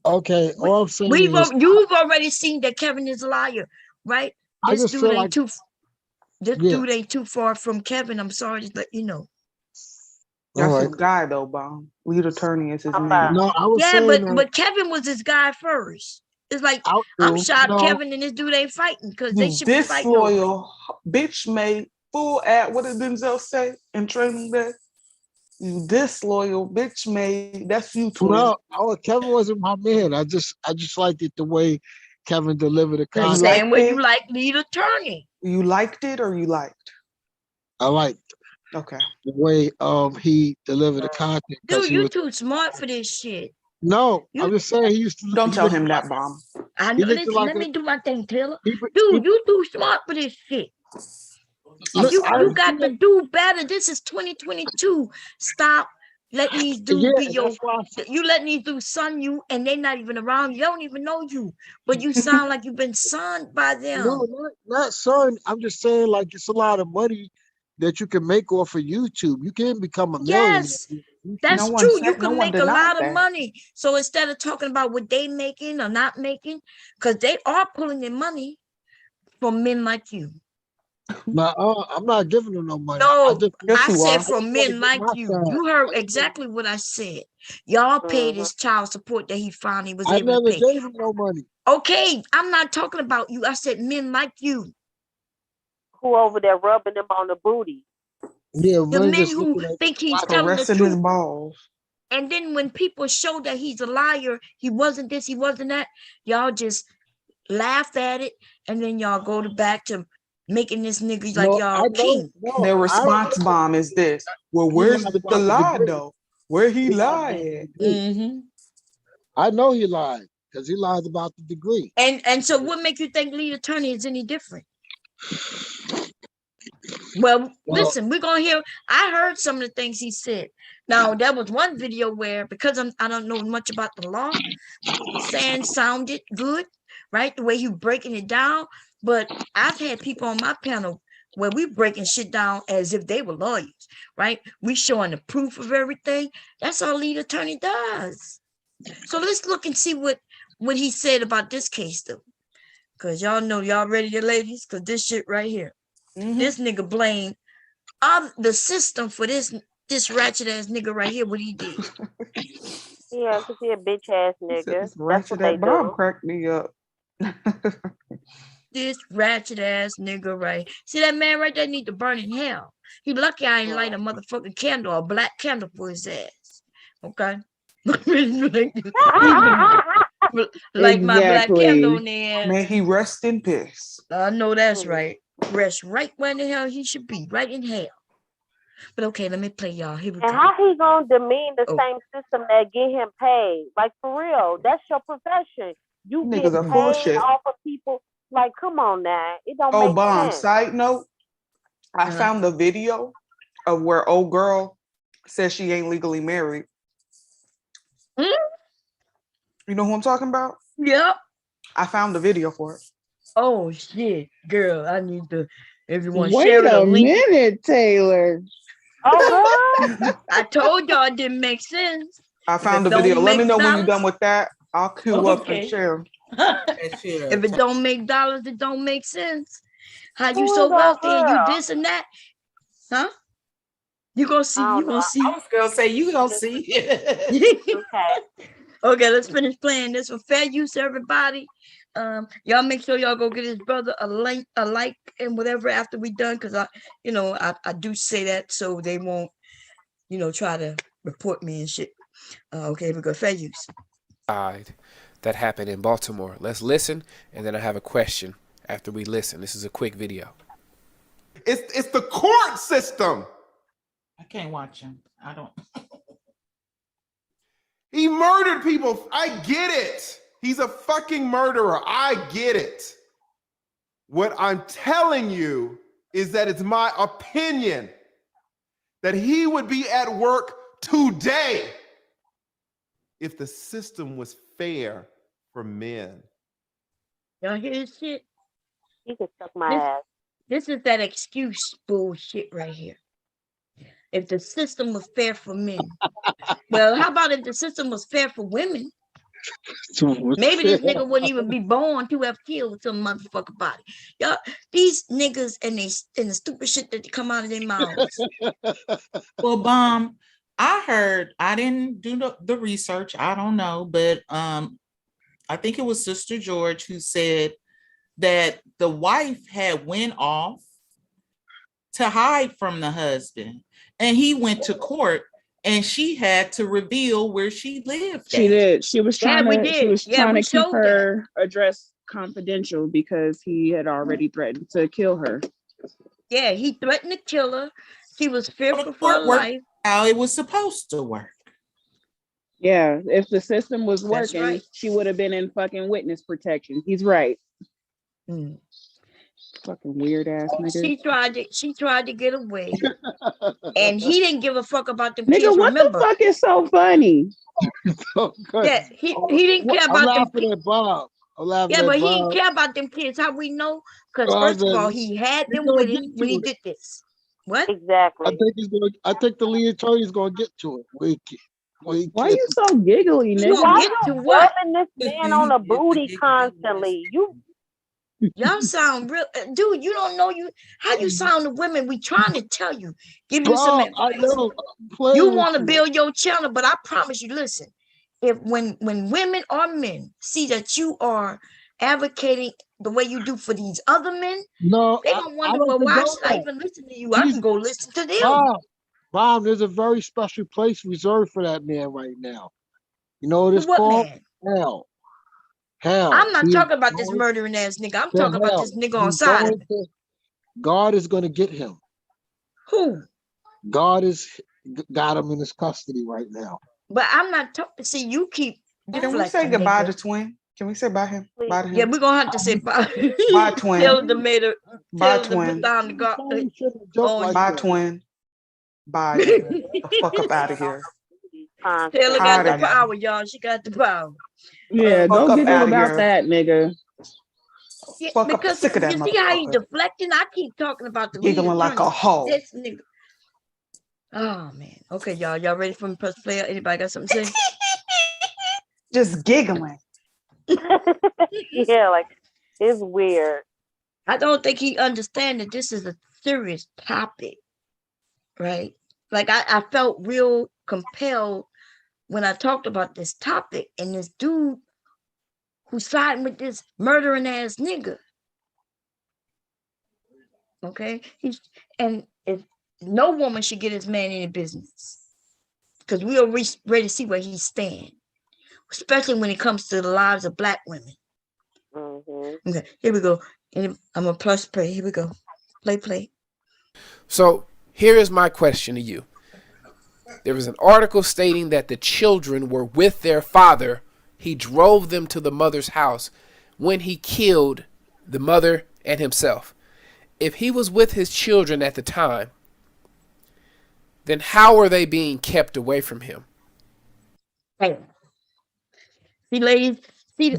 Okay, all I'm saying is, You've already seen that Kevin is a liar, right? I This just dude feel ain't like, too. This yeah. dude ain't too far from Kevin. I'm sorry to let you know. That's All his right. guy though, Bomb. Lead attorney is his name. No, I was Yeah, saying that. but Kevin was his guy first. It's like I'm shocked Kevin and this dude ain't fighting because they should be fighting. Disloyal bitch made fool at, what did Denzel say in Training Day? You disloyal bitch made. That's you, twin. No, Kevin wasn't my man. I just liked it the way Kevin delivered the You're content. saying what you like, lead attorney. You liked it or you liked? I liked Okay. the way he delivered the content. Dude, you too smart for this shit. No, I'm just saying he used to. Don't tell him that, Bomb. I know. Listen, like let me do my thing, Taylor. Dude, you too smart for this shit. Look, you got to do better. This is 2022. Stop letting these dudes be your. You letting these dudes son you, and they're not even around. You don't even know you, but you sound like you've been sunned by them. No, not son. I'm just saying, like, it's a lot of money that you can make off of YouTube. You can become a millionaire. Yes, that's true. You can make a lot of money. So instead of talking about what they making or not making, because they are pulling their money from men like you. No, I'm not giving them no money. No, I said from men like you. You heard exactly what I said. Y'all paid his child support that he finally was able to pay. I never gave him no money. Okay, I'm not talking about you. I said men like you. Who over there rubbing them on the booty? Yeah, the men who think he's telling the truth. His balls. And then when people show that he's a liar, he wasn't this, he wasn't that, y'all just laugh at it, and then y'all go back to making this nigga like y'all king. Their response bomb is this. Well, where's the lie though? Where he lied? I know he lied because he lied about the degree. And so what make you think lead attorney is any different? Well, listen, we're gonna hear. I heard some of the things he said. Now there was one video where, because I don't know much about the law, what he was saying sounded good, right? The way he breaking it down. But I've had people on my panel where we breaking shit down as if they were lawyers, right? We showing the proof of everything. That's all lead attorney does. So let's look and see what he said about this case though. Cause y'all know, y'all ready, your ladies? Cause this shit right here. This nigga blamed the system for this ratchet ass nigga right here, what he did. Yeah, because he a bitch ass nigga. That's what they Bob do. cracked me up. This ratchet ass nigga right. See that man right there need to burn in hell. He lucky I ain't light a motherfucking candle, a black candle for his ass. Okay. Like my black candle in there. May he rest in peace. I know that's right. Rest right where the hell he should be, right in hell. But okay, let me play y'all. Here we go. And how he gonna demean the same system that get him paid? Like for real, that's your profession. You get paid off of people. Like, come on now, it don't make Bomb. sense. Side note, I found the video of where old girl says she ain't legally married. You know who I'm talking about? Yep. I found the video for it. Oh shit, girl! I need to. Everyone Wait share a link. minute, Taylor. I told y'all it didn't make sense. I found the video. Let me know when you're done with that. I'll queue up and Okay. share. If it don't make dollars, it don't make sense. How Who you is so that wealthy and you girl? this and that? Huh? You gonna see, I you don't know. gonna see. I was gonna say you gonna see. Okay. Okay, let's finish playing this for fair use, everybody. Y'all make sure y'all go get his brother a like, and whatever after we done, because I do say that so they won't, try to report me and shit. Okay, we go fair use. That happened in Baltimore. Let's listen, and then I have a question after we listen. This is a quick video. It's the court system. I can't watch him. I don't. He murdered people. I get it. He's a fucking murderer. I get it. What I'm telling you is that it's my opinion that he would be at work today if the system was fair for men. Y'all hear this shit? He could suck my ass. This is that excuse bullshit right here. If the system was fair for men. Well, how about if the system was fair for women? Maybe this nigga wouldn't even be born to have killed some motherfucker body. Y'all, these niggas and the stupid shit that come out of their mouths. Well, I didn't do the research. I don't know, but I think it was Sister George who said that the wife had went off to hide from the husband, and he went to court, and she had to reveal where she lived. She did. She was trying to. She was trying to keep her address confidential because he had already threatened to kill her. Yeah, he threatened to kill her. She was fearful for her life. How it was supposed to work. Yeah, if the system was That's working, right. she would have been in fucking witness protection. He's right. Fucking weird ass nigga. She tried to get away, and he didn't give a fuck about them Nigga, kids. what Remember? the fuck is so funny? Yeah, he didn't care about them kids. At Bob. I'm laughing Yeah, at but he Bob. didn't care about them kids. How we know? Because Bob first of all, said, he had "He's them gonna with get him when he to it." did this. What? Exactly. I think the lead attorney is gonna get to it. Why are you so giggly, You nigga? gonna get to what? Rubbing this man on the booty constantly. Y'all sound real, dude. You don't know how you sound to women. We trying to tell you, give you some Bob, I advice. know. You want to build your channel, but I promise you, listen. If when women or men see that you are advocating the way you do for these other men, No, they gonna wonder, I don't well, why condone should I that. even listen to you? I can go listen to them. Bob, there's a very special place reserved for that man right now. You know what it's What called? man? Hell. Hell. I'm not He talking is about this going murdering ass nigga. I'm to talking about hell. this nigga on He's side going of it. to- God is going to get him. Who? God is got him in his custody right now. But I'm not talking. See, you keep. Can we say goodbye to Twin? Can we say bye to him? Yeah, we're gonna have to say bye. Bye, Twin. Tell the maid. Bye, Tell them to Twin. put down the guard. Bye, Twin. Bye. Nigga. The fuck up out of here. Taylor got the power, y'all. She got the power. Yeah, go giggle about that, nigga. Yeah, Fuck up, because sick of that you see how he motherfucker. deflecting? I keep talking about the Giggling lead like attorney. a hoe. This nigga. Oh man. Okay, y'all ready for me to press play? Anybody got something to say? Just giggling. Yeah, like it's weird. I don't think he understands that this is a serious topic, right? Like I felt real compelled when I talked about this topic, and this dude who's siding with this murdering ass nigga. Okay, if no woman should get his man any business, because we are ready to see where he stands, especially when it comes to the lives of Black women. Okay, here we go. And I'm gonna press play. Here we go. Play. So here is my question to you. There was an article stating that the children were with their father. He drove them to the mother's house when he killed the mother and himself. If he was with his children at the time, then how are they being kept away from him? Hey. See, ladies,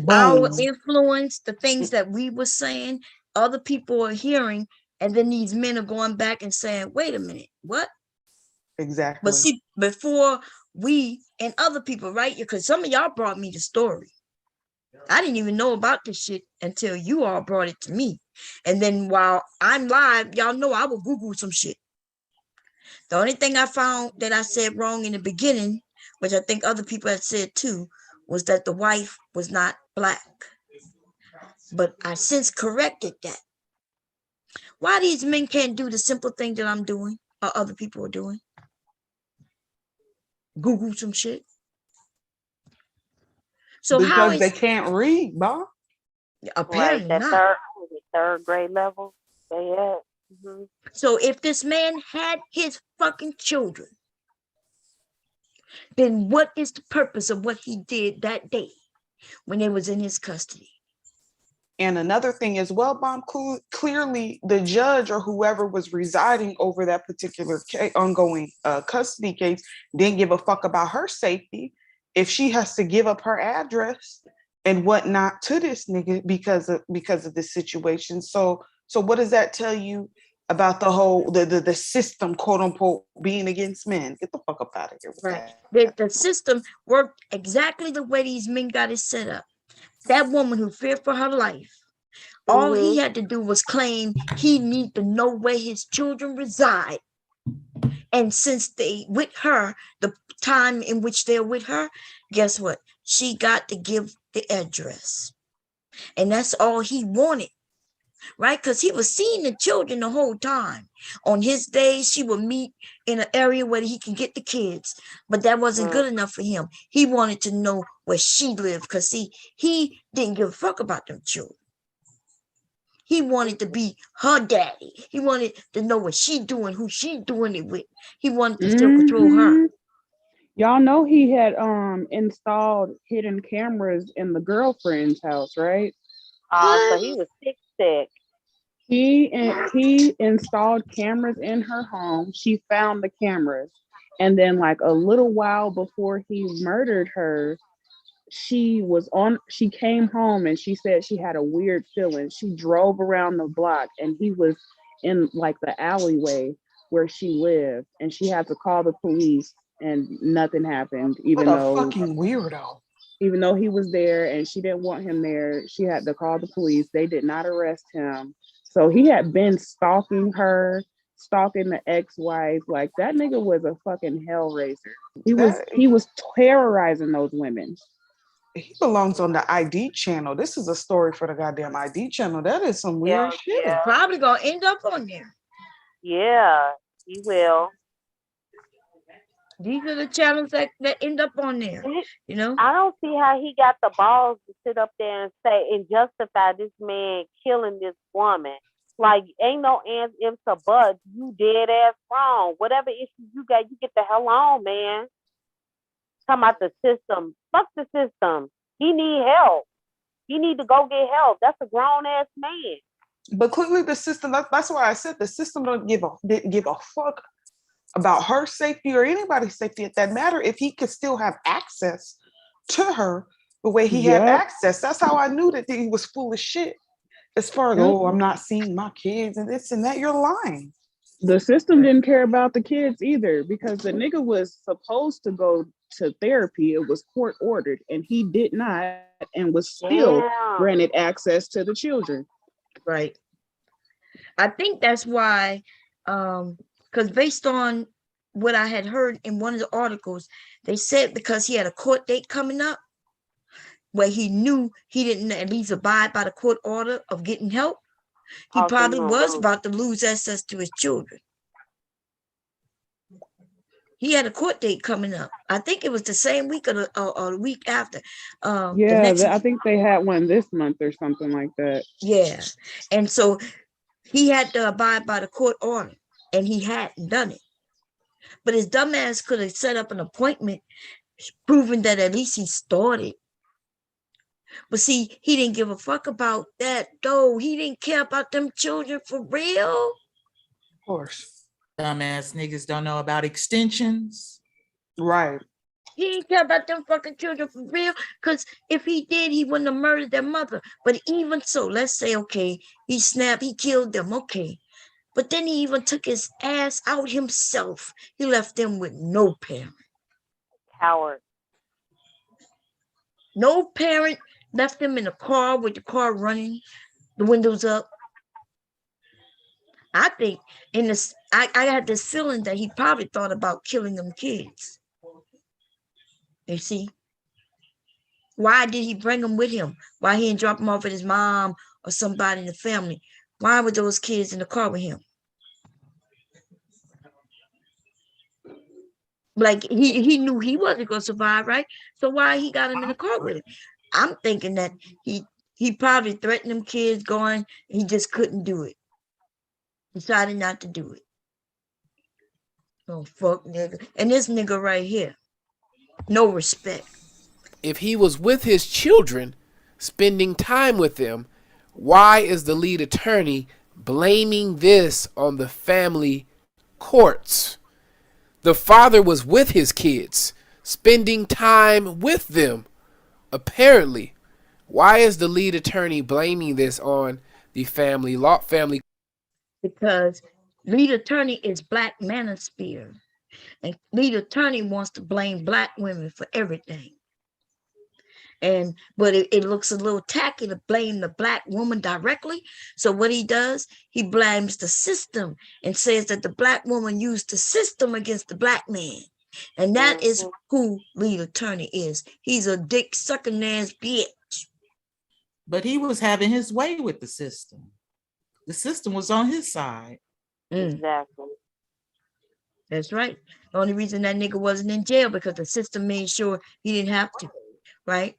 our influence, the things that we were saying, other people are hearing, and then these men are going back and saying, wait a minute, what? Exactly. But see, before we and other people, right? Because some of y'all brought me the story. I didn't even know about this shit until you all brought it to me. And then while I'm live, y'all know I will Google some shit. The only thing I found that I said wrong in the beginning, which I think other people had said too, was that the wife was not black. But I since corrected that. Why these men can't do the simple thing that I'm doing or other people are doing? Google some shit. So because how is they can't read, Bob? Apparently right, not. third grade level. They at. So if this man had his fucking children, then what is the purpose of what he did that day when they was in his custody? And another thing as well, Bob, clearly the judge or whoever was residing over that particular ongoing custody case didn't give a fuck about her safety if she has to give up her address and whatnot to this nigga because of this situation. So what does that tell you about the whole the system, quote unquote, being against men? Get the fuck up out of here. Right. The system worked exactly the way these men got it set up. That woman who feared for her life, all he had to do was claim he need to know where his children reside. And since they with her, the time in which they're with her, guess what? She got to give the address. And that's all he wanted. Right? Because he was seeing the children the whole time. On his days, she would meet in an area where he can get the kids. But that wasn't good enough for him. He wanted to know where she lived. Because see, he didn't give a fuck about them children. He wanted to be her daddy. He wanted to know what she doing, who she doing it with. He wanted to still control her. Y'all know he had installed hidden cameras in the girlfriend's house, right? So he was sick. He installed cameras in her home. She found the cameras. And then like a little while before he murdered her, she came home and she said she had a weird feeling. She drove around the block and he was in like the alleyway where she lived, and she had to call the police and nothing happened, even though fucking weirdo. Even though he was there and she didn't want him there, she had to call the police. They did not arrest him. So he had been stalking her, stalking the ex-wife. Like that nigga was a fucking hellraiser. He was terrorizing those women. He belongs on the ID channel. This is a story for the goddamn ID channel. That is some weird shit. It's probably gonna end up on there. Yeah, he will. These are the channels that end up on there. You know, I don't see how he got the balls to sit up there and say and justify this man killing this woman. Like, ain't no ands, ifs, or buts. You dead ass wrong. Whatever issue you got, you get the hell on, man. Talking about the system. Fuck the system. He need help. He need to go get help. That's a grown ass man. But clearly the system, that's why I said the system didn't give a fuck about her safety or anybody's safety at that matter if he could still have access to her the way he had access. That's how I knew that he was full of shit. As far as, I'm not seeing my kids and this and that, you're lying. The system didn't care about the kids either because the nigga was supposed to go to therapy. It was court ordered and he did not and was still granted access to the children. Right. I think that's why, because based on what I had heard in one of the articles, they said because he had a court date coming up where he knew he didn't at least abide by the court order of getting help, he probably was about to lose access to his children. He had a court date coming up. I think it was the same week or the week after. I think they had one this month or something like that. Yeah. And so he had to abide by the court order and he hadn't done it. But his dumbass could have set up an appointment proving that at least he started. But see, he didn't give a fuck about that though. He didn't care about them children for real. Of course. Dumbass niggas don't know about extensions. Right. He didn't care about them fucking children for real. Because if he did, he wouldn't have murdered their mother. But even so, let's say, okay, he killed them, okay. But then he even took his ass out himself. He left them with no parent. Coward. No parent, left him in a car with the car running, the windows up. I think in this, I had this feeling that he probably thought about killing them kids. You see, why did he bring them with him? Why he didn't drop them off at his mom or somebody in the family? Why were those kids in the car with him? Like he knew he wasn't gonna survive, right? So why he got him in the car with him? I'm thinking that he probably threatened them kids going, he just couldn't do it. Decided not to do it. Oh fuck nigga. And this nigga right here. No respect. If he was with his children, spending time with them, why is the lead attorney blaming this on the family courts? The father was with his kids, spending time with them. Apparently, why is the lead attorney blaming this on the family law? Because lead attorney is Black Manosphere, and lead attorney wants to blame Black women for everything. But it looks a little tacky to blame the Black woman directly. So what he does, he blames the system and says that the Black woman used the system against the Black man. And that is who lead attorney is. He's a dick sucking ass bitch. But he was having his way with the system. The system was on his side. Exactly. That's right. The only reason that nigga wasn't in jail because the system made sure he didn't have to, right?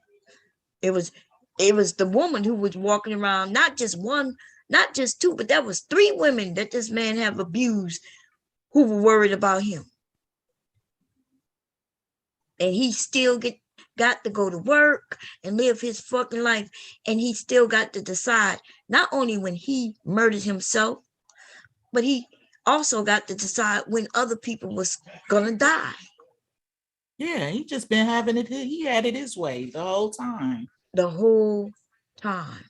It was the woman who was walking around, not just one, not just two, but that was 3 women that this man have abused who were worried about him. And he still got to go to work and live his fucking life. And he still got to decide not only when he murdered himself, but he also got to decide when other people was gonna die. Yeah, he just been having it. He had it his way the whole time. The whole time.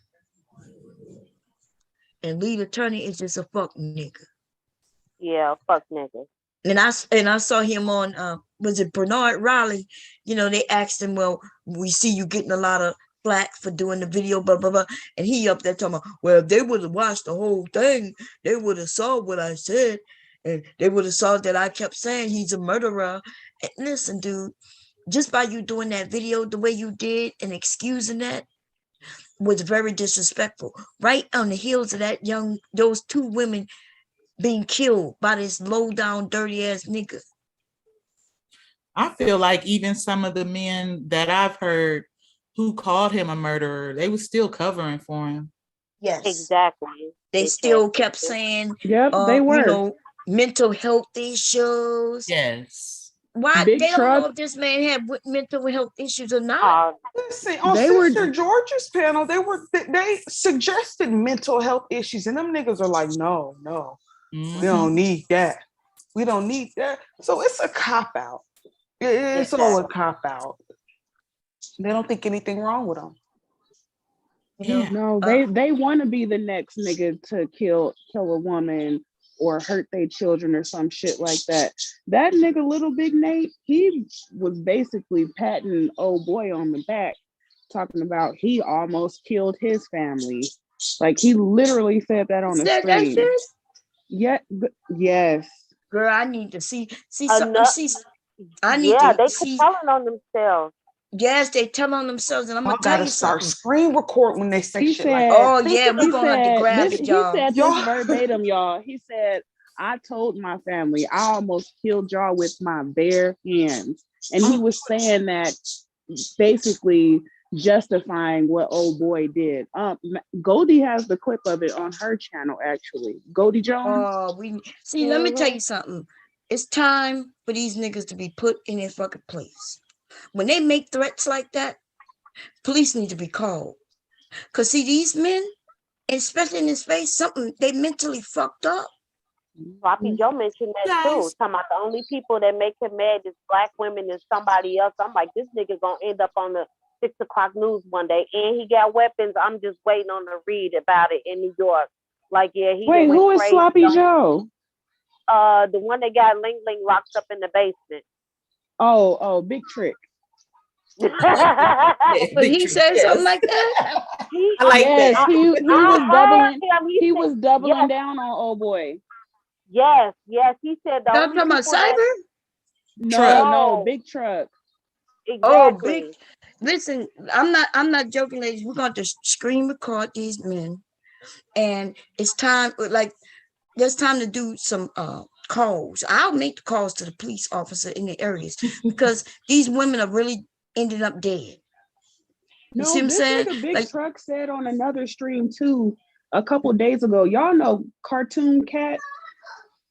And lead attorney is just a fuck nigga. Yeah, fuck nigga. And I saw him on was it Bernard Riley? You know, they asked him, well, we see you getting a lot of flack for doing the video, blah blah blah. And he up there talking about, well, if they would have watched the whole thing, they would have saw what I said. And they would have saw that I kept saying he's a murderer. And listen, dude, just by you doing that video the way you did and excusing that was very disrespectful. Right on the heels of those 2 women being killed by this low down, dirty ass nigga. I feel like even some of the men that I've heard who called him a murderer, they were still covering for him. Yes, exactly. They still kept saying, yep, they were. You know, mental health issues. Yes. Why Big they truck. don't know if this man had mental health issues or not? Listen, on They Sister were- George's panel, they suggested mental health issues, and them niggas are like, no, we don't need that. We don't need that. So it's a cop out. It's all a cop out. They don't think anything wrong with them. Yeah. No, they want to be the next nigga to kill a woman or hurt their children or some shit like that. That nigga, Little Big Nate, he was basically patting old boy on the back, talking about he almost killed his family. Like he literally said that on the screen. Yeah, yes. Girl, I need to see something. I need yeah, to they see. telling on themselves. Yes, they tell on themselves, and I'm gonna Y'all tell gotta you start something. screen record when they say He shit said, like that. Oh yeah, we're gonna have to grab it, y'all. He said this verbatim, y'all. He said, I told my family I almost killed y'all with my bare hands. And he was saying that basically justifying what old boy did. Goldie has the clip of it on her channel, actually. Goldie Jones. Let me tell you something. It's time for these niggas to be put in their fucking place. When they make threats like that, police need to be called. Cause see, these men, especially in this face, something they mentally fucked up. Sloppy Joe mentioned that too. Talking about the only people that make him mad is Black women and somebody else. I'm like, this nigga gonna end up on the 6 o'clock news one day, and he got weapons. I'm just waiting on to read about it in New York. Like, yeah, he wait, went who is crazy Sloppy on Joe? The one that got Ling Ling locked up in the basement. Oh, Big Trick. But he said something like that. I like that. He was doubling. He was doubling yes, down on old boy. yes. He said the Y'all only talking about people that cyber? No, big truck. Oh, big. exactly. Listen, I'm not joking, ladies. We're going to screen record these men, and it's time. Like, there's time to do some calls. I'll make the calls to the police officer in the areas because these women are really ending up dead. You see No, what I'm this saying? nigga Big Like, Truck said on another stream too a couple days ago. Y'all know Cartoon Cat?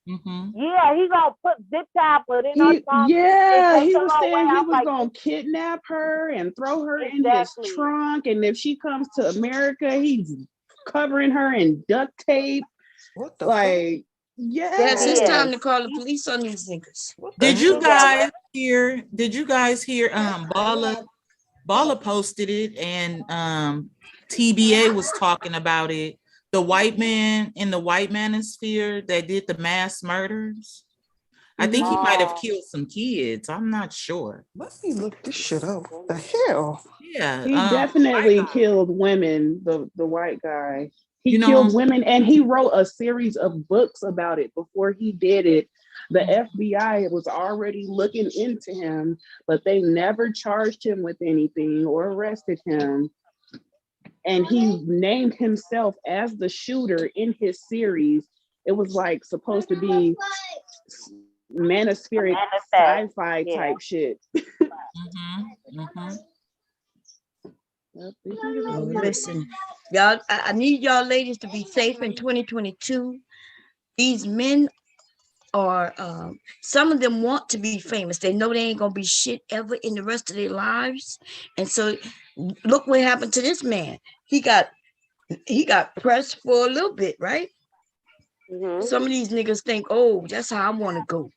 Yeah, he gonna put zip tie put in her trunk and Yeah, take he her was away. saying he I'm was like, gonna kidnap her and throw her in his exactly. trunk, and if she comes to America, he's covering her in duct tape. What the like, yes, it's yeah. time to call the police on these niggas. Did you guys hear? Did you guys hear? Baller posted it, and TBA was talking about it. The white man in the white manosphere that did the mass murders. I think he might have killed some kids. I'm not sure. Let me look this shit up. The hell? Yeah, He definitely killed women, the white guy. He You know, killed women, and he wrote a series of books about it before he did it. The FBI was already looking into him, but they never charged him with anything or arrested him. And he named himself as the shooter in his series. It was like supposed to be manospheric sci-fi type shit. Oh, listen, y'all, I need y'all ladies to be safe in 2022. These men are, some of them want to be famous. They know they ain't gonna be shit ever in the rest of their lives. And so look what happened to this man. He got pressed for a little bit, right? Some of these niggas think, oh, that's how I want to go.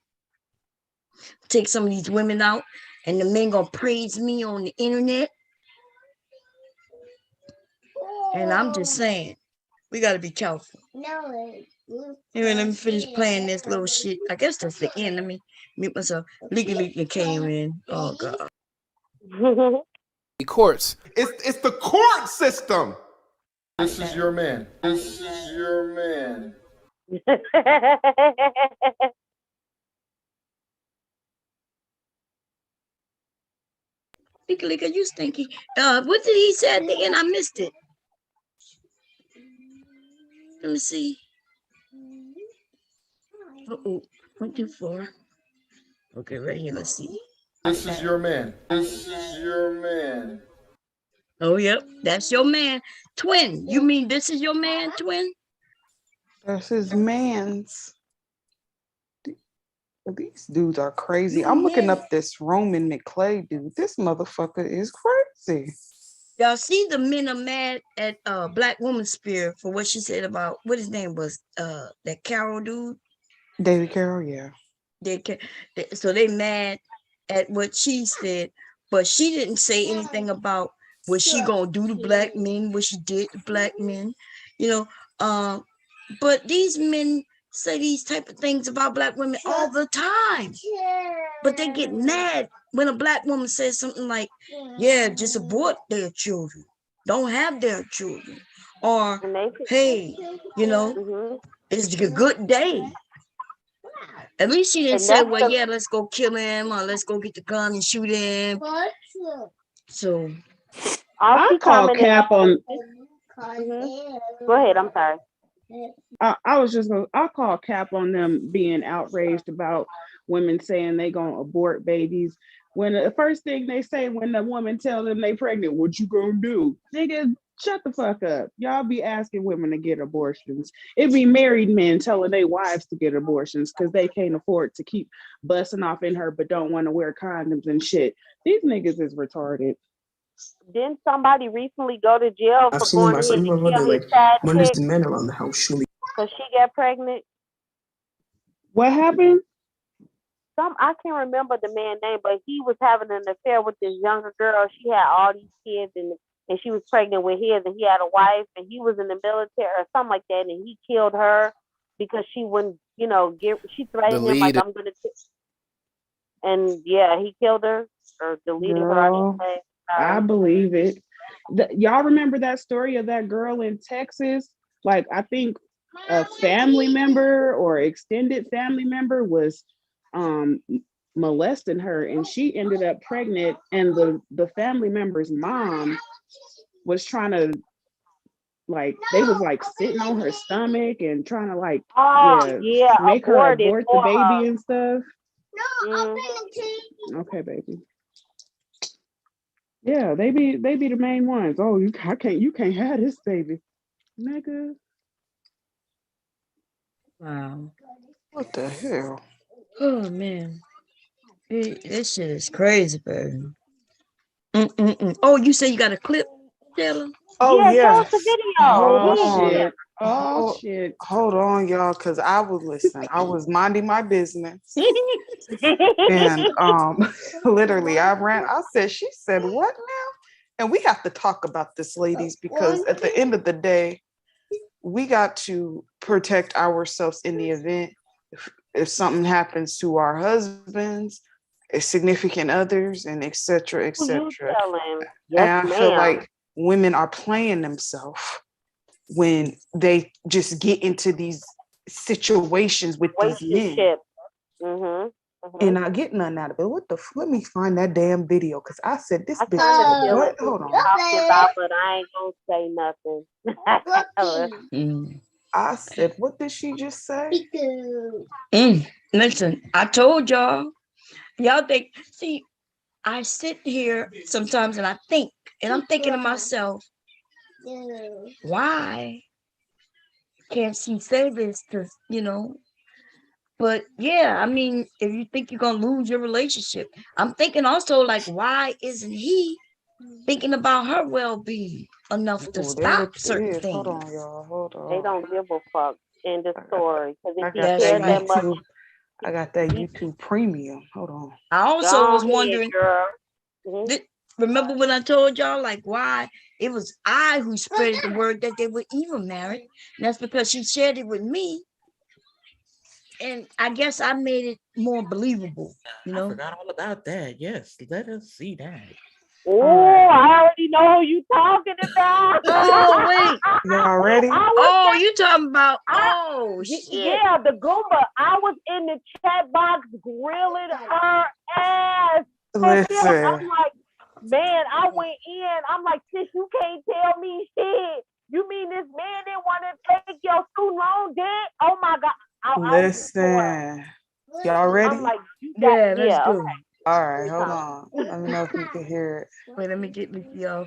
Take some of these women out, and the men gonna praise me on the internet. And I'm just saying, we got to be careful. Anyway, let me finish playing this little shit. I guess that's the end. Let me mute myself. Leaky came in. Oh, God. The courts. It's the court system. This is your man. This is your man. Leaky, you stinky. What did he say at the end? I missed it. Let me see. Uh-oh. 124. Okay, right here. Let's see. This is your man. This is your man. Oh, yep. That's your man. Twin. You mean this is your man, Twin? That's his man's. These dudes are crazy. I'm looking up this Roman McClay dude. This motherfucker is crazy. Y'all see the men are mad at Black Woman Spear for what she said about what his name was, that Carol dude. David Carroll, yeah. So they mad at what she said, but she didn't say anything about what she gonna do to black men, what she did to black men, you know. But these men say these type of things about black women all the time. But they get mad when a black woman says something like, yeah, just abort their children. Don't have their children. Or, hey, you know, it's a good day. At least she didn't say, well, yeah, let's go kill him or let's go get the gun and shoot him. So I call cap on. Go ahead, I'm sorry. I was just gonna. I call cap on them being outraged about women saying they gonna abort babies. When the first thing they say when the woman tell them they pregnant, what you gonna do? Nigga, shut the fuck up. Y'all be asking women to get abortions. It be married men telling their wives to get abortions because they can't afford to keep busting off in her but don't want to wear condoms and shit. These niggas is retarded. Didn't somebody recently go to jail for going ahead and kill his side chick because she got pregnant? What happened? I can't remember the man's name, but he was having an affair with this younger girl. She had all these kids, and she was pregnant with his, and he had a wife, and he was in the military or something like that, and he killed her because she wouldn't, she threatened him like, I'm gonna. And yeah, he killed her or deleted her, I should Girl, say. I believe it. Y'all remember that story of that girl in Texas? Like, I think a family member or extended family member was molesting her, and she ended up pregnant, and the family member's mom was trying to, like, they was like sitting on her stomach and trying to, like, make her abort the baby and stuff. Okay, baby. Yeah, they be the main ones. Oh, you can't have this baby, nigga. Wow. What the hell? Oh man, this shit is crazy, baby. Oh, you say you got a clip, Taylor? Oh yeah, show yeah. us the video. Oh shit. Oh shit. Hold on, y'all, because I was minding my business. And literally she said, what now? And we have to talk about this, ladies, because at the end of the day, we got to protect ourselves in the event if something happens to our husbands, significant others, and etc. etc. Yes, and I feel ma'am. like women are playing themselves when they just get into these situations with these men and not get nothing out of it. What the let me find that damn video, because I said this bitch said, what? Hold on. About, but I ain't gonna say nothing. I said, what did she just say? Listen, I told y'all. Y'all think, see, I sit here sometimes and I think, and I'm thinking to myself, why can't she say this to, but yeah, I mean, if you think you're gonna lose your relationship, I'm thinking also, like, why isn't he thinking about her well-being enough to stop certain things? Hold on, y'all. Hold on. They don't give a fuck in the story. Because if he That's cared that right. much, I got that YouTube premium. Hold on. I also was wondering, girl. Remember when I told y'all, like, why it was I who spread the word that they were even married? And that's because she shared it with me. And I guess I made it more believable, I forgot all about that. Yes, let us see that. Oh, I already know who you talking about. Oh, wait. Y'all ready? Oh, you talking about, shit. Yeah, the Goomba. I was in the chat box grilling her ass. Listen. I'm like, man, I went in. I'm like, sis, you can't tell me shit. You mean this man didn't want to take your student loan debt? Oh my God. Listen. Y'all ready? I'm like, yeah, let's go. Okay. All right, hold on. Let me know if you can hear it. Wait, let me get with y'all.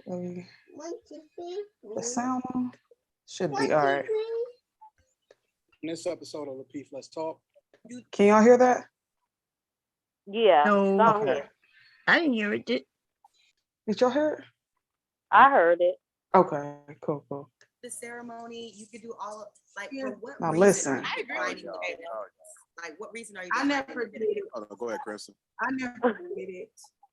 The sound on? Should be all right. In this episode of Lapeef, Let's Talk. Can y'all hear that? Yeah. No. Okay. I didn't hear it. Did y'all hear it? I heard it. Okay, cool. The ceremony, you could do all of, like, for what Now reason? listen. I agree with you. Like, what reason are you? I never did it. Oh, no, go ahead, Kristen. I never did it.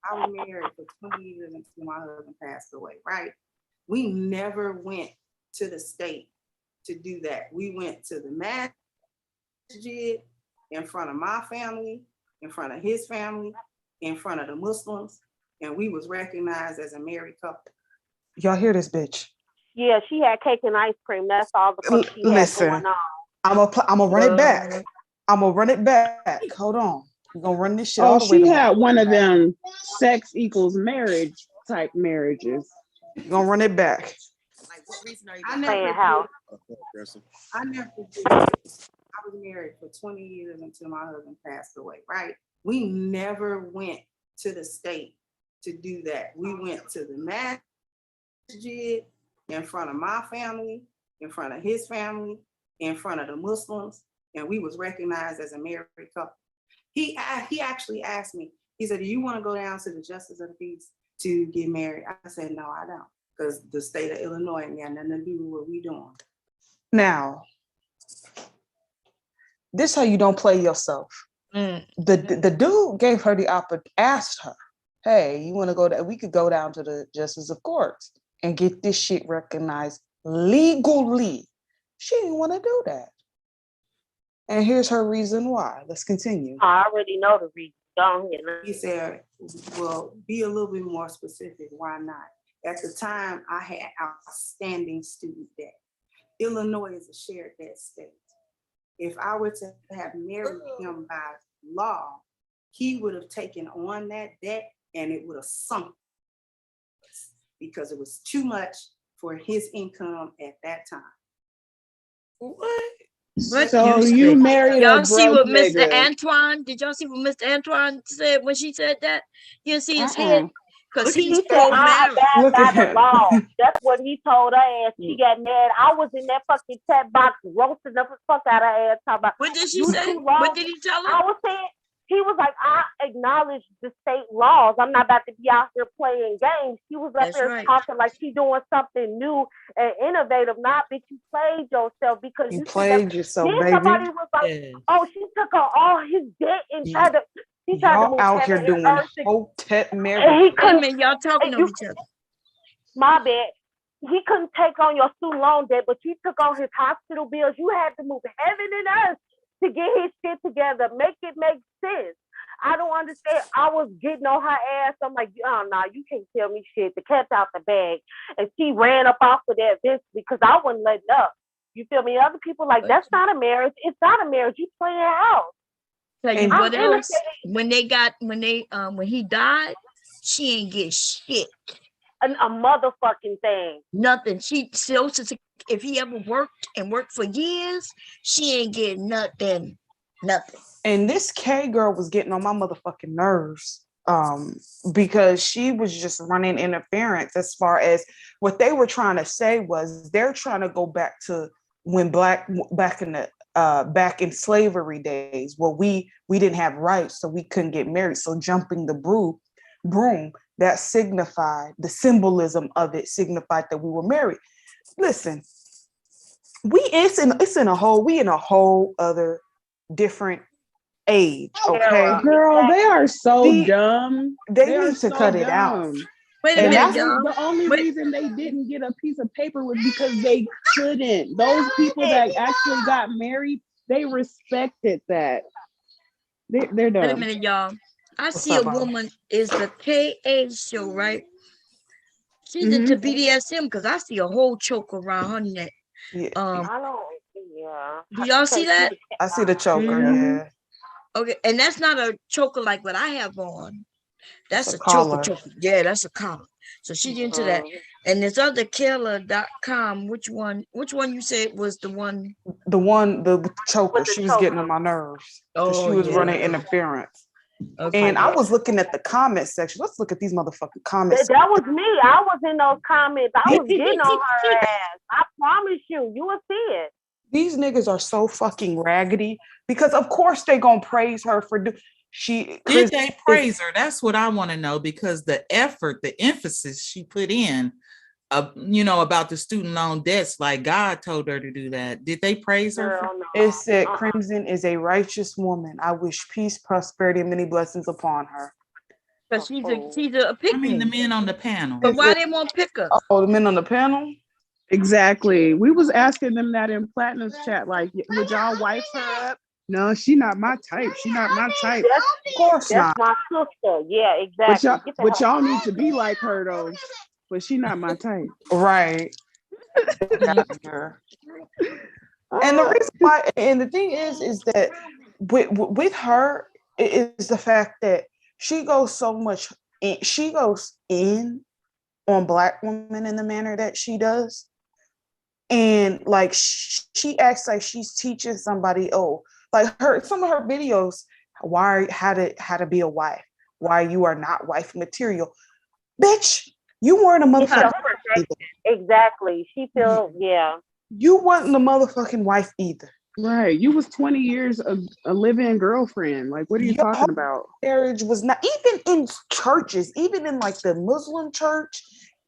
I was married for 20 years until my husband passed away, right? We never went to the state to do that. We went to the masjid in front of my family, in front of his family, in front of the Muslims, and we was recognized as a married couple. Y'all hear this bitch? Yeah, she had cake and ice cream. That's all the fuck she Listen, had going on. I'm gonna run it back. I'm gonna run it back. Hold on. We're gonna run this shit all the way. She had one of them sex equals marriage type marriages. We're gonna run it back. Like, what reason are you? I never did. I never did. I was married for 20 years until my husband passed away, right? We never went to the state to do that. We went to the masjid in front of my family, in front of his family, in front of the Muslims, and we was recognized as a married couple. He actually asked me, he said, do you want to go down to the Justice of the Peace to get married? I said, no, I don't, because the state of Illinois ain't got nothing to do with what we doing. Now, this how you don't play yourself. The dude gave her the opportunity, asked her, hey, you want to go we could go down to the Justice of Courts and get this shit recognized legally. She didn't want to do that. And here's her reason why. Let's continue. I already know the reason. He said, well, be a little bit more specific. Why not? At the time, I had outstanding student debt. Illinois is a shared debt state. If I were to have married him by law, he would have taken on that debt and it would have sunk because it was too much for his income at that time. What So you married a y'all see broke what Mr. nigga. Antoine? Did y'all see what Mr. Antoine said when she said that? You didn't see his head because He he's said, I pro-marriage. abide by the law. That's what he told her ass. She got mad. I was in that fucking chat box roasting the fuck out of her ass. Talking about, what did she you say? too long. What did he tell her? I was saying, he was like, I acknowledge the state laws. I'm not about to be out here playing games. She was up That's there right. talking like she doing something new and innovative. Not that you played yourself because You you played yourself, then baby. somebody was like, oh, she took on all his debt and tried to Y'all move out here heaven and doing earth. hotep And marriage. he Wait a couldn't. minute, y'all talking over each other. My bad. He couldn't take on your student loan debt, but you took on his hospital bills. You had to move heaven and earth to get his shit together. Make it make sense. I don't understand. I was getting on her ass. I'm like, oh, no, you can't tell me shit. The cat's out the bag. And she ran up off of that eventually because I wasn't letting up. You feel me? Other people like, that's not a marriage. It's not a marriage. You playing out. Tell you I'm what else? irritated. When he died, she ain't get shit. A motherfucking thing. Nothing. She still, if he ever worked for years, she ain't getting nothing. Nothing. And this K girl was getting on my motherfucking nerves because she was just running interference as far as what they were trying to say was they're trying to go back to when back in slavery days where we didn't have rights, so we couldn't get married. So jumping the broom that signified the symbolism of it signified that we were married. Listen, it's in a whole other different age, okay? Girl, they are so dumb. They need to cut it out. Wait a minute, y'all. The only reason they didn't get a piece of paper was because they couldn't. Those people that actually got married, they respected that. They're dumb. Wait a minute, y'all. I see a woman is the KA show, right? She's into BDSM because I see a whole choke around her neck. Yeah. I don't. Yeah. Do y'all see that? I see the choker. Yeah. Okay, and that's not a choker like what I have on. That's a collar. choker. Yeah, that's a collar. So she's into that. And this other killer.com, which one you said was the one? The choker. She was getting on my nerves. She was running interference. Okay. And I was looking at the comment section. Let's look at these motherfucking comments. That was me. I was in those comments. I was getting on her ass. I promise you. You will see it. These niggas are so fucking raggedy because of course they gonna praise her for Did they praise her? That's what I want to know because the effort, the emphasis she put in, about the student loan debts, like God told her to do that. Did they praise her? It said Crimson is a righteous woman. I wish peace, prosperity, and many blessings upon her. But she's a pick. I mean the men on the panel. But why they won't pick her? Oh, the men on the panel? Exactly. We was asking them that in Platinum's chat, like, would y'all wife her up? No, she not my type. She not my type. Of course not. That's my sister. Yeah, exactly. But y'all need to be like her though. But she not my type. Right. And the reason why, and the thing is that with her is the fact that she goes in on Black women in the manner that she does. And like she acts like she's teaching somebody, some of her videos, how to be a wife, why you are not wife material. Bitch, you weren't a motherfucking wife either. Exactly. She feels You wasn't a motherfucking wife either. Right. You was 20 years a living girlfriend. Like, what are you talking about? Marriage was not even in churches, even in like the Muslim church,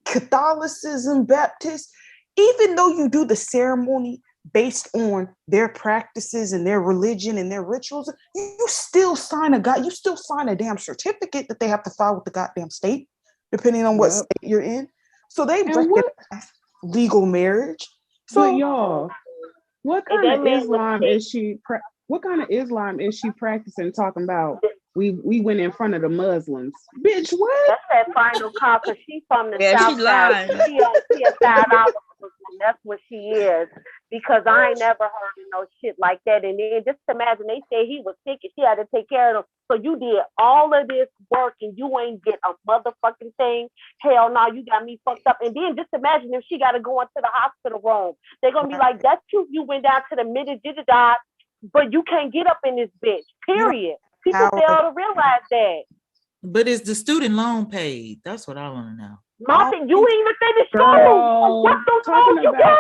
Catholicism, Baptist. Even though you do the ceremony based on their practices and their religion and their rituals, you still sign a damn certificate that they have to file with the goddamn state, depending on what state you're in. So they recognize legal marriage. So but y'all, what kind of Islam is she? What kind of Islam is she practicing? Talking about we went in front of the Muslims. Bitch, what? That's that final call because she's from the Yeah, she South Side. lying. She a $5 Muslim. That's what she is. Because I ain't never heard of no shit like that. And then just imagine they said he was sick and she had to take care of him. So you did all of this work and you ain't get a motherfucking thing. Hell no, you got me fucked up. And then just imagine if she got to go into the hospital room. They're going to be like, that's true. You went down to the minute, but you can't get up in this bitch. Period. People fail to realize that. But is the student loan paid? That's what I want to know. Martin, you ain't even finished school. Girl, What the talking loan you about- got?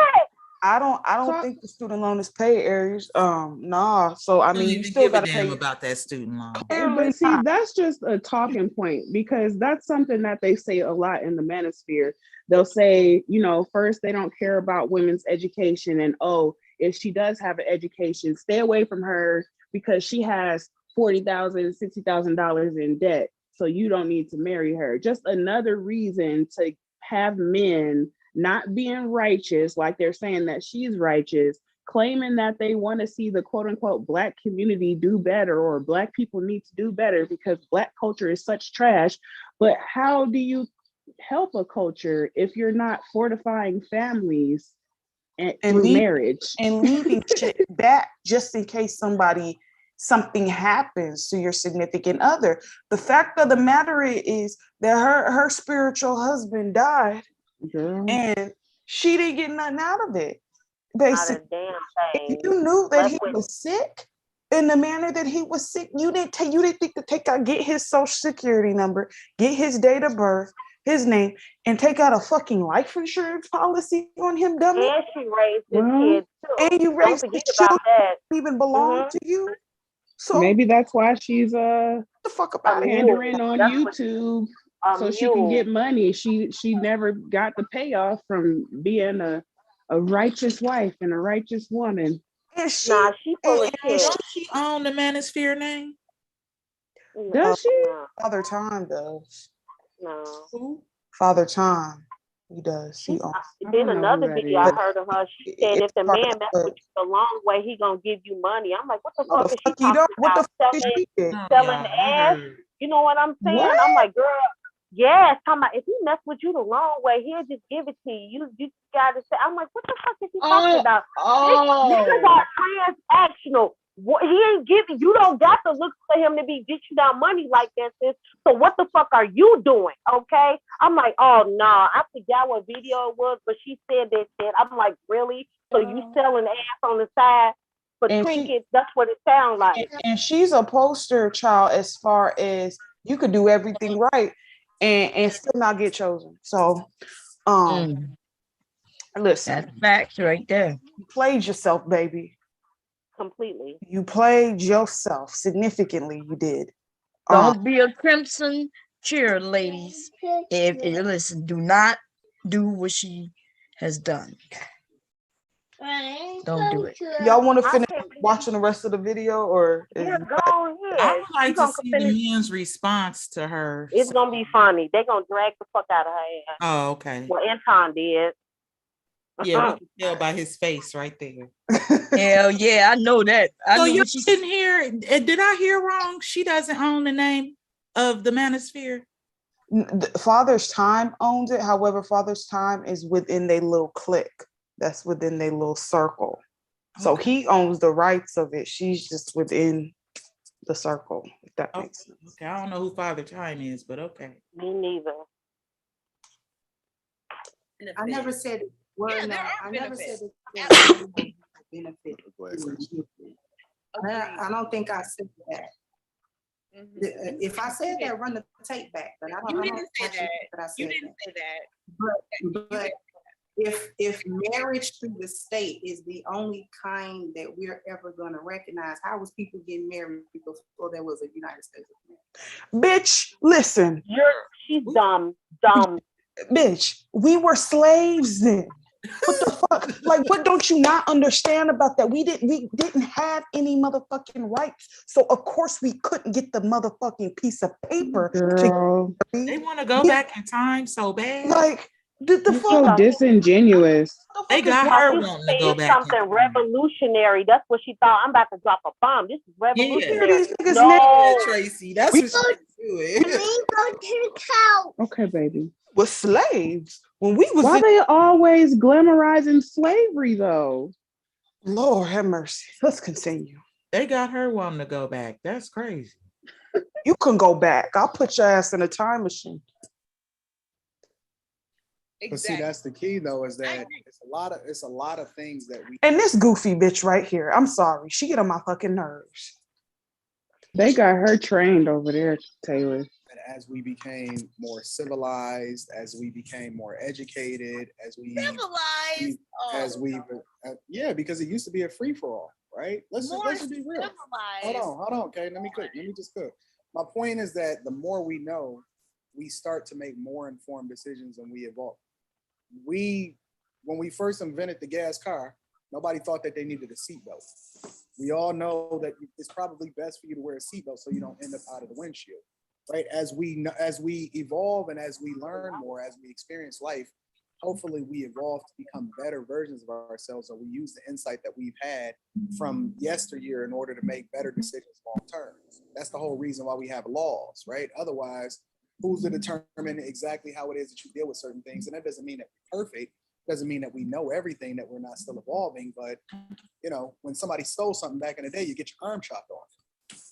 I don't think the student loan is paid, Aries. Nah. So I mean, you still give a gotta damn pay about that student loan. But see, that's just a talking point because that's something that they say a lot in the Manosphere. They'll say, you know, first they don't care about women's education, and oh, if she does have an education, stay away from her because she has $40,000, $60,000 in debt. So you don't need to marry her. Just another reason to have men not being righteous, like they're saying that she's righteous, claiming that they want to see the quote unquote Black community do better or Black people need to do better because Black culture is such trash. But how do you help a culture if you're not fortifying families and through marriage? And leaving shit back just in case something happens to your significant other. The fact of the matter is that her spiritual husband died. And she didn't get nothing out of it. Basically, if you knew that he was sick in the manner that he was sick, you didn't think to get his social security number, get his date of birth, his name, and take out a fucking life insurance policy on him, dummy. And she raised his kids too. And you raised his children that even belong to you. So maybe that's why she's the fuck about pandering on YouTube. So she can get money. She never got the payoff from being a righteous wife and a righteous woman. And she, she full of shit. Don't she own the Manosphere name? Does she? Father Time does. No. Who? Father Time. He does. He owns. Then another video I heard of her, she said if the man mess with you the long way, he gonna give you money. I'm like, what the fuck is she talking about? Selling ass? You know what I'm saying? What? I'm like, girl, yes. Talking about if he mess with you the long way, he'll just give it to you. You gotta say. I'm like, what the fuck is he talking about? Niggas are transactional. What, he ain't giving. You don't got to look for him to be ditching out money like that, sis. So what the fuck are you doing? Okay. I'm like, oh no, I forgot what video it was, but she said that shit. I'm like, really? So you selling ass on the side for trinkets? That's what it sounds like. And she's a poster child as far as you could do everything right and still not get chosen. So listen. That's facts right there. You played yourself, baby. Completely. You played yourself significantly. You did. Don't be a crimson cheer, ladies. If listen, do not do what she has done. Don't do it. Y'all want to finish watching the rest of the video, or go ahead. I would like to see the men's response to her. It's gonna be funny. They're gonna drag the fuck out of her ass. Oh, okay. Well, Anton did. Yeah, we can tell by his face right there. Hell yeah, I know that. So you didn't hear? Did I hear wrong? She doesn't own the name of the Manosphere. Father's Time owns it. However, Father's Time is within their little clique. That's within their little circle. So he owns the rights of it. She's just within the circle, if that makes sense. Okay, I don't know who Father Time is, but okay. Me neither. I never said I never said that benefit. I don't think I said that. If I said that, run the tape back. But I don't. You didn't say that. You didn't say that. But if marriage through the state is the only kind that we're ever going to recognize, how was people getting married before there was a United States of America? Bitch, listen. She's dumb. Bitch, we were slaves then. What the fuck? Like, what don't you not understand about that? We didn't have any motherfucking rights. So of course we couldn't get the motherfucking piece of paper. They want to go back in time so bad. Like, You're so disingenuous. They got her wanting to go back. Something revolutionary. That's what she thought. I'm about to drop a bomb. This is revolutionary. These No, niggas Tracy. That's what she doing. Okay, baby. Was slaves when we was. Why they always glamorizing slavery though? Lord have mercy. Let's continue. They got her wanting to go back. That's crazy. You can go back. I'll put your ass in a time machine. But see, that's the key though, is that it's a lot of things that we. And this goofy bitch right here. I'm sorry. She get on my fucking nerves. They got her trained over there, Taylor. As we became more civilized, as we became more educated, yeah, because it used to be a free for all, right? Let's just be real. Hold on, okay. Let me just cook. My point is that the more we know, we start to make more informed decisions and we evolve. When we first invented the gas car, nobody thought that they needed a seatbelt. We all know that it's probably best for you to wear a seatbelt so you don't end up out of the windshield, right? As we evolve and as we learn more, as we experience life, hopefully we evolve to become better versions of ourselves, or we use the insight that we've had from yesteryear in order to make better decisions long term. That's the whole reason why we have laws, right? Otherwise, who's to determine exactly how it is that you deal with certain things? And that doesn't mean that we're perfect. Doesn't mean that we know everything, that we're not still evolving. But, you know, when somebody stole something back in the day, you get your arm chopped off.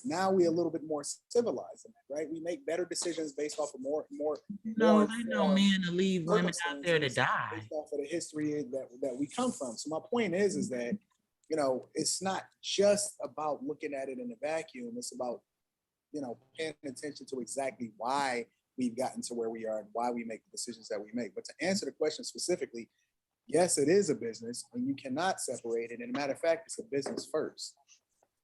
Now we're a little bit more civilized in that, right? We make better decisions based off of more. No, they know men to leave women out there to die. Based off of the history that we come from. So my point is that, you know, it's not just about looking at it in a vacuum. It's about, you know, paying attention to exactly why we've gotten to where we are and why we make the decisions that we make. But to answer the question specifically, yes, it is a business and you cannot separate it. And a matter of fact, it's a business first.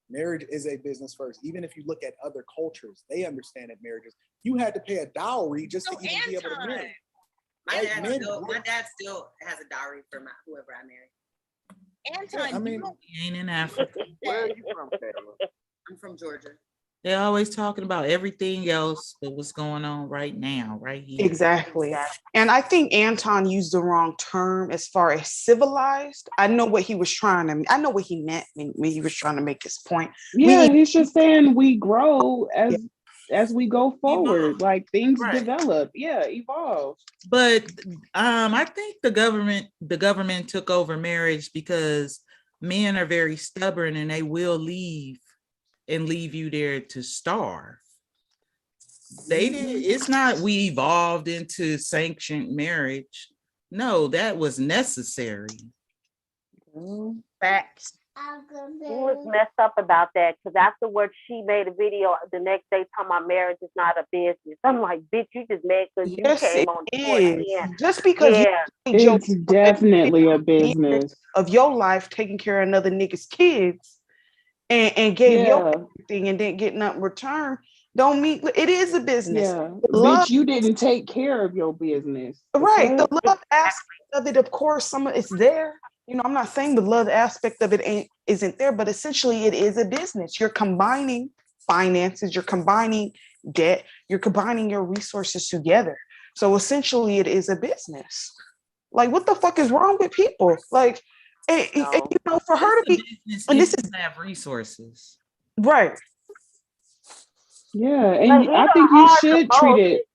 Marriage is a business first. Even if you look at other cultures, they understand that marriages, you had to pay a dowry just to even be able to marry. My dad still has a dowry for whoever I marry. Anton, yeah, I mean, he ain't in Africa. Where are you from, Taylor? I'm from Georgia. They're always talking about everything else but what's going on right now, right here. Exactly. And I think Anton used the wrong term as far as civilized. I know what he meant when he was trying to make his point. Yeah, he's just saying we grow as we go forward, like things develop. Yeah, evolve. But I think the government took over marriage because men are very stubborn and they will leave and leave you there to starve. It's not we evolved into sanctioned marriage. No, that was necessary. Facts. She was messed up about that because afterwards she made a video the next day talking about marriage is not a business. I'm like, bitch, you just mad because you came on the board. Yeah. Just because it's definitely a business of your life taking care of another nigga's kids and gave your everything and didn't get nothing returned, don't mean it is a business. Yeah. Bitch, you didn't take care of your business. Right. The love aspect of it, of course, it's there. You know, I'm not saying the love aspect of it isn't there, but essentially it is a business. You're combining finances, you're combining debt, you're combining your resources together. So essentially it is a business. Like, what the fuck is wrong with people? Like, and, you know, for her to be, and this is have resources. Right. Yeah, and I think you should treat it.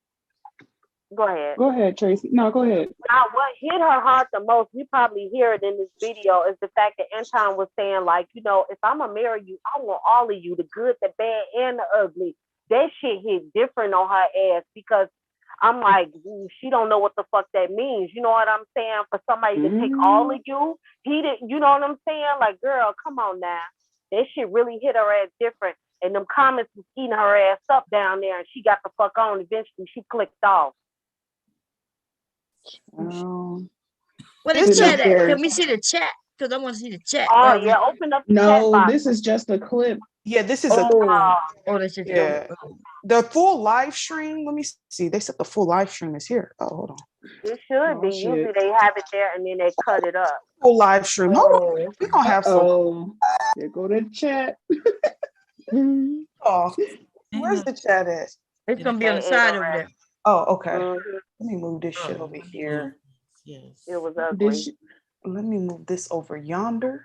Go ahead. Go ahead, Tracy. No, go ahead. Now, what hit her heart the most, we probably hear it in this video, is the fact that Anton was saying, like, you know, if I'm gonna marry you, I want all of you, the good, the bad, and the ugly. That shit hit different on her ass because I'm like, she don't know what the fuck that means. You know what I'm saying? For somebody to take all of you, he didn't. You know what I'm saying? Like, girl, come on now. That shit really hit her ass different. And them comments was eating her ass up down there, and she got the fuck on. Eventually, she clicked off. What is chat at? Can we see the chat? Because I want to see the chat. Oh, yeah, open up the chat box. This is just a clip. Yeah, this is this is the full live stream. Let me see. They said the full live stream is here. Oh, hold on. It should be. Usually they have it there and then they cut it up. Full live stream. Hold on. We're gonna have some. There go the chat. Oh, where's the chat at? It's gonna be on the side over there. Oh, okay. Let me move this shit over here. Yes. It was ugly. Let me move this over yonder.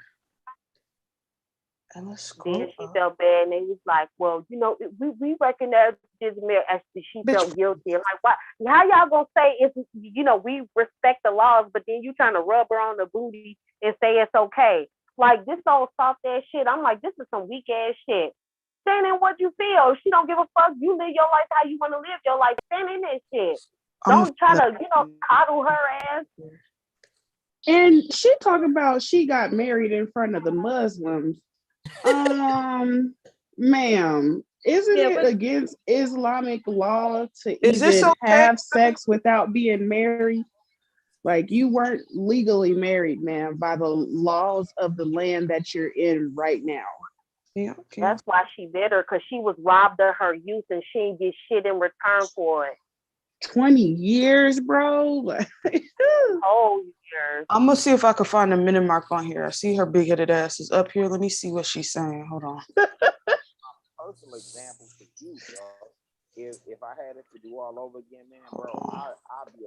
And let's Then scroll she up. felt bad, and they was like, "Well, you know, we recognize this mayor." Actually, she felt guilty. And like, why? How y'all gonna say if you know we respect the laws, but then you trying to rub her on the booty and say it's okay? Like this old soft ass shit. I'm like, this is some weak ass shit. Stand in what you feel. She don't give a fuck. You live your life how you want to live your life. Stand in that shit. Don't try to, coddle her ass. And she talking about she got married in front of the Muslims. Ma'am, isn't it against Islamic law to even have sex without being married? Like you weren't legally married, ma'am, by the laws of the land that you're in right now. Yeah, That's why she bitter, because she was robbed of her youth and she didn't get shit in return for it. 20 years, bro. Oh, years. I'm gonna see if I can find a minute mark on here. I see her big-headed ass is up here. Let me see what she's saying. Hold on. Personal example for you, bro. If I had it to do all over again, man, bro, I'd be.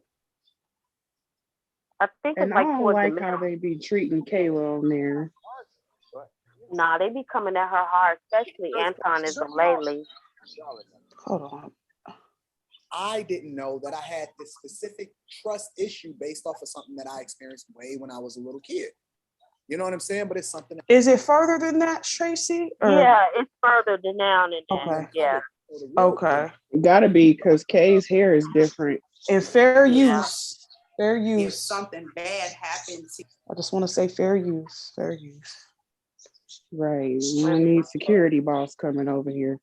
I think And it's I like don't towards like the how they be treating Kayla on there. Nah, they be coming at her hard, especially Antonism lately. Hold on. I didn't know that I had this specific trust issue based off of something that I experienced way when I was a little kid. You know what I'm saying? But it's something. Is it further than that, Tracy? Yeah, it's further than now than that. Okay. Yeah. Okay. Gotta be, because Kay's hair is different. And fair use. Fair use. If something bad happens, I just want to say fair use. Fair use. Right. We don't need security boss coming over here.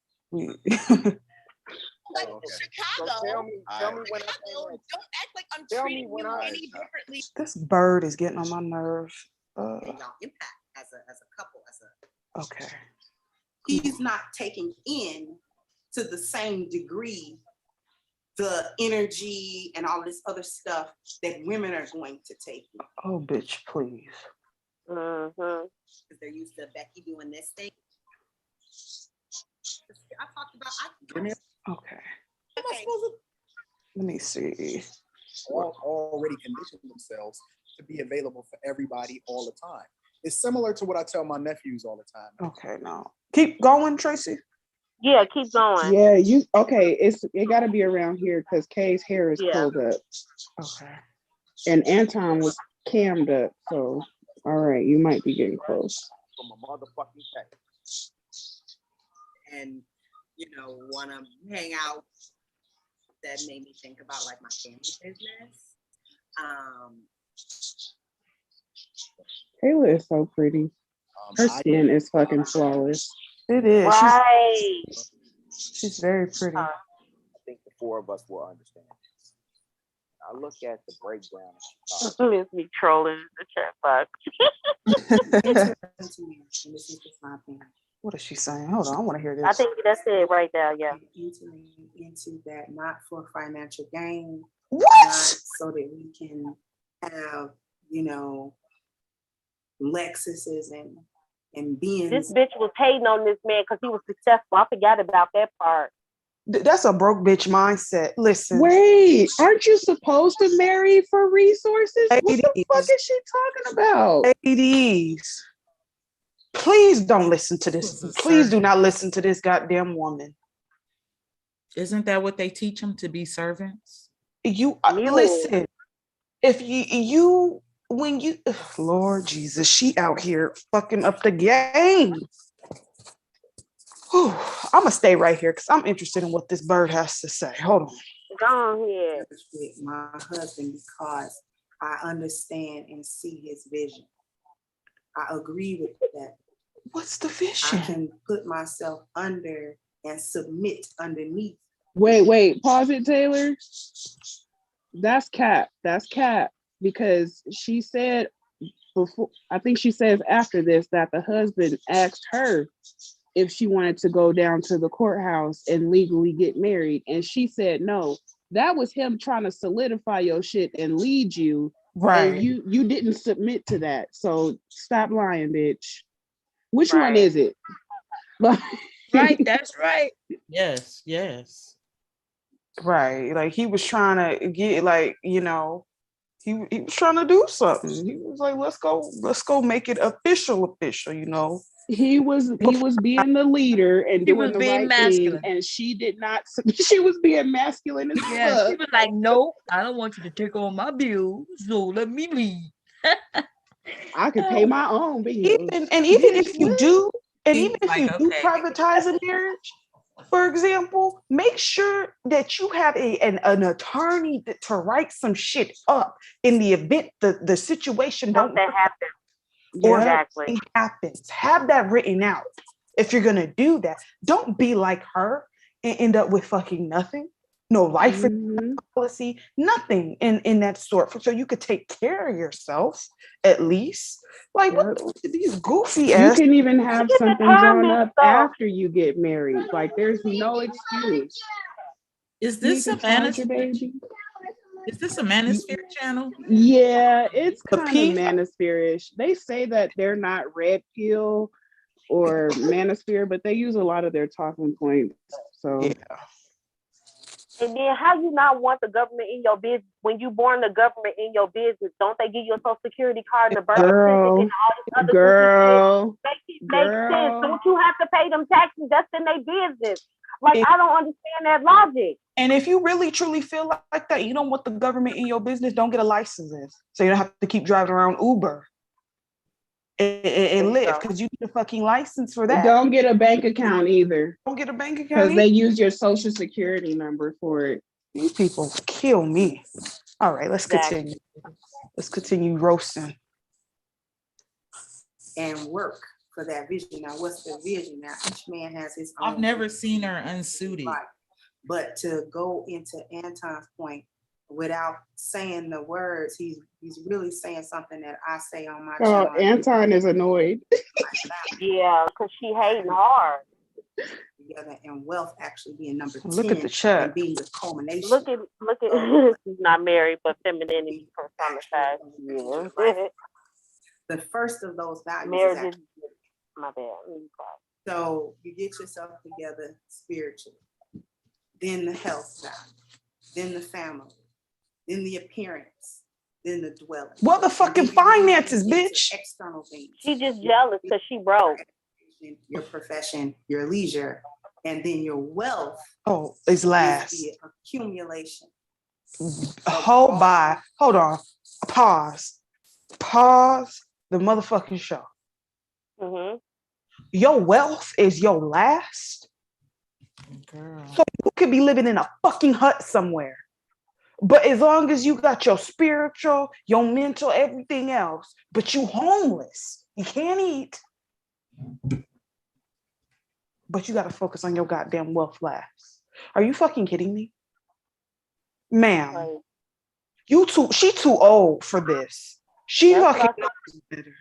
like Chicago. So tell me when don't act like I'm treating you any differently. This bird is getting on my nerves. And y'all impact as a couple, Okay. He's not taking in to the same degree the energy and all this other stuff that women are going to take in. Oh, bitch, please. Mm-hmm. Because they're used to Becky doing this thing. I talked about. Okay. Let me see. Already conditioned themselves to be available for everybody all the time. It's similar to what I tell my nephews all the time. Okay, now keep going, Tracy. Yeah, keep going. Yeah, it gotta be around here because Kay's hair is pulled up. Okay. And Anton was cammed up, so all right, you might be getting close. From a motherfucking text. And want to hang out. That made me think about like my family business. Kayla is so pretty. Her skin is fucking flawless. It is. Right. She's very pretty. I think the four of us will understand this. I look at the breakdown. It's me trolling the chat box. What is she saying? Hold on, I want to hear this. I think that's it right there. Yeah. Into that, not for financial gain. What? Not so that we can have, Lexuses and Benz. This bitch was hating on this man because he was successful. I forgot about that part. That's a broke bitch mindset. Listen. Wait, aren't you supposed to marry for resources? What the fuck is she talking about? Ladies, please don't listen to this. Please do not listen to this goddamn woman. Isn't that what they teach them, to be servants? Listen. If you when you Lord Jesus, she out here fucking up the game. Whew, I'm gonna stay right here because I'm interested in what this bird has to say. Hold on. Go ahead. With my husband because I understand and see his vision. I agree with that. What's the vision? I can put myself under and submit underneath. Wait, pause it, Taylor. That's cap. Because she said before, I think she says after this that the husband asked her if she wanted to go down to the courthouse and legally get married. And she said no. That was him trying to solidify your shit and lead you. Right. And you didn't submit to that. So stop lying, bitch. Which one is it? Right, that's right. Yes. Right. Like he was trying to get He was trying to do something. He was like, let's go make it official, you know. He was being the leader and He was doing the being right thing, masculine. and she did not. She was being masculine as Yeah, she fuck. was like, "No, I don't want you to take on my bills, so let me leave." I could pay my own bills. Even Bitch, if you what? do, and even if Like, you do okay. privatize a marriage, for example, make sure that you have an attorney to write some shit up in the event the situation don't Something happened. or Exactly. something happens. Have that written out. If you're gonna do that, don't be like her and end up with fucking nothing. No life policy, nothing in that sort. So you could take care of yourself at least. Like what these goofy You ass. can even have Get something drawn determined up stuff. after you get married. Like there's no excuse. Is You this a need to charge your Manosphere? baby. Is this a Manosphere channel? Yeah, it's The kind of P? manosphere-ish. They say that they're not red pill or manosphere, but they use a lot of their talking points. So yeah. And then how you not want the government in your business when you born the government in your business? Don't they give you a social security card and a birth certificate and all this other girl, goofy shit? Make sense. Don't you have to pay them taxes? That's in their business. Like I don't understand that logic. And if you really truly feel like that, you don't want the government in your business, don't get a license in. So you don't have to keep driving around Uber and live because you need a fucking license for that. Don't get a bank account either. Don't get a bank account because either. they use your social security number for it. These people kill me. All right, let's continue. Let's continue roasting. And work for that vision. Now, what's the vision? Now, each man has his own. I've never seen her unsuited. Life. But to go into Anton's point without saying the words, he's really saying something that I say on my channel. Anton is annoyed. Yeah, because she hating hard. Together and wealth actually being number 10. Look at the chat. And being the culmination. Look at she's not married, but femininity personified. Yeah. The first of those values marriage is my bad. So you get yourself together spiritually, then the health value, then the family, then the appearance, then the dwelling. What the fucking finances, bitch? External things. She just jealous because she broke. Your profession, your leisure, and then your wealth. Oh, is last. The accumulation. Hold on. Pause the motherfucking show. Mm-hmm. Your wealth is your last. Girl. So you could be living in a fucking hut somewhere. But as long as you got your spiritual, your mental, everything else, but you homeless, you can't eat. But you got to focus on your goddamn wealth last. Are you fucking kidding me? Ma'am, right. She too old for this. She fucking knows better.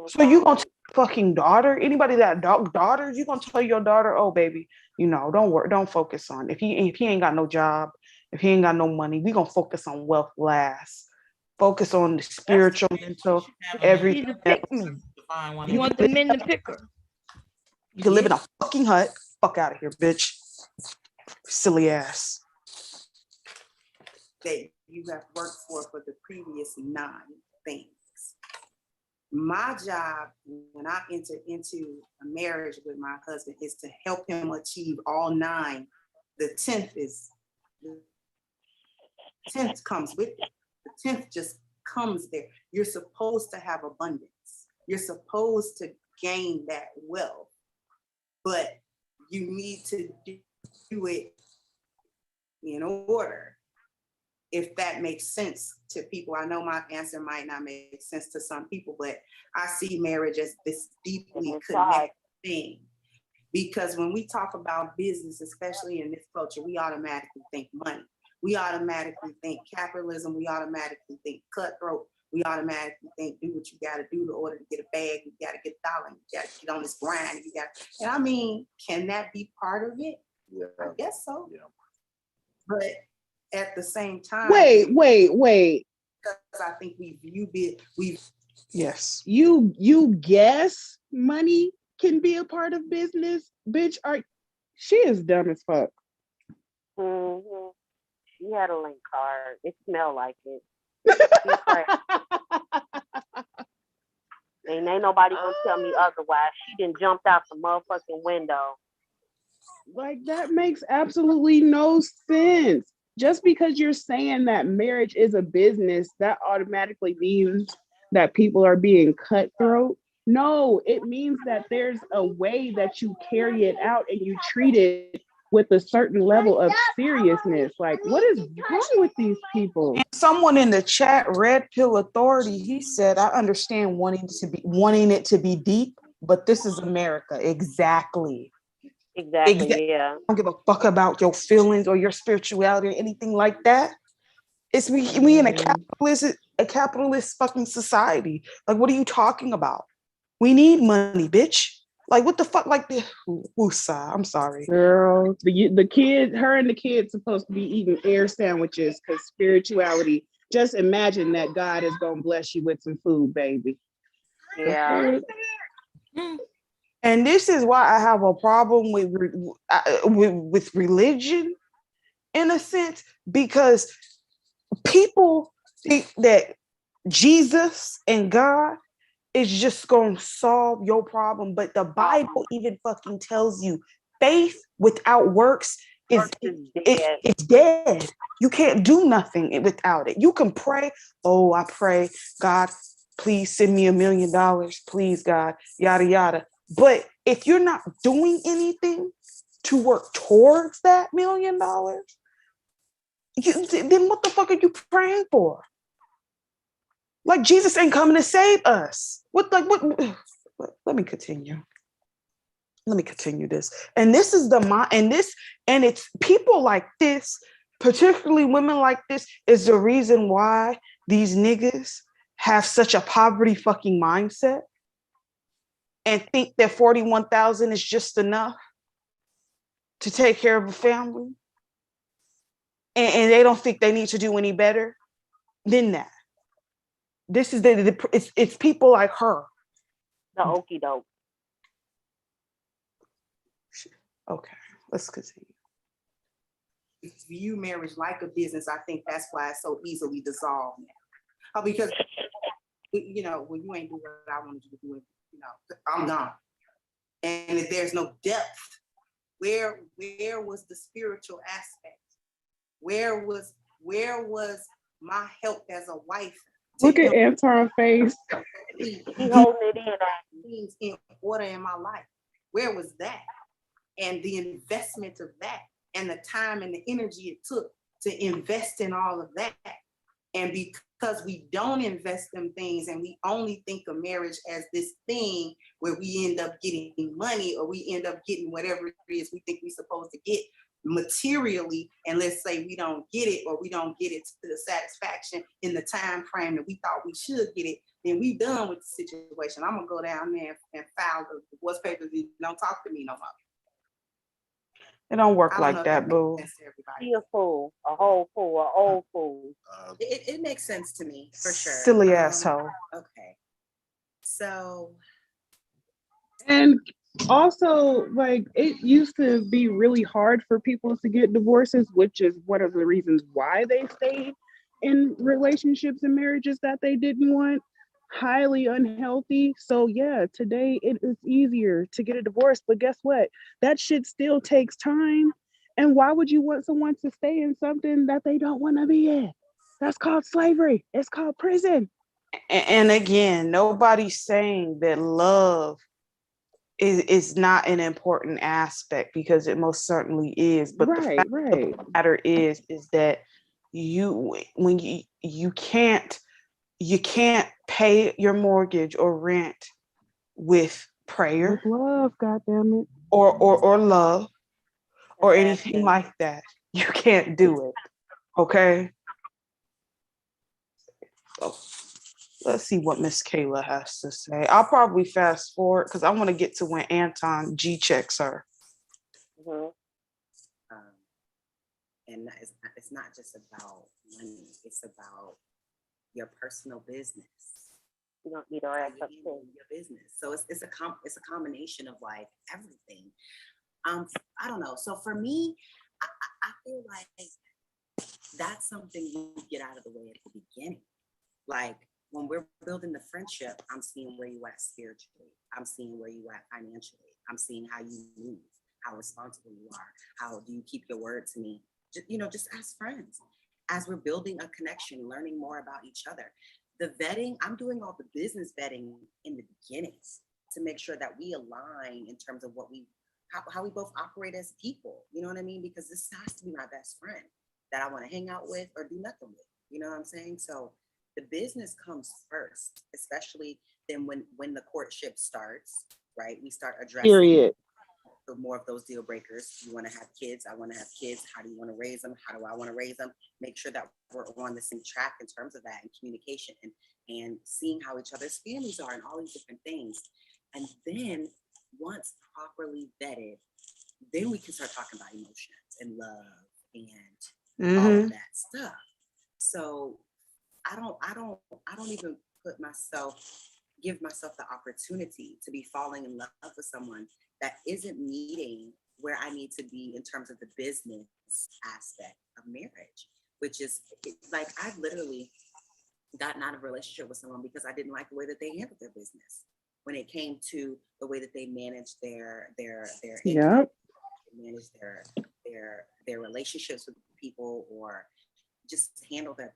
So you gonna tell your fucking daughter, anybody that daughters, you gonna tell your daughter, oh baby, don't focus on if he ain't got no job, if he ain't got no money, we gonna focus on wealth last. Focus on the spiritual, mental, everything. You want the men to pick her. You can live in a fucking hut. Fuck out of here, bitch. Silly ass. That you have worked for the previous 9 things. My job when I enter into a marriage with my husband is to help him achieve all 9. The 10th comes with it. The 10th just comes there. You're supposed to have abundance. You're supposed to gain that wealth, but you need to do it in order. If that makes sense to people. I know my answer might not make sense to some people, but I see marriage as this deeply connected thing. Because when we talk about business, especially in this culture, we automatically think money. We automatically think capitalism. We automatically think cutthroat. We automatically think do what you got to do in order to get a bag. You got to get a dollar. You got to get on this grind. And I mean, can that be part of it? Yeah. I guess so. Yeah. But at the same time, wait. Because I think yes. You guess money can be a part of business, bitch. She is dumb as fuck. Mm-hmm. He had a link card. It smelled like it. He crazy. Ain't nobody gonna tell me otherwise. She done jumped out the motherfucking window. Like, that makes absolutely no sense. Just because you're saying that marriage is a business, that automatically means that people are being cutthroat. No, it means that there's a way that you carry it out and you treat it with a certain level of seriousness. Like, what is wrong with these people? And someone in the chat, Red Pill Authority, he said, I understand wanting it to be deep, but this is America. Exactly. Yeah. I don't give a fuck about your feelings or your spirituality or anything like that. It's we in a capitalist fucking society. Like, what are you talking about? We need money, bitch. Like, what the fuck? Like, woosah. I'm sorry, girl. The kid, her and the kid, supposed to be eating air sandwiches because spirituality. Just imagine that God is gonna bless you with some food, baby. Yeah. And this is why I have a problem with religion, in a sense, because people think that Jesus and God is just going to solve your problem. But the Bible even fucking tells you faith without works is dead. It's dead. You can't do nothing without it. You can pray. Oh, I pray, God, please send me $1 million. Please, God, yada, yada. But if you're not doing anything to work towards that $1 million, then what the fuck are you praying for? Like, Jesus ain't coming to save us. What? Let me continue. Let me continue this. And this is the mind, and it's people like this, particularly women like this, is the reason why these niggas have such a poverty fucking mindset and think that 41,000 is just enough to take care of a family. And they don't think they need to do any better than that. This is it's people like her. The okie doke. Okay, let's continue. View marriage like a business. I think that's why it's so easily dissolved now. Because when you ain't doing what I wanted you to do, I'm gone. And if there's no depth, where was the spiritual aspect? Where was my help as a wife? Look at Anton's face. He holding it in things in order in my life. Where was that? And the investment of that, and the time and the energy it took to invest in all of that. And because we don't invest in things and we only think of marriage as this thing where we end up getting money or we end up getting whatever it is we think we're supposed to get materially, and let's say we don't get it or we don't get it to the satisfaction in the time frame that we thought we should get it, then we done with the situation. I'm gonna go down there and file the divorce papers and don't talk to me no more. It don't work like that, boo. Be a fool, a whole fool, an old fool. It makes sense to me, for sure. Silly asshole. Okay. So. And also, like, it used to be really hard for people to get divorces, which is one of the reasons why they stayed in relationships and marriages that they didn't want. Highly unhealthy. So yeah, today it is easier to get a divorce, but guess what? That shit still takes time. And why would you want someone to stay in something that they don't want to be in? That's called slavery. It's called prison. And again, nobody's saying that love is not an important aspect, because it most certainly is. But the fact of the matter is that you can't pay your mortgage or rent with prayer, with love, goddammit, or love, or anything like that. You can't do it. Okay. So let's see what Miss Kayla has to say. I'll probably fast forward because I want to get to when Anton G checks her. Mm-hmm. And it's not just about money. It's about your personal business. You don't need to wrap up your business. So it's a combination of like everything. I don't know. So for me, I feel like that's something we get out of the way at the beginning. Like when we're building the friendship, I'm seeing where you at spiritually. I'm seeing where you at financially. I'm seeing how you move, how responsible you are. How do you keep your word to me? Just as friends. As we're building a connection, learning more about each other. The vetting, I'm doing all the business vetting in the beginning to make sure that we align in terms of how we both operate as people. You know what I mean? Because this has to be my best friend that I want to hang out with or do nothing with. You know what I'm saying? So the business comes first, especially then when the courtship starts, right? We start addressing Period. more of those deal breakers. You want to have kids? I want to have kids. How do you want to raise them? How do I want to raise them? Make sure that we're on the same track in terms of that and communication and seeing how each other's families are and all these different things. And then once properly vetted, then we can start talking about emotions and love and all of that stuff. So I don't even give myself the opportunity to be falling in love with someone that isn't meeting where I need to be in terms of the business aspect of marriage, which is like I've literally gotten out of a relationship with someone because I didn't like the way that they handled their business when it came to the way that they managed their income, manage their relationships with people, or just handle their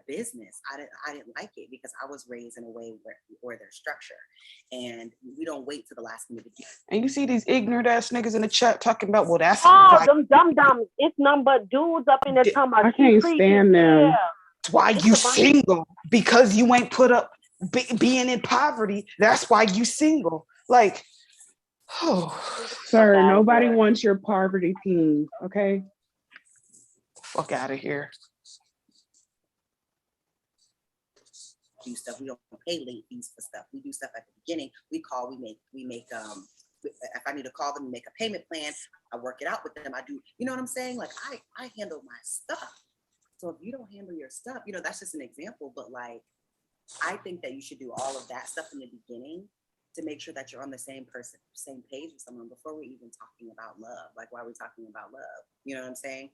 business. I didn't like it because I was raised in a way where there's structure, and we don't wait to the last minute. And you see these ignorant ass niggas in the chat talking about, well, that's them dumb. It's none but dudes up in there talking about. I can't stand them. That's why you single, because you ain't put up being in poverty. That's why you single. Like, sir, nobody wants your poverty team. Okay, fuck out of here. Do stuff. We don't pay late fees for stuff. We do stuff at the beginning. We call. We make. If I need to call them and make a payment plan, I work it out with them. I do. You know what I'm saying? Like I handle my stuff. So if you don't handle your stuff, that's just an example. But like, I think that you should do all of that stuff in the beginning to make sure that you're on the same page with someone before we're even talking about love. Like, why are we talking about love? You know what I'm saying?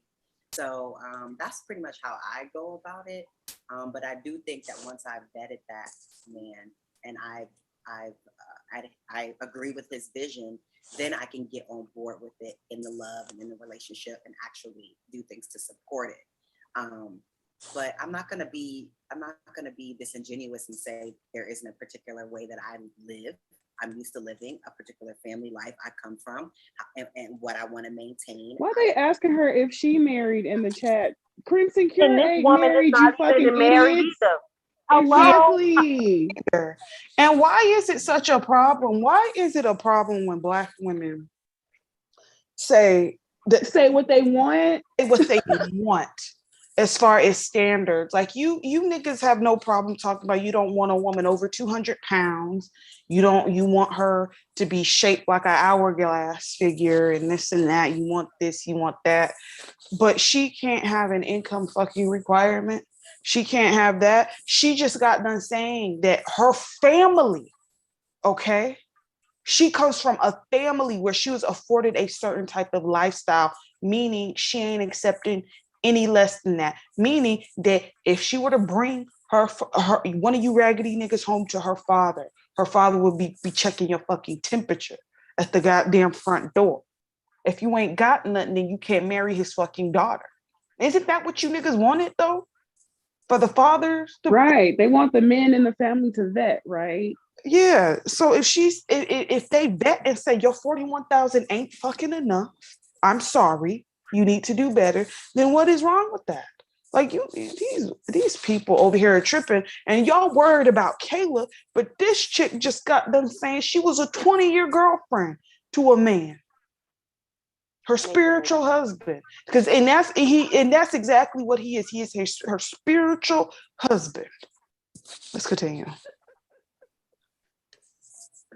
So that's pretty much how I go about it. But I do think that once I've vetted that man and I agree with his vision, then I can get on board with it in the love and in the relationship and actually do things to support it. But I'm not gonna be disingenuous and say there isn't a particular way that I live. I'm used to living a particular family life I come from and what I want to maintain. Why are they asking her if she married in the chat? Crimson Cure And this ain't woman is married, not you fucking even married idiots. either. Exactly. And why is it such a problem? Why is it a problem when Black women say what they want? What they want as far as standards. Like you niggas have no problem talking about you don't want a woman over 200 pounds. You want her to be shaped like an hourglass figure and this and that. You want this, you want that. But she can't have an income fucking requirement. She can't have that. She just got done saying that her family, okay? She comes from a family where she was afforded a certain type of lifestyle, meaning she ain't accepting any less than that. Meaning that if she were to bring her one of you raggedy niggas home to her father would be checking your fucking temperature at the goddamn front door. If you ain't got nothing, then you can't marry his fucking daughter. Isn't that what you niggas wanted though? For the fathers? Right. They want the men in the family to vet, right? Yeah. So if they vet and say your 41,000 ain't fucking enough, I'm sorry, you need to do better, then what is wrong with that? Like these people over here are tripping and y'all worried about Kayla, but this chick just got done saying she was a 20-year girlfriend to a man. Her spiritual husband. And that's exactly what he is. He is her spiritual husband. Let's continue.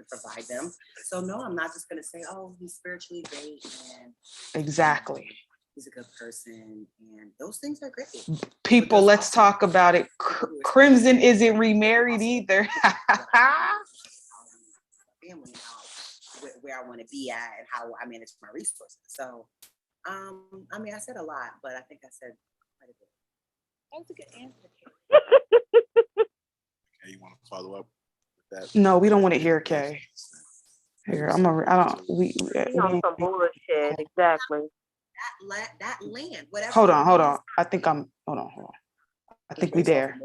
Provide them. So no, I'm not just gonna say, oh, he's spiritually great and exactly. He's a good person, and those things are great. People, let's talk about it. Crimson isn't remarried either. Family, where I want to be at, and how I manage my resources. So, I mean, I said a lot, but I think I said That's a good answer. Okay, you want to follow up with that? No, we don't want to hear Kay. Here, I don't. We on some bullshit. Exactly. That land, whatever. Hold on. I think I'm. Hold on. I think we there.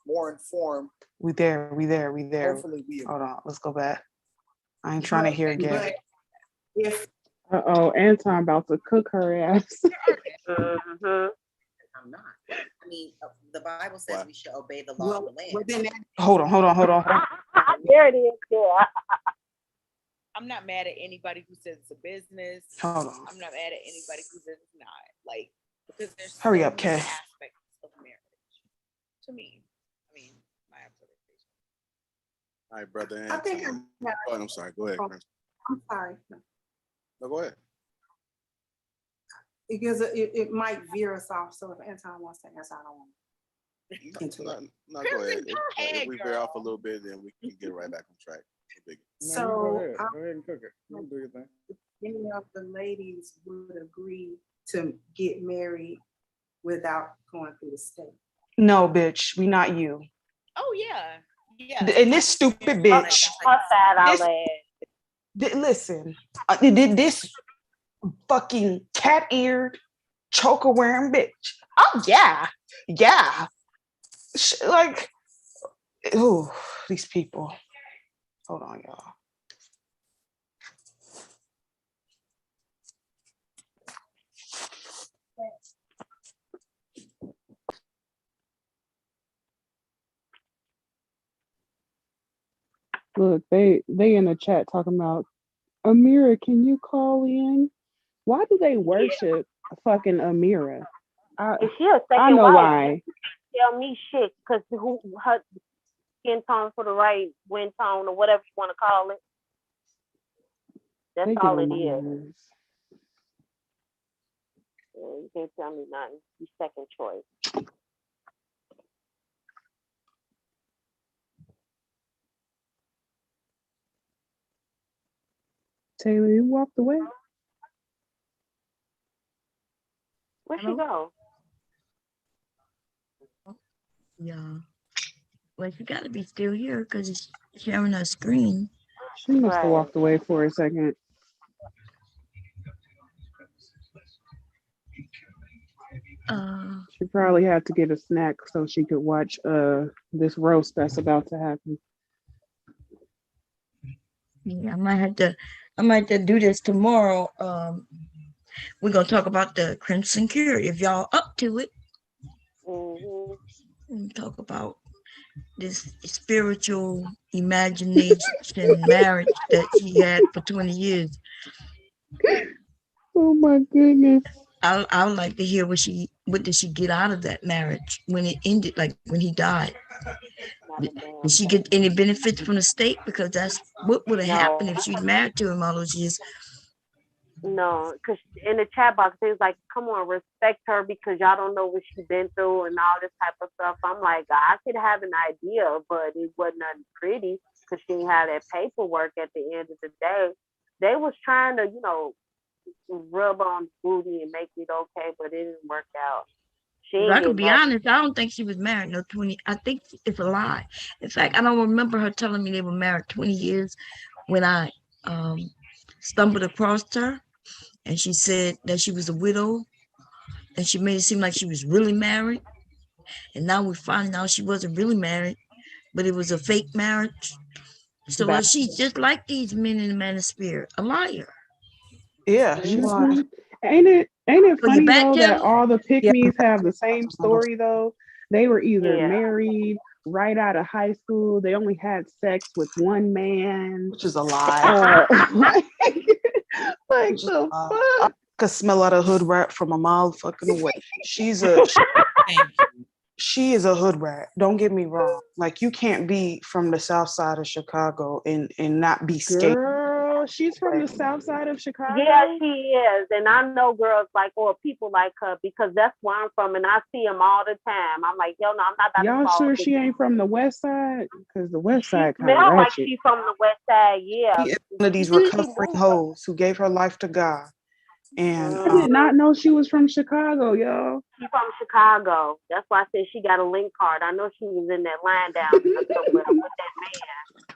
More informed. We there. Hopefully we. Hold on. Let's go back. I ain't trying to hear again. If Anton about to cook her ass. I'm not. I mean, the Bible says we should obey the law of the land. Hold on. There it is. Yeah. I'm not mad at anybody who says it's a business. Hold on. I'm not mad at anybody who says it's not. Like, because there's Hurry so up, many Kay. aspects of marriage. To me, I mean, my observation. All right, brother. I think I'm sorry. Go ahead. I'm sorry. No, go ahead. Because it might veer us off. So if Anton wants to answer, I don't want to. No, go ahead. If we veer off a little bit, then we can get right back on track. So go ahead and cook it. You do your thing. Any of the ladies would agree to get married without going through the state. No, bitch. We not you. Oh yeah. And this stupid bitch. Listen. This fucking cat-eared, choker-wearing bitch. Oh yeah. Like, ooh, these people. Hold on, y'all. Look, they in the chat talking about Amira, can you call in? Why do they worship fucking Amira? I know why. Tell me shit, because her skin tone for the right wind tone or whatever you want to call it. That's all it is. Yeah, you can't tell me nothing. You second choice. Taylor, you walked away. Where'd she go? Yeah. Well, you got to be still here because it's sharing her screen. She must have walked away for a second. She probably had to get a snack so she could watch this roast that's about to happen. Yeah, I might have to do this tomorrow. We're gonna talk about the Crimson Cure if y'all up to it. And talk about this spiritual imagination marriage that she had for 20 years. Oh my goodness. I would like to hear what did she get out of that marriage when it ended, like when he died. Did she get any benefits from the state? Because that's what would have happened if she'd married to him all those years. No, because in the chat box, they was like, come on, respect her because y'all don't know what she's been through and all this type of stuff. I'm like, I could have an idea, but it wasn't nothing pretty because she didn't have that paperwork at the end of the day. They was trying to, rub on booty and make it okay, but it didn't work out. I could be honest, I don't think she was married no 20. I think it's a lie. In fact, I don't remember her telling me they were married 20 years when I stumbled across her. And she said that she was a widow, and she made it seem like she was really married. And now we're finding out she wasn't really married, but it was a fake marriage. So she's just like these men in the Manosphere, a liar. Yeah, Ain't it funny though that all the pick-me's have the same story though? They were either married right out of high school. They only had sex with one man, which is a lie. Like the fuck? I could smell out a hood rat from a mile fucking away. She is a hood rat. Don't get me wrong. Like, you can't be from the south side of Chicago and not be scared. Girl, she's from the south side of Chicago. Yeah, she is. And I know girls or people like her because that's where I'm from and I see them all the time. I'm like, yo, no, I'm not that. Y'all sure she ain't from the west side? Because the west side kind of ratchet. Like she's from the west side, yeah. She is one of these recovering hoes who gave her life to God And I did not know she was from Chicago, y'all. She's from Chicago. That's why I said she got a link card. I know she was in that line down there somewhere with that man.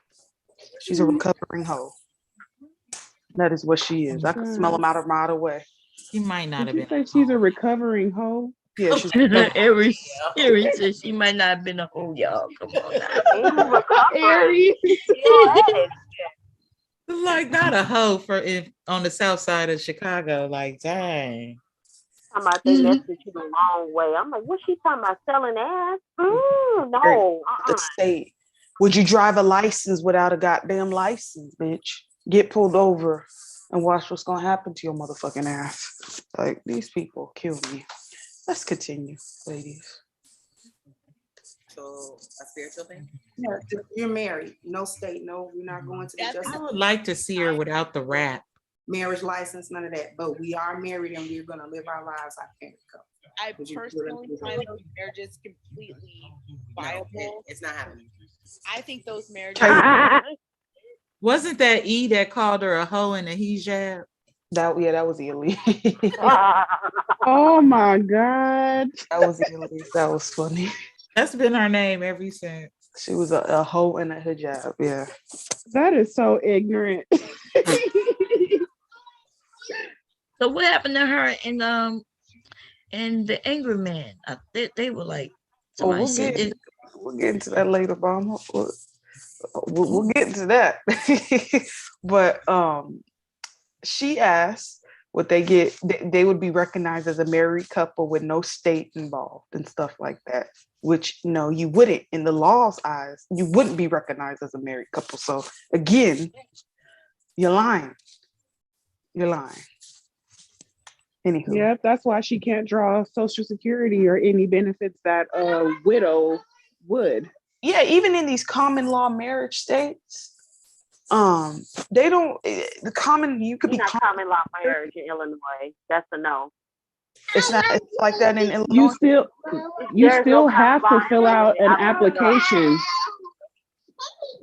she's a recovering hoe. That is what she is. I can smell them out of mile away. She might not have Did you been. say she's a recovering hoe? Yeah, she's Aries says she might not have been a hoe, y'all. Come on now. Aries. Like not a hoe for if on the south side of Chicago. Like, dang. Talking about they messed with you the long way. I'm like, what's she talking about? Selling ass? No. The state. Would you drive a license without a goddamn license, bitch? Get pulled over and watch what's gonna happen to your motherfucking ass. Like, these people kill me. Let's continue, ladies. So a spiritual thing? Yeah, you're married. No state, no, we're not going to the justice. I would like to see her without the rap. Marriage license, none of that. But we are married and we're gonna live our lives like married couple. I personally find those marriages completely viable. It's not happening. I think those marriages. Wasn't that E that called her a hoe and a hijab? That was Ellie. Oh my God. That was Ellie. That was funny. That's been her name ever since. She was a hoe and a hijab. Yeah. That is so ignorant. So what happened to her in the Angry Man? They were like, somebody said we'll get into that later, Bomb. We'll get into that. But she asked would they would be recognized as a married couple with no state involved and stuff like that, which no, you wouldn't. In the law's eyes, you wouldn't be recognized as a married couple. So again, you're lying. Anywho. Yep, that's why she can't draw Social Security or any benefits that a widow would. Yeah, even in these common law marriage states, they don't. The common you could be common law marriage in Illinois. That's a no. It's not. It's like that in Illinois. You still have to fill out an application.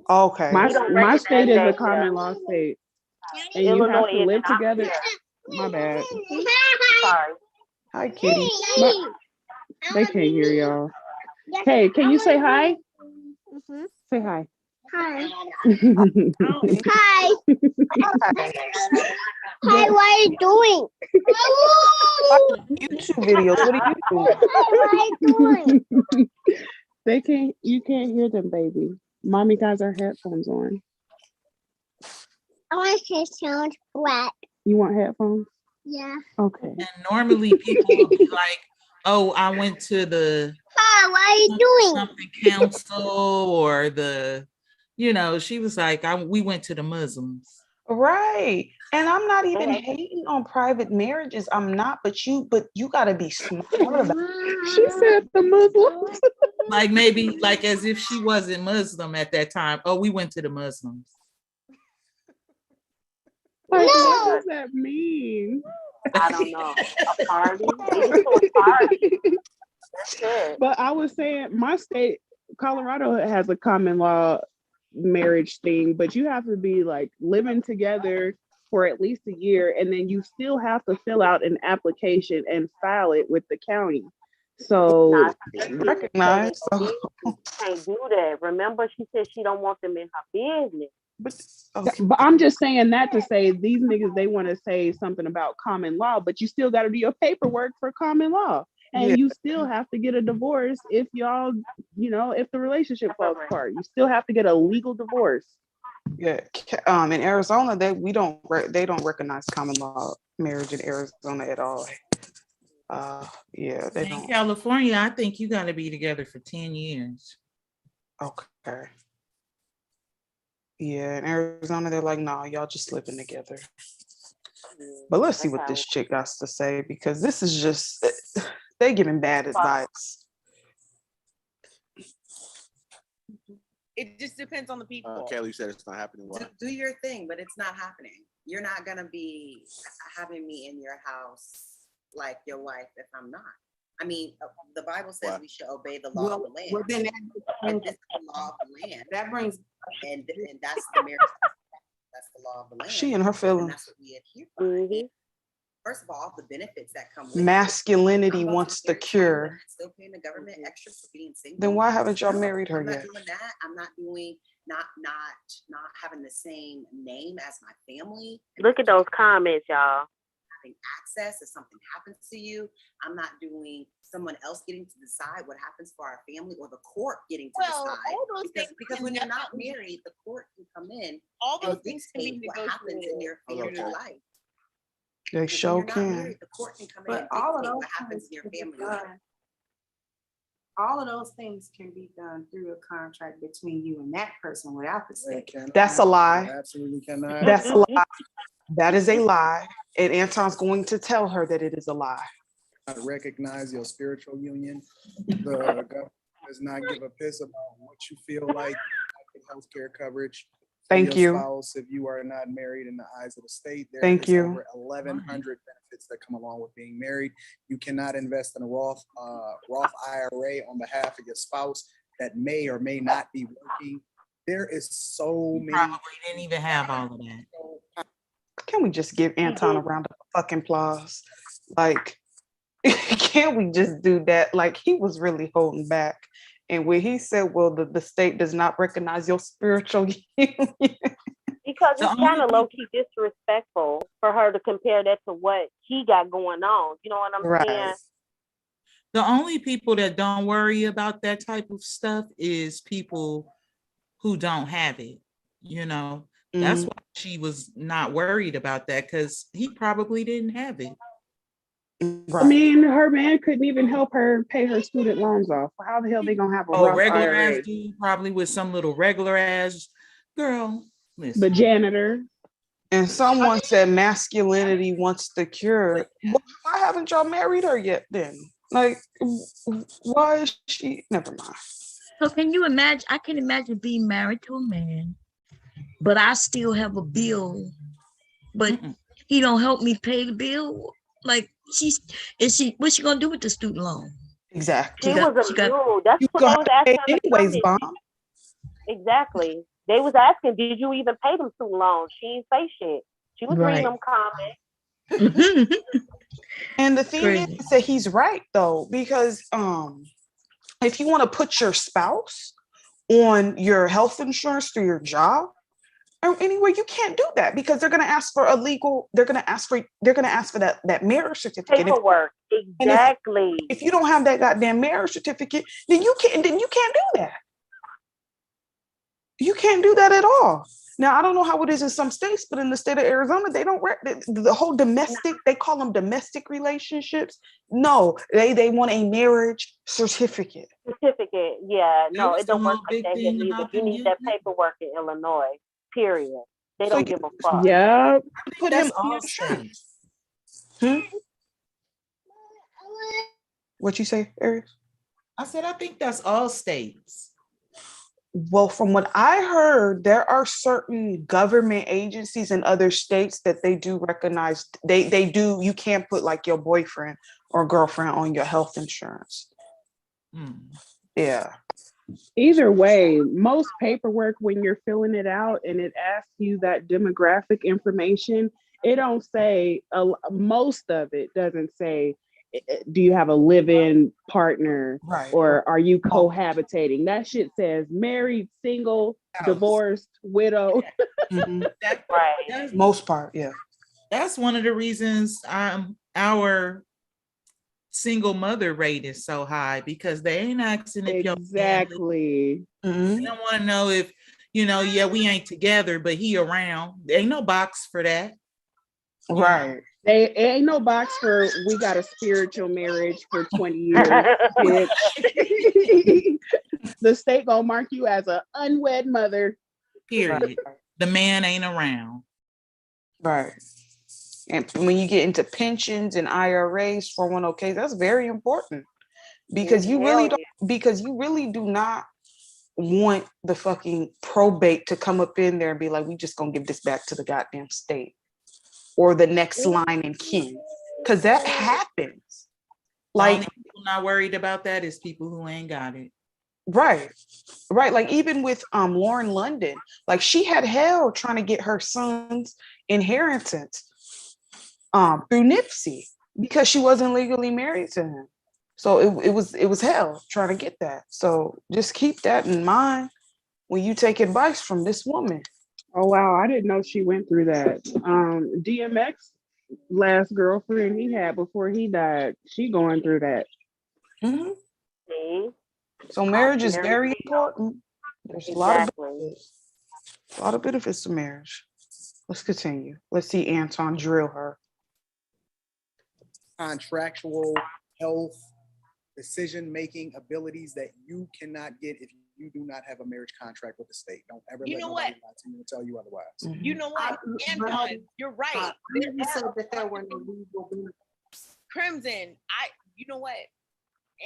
Okay. My state is a common law state, and you have to live together. My bad. Sorry. Hi, Kitty. They can't hear y'all. Hey, can you say hi? Mm-hmm. Say hi. Hi. Hi. Hi, what are you doing? YouTube videos. What are you doing? You can't hear them, baby. Mommy got her headphones on. I want to sound flat. You want headphones? Yeah. Okay. And normally people will be like, oh, I went to the Hi, what are you doing? Something council or the, she was like, we went to the Muslims. Right. And I'm not even hating on private marriages. I'm not, but you gotta be smart about it. She said the Muslims. Like maybe like as if she wasn't Muslim at that time. Oh, we went to the Muslims. Like, what does that mean? I don't know. A party? They just do a party. That's it. But I was saying my state, Colorado, has a common law marriage thing, but you have to be like living together for at least a year, and then you still have to fill out an application and file it with the county. So recognize. Can't do that. Remember, she said she don't want them in her business. But I'm just saying that to say these niggas, they want to say something about common law, but you still got to do your paperwork for common law. And you still have to get a divorce if y'all, if the relationship falls apart. You still have to get a legal divorce. Yeah. In Arizona, they don't recognize common law marriage in Arizona at all. They in don't. California, I think you got to be together for 10 years. Okay. Yeah, in Arizona, they're like, no, y'all just living together. But let's see what this chick got to say, because this is just, they giving bad advice. It just depends on the people. Kelly said it's not happening. Do your thing, but it's not happening. You're not going to be having me in your house like your wife if I'm not. I mean, the Bible says we should obey the law of the land. Well, then and this is the law of the land. That brings and that's the marriage. That's the law of the land. She and her feelings. And that's what we adhere to. first of all the benefits that come with it. Masculinity wants the cure. Still paying the government extra for being single. Then why haven't y'all married her I'm not yet? doing that. I'm not doing not having the same name as my family. Look at those comments, y'all. Having access if something happens to you. I'm not doing someone else getting to decide what happens for our family or the court getting to decide. Because when you're not married, the court can come in and dictate what happens in your family life. They sure can. Married, the court can come in But and all of dictate those what happens in your family life. All of those things can be done through a contract between you and that person without the state. That's a lie. Absolutely cannot. That's a lie. That is a lie. And Anton's going to tell her that it is a lie. Recognize your spiritual union. The government does not give a piss about what you feel like healthcare coverage. Thank you. Spouse, if you are not married in the eyes of the state, there Thank is you. over 1,100 benefits that come along with being married. You cannot invest in a Roth IRA on behalf of your spouse that may or may not be working. There is so many. Probably didn't even have all of that. Can we just give Anton a round of fucking applause? Like, can't we just do that? Like, he was really holding back. And when he said, well, the state does not recognize your spiritual union. Because it's kind of low-key disrespectful for her to compare that to what he got going on. You know what I'm saying? The only people that don't worry about that type of stuff is people who don't have it. You know, that's why she was not worried about that, because he probably didn't have it. I mean, her man couldn't even help her pay her student loans off. How the hell they gonna have a Roth regular IRA? ass dude, probably with some little regular ass girl. Listen. The janitor. And someone said masculinity wants the cure. Why haven't y'all married her yet then? Like, why is she? Never mind. So can you imagine? I can imagine being married to a man, but I still have a bill, but he don't help me pay the bill. Like, what's she gonna do with the student loan? Exactly. She was a mule. That's what they was asking in the anyways, comments. Mom. Exactly. They was asking, did you even pay them student loans? She didn't say shit. She was reading them comments. And the thing is that he's right though, because if you want to put your spouse on your health insurance through your job or anywhere, you can't do that because they're going to ask for they're going to ask for that marriage certificate. Paperwork. Exactly. If you don't have that goddamn marriage certificate, then you can't do that. You can't do that at all. Now, I don't know how it is in some states, but in the state of Arizona, they don't the whole domestic, they call them domestic relationships. No, they want a marriage certificate. Certificate, yeah. No, it don't work like that here either. You need that paperwork in Illinois, period. They don't give a fuck. Yeah. Put him on insurance. What you say, Aries? I said, I think that's all states. Well, from what I heard, there are certain government agencies in other states that they do recognize. They do. You can't put like your boyfriend or girlfriend on your health insurance. Yeah. Either way, most paperwork when you're filling it out and it asks you that demographic information, it don't say, most of it doesn't say, do you have a live-in partner, or are you cohabitating? That shit says married, single, divorced, widow. Right. Most part, yeah. That's one of the reasons our single mother rate is so high, because they ain't asking if exactly. They don't want to know if, we ain't together, but he around. There ain't no box for that. Right. They ain't no box for we got a spiritual marriage for 20 years. The state gonna mark you as an unwed mother. Period. The man ain't around. Right. And when you get into pensions and IRAs, 401ks, that's very important because you really do not want the fucking probate to come up in there and be like, we just gonna give this back to the goddamn state or the next line in kin, because that happens. Like, the only people not worried about that is people who ain't got it. Right. Like even with Lauren London, like she had hell trying to get her son's inheritance. through Nipsey because she wasn't legally married to him. So it was hell trying to get that. So just keep that in mind when you take advice from this woman. Oh wow, I didn't know she went through that. DMX last girlfriend he had before he died, she going through that. Mhm. See? So marriage is very important. There's a lot of benefits. A lot of benefits to marriage. Let's continue. Let's see Anton drill her. Contractual, health, decision-making abilities that you cannot get if you do not have a marriage contract with the state. Don't ever You let know nobody what? lie to you and tell you otherwise. You know what, Anton, you're right. You said that there were no legal benefits. Crimson, you know what,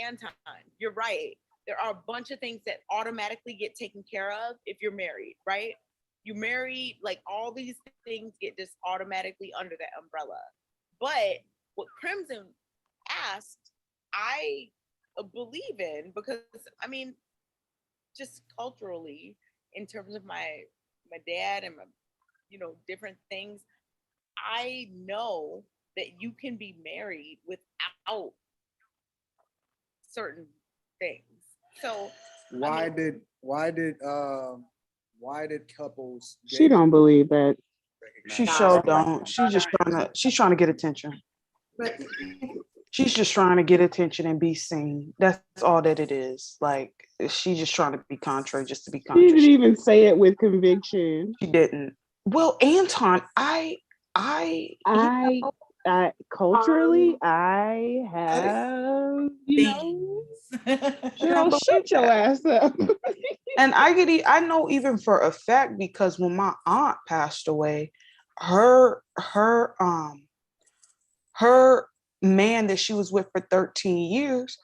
Anton, you're right. There are a bunch of things that automatically get taken care of if you're married, right? You married, like all these things get just automatically under that umbrella. But what Crimson asked, I believe in, because I mean, just culturally, in terms of my dad and my, different things, I know that you can be married without certain things. So why did couples She don't believe that. She sure don't. She's trying to get attention. But She's just trying to get attention and be seen. That's all that it is. Like she's just trying to be contrary just to be She contrary. didn't even say it with conviction. She didn't. Well, Anton, culturally, I have, girl, shut your ass up. And I know even for a fact because when my aunt passed away, her man that she was with for 13 years,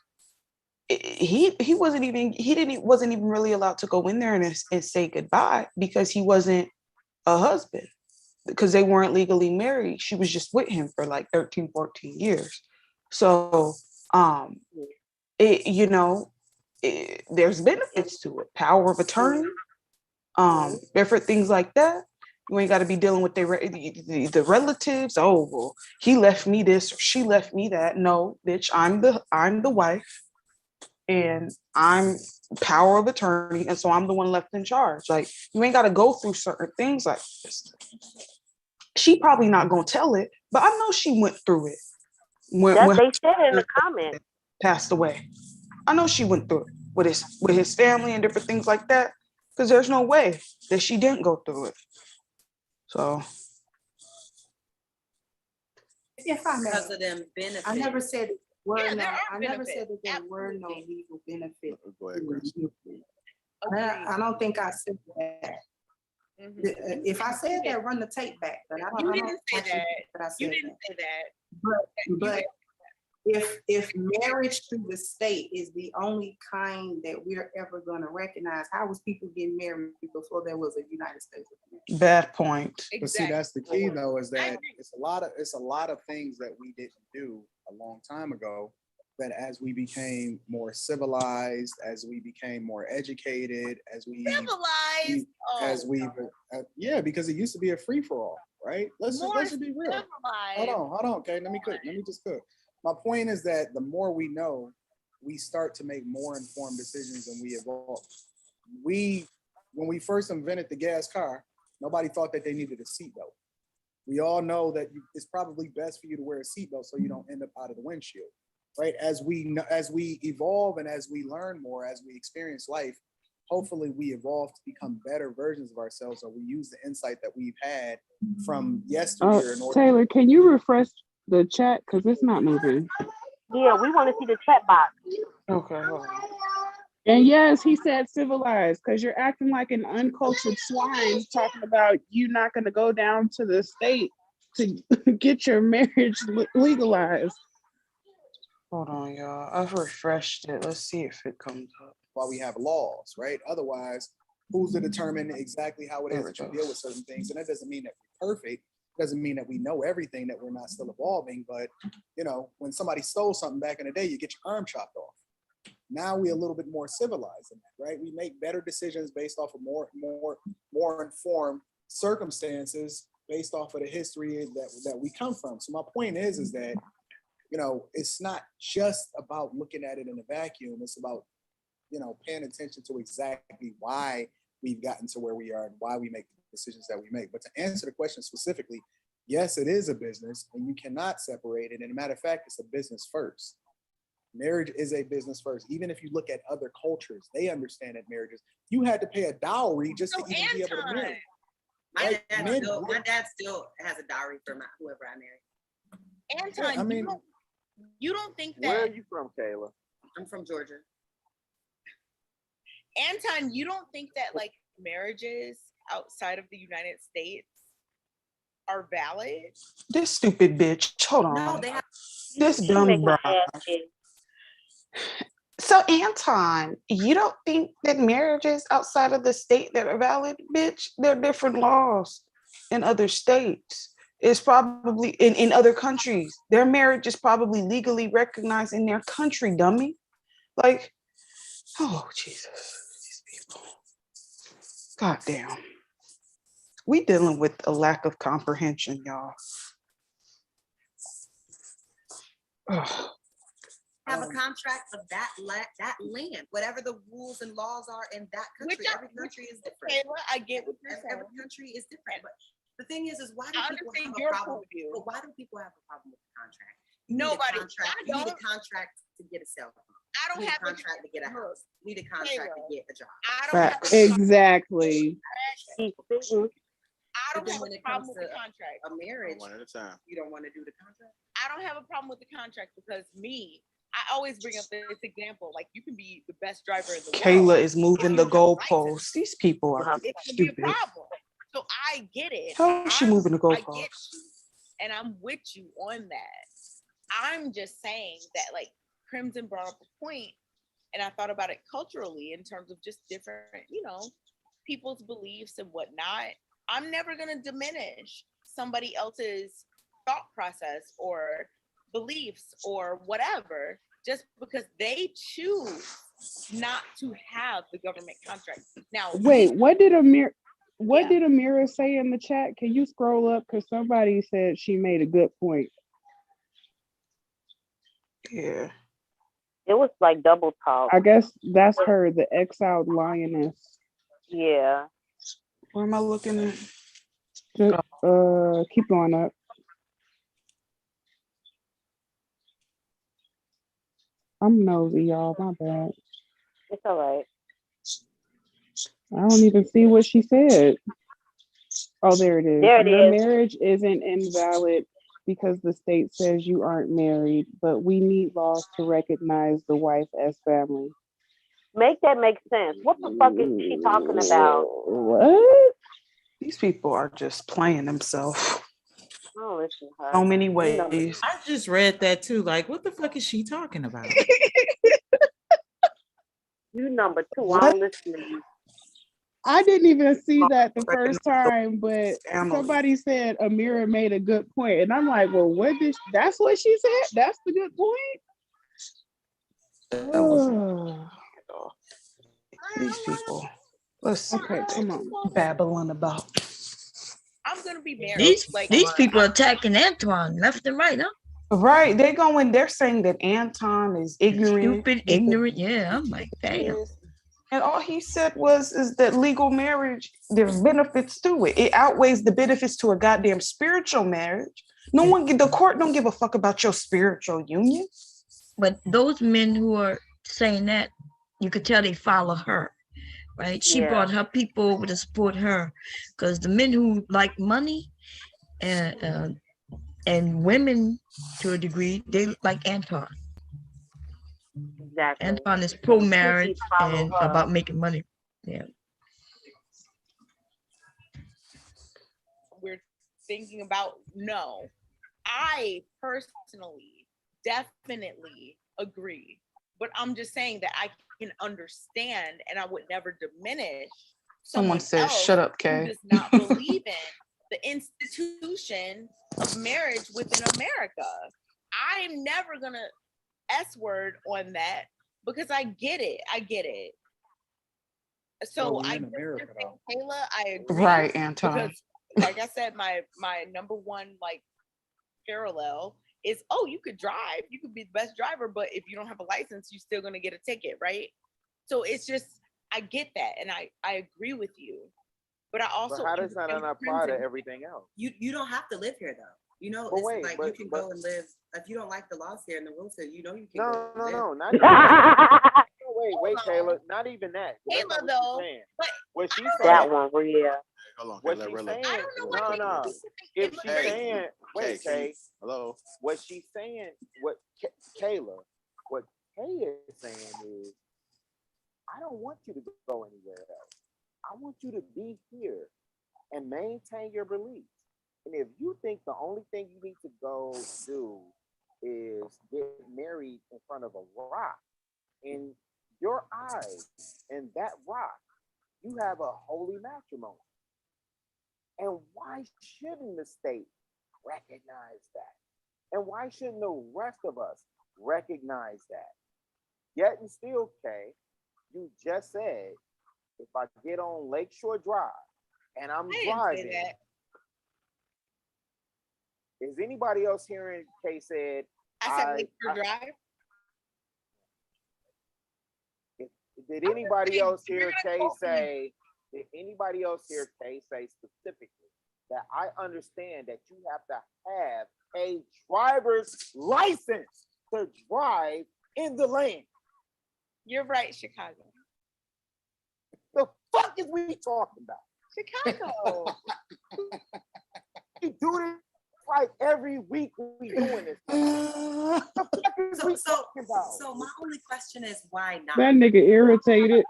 he wasn't even really allowed to go in there and say goodbye because he wasn't a husband, because they weren't legally married. She was just with him for like 13, 14 years. So there's benefits to it. Power of attorney, different things like that. You ain't got to be dealing with the relatives. Oh, well, he left me this or she left me that. No, bitch, I'm the wife, and I'm power of attorney, and so I'm the one left in charge. Like you ain't got to go through certain things like this. She probably not gonna tell it, but I know she went through it. When They said in the comments. Passed away. I know she went through it with his family and different things like that. Because there's no way that she didn't go through it. So if I may, Because of them benefits. I never said there never said that there were no legal benefits. Go ahead, Chris. I don't think I said that. If I said that, run the tape back. But You didn't say that. But if marriage through the state is the only kind that we're ever going to recognize, how was people getting married before there was a United States of America? Bad point. But see, that's the key though, is that it's a lot of things that we didn't do a long time ago, that as we became more civilized, as we became more educated, because it used to be a free-for-all, right? Let's just be real. Hold on, okay, let me just cook. My point is that the more we know, we start to make more informed decisions and we evolve. When we first invented the gas car, nobody thought that they needed a seatbelt. We all know that it's probably best for you to wear a seatbelt so you don't end up out of the windshield, right? As we evolve and as we learn more, as we experience life, hopefully we evolve to become better versions of ourselves, or we use the insight that we've had from yesteryear. Taylor, can you refresh the chat? Because it's not moving. Yeah, we want to see the chat box. Okay, hold on. And yes, he said civilized, because you're acting like an uncultured swine talking about you not going to go down to the state to get your marriage legalized. Hold on, y'all. I've refreshed it. Let's see if it comes up. While we have laws, right? Otherwise, who's to determine exactly how it is that you deal with certain things? And that doesn't mean that we're perfect. Doesn't mean that we know everything, that we're not still evolving. But when somebody stole something back in the day, you get your arm chopped off. Now we're a little bit more civilized in that, right? We make better decisions based off of more informed circumstances based off of the history that we come from. So my point is that, you know, it's not just about looking at it in a vacuum. It's about, you know, paying attention to exactly why we've gotten to where we are and why we make the decisions that we make. But to answer the question specifically, yes, it is a business and you cannot separate it. And a matter of fact, it's a business first. Marriage is a business first. Even if you look at other cultures, they understand that marriages, you had to pay a dowry just to even be able to marry. My dad still has a dowry for whoever I marry. Anton, I mean, you don't think that? Where are you from, Kayla? I'm from Georgia. Anton, you don't think that like marriages outside of the United States are valid? This stupid bitch. Hold on. No, they have. This dumb bra. So Anton, you don't think that marriages outside of the state that are valid, bitch? There are different laws in other states. It's probably in other countries. Their marriage is probably legally recognized in their country, dummy. Like, oh Jesus, these people. God damn. We dealing with a lack of comprehension, y'all. Ugh. Have a contract of that land, whatever the rules and laws are in that country. Every country is different. Kayla, I get what you're saying. Every country is different. But the thing is why do people have a problem? Well, why do people have a problem with the contract? Nobody. You need a contract to get a cell phone. I don't have a contract to get a house. You need a contract to get a job. I don't have Exactly. I don't have a problem with the contract. A marriage, one at a time. You don't want to do the contract? I don't have a problem with the contract because I always bring up this example. Like you can be the best driver in the world. Kayla is moving the goalposts. These people are It can stupid. be a problem. So I get it. How is she moving the goalposts? And I'm with you on that. I'm just saying that like Crimson brought up a point, and I thought about it culturally in terms of just different, you know, people's beliefs and whatnot. I'm never going to diminish somebody else's thought process or beliefs or whatever just because they choose not to have the government contract. Now, wait, what did Amira say in the chat? Can you scroll up? Because somebody said she made a good point. Yeah. It was like double talk. I guess that's her, the exiled lioness. Yeah. Where am I looking at? Just, keep going up. I'm nosy, y'all. My bad. It's all right. I don't even see what she said. Oh, there it is. There it Your is. marriage isn't invalid because the state says you aren't married, but we need laws to recognize the wife as family. Make that make sense. What the fuck is she talking about? What? These people are just playing themselves. Oh, listen, her. So many ways. I just read that too. Like, what the fuck is she talking about? You number two. What? I don't listen to you. I didn't even see that the first time, but somebody said Amira made a good point, and I'm like, well, that's what she said? That's the good point? That wasn't these people. Let's okay, come on. Babbling about. I'm gonna be married. These people attacking Antoine left and right, huh? Right. They're saying that Anton is ignorant. Stupid, ignorant. Yeah, I'm like, damn. And all he said is that legal marriage, there's benefits to it. It outweighs the benefits to a goddamn spiritual marriage. The court don't give a fuck about your spiritual union. But those men who are saying that, you could tell they follow her, right? She brought her people over to support her, because the men who like money and women to a degree, they like Anton. Exactly. Anton is pro-marriage and about making money. Yeah. We're thinking about I personally definitely agree, but I'm just saying that I can understand and I would never diminish Someone says, shut up, Kay. Who does not believe in the institution of marriage within America. I'm never gonna S-word on that because I get it. So I get what you're saying, Kayla, I agree. Right, Anton. Because like I said, my number one like parallel is, oh, you could drive, you could be the best driver, but if you don't have a license, you're still gonna get a ticket, right? So it's just, I get that, and I agree with you, but I also But how does that not apply to everything else? You don't have to live here though. You know, But it's wait, like but- you can but- go and live. If you don't like the laws here and the rules here, you know you can No, go. no, and no, live. not even that. Wait, Kayla, not even that. That's Kayla, not what though, she's saying. but What she's That saying, one, yeah. Hold on, what Kayla, she's relax. saying, no. If she's Hey, saying, wait, Kay, hello. what she's saying, Kayla, what Kay is saying is, I don't want you to go anywhere else. I want you to be here and maintain your beliefs. And if you think the only thing you need to go do is get married in front of a rock, in your eyes and that rock, you have a holy matrimony. And why shouldn't the state recognize that? And why shouldn't the rest of us recognize that? Yet and still, Kay, you just said, if I get on Lakeshore Drive and I'm driving, is anybody else hearing Kay said, I said Lakeshore Drive? Did anybody else hear Kay say, did anybody else hear Kay say specifically that I understand that you have to have a driver's license to drive in the lane? You're right, Chicago. The fuck is we talking about? Chicago. We do this like every week we doing this. What the fuck is we talking about? So my only question is, why not? That nigga irritated.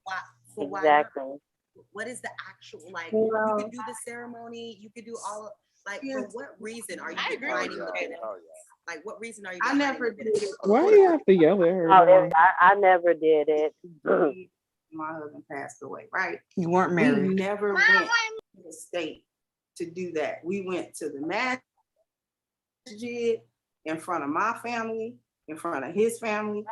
Why? For why Exactly. not? What is the actual, like, Well- you could do the ceremony, you could do all, like, for what reason are you I agree declining with the you. benefits? Like, what reason are you I declining never the did benefits? it. Why do you have to yell at her? Oh, though? I never did it. My husband passed away, right? You weren't We married. never went to the state to do that. We went to the masjid in front of my family, in front of his family,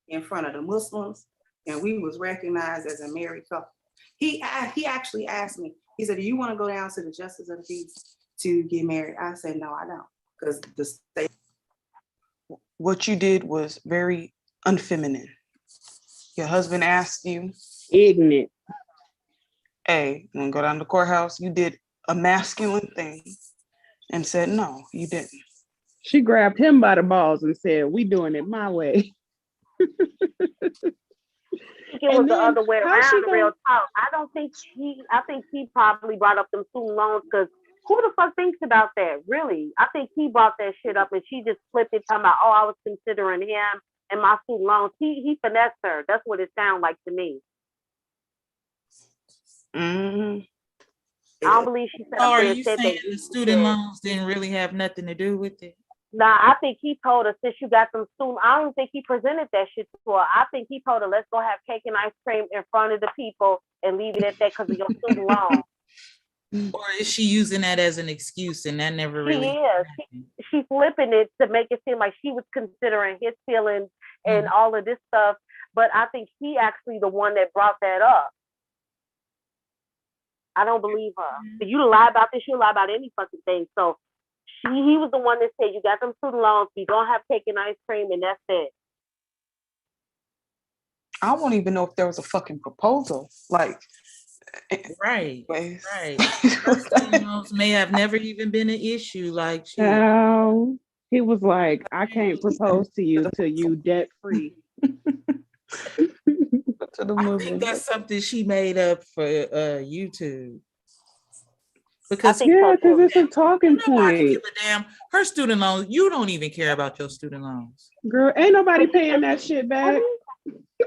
in front of the Muslims, and we was recognized as a married couple. He actually asked me, he said, do you want to go down to the justice of the peace to get married? I said, no, I don't. Because the state. What you did was very unfeminine. Your husband asked you, Ignorant. hey, you want to go down to the courthouse? You did a masculine thing and said, no, you didn't. She grabbed him by the balls and said, we doing it my way. It was And the then other way how she around, real gonna- talk. I think he probably brought up them student loans because who the fuck thinks about that? Really? I think he brought that shit up and she just flipped it talking about, oh, I was considering him and my student loans. He finessed her. That's what it sounded like to me. Mm-hmm. I don't believe she said. So are up there you said saying that the student loans didn't really have nothing to do with it? Nah, I think he told her since you got them student. I don't think he presented that shit to her. I think he told her let's go have cake and ice cream in front of the people and leave it at that because of your student loan. Or is she using that as an excuse and that never She really is. She's flipping it to make it seem like she was considering his feelings and all of this stuff. But I think he actually the one that brought that up. I don't believe her. If you lie about this, you lie about any fucking thing. So he was the one that said you got them student loans, you don't have cake and ice cream, and that's it. I won't even know if there was a fucking proposal. Like, right. Those student loans may have never even been an issue. Like, shit. He was like, I can't propose to you till you debt free. I think that's something she made up for YouTube. Because it's a talking point. Give a damn. Her student loans, you don't even care about your student loans. Girl, ain't nobody paying that shit back.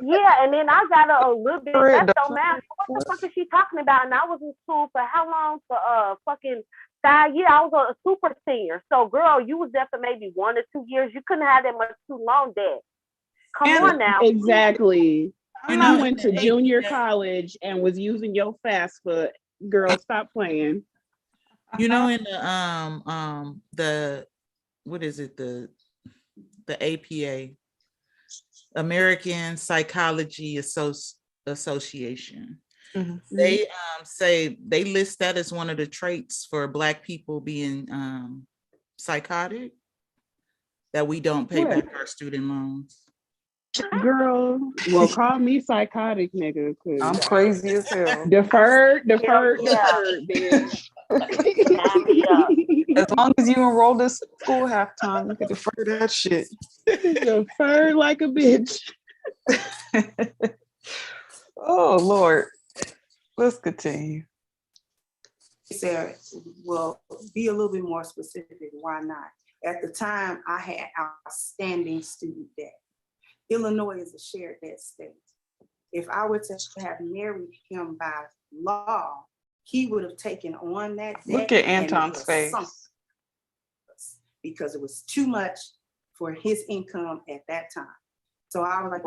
Yeah, and then I got a little bit. That's so mad. What the fuck is she talking about? And I was in school for how long? For fucking 5 years. I was a super senior. So, girl, you was there for maybe 1 or 2 years. You couldn't have that much student loan debt. Come on now. Exactly. You I know, went to junior college and was using your fast food. Girl, stop playing. You know, in the what is it, the APA, American Psychology Association, They say they list that as one of the traits for Black people being psychotic, that we don't pay What? back our student loans. Girl, well, call me psychotic, nigga. I'm 'Cause crazy as hell. deferred, yeah. bitch. Sign me up. As long as you enroll this school halftime, you can defer that shit. Deferred like a bitch. Oh Lord. Let's continue. Said, well, be a little bit more specific. Why not? At the time, I had outstanding student debt. Illinois is a shared debt state. If I were to have married him by law, he would have taken on that debt. Look at and it Anton's was face. sunk because it was too much for his income at that time. So I was like,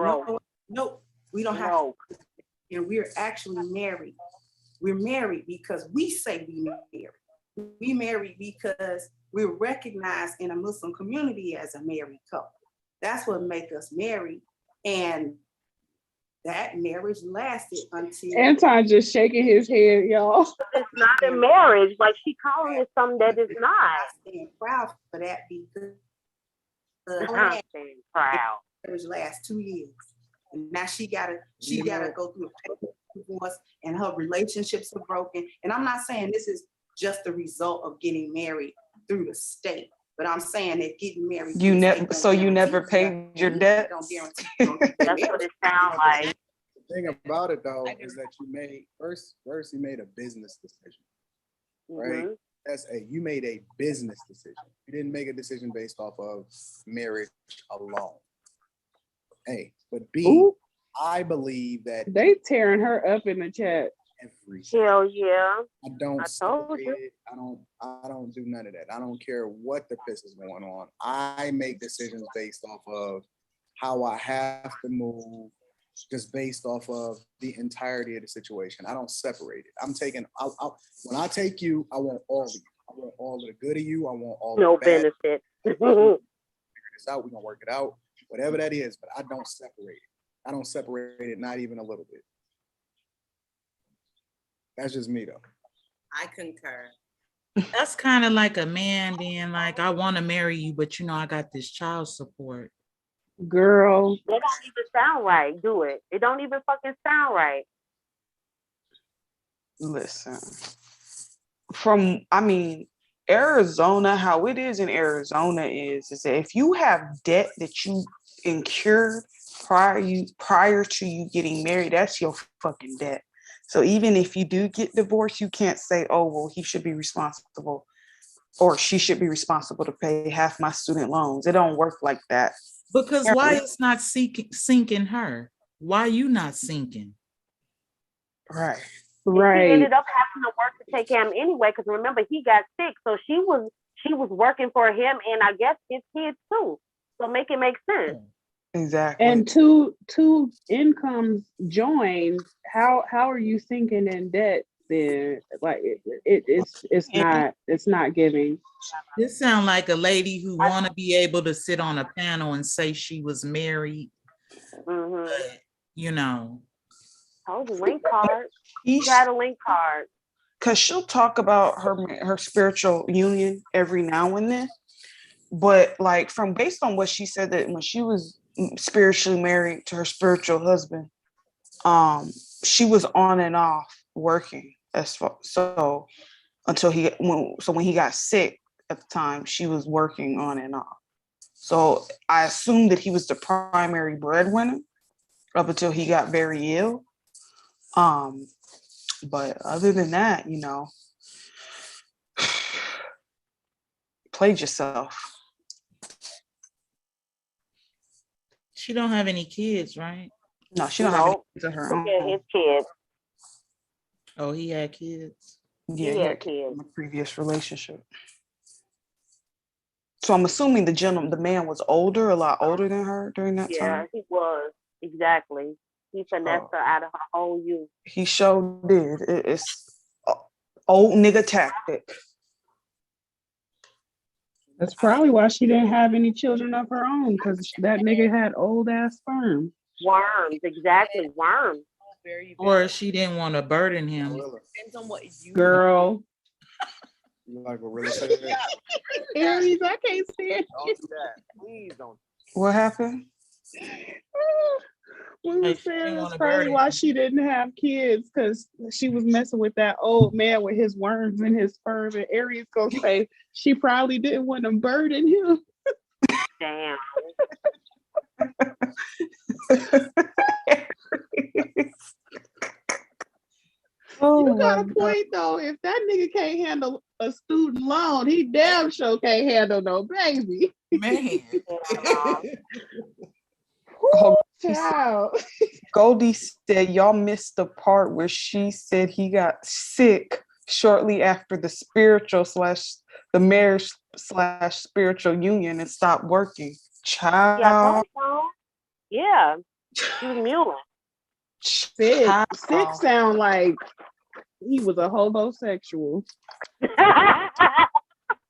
no, we don't have to. And we're actually married. We're married because we say we married. We married because we're recognized in a Muslim community as a married couple. That's what makes us married. And that marriage lasted until Anton just shaking his head, y'all. It's not a marriage. Like, she calling it something that is not. I stand proud for that because I'm staying proud. marriage lasts 2 years. And now she gotta go through a divorce and her relationships are broken. And I'm not saying this is just the result of getting married through the state, but I'm saying that getting married. You never paid your debt. That's what it sounds like. The thing about it though is that you made first you made a business decision, right? You made a business decision. You didn't make a decision based off of marriage alone. A, but B, Ooh. I believe that They tearing her up in the chat. Hell yeah. I don't I told separate you. it. I don't do none of that. I don't care what the piss is going on. I make decisions based off of how I have to move, just based off of the entirety of the situation. I don't separate it. I'm taking when I take you, I want all of you. I want all of the good of you. I want all No the bad. benefit. Figure this out. We're gonna work it out. Whatever that is, but I don't separate it. I don't separate it, not even a little bit. That's just me though. I concur. That's kind of like a man being like, I want to marry you, but you know, I got this child support. Girl. They don't even sound right. Do it. It don't even fucking sound right. Listen, Arizona, how it is in Arizona is that if you have debt that you incurred prior to you getting married, that's your fucking debt. So even if you do get divorced, you can't say, oh, well, he should be responsible or she should be responsible to pay half my student loans. It don't work like that. Because why it's not sinking her? Why you not sinking? Right. She ended up having to work to take care of him anyway, because remember, he got sick. So she was working for him and I guess his kids too. So make it make sense. Exactly. And two incomes joined. How are you sinking in debt then? Like it's not giving. This sound like a lady who want to be able to sit on a panel and say she was married. But, you know. Told you, link card. She had a link card. Because she'll talk about her spiritual union every now and then. But like based on what she said, that when she was spiritually married to her spiritual husband, she was on and off working so until when he got sick at the time, she was working on and off. So I assumed that he was the primary breadwinner up until he got very ill. But other than that, you know, played yourself. She don't have any kids, right? No, she don't have any kids of her own. Yeah, his kids. Oh, he had kids. Yeah, he had kids in a previous relationship. So I'm assuming the man was a lot older than her during that time. Yeah, he was. Exactly. He finessed her out of her whole youth. He sure did. It's old nigga tactic. That's probably why she didn't have any children of her own, because that nigga had old ass sperm. Worms, exactly, worms. very Or valid. she didn't want to burden him. Depends on what you Girl. You like what Rilla said? Aries, I can't stand Don't do that. Please don't. What happened? We Like, was she saying didn't that's wanna probably burden why him. she didn't have kids, because she was messing with that old man with his worms and his sperm. And Aries gonna say she probably didn't want to burden him. Damn. You got a point though. If that nigga can't handle a student loan, he damn sure can't handle no baby. Man. Oh, Child. Goldie said y'all missed the part where she said he got sick shortly after the marriage / spiritual union and stopped working. Yeah, Child. yeah. She was mewing. Sick sound like he was a homosexual. That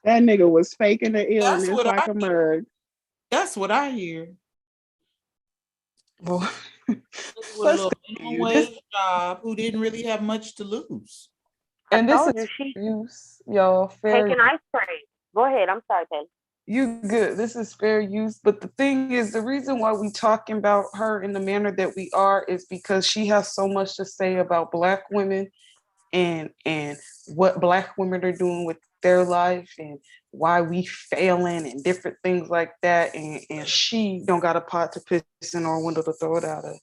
nigga was faking the illness like a mug. That's what I hear. Boy. With a little minimum wage job who didn't really have much to lose. And this told is you use, y'all. Fair taking ice cream. Go ahead. I'm sorry, Patty. You good. This is fair use. But the thing is, the reason why we talking about her in the manner that we are is because she has so much to say about Black women and what Black women are doing with their life and why we failing and different things like that. And she don't got a pot to piss in or a window to throw it out of.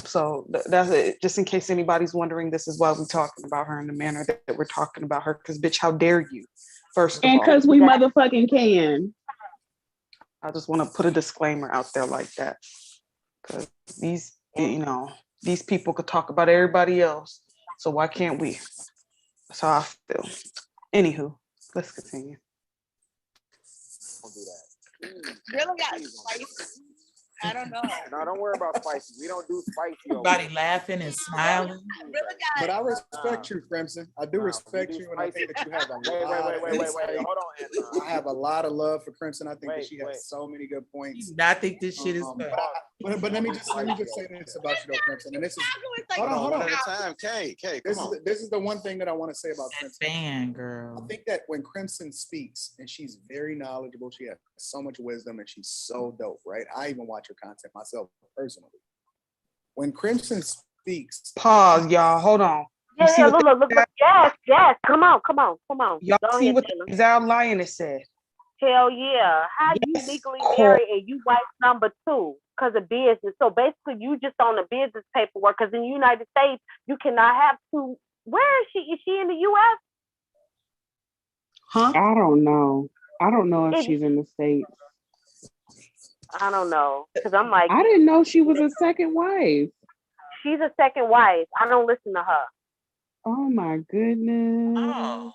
So that's it. Just in case anybody's wondering, this is why we're talking about her in the manner that we're talking about her. Because bitch, how dare you? First of And all, because we motherfucking can. I just want to put a disclaimer out there like that. Because these people could talk about everybody else. So why can't we? That's how I feel. Anywho, let's continue. Don't do that. Really got spicy. I don't know. No, don't worry about spicy. We don't do spicy. Everybody laughing and smiling. But I respect you, Crimson. I do respect you, and I think that you have a lot. Wait. Hold on, Anton. I have a lot of love for Crimson. I think that she has so many good points. I think this shit is fun. But let me just say this about you, though, Crimson. And this is hold on. One at a time. K, This is the one thing that I want to say about Crimson. Fan girl. I think that when Crimson speaks, and she's very knowledgeable, she has so much wisdom, and she's so dope, right? I even watch her content myself personally. When Crimson speaks, pause, y'all. Hold on. Yeah, look. Yes. Come on. Y'all Go see ahead, what Taylor. the exiled lioness said? Hell yeah. How you legally married and you wife number 2 because of business? So basically, you just on the business paperwork because in the United States, you cannot have 2. Where is she? Is she in the U.S.? Huh? I don't know if she's in the States. I don't know. Because I'm like, I didn't know she was a second wife. she's a second wife. I don't listen to her. Oh my goodness. Oh.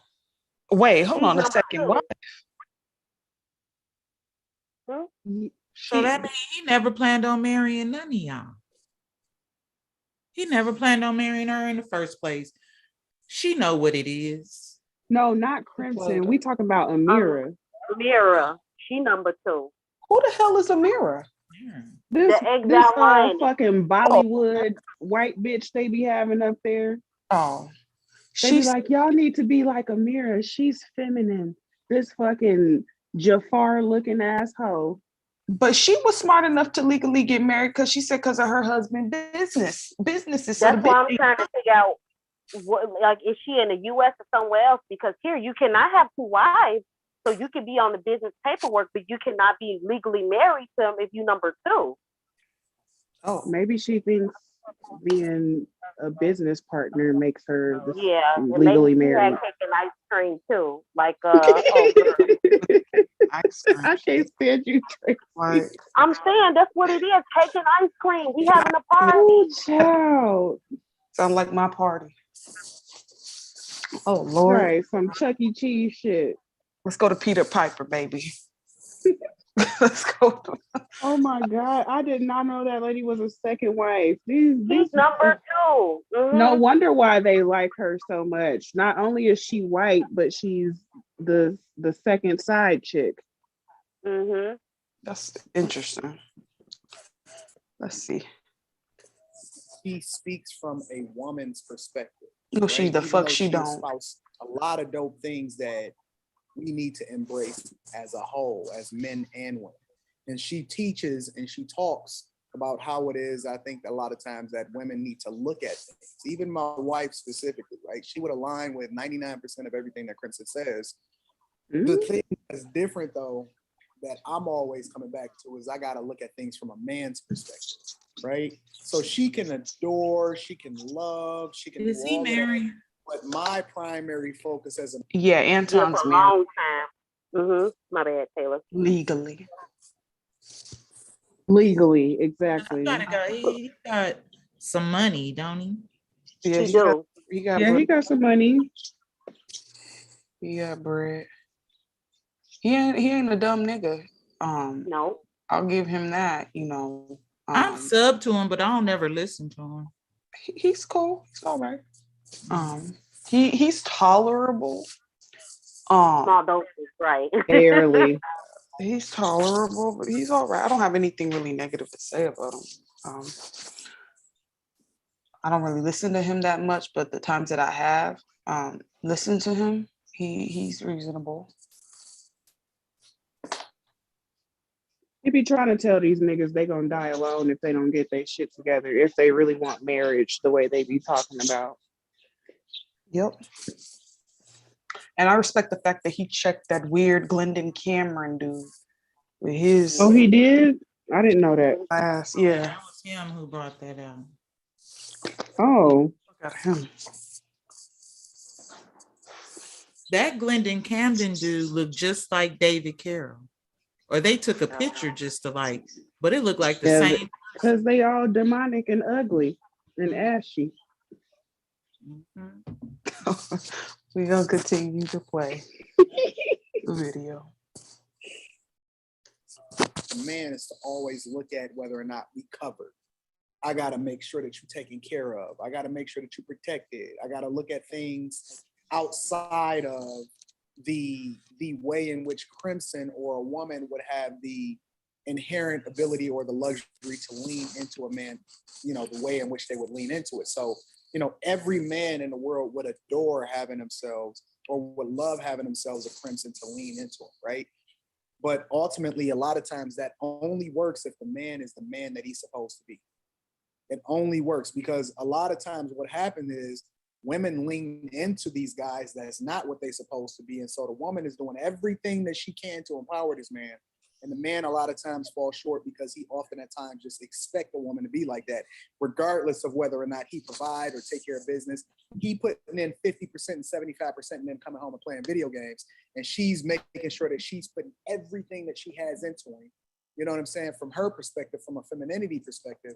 Wait, hold She's on a number second. 2. What? So that means he never planned on marrying none of y'all. He never planned on marrying her in the first place. She know what it is. No, not Crimson. We talking about Amira. Amira. She number 2. Who the hell is Amira? This exile lioness. fucking Bollywood white bitch they be having up there. Oh. They be like, y'all need to be like Amira. She's feminine. This fucking Jafar looking asshole. But she was smart enough to legally get married because she said because of her husband's businesses. That's why I'm trying to figure out what, like, is she in the U.S. or somewhere else? Because here you cannot have 2 wives, so you can be on the business paperwork, but you cannot be legally married to him if you number 2. Oh, maybe she thinks being a business partner makes her maybe legally married. taking ice cream too, like I can't stand you, Tracy. I'm saying that's what it is. Taking ice cream. We having a party. Oh, child. Sound like my party. Oh Lord. Right, some Chuck E. Cheese shit. Let's go to Peter Piper, baby. Let's go. Oh my God. I did not know that lady was a second wife. She's number 2. Mm-hmm. No wonder why they like her so much. Not only is she white, but she's the second side chick. Mm-hmm. That's interesting. Let's see. she speaks from a woman's perspective. No, she the Even fuck though she don't. espoused a lot of dope things that we need to embrace as a whole, as men and women. And she teaches and she talks about how it is, I think a lot of times that women need to look at things. Even my wife specifically, right? She would align with 99% of everything that Crimson says. The thing that's different though, that I'm always coming back to is I got to look at things from a man's perspective, right? So she can adore, she can love, she can Is do he all married? of that. But my primary focus as a Yeah, Anton's married. My bad, Taylor. Legally. Legally, exactly. He got some money, don't he? Yeah, He do. he got Yeah, bread. he got some money. He got bread. He ain't a dumb nigga. No. I'll give him that, you know. I'm sub to him, but I don't never listen to him. He's cool. He's all right. He's tolerable. Small doses, right? Barely. He's tolerable, but he's all right. I don't have anything really negative to say about him. I don't really listen to him that much, but the times that I have listened to him, he's reasonable. He be trying to tell these niggas they gonna die alone if they don't get their shit together, if they really want marriage the way they be talking about. Yep. And I respect the fact that he checked that weird Glendon Cameron dude with his. Oh, he did? I didn't know that. Ass, yeah. That was him who brought that out. Oh. Look at him. That Glendon Camden dude looked just like David Carroll. Or they took a picture just to like, but it looked like the same. Because they all demonic and ugly and ashy. We're gonna continue to play the video. The man is to always look at whether or not we covered. I got to make sure that you're taken care of. I got to make sure that you're protected. I got to look at things outside of the way in which Crimson or a woman would have the inherent ability or the luxury to lean into a man, you know, the way in which they would lean into it. So, you know, every man in the world would adore having themselves or would love having themselves a Crimson to lean into it, right? But ultimately, a lot of times that only works if the man is the man that he's supposed to be. It only works because a lot of times what happens is women lean into these guys that's not what they're supposed to be. And so the woman is doing everything that she can to empower this man. And the man a lot of times falls short because he often at times just expect a woman to be like that, regardless of whether or not he provide or take care of business. He putting in 50% and 75% and then coming home and playing video games. And she's making sure that she's putting everything that she has into him. You know what I'm saying? From her perspective, from a femininity perspective,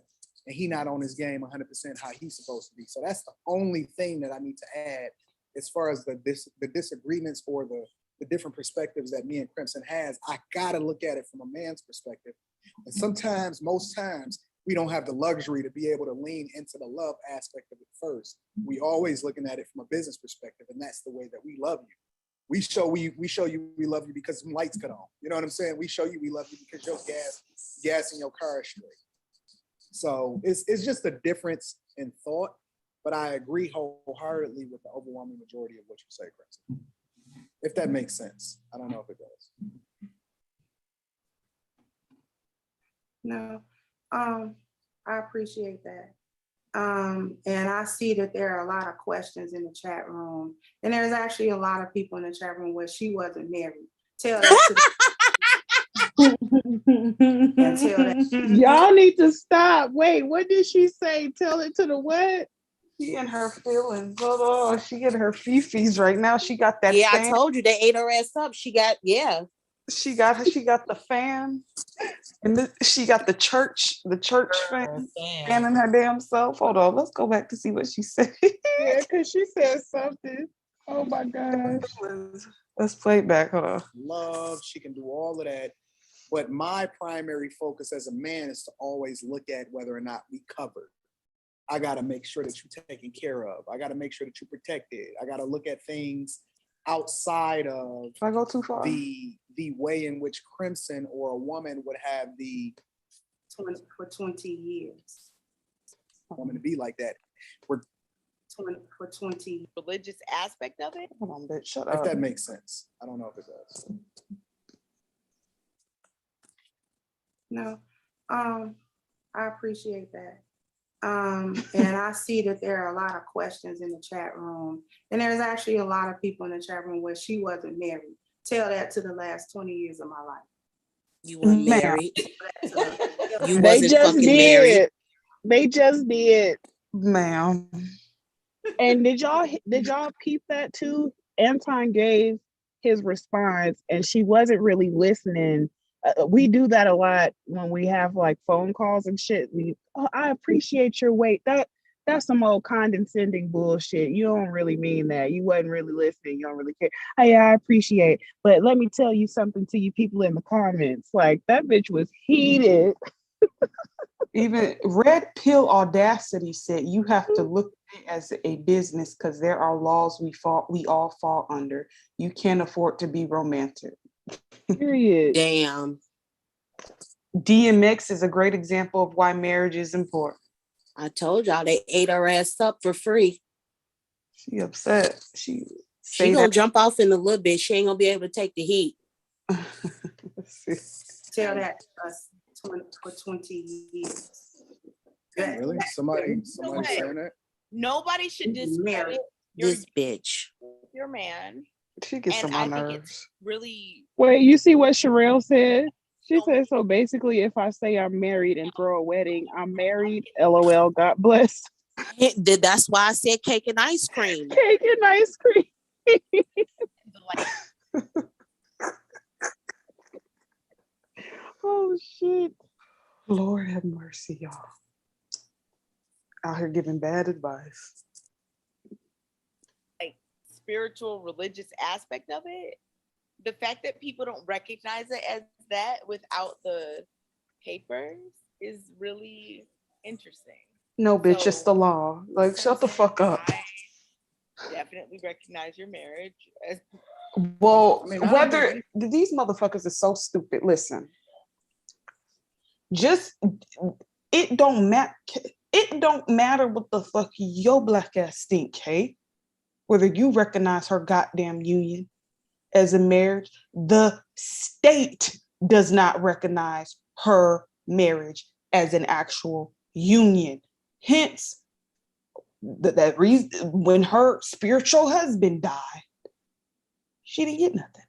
and he not on his game 100% how he's supposed to be. So that's the only thing that I need to add as far as the disagreements or the different perspectives that me and Crimson has. I gotta look at it from a man's perspective. And sometimes, most times, we don't have the luxury to be able to lean into the love aspect of it first. We always looking at it from a business perspective, and that's the way that we love you. We show you we love you because some lights cut on. You know what I'm saying? We show you we love you because your gas in your car is straight. So it's just a difference in thought, but I agree wholeheartedly with the overwhelming majority of what you say, Crimson. If that makes sense. I don't know if it does. No, I appreciate that. And I see that there are a lot of questions in the chat room. And there's actually a lot of people in the chat room where she wasn't married. Tell that to and tell that. Y'all need to stop. Wait, what did she say? Tell it to the what? She in her feelings. Oh, she in her fifis right now. She got that. Yeah, fan. I told you they ate her ass up. She got She got the fan, and she got the church fan fanning her damn self. Hold on, let's go back to see what she said. Yeah, because she said something. Oh my gosh. Let's play it back. Hold on. Love, she can do all of that. But my primary focus as a man is to always look at whether or not we covered. I got to make sure that you're taken care of. I got to make sure that you're protected. I got to look at things outside of if I go too far, the way in which Crimson or a woman would have the for 20 years. woman to be like that. We're for 20 religious aspect of it. Hold on, bitch. Shut if up. that makes sense. I don't know if it does. No, I appreciate that. And I see that there are a lot of questions in the chat room, and there's actually a lot of people in the chat room where she wasn't married. Tell that to the last 20 years of my life. You weren't married. You They wasn't just fucking did. married. They just did. Ma'am. And did y'all peep that too? Anton gave his response, and she wasn't really listening. We do that a lot when we have like phone calls and shit. I appreciate your weight. That's some old condescending bullshit. You don't really mean that. You wasn't really listening. You don't really care. Hey, I appreciate. But let me tell you something to you people in the comments. Like that bitch was heated. Even Red Pill Audacity said you have to look at it as a business because there are laws we all fall under. You can't afford to be romantic. Period. Damn. DMX is a great example of why marriage is important. I told y'all they ate her ass up for free. She upset. She gonna jump off in a little bit. She ain't gonna be able to take the heat. Tell that to us for 20 years. Really? Somebody saying that? Nobody should discredit this bitch. Your man. She gets and on my I think nerves. it's really Wait, you see what Sherelle said? She said, so basically, if I say I'm married and throw a wedding, I'm married. LOL, God bless. That's why I said cake and ice cream. Cake and ice cream. Oh, shit. Lord have mercy, y'all. Out here giving bad advice. like spiritual, religious aspect of it. The fact that people don't recognize it as that without the papers is really interesting. No, bitch, it's the law. Like, shut the fuck up. Definitely recognize your marriage as Well, I mean, I whether these motherfuckers are so stupid. Listen, just it don't matter. It don't matter what the fuck your black ass think, hey? Whether you recognize her goddamn union as a marriage, the state does not recognize her marriage as an actual union. Hence, that reason when her spiritual husband died, she didn't get nothing.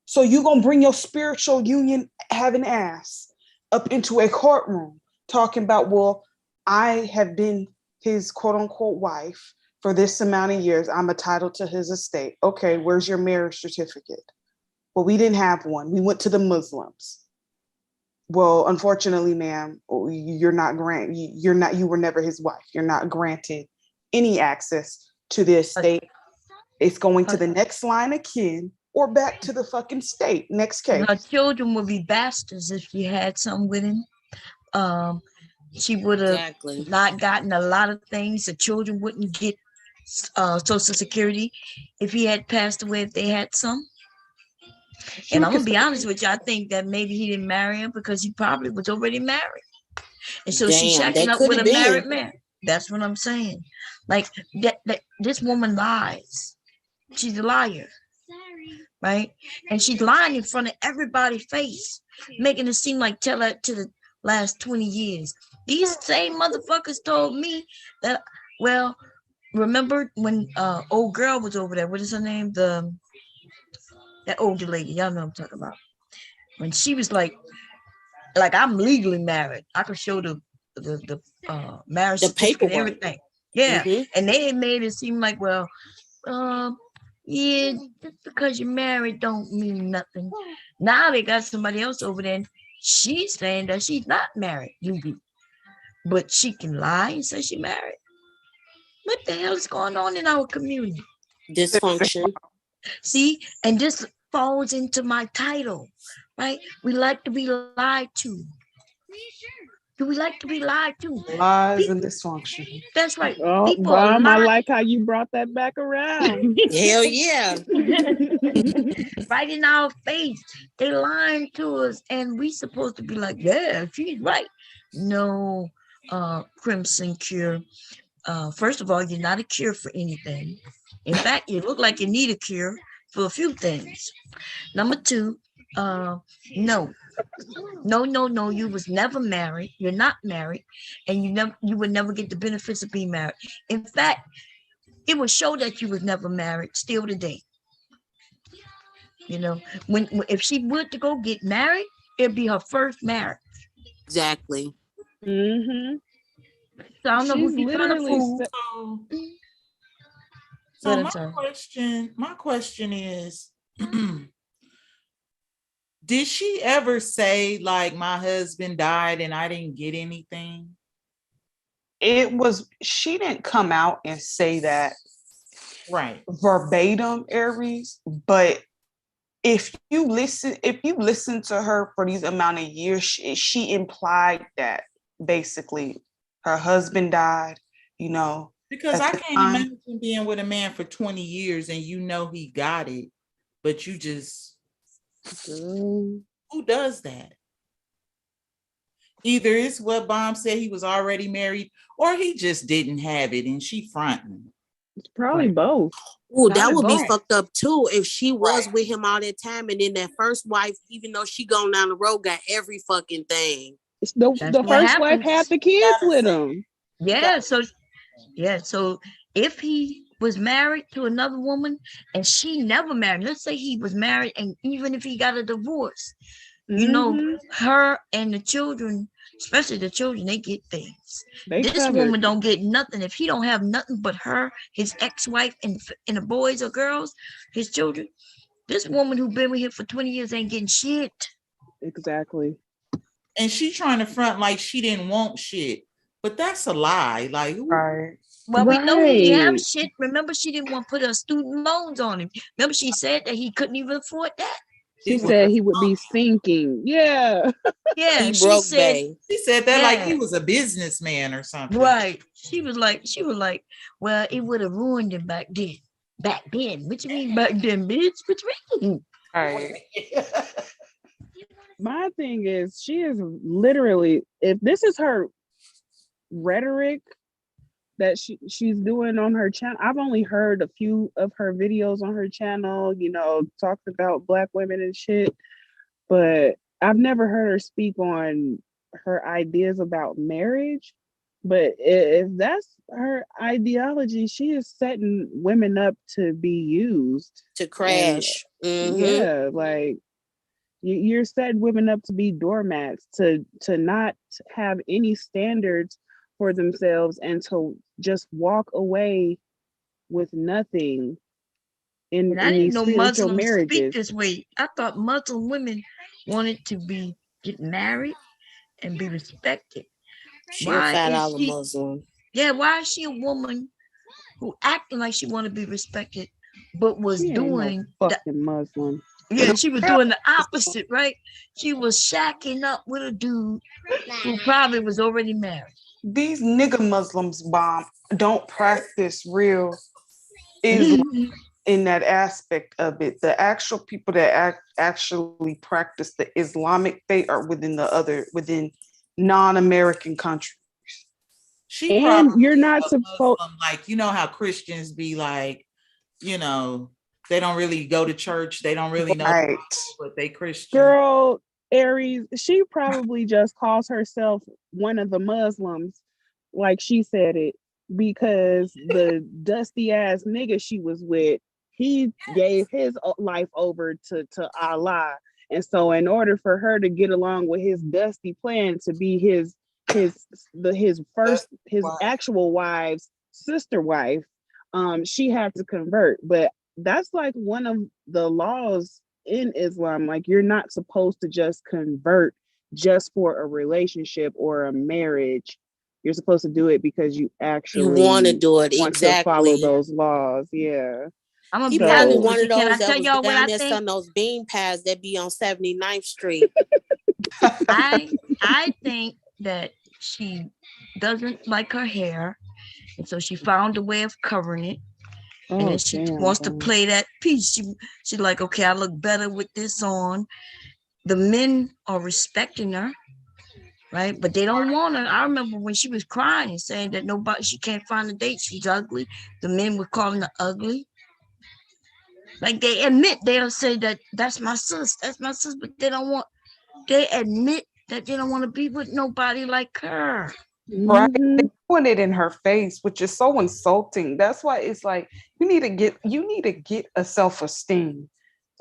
So you gonna bring your spiritual union having ass up into a courtroom talking about, well, I have been his quote unquote wife for this amount of years. I'm entitled to his estate. Okay, where's your marriage certificate? Well, we didn't have one. We went to the Muslims. Well, unfortunately, ma'am, you were never his wife. You're not granted any access to the estate. It's going to the next line of kin or back to the fucking state. Next case. Her children would be bastards if she had some with him. She would have not gotten a lot of things. The children wouldn't get Social Security if he had passed away, if they had some. And I'm gonna be honest with you, I think that maybe he didn't marry her because he probably was already married. And so she's shacking up with a married man. That's what I'm saying. Like that this woman lies. She's a liar. Right? And she's lying in front of everybody's face, making it seem like tell that to the last 20 years. These same motherfuckers told me that, well, remember when old girl was over there, what is her name? That older lady, y'all know what I'm talking about. When she was like I'm legally married. I could show the marriage certificate and everything. Yeah. And they had made it seem like, well, yeah, just because you're married don't mean nothing. Now they got somebody else over there, and she's saying that she's not married, but she can lie and say she's married. What the hell is going on in our community? Dysfunction. See, and this falls into my title, right? We like to be lied to. Do we like to be lied to? Lies and dysfunction. That's right. Oh, People are Bomb, I lying. like how you brought that back around. Hell yeah. Right in our face. They lying to us, and we supposed to be like, yeah, she's right. No, Crimson Cure. First of all, you're not a cure for anything. In fact, you look like you need a cure for a few things. Number two, no. No. You was never married. You're not married, and you would never get the benefits of being married. In fact, it would show that you was never married still today. You know, when if she would to go get married, it'd be her first marriage. Exactly. Mm-hmm. So I don't know who she's trying to fool. So my question is, did she ever say like my husband died and I didn't get anything? She didn't come out and say that right verbatim, Aries, but if you listen to her for these amount of years, she implied that basically her husband died, you know. Because I can't imagine being with a man for 20 years and you know he got it, but you just who does that? Either it's what Bomb said, he was already married, or he just didn't have it and she fronting. It's probably both. Oh, that would be fucked up too if she was with him all that time and then that first wife, even though she gone down the road, got every fucking thing. The first wife had the kids with him. Yeah, so if he was married to another woman and she never married, let's say he was married, and even if he got a divorce, you know, her and the children, especially the children, they get things. This woman don't get nothing. If he don't have nothing but her, his ex-wife, and the boys or girls, his children, this woman who been with him for 20 years ain't getting shit. Exactly. And she trying to front like she didn't want shit. But that's a lie. Like, right. Well, we know he didn't have shit. Remember, she didn't want to put her student loans on him. Remember, she said that he couldn't even afford that. She said he would be sinking. Yeah. Yeah. He broke Bay. She said that like he was a businessman or something. Right. She was like, well, it would have ruined him back then. Back then? What you mean back then, bitch? What you mean? Right. My thing is, she is literally, if this is her rhetoric that she's doing on her channel, I've only heard a few of her videos on her channel, you know, talked about Black women and shit, but I've never heard her speak on her ideas about marriage. But if that's her ideology, she is setting women up to be used. To crash. Yeah, like you're setting women up to be doormats, to not have any standards for themselves and to just walk away with nothing in I didn't know spiritual Muslims marriages. speak this way. I thought Muslim women wanted to get married and be respected. She a fat olive Muslim. Yeah, why is she a woman who acting like she want to be respected, but was She ain't doing no fucking Muslim. Yeah, she was doing the opposite, right? She was shacking up with a dude who probably was already married. These nigga Muslims, Bomb, don't practice real Islam in that aspect of it. The actual people that actually practice the Islamic faith are within non-American countries. And you're not supposed, like, you know how Christians be like, you know, they don't really go to church, they don't really know, right, but they Christian. Girl, Aries, she probably just calls herself one of the Muslims, like she said it, because the dusty ass nigga she was with, he gave his life over to Allah. And so in order for her to get along with his dusty plan to be his actual wife's sister wife, she had to convert. But that's like one of the laws in Islam. Like, you're not supposed to just convert just for a relationship or a marriage. You're supposed to do it because you actually want to do it. to follow those laws. Yeah. He probably one of those that was down there selling those bean pads that be on 79th Street. I think that she doesn't like her hair, and so she found a way of covering it. And Oh then she damn. wants to Donna. play that piece. She's like, okay, I look better with this on. The men are respecting her, right? But they don't want her. I remember when she was crying and saying that she can't find a date. She's ugly. The men were calling her ugly. Like they admit, they'll say that that's my sis, but they admit that they don't want to be with nobody like her. Right. Mhm. They put it in her face, which is so insulting. That's why it's like you need to get a self-esteem,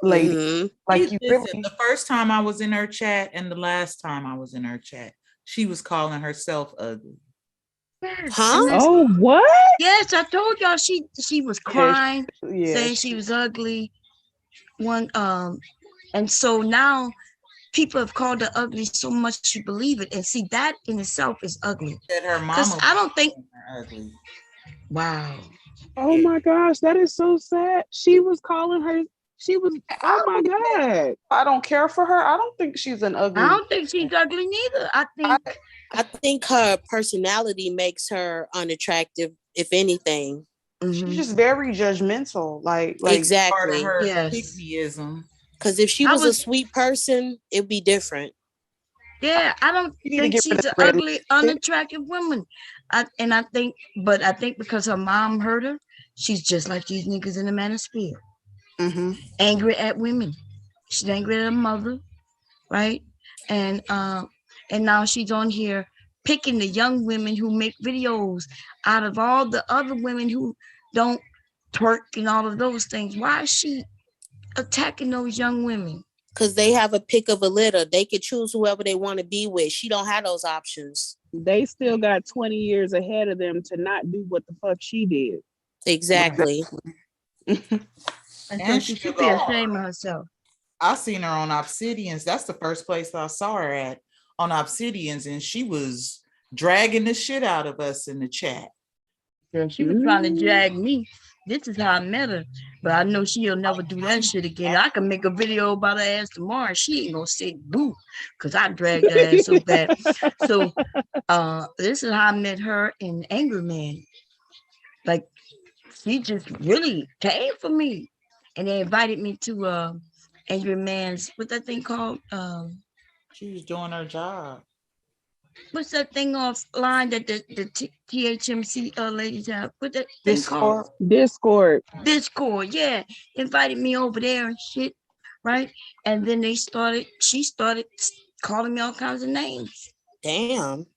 lady. Mhm. Like you Listen, really the first time I was in her chat and the last time I was in her chat, she was calling herself ugly. Yes. Huh? And Oh, what? yes, I told y'all she was crying, yeah. saying she was ugly. And so now people have called her ugly so much she believe it. And see, that in itself is ugly. That her Because mama I don't think her ugly. wow. Oh my gosh, that is so sad. She was calling her. She was. Oh my god. I don't care for her. I don't think she's an ugly. I don't think she's ugly neither. I think her personality makes her unattractive, if anything. She's just very judgmental. Like Exactly. Part of her Yes. pygmyism. Because if she was a sweet person, it'd be different. Yeah, I don't think she's an ugly, unattractive woman. I think because her mom hurt her, she's just like these niggas in the Manosphere. Mm-hmm. Angry at women. She's angry at her mother, right? And now she's on here picking the young women who make videos out of all the other women who don't twerk and all of those things. Why is she attacking those young women? Because they have a pick of a litter. They could choose whoever they want to be with. She don't have those options. They still got 20 years ahead of them to not do what the fuck she did. Exactly. And so she should be ashamed of herself. I seen her on Obsidians. That's the first place I saw her at, on Obsidians, and she was dragging the shit out of us in the chat. Yeah, she was trying to drag me. This is how I met her. But I know she'll never do that shit again. I can make a video about her ass tomorrow. She ain't gonna say boo, because I dragged her ass so bad. So this is how I met her in Angry Man. Like, she just really came for me. And they invited me to Angry Man's, what's that thing called? She was doing her job. What's that thing offline that the THMC ladies have? What that thing called? Discord. Discord, yeah. Invited me over there and shit, right? And then she started calling me all kinds of names. Damn.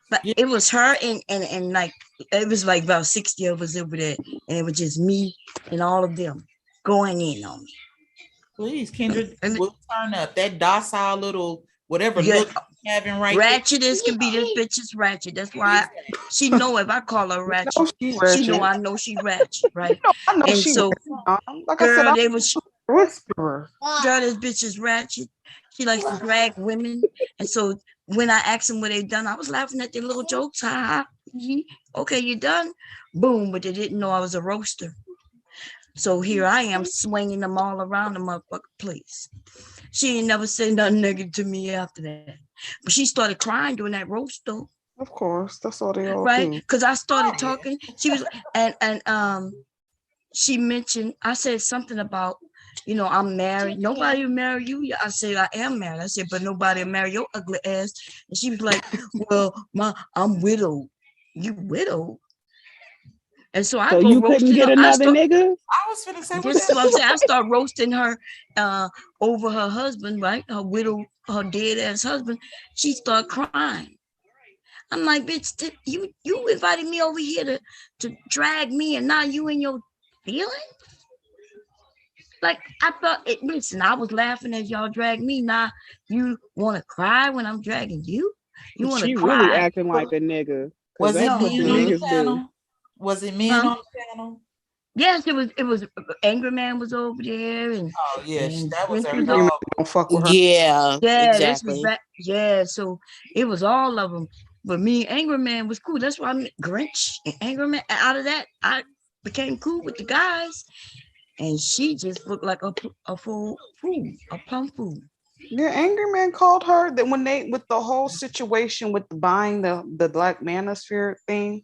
But it was her and like, it was like about 60 of us over there. And it was just me and all of them going in on me. Please, Kendra, we'll turn up. That docile little whatever look you having right ratchet there. is can be, this bitch is ratchet. That's why she know if I call her ratchet, she know I know she ratchet, right? I know and she so like girl, I said, they was whisperer. Girl, this bitch is ratchet. She likes to drag women. And so when I asked them what they done, I was laughing at their little jokes. Ha ha. Okay, you done? Boom. But they didn't know I was a roaster. So here I am swinging them all around the motherfucking place. She ain't never said nothing negative to me after that. But she started crying during that roast though. Of course, that's all they all right? do. Because I started talking. She was and she mentioned, I said something about, I'm married. Nobody will marry you. I said, I am married. I said, but nobody will marry your ugly ass. And she was like, well, I'm widowed. You widowed? And so I you couldn't get another nigga? I was finna say, this is what I'm saying. I start roasting her over her husband, right? Her widow, her dead ass husband. She started crying. I'm like, bitch, you invited me over here to drag me, and now you in your feelings? Like, I thought, listen, I was laughing as y'all drag me. Now you want to cry when I'm dragging you? You want to cry? Really acting like a nigga. Was it what men on the panel? Was it men on the panel? Yes, it was. Angry Man was over there, and that was her dog. Don't fuck with her. Yeah, exactly. So it was all of them. But me, Angry Man was cool. That's why I'm Grinch and Angry Man. Out of that, I became cool with the guys, and she just looked like a fool, a plum fool. Yeah, Angry Man called her that when they with the whole situation with buying the Black Manosphere thing,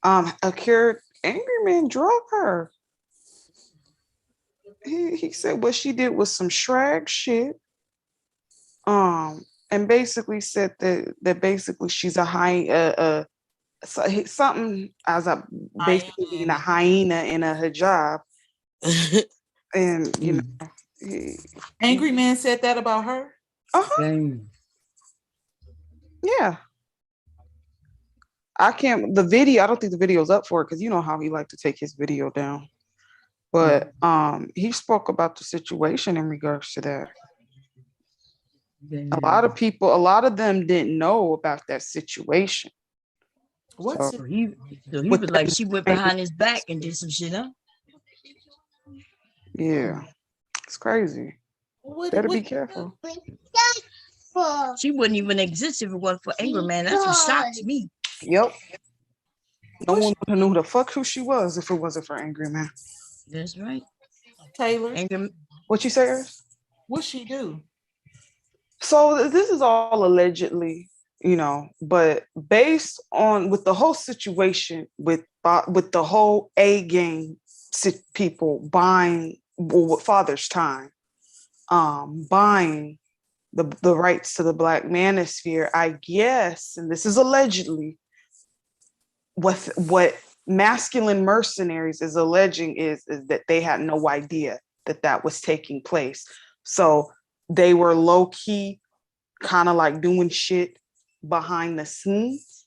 occurred. Angry Man drug her. He said what she did was some shrag shit. And basically said that basically she's a something as a basically being a hyena in a hijab. And you know, Angry Man said that about her. Yeah. I can't. The video. I don't think the video's up for it because you know how he liked to take his video down. But he spoke about the situation in regards to that. A lot of people, a lot of them didn't know about that situation. What's so he was like, she went behind his back and did some shit, huh? Yeah, it's crazy. Better be careful. She wouldn't even exist if it wasn't for Angry Man. That's what shocked me. Yep. No one knew who the fuck who she was if it wasn't for Angry Man. That's right. Taylor. What you say, Earth? What'd she do? So this is all allegedly, you know, but based on with the whole situation with the whole A game people buying with Father's Time, buying the rights to the Black Manosphere, I guess, and this is allegedly, what Masculine Mercenaries is alleging is that they had no idea that was taking place. So they were low key, kind of like doing shit behind the scenes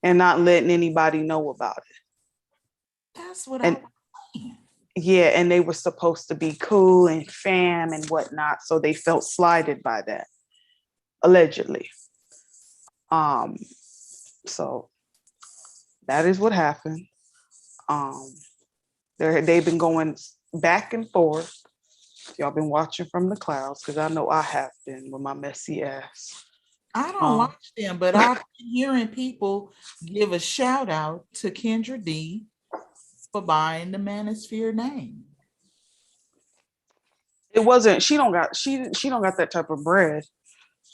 and not letting anybody know about it. That's what Yeah, and they were supposed to be cool and fam and whatnot, so they felt slighted by that, allegedly. So that is what happened. They've been going back and forth. Y'all been watching from the clouds because I know I have been with my messy ass. I don't watch them, but I've been hearing people give a shout out to Kendra D for buying the Manosphere name. It wasn't. She don't got that type of bread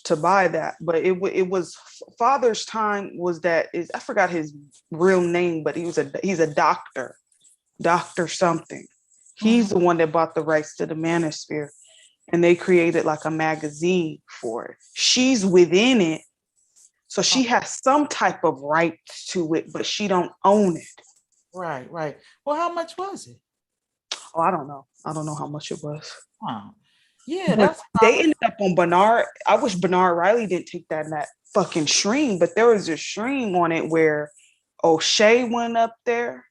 to buy that. But it was Father's Time. I forgot his real name, but he's a doctor something. He's the one that bought the rights to the Manosphere, and they created like a magazine for it. She's within it, so she has some type of right to it, but she don't own it. Right. Well, how much was it? Oh, I don't know. I don't know how much it was. Wow. Yeah, but they ended up on Bernard. I wish Bernard Riley didn't take that fucking stream, but there was a stream on it where O'Shea went up there,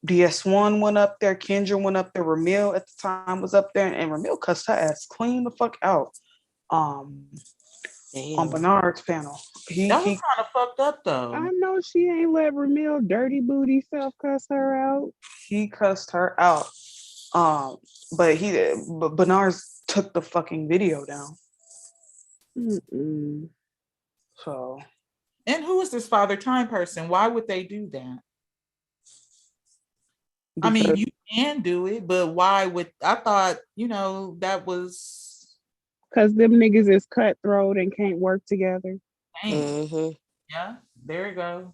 DS1 went up there, Kendra went up there, Ramil at the time was up there, and Ramil cussed her ass clean the fuck out on Bernard's panel. That was kind of fucked up though. I know she ain't let Ramil dirty booty self cuss her out. He cussed her out. But Bernard's took the fucking video down. So. And who is this Father Time person? Why would they do that? I mean, you can do it, but why would I thought, that was because them niggas is cutthroat and can't work together. Yeah, there you go.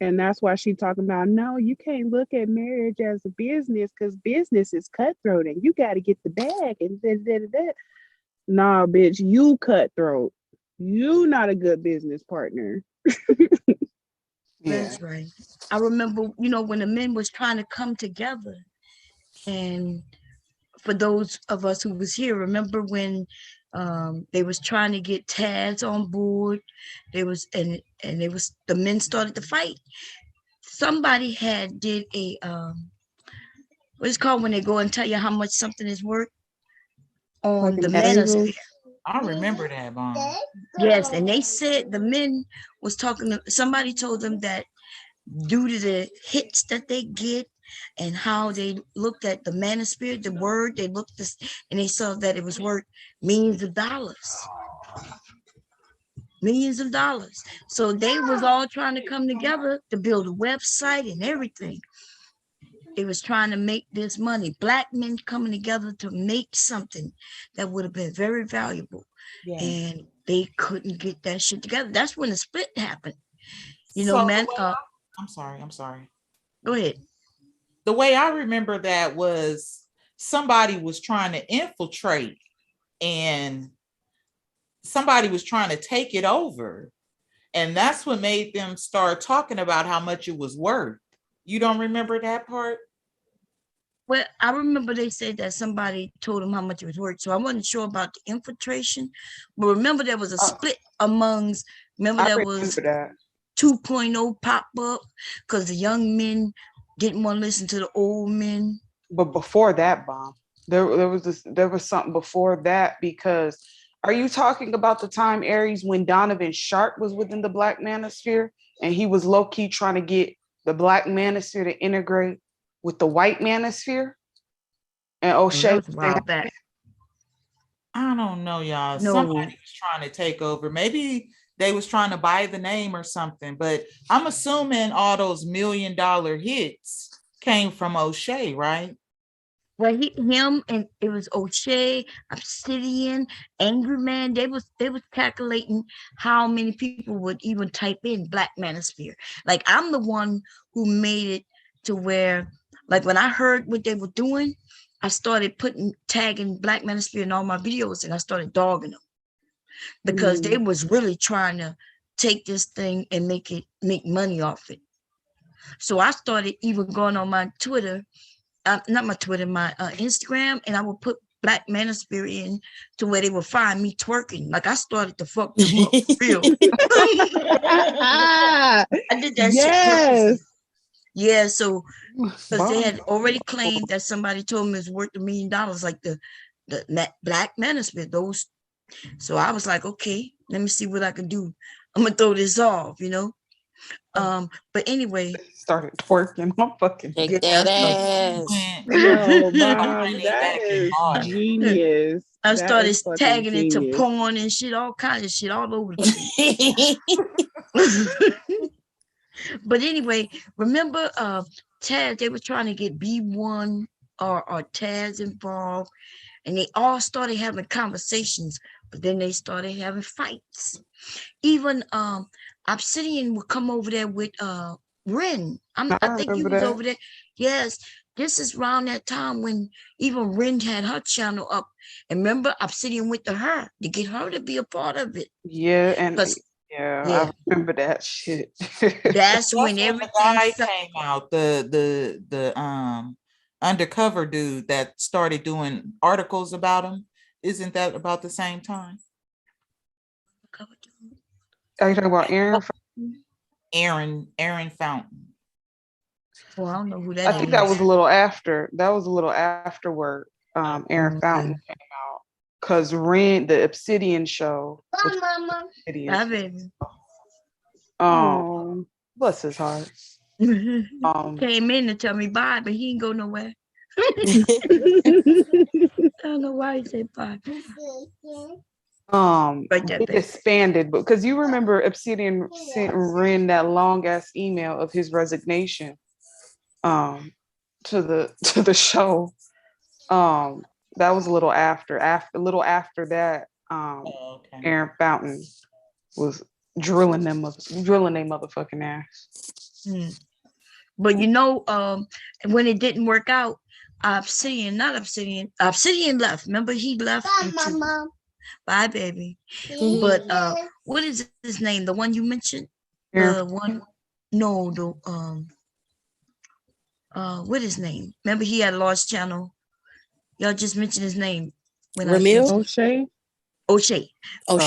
And that's why she talking about, no, you can't look at marriage as a business because business is cutthroat and you got to get the bag and da. Nah, bitch, you cutthroat. You not a good business partner. That's right. I remember, when the men was trying to come together, and for those of us who was here, remember when they was trying to get Taz on board, the men started to fight. Somebody did a what is called when they go and tell you how much something is worth on the Manosphere. I remember that, Mom. Yes, and they said the men was talking. Somebody told them that due to the hits that they get and how they looked at the Manosphere, the word they looked this, and they saw that it was worth millions of dollars. Millions of dollars. So they was all trying to come together to build a website and everything. They was trying to make this money. Black men coming together to make something that would have been very valuable. Yeah. And they couldn't get that shit together. That's when the split happened. You So know, the man. way I'm sorry. Go ahead. The way I remember that was somebody was trying to infiltrate and somebody was trying to take it over. And that's what made them start talking about how much it was worth. You don't remember that part? Well, I remember they said that somebody told them how much it was worth. So I wasn't sure about the infiltration. But remember there was a split amongst, remember there was that 2.0 pop up because the young men didn't want to listen to the old men. But before that, Bomb, there was something before that, because are you talking about the time, Aries, when Donovan Sharp was within the Black Manosphere and he was low-key trying to get the Black Manosphere to integrate with the White Manosphere? And O'Shea was a while back. I don't know, y'all. No. Somebody was trying to take over. Maybe they was trying to buy the name or something, but I'm assuming all those $1 million hits came from O'Shea, right? Well, him and it was O'Shea, Obsidian, Angry Man. They was calculating how many people would even type in Black Manosphere. Like I'm the one who made it to where, like when I heard what they were doing, I started tagging Black Manosphere in all my videos, and I started dogging them because they was really trying to take this thing and make money off it. So I started even going on my Twitter. Not my Twitter, my Instagram, and I would put Black Manosphere in to where they would find me twerking. Like I started to fuck them up for real. I did that shit purposely. Yeah, so because they had already claimed that somebody told me it was worth $1 million, like the Black Manosphere. Those, so I was like, okay, let me see what I can do. I'm gonna throw this off, you know. But anyway, started twerking. I'm fucking take that ass. Yo, Bob, that is genius. I That started is fucking tagging it to genius. porn and shit, all kinds of shit all over the place. But anyway, remember Taz, they were trying to get B1 or Taz involved, and they all started having conversations, but then they started having fights. Even Obsidian would come over there with Ren. I think you was over there. Yes, this is around that time when even Ren had her channel up. And remember, Obsidian went to her to get her to be a part of it. Yeah, and I remember that shit. That's when the guy came out, the undercover dude that started doing articles about him. Isn't that about the same time? Are you talking about Aaron? Aaron Fountain. Well, I don't know who that is. I think that was a little after. That was a little afterward. Aaron Fountain came out because the Obsidian show. Hi, baby. Bless his heart. Came in to tell me bye, but he ain't go nowhere. I don't know why he said bye. It disbanded, because you remember Obsidian sent Ren that long ass email of his resignation to the show. That was a little after that. Aaron Fountain was drilling they motherfucking ass. But you know, when it didn't work out, Obsidian left. Remember, he left. Mom. Bye, baby. But what is his name? The one you mentioned? What his name? Remember, he had a large channel. Y'all just mentioned his name. O'Shea.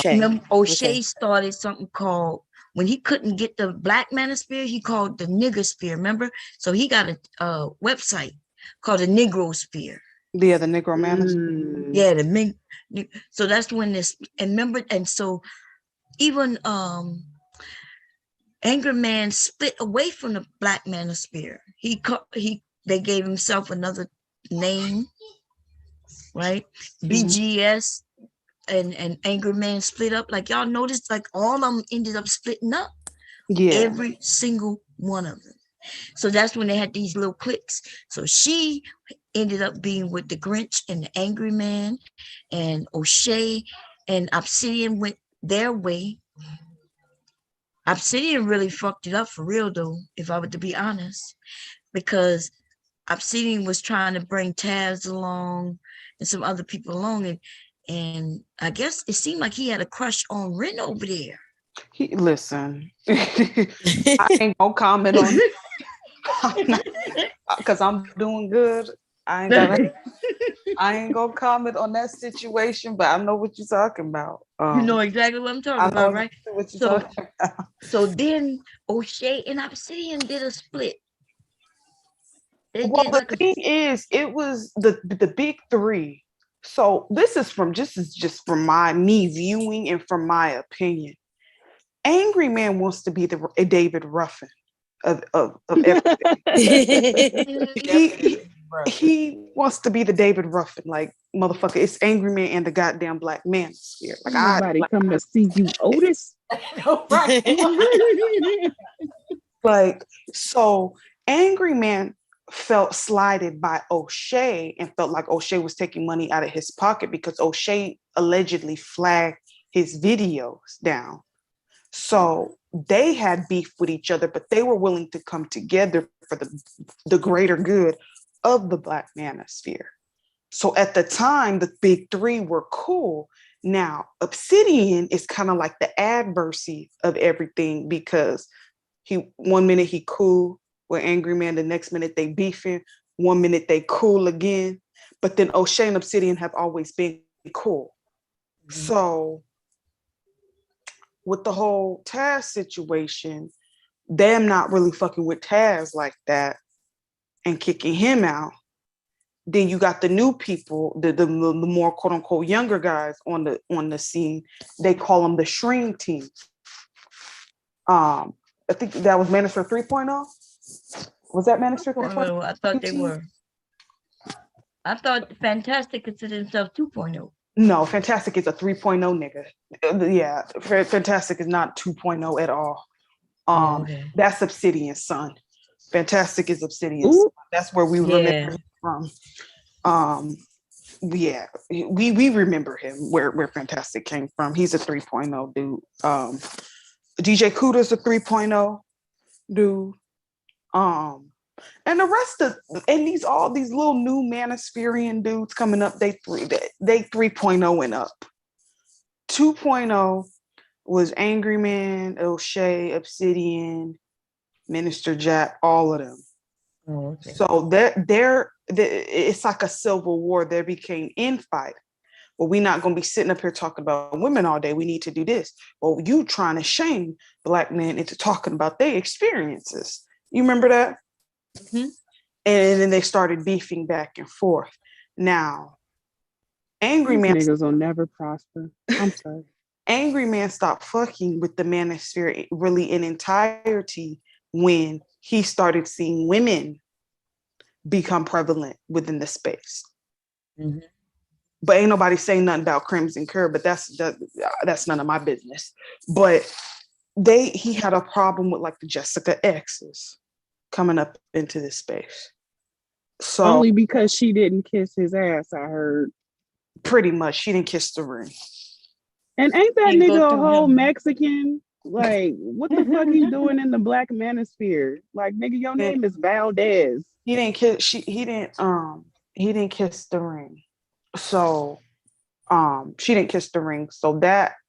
Remember, O'Shea started something called, when he couldn't get the Black Manosphere, he called the Nigger Sphere. Remember? So he got a website called the Negro Sphere. Yeah, the Negro Manosphere. Yeah, so that's when this, and remember, and so even Angry Man split away from the Black Manosphere. They gave himself another name, right? BGS and Angry Man split up. Like y'all noticed, like all of them ended up splitting up. Yeah. Every single one of them. So that's when they had these little cliques. So she ended up being with the Grinch and the Angry Man, and O'Shea and Obsidian went their way. Obsidian really fucked it up for real though, if I were to be honest, because Obsidian was trying to bring Taz along and some other people along, and I guess it seemed like he had a crush on Ren over there. Listen, I ain't gonna comment on because I'm doing good. I ain't gonna comment on that situation, but I know what you're talking about. You know exactly what I'm talking about, right? What you're talking about. So then O'Shea and Obsidian did a split. Well, the thing is, it was the big three. So this is just from me viewing and from my opinion. Angry Man wants to be the David Ruffin of everything. he wants to be the David Ruffin, like motherfucker. It's Angry Man and the goddamn Black Manosphere. Like nobody come to see you, Otis. Like, so Angry Man felt slighted by O'Shea and felt like O'Shea was taking money out of his pocket because O'Shea allegedly flagged his videos down. So they had beef with each other, but they were willing to come together for the greater good of the Black Manosphere. So at the time, the big three were cool. Now, Obsidian is kind of like the adversary of everything because one minute he cool with Angry Man, the next minute they beefing, one minute they cool again. But then O'Shea and Obsidian have always been cool. Mm-hmm. So with the whole Taz situation, them not really fucking with Taz like that and kicking him out. Then you got the new people, the more quote unquote younger guys on the scene. They call them the Shrink Team. I think that was Manosphere 3.0. Was that Manosphere 3.0? I thought they were. I thought Fantastic considered himself 2.0. No, Fantastic is a 3.0 nigga. Yeah, Fantastic is not 2.0 at all. Okay. That's Obsidian's son. Fantastic is Obsidian's son. That's where we remember him from. Yeah, we remember him where Fantastic came from. He's a 3.0 dude. DJ Kuda's a 3.0 dude. And the rest of all these little new Manospherian dudes coming up, they 3.0 and up. 2.0 was Angry Man, O'Shea, Obsidian, Minister Jack, all of them. Oh, okay. So it's like a civil war. There became infight. Well, we're not going to be sitting up here talking about women all day. We need to do this. Well, you trying to shame Black men into talking about their experiences. You remember that? Mm-hmm. And then they started beefing back and forth. Now, Angry Man niggas will never prosper. I'm sorry. Angry Man stopped fucking with the Manosphere really in entirety when he started seeing women become prevalent within the space. Mm-hmm. But ain't nobody saying nothing about Crimson Curve, but that's none of my business. But he had a problem with like the Jessica X's coming up into this space. So only because she didn't kiss his ass, I heard. Pretty much, she didn't kiss the ring. And ain't that nigga a whole Mexican? Like, what the fuck he doing in the Black Manosphere? Like, nigga, your name is Valdez. He didn't kiss. He didn't kiss the ring. So, she didn't kiss the ring. So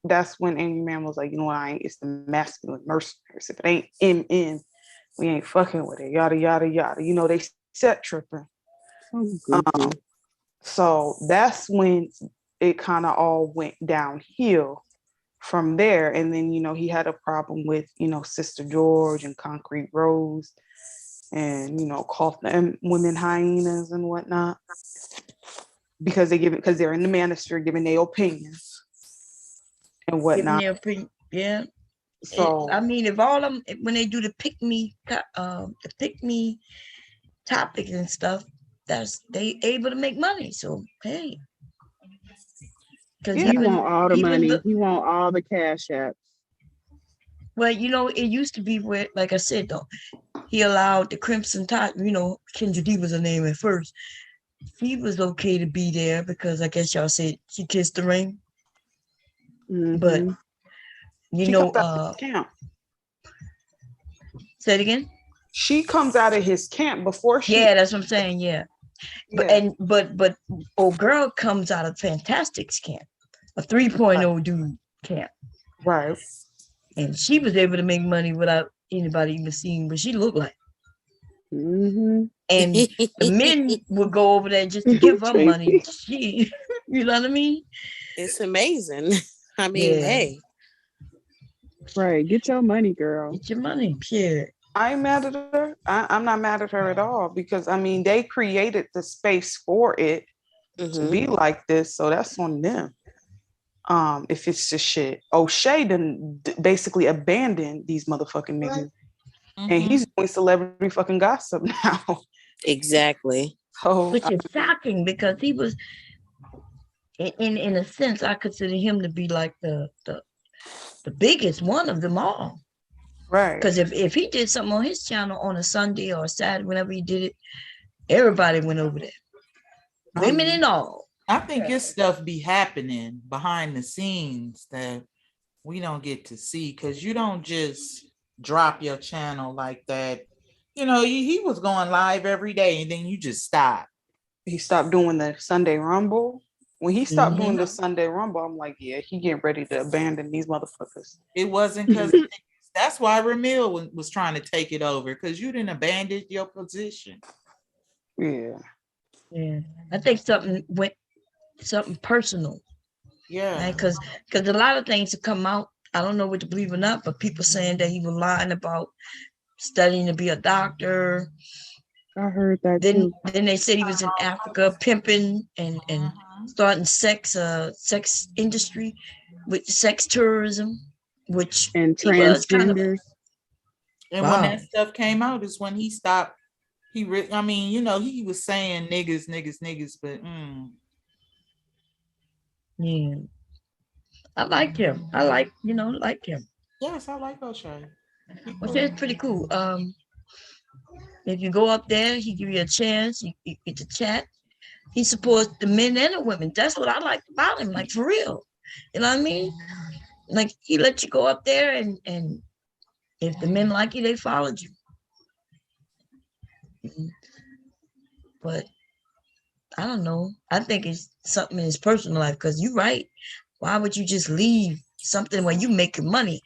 that's when Angry Man was like, you know what? It's the masculine mercenaries. If it ain't in, we ain't fucking with it. Yada yada yada. You know they set tripping. So that's when it kind of all went downhill from there. And then, he had a problem with, Sister George and Concrete Rose and, call them women hyenas and whatnot. Because they're in the Manosphere giving their opinions and whatnot. Giving their opinion, yeah. So if all of them, when they do the pick me topics and stuff, they able to make money. So hey, because he want all the money, he want all the cash apps. Well, it used to be where, like I said though, he allowed the Crimson Tide, Kendra D was her name at first. She was okay to be there because I guess y'all said she kissed the ring. But she comes out of his camp. Say it again. She comes out of his camp before she. Yeah, that's what I'm saying. Yeah. But old girl comes out of Fantastic's camp, a 3.0 dude camp. Right. And she was able to make money without anybody even seeing what she looked like. And the men would go over there just to give her money. You know what I mean? It's amazing. I mean, hey. Right. Get your money, girl. Get your money. Yeah. I ain't mad at her. I'm not mad at her at all because I mean they created the space for it to be like this, so that's on them. If it's just shit, O'Shea done basically abandoned these motherfucking niggas, and he's doing celebrity fucking gossip now. Exactly. Which is shocking because he was, in a sense, I consider him to be like the biggest one of them all. Right. Because if he did something on his channel on a Sunday or a Saturday, whenever he did it, everybody went over there. Women and all. I think his stuff be happening behind the scenes that we don't get to see because you don't just drop your channel like that. He was going live every day and then you just stop. He stopped doing the Sunday Rumble. When he stopped doing the Sunday Rumble, I'm like, yeah, he getting ready to abandon these motherfuckers. It wasn't because that's why Ramil was trying to take it over because you didn't abandon your position. Yeah. I think something personal. Yeah. Because a lot of things have come out. I don't know what to believe or not, but people saying that he was lying about studying to be a doctor. I heard that then, too. Then they said he was in Africa pimping and starting sex industry with sex tourism, and transgenders. And when that stuff came out is when he stopped. He was saying niggas, but yeah. I like him. I like him. Yes, I like O'Shea. O'Shea's pretty cool. If you go up there, he give you a chance. You get to chat. He supports the men and the women. That's what I like about him. Like for real. You know what I mean? Like he let you go up there and if the men like you, they followed you. But I don't know. I think it's something in his personal life because you're right. Why would you just leave something where you making money?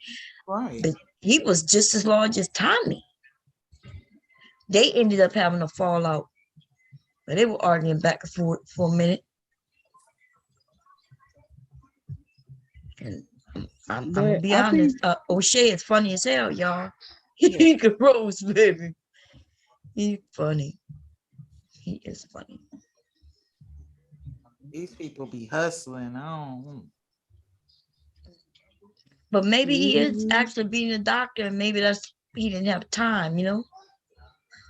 Right. But he was just as large as Tommy. They ended up having a fallout. But they were arguing back and forth for a minute. And I'm gonna be honest. O'Shea is funny as hell, y'all. He could roast, baby. He's funny. He is funny. These people be hustling. But maybe he is actually being a doctor, and maybe he didn't have time,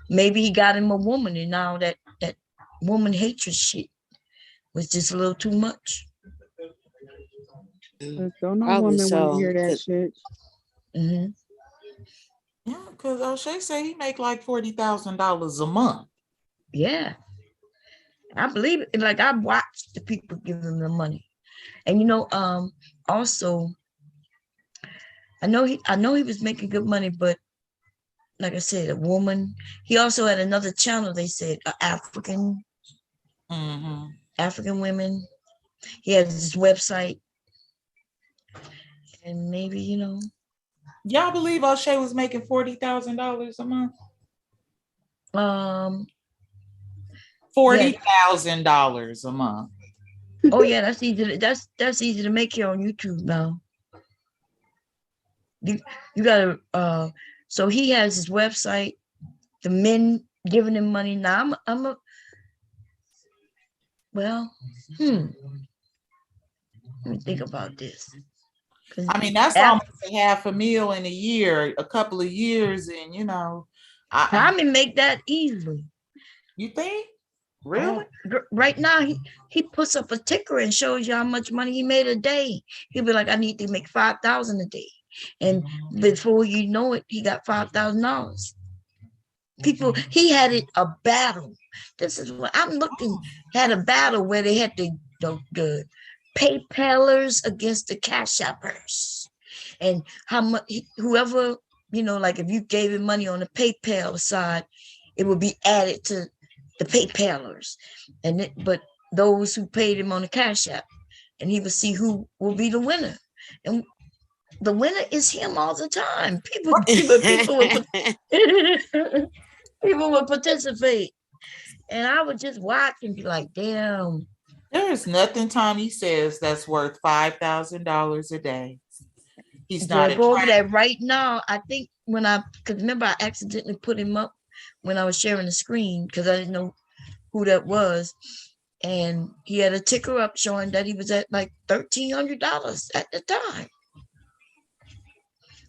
Maybe he got him a woman, and now that woman hatred shit was just a little too much. Don't no woman want to hear that shit. Yeah, because O'Shea say he make like $40,000 a month. Yeah, I believe it. Like I watched the people give him the money, and also, I know he was making good money, but like I said, a woman. He also had another channel. They said African women. He has his website, and maybe Y'all believe O'Shea was making $40,000 a month? $40,000 a month. Oh yeah, that's easy. That's easy to make here on YouTube now. You gotta. So he has his website. The men giving him money now. Let me think about this. I mean, that's almost $500,000 in a year, a couple of years, and Tommy make that easily. You think? Really? Right now, he puts up a ticker and shows you how much money he made a day. He'll be like, I need to make $5,000 a day, and before you know it, he got $5,000. People, he had it a battle. This is what I'm looking, had a battle where they had the PayPalers against the Cash Appers. And how much, whoever, like if you gave him money on the PayPal side, it would be added to the PayPalers. But those who paid him on the Cash App, and he would see who will be the winner. And the winner is him all the time. People would participate. And I would just watch and be like, damn. There is nothing Tommy says that's worth $5,000 a day. He's not go over that right now. I think because remember I accidentally put him up when I was sharing the screen because I didn't know who that was. And he had a ticker up showing that he was at like $1,300 at the time.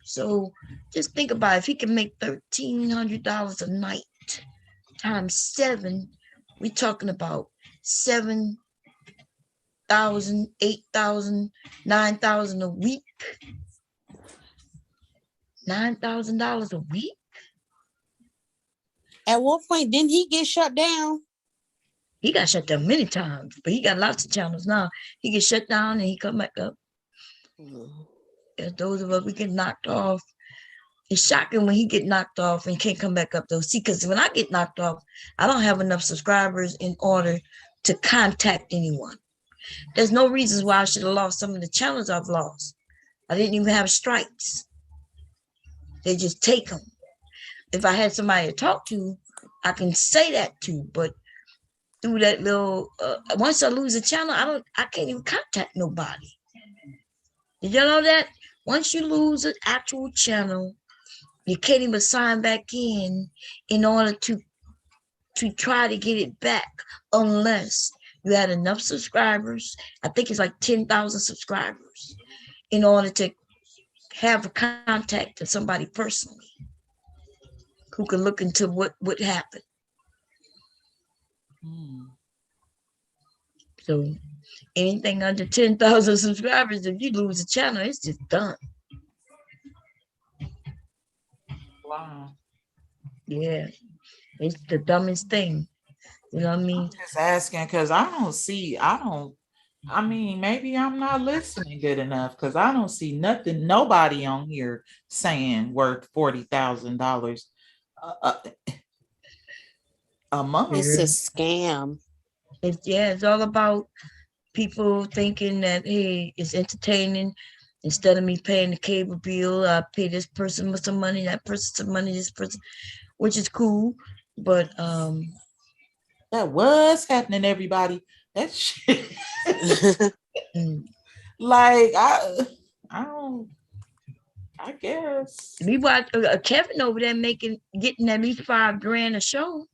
So just think about it. If he can make $1,300 a night times 7, we're talking about 7,000, 8,000, 9,000 a week. $9,000 a week. At one point, didn't he get shut down? He got shut down many times, but he got lots of channels now. He gets shut down and he come back up. As those of us, we get knocked off. It's shocking when he get knocked off and can't come back up though. See, because when I get knocked off, I don't have enough subscribers in order to contact anyone. There's no reasons why I should have lost some of the channels I've lost. I didn't even have strikes. They just take them. If I had somebody to talk to, I can say that too. But through that little, once I lose a channel, I can't even contact nobody. Did you know that? Once you lose an actual channel, you can't even sign back in order to try to get it back unless you had enough subscribers. I think it's like 10,000 subscribers in order to have a contact to somebody personally who can look into what happened. So anything under 10,000 subscribers, if you lose a channel, it's just done. Wow. Yeah, it's the dumbest thing. You know what I mean? I'm just asking because I mean, maybe I'm not listening good enough because I don't see nobody on here saying worth $40,000 a month. It's a scam. It's all about people thinking that, hey, it's entertaining. Instead of me paying the cable bill, I pay this person with some money, that person some money, this person, which is cool. But that was happening, everybody. That shit. Like I guess we watch Kevin over there getting at least $5,000 a show.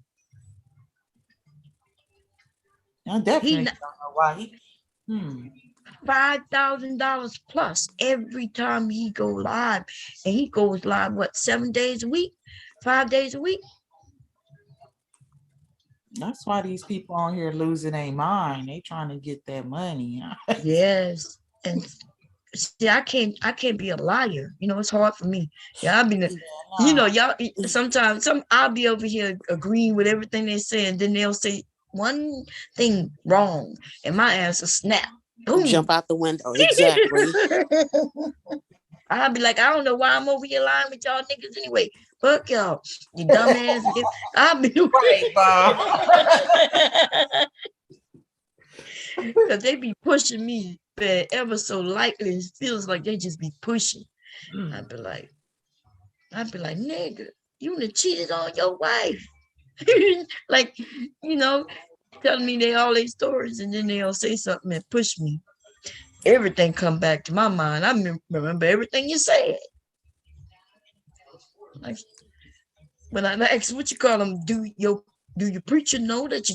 I definitely don't know why he. $5,000 plus every time he go live, and he goes live 7 days a week, 5 days a week. That's why these people on here losing their mind. They trying to get that money. Yes, and see, I can't be a liar. It's hard for me. Yeah, I'll be, y'all. Sometimes I'll be over here agreeing with everything they say, and then they'll say one thing wrong, and my ass will snap. Boom. Jump out the window. Exactly. I'll be like, I don't know why I'm over here lying with y'all niggas anyway. Fuck y'all, you dumbass. I'll be right, Bob. Because they be pushing me ever so lightly. It feels like they just be pushing. I'd be like, nigga, you done cheated on your wife. Like, telling me all their stories, and then they'll say something and push me. Everything come back to my mind. I remember everything you said. Like when I asked what you call them, do your preacher know that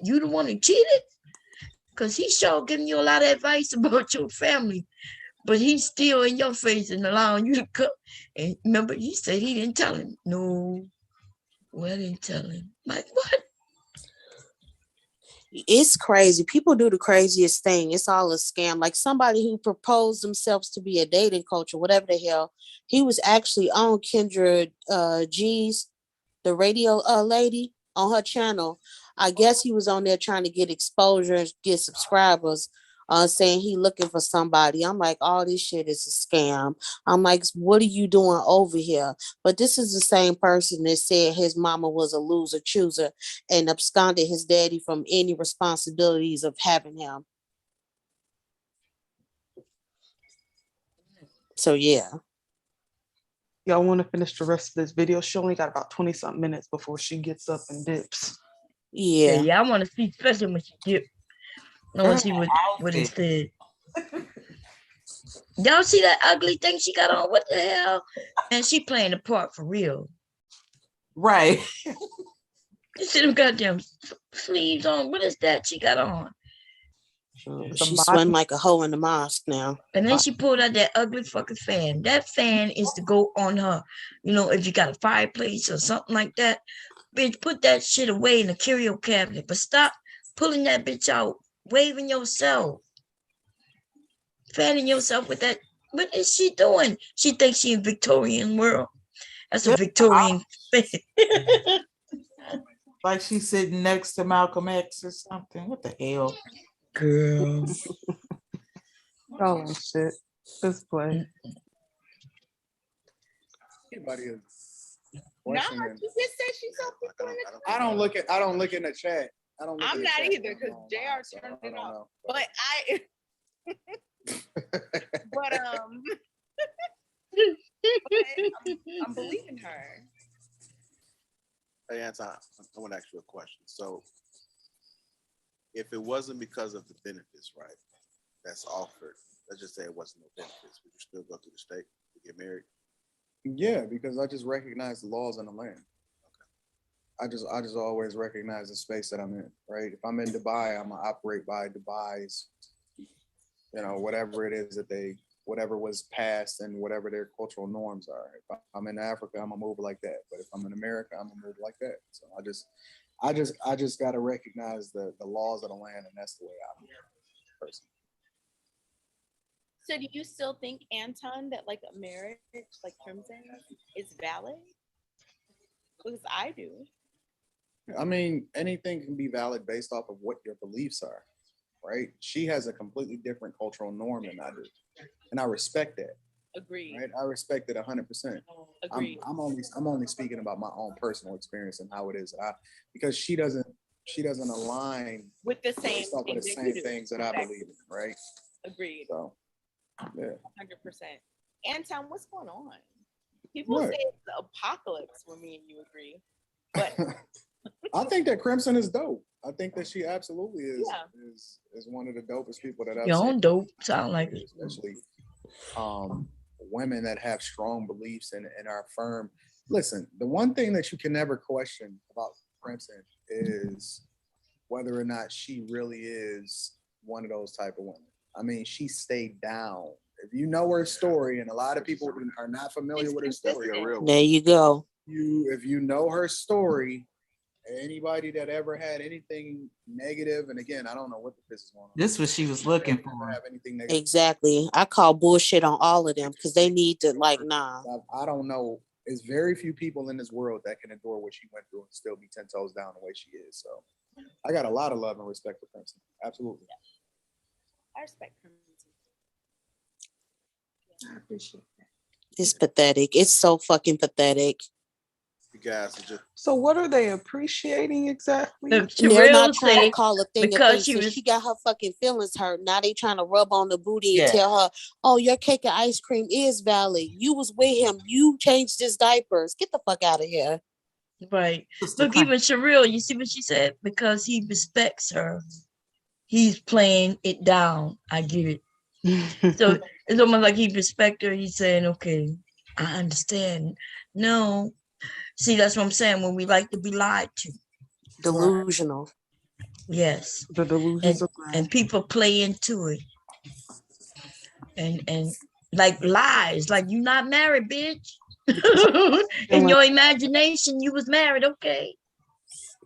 you the one who cheated? Because he's sure giving you a lot of advice about your family, but he's still in your face and allowing you to come. And remember, he said he didn't tell him. No, well, I didn't tell him. Like what? It's crazy. People do the craziest thing. It's all a scam. Like somebody who proposed themselves to be a dating coach or whatever the hell. He was actually on Kendra G's the radio lady on her channel. I guess he was on there trying to get exposure and get subscribers, saying he looking for somebody. I'm like, all this shit is a scam. I'm like, what are you doing over here? But this is the same person that said his mama was a loser chooser and absconded his daddy from any responsibilities of having him. So yeah. Y'all want to finish the rest of this video? She only got about 20-something minutes before she gets up and dips. Yeah, I want to see, especially when she dip. I want to see what it said. Y'all see that ugly thing she got on? What the hell? And she playing the part for real. Right. You see them goddamn sleeves on. What is that she got on? She's sweating like a hoe in the mosque now. And then she pulled out that ugly fucking fan. That fan is to go on her. You know, if you got a fireplace or something like that, bitch, put that shit away in the curio cabinet. But stop pulling that bitch out, waving yourself, fanning yourself with that. What is she doing? She thinks she in Victorian world. That's a Victorian fan. Like she's sitting next to Malcolm X or something. What the hell? Girl. Oh shit. Just play. Anybody is No, questioning. you just said she's so people in the I don't look in the chat. I don't. Look I'm in the not chat. either because JR turned it off. But but I'm believing her. Hey, Anton, I want to ask you a question. So, if it wasn't because of the benefits, right, that's offered, let's just say it wasn't no benefits, would you still go through the state to get married? Yeah, because I just recognize the laws in the land. I just always recognize the space that I'm in, right? If I'm in Dubai, I'm gonna operate by Dubai's, whatever it is that whatever was passed and whatever their cultural norms are. If I'm in Africa, I'm gonna move like that. But if I'm in America, I'm gonna move like that. So I just gotta recognize the laws of the land, and that's the way I'm personally. So do you still think, Anton, that like a marriage like Crimson is valid? Because I do. I mean, anything can be valid based off of what your beliefs are, right? She has a completely different cultural norm than I do, and I respect that. Agreed. Right? I respect it 100%. Agreed. I'm only speaking about my own personal experience and how it is. Because she doesn't align with the same things that I believe in, right? Agreed. So, yeah. 100%. Anton, what's going on? People say it's the apocalypse when me and you agree, but I think that Crimson is dope. I think that she absolutely is one of the dopest people that I've Your seen. own dope sound like it. Especially women that have strong beliefs and are firm. Listen, the one thing that you can never question about Crimson is whether or not she really is one of those type of women. I mean, she stayed down. If you know her story, and a lot of people are not familiar with her story, there you go. If you know her story, anybody that ever had anything negative, and again, I don't know what this is going on. This is what she was looking for. Have anything negative. Exactly. I call bullshit on all of them because they need to nah. I don't know. There's very few people in this world that can endure what she went through and still be 10 toes down the way she is. So I got a lot of love and respect for Crimson. Absolutely. I respect Crimson. I appreciate that. It's pathetic. It's so fucking pathetic. You guys are just. So what are they appreciating exactly? They're not trying to call a thing because a thing. So she got her fucking feelings hurt. Now they trying to rub on the booty and tell her, "Oh, your cake and ice cream is valid. You was with him. You changed his diapers. Get the fuck out of here." Right. Look, even Sherrill, you see what she said? Because he respects her, he's playing it down. I get it. So it's almost like he respects her. He's saying, okay, I understand. No. See, that's what I'm saying. When we like to be lied to. Delusional. Yes. The delusions and people play into it. And like lies, like you not married, bitch. In your imagination, you was married, okay.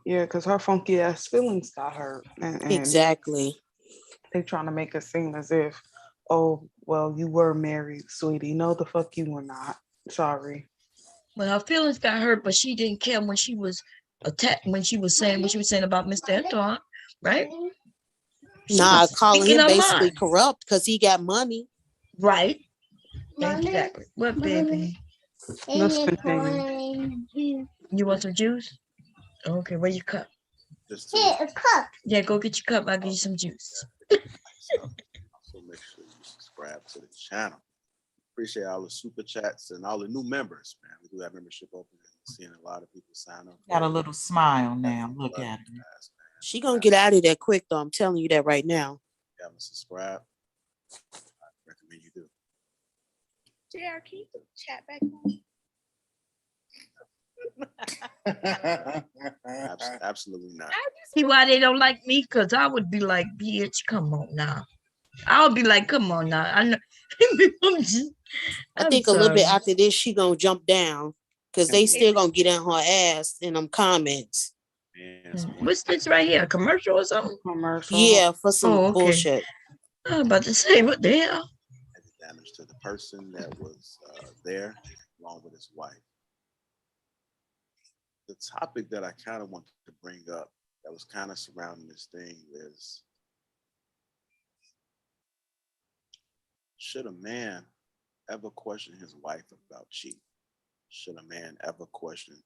Yeah, because her funky ass feelings got hurt. And exactly. They trying to make it seem as if, oh, well, you were married, sweetie. No, the fuck you were not. Sorry. Well, her feelings got hurt, but she didn't care when she was attacked, when she was saying what she was saying about Mr. Antoine, right? She Nah, was calling speaking him her basically mind. corrupt because he got money. Right. Exactly. What, baby? Let's continue. You want some juice? Okay, where's your cup? Just Here, a cup. Yeah, go get your cup. I'll give you some juice. also make sure you subscribe to the channel. Appreciate all the super chats and all the new members, man. We do have membership open. Seeing a lot of people sign up. Got a little smile now. Look at her. She gonna get out of there quick though. I'm telling you that right now. You haven't subscribed, I recommend you do. JR, can you put the chat back on? Absolutely not. See why they don't like me? Because I would be like, bitch, come on now. I would be like, come on now. I know. I think a little bit after this, she gonna jump down because they still gonna get in her ass in them comments. What's this right here? A commercial or something? Commercial. Yeah, for some bullshit. I'm about to say, what the hell? Damage to the person that was there, along with his wife. The topic that I kind of wanted to bring up that was kind of surrounding this thing is, should a man ever question his wife about cheating? Should a man ever question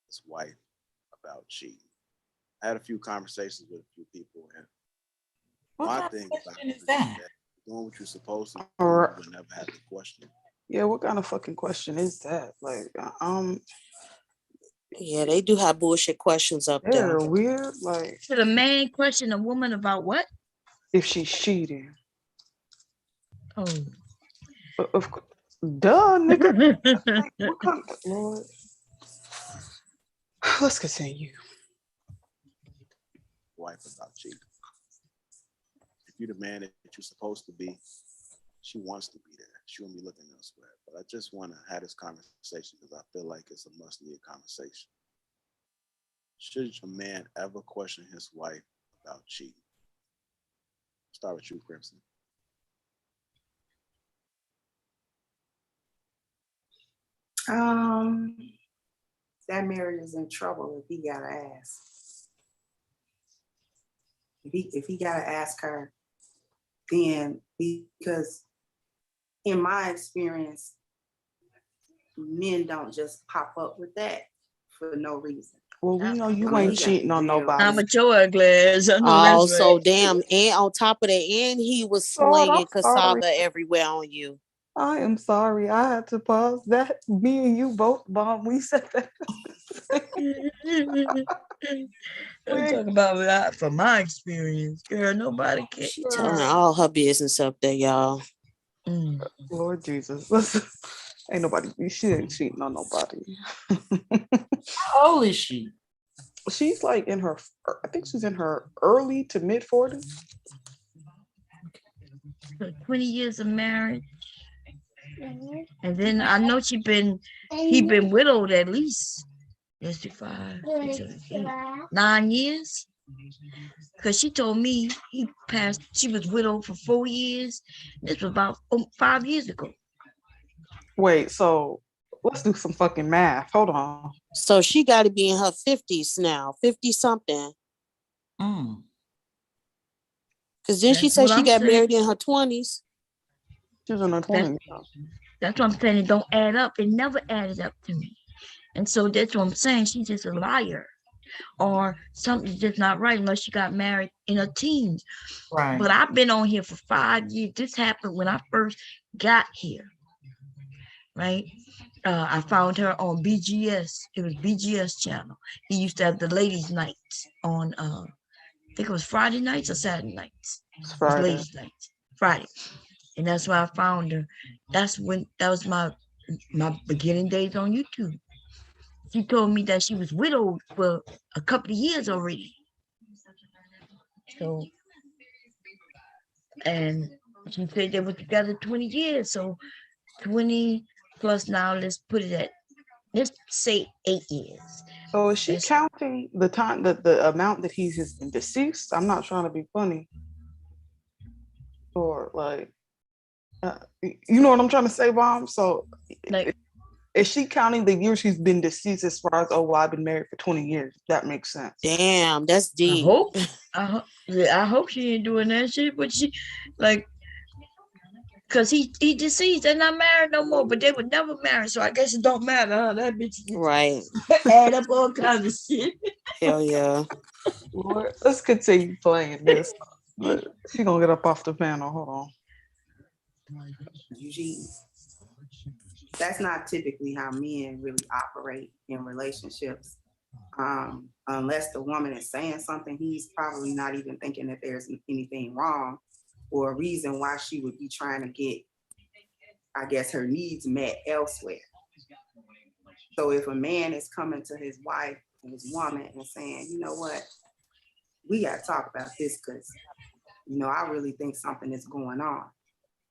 his wife about cheating? I had a few conversations with a few people, and my thing about it is that doing what you're supposed to do, you would never have to question. Yeah, what kind of fucking question is that? Like, yeah, they do have bullshit questions up there. They're weird. Like, should a man question a woman about what? If she's cheating. Oh. Of course. Duh, nigga. Like, what kind of, Lord? Let's continue. Wife about cheating. If you're the man that you're supposed to be, she wants to be there. She won't be looking elsewhere. But I just want to have this conversation because I feel like it's a must-needed conversation. Should a man ever question his wife about cheating? Start with you, Crimson. That marriage is in trouble if he gotta ask. If he gotta ask her, then because in my experience, men don't just pop up with that for no reason. Well, we know you ain't cheating on nobody. I'm a joy glass. I know Oh, that's so right. damn. And on top of that, and he was Lord, slinging I'm sorry. cassava everywhere on you. I am sorry. I had to pause that. Me and you both, Mom. We said that. I'm talking about that from my experience, girl. Nobody cares. She telling all her business up there, y'all. Lord Jesus. Listen, ain't nobody, she ain't cheating on nobody. How old is she? She's like in her, I think she's in her early to mid 40s. 20 years of marriage. And then I know he been widowed at least 5, 6, 7, 8, 9 years. Because she told me she was widowed for 4 years. This was about 5 years ago. Wait, so let's do some fucking math. Hold on. So she got to be in her 50s now, 50 something. Because then she said she got married in her 20s. She was in her 20s. That's what I'm saying. It don't add up. It never added up to me. And so that's what I'm saying. She's just a liar. Or something's just not right unless she got married in her teens. Right. But I've been on here for 5 years. This happened when I first got here. Right? I found her on BGS. It was BGS channel. He used to have the ladies' nights on I think it was Friday nights or Saturday nights. It's It was Friday. ladies' nights. Friday. And that's why I found her. That was my beginning days on YouTube. She told me that she was widowed for a couple of years already. So, and she said they were together 20 years. So 20 plus now, let's say 8 years. So is she counting the time, the amount that he's been deceased? I'm not trying to be funny. Or like, you know what I'm trying to say, Mom? So like, Is she counting the years she's been deceased as far as, oh, well, I've been married for 20 years? That makes sense. Damn, that's I deep. hope. Yeah, I hope she ain't doing that shit. But she, like, cause he deceased. They're not married no more. But they were never married. So I guess it don't matter. Huh? That bitch Right. add up all kinds of shit. Hell yeah. Lord, let's continue playing this. But she gonna get up off the panel. Hold on. Eugene, that's not typically how men really operate in relationships. Unless the woman is saying something, he's probably not even thinking that there's anything wrong or a reason why she would be trying to get, I guess, her needs met elsewhere. So if a man is coming to his wife and his woman and saying, you know what, we got to talk about this because, you know, I really think something is going on.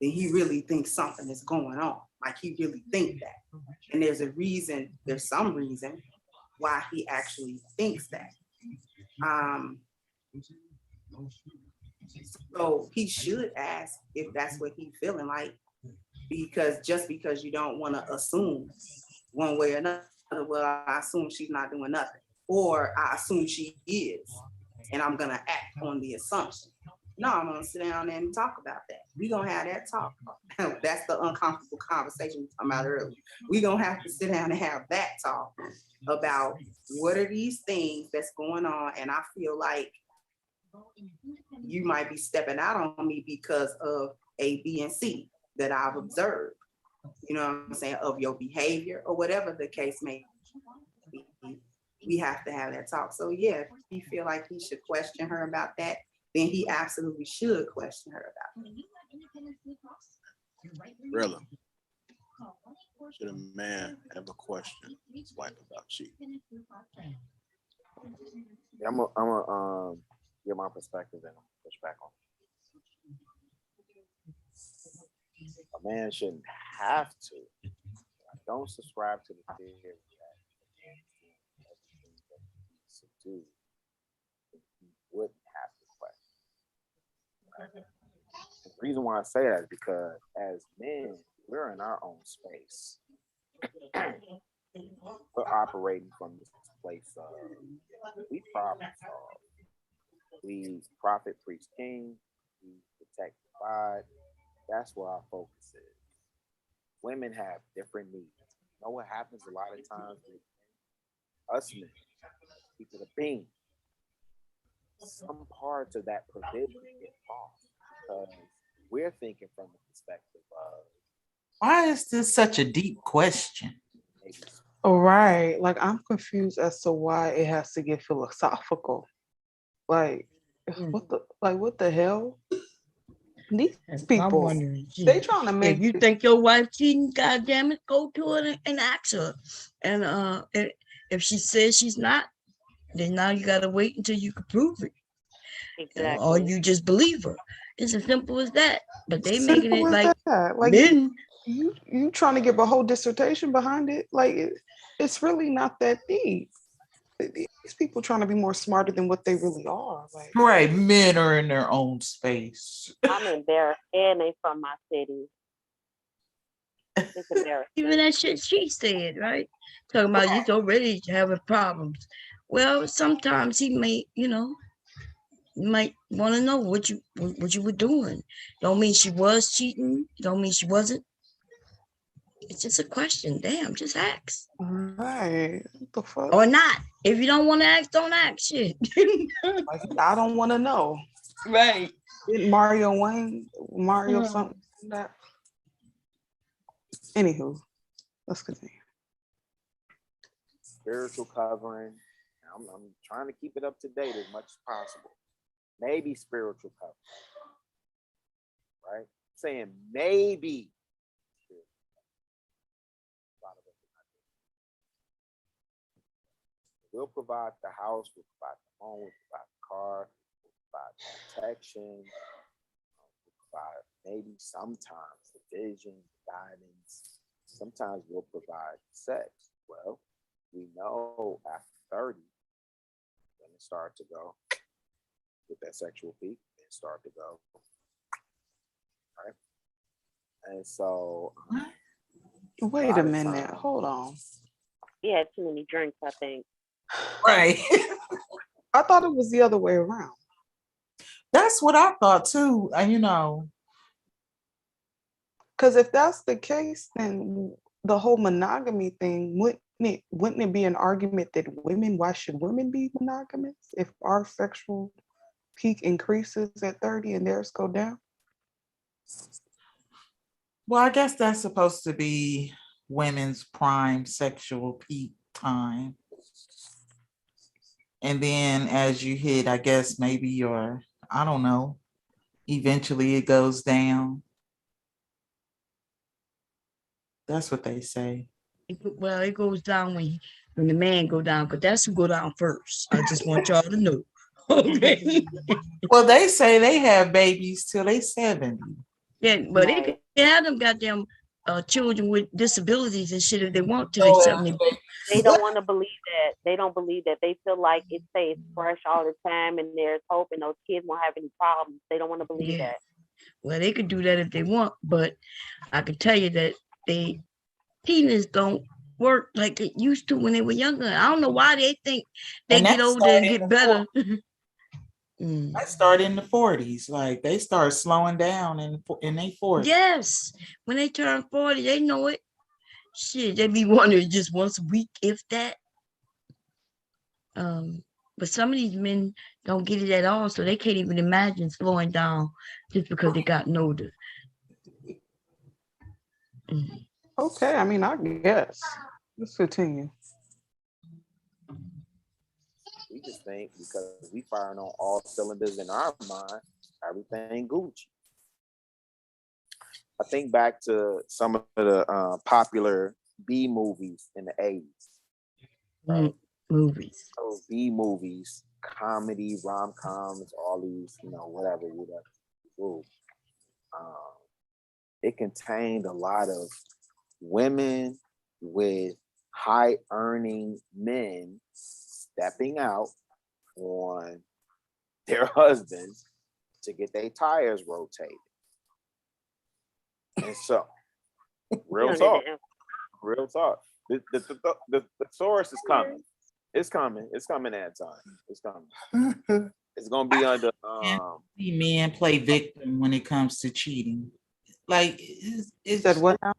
Then he really thinks something is going on. Like he really think that. And there's a reason, there's some reason why he actually thinks that. So he should ask if that's what he's feeling like, because just because you don't want to assume one way or another, well, I assume she's not doing nothing, or I assume she is, and I'm gonna act on the assumption. No, I'm gonna sit down and talk about that. We're gonna have that talk. That's the uncomfortable conversation we talked about earlier. We're gonna have to sit down and have that talk about what are these things that's going on, and I feel like you might be stepping out on me because of A, B, and C that I've observed. You know what I'm saying, of your behavior or whatever the case may be. We have to have that talk. So yeah, if you feel like he should question her about that, then he absolutely should question her about it. Really? Should a man ever question his wife about cheating? Yeah, I'm gonna give my perspective and push back on it. A man shouldn't have to. I don't subscribe to the theory that a man is doing everything that he needs to do. He wouldn't have to question. Right? The reason why I say that is because as men, we're in our own space. We're operating from this place of we problem solve. We profit, preach, king. We protect, provide. That's where our focus is. Women have different needs. You know what happens a lot of times with us men, people the being. Some parts of that provision get lost because we're thinking from the perspective of why is this such a deep question? All right. Like I'm confused as to why it has to get philosophical. Like what the hell? These I'm people, wondering, they trying to if make you think your wife cheating, goddamn it, go to her and ask her. And if she says she's not, then now you gotta wait until you can prove it. Exactly. Or you just believe her. It's as simple as that. But they making simple it as like that. Like men. you trying to give a whole dissertation behind it. Like it's really not that deep. These people trying to be more smarter than what they really are. Like Right, men are in their own space. I'm embarrassed, and they from my city. It's embarrassing. Even that shit she said, right? Talking about he's already having problems. Well, sometimes he may, you might want to know what you were doing. Don't mean she was cheating. Don't mean she wasn't. It's just a question. Damn, just ask. right. What the fuck? Or not. If you don't want to ask, don't ask shit. Like I don't want to know. Right. Didn't Mario something like that. Anywho, let's continue. spiritual covering. I'm trying to keep it up to date as much as possible. Maybe spiritual covering. Right? I'm saying maybe. We'll provide the house, we'll provide the home, we'll provide the car, we'll provide protection, we'll provide maybe sometimes the vision, guidance. Sometimes we'll provide sex. Well, we know after 30, when it starts to go, with that sexual peak, it start to go. Right? And so Wait a minute. Hold on. He had too many drinks, I think. Right. I thought it was the other way around. That's what I thought too. You know, because if that's the case, then the whole monogamy thing wouldn't it be an argument that why should women be monogamous if our sexual peak increases at 30 and theirs go down? well, I guess that's supposed to be women's prime sexual peak time. And then as you hit, I guess maybe I don't know, eventually it goes down. That's what they say. Well, it goes down when the man go down, but that's who go down first. I just want y'all to know. Okay. Well, they say they have babies till they 70. Yeah, but they can have them goddamn children with disabilities and shit if they want to. They 70. They don't want to believe that. They don't believe that. They feel like it stays fresh all the time and there's hope and those kids won't have any problems. They don't want to believe that. Well, they could do that if they want, but I can tell you that they penis don't work like it used to when they were younger. I don't know why they think they get older and get better. That started in the 40s. Like they start slowing down in their 40s. Yes. When they turn 40, they know it. Shit, they be wondering just once a week, if that. But some of these men don't get it at all, so they can't even imagine slowing down just because they gotten older. Okay, I mean, I guess. Let's continue. We just think because we firing on all cylinders in our mind, everything Gucci. I think back to some of the popular B movies in the 80s. Right? Movies. So B movies, comedy, rom-coms, all these, whatever. It contained a lot of women with high earning men stepping out on their husbands to get their tires rotated. And so, real talk. The source is coming. It's coming. It's coming at time. It's coming. It's gonna be under. See men play victim when it comes to cheating. Like, is that what now?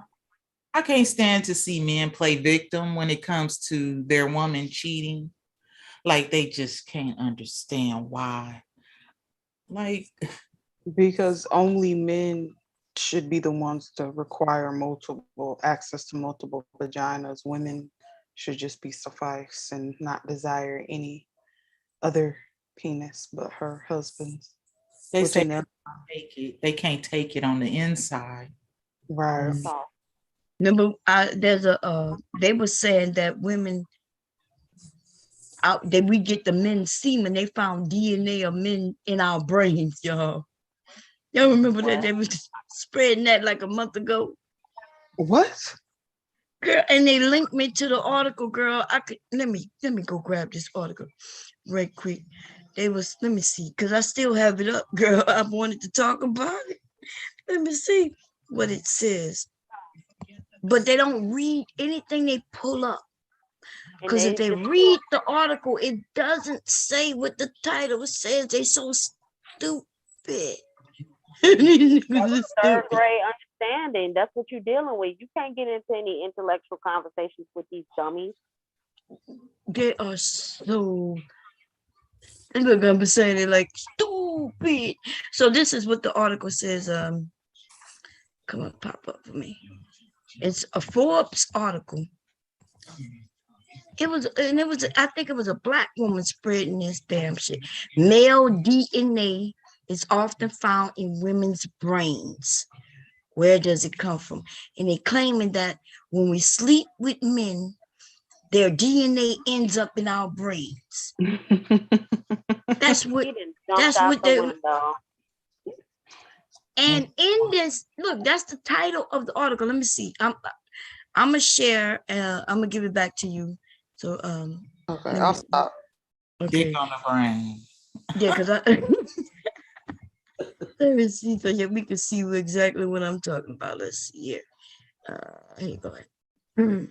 I can't stand to see men play victim when it comes to their woman cheating. Like they just can't understand why. Like, because only men should be the ones to require access to multiple vaginas. Women should just be suffice and not desire any other penis but her husband's. They say they can't take it on the inside. Right. Remember, they were saying that women that we get the men's semen. They found DNA of men in our brains, y'all. Y'all remember that they was spreading that like a month ago? What? Girl, and they linked me to the article, girl. Let me go grab this article right quick. Let me see, because I still have it up, girl. I wanted to talk about it. Let me see what it says. But they don't read anything they pull up. Because if they read the article, it doesn't say what the title says. They so stupid. That's third grade understanding. That's what you're dealing with. You can't get into any intellectual conversations with these dummies. They are so. Look, I'm saying it like stupid. So this is what the article says. Come on, pop up for me. It's a Forbes article. I think it was a Black woman spreading this damn shit. Male DNA is often found in women's brains. Where does it come from? And they claiming that when we sleep with men, their DNA ends up in our brains. That's what they. And in this, look, that's the title of the article. Let me see. I'm gonna share. I'm gonna give it back to you. So okay, I'll stop. Okay. Dick on the brain. Yeah, because let me see so we can see exactly what I'm talking about. Let's see here. Here you go. Mm.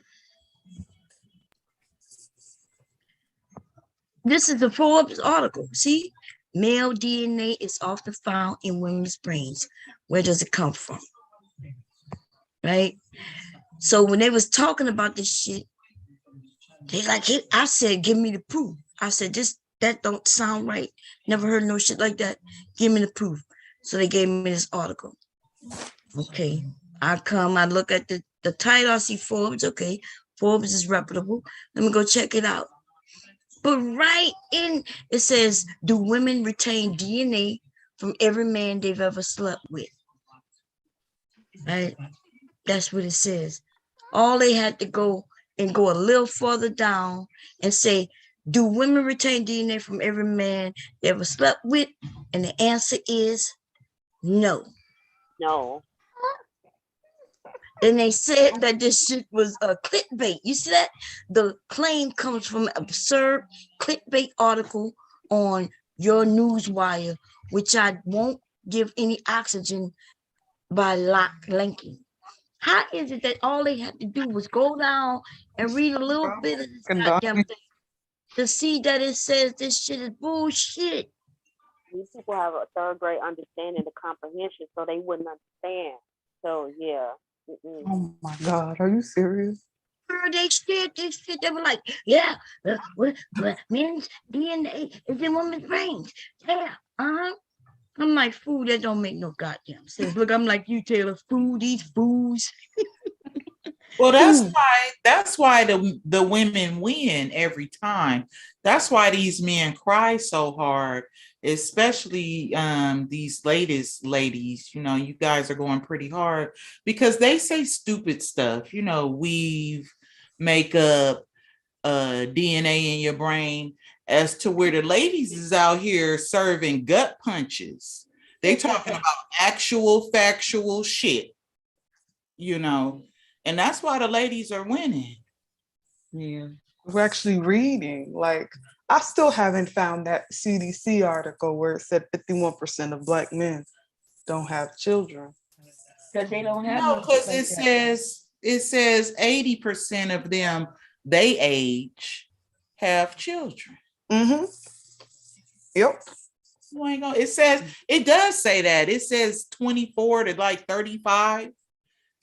This is the Forbes article. See, male DNA is often found in women's brains. Where does it come from? Right. So when they was talking about this shit, they like it. I said, "Give me the proof." I said, that don't sound right. Never heard no shit like that. Give me the proof." So they gave me this article. Okay. I look at the title, I see Forbes. Okay. Forbes is reputable. Let me go check it out. But right in it says, do women retain DNA from every man they've ever slept with? Right? That's what it says. All they had to go a little further down and say, do women retain DNA from every man they ever slept with? And the answer is no. No. And they said that this shit was a clickbait. You see that? The claim comes from an absurd clickbait article on your newswire, which I won't give any oxygen by linking. How is it that all they had to do was go down and read a little bit of this goddamn thing to see that it says this shit is bullshit? These people have a third grade understanding of comprehension, so they wouldn't understand. So yeah. Oh my God, are you serious? They shared this shit. They were like, yeah, men's DNA is in women's brains. Yeah, I'm like, fool, that don't make no goddamn sense. Look, I'm like you, Taylor, fool, these fools. Well, that's why the women win every time. That's why these men cry so hard, especially these latest ladies. You know, you guys are going pretty hard because they say stupid stuff. You know, weave, makeup, DNA in your brain, as to where the ladies is out here serving gut punches. They talking about actual factual shit. You know. And that's why the ladies are winning. Yeah. We're actually reading. Like, I still haven't found that CDC article where it said 51% of Black men don't have children. Because they don't have no, because it says 80% of them they age have children. Mm-hmm. Yep. You ain't gonna, it does say that. It says 24 to like 35.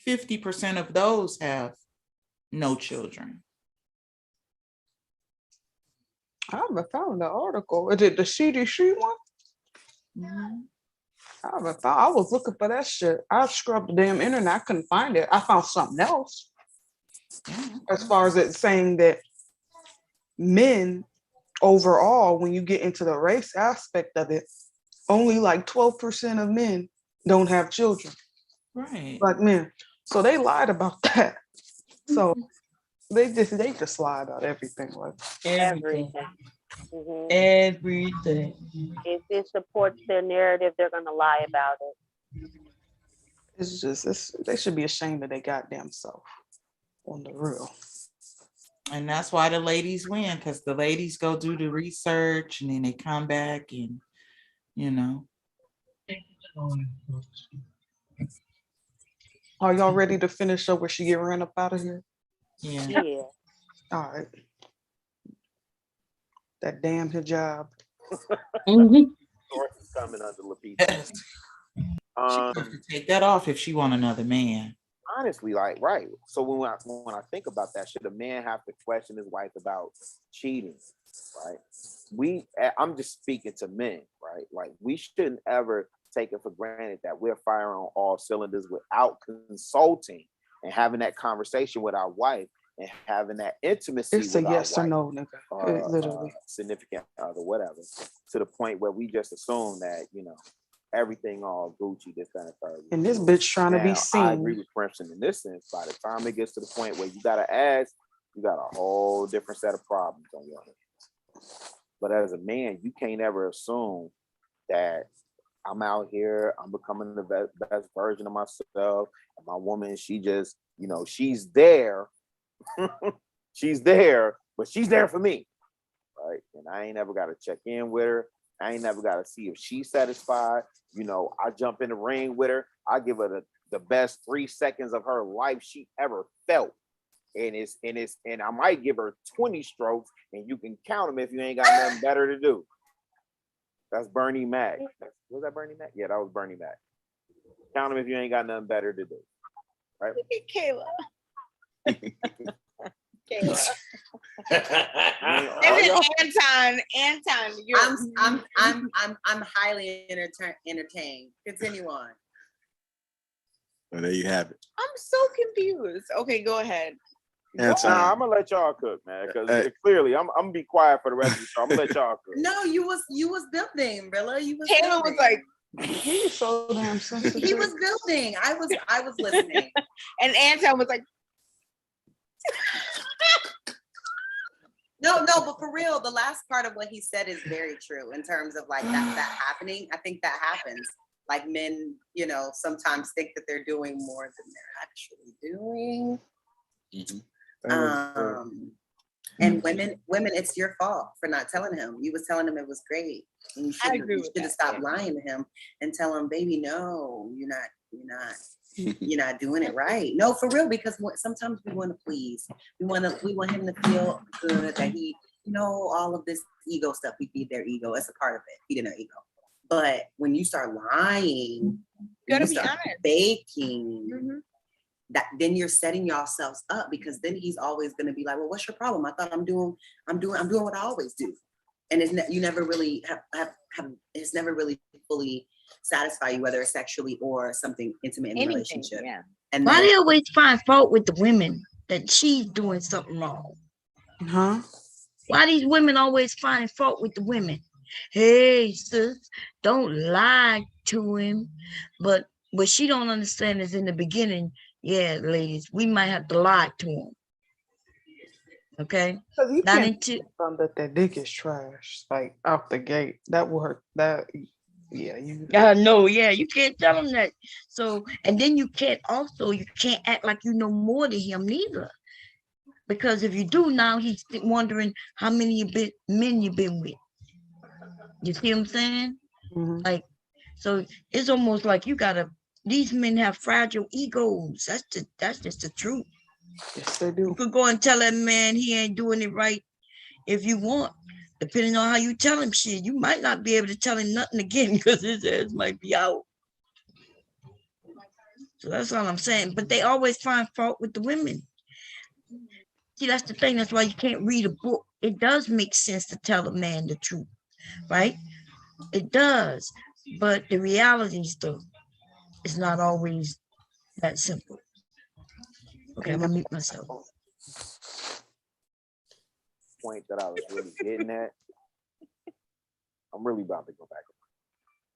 50% of those have no children. I haven't found the article. Is it the CDC one? Mm-hmm. I haven't found. I was looking for that shit. I scrubbed the damn internet. I couldn't find it. I found something else. Mm-hmm. As far as it saying that men overall, when you get into the race aspect of it, only like 12% of men don't have children. Right. Like men. So they lied about that. So they just lie about everything. Like Everything. Everything. If it supports their narrative, they're gonna lie about it. It's just they should be ashamed of their goddamn self. On the real. And that's why the ladies win, because the ladies go do the research and then they come back and, you know. Are y'all ready to finish up where she get ran up out of here? Yeah. All right. That damn hijab. Source is coming under Lapita. She has to take that off if she want another man. Honestly, like, right. So when I think about that, should a man have to question his wife about cheating? Right. I'm just speaking to men, right? Like, we shouldn't ever take it for granted that we're firing on all cylinders without consulting and having that conversation with our wife and having that intimacy It's with a yes or no, nigga. Literally. Significant other, whatever, to the point where we just assume that, everything all Gucci, this, that, and third. And this bitch trying to be seen. I agree with Princeton in this sense. By the time it gets to the point where you gotta ask, you got a whole different set of problems on your hands. But as a man, you can't ever assume that I'm out here, I'm becoming the best version of myself, and my woman, she just, she's there. She's there, but she's there for me, right? And I ain't ever got to check in with her. I ain't never got to see if she's satisfied. I jump in the ring with her. I give her the best 3 seconds of her life she ever felt. And I might give her 20 strokes, and you can count them if you ain't got nothing better to do. That's Bernie Mac. Was that Bernie Mac? Yeah, that was Bernie Mac. Count them if you ain't got nothing better to do. Right? Look at Kayla. Kayla. Anton, I'm highly entertained. Continue on. Well, there you have it. I'm so confused. Okay, go ahead. Nah, I'm gonna let y'all cook, man, because clearly I'm gonna be quiet for the rest of the show. I'm gonna let y'all cook. No, you was building, Rilla. You was Taylor building. was like, He's so damn sensitive. He was building. I was listening. And Anton was like, No, but for real, the last part of what he said is very true in terms of like that happening. I think that happens. Like men, sometimes think that they're doing more than they're actually doing. And women, it's your fault for not telling him. You was telling him it was great. And you should have stopped lying to him and tell him, baby, no, you're not doing it right. No, for real, because sometimes we want to please. We want him to feel good that he, all of this ego stuff. We feed their ego. It's a part of it. Feeding their ego. But when you start lying, gotta you be start honest. faking. That then you're setting yourselves up, because then he's always going to be like, well, what's your problem? I thought I'm doing what I always do. And you never really it's never really fully satisfy you, whether it's sexually or something intimate in the relationship. Yeah. And Why then, they always find fault with the women that she's doing something wrong? Huh? Why these women always find fault with the women? Hey, sis, don't lie to him. But what she don't understand is in the beginning, yeah, ladies, we might have to lie to him. Okay? Because you Not can't into tell that dick is trash, like out the gate. That will hurt. Yeah, you. no, yeah, you can't tell him that. So, and then you can't act like you know more than him neither. Because if you do now, he's wondering how many men you've been with. You see what I'm saying? Like, so it's almost like these men have fragile egos. That's just the truth. Yes, they do. You could go and tell that man he ain't doing it right if you want. Depending on how you tell him shit, you might not be able to tell him nothing again because his ass might be out. So that's all I'm saying. But they always find fault with the women. See, that's the thing. That's why you can't read a book. It does make sense to tell a man the truth, right? It does. But the reality stuff is not always that simple. Okay, I'm gonna mute myself. Point that I was really getting at. I'm really about to go back.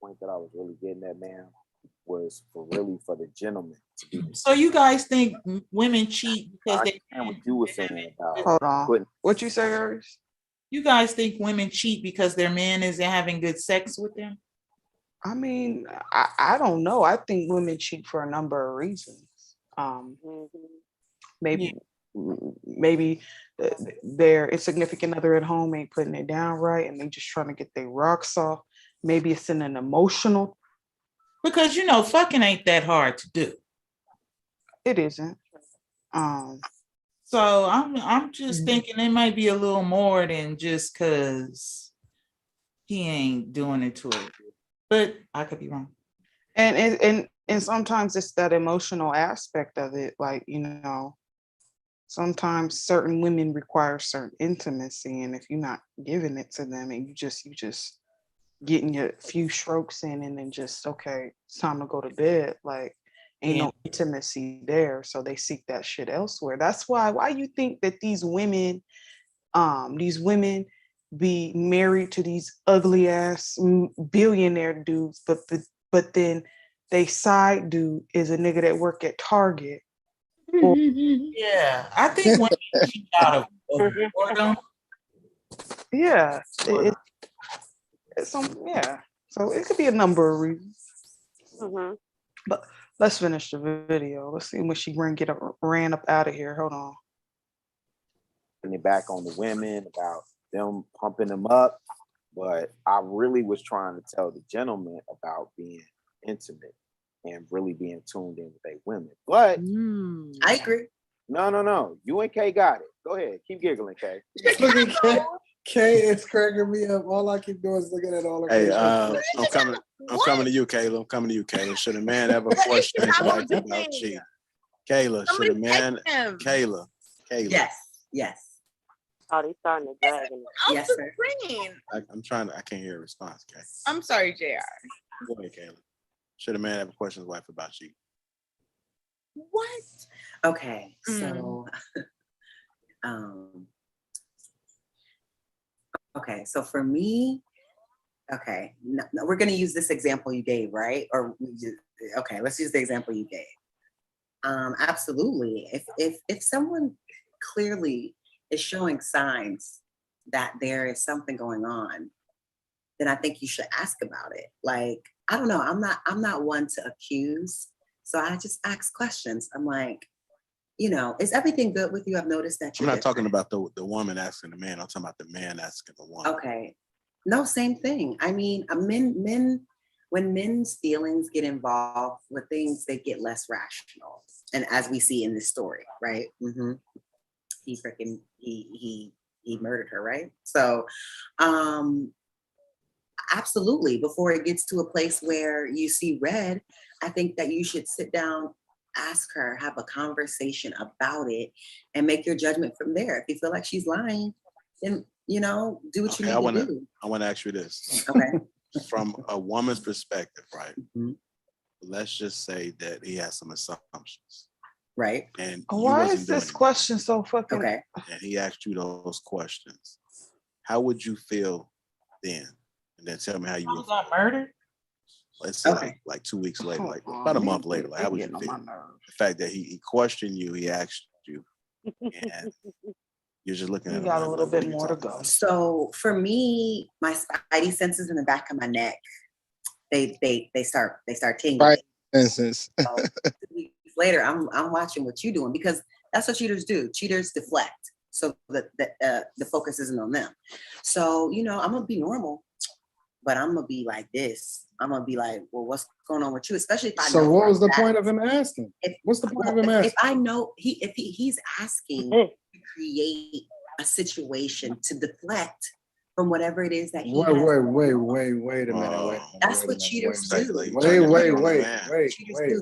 Point that I was really getting at, man, was for the gentleman to be. So you guys think women cheat because they understand what you were saying about. Hold on. What you say, Aries? You guys think women cheat because their man isn't having good sex with them? I mean, I don't know. I think women cheat for a number of reasons. Maybe their insignificant other at home ain't putting it down right, and they just trying to get their rocks off. Maybe it's in an emotional. Because fucking ain't that hard to do. It isn't. So I'm just thinking it might be a little more than just because he ain't doing it to her. But I could be wrong. And sometimes it's that emotional aspect of it, like, sometimes certain women require certain intimacy, and if you're not giving it to them and you just getting your few strokes in and then just, okay, it's time to go to bed, like ain't no intimacy there, so they seek that shit elsewhere. That's why you think that these women be married to these ugly ass billionaire dudes, but then they side dude is a nigga that work at Target. Yeah, I think women cheat out of boredom. Yeah, so it could be a number of reasons. But let's finish the video. Let's see when she ran up out of here. Hold on. Putting it back on the women about them pumping them up, but I really was trying to tell the gentleman about being intimate and really being tuned in with their women. But I agree. No. You and Kay got it. Go ahead. Keep giggling, Kay. Look at Kay. Kay is cracking me up. All I keep doing is looking at all of Hey, her. I'm coming to you, Kayla. I'm coming to you, Kayla. Should a man have a question about cheating? Kayla, should a man? Kayla. Yes. Oh, they starting to drag him. Yes, sir. I'm trying to. I can't hear a response, Kay. I'm sorry, JR. Go ahead, Kayla. Should a man have a question to his wife about cheating? What? Okay, so okay, so for me, we're gonna use this example you gave, right? Okay, let's use the example you gave. Absolutely. If someone clearly is showing signs that there is something going on, then I think you should ask about it. Like, I don't know, I'm not one to accuse, so I just ask questions. I'm like, is everything good with you? I've noticed that I'm you're not talking about the woman asking the man. I'm talking about the man asking the woman. okay. No, same thing. I mean, men, when men's feelings get involved with things, they get less rational. And as we see in this story, right? He freaking he murdered her, right? So, absolutely. Before it gets to a place where you see red, I think that you should sit down, ask her, have a conversation about it, and make your judgment from there. If you feel like she's lying, then do what you need to do. I want to ask you this. Okay. From a woman's perspective, right? Let's just say that he has some assumptions. Right. And why is this question so fucking okay? And he asked you those questions. How would you feel then? And then tell me how you would got murdered. Let's say like 2 weeks later, like about a month later, like how would you feel? The fact that he questioned you, he asked you, and you're just looking at him. Got a little bit more to go. So for me, my spidey senses in the back of my neck, they start tingling. Instance. So 2 weeks later, I'm watching what you're doing, because that's what cheaters do. Cheaters deflect, so that the focus isn't on them. So I'm gonna be normal, but I'm gonna be like this. I'm gonna be like, well, what's going on with you? Especially if I know. So what was the point of him asking? What's the point of him asking? If I know he's asking to create a situation to deflect from whatever it is that he Wait a minute. That's what cheaters do. Wait.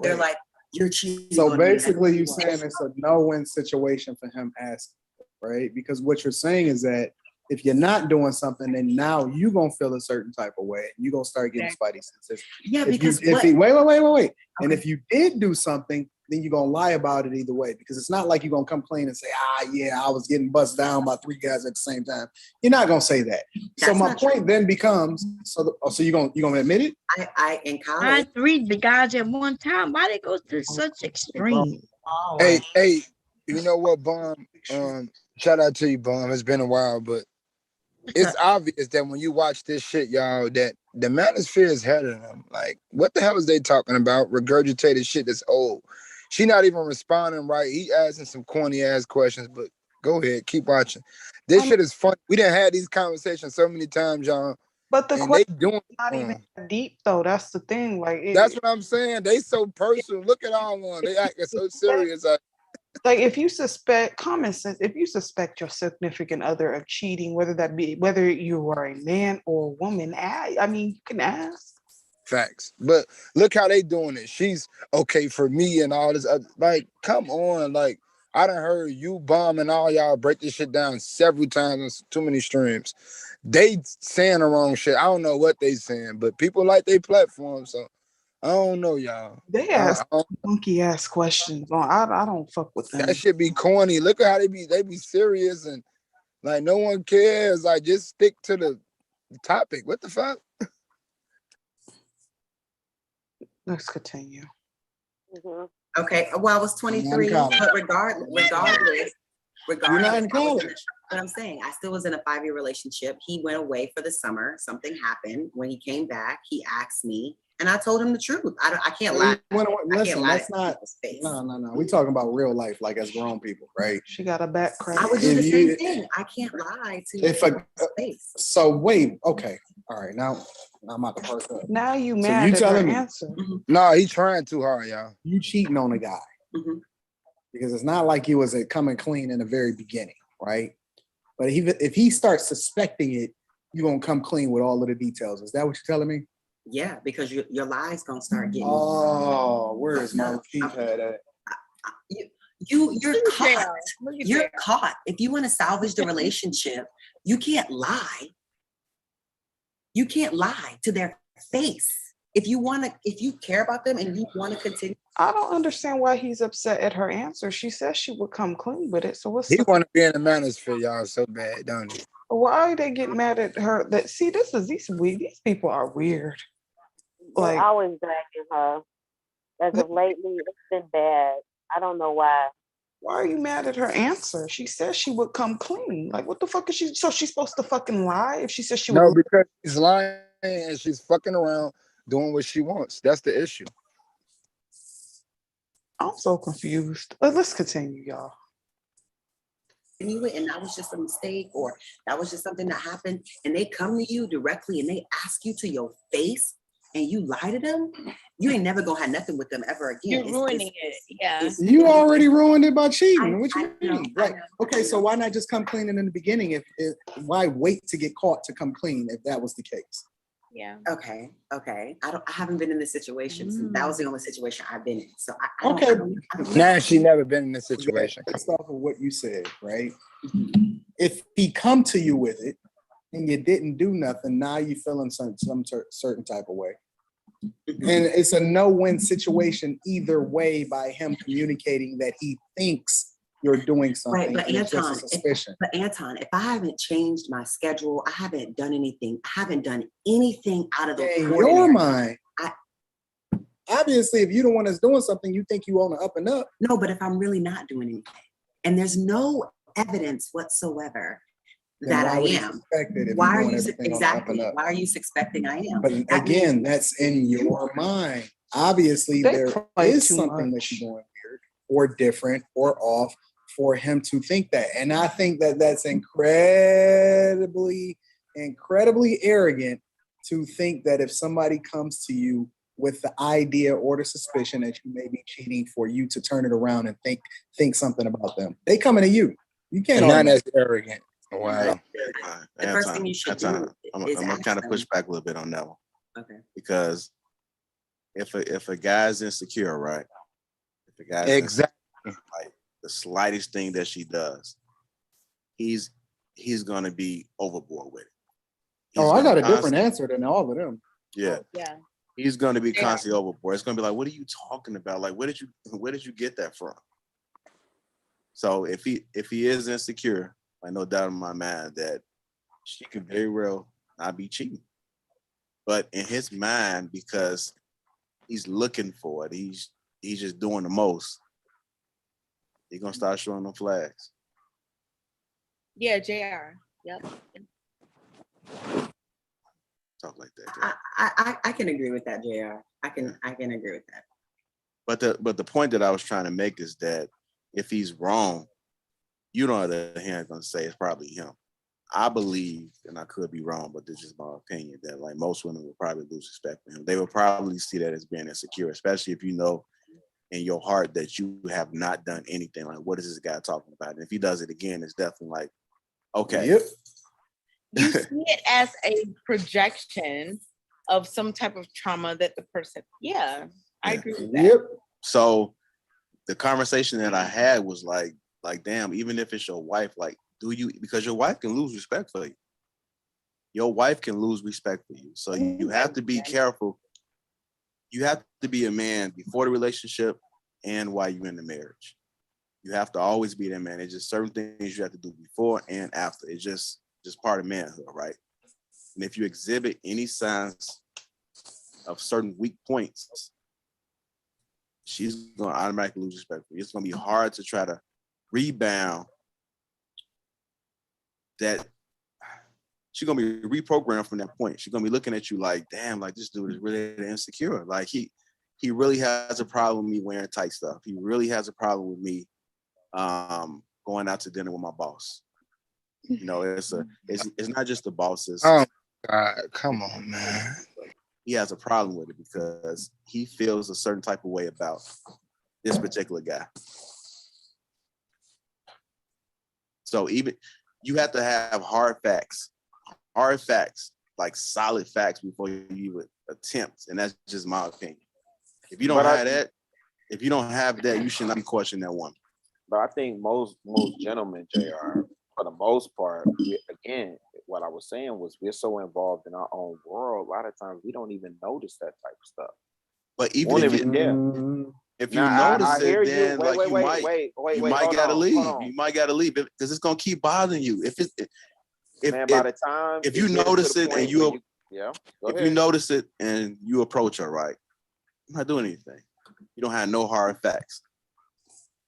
They're like, you're cheating. So basically, you're saying it's a no-win situation for him asking, right? Because what you're saying is that if you're not doing something, then now you're gonna feel a certain type of way. You're gonna start getting spidey senses. Yeah, wait. Okay. And if you did do something, then you're gonna lie about it either way, because it's not like you're gonna come clean and say, I was getting buzzed down by 3 guys at the same time. You're not gonna say that. So my point then becomes, so you're gonna admit it? I in college. 3 the guys at one time. Why they go to such extreme? Hey, you know what, Bomb? Shout out to you, Bomb. It's been a while, but it's obvious that when you watch this shit, y'all, that the Manosphere is ahead of them. Like, what the hell is they talking about? Regurgitated shit that's old. She not even responding right. He asking some corny ass questions, but go ahead, keep watching. This shit is fun. We done had these conversations so many times, y'all. But the question doing not even deep though. That's the thing. Like that's what I'm saying. They so personal. Look at all of them. They acting so serious. Like if you suspect, common sense, if you suspect your significant other of cheating, whether you are a man or a woman, I mean, you can ask. Facts. But look how they doing it. She's okay for me and all this other, like, come on. Like, I done heard you, Bomb, and all y'all break this shit down several times on too many streams. They saying the wrong shit. I don't know what they saying, but people like their platform, so I don't know, y'all. They ask monkey ass questions. I don't fuck with them. That shit be corny. Look at how they be serious and like no one cares. Like just stick to the topic. What the fuck? Let's continue. Okay. Well, I was 23, but regardless, You're not in college. But I'm saying I still was in a 5-year relationship. He went away for the summer. Something happened. When he came back, he asked me. And I told him the truth. I can't lie. Listen, that's not. No. We talking about real life, like as grown people, right? She got a back crack. I would do the same thing. I can't lie to face. So wait, okay. All right, now I'm about to first up. Now you So mad you at her telling me answer. No, he trying too hard, y'all. you cheating on a guy because it's not like you was coming clean in the very beginning, right? But if he starts suspecting it, you're gonna come clean with all of the details. Is that what you're telling me? Yeah, because your lies gonna start getting. Oh, where is my keypad at? You're caught. You're caught. If you want to salvage the relationship, you can't lie. You can't lie to their face. If you care about them and you want to continue. I don't understand why he's upset at her answer. She said she would come clean with it. So what's He want to be in the Manosphere, y'all, so bad, don't he? why they get mad at her? That see, these people are weird. They're always dragging her. As of lately, it's been bad. I don't know why. Why are you mad at her answer? She said she would come clean. Like, what the fuck is she? So she's supposed to fucking lie if she says she No, would? because she's lying and she's fucking around doing what she wants. That's the issue. I'm so confused. Let's continue, y'all. And that was just a mistake, or that was just something that happened, and they come to you directly and they ask you to your face and you lie to them, you ain't never gonna have nothing with them ever again. You're ruining it. Yeah. You already ruined it by cheating. What you mean? Like, okay, so why not just come clean in the beginning? If why wait to get caught to come clean if that was the case? Yeah. Okay. I haven't been in this situation. Since that was the only situation I've been in. So I Okay. Now she never been in this situation. Based off of what you said, right? If he come to you with it and you didn't do nothing, now you feeling some certain type of way. And it's a no-win situation either way by him communicating that he thinks you're doing something. Right, but it's just a suspicion. Anton, if I haven't changed my schedule, I haven't done anything. I haven't done anything out of the ordinary. In your mind, obviously, if you're the one that's doing something, you think you on the up and up. No, but if I'm really not doing anything, and there's no evidence whatsoever that I am, why are you Why are you suspecting I am? But again, that's in your mind. Obviously, there is something that you're doing weird or different or off for him to think that. And I think that that's incredibly arrogant to think that if somebody comes to you with the idea or the suspicion that you may be cheating, for you to turn it around and think something about them. They coming to you. You can't. Not as arrogant. Wow. The first thing you should do is I'm gonna kind of push back a little bit on that one. Okay. Because if a guy's insecure, right? If a guy's exactly like the slightest thing that she does, he's gonna be overboard with it. I got a different answer than all of them. Yeah. Yeah. He's gonna be constantly overboard. It's gonna be like, what are you talking about? Like, where did you get that from? So if he is insecure, I no doubt in my mind that she could very well not be cheating. But in his mind, because he's looking for it, he's just doing the most, he's gonna start showing them flags. Yeah, JR. Yep. Talk like that. I can agree with that, JR. I can agree with that. But the point that I was trying to make is that if he's wrong, you know, on the other hand, gonna say it's probably him. I believe, and I could be wrong, but this is my opinion, that like most women would probably lose respect for him. They would probably see that as being insecure, especially if you know in your heart that you have not done anything. Like, what is this guy talking about? And if he does it again, it's definitely like, okay. Yep. You see it as a projection of some type of trauma that the person. Yeah, I agree with that. Yep. So the conversation that I had was like, damn, even if it's your wife, like, do you, because your wife can lose respect for you. Your wife can lose respect for you. So you have to be careful. You have to be a man before the relationship and while you're in the marriage. You have to always be that man. It's just certain things you have to do before and after. It's just part of manhood, right? And if you exhibit any signs of certain weak points, she's going to automatically lose respect for you. It's going to be hard to try to rebound that. She's going to be reprogrammed from that point. She's going to be looking at you like, damn, like this dude is really insecure. Like he really has a problem with me wearing tight stuff. He really has a problem with me going out to dinner with my boss. You know, it's not just the bosses. God, come on, man. He has a problem with it because he feels a certain type of way about this particular guy. So even you have to have hard facts, like solid facts before you even attempt. And that's just my opinion. If you don't have that, you should not be questioning that woman. But I think most gentlemen, JR, for the most part, again, what I was saying was we're so involved in our own world. A lot of times we don't even notice that type of stuff. But even if you notice it, then you might gotta leave. You might gotta leave because it's gonna keep bothering you. If you notice it and you notice it and you approach her, right? I'm not doing anything. You don't have no hard facts.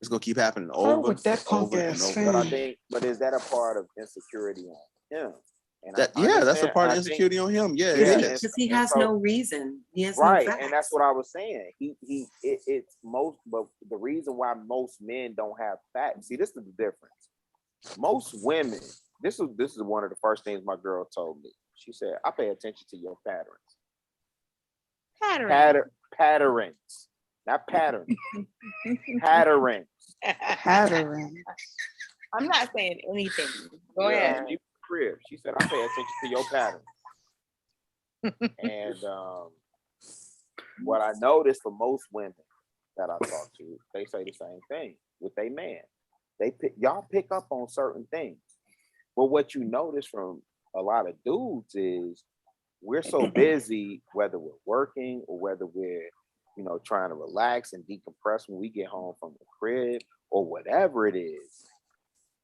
It's gonna keep happening over and over and over. But is that a part of insecurity on him? That's a part of insecurity on him. Yeah, it is. Because he has no reason. He has right, no facts. And that's what I was saying. It's most, but the reason why most men don't have facts. See, this is the difference. Most women. This is one of the first things my girl told me. She said, "I pay attention to your patterns." Patterns, not patterns. Patterns. I'm not saying anything. Go ahead. Crib. She said, "I pay attention to your patterns." And what I noticed for most women that I talk to, they say the same thing with their man. Y'all pick up on certain things. But what you notice from a lot of dudes is we're so busy, whether we're working or whether we're, trying to relax and decompress when we get home from the crib or whatever it is.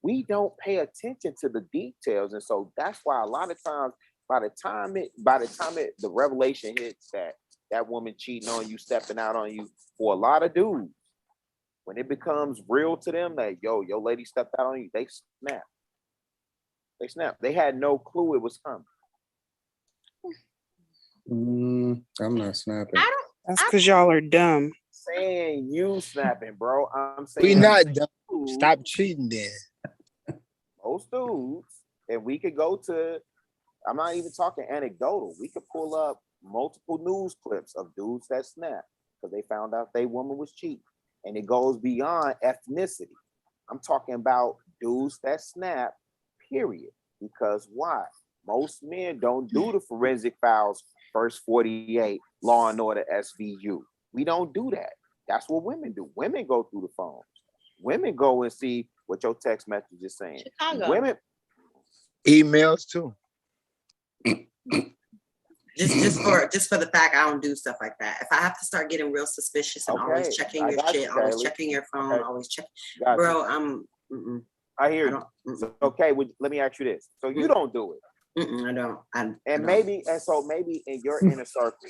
We don't pay attention to the details. And so that's why a lot of times, by the time the revelation hits that woman cheating on you, stepping out on you, for a lot of dudes, when it becomes real to them that, your lady stepped out on you, they snap. They had no clue it was coming. I'm not snapping. That's because y'all are dumb. Saying you snapping, bro. I'm saying we not dumb. Stop cheating then. Most dudes, and we could go to, I'm not even talking anecdotal. We could pull up multiple news clips of dudes that snap because they found out their woman was cheating. And it goes beyond ethnicity. I'm talking about dudes that snap, period. Because why? Most men don't do the forensic files, first 48, Law and Order SVU. We don't do that. That's what women do. Women go through the phones. Women go and see what your text message is saying. Chicago. Women emails too. Just for the fact I don't do stuff like that. If I have to start getting real suspicious and always checking your shit, always checking your phone, always checking, bro, I hear you. Okay, let me ask you this. So you don't do it. I don't. Maybe in your inner circle,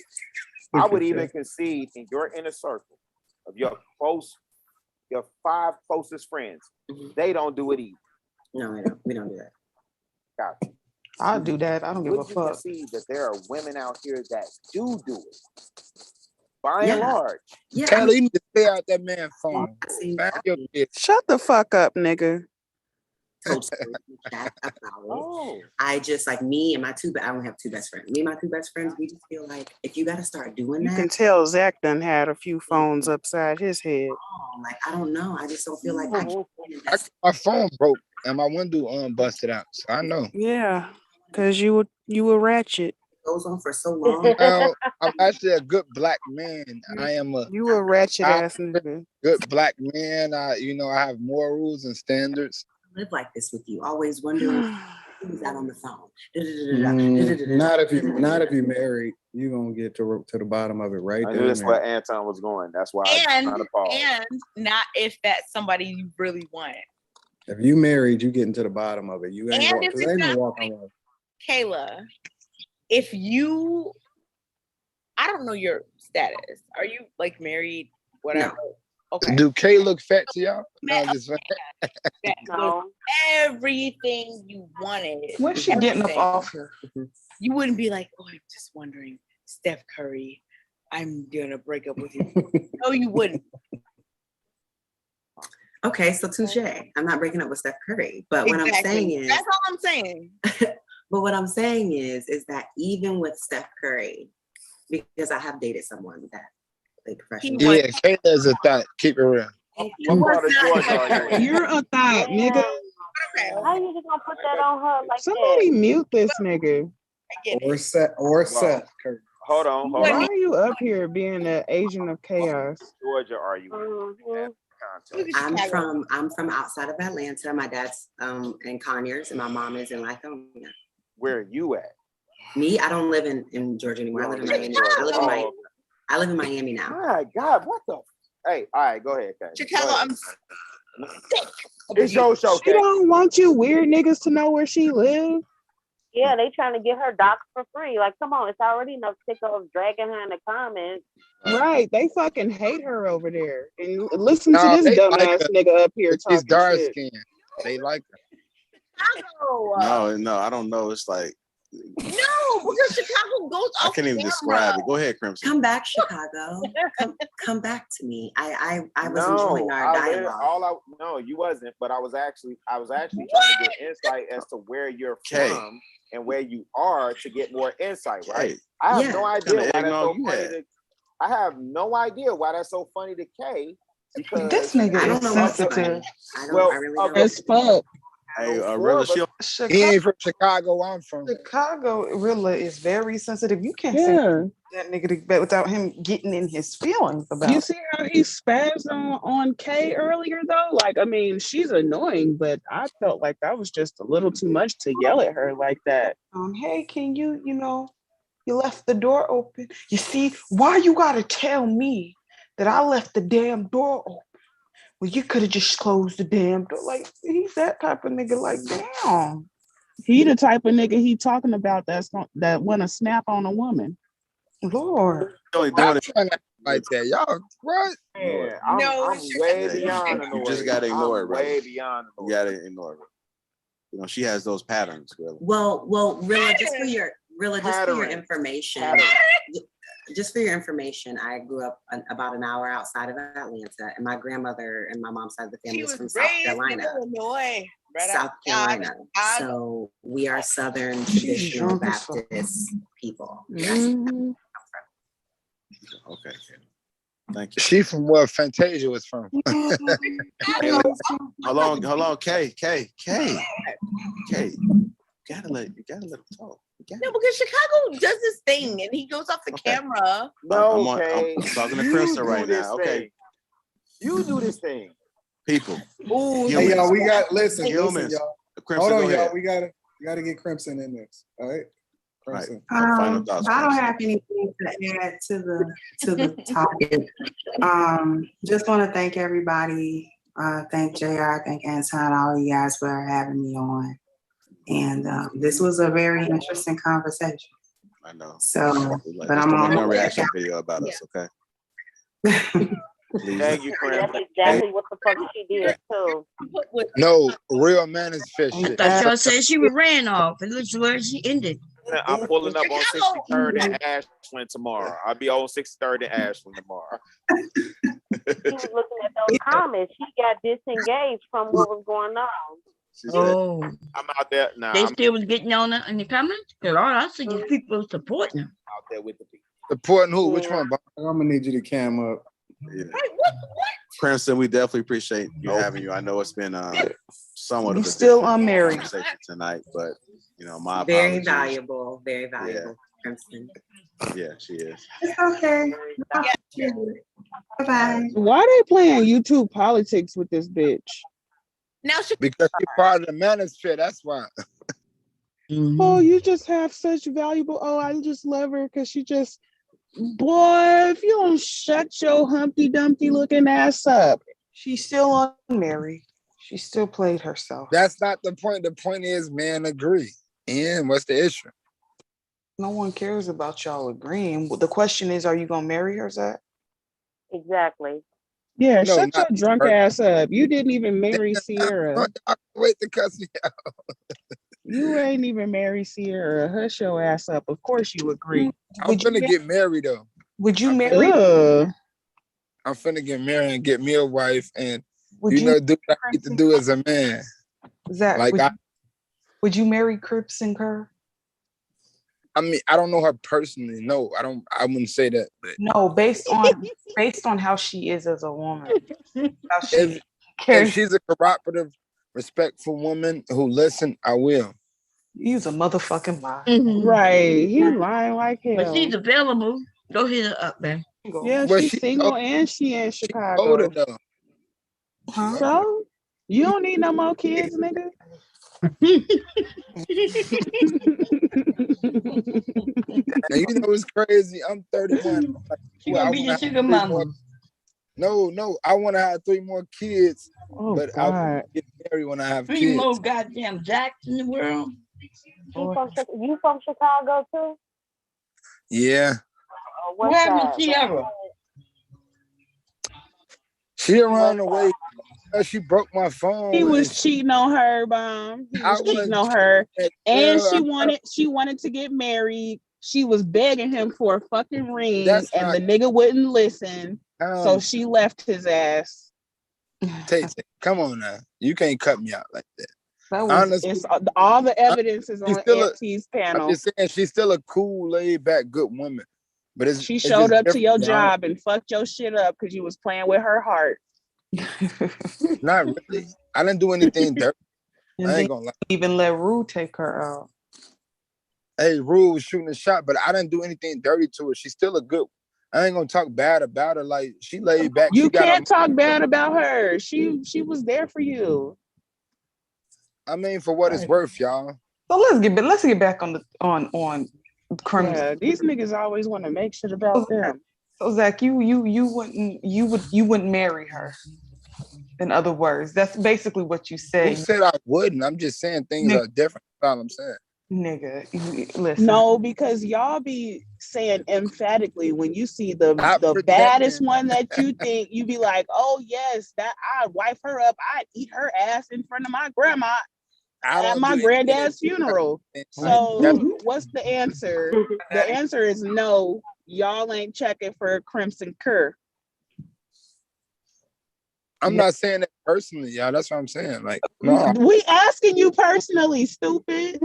I would even concede in your inner circle of your 5 closest friends, they don't do it either. No, I don't. We don't do that. Gotcha. I'll do that. I don't give a fuck. Would you concede that there are women out here that do it? By and large. Yeah. Taylor, you need to stay out that man's phone. Shut the fuck up, nigga. I just like me and my I don't have 2 best friends. Me and my 2 best friends, we just feel like if you got to start doing that. You can tell Zach done had a few phones upside his head. Like, I don't know. I just don't feel like my phone broke and my window busted out. So I know. Yeah, because you were ratchet. Goes on for so long. I'm actually a good black man. You a ratchet ass nigga. Good black man. I have morals and standards. Live like this with you, always wondering who's out on the phone. Not if you married, you're gonna get to the bottom of it right there. That's where Anton was going. That's why I'm trying to pause. And not if that's somebody you really want. If you married, you getting to the bottom of it. You ain't walking away. Kayla, if you, I don't know your status. Are you like married? Whatever. No. Okay. Do Kay look fat to y'all? No, just no. Everything you wanted. When's she getting up off here? You wouldn't be like, oh, I'm just wondering, Steph Curry, I'm gonna break up with you. No, you wouldn't. Okay, so touche. I'm not breaking up with Steph Curry, but what I'm saying is that's all I'm saying. But what I'm saying is that even with Steph Curry, because I have dated someone that played professional. Yeah, Kayla's a thought. Keep it real. What part of Georgia are you in? You're a thought, nigga. How you just gonna put that on her like Somebody that? mute this nigga. Or Seth Curry. Hold on. Why are you up here being an agent of chaos? Georgia are you in? I'm from outside of Atlanta. My dad's in Conyers and my mom is in Lithonia. Where are you at? Me, I don't live in Georgia anymore. I live in Miami. I live in Miami now. My God, what the? Hey, all right, go ahead, Kay. Chicago, Go ahead. I'm It's your show, She Kay. don't want you weird niggas to know where she lives. Yeah, they trying to get her docs for free. Like, come on, it's already enough sickos dragging her in the comments. Right, they fucking hate her over there. And listen to No, this they like dumbass her. nigga up here She's talking dark shit. skinned. They like her. No, I don't know. It's like no, because Chicago goes I off can't even camera. describe it. Go ahead, Crimson. Come back, Chicago. Come back to me. I was enjoying our dialogue. No, you wasn't. But I was actually trying to get insight as to where you're from and where you are to get more insight. Right? I have no idea why that's so funny. I have no idea why that's so funny to Kay. Because this nigga is sensitive. As fuck. Hey, Rilla, He ain't from Chicago. I'm from Chicago. Rilla is very sensitive. You can't say that nigga to bed without him getting in his feelings about You it. see how he spazzed on Kay earlier though? Like, I mean, she's annoying, but I felt like that was just a little too much to yell at her like that. Hey, can you left the door open? You see, why you gotta tell me that I left the damn door open? Well, you could have just closed the damn door. Like, he's that type of nigga. Like, damn. He the type of nigga he talking about that want to snap on a woman. Lord. Only doing it like that. Y'all, what? Yeah, I'm way beyond You just gotta ignore it, way Rilla. beyond You gotta ignore it. You know, she has those patterns, Rilla. Well, Rilla, just for your information. Just for your information, I grew up about an hour outside of Atlanta, and my grandmother and my mom's side of the family is from South Carolina. Illinois. South Carolina. So we are Southern traditional Baptist people. Mm-hmm. Okay. Thank you. She from where Fantasia was from. Hold on, Kay. You gotta let him talk. No, because Chicago does this thing and he goes off the camera. No, I'm talking to Krista right now. Okay. You do this thing. People. Ooh, Hey y'all, we got listen, Humans. y'all. Crimson, Hold on, go y'all. ahead. We gotta get Crimson in this. All right. Crimson. Final thoughts, I don't Crimson. have anything to add to the topic. Just want to thank everybody. Thank JR, thank Anton, all you guys for having me on. And this was a very interesting conversation. I know. So, but Just I'm don't on make no reaction video about us, okay? Please. Thank you, That's exactly what the fuck she did too. No, real Manosphere shit. I thought y'all said she ran off. It looks where she ended. I'm pulling up on 63rd and Ashland tomorrow. I'll be on 63rd and Ashland tomorrow. She was looking at those comments. She got disengaged from what was going on. Oh, I'm out there now. they I'm still was getting on it in the comments? Because all I see is people supporting them. out there with the people. Supporting who? Which one? Bob? I'm gonna need you to cam up. Yeah. Crimson, we definitely appreciate you having you. I know it's been somewhat of a still different unmarried conversation tonight, but my Very apologies. valuable, Crimson. Yeah, she is. It's okay. Bye-bye. Why they playing YouTube politics with this bitch? Now Because she's part of the Manosphere. That's why. Oh, you just have such valuable. Oh, I just love her because she just. Boy, if you don't shut your Humpty Dumpty looking ass up. She's still unmarried. She still played herself. That's not the point. The point is, man, agree. And what's the issue? No one cares about y'all agreeing. The question is, are you gonna marry her, Zach? Exactly. Yeah, No, shut your not drunk her. ass up. You didn't even marry Sierra. Wait to cuss me out. You ain't even marry Sierra. Hush your ass up. Of course you agree. I'm finna get married though. Would you marry? I'm finna get married and get me a wife and Would do what I need to do as a man. Zach, Like would you marry Crips and Kerr? I mean, I don't know her personally. No, I don't. I wouldn't say that. But No, based on how she is as a woman, how she if carries. she's a cooperative, respectful woman who listen, I will. Use a motherfucking lie. Right. He's lying like But hell. she's available. Go hit her up, man. Yeah, Well, she's single and she in older Chicago. though. Huh? So you don't need no more kids, nigga. And you know what's crazy? I'm 31. Like, She well, gonna I be want your to have sugar 3 mama. more. No, I want to have 3 more kids, Oh, but I God. will get married when I have 3 kids. more goddamn Jacks in the world. You from Chicago too? Yeah. What happened to Sierra? She ran away. She broke my phone. He was and cheating on her, Mom. He I was cheating wasn't on her. cheating, And girl. she wanted to get married. She was begging him for a fucking ring, That's and not the nigga wouldn't listen. So she left his ass. Tay, come on now. You can't cut me out like that. That was Honestly, it's all the evidence is she's on still Auntie's I'm panel. just saying she's still a cool, laid back, good woman. But She it's showed just up to your different, y'all. job and fucked your shit up because you was playing with her heart. Not really. I didn't do anything dirty. I ain't gonna lie. Even let Rue take her out. Hey, Rue was shooting a shot, but I didn't do anything dirty to her. She's still a good. I ain't gonna talk bad about her. Like she laid back. You She got can't a. talk bad about her. She was there for you. I mean, for what it's worth, y'all. So let's get back on criminal. Yeah, these niggas always want to make shit about them. So Zach, you wouldn't marry her. In other words, that's basically what you Who say. said I wouldn't? I'm just saying things are different. That's all I'm saying. Nigga, listen. No, because y'all be saying emphatically when you see the pretending. baddest one that you think, you be like, oh yes, that I'd wipe her up, I'd eat her ass in front of my grandma at my granddad's funeral. So what's the answer? The answer is no, y'all ain't checking for Crimson Cur. I'm not saying that personally, y'all. That's what I'm saying. Like, no. We asking you personally, stupid.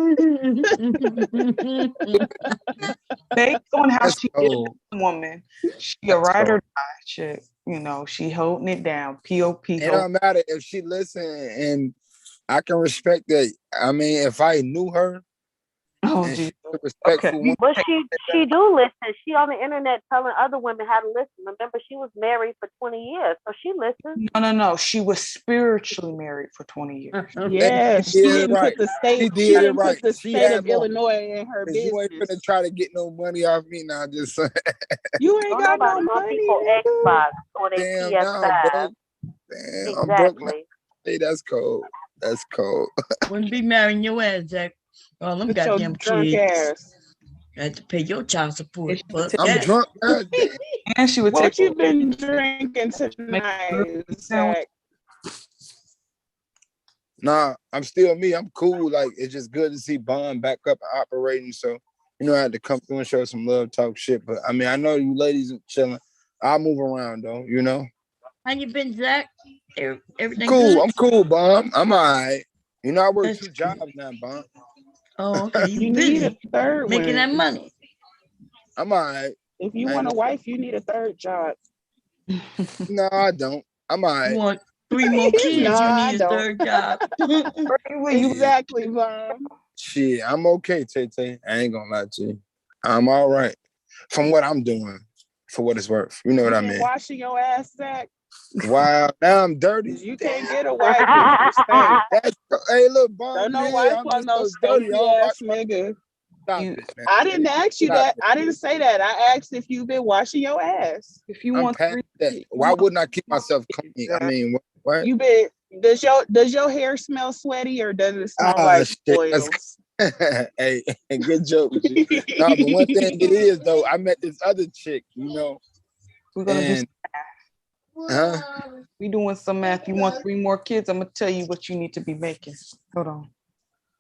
Based on how That's she cold. is a woman, she a ride or die chick. You know, she holding it down. POP. It don't matter if she listen, and I can respect that. I mean, if I knew her, and she's a respectful woman. But she do listen. She on the internet telling other women how to listen. Remember, she was married for 20 years, so she listened. No. She was spiritually married for 20 years. Yeah, she didn't put the state. She didn't put the state of Illinois in her business. You ain't gonna try to get no money off me now. Just saying. You ain't got no money. Xbox or they Damn, PS5. now I'm broke. Damn, I'm broke now. Hey, that's cold. That's cold. Wouldn't be marrying your ass, Jack. All them With your goddamn drunk kids. ass. You had to pay your child support. I'm drunk. And she would What take you been drinking tonight, Zach? Nah, I'm still me. I'm cool. Like, it's just good to see Bond back up and operating. So, I had to come through and show some love, talk shit. But I mean, I know you ladies are chilling. I'll move around though, How you been, Zach? Everything cool. good? I'm cool, Bond. I'm all right. I work 2 jobs now, Bond. Oh, okay. You need busy a third making that one. money. I'm all right. If you want a wife, you need a third job. No, I don't. I'm all right. You want 3 more kids, No, you I need a don't. third job. Exactly, Mom. Shit, I'm okay, Tay. I ain't gonna lie to you. I'm all right. From what I'm doing, for what it's worth. You know what I mean? Washing your ass, Zach. Wow, now I'm dirty. You can't get a wife if you stink. Hey, look, Bond, Don't no wife I'm on just no so dirty. stinky ass nigga. Stop it, man. I didn't ask you Stop that. it. I didn't say that. I asked if you've been washing your ass. If you I'm want past that. Why wouldn't I keep myself clean? I mean, what? You been does your hair smell sweaty or does it smell like Shit. oils? Hey, good joke. No, but one thing it is though, I met this other chick, We're gonna do some math. We doing some math. You want 3 more kids? I'm gonna tell you what you need to be making. Hold on.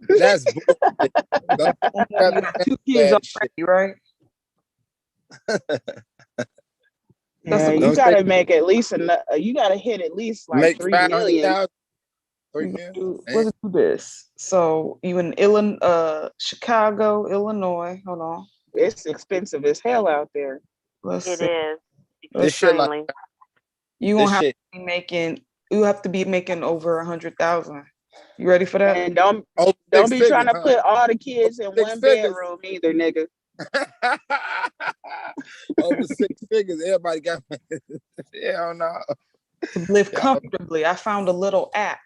That's bullshit. You got 2 kids already, right? Yeah, you gotta make at least you gotta hit at least like make 3 million. 500,000. 3 mil. Let's do this. So you in Illinois, Chicago, Illinois. Hold on. It's expensive as hell out there. Let's It see. is This shit like extremely. You this gonna have shit. to be making. You have to be making over 100,000. You ready for that? And don't Over don't 6 be figures, trying to huh? put all the kids in Over 6 one figures. bedroom either, nigga. Over 6 figures. Everybody got hell no. To live Yeah. comfortably. I found a little app.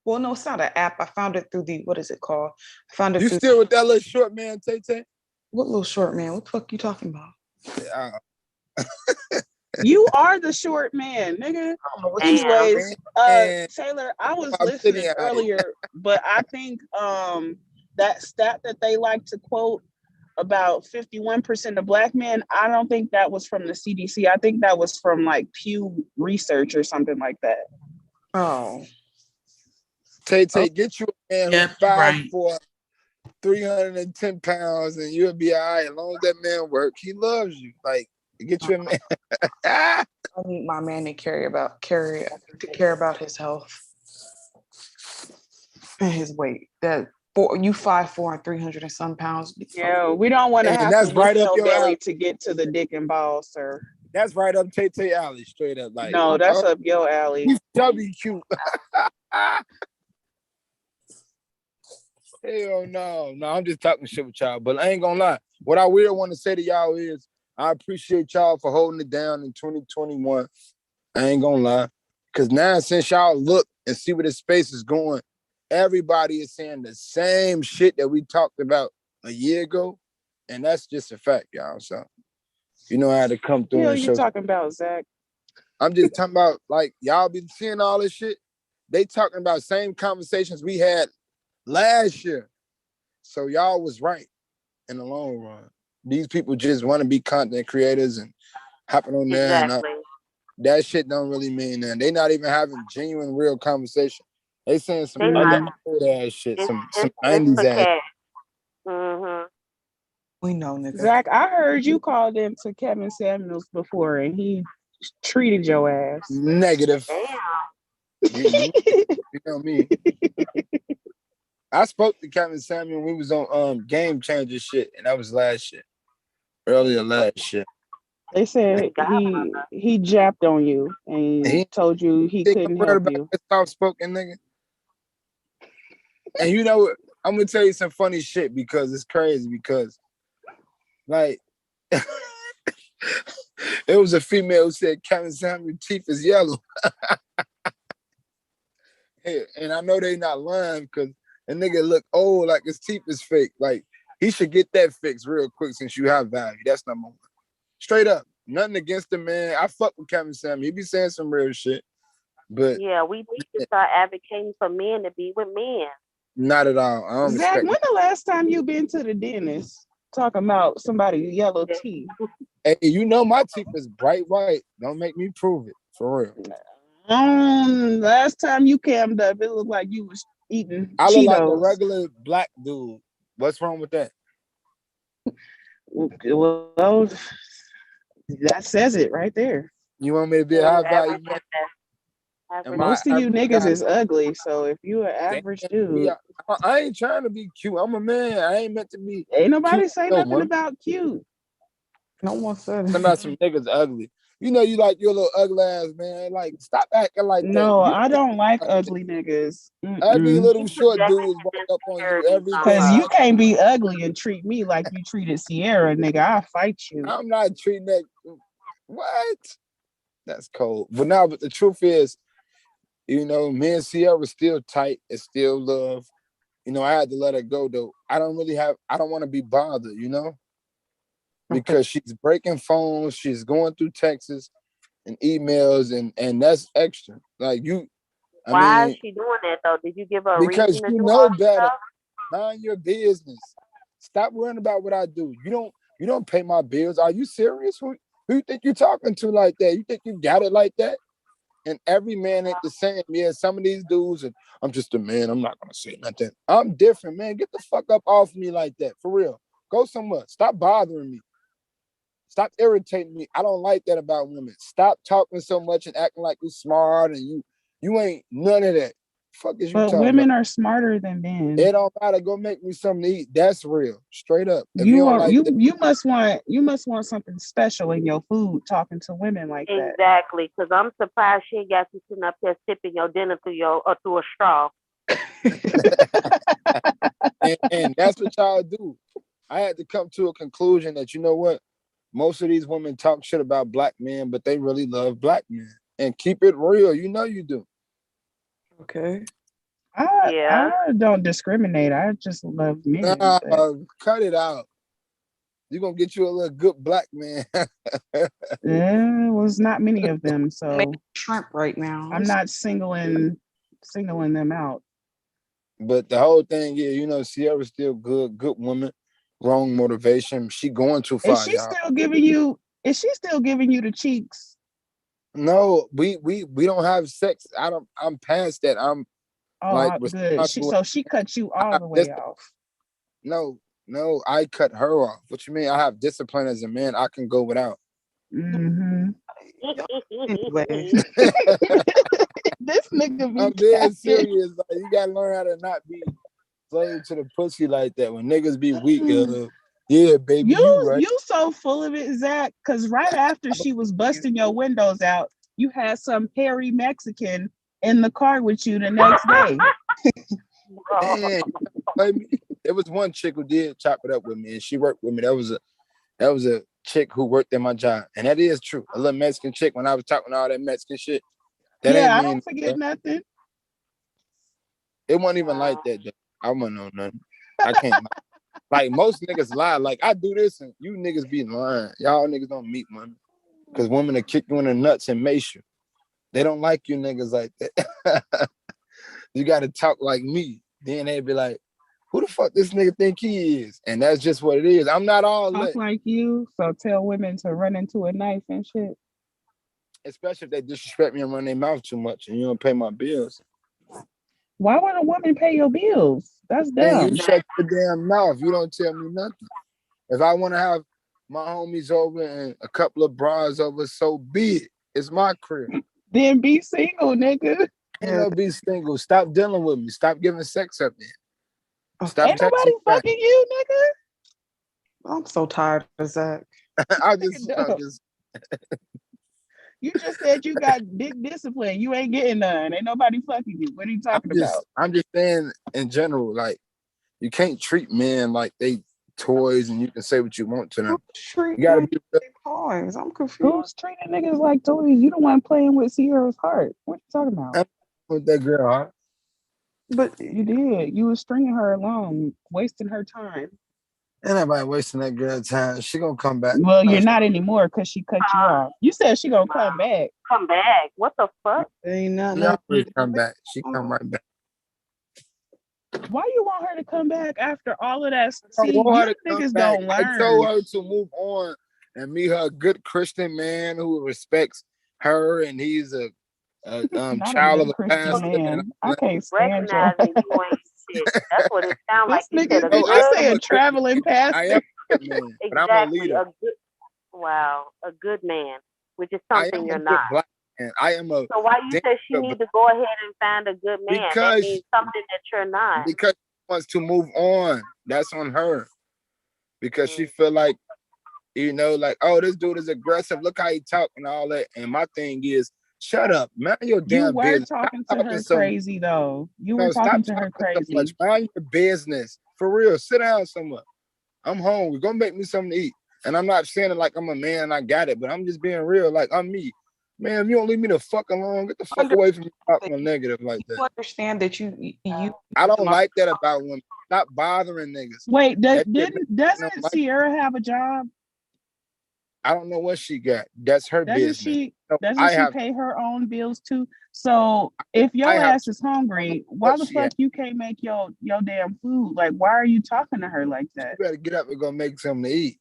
Well, no, it's not an app. I found it through the what is it called? I found it You through still with that little short man, Tay? what little short man? What the fuck you talking about? You are the short man, nigga. Anyways, And Taylor, I was I'm sitting listening here. earlier, but I think that stat that they like to quote about 51% of black men, I don't think that was from the CDC. I think that was from like Pew Research or something like that. Oh. Tay, get you a man Yep, who's you're 5'4", 310 pounds, and you'll be all right. As long as that man work, he loves you. Like, get you a man. I need my man to care about his health and his weight. You 5'4" and 300 and some pounds. Yeah, we don't want to And have that's to right lift up your your belly alley. to get to the dick and balls, sir. That's right up Tay alley, straight up. Like, No, that's up your alley. He's chubby cute. Hell no. No, I'm just talking shit with y'all. But I ain't gonna lie. What I will want to say to y'all is I appreciate y'all for holding it down in 2021. I ain't gonna lie. Because now since y'all look and see where the space is going, everybody is saying the same shit that we talked about a year ago. And that's just a fact, y'all. So you know how to come through Hell, and you show. talking about, Zach? I'm just talking about, like, y'all been seeing all this shit. They talking about same conversations we had last year. So y'all was right in the long run. These people just want to be content creators and hopping on there. Exactly. And that shit don't really mean nothing. They not even having genuine, real conversation. They saying some They other not. old ass shit, some It's 90s the ass. cat. Mm-hmm. We know, nigga. Zach, I heard you called into Kevin Samuels before and he treated your ass. Negative. You know me. I spoke to Kevin Samuel when we was on Game Changer shit, and that was last year. Earlier last year. They said he japped on you and he told you he couldn't help you. Soft spoken nigga. And you know what? I'm gonna tell you some funny shit because it's crazy because like it was a female who said Kevin Samuel's teeth is yellow. And I know they not lying because the nigga look old like his teeth is fake. Like he should get that fixed real quick since you have value. That's number one. Straight up. Nothing against the man. I fuck with Kevin Samuel. He be saying some real shit. But yeah, we need to start advocating for men to be with men. Not at all. I don't Zach, respect when the last time you been to the dentist talking about somebody's yellow teeth? Hey, you know my teeth is bright white. Don't make me prove it. For real. Last time you cammed up, it looked like you was eating I look like a Cheetos. regular black dude. What's wrong with that? Well, that says it right there. You want me to be a high value man? Most of you niggas is ugly, so if you an average dude, I ain't trying to be cute. I'm a man. I ain't meant to be. ain't nobody cute. say No nothing one. about cute. No one said Something about some niggas ugly. You know you like your little ugly ass, man. Like stop acting like that. No, I don't like ugly niggas. Ugly little short dudes walk up on you every day. Cause you can't be ugly and treat me like you treated Sierra, nigga. I'll fight you. I'm not treating that. What? That's cold. But now, but the truth is, you know, me and Sierra still tight. It's still love. You know, I had to let her go though. I don't want to be bothered, you know? Because she's breaking phones, she's going through texts and emails, and that's extra. Like Why is she doing that though? Did you give her a because reason to you do know all this better. stuff? Mind your business. Stop worrying about what I do. You don't pay my bills. Are you serious? Who you think you're talking to like that? You think you got it like that? And every man ain't the same. Yeah, some of these dudes, and I'm just a man. I'm not gonna say nothing. I'm different, man. Get the fuck up off me like that, for real. Go somewhere. Stop bothering me. Stop irritating me. I don't like that about women. Stop talking so much and acting like you're smart and you ain't none of that. Fuck is you But talking about? women are smarter than men. It don't matter. Go make me something to eat. That's real. Straight up. If you You don't are like that, you must want something special in your food talking to women like that. Exactly, because I'm surprised she ain't got you sitting up there sipping your dinner through a straw. and that's what y'all do. I had to come to a conclusion that, you know what? Most of these women talk shit about black men, but they really love black men. And keep it real. You know you do. Okay. I don't discriminate. I just love men. Nah, but cut it out. You're gonna get you a little good black man. there was not many of them, so shrimp right now. I'm not singling them out. But the whole thing, yeah, you know, Sierra's still good woman, wrong motivation. She going too Is far, she y'all. still giving you? Is she still giving you the cheeks? No, we don't have sex. I'm past that. I'm like Good. responsible. She cut you all the way off. No, I cut her off. What you mean? I have discipline as a man. I can go without. Mm-hmm. This nigga be I'm being capping. serious. Like, you gotta learn how to not be slave to the pussy like that. When niggas be weak, yeah, baby, you right. You so full of it, Zach. Because right after she was busting your windows out, you had some hairy Mexican in the car with you the next day. Man, there was one chick who did chop it up with me, and she worked with me. That was a chick who worked at my job, and that is true. A little Mexican chick. When I was talking all that Mexican shit, that ain't I mean. don't forget nothing. It wasn't even like that. Though. I wouldn't know nothing. I can't. Like most niggas lie. Like I do this, and you niggas be lying. Y'all niggas don't meet women, because women will kick you in the nuts and mace you. They don't like you niggas like that. You got to talk like me. Then they be like, who the fuck this nigga think he is? And that's just what it is. I'm not all talk that. like you, so tell women to run into a knife and shit. Especially if they disrespect me and run their mouth too much and you don't pay my bills. Why would a woman pay your bills? That's dumb. Man, you shut your damn mouth. You don't tell me nothing. If I want to have my homies over and a couple of bras over, so be it. It's my crib. Then be single, nigga. Ain't no be single. Stop dealing with me. Stop giving sex up there. Stop Ain't nobody fucking you, nigga. I'm so tired of Zach. I just You just said you got big discipline. You ain't getting none. Ain't nobody fucking you. What are you talking about? I'm just saying in general, like you can't treat men like they toys and you can say what you want to them. You gotta be toys. I'm confused. Who's treating niggas like toys? You the one playing with Sierra's heart. What you talking about? With that girl heart. But you did. You was stringing her along, wasting her time. Ain't nobody wasting that girl time. She gonna come back. Well, you're not anymore because she cut you off. You said she gonna come back. Come back? What the fuck? Ain't not She always come back. She come right back. Why you want her to come back after all of that? I See, want her you to come niggas back. don't learn. I told her to move on and meet her a good Christian man who respects her, and he's a child of a pastor. Man. I can't stand you. Recognizing you ain't shit. That's what it sounds like. This You said nigga, a did good, you say a traveling pastor? I am a good man, but I'm a exactly leader. a good. Wow, a good man, which is I something am you're a good not. black man. I am a So why you say she good need black to go ahead and find a good man? That Because- means something that you're not. because she wants to move on. That's on her. Because she feel like, you know, like, oh, this dude is aggressive. Look how he talk and all that. And my thing is, shut up, mind your You damn were business. talking Stop to her so crazy though. You were No, talking stop to her talking so much. crazy. Mind your business. For real. Sit down somewhere. I'm hungry. Go make me something to eat. And I'm not saying it like I'm a man and I got it, but I'm just being real. Like I'm me. Man, if you don't leave me the fuck alone, get the fuck away from me talking negative like You that. understand that you I don't like that about women. Stop bothering niggas. Wait, That shit make me doesn't don't like- Sierra have a job? I don't know what she got. That's her business. No, Doesn't I she have pay her own bills too? So if your I have ass is hungry, why what the she fuck has. you can't make your damn food? Like, why are you talking to her like that? You better get up and go make something to eat.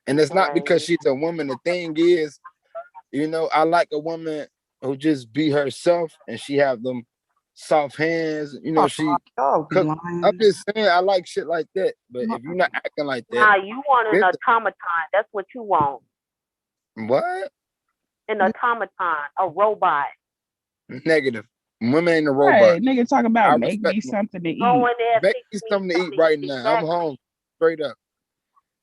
And it's not because she's a woman. The thing is, you know, I like a woman who just be herself and she have them soft hands. You know, she cook. I'm just saying I like shit like that. But if you're not acting like that, Nah, you want an get automaton. That's what you want. what? An automaton, a robot. Negative. Women ain't a robot. Right, nigga talking I about make respect me them. something to Go eat. in there, Make fix me me something to eat something. right now. I'm Exactly. home. Straight up.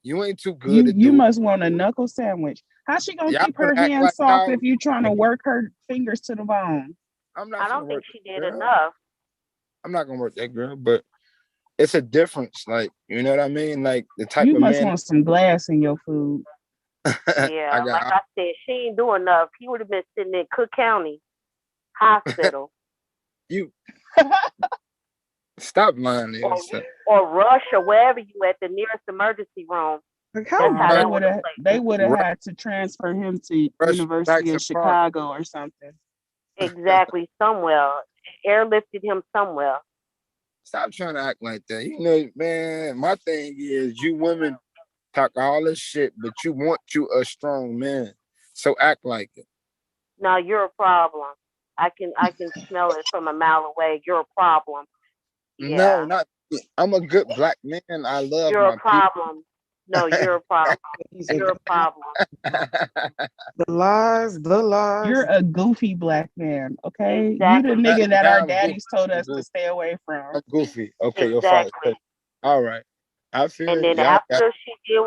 You ain't too good You to you do it. must want a knuckle sandwich. How's she gonna Y'all keep gonna her act hands like soft y'all. if you trying to work her fingers to the bone? I'm not I gonna don't think work she that did girl. enough. I'm not gonna work that girl, but it's a difference. Like, you know what I mean? Like the type You of must man want some glass in your food. Yeah, I like got. I said, she ain't do enough. He would have been sitting in Cook County Hospital You stop lying to or yourself. Rush or wherever you at the nearest emergency room. Like That's how They that would would have have Rush, had to transfer him to rush University of Jackson Park. Chicago or something. played. Exactly, somewhere. Airlifted him somewhere. Stop trying to act like that. You know, man, my thing is you women talk all this shit, but you want you a strong man. So act like it. Now you're a problem. I can smell it from a mile away. You're a problem. No, Yeah. not me. I'm a good black man. I love You're a my people. problem. No, you're a problem. You're a problem. The lies, the lies. You're a goofy black man, okay? You the Exactly. nigga that our I'm goofy. daddies told I'm us to goofy. stay away from. I'm goofy. Okay, your father Exactly. said. All right. I feel And then y'all got after she did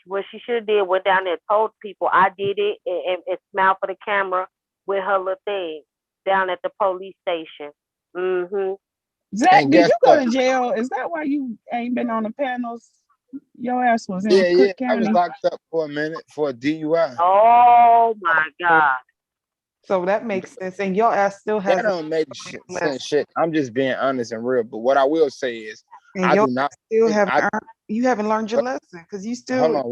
what she should have did, went down there and told people I did it and smiled for the camera with her little thing down at the police station. Mm-hmm. Zach, and did guess you go what? to jail? Is that why you ain't been on the panels? Your ass was in Yeah. Cook I was County. locked up for a minute for a DUI. Oh my God. So that makes sense. And your ass still That has don't make sense. Shit. I'm just being honest and real. But what I will say is, and I your do not. still haven't I you haven't learned your but lesson because you hold still on.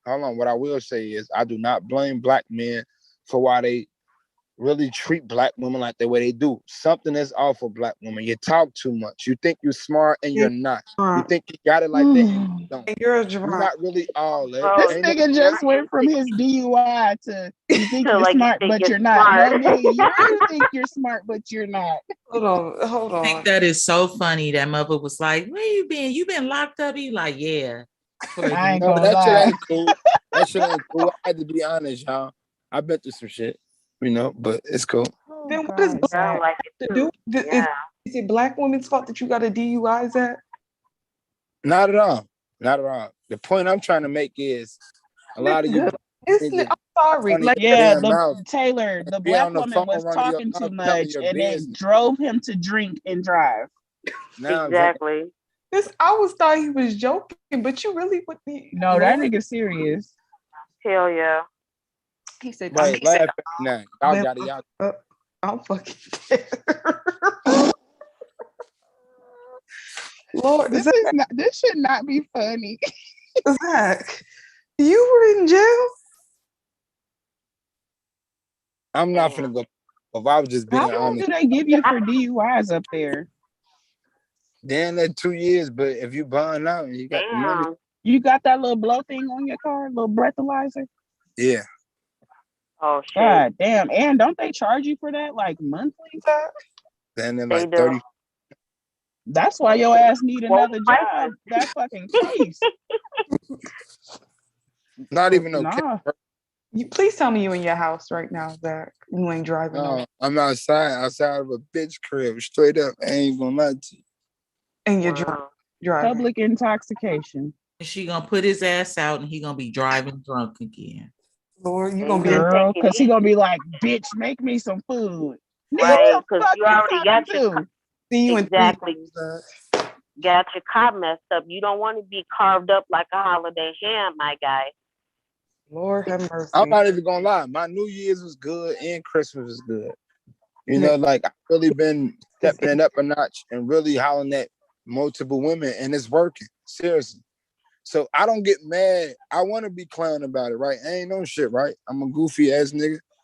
Hold on. What I will say is, I do not blame black men for why they really treat black women like the way they do. Something is off with black women. You talk too much. You think you're smart and you're not. You think you got it like that and you don't. and you're a You're drunk. not really all that. This Ain't no nigga just went from his DUI to you think So you're like you smart, think but you're you're not. No, smart. nigga, you think you're smart, but you're not. Hold I think on. that is so funny. That mother was like, "Where you been? You been locked up?" He like, "Yeah." For a I ain't No, gonna that shit lie. ain't cool. That shit ain't cool. I had to be honest, y'all. I've been through some shit, but it's cool. Then what does God, black Sound Zach. like it to too. do? Yeah. Is it black women's fault that you got a DUI? Is that? Not at all. Not at all. The point I'm trying to make is a lot of you Nigga, Isn't it? niggas I'm sorry. running Like your Yeah, damn the mouth. Taylor, the Be black on the woman phone was running your talking too mouth telling much your and it business. drove him to drink and drive. Now I'm drinking. Exactly. I was thought he was joking, but you really would be. No, that nigga serious. Hell yeah. He said, Right, laugh at me now. Y'all got it. Y'all. I'm fucking dead. Lord, This is not. This should not be funny. Zach, you were in jail? I'm not finna go. If I was just How being long honest, do they give you for DUIs up there? then that 2 years. But if you buying out and you got the money, Damn. You got that little blow thing on your car, little breathalyzer? yeah. Oh shit. God damn. And don't they charge you for that like monthly? Then they're They like do. 30. That's why your ass need Well, another job. That fucking case. Not even no. Nah. You please tell me you in your house right now, Zach. You ain't driving. No, I'm outside of a bitch crib, straight up. I ain't gonna lie to you. And you're driving. Public intoxication. And she gonna put his ass out, and he gonna be driving drunk again. Lord, you gonna be Girl, because he gonna be like, bitch, make me some food. Nigga, Right, who the because fuck you you already got talking your to? See you exactly. in 3 days, Got your car messed up. You don't want to be carved up like a holiday ham, my guy. Lord have mercy. I'm not even gonna lie. My New Year's was good and Christmas was good. You know, like I've really been stepping it up a notch and really hollering at multiple women, and it's working. Seriously. So I don't get mad. I want to be clown about it, right? I ain't no shit, right? I'm a goofy ass nigga.